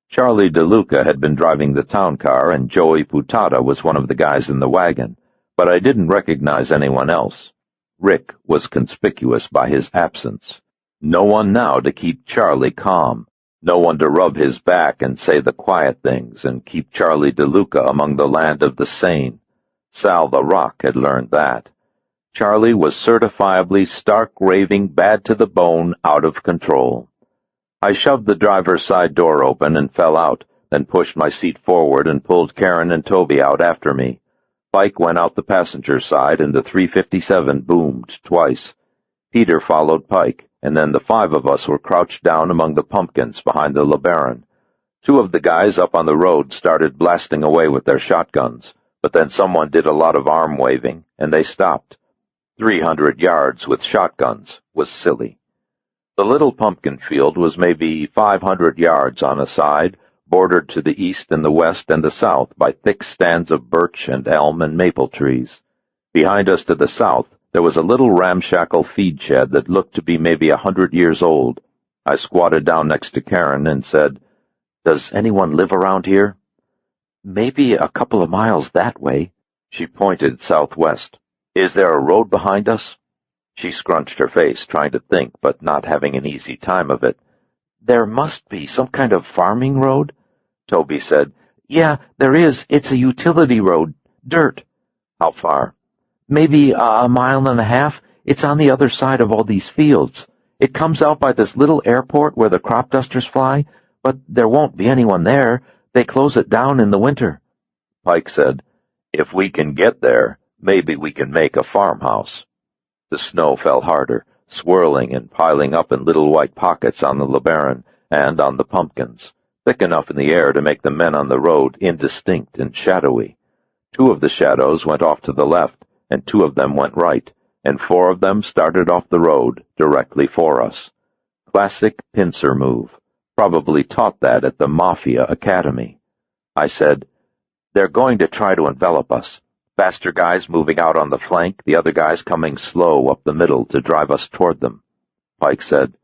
Charlie DeLuca had been driving the town car, and Joey Putata was one of the guys in the wagon, but I didn't recognize anyone else. Rick was conspicuous by his absence. No one now to keep Charlie calm, no one to rub his back and say the quiet things and keep Charlie DeLuca among the land of the sane. Sal the Rock had learned that. Charlie was certifiably stark raving, bad to the bone, out of control. I shoved the driver's side door open and fell out, then pushed my seat forward and pulled Karen and Toby out after me. Pike went out the passenger side, and the .357 boomed twice. Peter followed Pike, and then the 5 of us were crouched down among the pumpkins behind the LeBaron. 2 of the guys up on the road started blasting away with their shotguns, but then someone did a lot of arm waving, and they stopped. 300 yards with shotguns was silly. The little pumpkin field was maybe 500 yards on a side, bordered to the east and the west and the south by thick stands of birch and elm and maple trees. Behind us to the south, there was a little ramshackle feed shed that looked to be maybe 100 years old. I squatted down next to Karen and said, "Does anyone live around here?" "Maybe a couple of miles that way." She pointed southwest. "Is there a road behind us?" She scrunched her face, trying to think, but not having an easy time of it. "There must be some kind of farming road." Toby said, "Yeah, there is. It's a utility road. Dirt." "How far?" "Maybe a mile and a half. It's on the other side of all these fields. It comes out by this little airport where the crop dusters fly, but there won't be anyone there. They close it down in the winter." Pike said, "If we can get there, maybe we can make a farmhouse." The snow fell harder, swirling and piling up in little white pockets on the LeBaron and on the pumpkins, thick enough in the air to make the men on the road indistinct and shadowy. 2 of the shadows went off to the left, and 2 of them went right, and 4 of them started off the road directly for us. Classic pincer move. Probably taught that at the Mafia Academy. I said, "They're going to try to envelop us. Faster guys moving out on the flank, the other guys coming slow up the middle to drive us toward them." Pike said,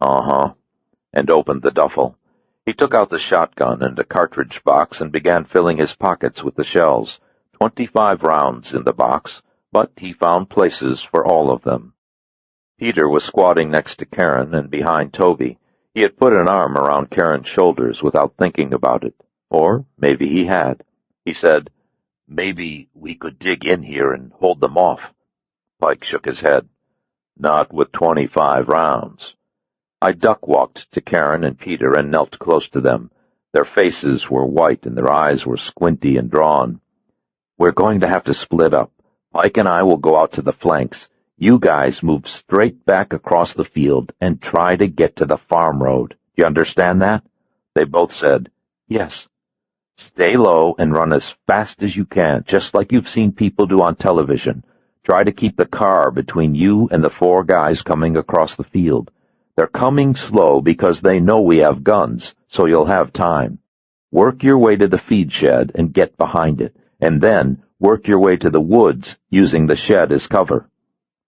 "Uh-huh," and opened the duffel. He took out the shotgun and a cartridge box and began filling his pockets with the shells. 25 rounds in the box, but he found places for all of them. Peter was squatting next to Karen and behind Toby. He had put an arm around Karen's shoulders without thinking about it. Or maybe he had. He said, "Maybe we could dig in here and hold them off." Pike shook his head. "Not with 25 rounds. I duck-walked to Karen and Peter and knelt close to them. Their faces were white and their eyes were squinty and drawn. "We're going to have to split up. Pike and I will go out to the flanks. You guys move straight back across the field and try to get to the farm road. You understand that?" They both said, "Yes." "Stay low and run as fast as you can, just like you've seen people do on television. Try to keep the car between you and the 4 guys coming across the field. They're coming slow because they know we have guns, so you'll have time. Work your way to the feed shed and get behind it, and then work your way to the woods using the shed as cover."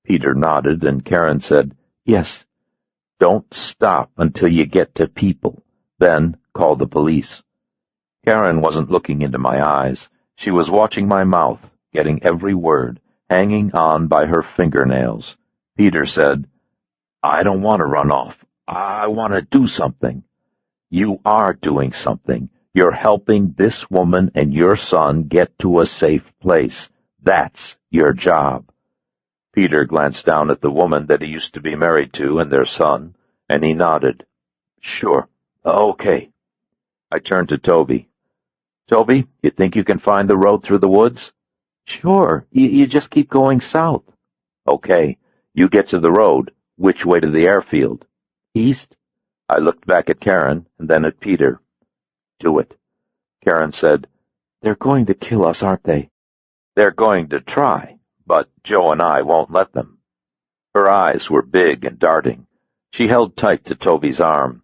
Peter nodded, and Karen said, "Yes." "Don't stop until you get to people. Then call the police." Karen wasn't looking into my eyes. She was watching my mouth, getting every word, hanging on by her fingernails. Peter said, "I don't want to run off. I want to do something." "You are doing something. You're helping this woman and your son get to a safe place. That's your job." Peter glanced down at the woman that he used to be married to and their son, and he nodded. "Sure. Okay." I turned to Toby. "Toby, you think you can find the road through the woods?" "Sure. You just keep going south." "Okay. You get to the road. Which way to the airfield?" "East." I looked back at Karen and then at Peter. "Do it." Karen said, "They're going to kill us, aren't they?" "They're going to try, but Joe and I won't let them." Her eyes were big and darting. She held tight to Toby's arm.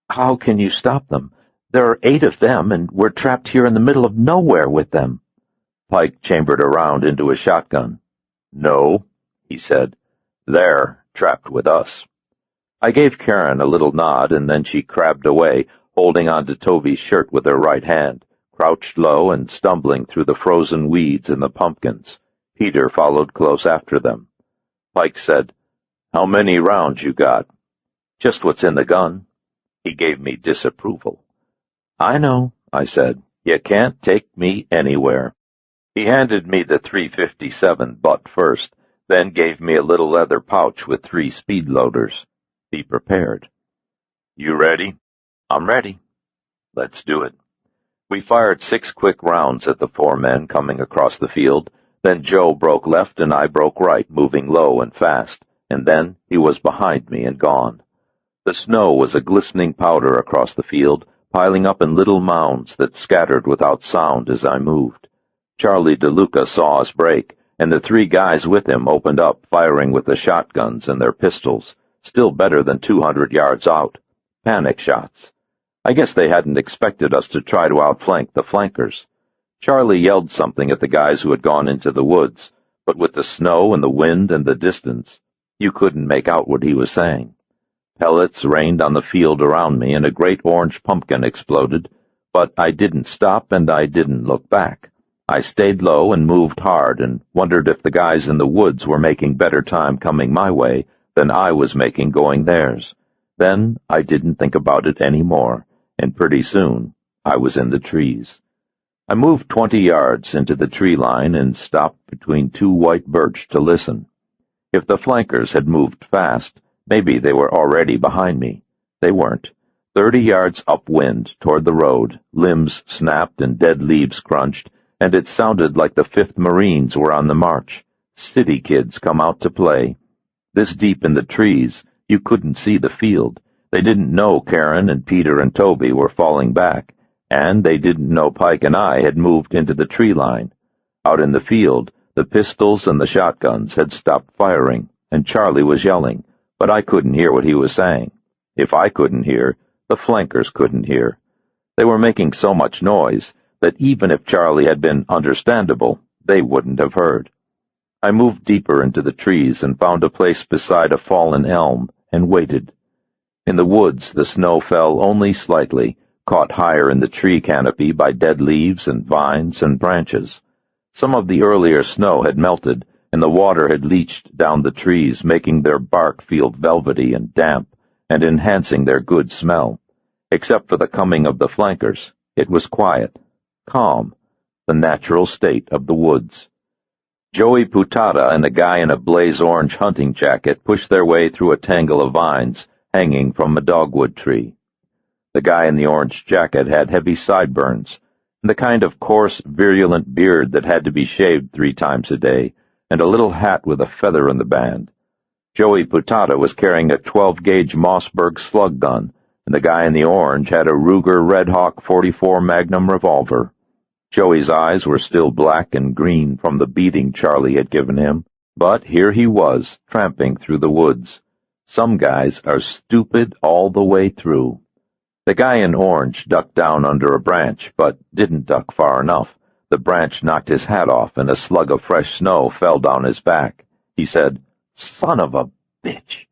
"How can you stop them? There are 8 of them, and we're trapped here in the middle of nowhere with them." Pike chambered a round into his shotgun. "No," he said. "They're trapped with us." I gave Karen a little nod, and then she crabbed away, holding on to Toby's shirt with her right hand, crouched low and stumbling through the frozen weeds and the pumpkins. Peter followed close after them. Pike said, "How many rounds you got?" "Just what's in the gun." He gave me disapproval. "I know," I said. "You can't take me anywhere." He handed me the .357 butt first, then gave me a little leather pouch with 3 speed loaders. "Be prepared." "You ready?" "I'm ready." "Let's do it." We fired 6 quick rounds at the 4 men coming across the field. Then Joe broke left and I broke right, moving low and fast, and then he was behind me and gone. The snow was a glistening powder across the field, piling up in little mounds that scattered without sound as I moved. Charlie DeLuca saw us break, and the 3 guys with him opened up, firing with the shotguns and their pistols. Still better than 200 yards out. Panic shots. I guess they hadn't expected us to try to outflank the flankers. Charlie yelled something at the guys who had gone into the woods, but with the snow and the wind and the distance, you couldn't make out what he was saying. Pellets rained on the field around me, and a great orange pumpkin exploded, but I didn't stop and I didn't look back. I stayed low and moved hard and wondered if the guys in the woods were making better time coming my way than I was making going theirs. Then I didn't think about it any more, and pretty soon I was in the trees. I moved 20 yards into the tree line and stopped between two white birch to listen. If the flankers had moved fast, maybe they were already behind me. They weren't. 30 yards upwind toward the road, limbs snapped and dead leaves crunched, and it sounded like the 5th Marines were on the march. City kids come out to play. This deep in the trees, you couldn't see the field. They didn't know Karen and Peter and Toby were falling back, and they didn't know Pike and I had moved into the tree line. Out in the field, the pistols and the shotguns had stopped firing, and Charlie was yelling, but I couldn't hear what he was saying. If I couldn't hear, the flankers couldn't hear. They were making so much noise that even if Charlie had been understandable, they wouldn't have heard. I moved deeper into the trees and found a place beside a fallen elm and waited. In the woods, the snow fell only slightly, caught higher in the tree canopy by dead leaves and vines and branches. Some of the earlier snow had melted, and the water had leached down the trees, making their bark feel velvety and damp, and enhancing their good smell. Except for the coming of the flankers, it was quiet, calm, the natural state of the woods. Joey Putada and a guy in a blaze-orange hunting jacket pushed their way through a tangle of vines hanging from a dogwood tree. The guy in the orange jacket had heavy sideburns, and the kind of coarse, virulent beard that had to be shaved 3 times a day, and a little hat with a feather in the band. Joey Putada was carrying a 12-gauge Mossberg slug gun, and the guy in the orange had a Ruger Red Hawk .44 Magnum revolver. Joey's eyes were still black and green from the beating Charlie had given him, but here he was, tramping through the woods. Some guys are stupid all the way through. The guy in orange ducked down under a branch, but didn't duck far enough. The branch knocked his hat off, and a slug of fresh snow fell down his back. He said, "Son of a bitch,"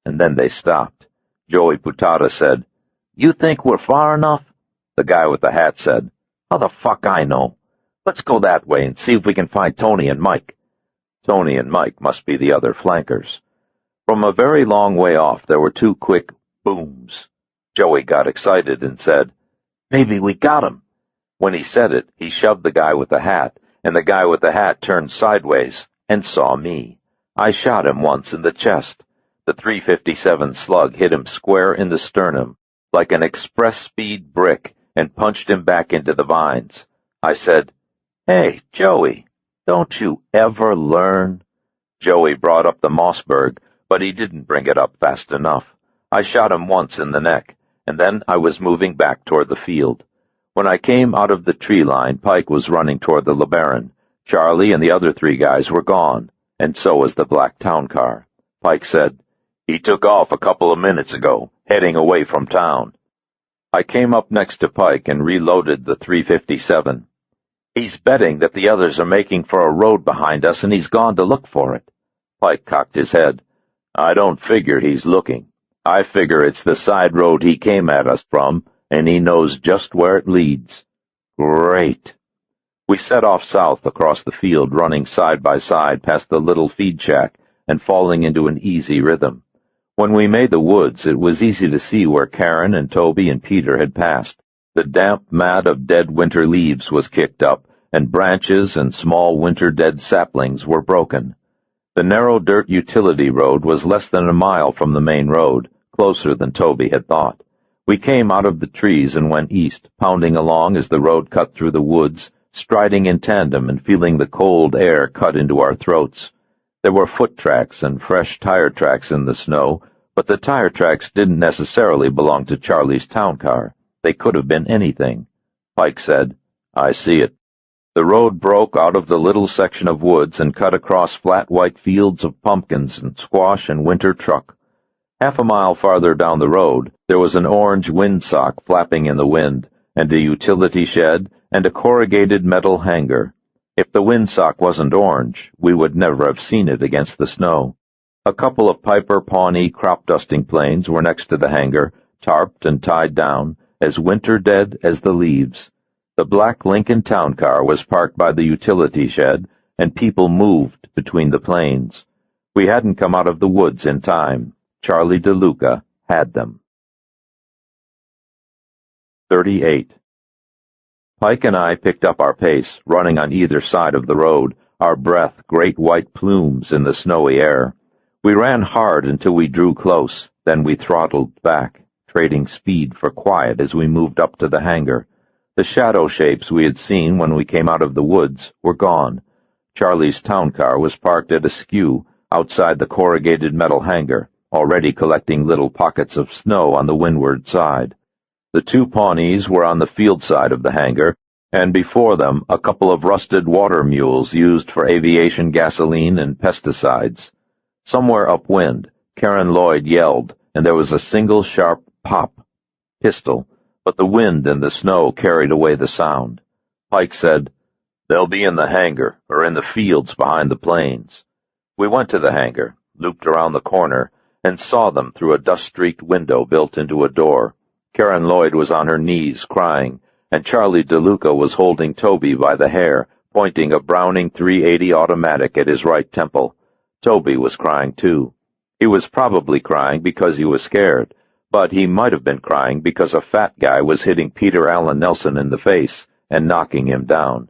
and then they stopped. Joey Putada said, "You think we're far enough?" The guy with the hat said, "How the fuck I know? Let's go that way and see if we can find Tony and Mike." Tony and Mike must be the other flankers. From a very long way off there were 2 quick booms. Joey got excited and said, "Maybe we got him." When he said it, he shoved the guy with the hat, and the guy with the hat turned sideways and saw me. I shot him once in the chest. The .357 slug hit him square in the sternum, like an express-speed brick, and punched him back into the vines. I said, "Hey, Joey, don't you ever learn?" Joey brought up the Mossberg, but he didn't bring it up fast enough. I shot him once in the neck, and then I was moving back toward the field. When I came out of the tree line, Pike was running toward the LeBaron. Charlie and the other 3 guys were gone, and so was the black town car. Pike said, "He took off a couple of minutes ago, heading away from town." I came up next to Pike and reloaded the .357. "He's betting that the others are making for a road behind us, and he's gone to look for it." Pike cocked his head. "I don't figure he's looking. I figure it's the side road he came at us from, and he knows just where it leads." "Great." We set off south across the field, running side by side past the little feed shack and falling into an easy rhythm. When we made the woods, it was easy to see where Karen and Toby and Peter had passed. The damp mat of dead winter leaves was kicked up, and branches and small winter-dead saplings were broken. The narrow dirt utility road was less than a mile from the main road, closer than Toby had thought. We came out of the trees and went east, pounding along as the road cut through the woods, striding in tandem and feeling the cold air cut into our throats. There were foot tracks and fresh tire tracks in the snow, but the tire tracks didn't necessarily belong to Charlie's town car. They could have been anything. Pike said, "I see it." The road broke out of the little section of woods and cut across flat white fields of pumpkins and squash and winter truck. Half a mile farther down the road, there was an orange windsock flapping in the wind, and a utility shed, and a corrugated metal hangar. If the windsock wasn't orange, we would never have seen it against the snow. A couple of Piper Pawnee crop-dusting planes were next to the hangar, tarped and tied down, as winter-dead as the leaves. The black Lincoln town car was parked by the utility shed, and people moved between the planes. We hadn't come out of the woods in time. Charlie DeLuca had them. 38. Pike and I picked up our pace, running on either side of the road, our breath great white plumes in the snowy air. We ran hard until we drew close, then we throttled back, trading speed for quiet as we moved up to the hangar. The shadow shapes we had seen when we came out of the woods were gone. Charlie's town car was parked at askew outside the corrugated metal hangar, already collecting little pockets of snow on the windward side. The two Pawnees were on the field side of the hangar, and before them a couple of rusted water mules used for aviation gasoline and pesticides. Somewhere upwind, Karen Lloyd yelled, and there was a single sharp pop. Pistol, but the wind and the snow carried away the sound. Pike said, "They'll be in the hangar, or in the fields behind the planes." We went to the hangar, looped around the corner, and saw them through a dust-streaked window built into a door. Karen Lloyd was on her knees, crying, and Charlie DeLuca was holding Toby by the hair, pointing a Browning .380 automatic at his right temple. Toby was crying, too. He was probably crying because he was scared, but he might have been crying because a fat guy was hitting Peter Allen Nelson in the face and knocking him down.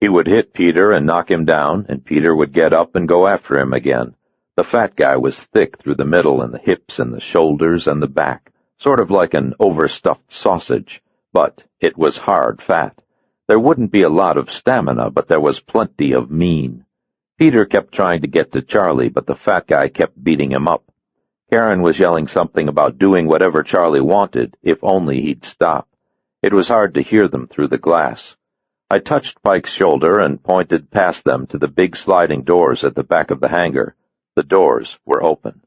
He would hit Peter and knock him down, and Peter would get up and go after him again. The fat guy was thick through the middle and the hips and the shoulders and the back, sort of like an overstuffed sausage, but it was hard fat. There wouldn't be a lot of stamina, but there was plenty of mean. Peter kept trying to get to Charlie, but the fat guy kept beating him up. Karen was yelling something about doing whatever Charlie wanted, if only he'd stop. It was hard to hear them through the glass. I touched Pike's shoulder and pointed past them to the big sliding doors at the back of the hangar. The doors were open.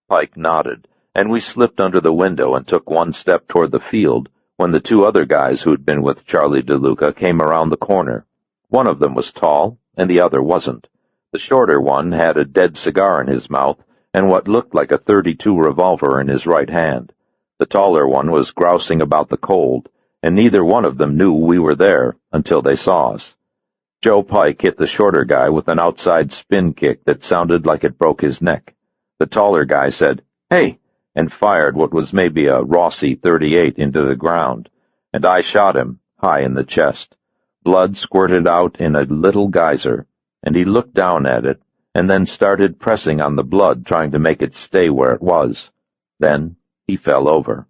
Pike nodded, and we slipped under the window and took one step toward the field when the two other guys who'd been with Charlie DeLuca came around the corner. One of them was tall, and the other wasn't. The shorter one had a dead cigar in his mouth and what looked like a .32 revolver in his right hand. The taller one was grousing about the cold, and neither one of them knew we were there until they saw us. Joe Pike hit the shorter guy with an outside spin kick that sounded like it broke his neck. The taller guy said, "Hey!" and fired what was maybe a Rossi .38 into the ground, and I shot him high in the chest. Blood squirted out in a little geyser, and he looked down at it, and then started pressing on the blood, trying to make it stay where it was. Then he fell over.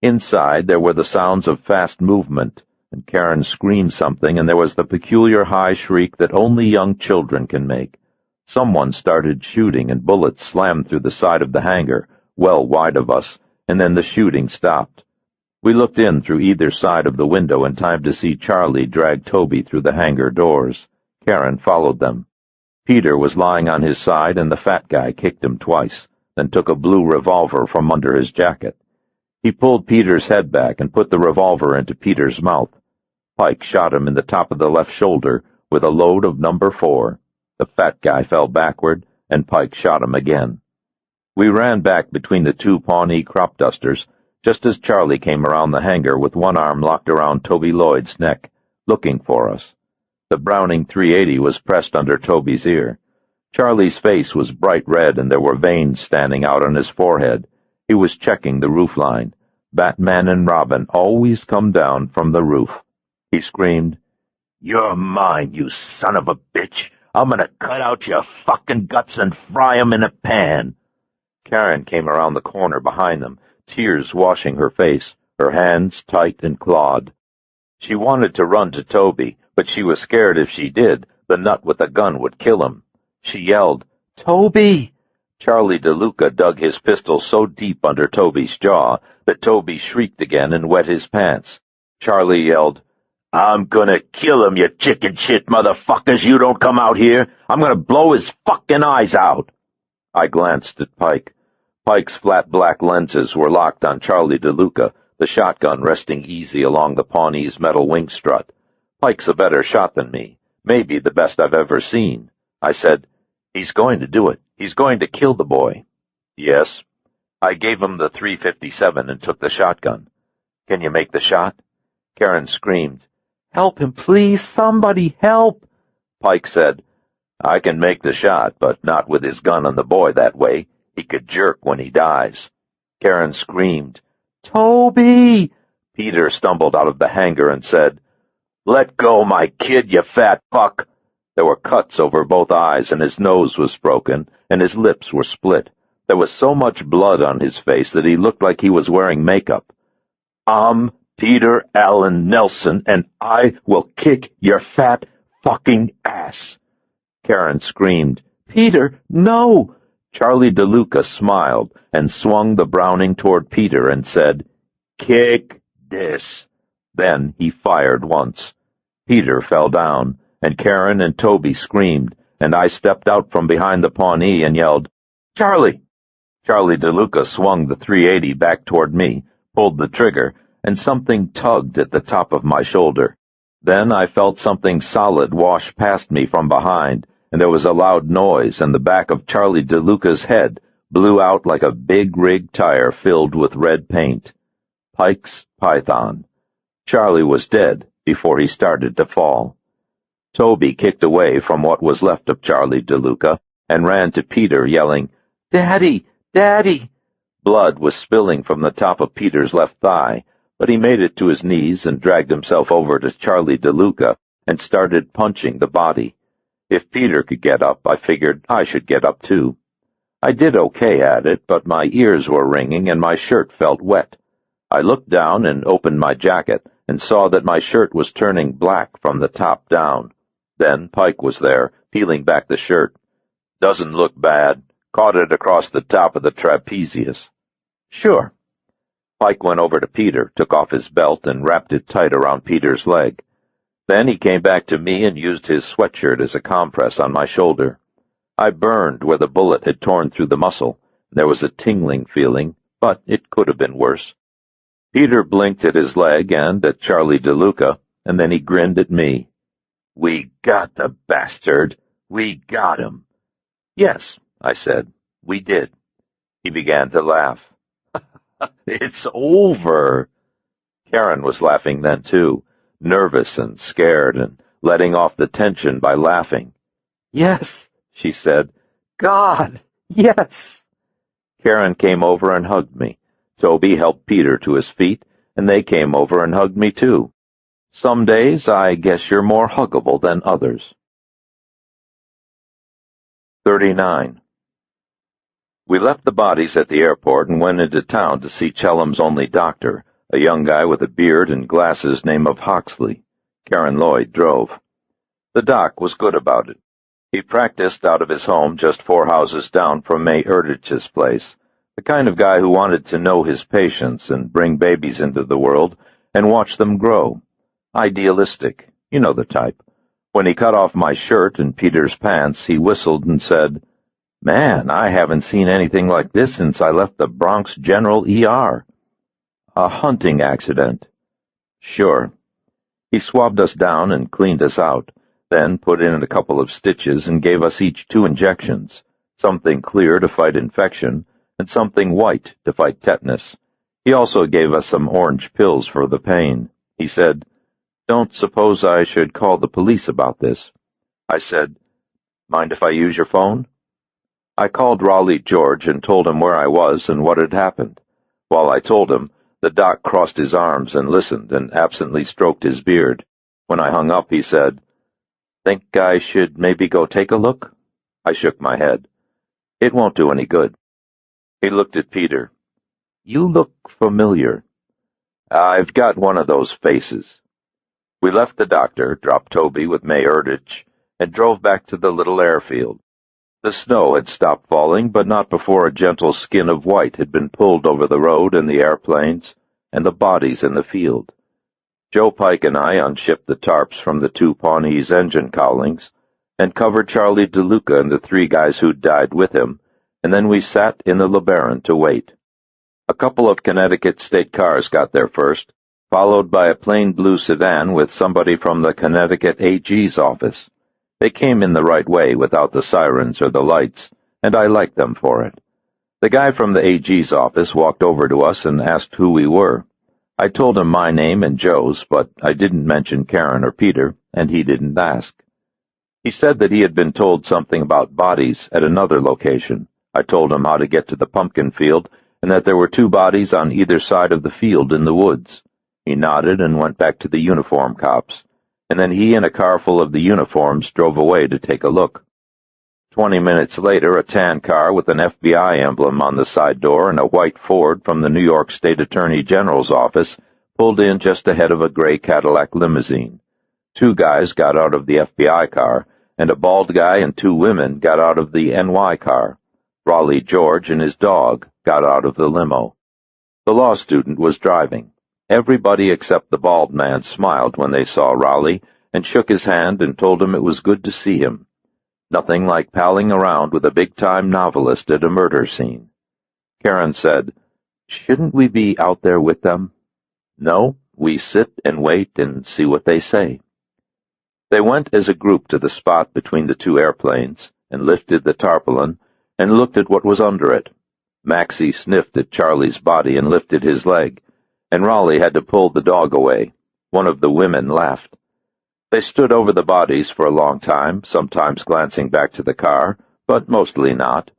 Inside there were the sounds of fast movement, and Karen screamed something, and there was the peculiar high shriek that only young children can make. Someone started shooting, and bullets slammed through the side of the hangar, well wide of us, and then the shooting stopped. We looked in through either side of the window in time to see Charlie drag Toby through the hangar doors. Karen followed them. Peter was lying on his side, and the fat guy kicked him twice, then took a blue revolver from under his jacket. He pulled Peter's head back and put the revolver into Peter's mouth. Pike shot him in the top of the left shoulder with a load of number 4. The fat guy fell backward, and Pike shot him again. We ran back between the two Pawnee crop dusters, just as Charlie came around the hangar with one arm locked around Toby Lloyd's neck, looking for us. The Browning .380 was pressed under Toby's ear. Charlie's face was bright red, and there were veins standing out on his forehead. He was checking the roofline. Batman and Robin always come down from the roof. He screamed, "You're mine, you son of a bitch! I'm gonna cut out your fucking guts and fry 'em in a pan!" Karen came around the corner behind them, tears washing her face, her hands tight and clawed. She wanted to run to Toby, but she was scared if she did, the nut with the gun would kill him. She yelled, "Toby!" Charlie DeLuca dug his pistol so deep under Toby's jaw that Toby shrieked again and wet his pants. Charlie yelled, "I'm gonna kill him, you chicken shit motherfuckers! You don't come out here! I'm gonna blow his fucking eyes out!" I glanced at Pike. Pike's flat black lenses were locked on Charlie DeLuca, the shotgun resting easy along the Pawnee's metal wing strut. Pike's a better shot than me, maybe the best I've ever seen. I said, "He's going to do it. He's going to kill the boy." "Yes." I gave him the .357 and took the shotgun. "Can you make the shot?" Karen screamed, "Help him, please, somebody help!" Pike said, "I can make the shot, but not with his gun on the boy that way. He could jerk when he dies." Karen screamed, "Toby!" Peter stumbled out of the hangar and said, "Let go, my kid, you fat fuck!" There were cuts over both eyes, and his nose was broken, and his lips were split. There was so much blood on his face that he looked like he was wearing makeup. "I'm Peter Allen Nelson, and I will kick your fat fucking ass." Karen screamed, "Peter, no!" Charlie DeLuca smiled and swung the Browning toward Peter and said, "Kick this." Then he fired once. Peter fell down, and Karen and Toby screamed, and I stepped out from behind the Pawnee and yelled, "Charlie!" Charlie DeLuca swung the .380 back toward me, pulled the trigger, and something tugged at the top of my shoulder. Then I felt something solid wash past me from behind, and there was a loud noise, and the back of Charlie DeLuca's head blew out like a big rig tire filled with red paint. Pike's python. Charlie was dead before he started to fall. Toby kicked away from what was left of Charlie DeLuca and ran to Peter, yelling, "Daddy! Daddy!" Blood was spilling from the top of Peter's left thigh, but he made it to his knees and dragged himself over to Charlie DeLuca and started punching the body. If Peter could get up, I figured I should get up too. I did okay at it, but my ears were ringing and my shirt felt wet. I looked down and opened my jacket and saw that my shirt was turning black from the top down. Then Pike was there, peeling back the shirt. "Doesn't look bad. Caught it across the top of the trapezius." "Sure." Pike went over to Peter, took off his belt, and wrapped it tight around Peter's leg. Then he came back to me and used his sweatshirt as a compress on my shoulder. I burned where the bullet had torn through the muscle. There was a tingling feeling, but it could have been worse. Peter blinked at his leg and at Charlie DeLuca, and then he grinned at me. "We got the bastard. We got him." "Yes," I said, "we did." He began to laugh. "It's over." Karen was laughing then, too, nervous and scared and letting off the tension by laughing. "Yes," she said. "God, yes." Karen came over and hugged me. Toby helped Peter to his feet, and they came over and hugged me, too. Some days I guess you're more huggable than others. 39. We left the bodies at the airport and went into town to see Chelham's only doctor, a young guy with a beard and glasses named Hoxley. Karen Lloyd drove. The doc was good about it. He practiced out of his home just 4 houses down from May Erdrich's place, the kind of guy who wanted to know his patients and bring babies into the world and watch them grow. Idealistic, you know the type. When he cut off my shirt and Peter's pants, he whistled and said, "Man, I haven't seen anything like this since I left the Bronx General ER. A hunting accident." "Sure." He swabbed us down and cleaned us out, then put in a couple of stitches and gave us each 2 injections, something clear to fight infection and something white to fight tetanus. He also gave us some orange pills for the pain. He said, "Don't suppose I should call the police about this?" I said, "Mind if I use your phone?" I called Raleigh George and told him where I was and what had happened. While I told him, the doc crossed his arms and listened and absently stroked his beard. When I hung up, he said, "Think I should maybe go take a look?" I shook my head. "It won't do any good." He looked at Peter. "You look familiar." "I've got one of those faces." We left the doctor, dropped Toby with May Erdrich, and drove back to the little airfield. The snow had stopped falling, but not before a gentle skin of white had been pulled over the road and the airplanes, and the bodies in the field. Joe Pike and I unshipped the tarps from the 2 Pawnees' engine cowlings, and covered Charlie DeLuca and the 3 guys who'd died with him, and then we sat in the LeBaron to wait. A couple of Connecticut state cars got there first, followed by a plain blue sedan with somebody from the Connecticut AG's office. They came in the right way without the sirens or the lights, and I liked them for it. The guy from the AG's office walked over to us and asked who we were. I told him my name and Joe's, but I didn't mention Karen or Peter, and he didn't ask. He said that he had been told something about bodies at another location. I told him how to get to the pumpkin field, and that there were 2 bodies on either side of the field in the woods. He nodded and went back to the uniform cops, and then he and a car full of the uniforms drove away to take a look. 20 minutes later, a tan car with an FBI emblem on the side door and a white Ford from the New York State Attorney General's office pulled in just ahead of a gray Cadillac limousine. 2 guys got out of the FBI car, and a bald guy and 2 women got out of the NY car. Raleigh George and his dog got out of the limo. The law student was driving. Everybody except the bald man smiled when they saw Raleigh and shook his hand and told him it was good to see him. Nothing like palling around with a big-time novelist at a murder scene. Karen said, "Shouldn't we be out there with them?" "No, we sit and wait and see what they say." They went as a group to the spot between the 2 airplanes and lifted the tarpaulin and looked at what was under it. Maxie sniffed at Charlie's body and lifted his leg, and Raleigh had to pull the dog away. One of the women laughed. They stood over the bodies for a long time, sometimes glancing back to the car, but mostly not.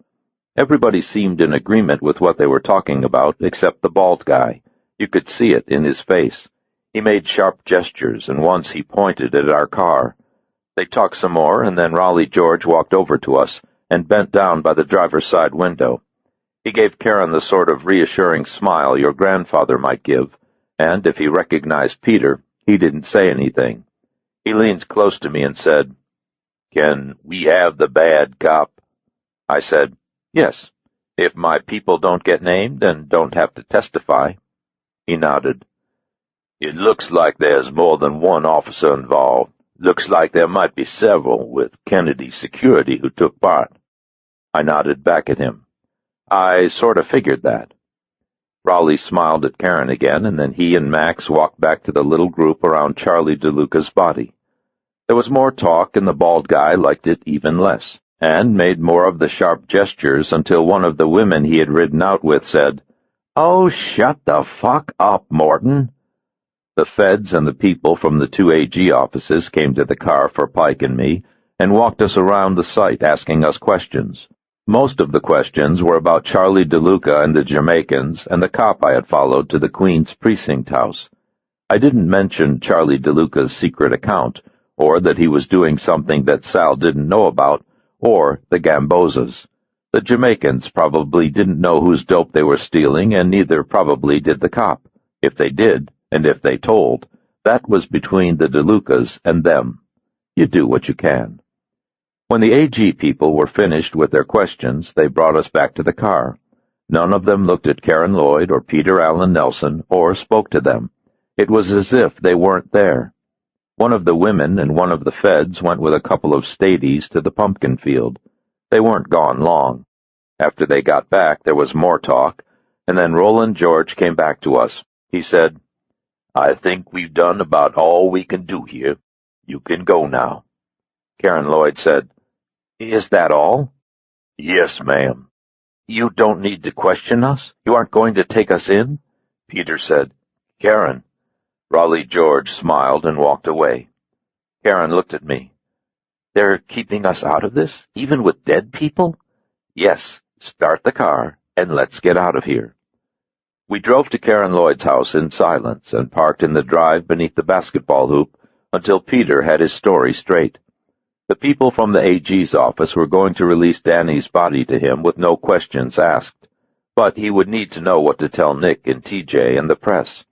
Everybody seemed in agreement with what they were talking about, except the bald guy. You could see it in his face. He made sharp gestures, and once he pointed at our car. They talked some more, and then Raleigh George walked over to us and bent down by the driver's side window. He gave Karen the sort of reassuring smile your grandfather might give, and if he recognized Peter, he didn't say anything. He leaned close to me and said, "Can we have the bad cop?" I said, "Yes, if my people don't get named and don't have to testify." He nodded. "It looks like there's more than one officer involved. Looks like there might be several, with Kennedy's security who took part." I nodded back at him. "I sort of figured that." Raleigh smiled at Karen again, and then he and Max walked back to the little group around Charlie DeLuca's body. There was more talk, and the bald guy liked it even less, and made more of the sharp gestures until one of the women he had ridden out with said, "Oh, shut the fuck up, Morton." The feds and the people from the 2 AG offices came to the car for Pike and me and walked us around the site asking us questions. Most of the questions were about Charlie DeLuca and the Jamaicans and the cop I had followed to the Queen's precinct house. I didn't mention Charlie DeLuca's secret account, or that he was doing something that Sal didn't know about, or the Gambozas. The Jamaicans probably didn't know whose dope they were stealing, and neither probably did the cop. If they did, and if they told, that was between the DeLucas and them. You do what you can. When the AG people were finished with their questions, they brought us back to the car. None of them looked at Karen Lloyd or Peter Allen Nelson or spoke to them. It was as if they weren't there. One of the women and one of the feds went with a couple of stadies to the pumpkin field. They weren't gone long. After they got back, there was more talk, and then Roland George came back to us. He said, "I think we've done about all we can do here. You can go now." Karen Lloyd said, "Is that all?" "Yes, ma'am." "You don't need to question us? You aren't going to take us in?" Peter said, "Karen." Raleigh George smiled and walked away. Karen looked at me. "They're keeping us out of this, even with dead people?" "Yes, start the car, and let's get out of here." We drove to Karen Lloyd's house in silence and parked in the drive beneath the basketball hoop until Peter had his story straight. The people from the AG's office were going to release Danny's body to him with no questions asked, but he would need to know what to tell Nick and TJ and the press.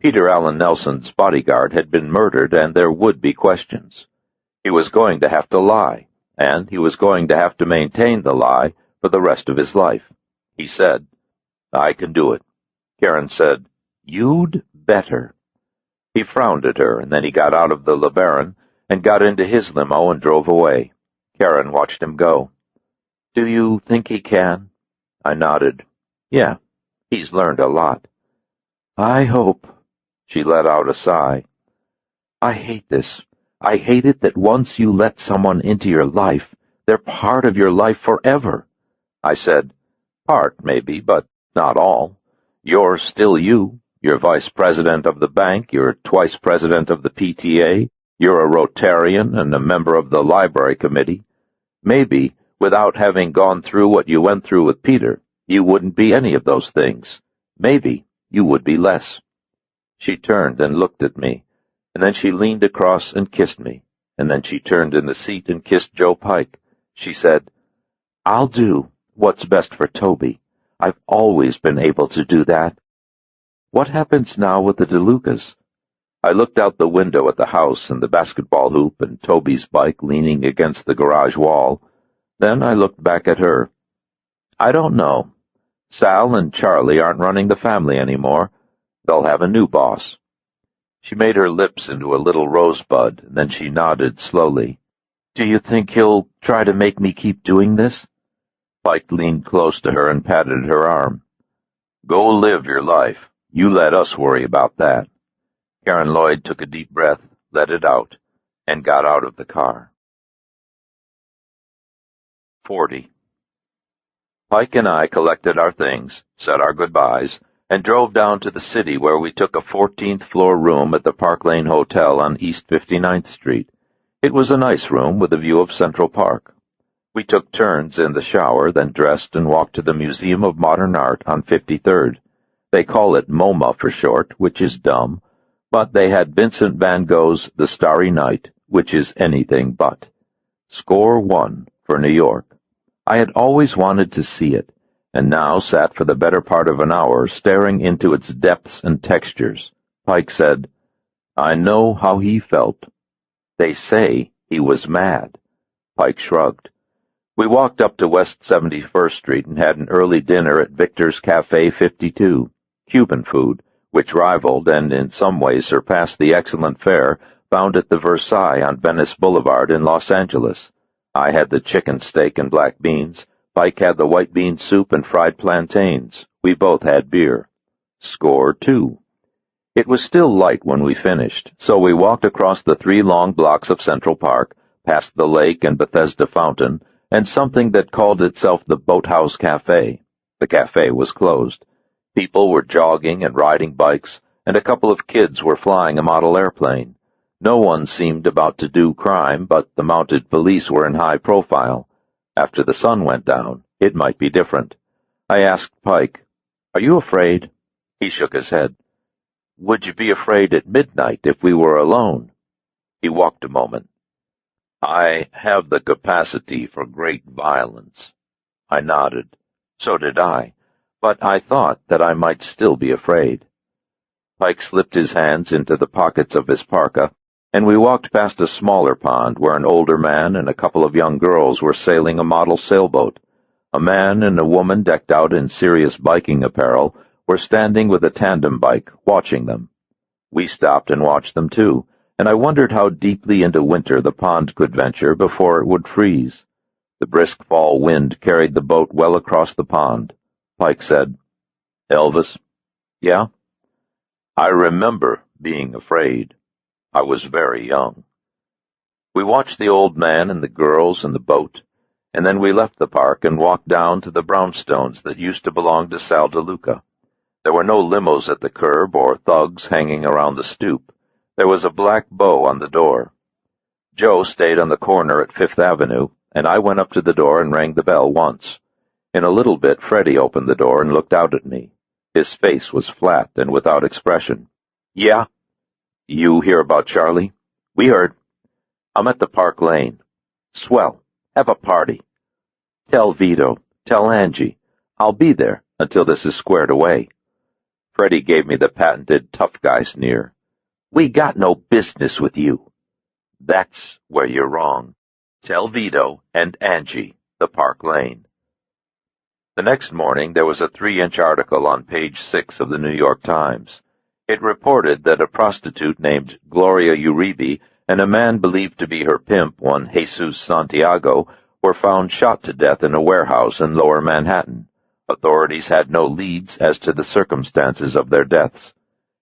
Peter Allen Nelson's bodyguard had been murdered, and there would be questions. He was going to have to lie, and he was going to have to maintain the lie for the rest of his life. He said, "I can do it." Karen said, "You'd better." He frowned at her, and then he got out of the LeBaron and got into his limo and drove away. Karen watched him go. Do you think he can? I nodded. Yeah, he's learned a lot. I hope. She let out a sigh. I hate this. I hate it that once you let someone into your life, they're part of your life forever. I said, part, maybe, but not all. You're still you. You're vice president of the bank. You're twice president of the PTA. You're a Rotarian and a member of the library committee. Maybe, without having gone through what you went through with Peter, you wouldn't be any of those things. Maybe you would be less. She turned and looked at me, and then she leaned across and kissed me, and then she turned in the seat and kissed Joe Pike. She said, I'll do what's best for Toby. I've always been able to do that. What happens now with the DeLucas? I looked out the window at the house and the basketball hoop and Toby's bike leaning against the garage wall. Then I looked back at her. I don't know. Sal and Charlie aren't running the family anymore. They'll have a new boss. She made her lips into a little rosebud, and then she nodded slowly. Do you think he'll try to make me keep doing this? Pike leaned close to her and patted her arm. Go live your life. You let us worry about that. Karen Lloyd took a deep breath, let it out, and got out of the car. 40. Pike and I collected our things, said our goodbyes, and drove down to the city where we took a 14th-floor room at the Park Lane Hotel on East 59th Street. It was a nice room with a view of Central Park. We took turns in the shower, then dressed and walked to the Museum of Modern Art on 53rd. They call it MoMA for short, which is dumb, but they had Vincent van Gogh's The Starry Night, which is anything but. Score 1 for New York. I had always wanted to see it, and now sat for the better part of an hour staring into its depths and textures. Pike said, I know how he felt. They say he was mad. Pike shrugged. We walked up to West 71st Street and had an early dinner at Victor's Café 52, Cuban food, which rivaled and in some ways surpassed the excellent fare found at the Versailles on Venice Boulevard in Los Angeles. I had the chicken steak and black beans. Pike had the white bean soup and fried plantains. We both had beer. Score 2. It was still light when we finished, so we walked across the 3 long blocks of Central Park, past the lake and Bethesda Fountain, and something that called itself the Boathouse Cafe. The cafe was closed. People were jogging and riding bikes, and a couple of kids were flying a model airplane. No one seemed about to do crime, but the mounted police were in high profile. After the sun went down, it might be different. I asked Pike, Are you afraid? He shook his head. Would you be afraid at midnight if we were alone? He walked a moment. I have the capacity for great violence. I nodded. So did I, but I thought that I might still be afraid. Pike slipped his hands into the pockets of his parka, and we walked past a smaller pond where an older man and a couple of young girls were sailing a model sailboat. A man and a woman decked out in serious biking apparel were standing with a tandem bike, watching them. We stopped and watched them too, and I wondered how deeply into winter the pond could venture before it would freeze. The brisk fall wind carried the boat well across the pond. Pike said, Elvis? Yeah? I remember being afraid. I was very young. We watched the old man and the girls and the boat, and then we left the park and walked down to the brownstones that used to belong to Sal DeLuca. There were no limos at the curb or thugs hanging around the stoop. There was a black bow on the door. Joe stayed on the corner at Fifth Avenue, and I went up to the door and rang the bell once. In a little bit, Freddie opened the door and looked out at me. His face was flat and without expression. Yeah? You hear about Charlie? We heard. I'm at the Park Lane. Swell. Have a party. Tell Vito. Tell Angie. I'll be there until this is squared away. Freddie gave me the patented tough guy sneer. We got no business with you. That's where you're wrong. Tell Vito and Angie, the Park Lane. The next morning there was a 3-inch article on page 6 of the New York Times. It reported that a prostitute named Gloria Uribe and a man believed to be her pimp, one Jesus Santiago, were found shot to death in a warehouse in Lower Manhattan. Authorities had no leads as to the circumstances of their deaths.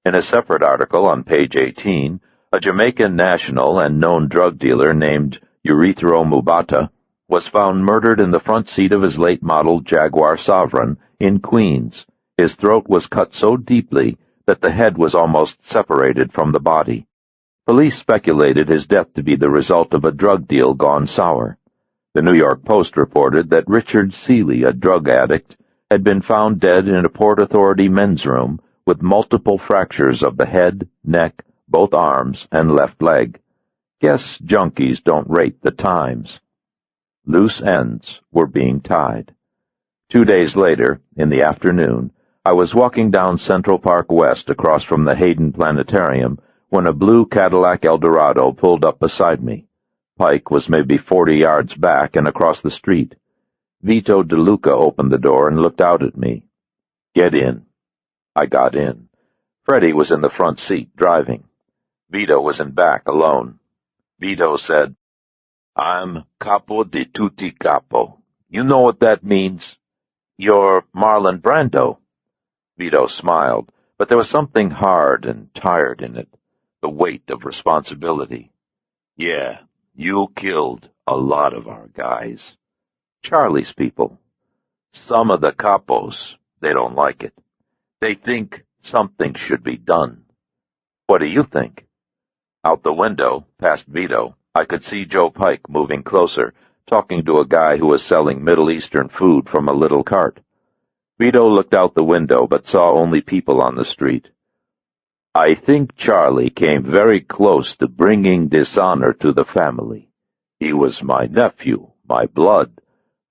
In a separate article on page 18, a Jamaican national and known drug dealer named Urethro Mubata was found murdered in the front seat of his late model Jaguar Sovereign in Queens. His throat was cut so deeply that the head was almost separated from the body. Police speculated his death to be the result of a drug deal gone sour. The New York Post reported that Richard Seeley, a drug addict, had been found dead in a Port Authority men's room with multiple fractures of the head, neck, both arms, and left leg. Guess junkies don't rate the Times. Loose ends were being tied. 2 days later, in the afternoon, I was walking down Central Park West across from the Hayden Planetarium when a blue Cadillac Eldorado pulled up beside me. Pike was maybe 40 yards back and across the street. Vito DeLuca opened the door and looked out at me. "Get in." I got in. Freddie was in the front seat, driving. Vito was in back, alone. Vito said, "I'm capo di tutti capo. You know what that means? You're Marlon Brando." Vito smiled, but there was something hard and tired in it, the weight of responsibility. "Yeah, you killed a lot of our guys. Charlie's people. Some of the capos, they don't like it. They think something should be done." "What do you think?" Out the window, past Vito, I could see Joe Pike moving closer, talking to a guy who was selling Middle Eastern food from a little cart. Vito looked out the window, but saw only people on the street. "I think Charlie came very close to bringing dishonor to the family. He was my nephew, my blood,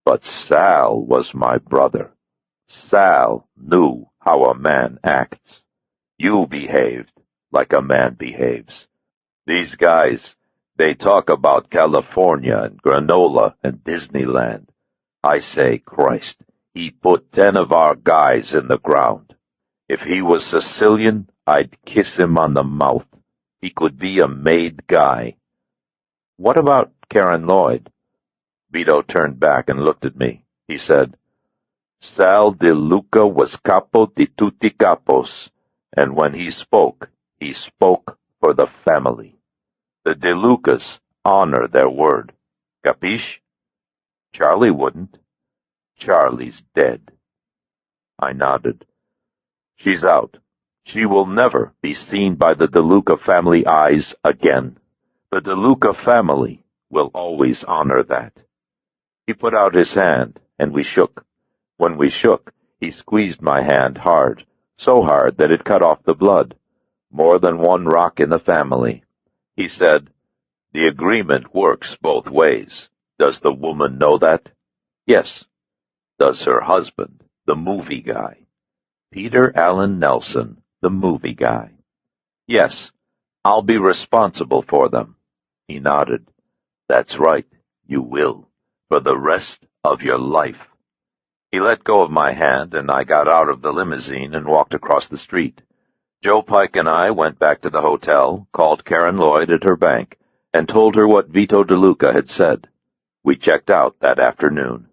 but Sal was my brother. Sal knew how a man acts. You behaved like a man behaves. These guys, they talk about California and granola and Disneyland. I say, Christ, he put 10 of our guys in the ground. If he was Sicilian, I'd kiss him on the mouth. He could be a made guy." "What about Karen Lloyd?" Vito turned back and looked at me. He said, "Sal De Luca was capo di tutti capos, and when he spoke for the family. The De Lucas honor their word. Capiche? Charlie wouldn't. Charlie's dead." I nodded. "She's out. She will never be seen by the DeLuca family eyes again. The DeLuca family will always honor that." He put out his hand, and we shook. When we shook, he squeezed my hand hard, so hard that it cut off the blood. More than one rock in the family. He said, "The agreement works both ways. Does the woman know that?" "Yes." "Does her husband, the movie guy?" "Peter Allen Nelson, the movie guy." "Yes. I'll be responsible for them." He nodded. "That's right. You will. For the rest of your life." He let go of my hand, and I got out of the limousine and walked across the street. Joe Pike and I went back to the hotel, called Karen Lloyd at her bank, and told her what Vito DeLuca had said. We checked out that afternoon.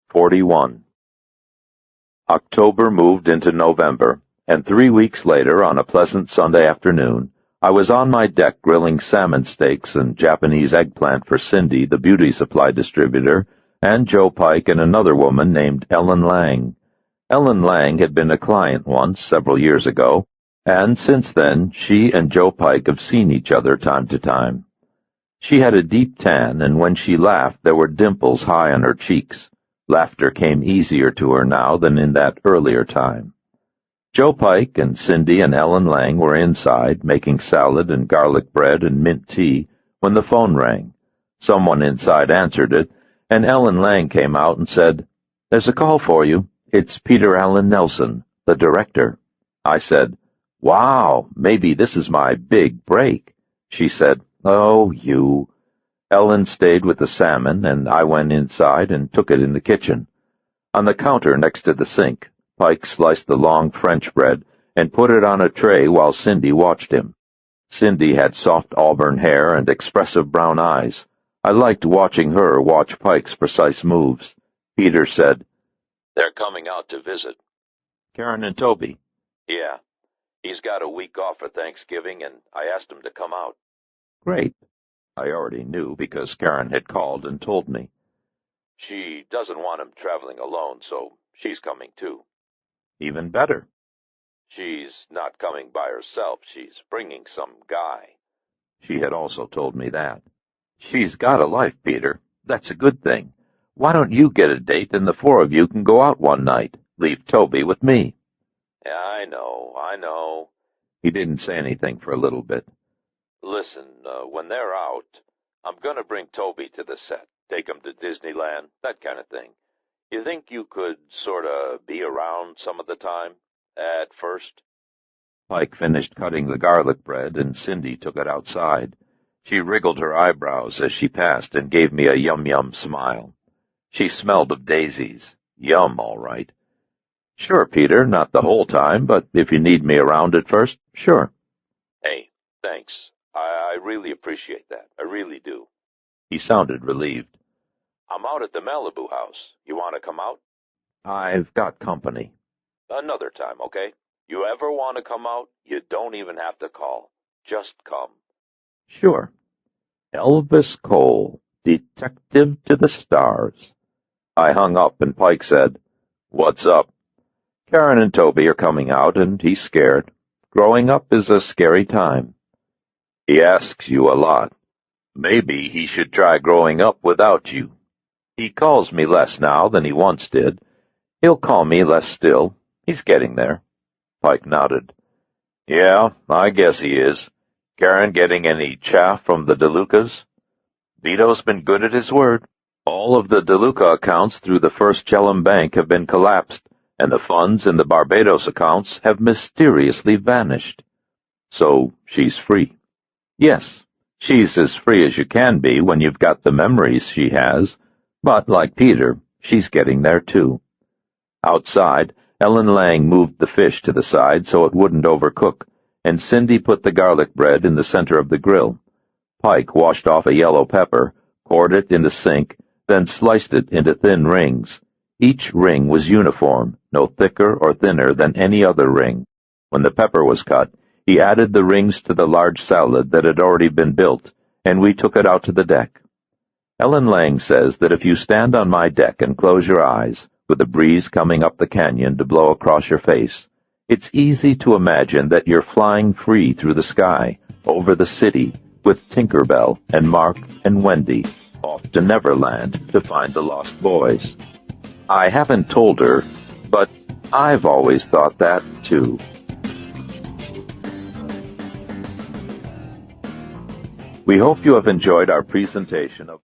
41. October moved into November, and 3 weeks later, on a pleasant Sunday afternoon, I was on my deck grilling salmon steaks and Japanese eggplant for Cindy, the beauty supply distributor, and Joe Pike and another woman named Ellen Lang. Ellen Lang had been a client once, several years ago, and since then she and Joe Pike have seen each other time to time. She had a deep tan, and when she laughed there were dimples high on her cheeks. Laughter came easier to her now than in that earlier time. Joe Pike and Cindy and Ellen Lang were inside, making salad and garlic bread and mint tea, when the phone rang. Someone inside answered it, and Ellen Lang came out and said, "There's a call for you. It's Peter Allen Nelson, the director." I said, "Wow, maybe this is my big break." She said, "Oh, you." Ellen stayed with the salmon, and I went inside and took it in the kitchen. On the counter next to the sink, Pike sliced the long French bread and put it on a tray while Cindy watched him. Cindy had soft auburn hair and expressive brown eyes. I liked watching her watch Pike's precise moves. Peter said, "They're coming out to visit." "Karen and Toby." "Yeah. He's got a week off for Thanksgiving, and I asked him to come out." "Great." I already knew because Karen had called and told me. "She doesn't want him traveling alone, so she's coming too." "Even better." "She's not coming by herself. She's bringing some guy." She had also told me that. "She's got a life, Peter. That's a good thing. Why don't you get a date and the four of you can go out one night? Leave Toby with me." "Yeah, I know. He didn't say anything for a little bit. Listen, when they're out, I'm gonna bring Toby to the set, take him to Disneyland, that kind of thing. You think you could sorta be around some of the time, at first?" Pike finished cutting the garlic bread, and Cindy took it outside. She wriggled her eyebrows as she passed and gave me a yum-yum smile. She smelled of daisies. Yum, all right. "Sure, Peter, not the whole time, but if you need me around at first, sure." "Hey, thanks. I really appreciate that. I really do." He sounded relieved. "I'm out at the Malibu house. You want to come out?" "I've got company." "Another time, okay? You ever want to come out, you don't even have to call. Just come." "Sure." Elvis Cole, detective to the stars. I hung up, and Pike said, "What's up?" "Karen and Toby are coming out, and he's scared. Growing up is a scary time." "He asks you a lot. Maybe he should try growing up without you. He calls me less now than he once did. He'll call me less still. He's getting there." Pike nodded. "Yeah, I guess he is. Karen getting any chaff from the DeLucas?" "Vito's been good at his word. All of the DeLuca accounts through the First Chelum Bank have been collapsed, and the funds in the Barbados accounts have mysteriously vanished." "So she's free." "Yes, she's as free as you can be when you've got the memories she has. But, like Peter, she's getting there too." Outside, Ellen Lang moved the fish to the side so it wouldn't overcook, and Cindy put the garlic bread in the center of the grill. Pike washed off a yellow pepper, poured it in the sink, then sliced it into thin rings. Each ring was uniform, no thicker or thinner than any other ring. When the pepper was cut, he added the rings to the large salad that had already been built, and we took it out to the deck. Ellen Lang says that if you stand on my deck and close your eyes, with a breeze coming up the canyon to blow across your face, it's easy to imagine that you're flying free through the sky, over the city, with Tinker Bell and Mark and Wendy, off to Neverland to find the lost boys. I haven't told her, but I've always thought that, too. We hope you have enjoyed our presentation of